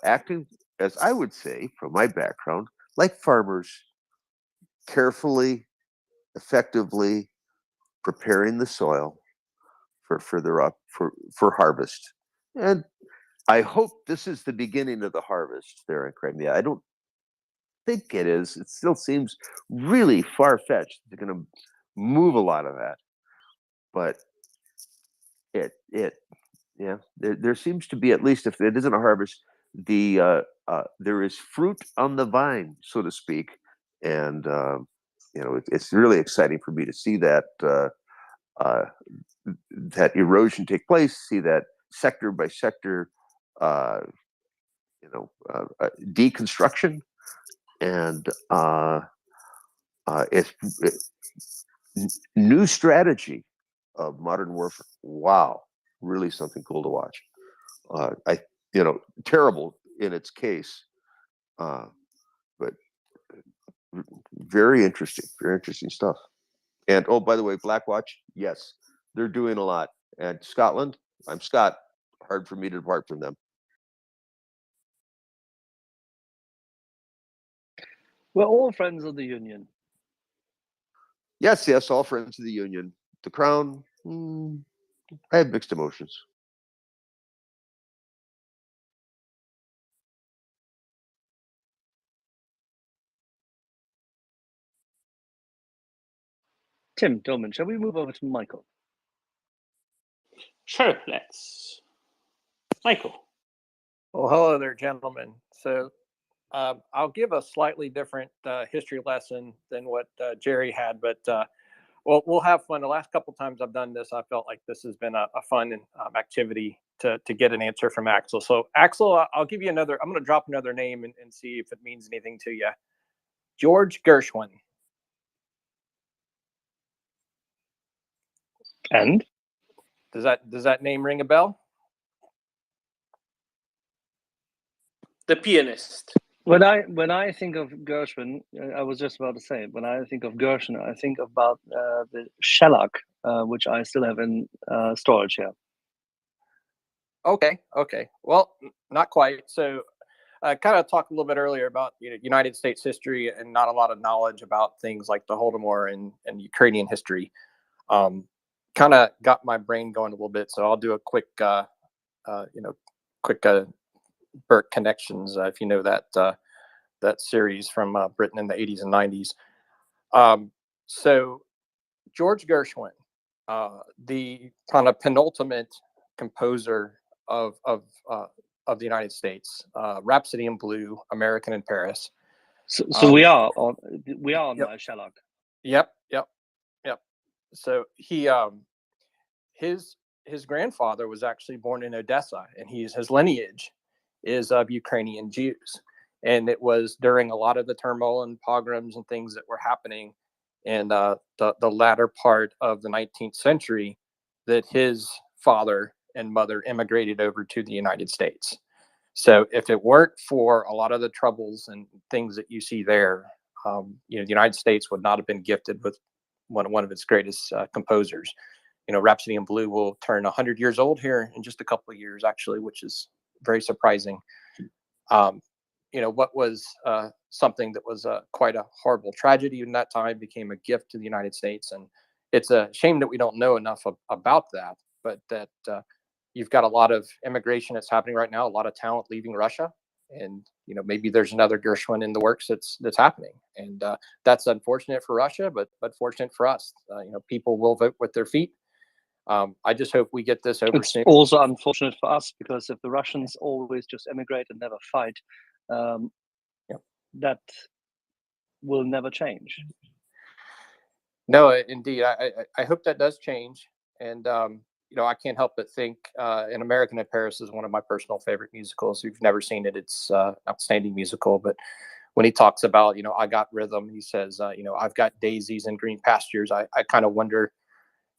acting, as I would say, from my background, like farmers, carefully, effectively preparing the soil for harvest. And I hope this is the beginning of the harvest there in Crimea. I don't think it is. It still seems really far-fetched. They're going to move a lot of that, but there seems to be, at least if it isn't a harvest, there is fruit on the vine, so to speak, and it's really exciting for me to see that that erosion take place, see that sector by sector deconstruction, and it's new strategy of modern warfare. Wow, really something cool to watch. Terrible in its case, but very interesting stuff. And oh, by the way, Blackwatch, yes, they're doing a lot. And Scotland, I'm Scot. Hard for me to depart from them. We're all friends of the Union. Yes, all friends of the Union. The Crown, I have mixed emotions. Tim Dolman, shall we move over to Michael? Sure, let's. Michael. Well, hello there, gentlemen. So I'll give a slightly different history lesson than what Jerry had, but we'll have fun. The last couple times I've done this, I felt like this has been a fun activity to get an answer from Axel. So Axel, I'll give you another. I'm going to drop another name and see if it means anything to you. George Gershwin. And does that name ring a bell? The pianist. When I think of Gershwin, I was just about to say, when I think of Gershwin, I think about the shellac, which I still have in storage here. Okay. Well, not quite. So I kind of talked a little bit earlier about United States history and not a lot of knowledge about things like the Holodomor and Ukrainian history. Kind of got my brain going a little bit. So I'll do a quick, Burt Connections, if you know that series from Britain in the 80s and 90s. So George Gershwin, the kind of penultimate composer of the United States, Rhapsody in Blue, American in Paris. So we are on my shellac. Yep. So he his grandfather was actually born in Odessa, and his lineage is of Ukrainian Jews. And it was during a lot of the turmoil and pogroms and things that were happening in the latter part of the 19th century that his father and mother immigrated over to the United States. So if it weren't for a lot of the troubles and things that you see there, the United States would not have been gifted with one of its greatest composers. Rhapsody in Blue will turn 100 years old here in just a couple of years, actually, which is very surprising. What was something that was quite a horrible tragedy in that time became a gift to the United States. And it's a shame that we don't know enough about that, but that you've got a lot of immigration that's happening right now, a lot of talent leaving Russia, and maybe there's another Gershwin in the works that's happening, and that's unfortunate for Russia, but fortunate for us. People will vote with their feet. I just hope we get this over It's soon. also unfortunate for us because if the Russians always just emigrate and never fight, that will never change. No, indeed. I hope that does change. And, I can't help but think An American in Paris is one of my personal favorite musicals. If you've never seen it, it's an outstanding musical. But when he talks about, I got rhythm, he says, I've got daisies and green pastures. I kind of wonder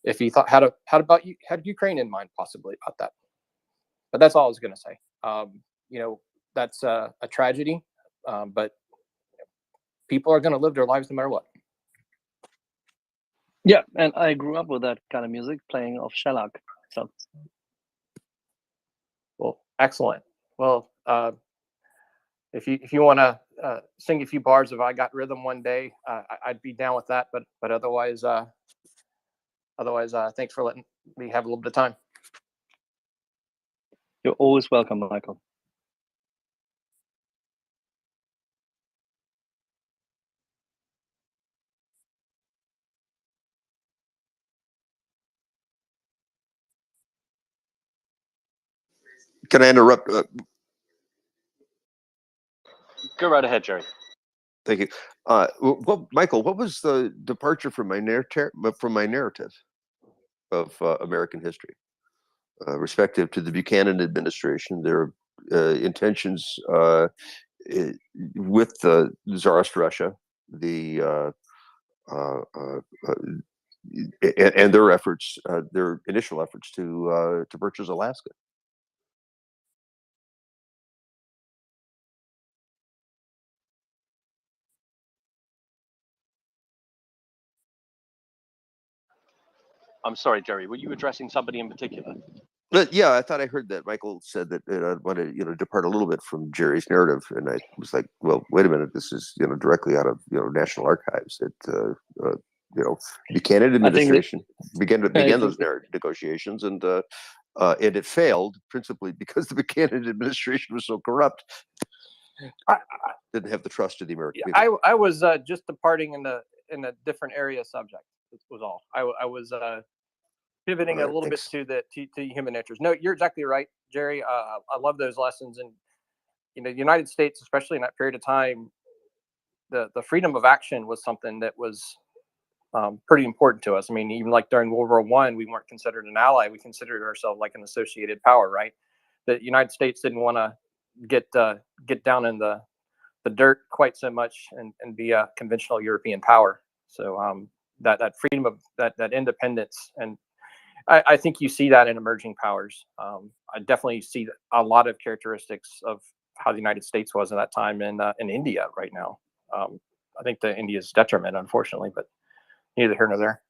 if he thought, had Ukraine in mind possibly about that. But that's all I was going to say. That's a tragedy, but people are going to live their lives no matter what. Yeah, and I grew up with that kind of music, playing off shellac. So, well, excellent. Well, if you want to sing a few bars of "I Got Rhythm" one day, I'd be down with that. But otherwise, thanks for letting me have a little bit of time. You're always welcome, Michael. Can I interrupt? Go right ahead, Jerry. Thank you. Well, Michael, what was the departure from my narrative of American history, respective to the Buchanan administration, their intentions with the Tsarist Russia, and their efforts, their initial efforts to purchase Alaska? I'm sorry, Jerry. Were you addressing somebody in particular? But yeah, I thought I heard that Michael said that I want to depart a little bit from Jerry's narrative, and I was like, well, wait a minute, this is directly out of National Archives. That Buchanan administration began those negotiations, and it failed principally because the Buchanan administration was so corrupt. I didn't have the trust of the American people. I was just departing in a different area subject. Was all. I was pivoting a little bit to the human natures. No, you're exactly right, Jerry. I love those lessons, and the United States, especially in that period of time, the freedom of action was something that was pretty important to us. I mean, even like during World War I, we weren't considered an ally; we considered ourselves like an associated power, right? The United States didn't want to get down in the dirt quite so much and be a conventional European power. So that freedom of that independence, and I think you see that in emerging powers. I definitely see a lot of characteristics of how the United States was at that time in India right now. I think the India's detriment, unfortunately, but neither here nor there.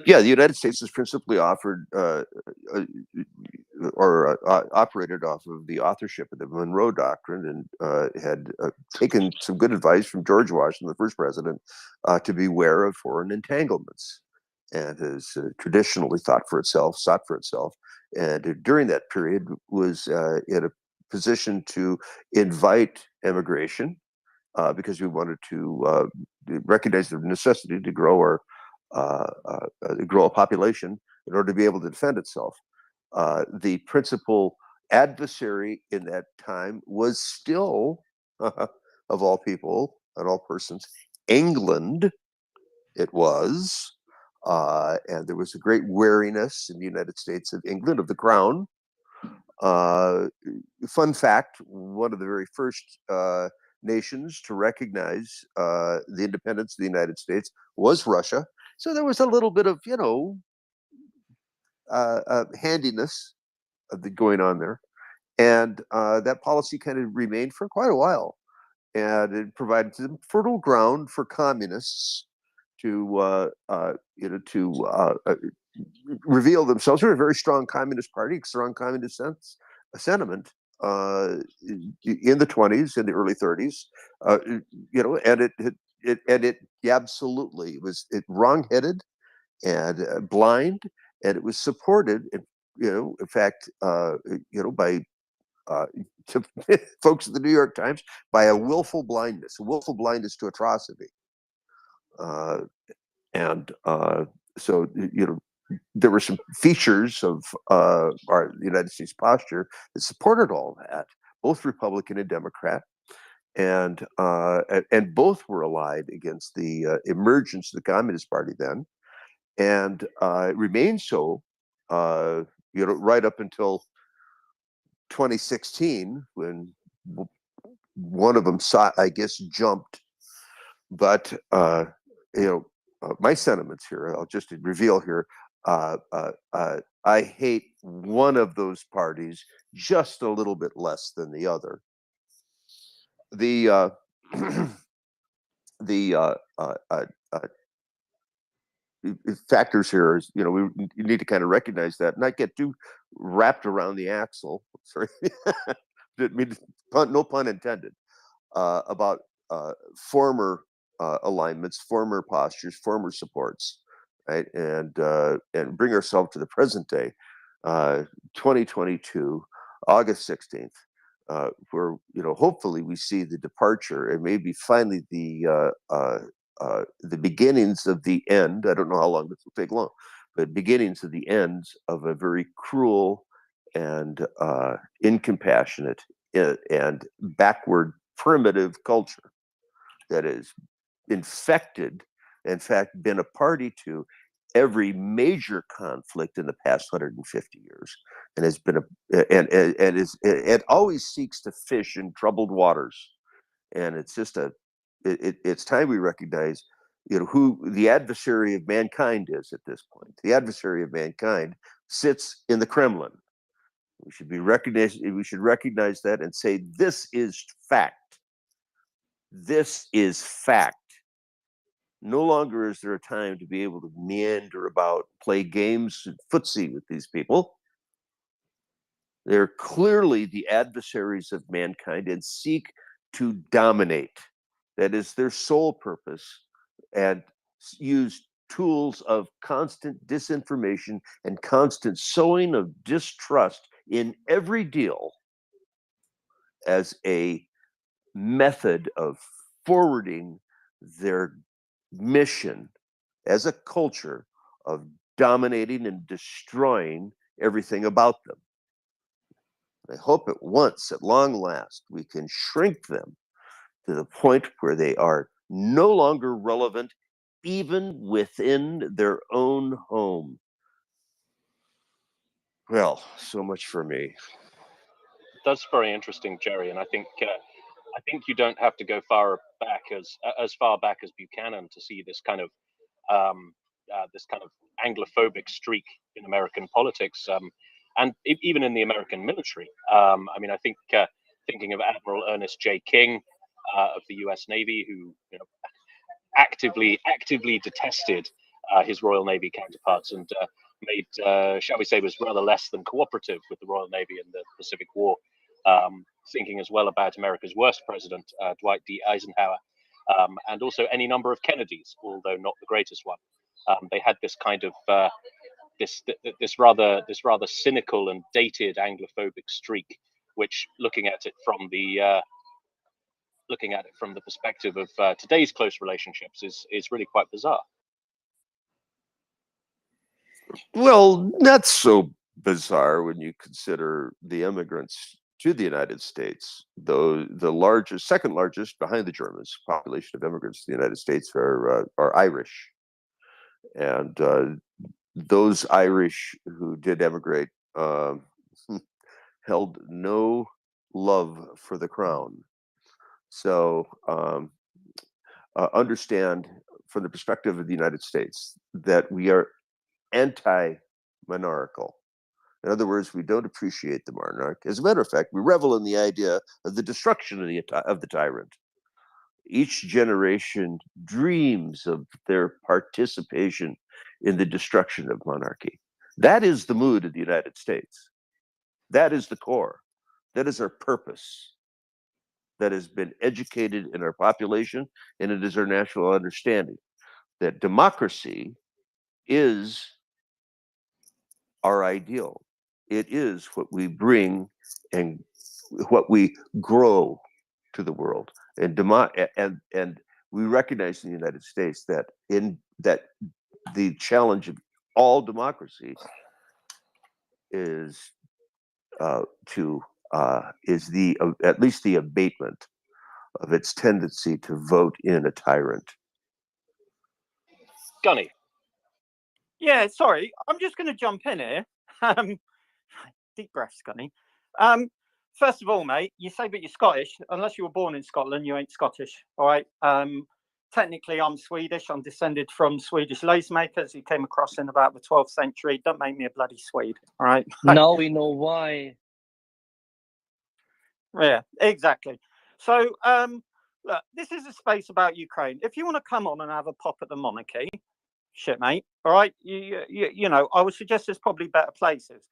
Yeah, the United States has principally offered operated off of the authorship of the Monroe Doctrine, and had taken some good advice from George Washington, the first president, to beware of foreign entanglements, and has traditionally sought for itself, and during that period was in a position to invite immigration because we wanted to recognize the necessity to grow a population in order to be able to defend itself. The principal adversary in that time was still, of all people and all persons, England. It was, and there was a great wariness in the United States of England, of the crown. Fun fact: one of the very first nations to recognize the independence of the United States was Russia. So there was a little bit of, handiness going on there. And that policy kind of remained for quite a while. And it provided some fertile ground for communists to, reveal themselves. They're a very strong communist party, strong communist sentiment in the 20s and the early 30s, and it absolutely was wrong-headed and blind, and it was supported, in fact, by to folks at the New York Times, by a willful blindness to atrocity. So there were some features of the United States posture that supported all that, both Republican and Democrat, and both were allied against the emergence of the Communist Party then, and it remained so, right up until 2016, when one of them jumped. But my sentiments here, I'll just reveal here, I hate one of those parties just a little bit less than the other. The factors here is, we need to kind of recognize that, not get too wrapped around the axle. Sorry, didn't mean no pun intended. About former alignments, former postures, former supports, right? And bring ourselves to the present day, 2022, August 16th, where hopefully we see the departure and maybe finally the beginnings of the end. I don't know how long this will take long, but beginnings of the ends of a very cruel and incompassionate and backward primitive culture that is infected, in fact, been a party to every major conflict in the past 150 years, and has been it always seeks to fish in troubled waters. And it's just it's time we recognize who the adversary of mankind is at this point. The adversary of mankind sits in the Kremlin. We should recognize that and say, this is fact. This is fact. No longer is there a time to be able to meander about, play games and footsie with these people. They're clearly the adversaries of mankind and seek to dominate. That is their sole purpose, and use tools of constant disinformation and constant sowing of distrust in every deal as a method of forwarding their mission as a culture of dominating and destroying everything about them. I hope at long last, we can shrink them to the point where they are no longer relevant even within their own home. Well, so much for me. That's very interesting, Jerry, and I think you don't have to go far back as far back as Buchanan to see this kind of Anglophobic streak in American politics, and even in the American military. I mean, I think thinking of Admiral Ernest J. King of the U.S. Navy, who actively detested his Royal Navy counterparts and made, shall we say, was rather less than cooperative with the Royal Navy in the Pacific War. Thinking as well about America's worst president, Dwight D. Eisenhower, and also any number of Kennedys, although not the greatest one. They had this kind of this rather cynical and dated Anglophobic streak, which, looking at it from the perspective of today's close relationships, is really quite bizarre. Well, not so bizarre when you consider the immigrants to the United States, though the second largest behind the Germans population of immigrants to the United States are Irish. And those Irish who did emigrate held no love for the crown. So understand from the perspective of the United States that we are anti-monarchical. In other words, we don't appreciate the monarch. As a matter of fact, we revel in the idea of the destruction of the tyrant. Each generation dreams of their participation in the destruction of monarchy. That is the mood of the United States. That is the core. That is our purpose. That has been educated in our population, and it is our national understanding that democracy is our ideal. It is what we bring and what we grow to the world. And we recognize in the United States that the challenge of all democracy is at least the abatement of its tendency to vote in a tyrant. Gunny. Yeah, sorry, I'm just going to jump in here. Deep breaths, Gunny. First of all, mate, you say that you're Scottish. Unless you were born in Scotland, you ain't Scottish. All right. Technically, I'm Swedish. I'm descended from Swedish lace makers who came across in about the 12th century. Don't make me a bloody Swede. All right. Now we know why. Yeah, exactly. So, look, this is a space about Ukraine. If you want to come on and have a pop at the monarchy, shit, mate. All right. You know, I would suggest there's probably better places.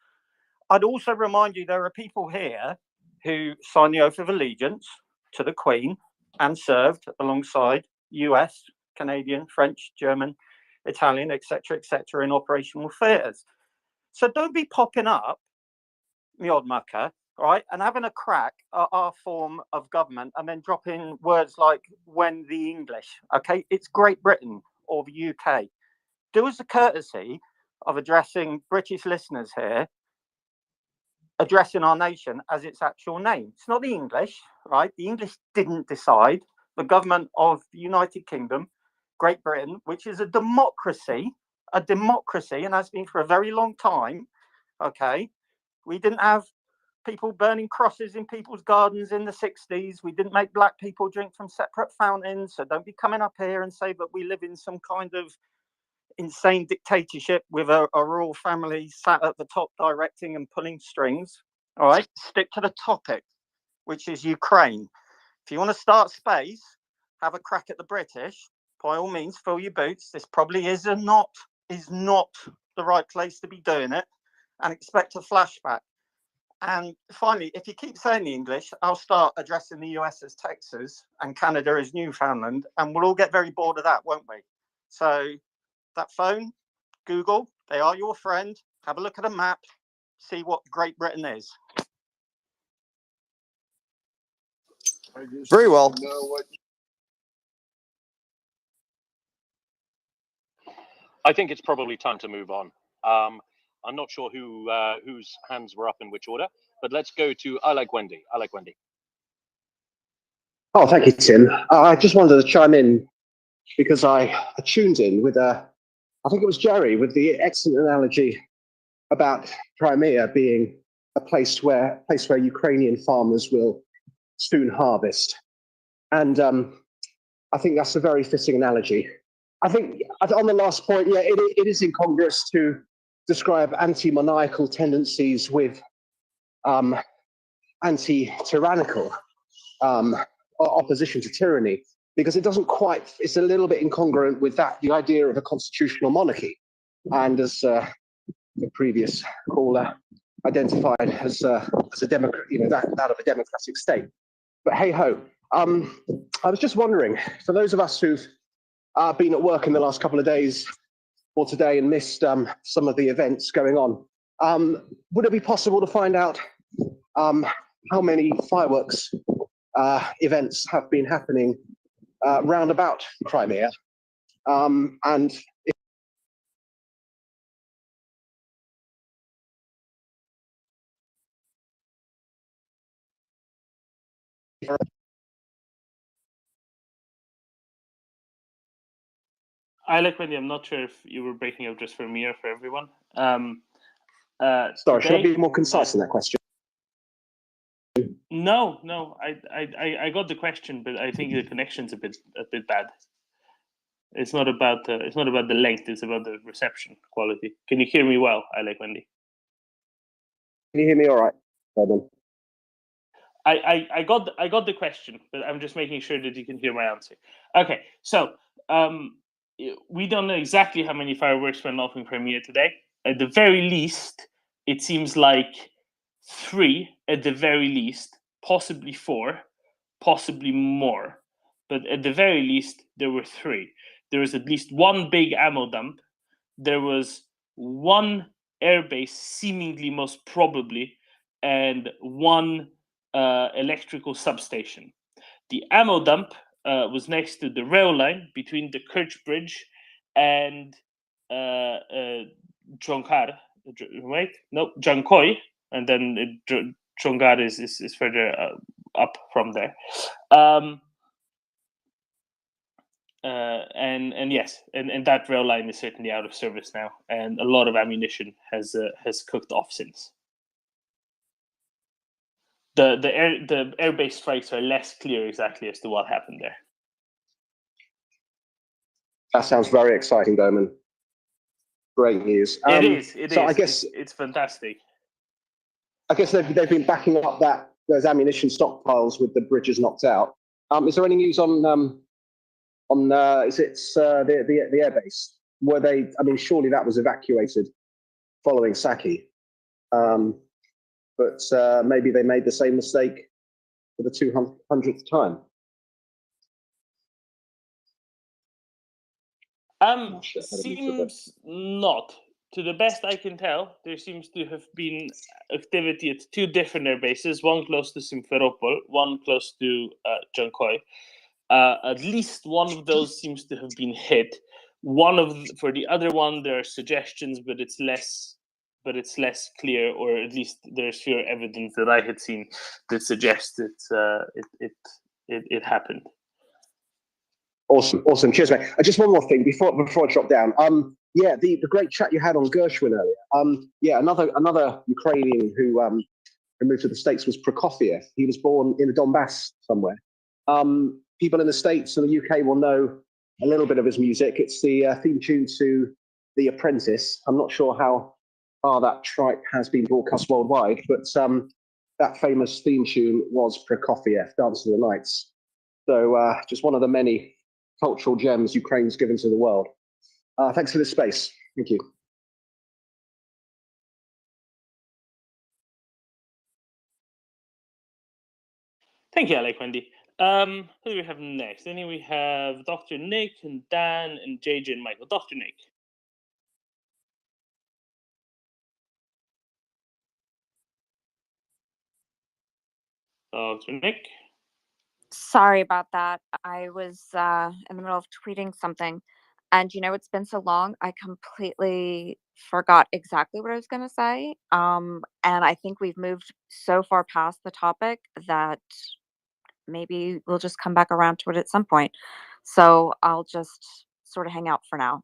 I'd also remind you there are people here who signed the oath of allegiance to the Queen and served alongside US, Canadian, French, German, Italian, etc., in operational theatres. So don't be popping up, the odd mucker, right, and having a crack at our form of government and then dropping words like when the English, okay? It's Great Britain or the UK. Do us the courtesy of addressing British listeners here, addressing our nation as its actual name. It's not the English, right? The English didn't decide. The government of the United Kingdom, Great Britain, which is a democracy, and has been for a very long time, okay? We didn't have people burning crosses in people's gardens in the 60s. We didn't make black people drink from separate fountains. So don't be coming up here and say that we live in some kind of insane dictatorship with a royal family sat at the top directing and pulling strings. All right, stick to the topic, which is Ukraine. If you want to start space, have a crack at the British. By all means, fill your boots. This probably is not the right place to be doing it, and expect a flashback. And finally, if you keep saying the English, I'll start addressing the US as Texas and Canada as Newfoundland, and we'll all get very bored of that, won't we? So that phone, Google, they are your friend. Have a look at a map, see what Great Britain is. Very well. I think it's probably time to move on. I'm not sure whose hands were up in which order, but let's go to I Like Wendy. I Like Wendy. Oh, thank you, Tim. I just wanted to chime in because I tuned in with I think it was Jerry with the excellent analogy about Crimea being a place where Ukrainian farmers will soon harvest, and I think that's a very fitting analogy. I think on the last point, yeah, it is incongruous to describe anti-monarchical tendencies with anti-tyrannical opposition to tyranny, because it doesn't quite, it's a little bit incongruent with the idea of a constitutional monarchy. And as the previous caller identified as a democrat, that of a democratic state. But hey ho, I was just wondering, for those of us who've been at work in the last couple of days or today and missed some of the events going on, would it be possible to find out how many fireworks events have been happening round about Crimea? And I like Wendy. I'm not sure if you were breaking up just for me or for everyone. sorry, should I be more concise in that question? No. I got the question, but I think the connection's a bit bad. It's not about the length. It's about the reception quality. Can you hear me well? I like Wendy. Can you hear me all right? Well, I got the question, but I'm just making sure that you can hear my answer. Okay, so we don't know exactly how many fireworks went off in Crimea today. At the very least, it seems like 3 at the very least, possibly 4, possibly more. But at the very least, there were 3. There was at least 1 big ammo dump. There was 1 airbase, seemingly most probably, and one electrical substation. The ammo dump was next to the rail line between the Kerch Bridge and Jonkar, right? No, Jankoi, and then Jongar is further up from there. And yes, and that rail line is certainly out of service now, and a lot of ammunition has cooked off since. The airbase strikes are less clear exactly as to what happened there. That sounds very exciting, Doman. Great news. It is. So I guess it's fantastic. I guess they've been backing up those ammunition stockpiles with the bridges knocked out. Is there any news on is it the airbase? Were they? I mean, surely that was evacuated following Saki, but maybe they made the same mistake for the 200th time. Seems not. To the best I can tell, there seems to have been activity at two different air bases, one close to Simferopol, one close to Jankoi. At least one of those seems to have been hit. For the other one, there are suggestions, but it's less clear, or at least there's fewer evidence that I had seen that suggests it happened. Awesome. Cheers, mate. Just one more thing before I drop down. The great chat you had on Gershwin earlier. Another Ukrainian who moved to the States was Prokofiev. He was born in the Donbass somewhere. People in the States and the UK will know a little bit of his music. It's the theme tune to The Apprentice. I'm not sure how far that tripe has been broadcast worldwide, but that famous theme tune was Prokofiev, Dance of the Nights. So just one of the many cultural gems Ukraine's given to the world. Thanks for this space. Thank you. Thank you, Alec Wendy. Who do we have next? I think we have Dr. Nick and Dan and JJ and Michael. Dr. Nick. Dr. Nick. Sorry about that. I was in the middle of tweeting something. And it's been so long, I completely forgot exactly what I was going to say. And I think we've moved so far past the topic that maybe we'll just come back around to it at some point. So I'll just sort of hang out for now.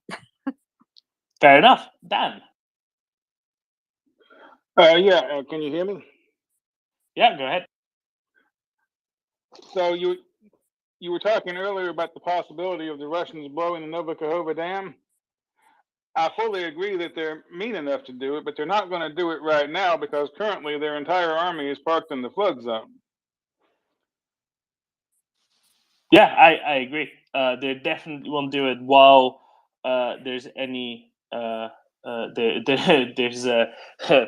Fair enough. Dan. Can you hear me? Yeah, go ahead. So you were talking earlier about the possibility of the Russians blowing the Novokahova Dam. I fully agree that they're mean enough to do it, but they're not going to do it right now because currently their entire army is parked in the flood zone. Yeah, I agree. They definitely won't do it while there's any there's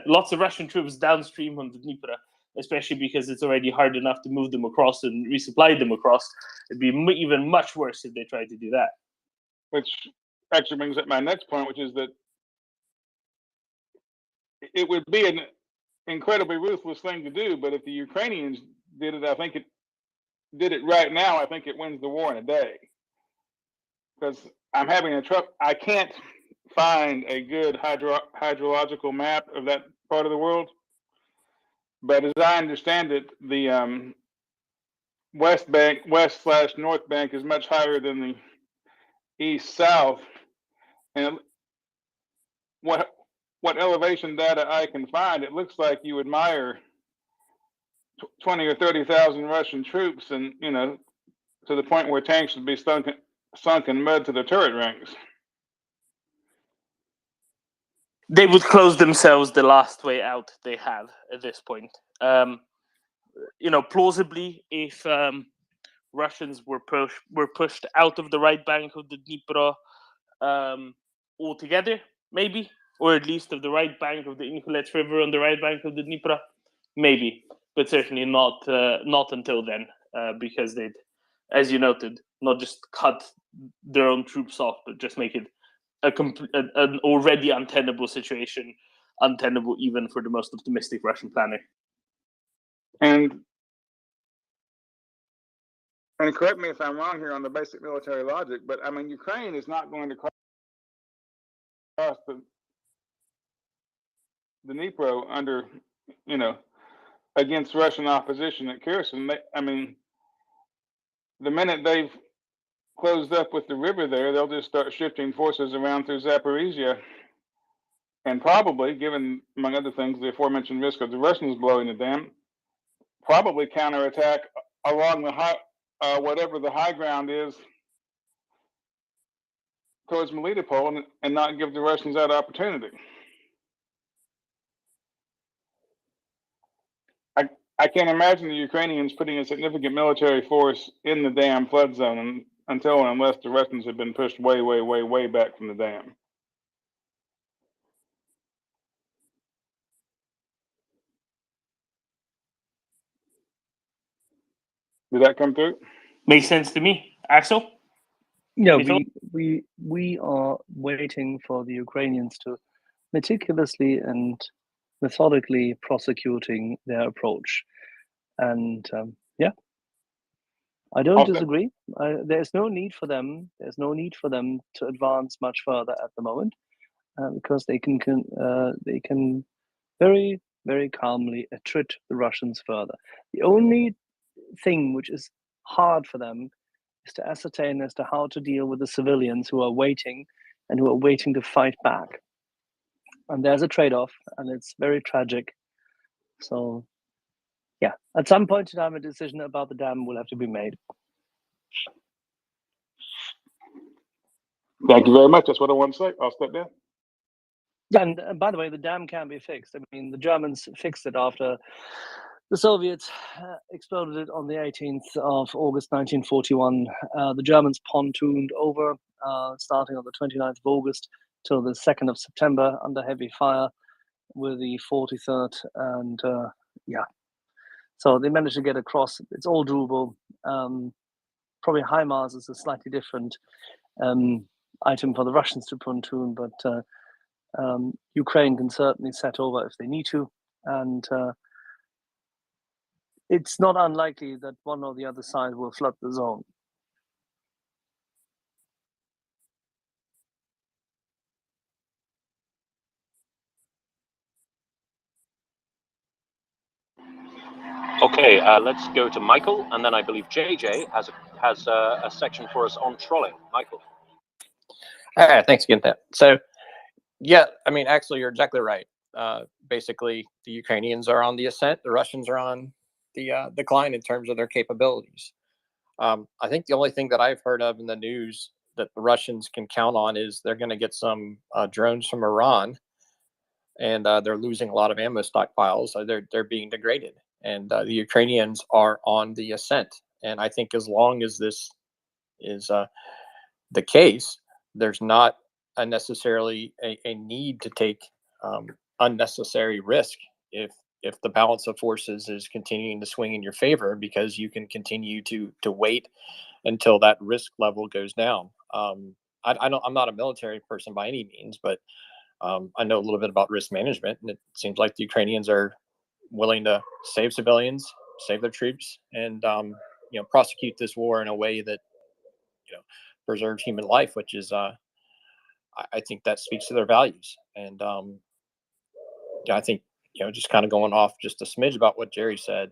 lots of Russian troops downstream on the Dnieper, especially because it's already hard enough to move them across and resupply them across. It'd be even much worse if they tried to do that. Which actually brings up my next point, which is that it would be an incredibly ruthless thing to do, but if the Ukrainians did it, I think it did it right now, I think it wins the war in a day. Because I'm having I can't find a good hydrological map of that part of the world. But as I understand it, the west/north bank is much higher than the east-south. And what elevation data I can find, it looks like you admire 20 or 30,000 Russian troops, and to the point where tanks would be sunk in mud to the turret rings. They would close themselves the last way out they have at this point. Plausibly, if Russians were pushed out of the right bank of the Dnieper altogether, maybe, or at least of the right bank of the Inhulets River on the right bank of the Dnieper, maybe, but certainly not until then, because they'd, as you noted, not just cut their own troops off, but just make it an already untenable situation untenable even for the most optimistic Russian planner. And correct me if I'm wrong here on the basic military logic, but I mean, Ukraine is not going to cross the Dnipro under, against Russian opposition at Kherson. I mean, the minute they've closed up with the river there, they'll just start shifting forces around through Zaporizhia, and probably, given among other things the aforementioned risk of the Russians blowing the dam, probably counterattack along the whatever the high ground is towards Melitopol, and not give the Russians that opportunity. I can't imagine the Ukrainians putting a significant military force in the dam flood zone until and unless the Russians have been pushed way, way, way, way back from the dam. Did that come through? Makes sense to me. Axel? Yeah, Any thoughts? we are waiting for the Ukrainians to meticulously and methodically prosecuting their approach, and yeah, I don't Okay. disagree. There's no need for them. There's no need for them to advance much further at the moment, because they can very, very calmly attrit the Russians further. The only thing which is hard for them is to ascertain as to how to deal with the civilians who are waiting and who are waiting to fight back. And there's a trade-off, and it's very tragic. So, yeah, at some point in time, a decision about the dam will have to be made. Thank you very much. That's what I want to say. I'll step down. Yeah, and by the way, the dam can be fixed. I mean, the Germans fixed it after the Soviets exploded it on the 18th of August 1941. The Germans pontooned over, starting on the 29th of August till the 2nd of September under heavy fire with the 43rd. And yeah, so they managed to get across. It's all doable. Probably HIMARS is a slightly different item for the Russians to pontoon, but Ukraine can certainly set over if they need to. And it's not unlikely that one or the other side will flood the zone. Okay, let's go to Michael, and then I believe JJ has a section for us on trolling. Michael. All right, thanks again, Pat. So, yeah, I mean, actually, you're exactly right. Basically, the Ukrainians are on the ascent. The Russians are on the decline in terms of their capabilities. I think the only thing that I've heard of in the news that the Russians can count on is they're going to get some drones from Iran, and they're losing a lot of ammo stockpiles. So they're being degraded, and the Ukrainians are on the ascent. And I think as long as this is the case, there's not necessarily a need to take unnecessary risk if the balance of forces is continuing to swing in your favor, because you can continue to wait until that risk level goes down. I'm not a military person by any means, but I know a little bit about risk management, and it seems like the Ukrainians are willing to save civilians, save their troops, and prosecute this war in a way that preserves human life, which is I think that speaks to their values. And I think just kind of going off just a smidge about what Jerry said,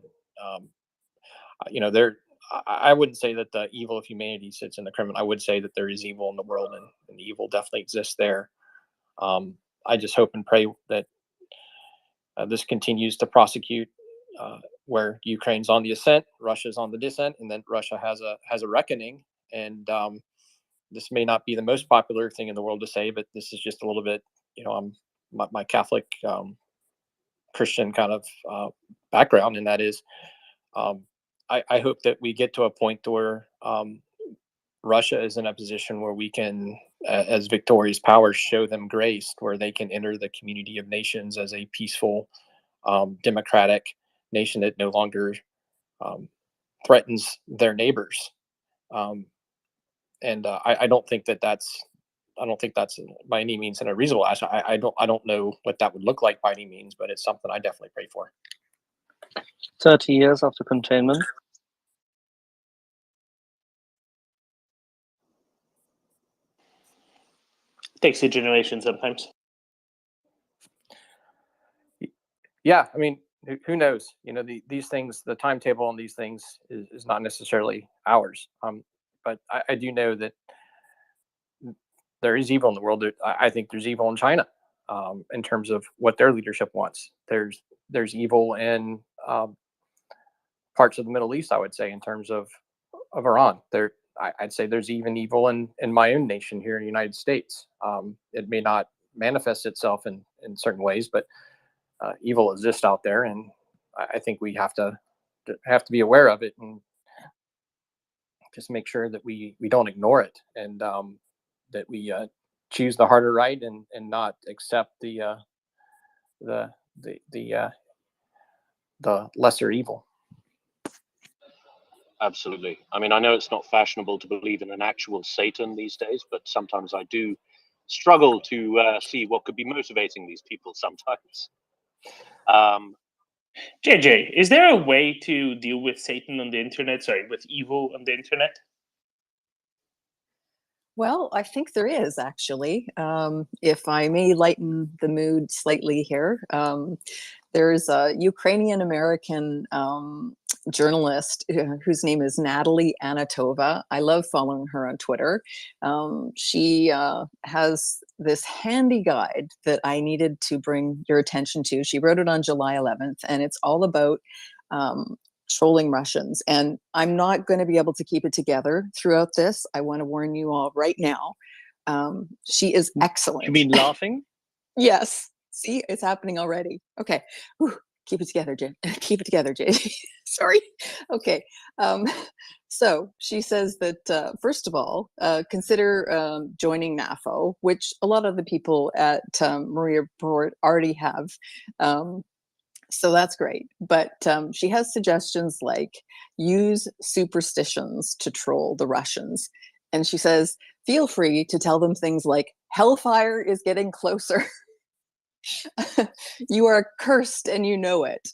I wouldn't say that the evil of humanity sits in the Kremlin. I would say that there is evil in the world, and the evil definitely exists there. I just hope and pray that this continues to prosecute where Ukraine's on the ascent, Russia's on the descent, and then Russia has a reckoning. And this may not be the most popular thing in the world to say, but this is just a little bit, my Catholic Christian kind of background, and that is, I hope that we get to a point where Russia is in a position where we can, as victorious powers, show them grace, where they can enter the community of nations as a peaceful, democratic nation that no longer threatens their neighbors. And I don't think that that's don't think that's by any means an unreasonable ask. I don't know what that would look like by any means, but it's something I definitely pray for. 30 years after containment. Takes a generation sometimes. Yeah, I mean, who knows? You know, these things, the timetable on these things is not necessarily ours. But I do know that there is evil in the world. I think there's evil in China, in terms of what their leadership wants. There's evil in parts of the Middle East, I would say, in terms of Iran. I'd say there's even evil in my own nation here in the United States. It may not manifest itself in certain ways, but evil exists out there, and I think we have to be aware of it and just make sure that we don't ignore it, and that we choose the harder right and not accept the lesser evil. Absolutely. I mean, I know it's not fashionable to believe in an actual Satan these days, but sometimes I do struggle to see what could be motivating these people sometimes. JJ, is there a way to deal with Satan on the internet? Sorry, with evil on the internet? Well, I think there is actually. If I may lighten the mood slightly here, there's a Ukrainian-American journalist whose name is Natalie Anatova. I love following her on Twitter. She has this handy guide that I needed to bring your attention to. She wrote it on July 11th, and it's all about trolling Russians. And I'm not going to be able to keep it together throughout this. I want to warn you all right now. She is excellent. You mean laughing? Yes. See, it's happening already. Okay. Whew. Keep it together, Jay. Keep it together, Jay. Sorry. Okay. So she says that, first of all, consider joining NAFO, which a lot of the people at MryiaReport already have. So that's great. But she has suggestions like use superstitions to troll the Russians. And she says, feel free to tell them things like, hellfire is getting closer. You are cursed and you know it.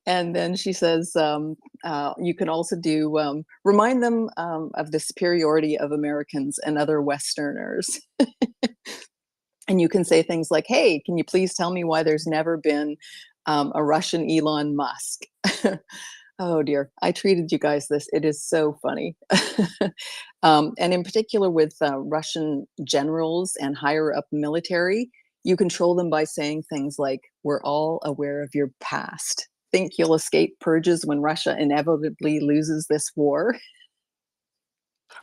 And then she says, you can also do, remind them of the superiority of Americans and other Westerners. And you can say things like, hey, can you please tell me why there's never been a Russian Elon Musk? Oh dear, I tweeted you guys this. It is so funny. And in particular with Russian generals and higher up military, you control them by saying things like, we're all aware of your past. Think you'll escape purges when Russia inevitably loses this war?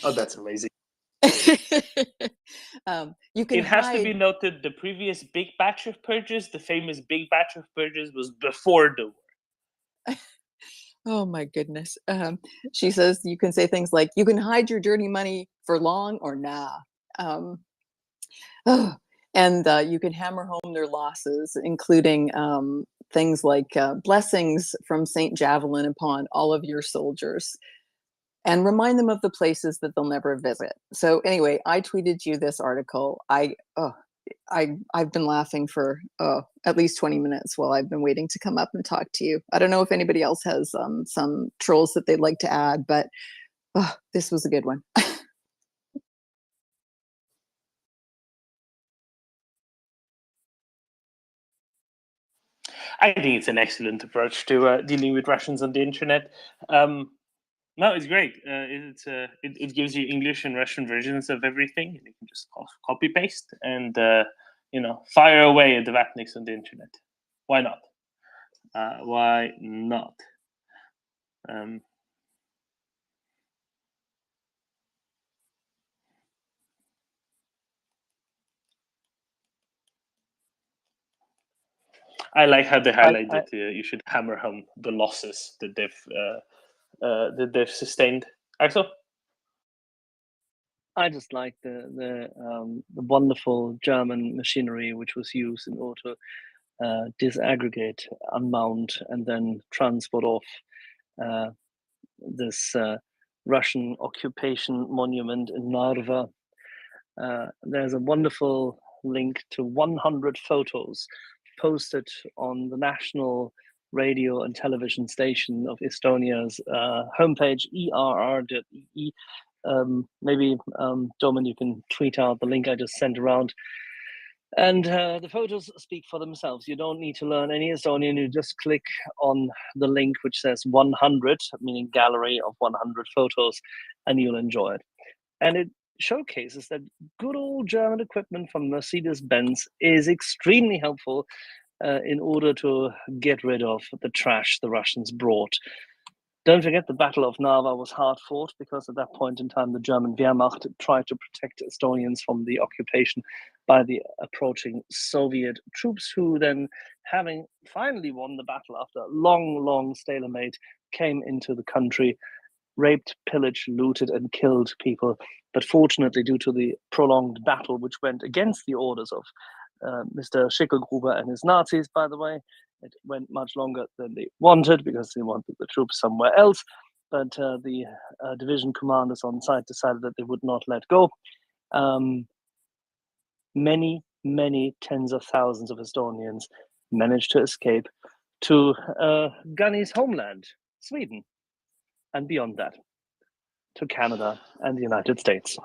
Oh, that's amazing. You can It has to hide. be noted the previous big batch of purges, the famous big batch of purges, was before the war. Oh my goodness. She says you can say things like, you can hide your dirty money for long or nah. And you can hammer home their losses, including things like blessings from St. Javelin upon all of your soldiers. And remind them of the places that they'll never visit. So anyway, I tweeted you this article. I've been laughing for at least 20 minutes while I've been waiting to come up and talk to you. I don't know if anybody else has some trolls that they'd like to add, but this was a good one. I think it's an excellent approach to dealing with Russians on the internet. No, it's great. It gives you English and Russian versions of everything, and you can just copy paste and fire away at the Vatniks on the internet. Why not? Why not? I like how they highlight that you should hammer home the losses that they've sustained. Axel? I just like the wonderful German machinery which was used in order to disaggregate, unmount, and then transport off this Russian occupation monument in Narva. there's a wonderful link to 100 photos posted on the national radio and television station of Estonia's homepage, err.ee. Maybe, Domin, you can tweet out the link I just sent around. And the photos speak for themselves. You don't need to learn any Estonian. You just click on the link which says 100, meaning gallery of 100 photos, and you'll enjoy it. And it showcases that good old German equipment from Mercedes-Benz is extremely helpful in order to get rid of the trash the Russians brought. Don't forget the Battle of Narva was hard fought because at that point in time the German Wehrmacht tried to protect Estonians from the occupation by the approaching Soviet troops, who then, having finally won the battle after a long stalemate, came into the country, raped, pillaged, looted, and killed people. But fortunately, due to the prolonged battle, which went against the orders of Mr. Schicklgruber and his Nazis, by the way, it went much longer than they wanted because they wanted the troops somewhere else. But the division commanders on site decided that they would not let go. Many tens of thousands of Estonians managed to escape to Gunny's homeland, Sweden, and beyond that, to Canada and the United States.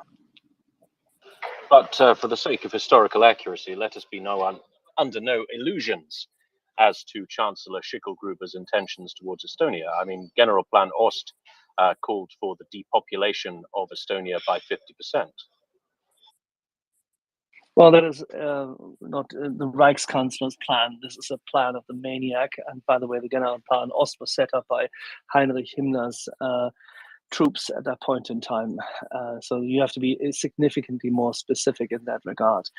But for the sake of historical accuracy, let us be under no illusions as to Chancellor Schicklgruber's intentions towards Estonia. I mean, Generalplan Ost called for the depopulation of Estonia by 50%. Well, that is not the Reichskanzler's plan. This is a plan of the maniac. And by the way, the Generalplan Ost was set up by Heinrich Himmler's troops at that point in time. So you have to be significantly more specific in that regard.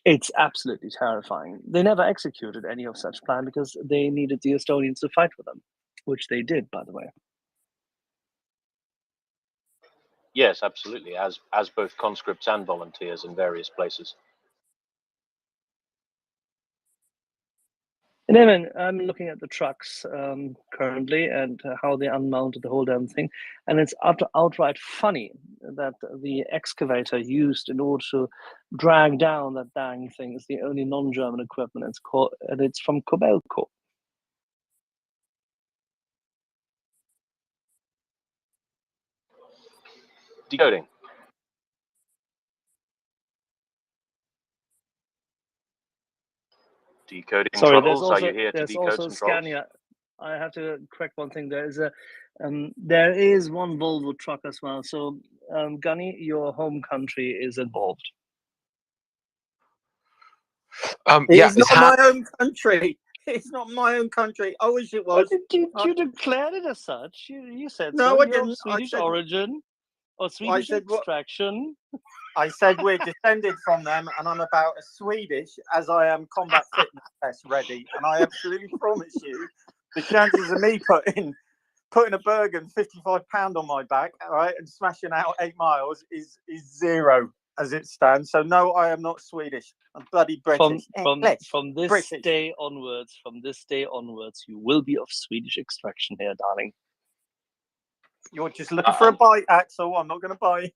It's absolutely terrifying. They never executed any of such plan because they needed the Estonians to fight for them, which they did, by the way. Yes, absolutely, as both conscripts and volunteers in various places. And then I'm looking at the trucks currently and how they unmounted the whole damn thing. And it's outright funny that the excavator used in order to drag down that dang thing is the only non-German equipment. It's from Kobelco. Decoding. Decoding Sorry, trolls. Are you here to there's decode also some trolls? Scania. I have to correct one thing. There is one Volvo truck as well. So, Gunny, your home country is involved. It's not my own country. It's not my own country. I wish it was. You declared it as such. You said No, so. I You're of didn't. Swedish origin or Swedish extraction. I said we're descended from them, and I'm about as Swedish as I am combat fitness test ready. And I absolutely promise you, the chances of me putting a Bergen 55-pound on my back, all right, and smashing out 8 miles is zero as it stands. So no, I am not Swedish. I'm bloody British. From this day onwards, you will be of Swedish extraction here, darling. You're just looking for a bite, Axel. I'm not going to bite.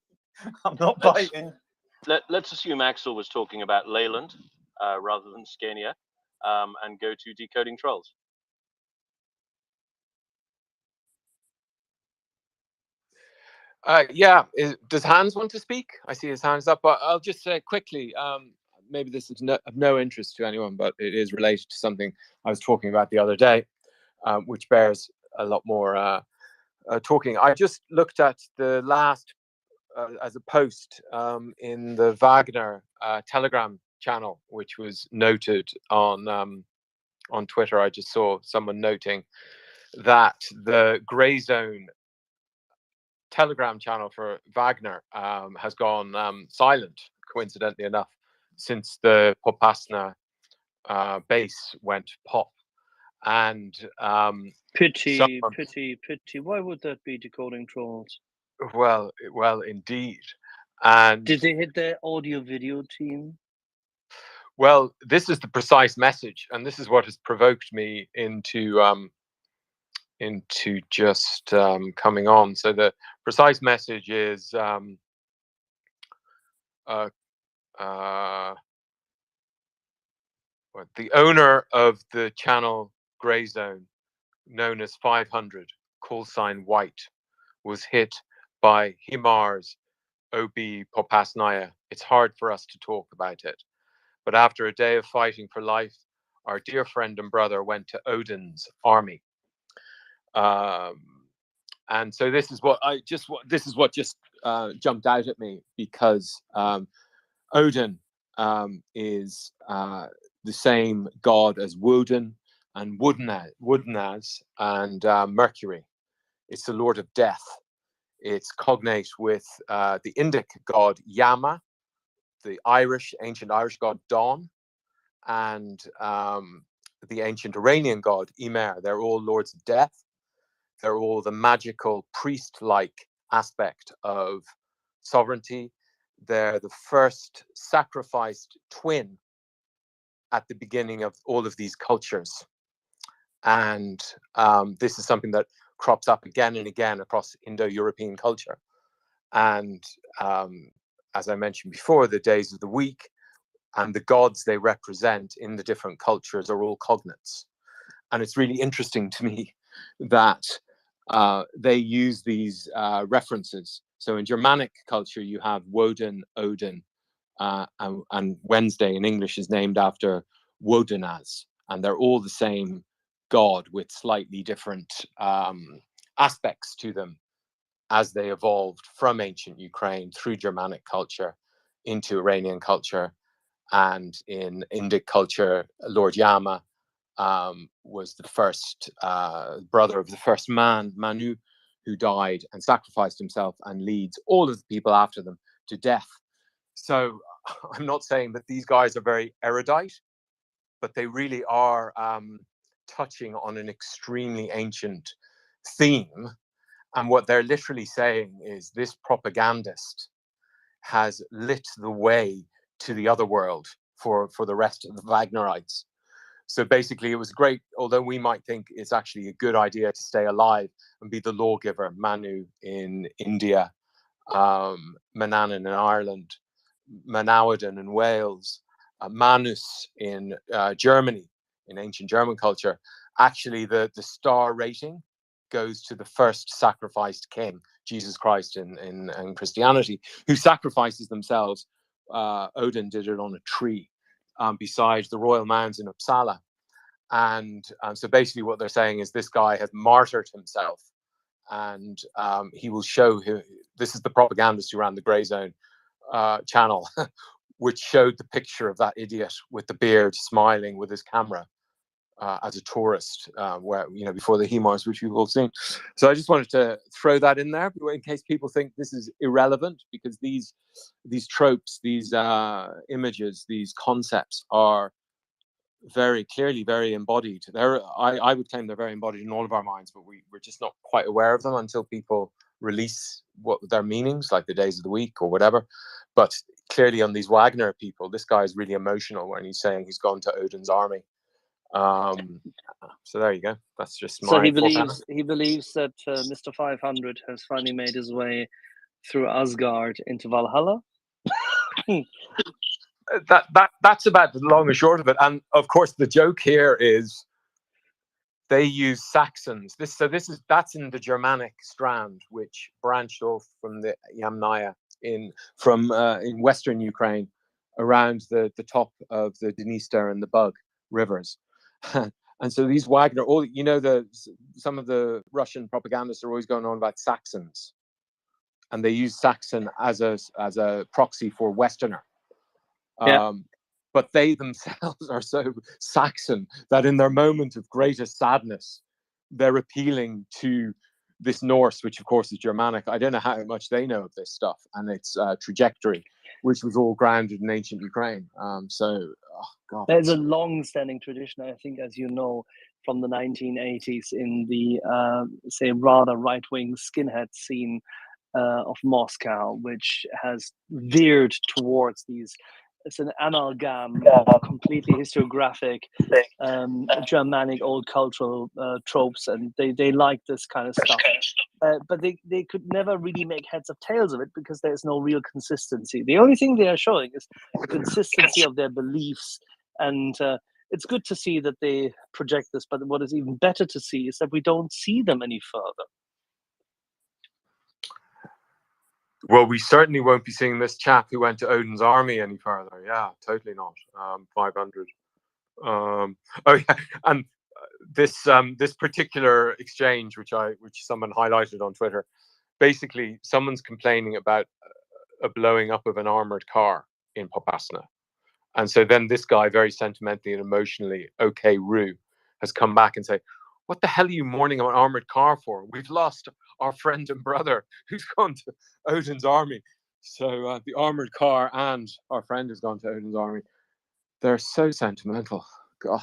I'm not biting. Let's assume Axel was talking about Leyland rather than Scania, and go to decoding trolls. Does Hans want to speak? I see his hands up, but I'll just say quickly, maybe this is of no interest to anyone, but it is related to something I was talking about the other day, which bears a lot more talking. I just looked at the last as a post in the Wagner Telegram channel, which was noted on Twitter. I just saw someone noting that the Grey Zone Telegram channel for Wagner has gone silent, coincidentally enough, since the Popasna base went pop. And pity. Why would that be decoding trolls? Well, indeed. And did they hit their audio-video team? Well, this is the precise message, and this is what has provoked me into just coming on. So the precise message is the owner of the channel Grey Zone, known as 500, call sign White, was hit by HIMARS OB Popasnaya. It's hard for us to talk about it. But after a day of fighting for life, our dear friend and brother went to Odin's army. And so this is what just jumped out at me, because Odin is the same god as Woden and Wodenaz and Mercury. It's the Lord of Death. It's cognate with the Indic god Yama, the ancient Irish god Dawn, and the ancient Iranian god Ymer. They're all lords of death. They're all the magical priest-like aspect of sovereignty. They're the first sacrificed twin at the beginning of all of these cultures. And this is something that crops up again and again across Indo-European culture. And as I mentioned before, the days of the week and the gods they represent in the different cultures are all cognates. And it's really interesting to me that they use these references. So in Germanic culture, you have Woden, Odin, and Wednesday in English is named after Wodenaz, and they're all the same god with slightly different aspects to them as they evolved from ancient Ukraine through Germanic culture into Iranian culture. And in Indic culture, Lord Yama was the first brother of the first man, Manu, who died and sacrificed himself and leads all of the people after them to death. So I'm not saying that these guys are very erudite, but they really are touching on an extremely ancient theme. And what they're literally saying is this propagandist has lit the way to the other world for the rest of the Wagnerites. So basically, it was great, although we might think it's actually a good idea to stay alive and be the lawgiver, Manu in India, Manannan in Ireland, Manawydan in Wales, Manus in Germany, in ancient German culture. Actually, the star rating goes to the first sacrificed king, Jesus Christ in Christianity, who sacrifices themselves. Odin did it on a tree beside the royal mounds in Uppsala. And so basically what they're saying is this guy has martyred himself, and he will show who. This is the propagandist who ran the Grey Zone channel, which showed the picture of that idiot with the beard smiling with his camera as a tourist, where before the HIMARS, which we've all seen. So I just wanted to throw that in there in case people think this is irrelevant, because these tropes, these images, these concepts are very clearly very embodied. I would claim they're very embodied in all of our minds, but we're just not quite aware of them until people release what their meanings, like the days of the week or whatever. But clearly on these Wagner people, this guy is really emotional when he's saying he's gone to Odin's army. So there you go. That's just my. So he believes that Mr. 500 has finally made his way through Asgard into Valhalla. That's about the long and short of it. And of course, the joke here is they use Saxons. That's in the Germanic strand, which branched off from the Yamnaya in Western Ukraine, around the top of the Dniester and the Bug rivers. And so these Wagner, some of the Russian propagandists are always going on about Saxons, and they use Saxon as a proxy for Westerner. Yeah. But they themselves are so Saxon that in their moment of greatest sadness, they're appealing to this Norse, which of course is Germanic. I don't know how much they know of this stuff and its trajectory, which was all grounded in ancient Ukraine. God, there's a long-standing tradition, I think, as you know, from the 1980s in the say rather right-wing skinhead scene of Moscow, which has veered towards these. It's an amalgam of completely historiographic Germanic old cultural tropes, and they like this kind of stuff. but they could never really make heads or tails of it because there's no real consistency. The only thing they are showing is the consistency of their beliefs, and it's good to see that they project this, but what is even better to see is that we don't see them any further. Well, we certainly won't be seeing this chap who went to Odin's army any further. Yeah, totally not. 500. Oh yeah, and this particular exchange, which someone highlighted on Twitter, basically someone's complaining about a blowing up of an armored car in Popasna, and so then this guy, very sentimentally and emotionally, OK Roo, has come back and say, "What the hell are you mourning an armored car for? We've lost our friend and brother who's gone to Odin's army." So the armored car and our friend who's gone to Odin's army. They're so sentimental. God.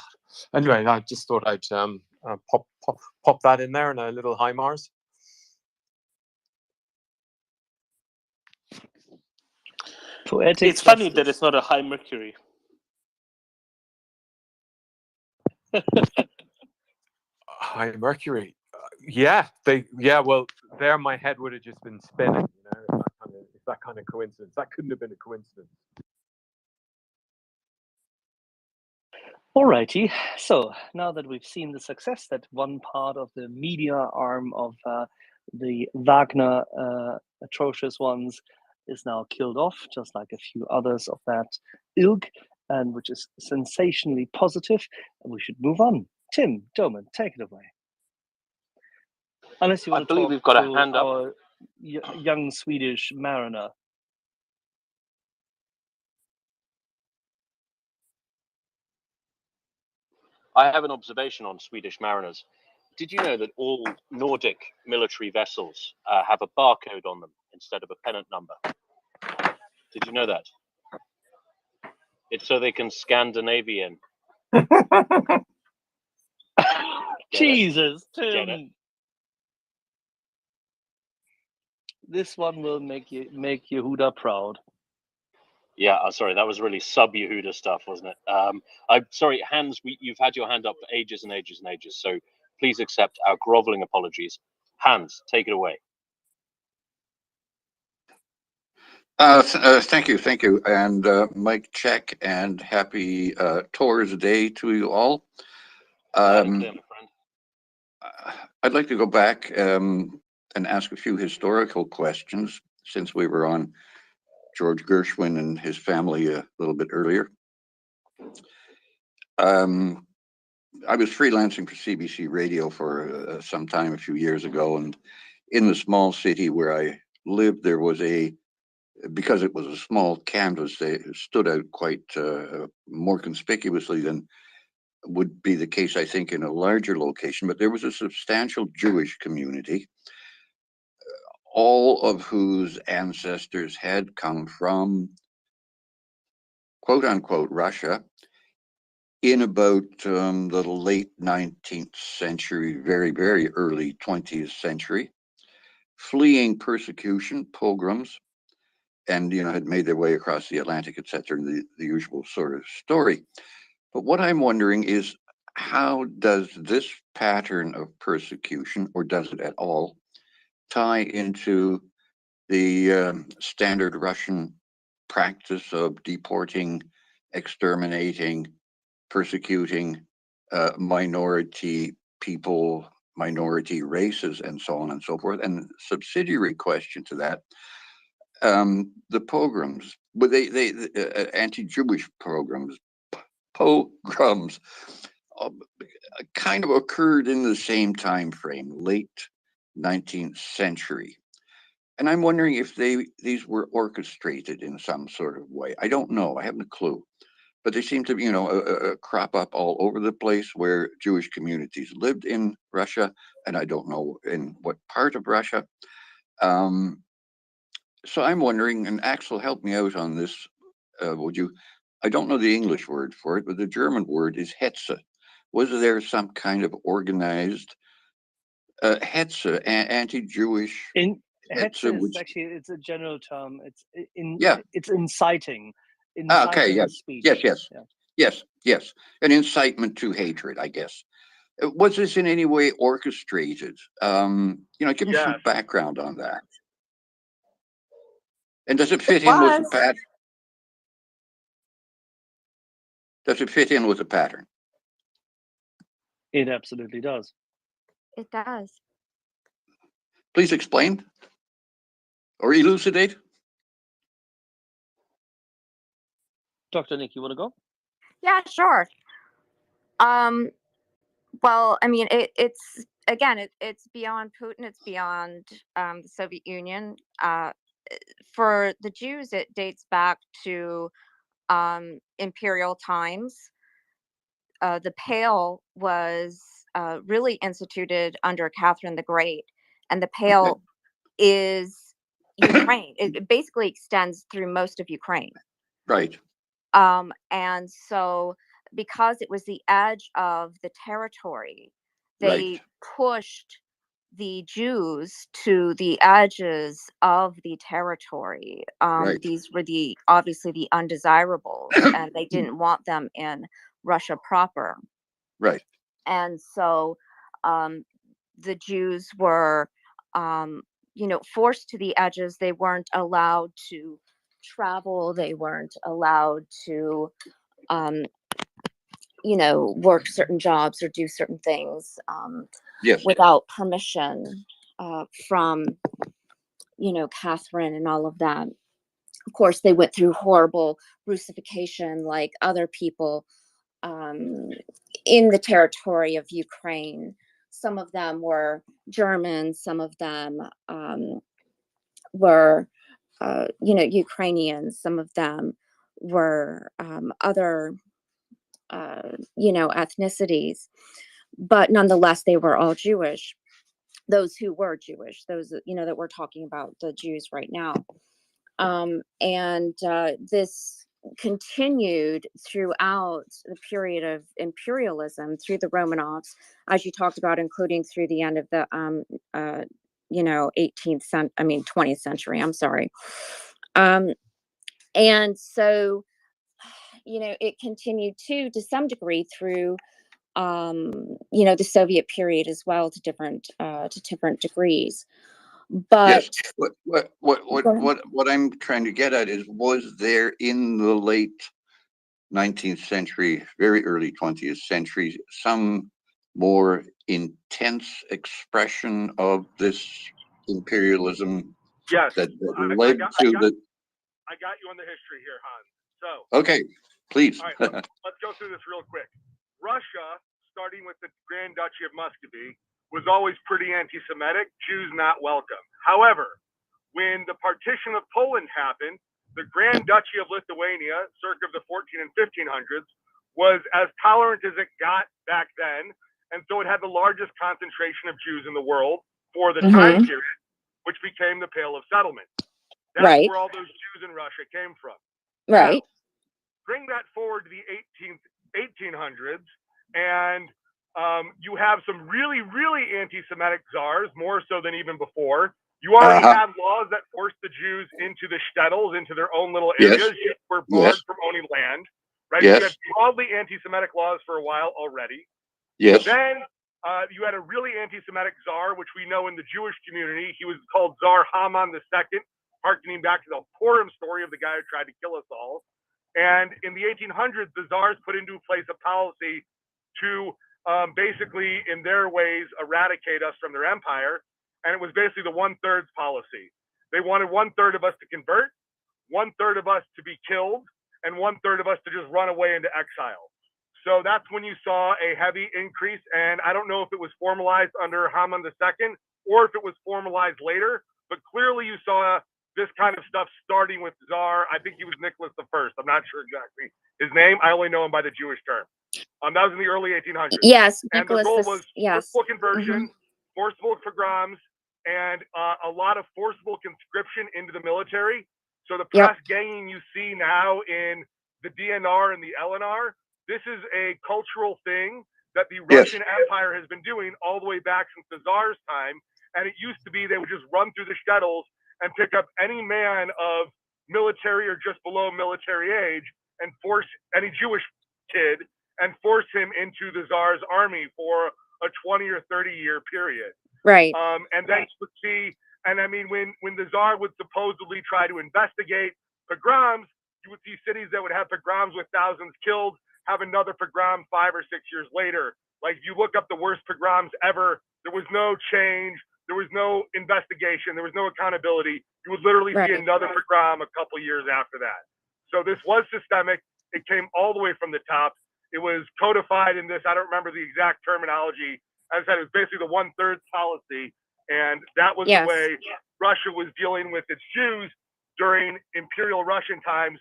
Anyway, I just thought I'd pop that in there in a little hi Mars. Poetic it's funny that it's not a high Mercury. High Mercury. Yeah, well, there my head would have just been spinning, if that kind of coincidence. That couldn't have been a coincidence. Alrighty, so now that we've seen the success that one part of the media arm of the Wagner atrocious ones is now killed off, just like a few others of that ilk, and which is sensationally positive, and we should move on. Tim, Doman, take it away. Unless you want I believe we've got a hand up. Our young Swedish mariner. I have an observation on Swedish mariners. Did you know that all Nordic military vessels have a barcode on them instead of a pennant number? Did you know that? It's so they can Scandinavian. Jesus, Get Tim. it? This one will make Yehuda proud. Yeah, sorry, that was really sub-Yehuda stuff, wasn't it? I'm sorry, Hans, you've had your hand up for ages and ages and ages, so please accept our groveling apologies. Hans, take it away. Thank you, and mic check, and happy Tours Day to you all. Loud and clear, my friend. I'd like to go back and ask a few historical questions, since we were on George Gershwin and his family a little bit earlier. I was freelancing for CBC Radio for some time a few years ago, and in the small city where I lived, there was because it was a small canvas, they stood out quite more conspicuously than would be the case, I think, in a larger location. But there was a substantial Jewish community, all of whose ancestors had come from, quote unquote, Russia in about the late 19th century, very, very early 20th century, fleeing persecution, pogroms, and had made their way across the Atlantic, etc., the usual sort of story. But what I'm wondering is, how does this pattern of persecution, or does it at all, tie into the standard Russian practice of deporting, exterminating, persecuting minority people, minority races, and so on and so forth? And subsidiary question to that, the pogroms, but they anti-Jewish pogroms kind of occurred in the same time frame, late 19th century. And I'm wondering if these were orchestrated in some sort of way. I don't know. I haven't a clue. But they seem to, crop up all over the place where Jewish communities lived in Russia, and I don't know in what part of Russia. So I'm wondering, and Axel, help me out on this, would you? I don't know the English word for it, but the German word is Hetze. Was there some kind of organized Hetze, anti-Jewish? Hetze is actually, it's a general term. It's inciting. Okay, yes, speech. yes. An incitement to hatred, I guess. Was this in any way orchestrated? Give me some Yes. background on that. And does it fit It in with the was. pattern? Does it fit in with the pattern? It absolutely does. It does. Please explain or elucidate. Dr. Nick, you want to go? Yeah, sure. Well, I mean, it's again, it's beyond Putin. It's beyond the Soviet Union. For the Jews, it dates back to imperial times. The Pale was really instituted under Catherine the Great, and the Pale is Ukraine. It basically extends through most of Ukraine. Right. And so, because it was the edge of the territory, they Right. pushed the Jews to the edges of the territory. Right. These were obviously the undesirables, and they didn't want them in Russia proper. Right. And so the Jews were, forced to the edges. They weren't allowed to travel. They weren't allowed to, work certain jobs or do certain things Yes. without permission from, Catherine and all of that. Of course, they went through horrible Russification like other people in the territory of Ukraine. Some of them were German, some of them were, Ukrainians, some of them were other, ethnicities. But nonetheless, they were all Jewish. Those who were Jewish, those, that we're talking about, the Jews right now. And this continued throughout the period of imperialism through the Romanovs, as you talked about, including through the end of the 20th century. I'm sorry. And so, it continued to some degree through the Soviet period as well, to different degrees. But yes, what I'm trying to get at is, was there in the late 19th century, very early 20th century, some more intense expression of this imperialism Yes. that I led got to the? I got you on the history here, Hans. So Okay, please. all right, let's go through this real quick. Russia, starting with the Grand Duchy of Muscovy, was always pretty anti-Semitic. Jews not welcome. However, when the partition of Poland happened, the Grand Duchy of Lithuania, circa the 14 and 1500s, was as tolerant as it got back then, and so it had the largest concentration of Jews in the world for the time period, which became the Pale of Settlement. That's Right. where all those Jews in Russia came from. Right. Now, bring that forward to the 1800s, and you have some really, really anti-Semitic czars, more so than even before. You already had laws that forced the Jews into the shtetls, into their own little areas. You were barred from owning land, right? Yes. You had broadly anti-Semitic laws for a while already. Yes. Then you had a really anti-Semitic czar, which we know in the Jewish community. He was called Tsar Haman II, harkening back to the Purim story of the guy who tried to kill us all. And in the 1800s, the czars put into place a policy to basically, in their ways, eradicate us from their empire. And it was basically the 1/3 policy. They wanted 1/3 of us to convert, 1/3 of us to be killed, and 1/3 of us to just run away into exile. So that's when you saw a heavy increase. And I don't know if it was formalized under Haman II or if it was formalized later, but clearly you saw this kind of stuff starting with Tsar. I think he was Nicholas I. I'm not sure exactly his name. I only know him by the Jewish term. That was in the early 1800s. Yes, And the Nicholas. goal was Yes. forcible conversion, forcible pogroms, and a lot of forcible conscription into the military. So the press ganging you see now in the DNR and the LNR, this is a cultural thing that the Russian Empire has been doing all the way back since the Tsar's time. And it used to be they would just run through the shtetls and pick up any man of military or just below military age and force any Jewish kid and force him into the Tsar's army for a 20 or 30-year period. Right. And then you would see, and I mean, when the Tsar would supposedly try to investigate pogroms, you would see cities that would have pogroms with thousands killed have another pogrom 5 or 6 years later. Like, if you look up the worst pogroms ever, there was no change, there was no investigation, there was no accountability. You would literally see another pogrom a couple years after that. So this was systemic. It came all the way from the top. It was codified in this, I don't remember the exact terminology. As I said, it was basically the 1/3 policy. And that was the way Russia was dealing with its Jews during Imperial Russian times,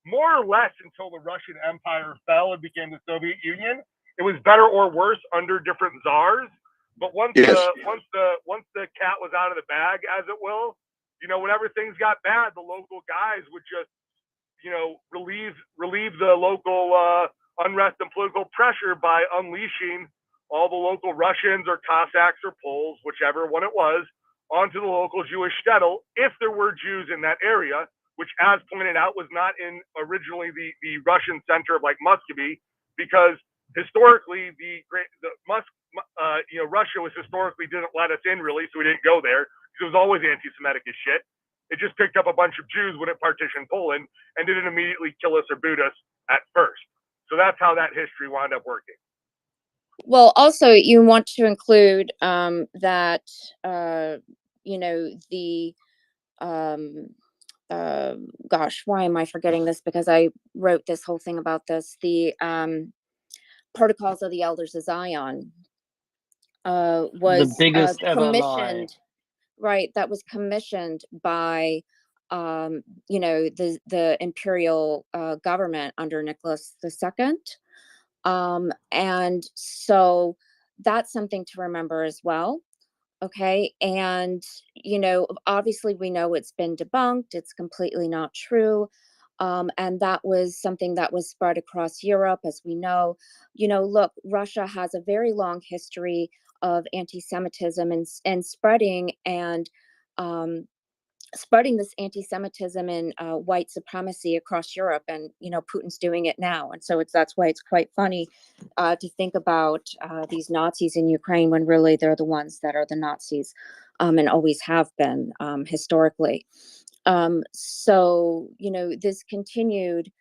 more or less until the Russian Empire fell and became the Soviet Union. It was better or worse under different czars. But once the cat was out of the bag, as it will, you know, whenever things got bad, the local guys would just, you know, relieve the local unrest and political pressure by unleashing all the local Russians or Cossacks or Poles, whichever one it was, onto the local Jewish shtetl, if there were Jews in that area, which, as pointed out, was not in originally the Russian center of like Muscovy, because historically Russia was historically didn't let us in really, so we didn't go there because it was always anti-Semitic as shit. It just picked up a bunch of Jews when it partitioned Poland and didn't immediately kill us or boot us at first. So that's how that history wound up working. Well, also you want to include that you know, the gosh, why am I forgetting this? Because I wrote this whole thing about this. The Protocols of the Elders of Zion was the biggest ever lie. commissioned, right? That was commissioned by you know, the imperial government under Nicholas II. And so that's something to remember as well. Okay. And, you know, obviously we know it's been debunked. It's completely not true. And that was something that was spread across Europe, as we know. You know, look, Russia has a very long history of anti-Semitism and spreading spreading this anti-Semitism and white supremacy across Europe, and you know, Putin's doing it now, and so that's why it's quite funny to think about these Nazis in Ukraine when really they're the ones that are the Nazis, and always have been historically. So you know, this continued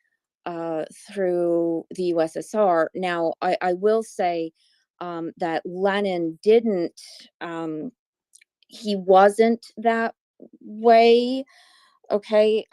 through the USSR. Now, I will say that Lenin didn't. He wasn't that way. Okay.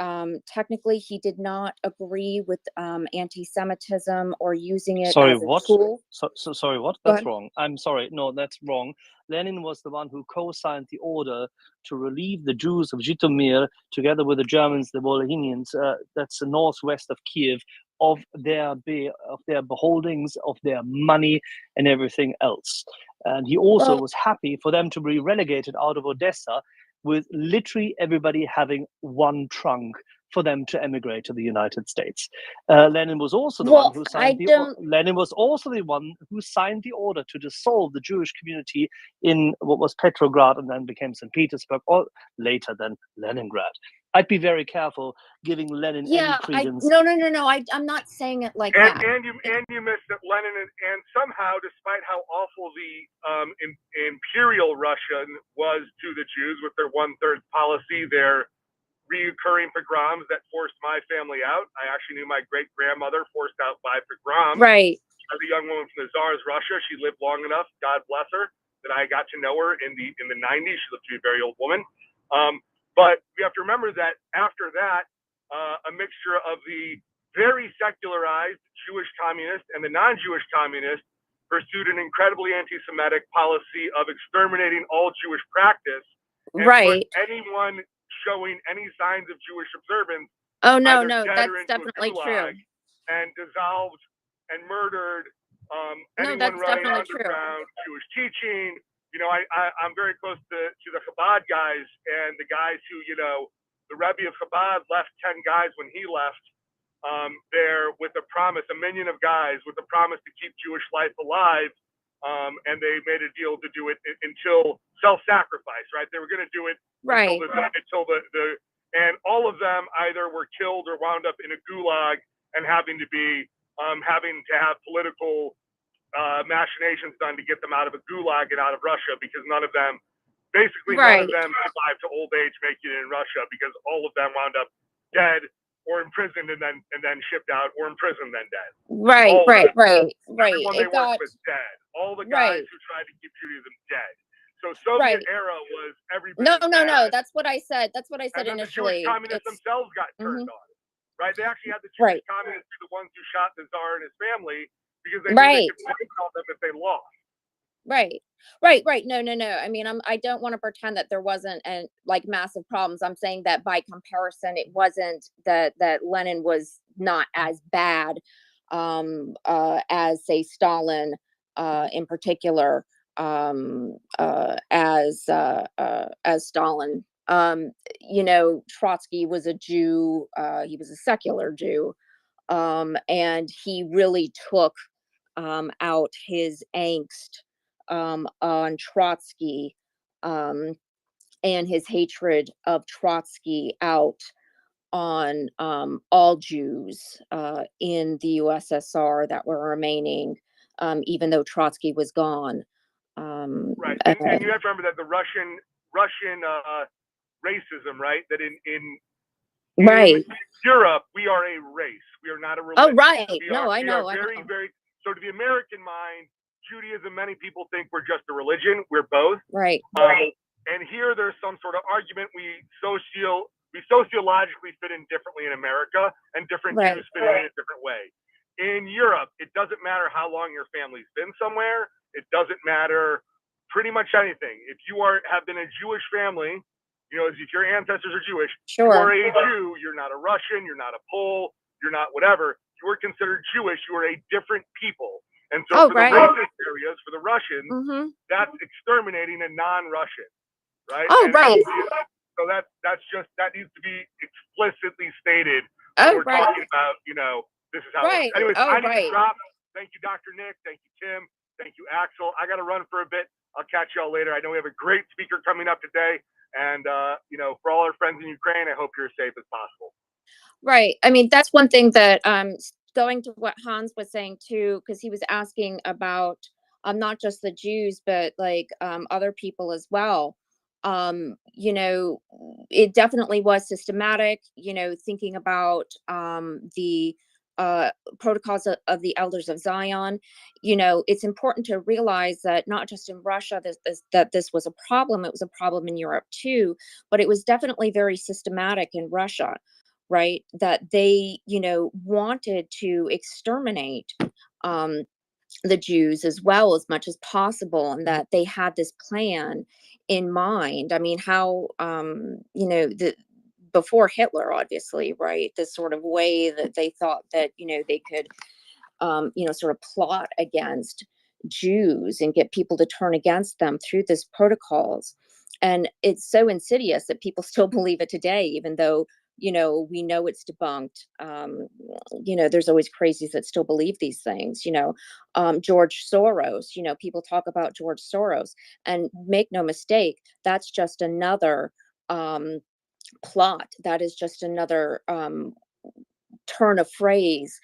Technically, he did not agree with anti-Semitism or using it Sorry, as a what? tool. Sorry, what? Go That's ahead. wrong. I'm sorry. No, that's wrong. Lenin was the one who co-signed the order to relieve the Jews of Zhytomyr, together with the Germans, the Volhynians, that's the northwest of Kiev, of their beholdings, of their money, and everything else. And he also Well, was happy for them to be relegated out of Odessa, with literally everybody having one trunk for them to emigrate to the United States. Lenin was also the one who signed Lenin was also the one who signed the order to dissolve the Jewish community in what was Petrograd and then became St. Petersburg, or later then Leningrad. I'd be very careful giving Lenin any credence. No. I'm not saying it like that. And you missed that Lenin and somehow, despite how awful the Imperial Russian was to the Jews with their 1/3 policy, their reoccurring pogroms that forced my family out. I actually knew my great grandmother forced out by pogroms. Right. As a young woman from the Tsar's Russia, she lived long enough, God bless her, that I got to know her in the 90s. She lived to be a very old woman. But we have to remember that after that, a mixture of the very secularized Jewish communists and the non-Jewish communists pursued an incredibly anti-Semitic policy of exterminating all Jewish practice. And right. put anyone showing any signs of Jewish observance. Oh no, that's definitely true. And dissolved and murdered No, anyone that's running definitely true. underground Jewish teaching. You know, I'm very close to the Chabad guys, and the guys who, you know, the Rebbe of Chabad left 10 guys when he left there with a promise, a minion of guys with a promise to keep Jewish life alive. And they made a deal to do it until self-sacrifice, right? They were going to do it right until the and all of them either were killed or wound up in a gulag and having to have political machinations done to get them out of a gulag and out of Russia, because none of them survived to old age making it in Russia, because all of them wound up dead or imprisoned and then shipped out, or imprisoned then dead. Right. Everyone they It worked got with dead. All the guys who tried to keep Judaism dead. So Soviet era was every bit as No. bad. That's what I said. That's what I said And then the Jewish initially. communists It's themselves got turned on, right? They actually had the Right. Jewish communists be the ones who shot the Tsar and his family, because they knew they could boycott them if they lost. Right. No. I mean, I don't want to pretend that there wasn't like massive problems. I'm saying that by comparison, it wasn't that Lenin was not as bad as, say, Stalin in particular, as Stalin. Trotsky was a Jew. He was a secular Jew, and he really took out his angst on Trotsky, and his hatred of Trotsky out on all Jews in the USSR that were remaining, even though Trotsky was gone. Right, and you have to remember that the Russian racism, right? That in Europe, we are a race. We are not a religion. Oh, right. We No, I know. very. So to the American mind, Judaism, many people think we're just a religion. We're both. Right. And here there's some sort of argument. We sociologically fit in differently in America, and different Jews fit in a different way. In Europe, it doesn't matter how long your family's been somewhere. It doesn't matter pretty much anything. If you have been a Jewish family, if your ancestors are Jewish, you are a Jew. You're not a Russian. You're not a Pole. You're not whatever. You are considered Jewish. You are a different people. And so for the racist areas, for the Russians, that's exterminating a non-Russian, right? So that needs to be explicitly stated when we're talking about, this is how it works. Anyways, I need to drop. Thank you, Dr. Nick. Thank you, Tim. Thank you, Axel. I got to run for a bit. I'll catch y'all later. I know we have a great speaker coming up today. And, for all our friends in Ukraine, I hope you're as safe as possible. Right. I mean, that's one thing that going to what Hans was saying too, because he was asking about not just the Jews, but like other people as well. It definitely was systematic, thinking about the protocols of the Elders of Zion. It's important to realize that not just in Russia that this was a problem. It was a problem in Europe too, but it was definitely very systematic in Russia, right? That they, wanted to exterminate the Jews as well as much as possible, and that they had this plan in mind. I mean, how before Hitler, obviously, right? This sort of way that they thought that they could sort of plot against Jews and get people to turn against them through these protocols. And it's so insidious that people still believe it today, even though we know it's debunked. There's always crazies that still believe these things. George Soros, people talk about George Soros, and make no mistake, that's just another plot. That is just another turn of phrase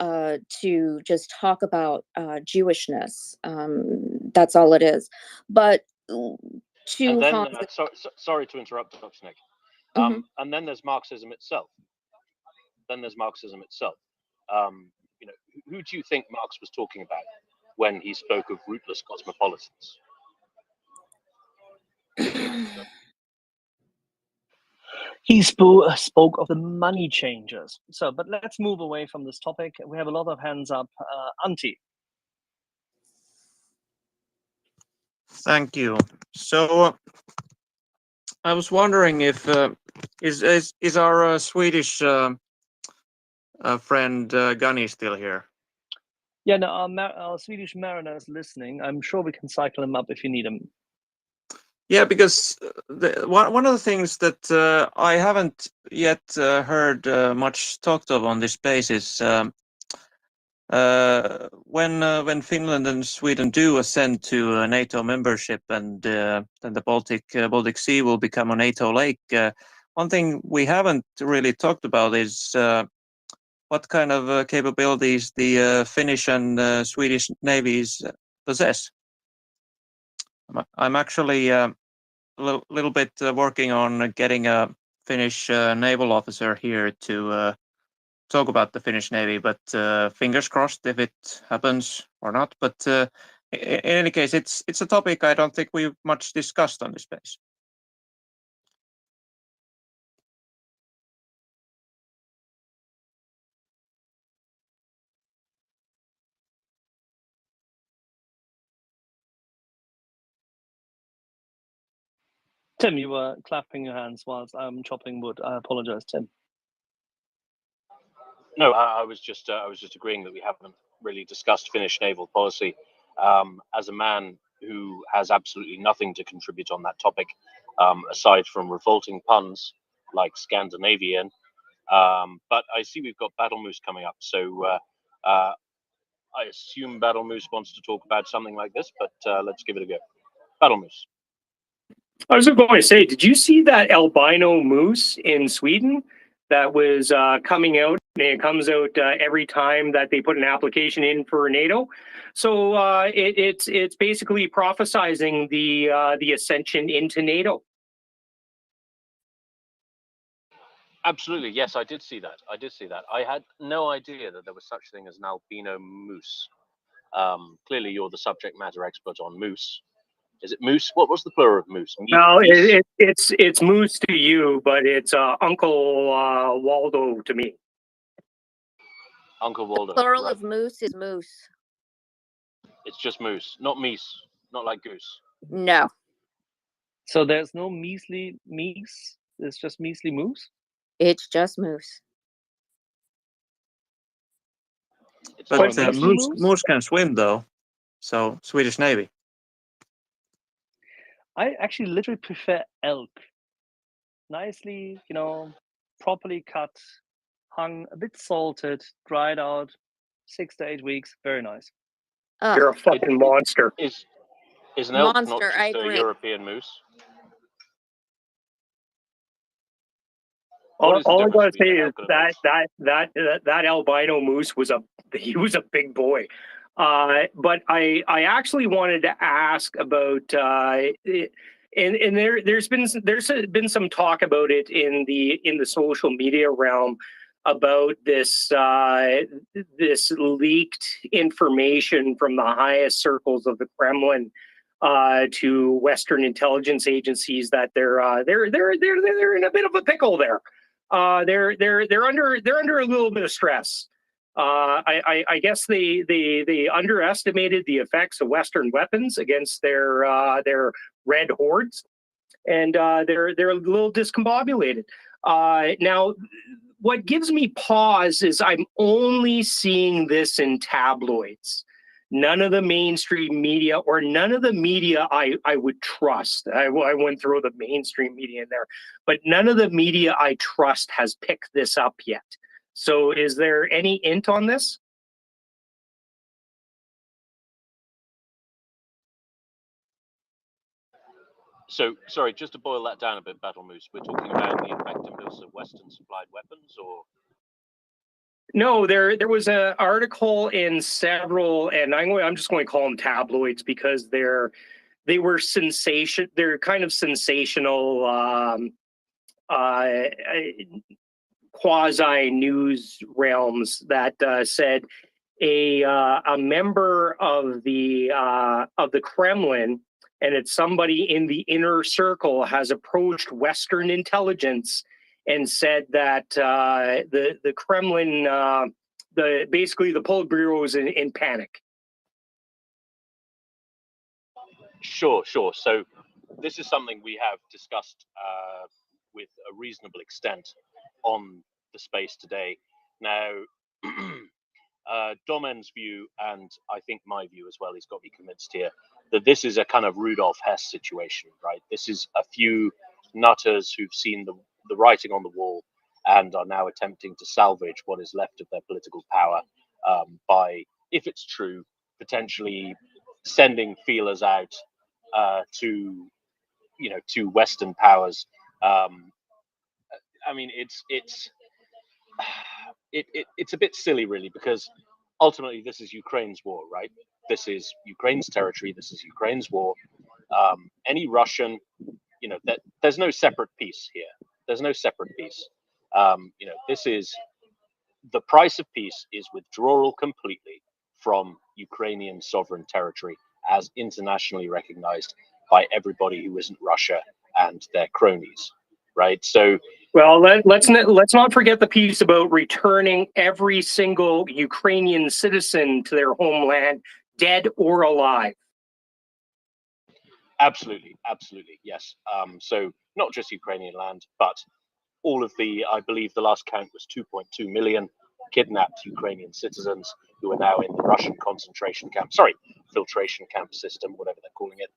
to just talk about Jewishness. That's all it is. But and then, sorry to interrupt, Dr. Nick. And then there's Marxism itself. Who do you think Marx was talking about when he spoke of rootless cosmopolitans? He spoke of the money changers. But let's move away from this topic. We have a lot of hands up. Antti. Thank you. So I was wondering if is our Swedish friend Gunny still here? Yeah, no, our Swedish mariner is listening. I'm sure we can cycle him up if you need him. Yeah, because one of the things that I haven't yet heard much talked of on this space is when Finland and Sweden do ascend to NATO membership, and then the Baltic Sea will become a NATO lake. One thing we haven't really talked about is what kind of capabilities the Finnish and Swedish navies possess. I'm actually a little bit working on getting a Finnish naval officer here to talk about the Finnish Navy, but fingers crossed if it happens or not. But in any case, it's a topic I don't think we've much discussed on this space. Tim, you were clapping your hands whilst I'm chopping wood. I apologize, Tim. No, I was just agreeing that we haven't really discussed Finnish naval policy. As a man who has absolutely nothing to contribute on that topic, aside from revolting puns like Scandinavian, but I see we've got Battle Moose coming up, so I assume Battle Moose wants to talk about something like this, but let's give it a go. Battle Moose. I was going to say, did you see that albino moose in Sweden that was coming out? And it comes out every time that they put an application in for NATO. So it's basically prophesizing the ascension into NATO. Absolutely, yes, I did see that. I had no idea that there was such a thing as an albino moose. Clearly, you're the subject matter expert on moose. Is it moose? What was the plural of moose? No, it's moose to you, but it's Uncle Waldo to me. Uncle Waldo. Plural right. of moose is moose. It's just moose, not meese, not like goose. No. So there's no measly meese? It's just measly moose? It's just moose. But moose can swim though, so Swedish Navy. I actually literally prefer elk. Nicely, properly cut, hung, a bit salted, dried out, 6 to 8 weeks. Very nice. You're a fucking monster. Is an elk not Monster, just I a agree. European moose? All What is the I gotta difference say between an is elk and a moose? that albino moose was a big boy. But I actually wanted to ask about and there's been some talk about it in the social media realm about this this leaked information from the highest circles of the Kremlin to Western intelligence agencies that they're in a bit of a pickle there. They're under a little bit of stress. I guess they underestimated the effects of Western weapons against their red hordes, and they're a little discombobulated. Now, what gives me pause is I'm only seeing this in tabloids. None of the mainstream media, or none of the media I would trust. I wouldn't throw the mainstream media in there, but none of the media I trust has picked this up yet. So is there any hint on this? So, sorry, just to boil that down a bit, Battle Moose, we're talking about the effectiveness of Western supplied weapons, or? No, there was an article in several, and I'm just going to call them tabloids because they're kind of sensational quasi news realms that said a member of the Kremlin, and it's somebody in the inner circle, has approached Western intelligence and said that the Kremlin, basically the Politburo is in panic. Sure. So this is something we have discussed with a reasonable extent on the space today. Now, Domen's view, and I think my view as well, he's got me convinced here, that this is a kind of Rudolf Hess situation, right? This is a few nutters who've seen the writing on the wall and are now attempting to salvage what is left of their political power by, if it's true, potentially sending feelers out to Western powers. I mean, it's it's a bit silly, really, because ultimately this is Ukraine's war, right? This is Ukraine's territory. This is Ukraine's war. Any Russian, that there's no separate peace here. There's no separate peace. This is the price of peace is withdrawal completely from Ukrainian sovereign territory as internationally recognized by everybody who isn't Russia and their cronies, right? So, well, let's not forget the piece about returning every single Ukrainian citizen to their homeland, dead or alive. absolutely, yes. So not just Ukrainian land, but all of I believe the last count was 2.2 million kidnapped Ukrainian citizens who are now in the Russian filtration camp system, whatever they're calling it.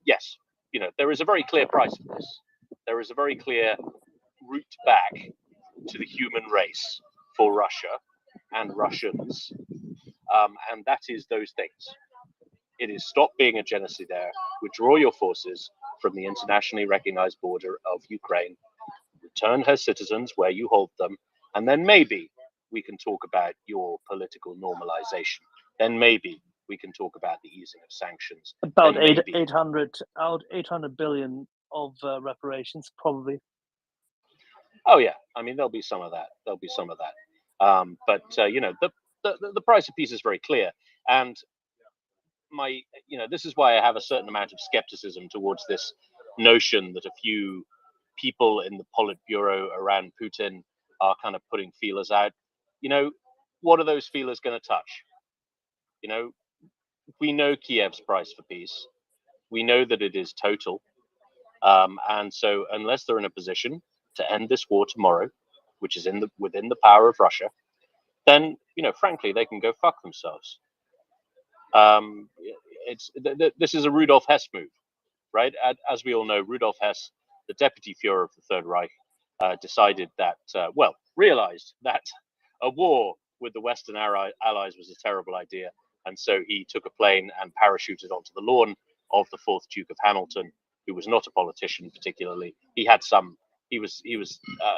Yes, there is a very clear price for this. There is a very clear route back to the human race for Russia and Russians. And that is those things. It is stop being a genocidaire, withdraw your forces from the internationally recognized border of Ukraine, return her citizens where you hold them, and then maybe we can talk about your political normalization. Then maybe we can talk about the easing of sanctions. About Then maybe, 800 billion of reparations, probably. oh yeah, I mean there'll be some of that. But the price of peace is very clear, and this is why I have a certain amount of skepticism towards this notion that a few people in the Politburo around Putin are kind of putting feelers out. What are those feelers going to touch? We know Kiev's price for peace. We know that it is total. And so unless they're in a position to end this war tomorrow, which is within the power of Russia, then, frankly, they can go fuck themselves. This is a Rudolf Hess move, right? As we all know, Rudolf Hess, the deputy Führer of the Third Reich, decided that, realized that a war with the Western allies was a terrible idea. And so he took a plane and parachuted onto the lawn of the fourth Duke of Hamilton, who was not a politician particularly. He was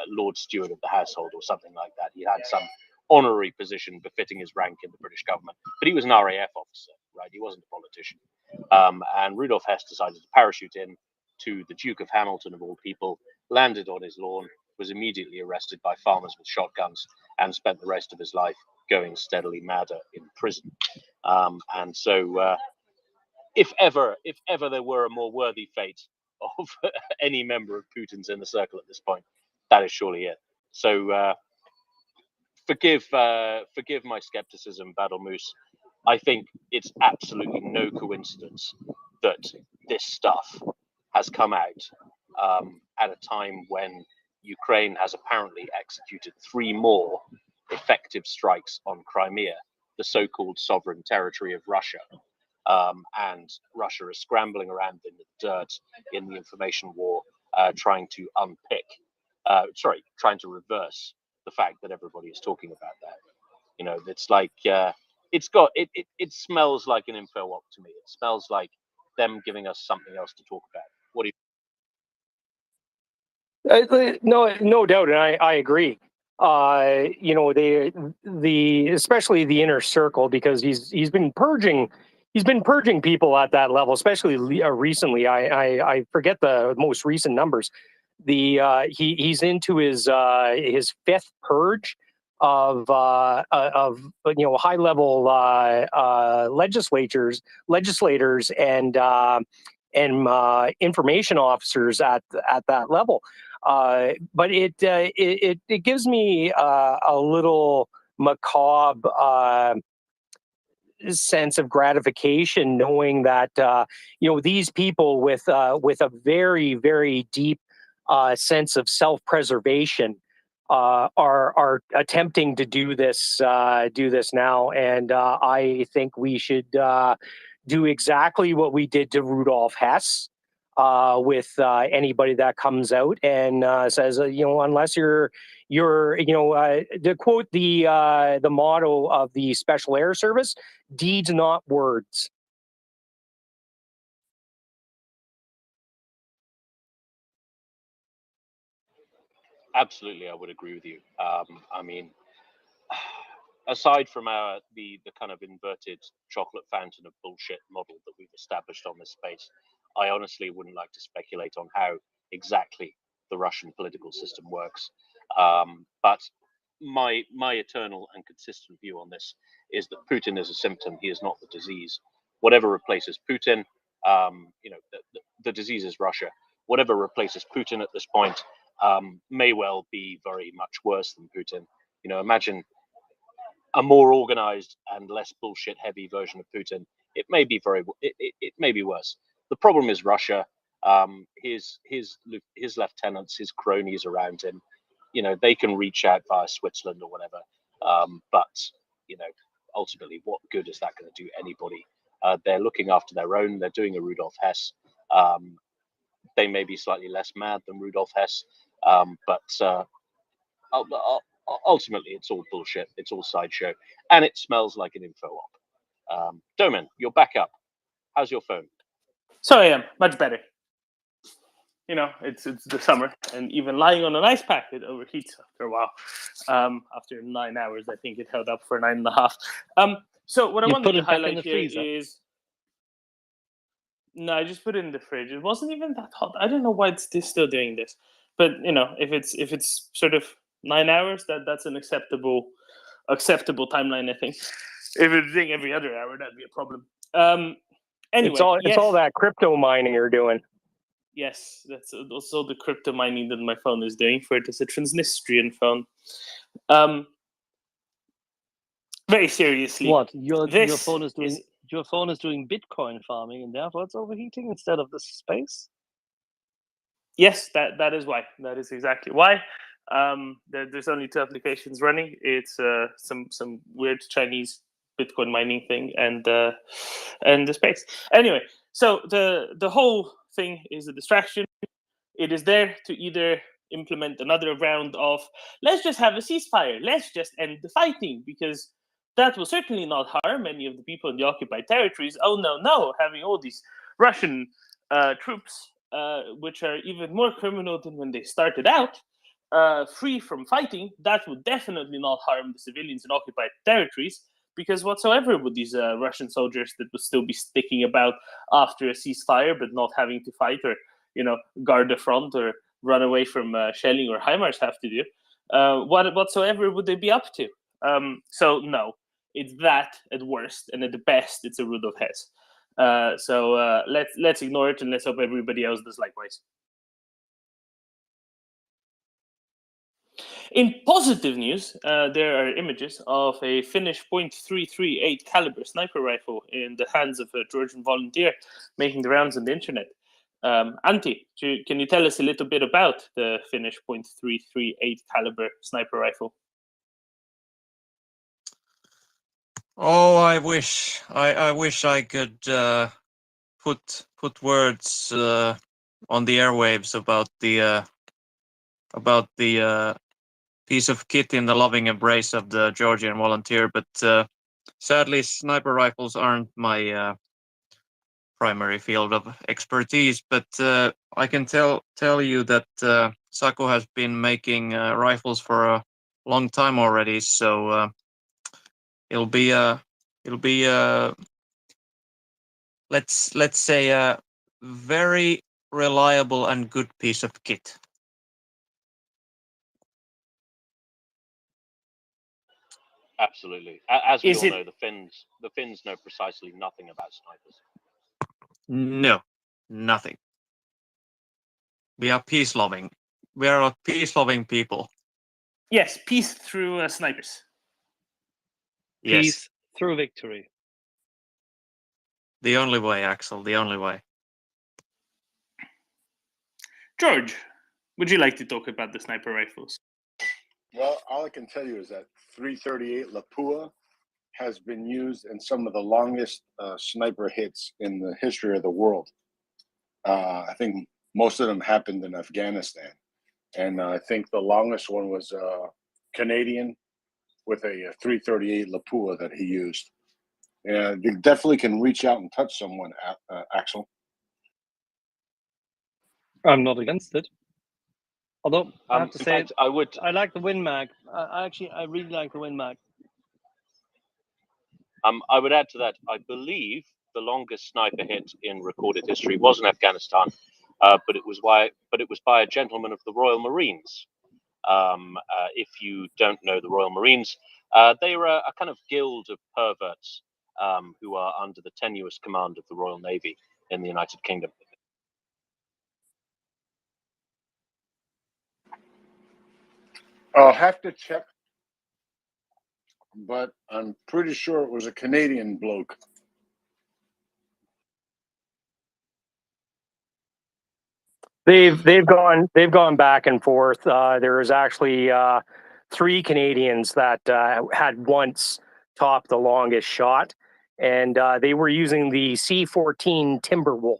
Lord Steward of the Household or something like that. He had some honorary position befitting his rank in the British government, but he was an RAF officer, right? He wasn't a politician. And Rudolf Hess decided to parachute in to the Duke of Hamilton, of all people, landed on his lawn, was immediately arrested by farmers with shotguns, and spent the rest of his life going steadily madder in prison. And so, if ever there were a more worthy fate of any member of Putin's inner circle at this point, that is surely it. So, forgive my skepticism, Battle Moose. I think it's absolutely no coincidence that this stuff has come out at a time when Ukraine has apparently executed 3 more effective strikes on Crimea, the so-called sovereign territory of Russia. And Russia is scrambling around in the dirt in the information war, trying to reverse the fact that everybody is talking about that. It's like it smells like an info op to me. It smells like them giving us something else to talk about. What do you? No doubt, and I agree. Especially the inner circle, because he's been purging people at that level, especially recently. I forget the most recent numbers. He's into his 5th purge of high level legislators and information officers at that level. But it gives me a little macabre sense of gratification knowing that these people with a very, very deep sense of self-preservation are attempting to do this now, and I think we should do exactly what we did to Rudolf Hess. With anybody that comes out and says, unless you're to quote the motto of the Special Air Service, deeds not words. Absolutely, I would agree with you. I mean, aside from the kind of inverted chocolate fountain of bullshit model that we've established on this space, I honestly wouldn't like to speculate on how exactly the Russian political system works. But my eternal and consistent view on this is that Putin is a symptom. He is not the disease. Whatever replaces Putin, the disease is Russia. Whatever replaces Putin at this point may well be very much worse than Putin. Imagine a more organized and less bullshit heavy version of Putin. It may be it may be worse. The problem is Russia. His lieutenants, his cronies around him, they can reach out via Switzerland or whatever. But ultimately, what good is that going to do anybody? They're looking after their own. They're doing a Rudolf Hess. They may be slightly less mad than Rudolf Hess, but ultimately, it's all bullshit. It's all sideshow, and it smells like an info op. Doman, you're back up. How's your phone? So I am much better. It's the summer, and even lying on an ice pack, it overheats after a while. After 9 hours, I think it held up for 9.5. So what I wanted to highlight here is, no, I just put it in the fridge. It wasn't even that hot. I don't know why it's still doing this, but if it's sort of 9 hours, that's an acceptable timeline, I think. If it's doing every other hour, that'd be a problem. Anyway, it's all that crypto mining you're doing. Yes, that's also the crypto mining that my phone is doing for it. It's a Transnistrian phone. Very seriously, what your phone is doing? Your phone is doing Bitcoin farming, and therefore it's overheating instead of the space. Yes, that is why. That is exactly why. There's only 2 applications running. It's some weird Chinese Bitcoin mining thing and the space. Anyway, so the whole thing is a distraction. It is there to either implement another round of let's just have a ceasefire, let's just end the fighting, because that will certainly not harm any of the people in the occupied territories. Oh no, having all these Russian troops, which are even more criminal than when they started out, free from fighting, that would definitely not harm the civilians in occupied territories, because whatsoever would these Russian soldiers that would still be sticking about after a ceasefire but not having to fight or guard the front or run away from shelling or HIMARS have to do? Whatsoever would they be up to? So no, it's that at worst, and at the best, it's a Rudolf Hess. So let's ignore it, and let's hope everybody else does likewise. In positive news, there are images of a Finnish .338 caliber sniper rifle in the hands of a Georgian volunteer making the rounds on the internet. Antti, can you tell us a little bit about the Finnish .338 caliber sniper rifle? Oh, I wish I could put words on the airwaves about the piece of kit in the loving embrace of the Georgian volunteer, but sadly, sniper rifles aren't my primary field of expertise. But I can tell you that Saku has been making rifles for a long time already, so it'll be let's say a very reliable and good piece of kit. Absolutely. As we all know, the Finns know precisely nothing about snipers. No, nothing. We are peace-loving. We are a peace-loving people. Yes, peace through snipers. Yes. Peace through victory. The only way, Axel, the only way. George, would you like to talk about the sniper rifles? Well, all I can tell you is that 338 Lapua has been used in some of the longest sniper hits in the history of the world. I think most of them happened in Afghanistan. And I think the longest one was Canadian with a 338 Lapua that he used. And you definitely can reach out and touch someone, Axel. I'm not against it. Although I have to say, fact, I like the Win Mag. I really like the Win Mag. I would add to that, I believe the longest sniper hit in recorded history was in Afghanistan, but it was by a gentleman of the Royal Marines. If you don't know the Royal Marines, they were a kind of guild of perverts who are under the tenuous command of the Royal Navy in the United Kingdom. I'll have to check, but I'm pretty sure it was a Canadian bloke. They've gone back and forth. There was actually 3 Canadians that had once topped the longest shot, and they were using the C-14 Timberwolf.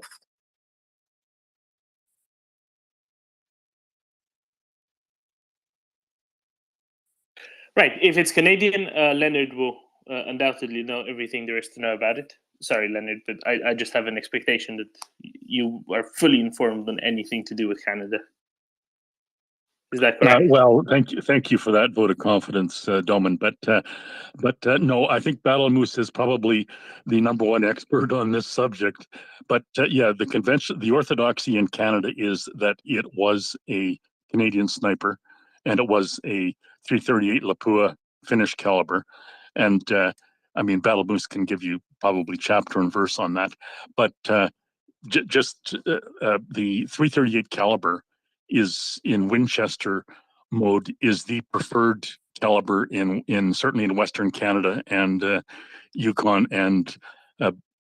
Right. If it's Canadian, Leonard will undoubtedly know everything there is to know about it. Sorry, Leonard, but I just have an expectation that you are fully informed on anything to do with Canada. Is that correct? Well, thank you for that vote of confidence, Doman. But no, I think Battle Moose is probably the #1 expert on this subject. But yeah, the convention, the orthodoxy in Canada is that it was a Canadian sniper, and it was a 338 Lapua Finnish caliber, and I mean, Battle Moose can give you probably chapter and verse on that. But just the 338 caliber is in Winchester mode is the preferred caliber in certainly in Western Canada and Yukon and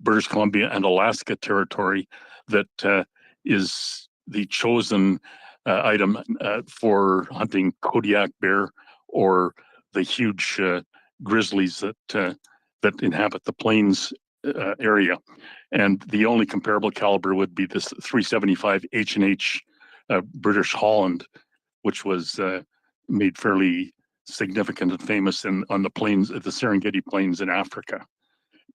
British Columbia and Alaska territory that is the chosen item for hunting Kodiak bear or the huge grizzlies that inhabit the plains area. And the only comparable caliber would be this 375 H&H British Holland, which was made fairly significant and famous on the plains, the Serengeti Plains in Africa.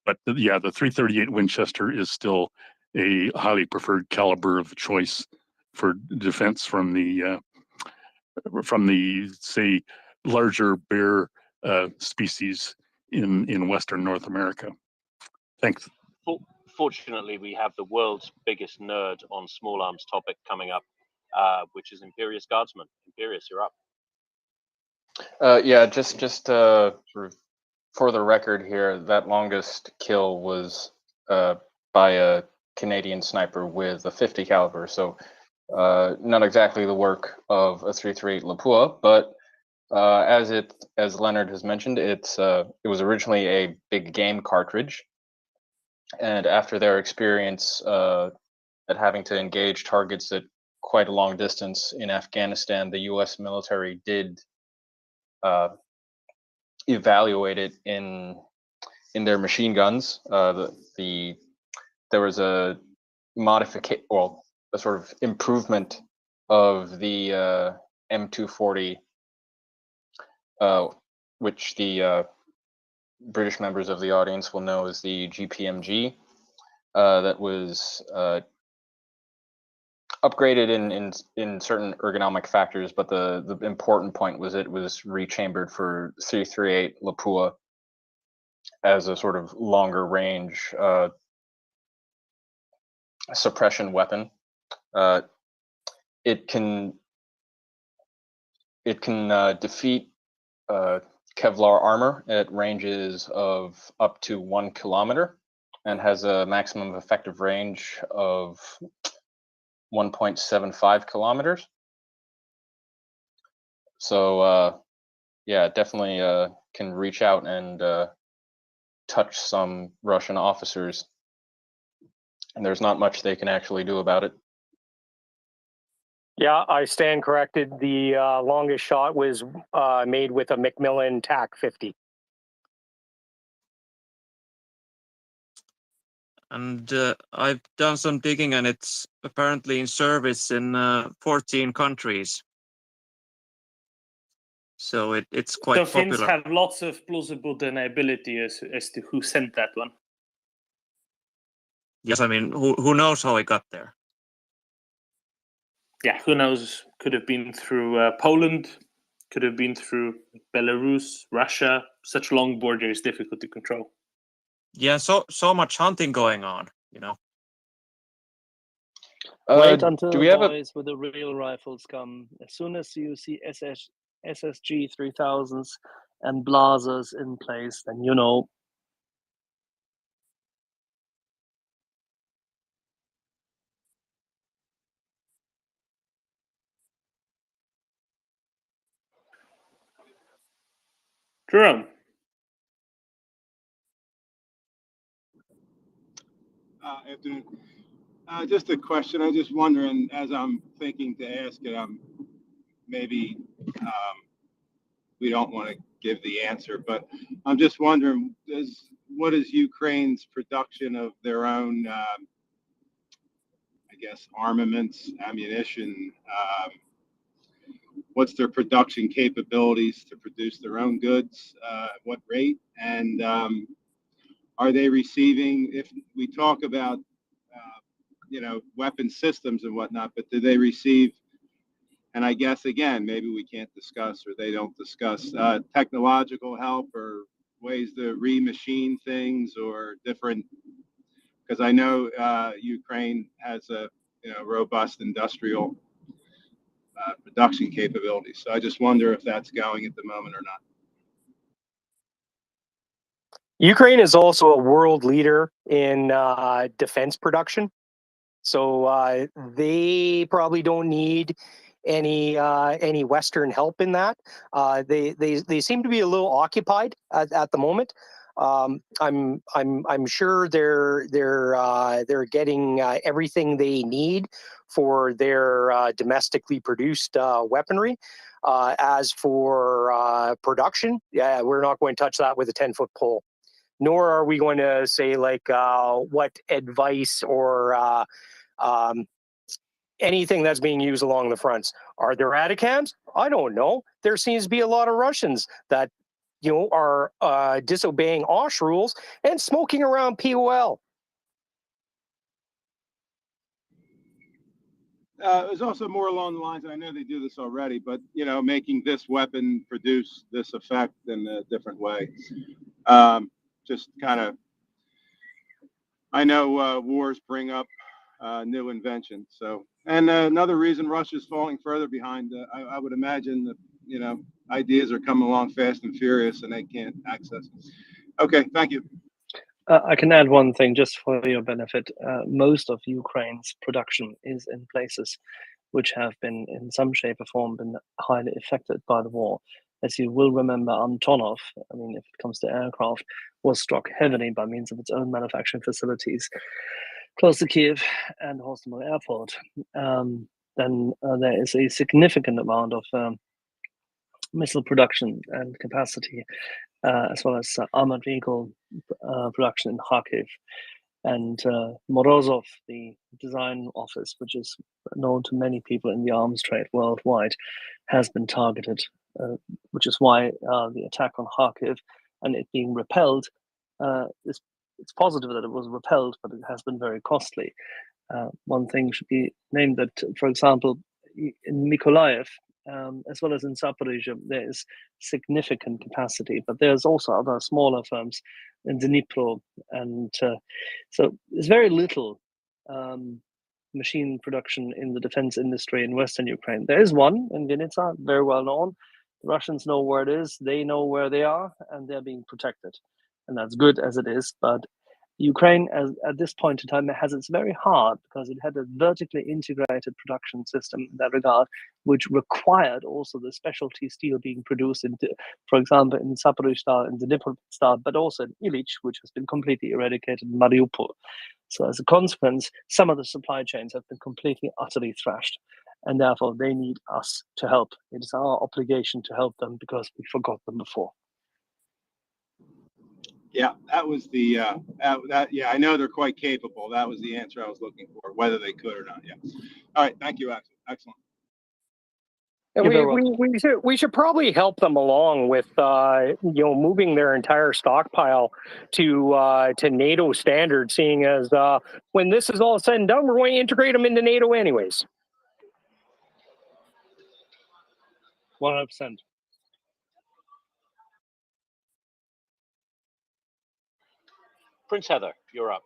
But yeah, the 338 Winchester is still a highly preferred caliber of choice for defense from the say larger bear species in Western North America. Thanks. Fortunately, we have the world's biggest nerd on small arms topic coming up, which is Imperious Guardsman. Imperious, you're up. Yeah, just sort of for the record here, that longest kill was by a Canadian sniper with a 50 caliber. So not exactly the work of a 338 Lapua, but as Leonard has mentioned, it was originally a big game cartridge. And after their experience at having to engage targets at quite a long distance in Afghanistan, the U.S. military did evaluate it in their machine guns. There was a modification, well, a sort of improvement of the M240, which the British members of the audience will know as the GPMG, that was upgraded in certain ergonomic factors, but the important point was it was rechambered for 338 Lapua as a sort of longer range suppression weapon. It can defeat Kevlar armor at ranges of up to 1 kilometer and has a maximum effective range of 1.75 kilometers. So yeah, definitely can reach out and touch some Russian officers, and there's not much they can actually do about it. Yeah, I stand corrected. The longest shot was made with a Macmillan TAC 50. And I've done some digging, and it's apparently in service in 14 countries. So it's quite so popular. Finns have lots of plausible deniability as to who sent that one. Yes, I mean, who knows how it got there? Yeah, who knows? Could have been through Poland, could have been through Belarus, Russia. Such long border is difficult to control. Yeah, so much hunting going on, you know. Wait Do until we have a boys with the real rifles come. As soon as you see SSG 3000s and blazers in place, then you know. Jerome? Afternoon. Just a question. I'm just wondering, as I'm thinking to ask it, maybe we don't want to give the answer, but I'm just wondering, what is Ukraine's production of their own, I guess, armaments, ammunition? What's their production capabilities to produce their own goods? At what rate? And are they receiving, if we talk about, weapon systems and whatnot, but do they receive, and I guess, again, maybe we can't discuss or they don't discuss technological help or ways to remachine things or different, because I know Ukraine has a robust industrial production capabilities. So I just wonder if that's going at the moment or not. Ukraine is also a world leader in defense production. So they probably don't need any Western help in that. They seem to be a little occupied at the moment. I'm sure they're getting everything they need for their domestically produced weaponry. As for production, yeah, we're not going to touch that with a 10-foot pole. Nor are we going to say like what advice or anything that's being used along the fronts. Are there Atacams? I don't know. There seems to be a lot of Russians that are disobeying OSH rules and smoking around POL. It was also more along the lines, and I know they do this already, but making this weapon produce this effect in a different way. Just kind of, I know wars bring up new inventions. So, and another reason Russia's falling further behind, I would imagine that ideas are coming along fast and furious, and they can't access. Okay, thank you. I can add one thing just for your benefit. Most of Ukraine's production is in places which have been, in some shape or form, been highly affected by the war. As you will remember, Antonov, I mean, if it comes to aircraft, was struck heavily by means of its own manufacturing facilities close to Kiev and Hostomel Airport. Then there is a significant amount of missile production and capacity, as well as armored vehicle production in Kharkiv. And Morozov, the design office, which is known to many people in the arms trade worldwide, has been targeted, which is why the attack on Kharkiv and it being repelled, it's positive that it was repelled, but it has been very costly. One thing should be named that, for example, in Mykolaiv, as well as in Zaporizhzhia, there is significant capacity, but there's also other smaller firms in Dnipro, and so there's very little machine production in the defense industry in Western Ukraine. There is one in Vinnytsia, very well known. The Russians know where it is, they know where they are, and they're being protected. And that's good as it is, but Ukraine, at this point in time, has it's very hard because it had a vertically integrated production system in that regard, which required also the specialty steel being produced, for example, in Zaporizhzhia and the Dnipro, but also in Ilich, which has been completely eradicated in Mariupol. So as a consequence, some of the supply chains have been completely, utterly thrashed. And therefore, they need us to help. It is our obligation to help them because we forgot them before. Yeah, that was the yeah, I know they're quite capable. That was the answer I was looking for, whether they could or not. Yeah. All right, thank you, Axel. Excellent. And we should probably help them along with moving their entire stockpile to NATO standards, seeing as when this is all said and done, we're going to integrate them into NATO anyways. 100%. Prince Heather, you're up.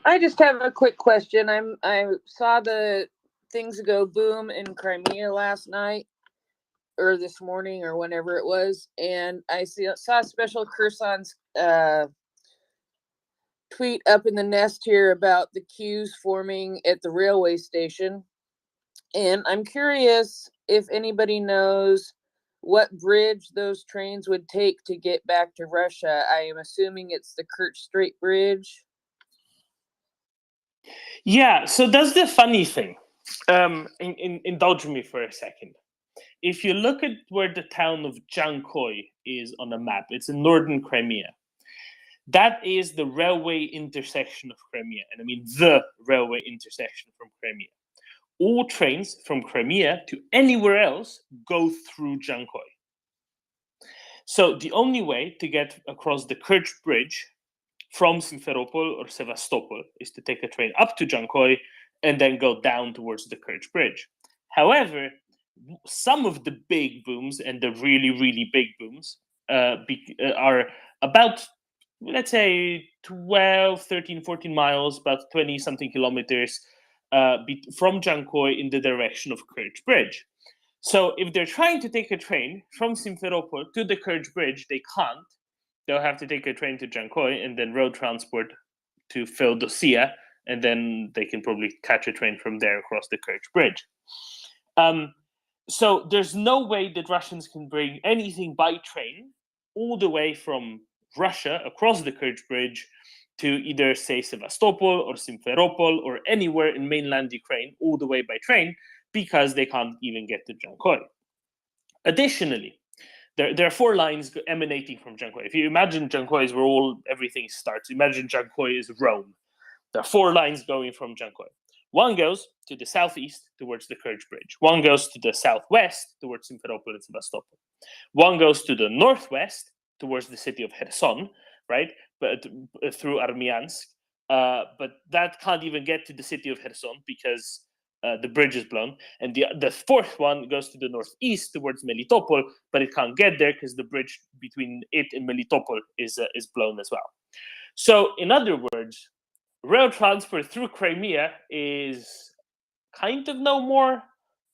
I just have a quick question. I saw the things go boom in Crimea last night or this morning or whenever it was, and I saw Special Kherson's tweet up in the nest here about the queues forming at the railway station, and I'm curious if anybody knows what bridge those trains would take to get back to Russia. I am assuming it's the Kerch Strait Bridge. Yeah, so that's the funny thing. Indulge me for a second. If you look at where the town of Jankoy is on a map, it's in northern Crimea. That is the railway intersection of Crimea. And I mean the railway intersection from Crimea. All trains from Crimea to anywhere else go through Jankoy. So the only way to get across the Kerch Bridge from Simferopol or Sevastopol is to take a train up to Jankoy and then go down towards the Kerch Bridge. However, some of the big booms and the really, really big booms are about, let's say, 12, 13, 14 miles, about 20-something kilometers from Jankoy in the direction of Kerch Bridge. So if they're trying to take a train from Simferopol to the Kerch Bridge, they can't. They'll have to take a train to Jankoy and then road transport to Feodosia, and then they can probably catch a train from there across the Kerch Bridge. So there's no way that Russians can bring anything by train all the way from Russia across the Kerch Bridge to either, say, Sevastopol or Simferopol or anywhere in mainland Ukraine all the way by train, because they can't even get to Jankoy. Additionally, there are 4 lines emanating from Jankoy. If you imagine Jankoy is where everything starts, imagine Jankoy is Rome. There are 4 lines going from Jankoy. One goes to the southeast towards the Kerch Bridge. One goes to the southwest towards Simferopol and Sevastopol. One goes to the northwest towards the city of Kherson, right? But through Armyansk. But that can't even get to the city of Kherson because the bridge is blown. And the 4th one goes to the northeast towards Melitopol, but it can't get there because the bridge between it and Melitopol is blown as well. So, in other words, rail transport through Crimea is kind of no more,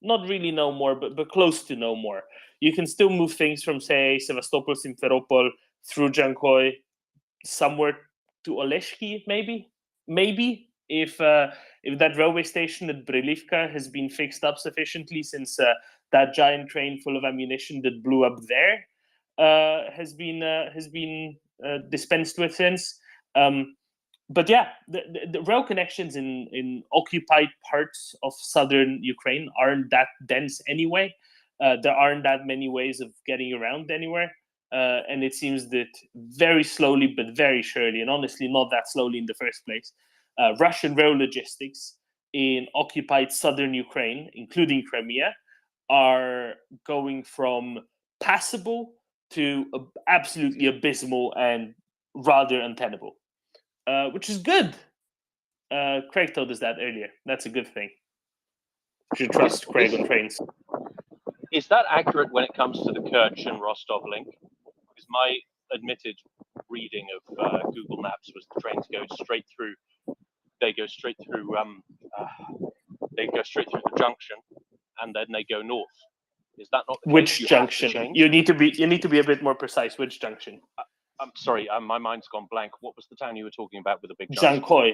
not really no more, but close to no more. You can still move things from, say, Sevastopol, Simferopol through Jankoy somewhere to Oleshki, maybe if that railway station at Brylivka has been fixed up sufficiently, since that giant train full of ammunition that blew up there has been dispensed with since. But yeah, the rail connections in occupied parts of southern Ukraine aren't that dense anyway. There aren't that many ways of getting around anywhere. And it seems that very slowly, but very surely, and honestly not that slowly in the first place, Russian rail logistics in occupied southern Ukraine, including Crimea, are going from passable to absolutely abysmal and rather untenable. Which is good. Craig told us that earlier. That's a good thing. You should trust Craig on trains. Is that accurate when it comes to the Kerch and Rostov link? Because my admitted reading of Google Maps was the trains go straight through. They go straight through. They go straight through the junction, and then they go north. Is that not the case? Which You junction? You need to be a bit more precise. Which junction? I'm sorry, my mind's gone blank. What was the town you were talking about with the big junction? Jankoy.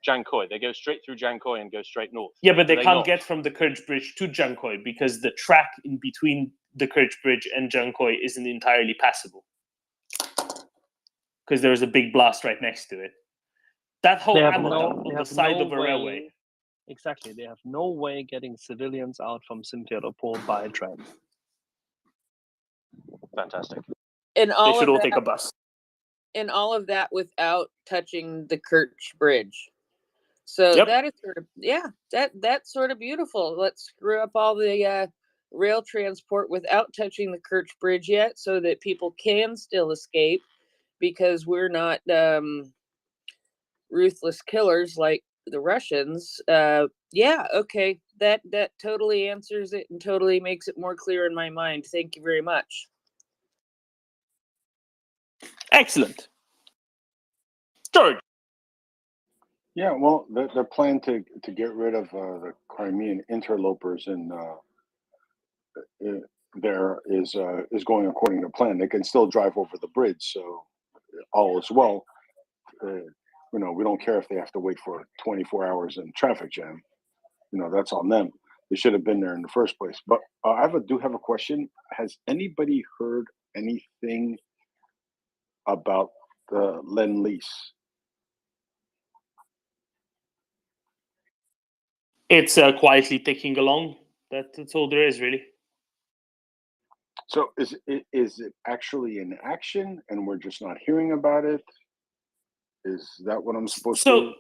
Jankoy. They go straight through Jankoy and go straight north. Yeah, but they can't not? get from the Kerch Bridge to Jankoy because the track in between the Kerch Bridge and Jankoy isn't entirely passable. Because there's a big blast right next to it. That whole ammo dump on the side of a railway. Exactly. They have no way getting civilians out from Simferopol by train. Fantastic. And all they should of all that, take a bus. And all of that without touching the Kerch Bridge. So that is sort of, that's sort of beautiful. Let's screw up all the rail transport without touching the Kerch Bridge yet, so that people can still escape, because we're not ruthless killers like the Russians. Okay, that totally answers it and totally makes it more clear in my mind. Thank you very much. Excellent. George. Yeah, well, the plan to get rid of the Crimean interlopers in there is going according to plan. They can still drive over the bridge, so all is well. We don't care if they have to wait for 24 hours in traffic jam. That's on them. They should have been there in the first place. But I do have a question. Has anybody heard anything about the Lend-Lease? It's quietly ticking along. That's all there is, really. So is it actually in action, and we're just not hearing about it? Is that what I'm supposed to?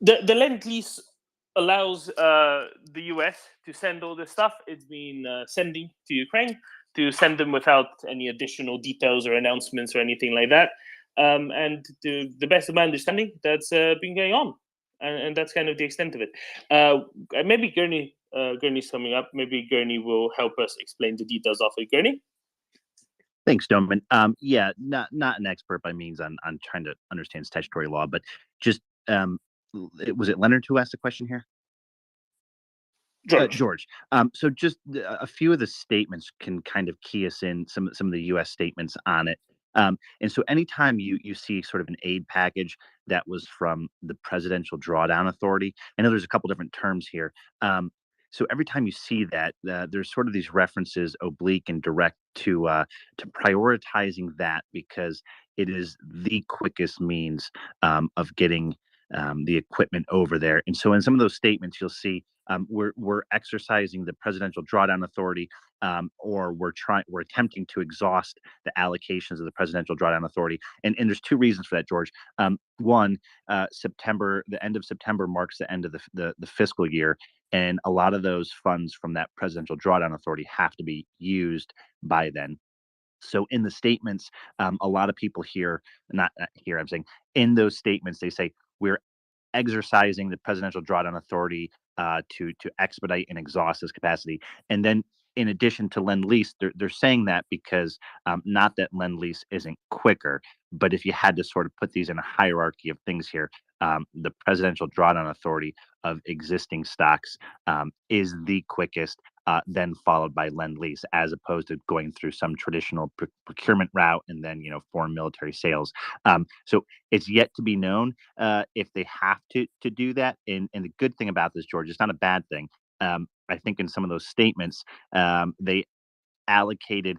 The Lend-Lease allows the US to send all this stuff it's been sending to Ukraine, to send them without any additional details or announcements or anything like that. And to the best of my understanding, that's been going on. And that's kind of the extent of it. Maybe Gurney's coming up. Maybe Gurney will help us explain the details of it. Gurney? Thanks, Doman. Yeah, not an expert by means on trying to understand statutory law, but just was it Leonard who asked the question here? George. So just a few of the statements can kind of key us in some of the U.S. statements on it. And so anytime you see sort of an aid package that was from the Presidential Drawdown Authority, I know there's a couple different terms here. So every time you see that, there's sort of these references, oblique and direct, to prioritizing that because it is the quickest means of getting the equipment over there. And so in some of those statements, you'll see we're exercising the Presidential Drawdown Authority, or we're attempting to exhaust the allocations of the Presidential Drawdown Authority. And there's two reasons for that, George. One, the end of September marks the end of the fiscal year, and a lot of those funds from that Presidential Drawdown Authority have to be used by then. So in the statements, a lot of people here, not here, I'm saying in those statements, they say we're exercising the Presidential Drawdown Authority to expedite and exhaust this capacity. And then in addition to Lend-Lease, they're saying that because not that Lend-Lease isn't quicker, but if you had to sort of put these in a hierarchy of things here, the Presidential Drawdown Authority of existing stocks is the quickest, then followed by Lend-Lease, as opposed to going through some traditional procurement route and then foreign military sales. So it's yet to be known if they have to do that. And the good thing about this, George, it's not a bad thing. I think in some of those statements, they allocated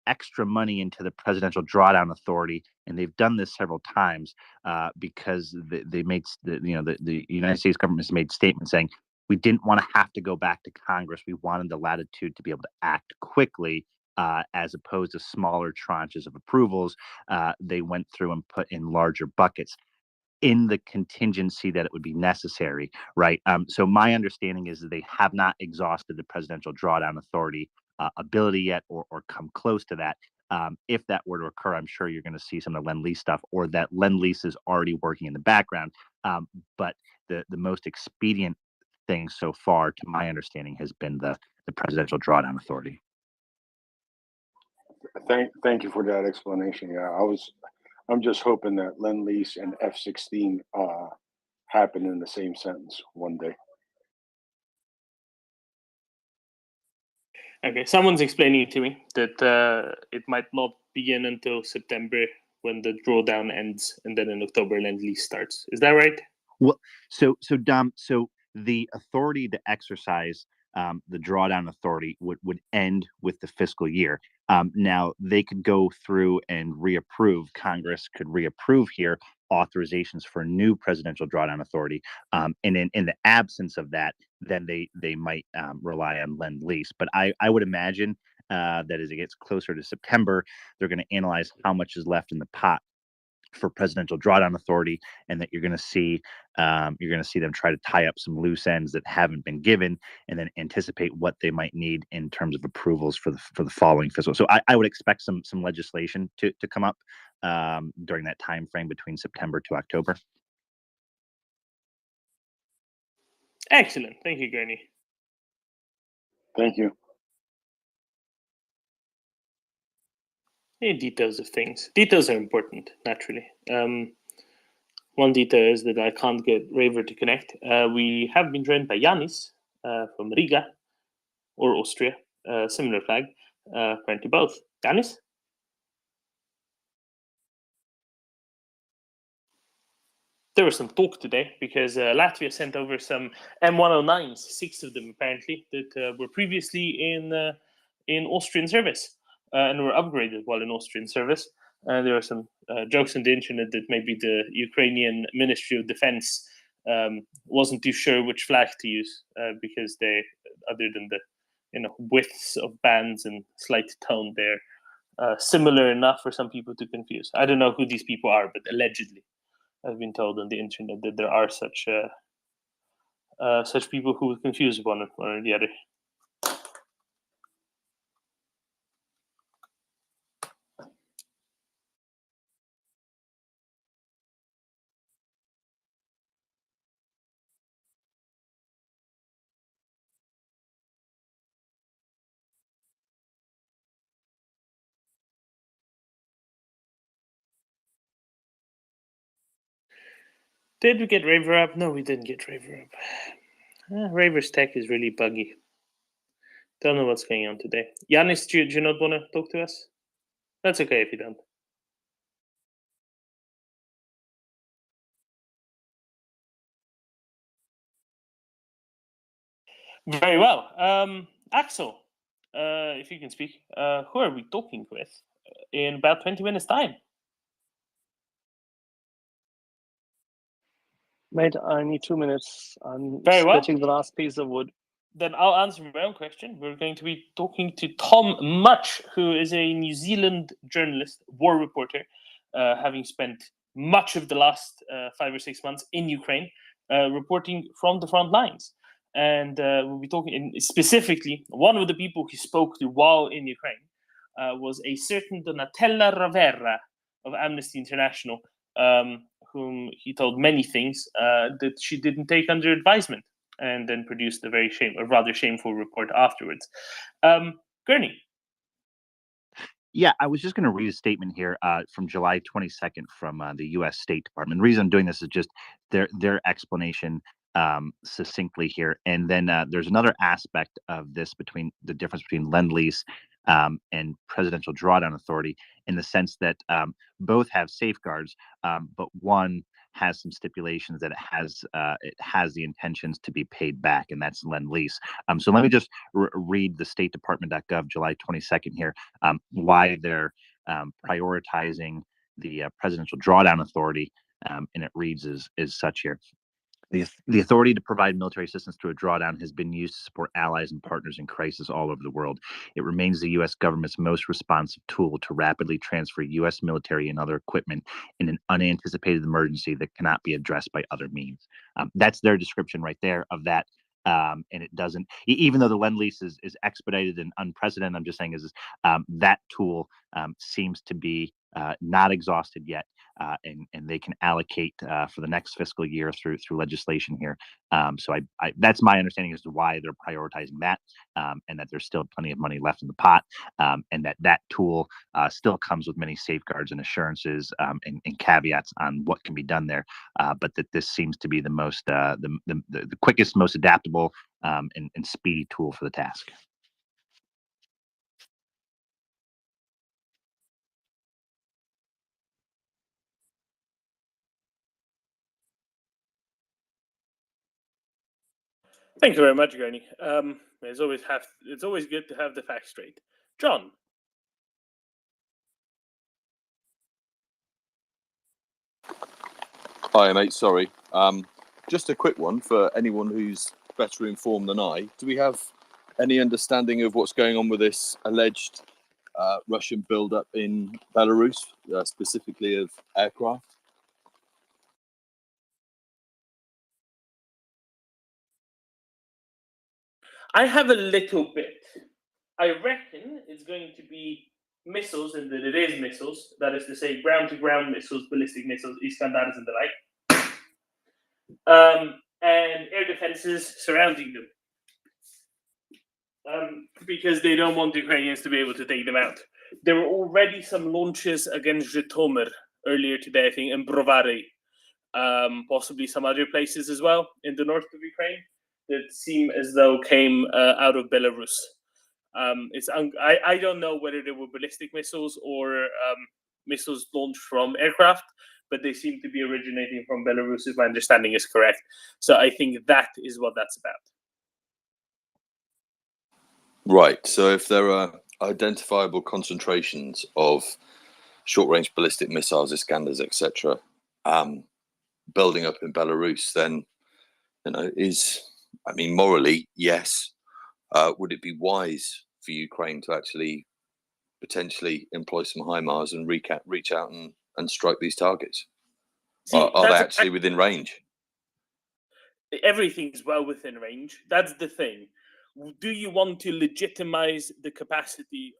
extra money into the Presidential Drawdown Authority, and they've done this several times because they made the United States government has made statements saying we didn't want to have to go back to Congress. We wanted the latitude to be able to act quickly, as opposed to smaller tranches of approvals. They went through and put in larger buckets in the contingency that it would be necessary, right? So my understanding is that they have not exhausted the Presidential Drawdown Authority ability yet, or come close to that. If that were to occur, I'm sure you're going to see some of the Lend-Lease stuff, or that Lend-Lease is already working in the background. But the most expedient thing so far, to my understanding, has been the Presidential Drawdown Authority. Thank you for that explanation. Yeah, I'm just hoping that Lend-Lease and F-16 happen in the same sentence one day. Okay, someone's explaining to me that it might not begin until September when the drawdown ends, and then in October Lend-Lease starts. Is that right? Well, so Dom, so the authority to exercise the drawdown authority would end with the fiscal year. Now they could go through and reapprove. Congress could reapprove here authorizations for new Presidential Drawdown Authority, and in the absence of that, then they might rely on Lend-Lease. But I would imagine that as it gets closer to September, they're going to analyze how much is left in the pot for Presidential Drawdown Authority, and that you're going to see them try to tie up some loose ends that haven't been given, and then anticipate what they might need in terms of approvals for the following fiscal. So I would expect some legislation to come up during that time frame between September to October. Excellent. Thank you, Gurney. Thank you. Details of things. Details are important, naturally. one detail is that I can't get Raver to connect. We have been joined by Yanis from Riga or Austria, similar flag, apparently both. Yanis? There was some talk today because Latvia sent over some M109s, 6 of them apparently, that were previously in Austrian service and were upgraded while in Austrian service. There are some jokes on the internet that maybe the Ukrainian Ministry of Defense wasn't too sure which flag to use because they, other than the widths of bands and slight tone, they're similar enough for some people to confuse. I don't know who these people are, but allegedly, I've been told on the internet that there are such people who would confuse one or the other. Did we get Raver up? No, we didn't get Raver up. Raver's tech is really buggy. Don't know what's going on today. Yanis, do you not want to talk to us? That's okay if you don't. Very well. Axel, if you can speak, who are we talking with in about 20 minutes' time? Mate, I need 2 minutes. I'm Very well. splitting the last piece of wood. Then I'll answer my own question. We're going to be talking to Tom Much, who is a New Zealand journalist, war reporter, having spent much of the last 5 or 6 months in Ukraine, reporting from the front lines. And we'll be talking specifically, one of the people he spoke to while in Ukraine was a certain Donatella Ravera of Amnesty International, whom he told many things that she didn't take under advisement, and then produced a rather shameful report afterwards. Gurney. Yeah, I was just going to read a statement here from July 22nd from the U.S. State Department. The reason I'm doing this is just their explanation succinctly here. And then there's another aspect of this between the difference between Lend-Lease and Presidential Drawdown Authority, in the sense that both have safeguards, but one has some stipulations that it has the intentions to be paid back, and that's Lend-Lease. So let me just read the statedepartment.gov July 22nd here, why they're prioritizing the Presidential Drawdown Authority, and it reads as such here. The authority to provide military assistance through a drawdown has been used to support allies and partners in crisis all over the world. It remains the U.S. government's most responsive tool to rapidly transfer U.S. military and other equipment in an unanticipated emergency that cannot be addressed by other means. That's their description right there of that. And it doesn't, even though the Lend-Lease is expedited and unprecedented, I'm just saying is that tool seems to be not exhausted yet. And they can allocate for the next fiscal year through legislation here. So I that's my understanding as to why they're prioritizing that, and that there's still plenty of money left in the pot, and that tool still comes with many safeguards and assurances and caveats on what can be done there. But that this seems to be the most the quickest, most adaptable and speedy tool for the task. Thank you very much, Gurney. It's always good to have the facts straight. John. Hi, mate. Sorry. Just a quick one for anyone who's better informed than I. Do we have any understanding of what's going on with this alleged Russian build-up in Belarus, specifically of aircraft? I have a little bit. I reckon it's going to be missiles, and that it is missiles. That is to say, ground-to-ground missiles, ballistic missiles, Iskandars and the like, and air defenses surrounding them, because they don't want the Ukrainians to be able to take them out. There were already some launches against Zhytomyr earlier today, I think, and Brovary. possibly some other places as well in the north of Ukraine that seem as though came out of Belarus. I don't know whether they were ballistic missiles or missiles launched from aircraft, but they seem to be originating from Belarus, if my understanding is correct. So I think that is what that's about. Right. So if there are identifiable concentrations of short-range ballistic missiles, Iskanders, etc., building up in Belarus, then morally, yes. Would it be wise for Ukraine to actually potentially employ some HIMARS and reach out and strike these targets? Are they actually within range? Everything's well within range. That's the thing. Do you want to legitimize the capacity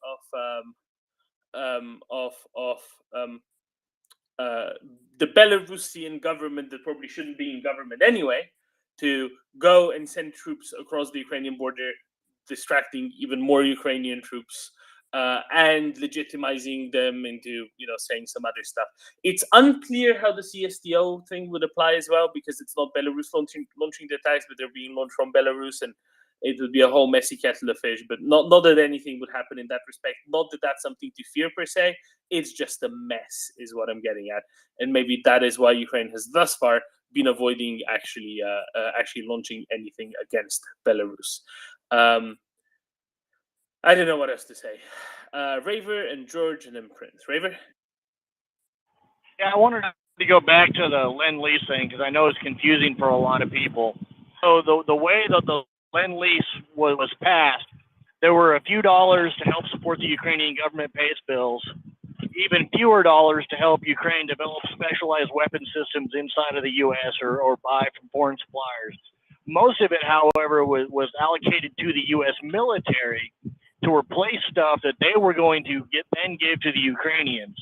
the Belarusian government, that probably shouldn't be in government anyway, to go and send troops across the Ukrainian border, distracting even more Ukrainian troops, and legitimizing them into saying some other stuff? It's unclear how the CSTO thing would apply as well, because it's not Belarus launching the attacks, but they're being launched from Belarus, and it would be a whole messy kettle of fish. But not that anything would happen in that respect. Not that that's something to fear per se. It's just a mess, is what I'm getting at, and maybe that is why Ukraine has thus far been avoiding actually launching anything against Belarus. I don't know what else to say. Raver and George and then Prince. Raver? Yeah, I wanted to go back to the Lend-Lease thing because I know it's confusing for a lot of people. So the way that the Lend-Lease was passed, there were a few dollars to help support the Ukrainian government pays bills, even fewer dollars to help Ukraine develop specialized weapon systems inside of the U.S. or buy from foreign suppliers. Most of it, however, was allocated to the U.S. military to replace stuff that they were going to give to the Ukrainians,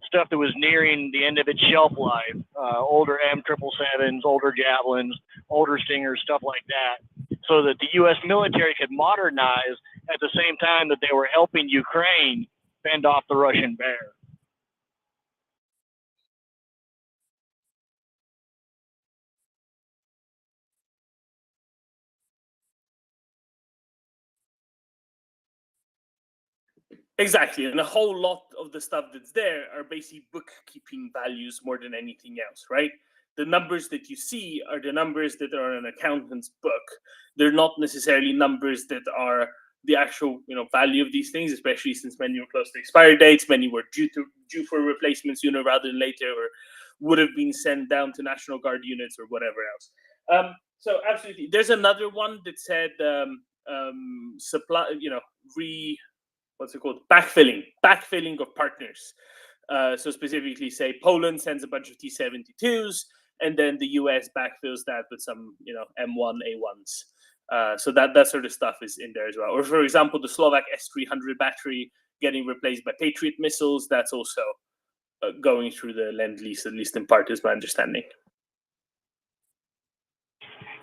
stuff that was nearing the end of its shelf life, older M777s, older Javelins, older Stingers, stuff like that, so that the U.S. military could modernize at the same time that they were helping Ukraine fend off the Russian bear. Exactly, and a whole lot of the stuff that's there are basically bookkeeping values more than anything else, right? The numbers that you see are the numbers that are in an accountant's book. They're not necessarily numbers that are the actual value of these things, especially since many were close to expiry dates, many were due for replacement sooner rather than later, or would have been sent down to National Guard units or whatever else. So absolutely, there's another one that said supply, what's it called? Backfilling of partners. So specifically, say Poland sends a bunch of T-72s, and then the US backfills that with some, M1 A1s. So that sort of stuff is in there as well. Or for example, the Slovak S-300 battery getting replaced by Patriot missiles. That's also going through the Lend-Lease, at least in part, is my understanding.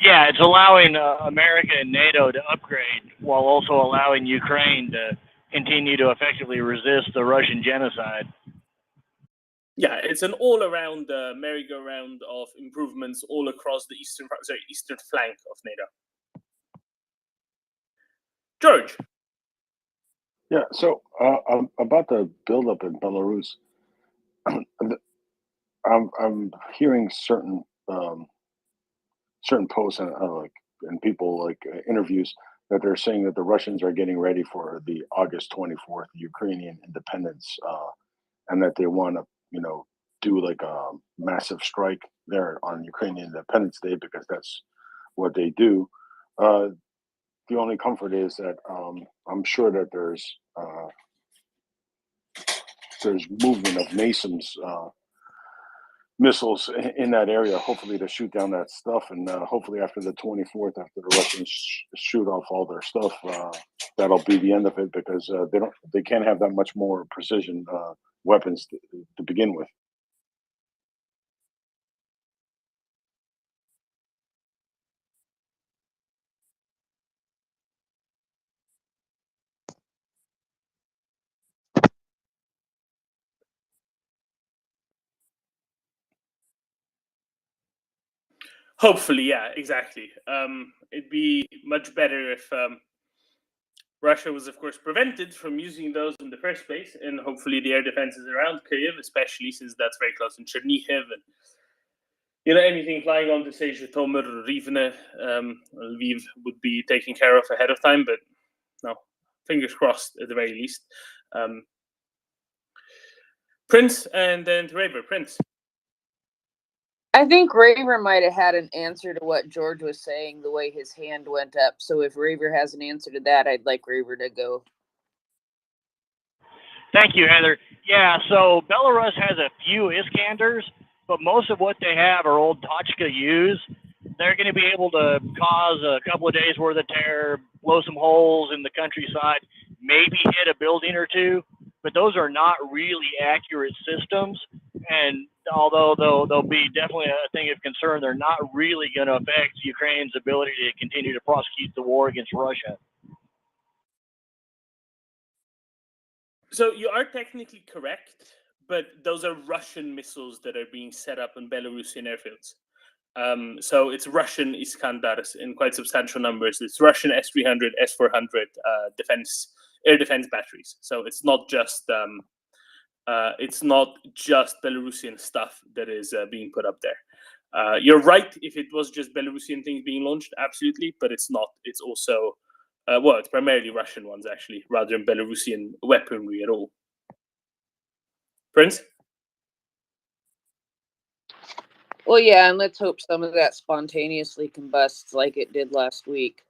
Yeah, it's allowing America and NATO to upgrade while also allowing Ukraine to continue to effectively resist the Russian genocide. Yeah, it's an all-around merry-go-round of improvements all across the eastern flank of NATO. George. Yeah, so about the buildup in Belarus, I'm hearing certain posts and people interviews that they're saying that the Russians are getting ready for the August 24th Ukrainian independence, and that they want to do like a massive strike there on Ukrainian Independence Day because that's what they do. The only comfort is that I'm sure that there's movement of NASAMS missiles in that area, hopefully to shoot down that stuff, and hopefully after the 24th, after the Russians shoot off all their stuff, that'll be the end of it, because they can't have that much more precision weapons to begin with. Hopefully, yeah, exactly. It'd be much better if Russia was, of course, prevented from using those in the first place, and hopefully the air defenses around Kyiv, especially since that's very close in Chernihiv, and anything flying onto, say, Zhytomyr or Rivne, Lviv would be taken care of ahead of time. But no, fingers crossed at the very least. Prince, and then to Raver. Prince. I think Raver might have had an answer to what George was saying, the way his hand went up. So if Raver has an answer to that, I'd like Raver to go. Thank you, Heather. Yeah, so Belarus has a few Iskanders, but most of what they have are old Tochka U's. They're going to be able to cause a couple of days worth of terror, blow some holes in the countryside, maybe hit a building or two, but those are not really accurate systems. And although they'll be definitely a thing of concern, they're not really going to affect Ukraine's ability to continue to prosecute the war against Russia. So you are technically correct, but those are Russian missiles that are being set up on Belarusian airfields. So it's Russian Iskandars in quite substantial numbers. It's Russian S-300, S-400 air defense batteries. So it's not just Belarusian stuff that is being put up there. You're right. If it was just Belarusian things being launched, absolutely, but it's not. It's also it's primarily Russian ones, actually, rather than Belarusian weaponry at all. Prince? Well, yeah, and let's hope some of that spontaneously combusts like it did last week.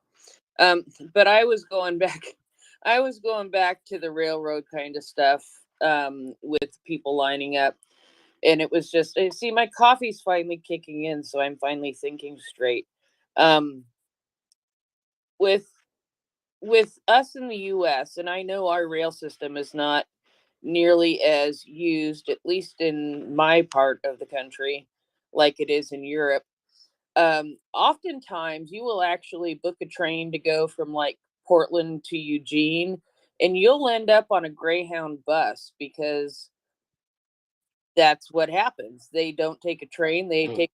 But I was going back to the railroad kind of stuff with people lining up. And it was just, see, my coffee's finally kicking in, so I'm finally thinking straight. With us in the U.S., and I know our rail system is not nearly as used, at least in my part of the country, like it is in Europe. Oftentimes you will actually book a train to go from like Portland to Eugene, and you'll end up on a Greyhound bus because that's what happens. They don't take a train, they take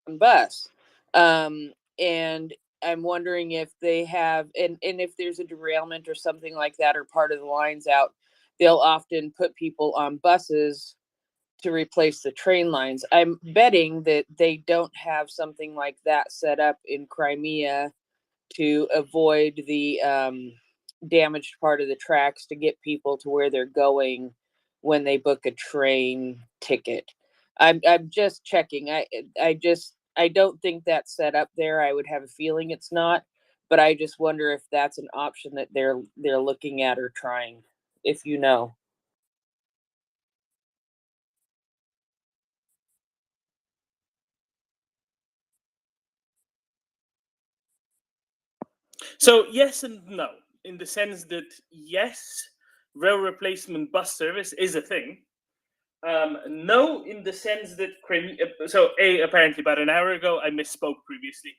a bus. And I'm wondering if they have, and if there's a derailment or something like that, or part of the line's out, they'll often put people on buses to replace the train lines. I'm betting that they don't have something like that set up in Crimea to avoid the damaged part of the tracks to get people to where they're going when they book a train ticket. I'm just checking. I don't think that's set up there. I would have a feeling it's not, but I just wonder if that's an option that they're looking at or trying, if you know. So yes and no, in the sense that yes, rail replacement bus service is a thing. No, in the sense that apparently about an hour ago I misspoke previously,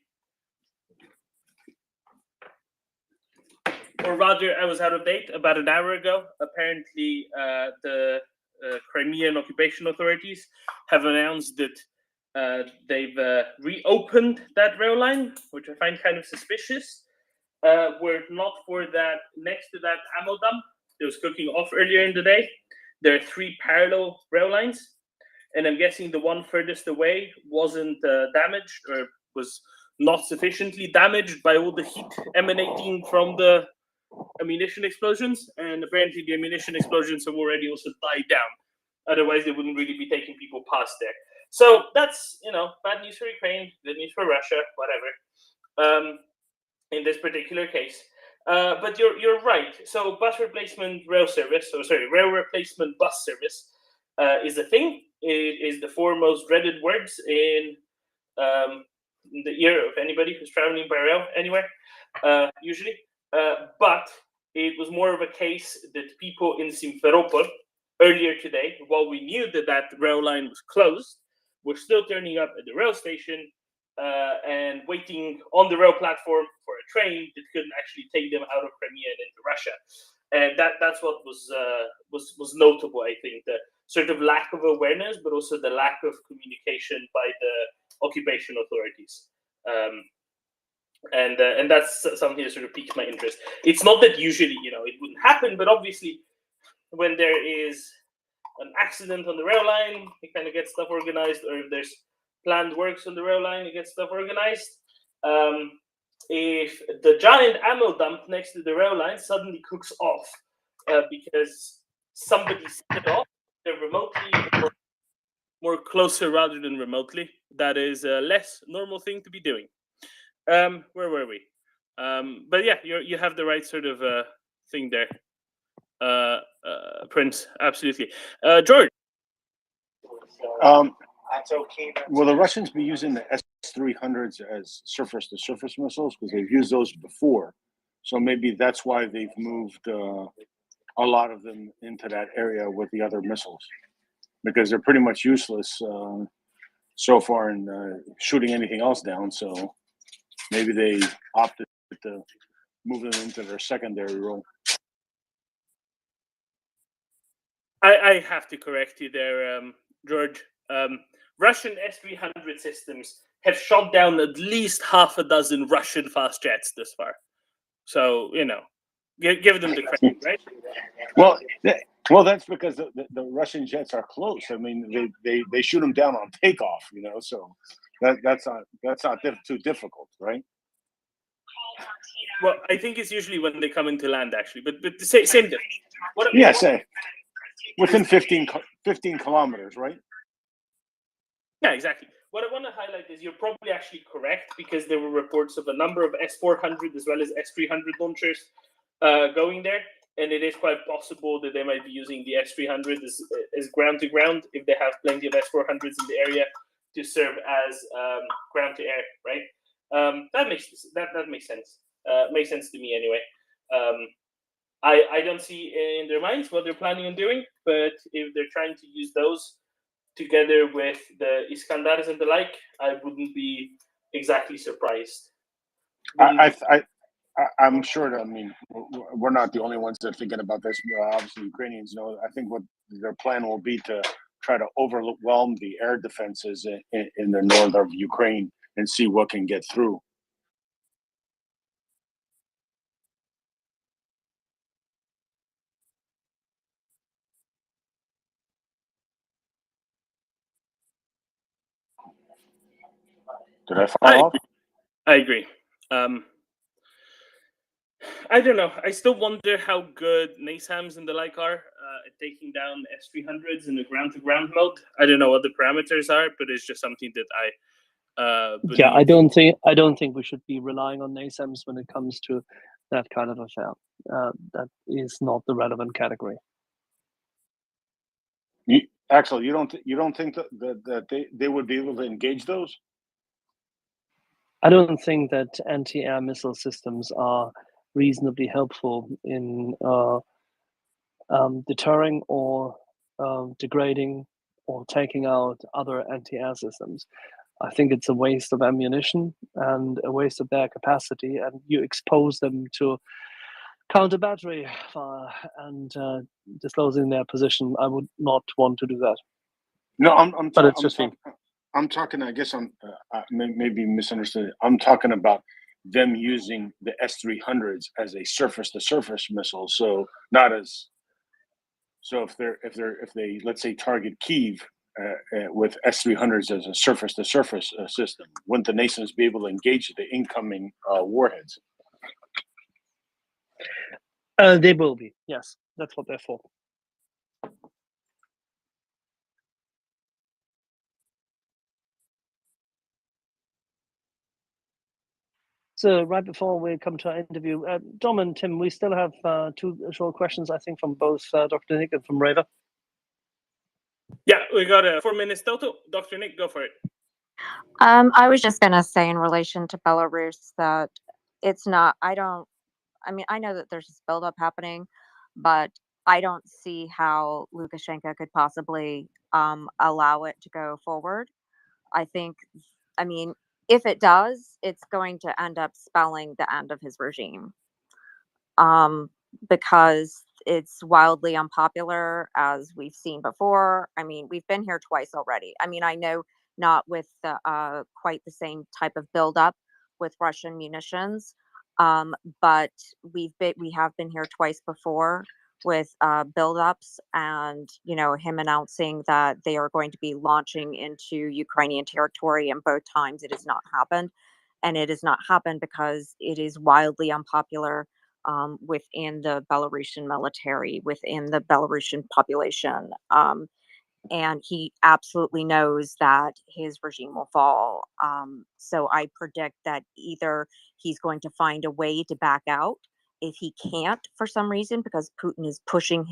or rather I was out of date. About an hour ago, apparently the Crimean occupation authorities have announced that they've reopened that rail line, which I find kind of suspicious. Were it not for that, next to that ammo dump that was cooking off earlier in the day, there are 3 parallel rail lines, and I'm guessing the one furthest away wasn't damaged, or was not sufficiently damaged by all the heat emanating from the ammunition explosions, and apparently the ammunition explosions have already also died down. Otherwise, they wouldn't really be taking people past there. So that's, bad news for Ukraine, good news for Russia, whatever. In this particular case, but you're right. So bus replacement rail service, rail replacement bus service is a thing. It is the 4 most dreaded words in the ear of anybody who's traveling by rail anywhere, usually. But it was more of a case that people in Simferopol earlier today, while we knew that rail line was closed, were still turning up at the rail station and waiting on the rail platform for a train that couldn't actually take them out of Crimea and into Russia. And that's what was notable, I think, the sort of lack of awareness, but also the lack of communication by the occupation authorities. And that's something that sort of piques my interest. It's not that usually, it wouldn't happen, but obviously, when there is an accident on the rail line, it kind of gets stuff organized, or if there's planned works on the rail line, it gets stuff organized. If the giant ammo dump next to the rail line suddenly cooks off because somebody set it off, they're remotely or more closer rather than remotely, that is a less normal thing to be doing. Where were we? But yeah, you have the right sort of thing there, Prince. Absolutely, George. Will the Russians be using the S-300s as surface-to-surface missiles? Because they've used those before. So maybe that's why they've moved a lot of them into that area with the other missiles. Because they're pretty much useless so far in shooting anything else down. So maybe they opted to move them into their secondary role. I have to correct you there, George. Russian S-300 systems have shot down at least half a dozen Russian fast jets this far. So, give them the credit, right? Well, that's because the Russian jets are close. I mean, they shoot them down on takeoff, so that's not too difficult, right? Well, I think it's usually when they come into land, actually, but the same difference. Yeah, say within 15 kilometers, right? Yeah, exactly. What I want to highlight is you're probably actually correct, because there were reports of a number of S-400 as well as S-300 launchers going there, and it is quite possible that they might be using the S-300 as ground-to-ground if they have plenty of S-400s in the area to serve as ground-to-air, right? That makes sense. Makes sense to me anyway. I don't see in their minds what they're planning on doing, but if they're trying to use those together with the Iskandars and the like, I wouldn't be exactly surprised. I'm sure that, we're not the only ones that are thinking about this. Obviously, Ukrainians know. I think what their plan will be to try to overwhelm the air defenses in the north of Ukraine and see what can get through. Did I fall off? I agree. I don't know. I still wonder how good NASAMS and the like are at taking down S-300s in the ground-to-ground mode. I don't know what the parameters are, but it's just something that I believe. Yeah, I don't think we should be relying on NASAMS when it comes to that kind of affair. That is not the relevant category. Axel, you don't think that they would be able to engage those? I don't think that anti-air missile systems are reasonably helpful in deterring or degrading or taking out other anti-air systems. I think it's a waste of ammunition and a waste of their capacity, and you expose them to counter battery fire and disclosing their position. I would not want to do that. No, I'm talking. I guess I'm maybe misunderstood. I'm talking about them using the S-300s as a surface-to-surface missile. So not as. So if they let's say target Kyiv with S-300s as a surface-to-surface system, wouldn't the nations be able to engage the incoming warheads? They will be. Yes, that's what they're for. So right before we come to our interview, Dom and Tim, we still have two short questions, I think, from both Dr. Nick and from Raver. Yeah, we got 4 minutes total. Dr. Nick, go for it. I was just going to say in relation to Belarus that it's not, I know that there's this buildup happening, but I don't see how Lukashenko could possibly allow it to go forward. If it does, it's going to end up spelling the end of his regime, because it's wildly unpopular, as we've seen before. We've been here twice already. I know not with quite the same type of buildup with Russian munitions. But we have been here twice before with buildups, and him announcing that they are going to be launching into Ukrainian territory, and both times it has not happened, and it has not happened because it is wildly unpopular within the Belarusian military, within the Belarusian population. And he absolutely knows that his regime will fall. So I predict that either he's going to find a way to back out. If he can't for some reason, because Putin is pushing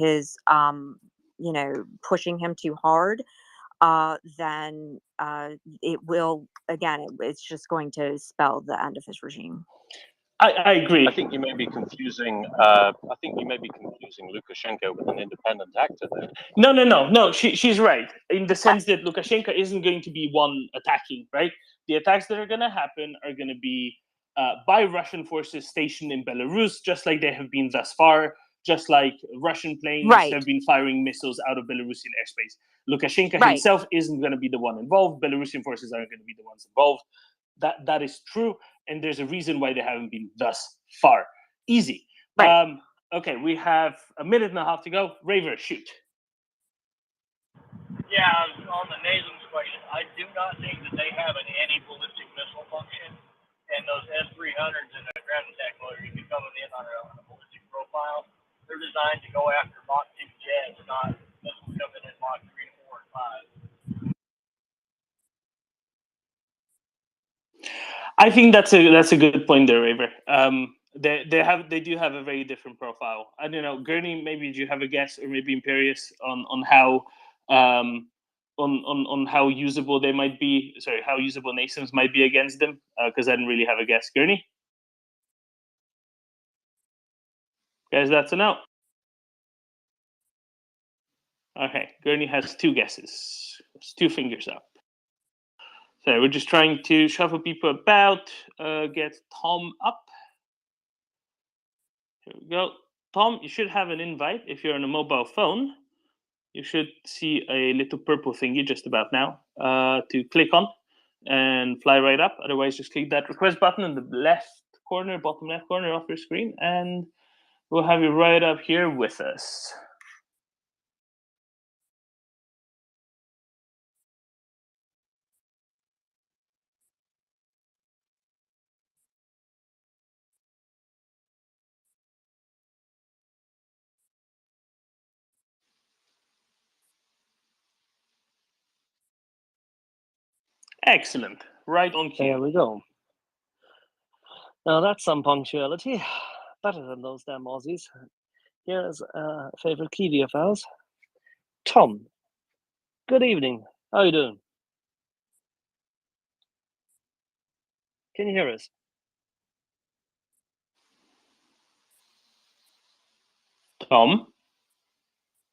pushing him too hard, then it will, again, it's just going to spell the end of his regime. I agree. I think you may be confusing. Lukashenko with an independent actor there. No. She's right in the sense that Lukashenko isn't going to be one attacking. Right, the attacks that are going to happen are going to be by Russian forces stationed in Belarus, just like they have been thus far. Just like Russian planes have been firing missiles out of Belarusian airspace. Lukashenko himself isn't going to be the one involved. Belarusian forces aren't going to be the ones involved. That is true, and there's a reason why they haven't been thus far. Easy. Okay, we have a minute and a half to go. Raver, shoot. Yeah, on the NASM's question, I do not think that they have an anti-ballistic missile function, and those S-300s and the ground attack motor, you can coming in on a ballistic profile. They're designed to go after Mach 2 jets, not missiles coming in Mach 3, 4, and 5. I think that's a good point there, Raver. They do have a very different profile. I don't know, Gurney. Maybe do you have a guess, or maybe Imperius on how on how usable they might be? Sorry, how usable NASMs might be against them? Because I didn't really have a guess. Gurney, guys, that's a no. Okay, Gurney has two guesses. It's 2 fingers up. So we're just trying to shuffle people about. Get Tom up. Here we go. Tom, you should have an invite if you're on a mobile phone. You should see a little purple thingy just about now to click on and fly right up. Otherwise, just click that request button in the left corner, bottom left corner of your screen, and we'll have you right up here with us. Excellent. Right on cue. There we go. Now that's some punctuality. Better than those damn Aussies. Here's a favorite Kiwi of ours. Tom, good evening. How are you doing? Can you hear us? Tom?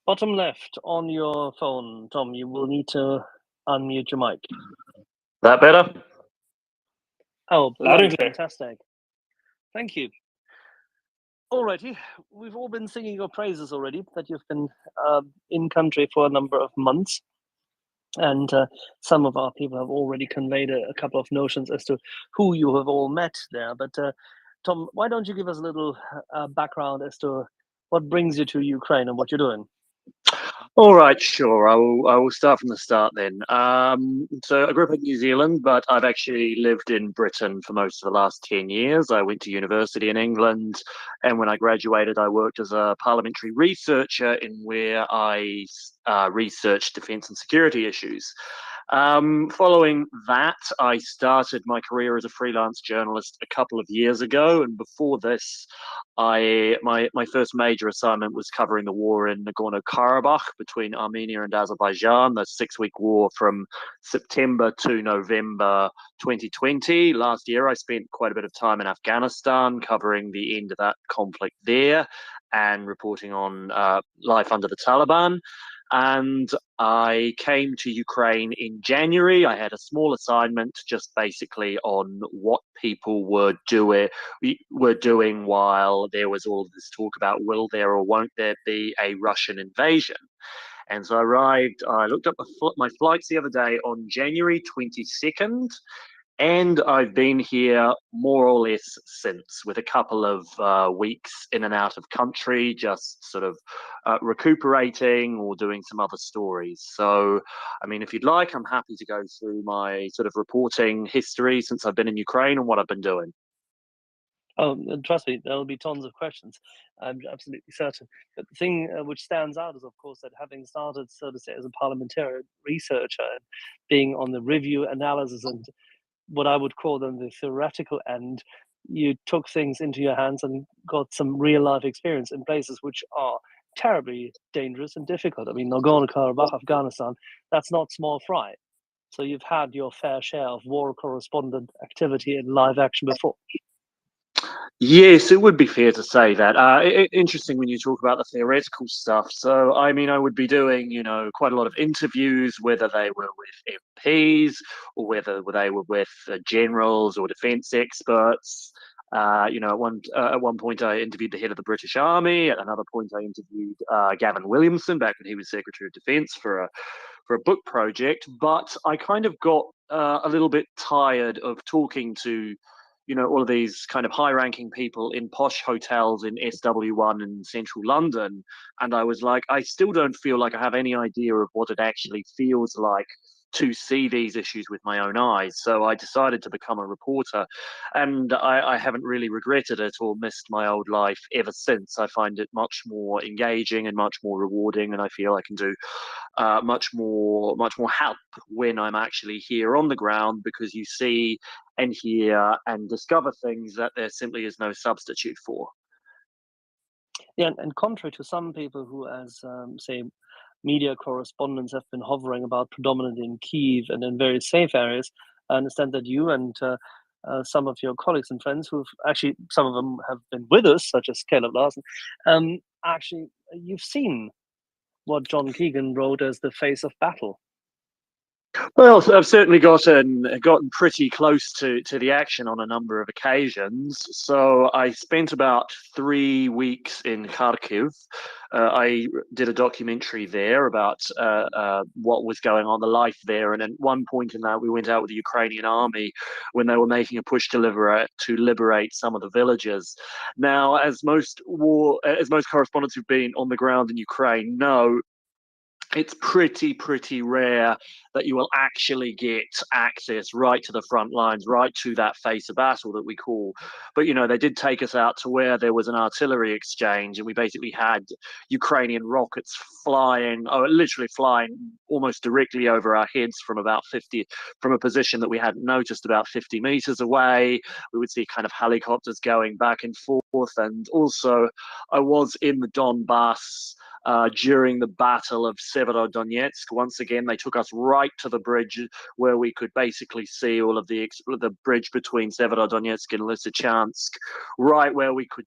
Bottom left on your phone, Tom, you will need to unmute your mic. That better? Oh, Loud and clear. fantastic. Thank you. Alrighty, we've all been singing your praises already, that you've been in country for a number of months. And some of our people have already conveyed a couple of notions as to who you have all met there. But Tom, why don't you give us a little background as to what brings you to Ukraine and what you're doing? All right, sure. I will start from the start then. So I grew up in New Zealand, but I've actually lived in Britain for most of the last 10 years. I went to university in England, and when I graduated, I worked as a parliamentary researcher in where I researched defence and security issues. Following that, I started my career as a freelance journalist a couple of years ago, and before this, my first major assignment was covering the war in Nagorno-Karabakh between Armenia and Azerbaijan, the 6-week war from September to November 2020. Last year, I spent quite a bit of time in Afghanistan covering the end of that conflict there and reporting on life under the Taliban. And I came to Ukraine in January. I had a small assignment just basically on what people were doing while there was all this talk about will there or won't there be a Russian invasion. And so I looked up my flights the other day on January 22nd, and I've been here more or less since, with a couple of weeks in and out of country, just sort of recuperating or doing some other stories. So, I mean, if you'd like, I'm happy to go through my sort of reporting history since I've been in Ukraine and what I've been doing. Oh, and trust me, there'll be tons of questions. I'm absolutely certain. But the thing which stands out is, of course, that having started, so to say, as a parliamentarian researcher and being on the review analysis and what I would call them the theoretical end, you took things into your hands and got some real life experience in places which are terribly dangerous and difficult. I mean, Nagorno-Karabakh, Afghanistan, that's not small fry. So you've had your fair share of war correspondent activity in live action before. Yes, it would be fair to say that. Interesting when you talk about the theoretical stuff. So, I mean, I would be doing, quite a lot of interviews, whether they were with MPs or whether they were with generals or defence experts. At one point I interviewed the head of the British Army. At another point I interviewed Gavin Williamson back when he was Secretary of Defence for a book project. But I kind of got a little bit tired of talking to all of these kind of high-ranking people in posh hotels in SW1 in central London. And I was like, I still don't feel like I have any idea of what it actually feels like to see these issues with my own eyes. So I decided to become a reporter, and I haven't really regretted it or missed my old life ever since. I find it much more engaging and much more rewarding, and I feel I can do much more help when I'm actually here on the ground, because you see and hear and discover things that there simply is no substitute for. Yeah, and contrary to some people who, as say, media correspondents have been hovering about predominantly in Kyiv and in very safe areas, I understand that you and some of your colleagues and friends, who've actually, some of them have been with us, such as Caleb Larson, actually, you've seen what John Keegan wrote as the face of battle. Well, I've certainly gotten pretty close to the action on a number of occasions. So I spent about 3 weeks in Kharkiv. I did a documentary there about what was going on, the life there. And at one point in that, we went out with the Ukrainian army when they were making a push to liberate some of the villages. Now, as most correspondents who've been on the ground in Ukraine know, it's pretty rare that you will actually get access right to the front lines, right to that face of battle that we call. But, they did take us out to where there was an artillery exchange, and we basically had Ukrainian rockets literally flying almost directly over our heads from a position that we hadn't noticed, about 50 meters away. We would see kind of helicopters going back and forth. And also I was in the Donbass during the Battle of Severodonetsk. Once again, they took us right to the bridge where we could basically see all of the bridge between Severodonetsk and Lysychansk, right where we could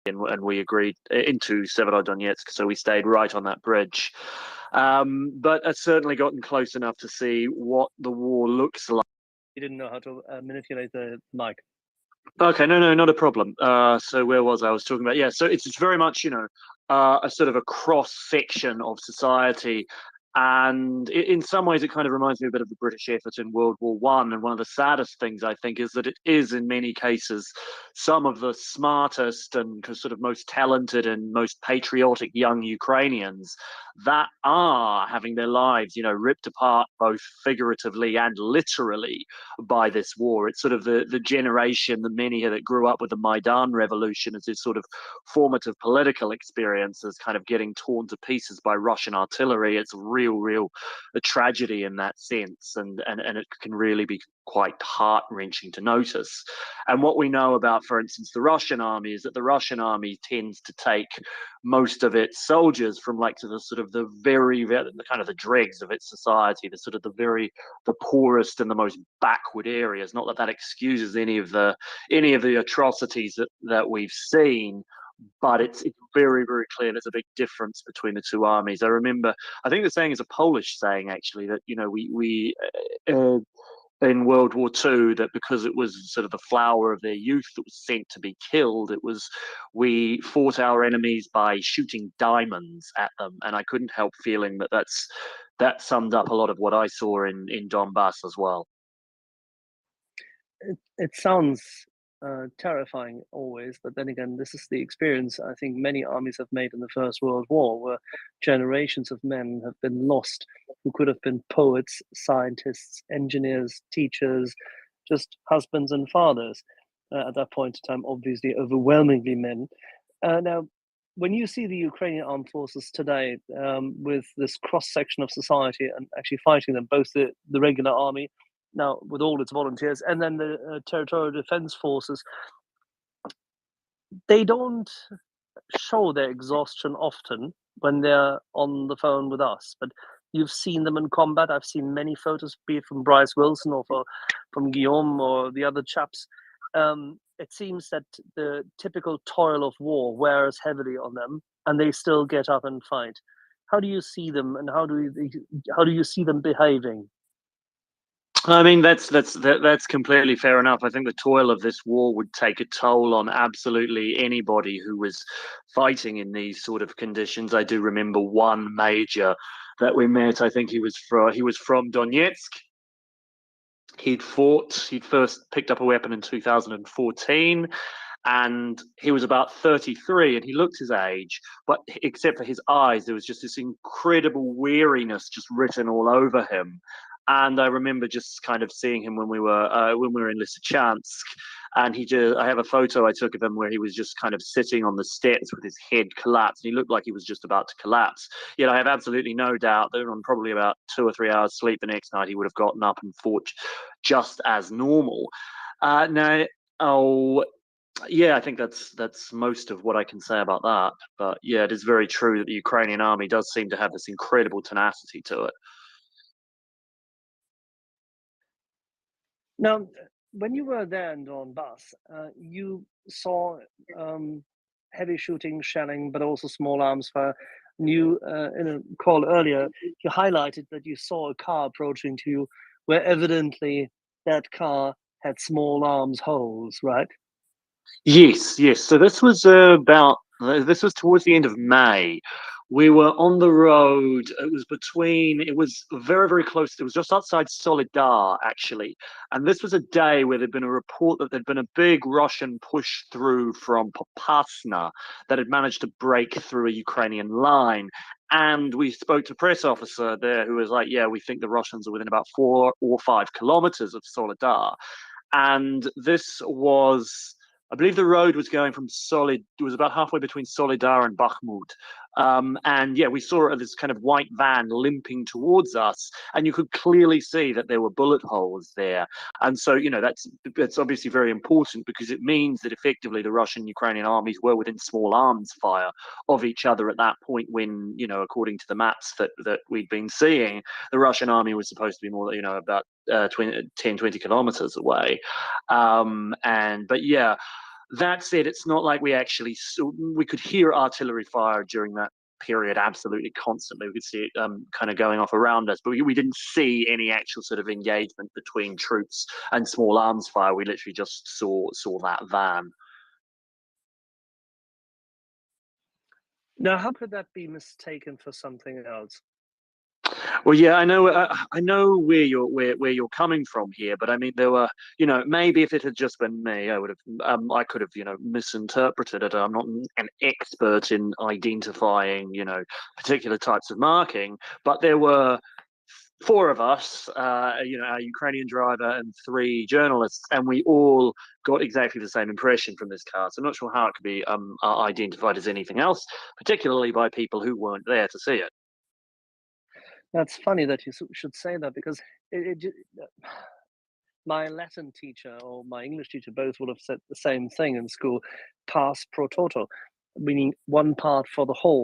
and we agreed into Severodonetsk, so we stayed right on that bridge. But I've certainly gotten close enough to see what the war looks like. You didn't know how to manipulate the mic. Okay, no, not a problem. So where was I? I was talking about, so it's very much, a sort of a cross section of society. And in some ways, it kind of reminds me a bit of the British effort in World War One. And one of the saddest things, I think, is that it is, in many cases, some of the smartest and sort of most talented and most patriotic young Ukrainians that are having their lives, ripped apart both figuratively and literally by this war. It's sort of the generation, the many that grew up with the Maidan revolution as this sort of formative political experiences kind of getting torn to pieces by Russian artillery. It's real a tragedy in that sense, and it can really be quite heart-wrenching to notice. And what we know about, for instance, the Russian army is that the Russian army tends to take most of its soldiers from like to the sort of the kind of the dregs of its society, the poorest and the most backward areas. Not that excuses any of the atrocities that we've seen, but it's very clear there's a big difference between the two armies. I think the saying is a Polish saying, actually, that we in World War II, that because it was sort of the flower of their youth that was sent to be killed, we fought our enemies by shooting diamonds at them. And I couldn't help feeling that summed up a lot of what I saw in Donbass as well. It sounds terrifying always, but then again, this is the experience I think many armies have made in the First World War, where generations of men have been lost who could have been poets, scientists, engineers, teachers, just husbands and fathers. At that point in time, obviously overwhelmingly men. Now, when you see the Ukrainian armed forces today with this cross-section of society and actually fighting them, both the regular army, now with all its volunteers, and then the territorial defense forces, they don't show their exhaustion often when they're on the phone with us. But you've seen them in combat. I've seen many photos, be it from Bryce Wilson or from Guillaume or the other chaps. It seems that the typical toil of war wears heavily on them, and they still get up and fight. How do you see them, and how do you see them behaving? I mean, that's completely fair enough. I think the toil of this war would take a toll on absolutely anybody who was fighting in these sort of conditions. I do remember one major that we met. I think he was from Donetsk. He'd first picked up a weapon in 2014. And he was about 33, and he looked his age, but except for his eyes, there was just this incredible weariness just written all over him. And I remember just kind of seeing him when we were in Lysychansk, and I have a photo I took of him where he was just kind of sitting on the steps with his head collapsed, and he looked like he was just about to collapse. Yet I have absolutely no doubt that on probably about 2 or 3 hours sleep the next night, he would have gotten up and fought just as normal. Yeah, I think that's most of what I can say about that. But yeah, it is very true that the Ukrainian army does seem to have this incredible tenacity to it. Now, when you were there in Donbass, you saw heavy shooting, shelling, but also small arms fire. You, in a call earlier, you highlighted that you saw a car approaching to you, where evidently that car had small arms holes, right? Yes. So this was towards the end of May. We were on the road. It was very close. It was just outside Solidar, actually. And this was a day where there'd been a report that there'd been a big Russian push through from Popasna that had managed to break through a Ukrainian line. And we spoke to a press officer there who was like, yeah, we think the Russians are within about 4 or 5 kilometers of Solidar. And this was, I believe the road was going from it was about halfway between Solidar and Bakhmut. And yeah, we saw this kind of white van limping towards us, and you could clearly see that there were bullet holes there. And so, that's obviously very important, because it means that effectively the Russian Ukrainian armies were within small arms fire of each other at that point when, according to the maps that we'd been seeing, the Russian army was supposed to be more, about 10, 20 kilometers away. But yeah, That's it. It's not like we actually we could hear artillery fire during that period absolutely constantly. We could see it kind of going off around us, but we didn't see any actual sort of engagement between troops and small arms fire. We literally just saw that van. Now, how could that be mistaken for something else? Well, yeah, I know where you're coming from here, but I mean, there were, maybe if it had just been me, I could have, misinterpreted it. I'm not an expert in identifying, particular types of marking, but there were 4 of us, a Ukrainian driver and 3 journalists, and we all got exactly the same impression from this car. So I'm not sure how it could be identified as anything else, particularly by people who weren't there to see it. That's funny that you should say that, because my Latin teacher or my English teacher both would have said the same thing in school: pars pro toto, meaning one part for the whole.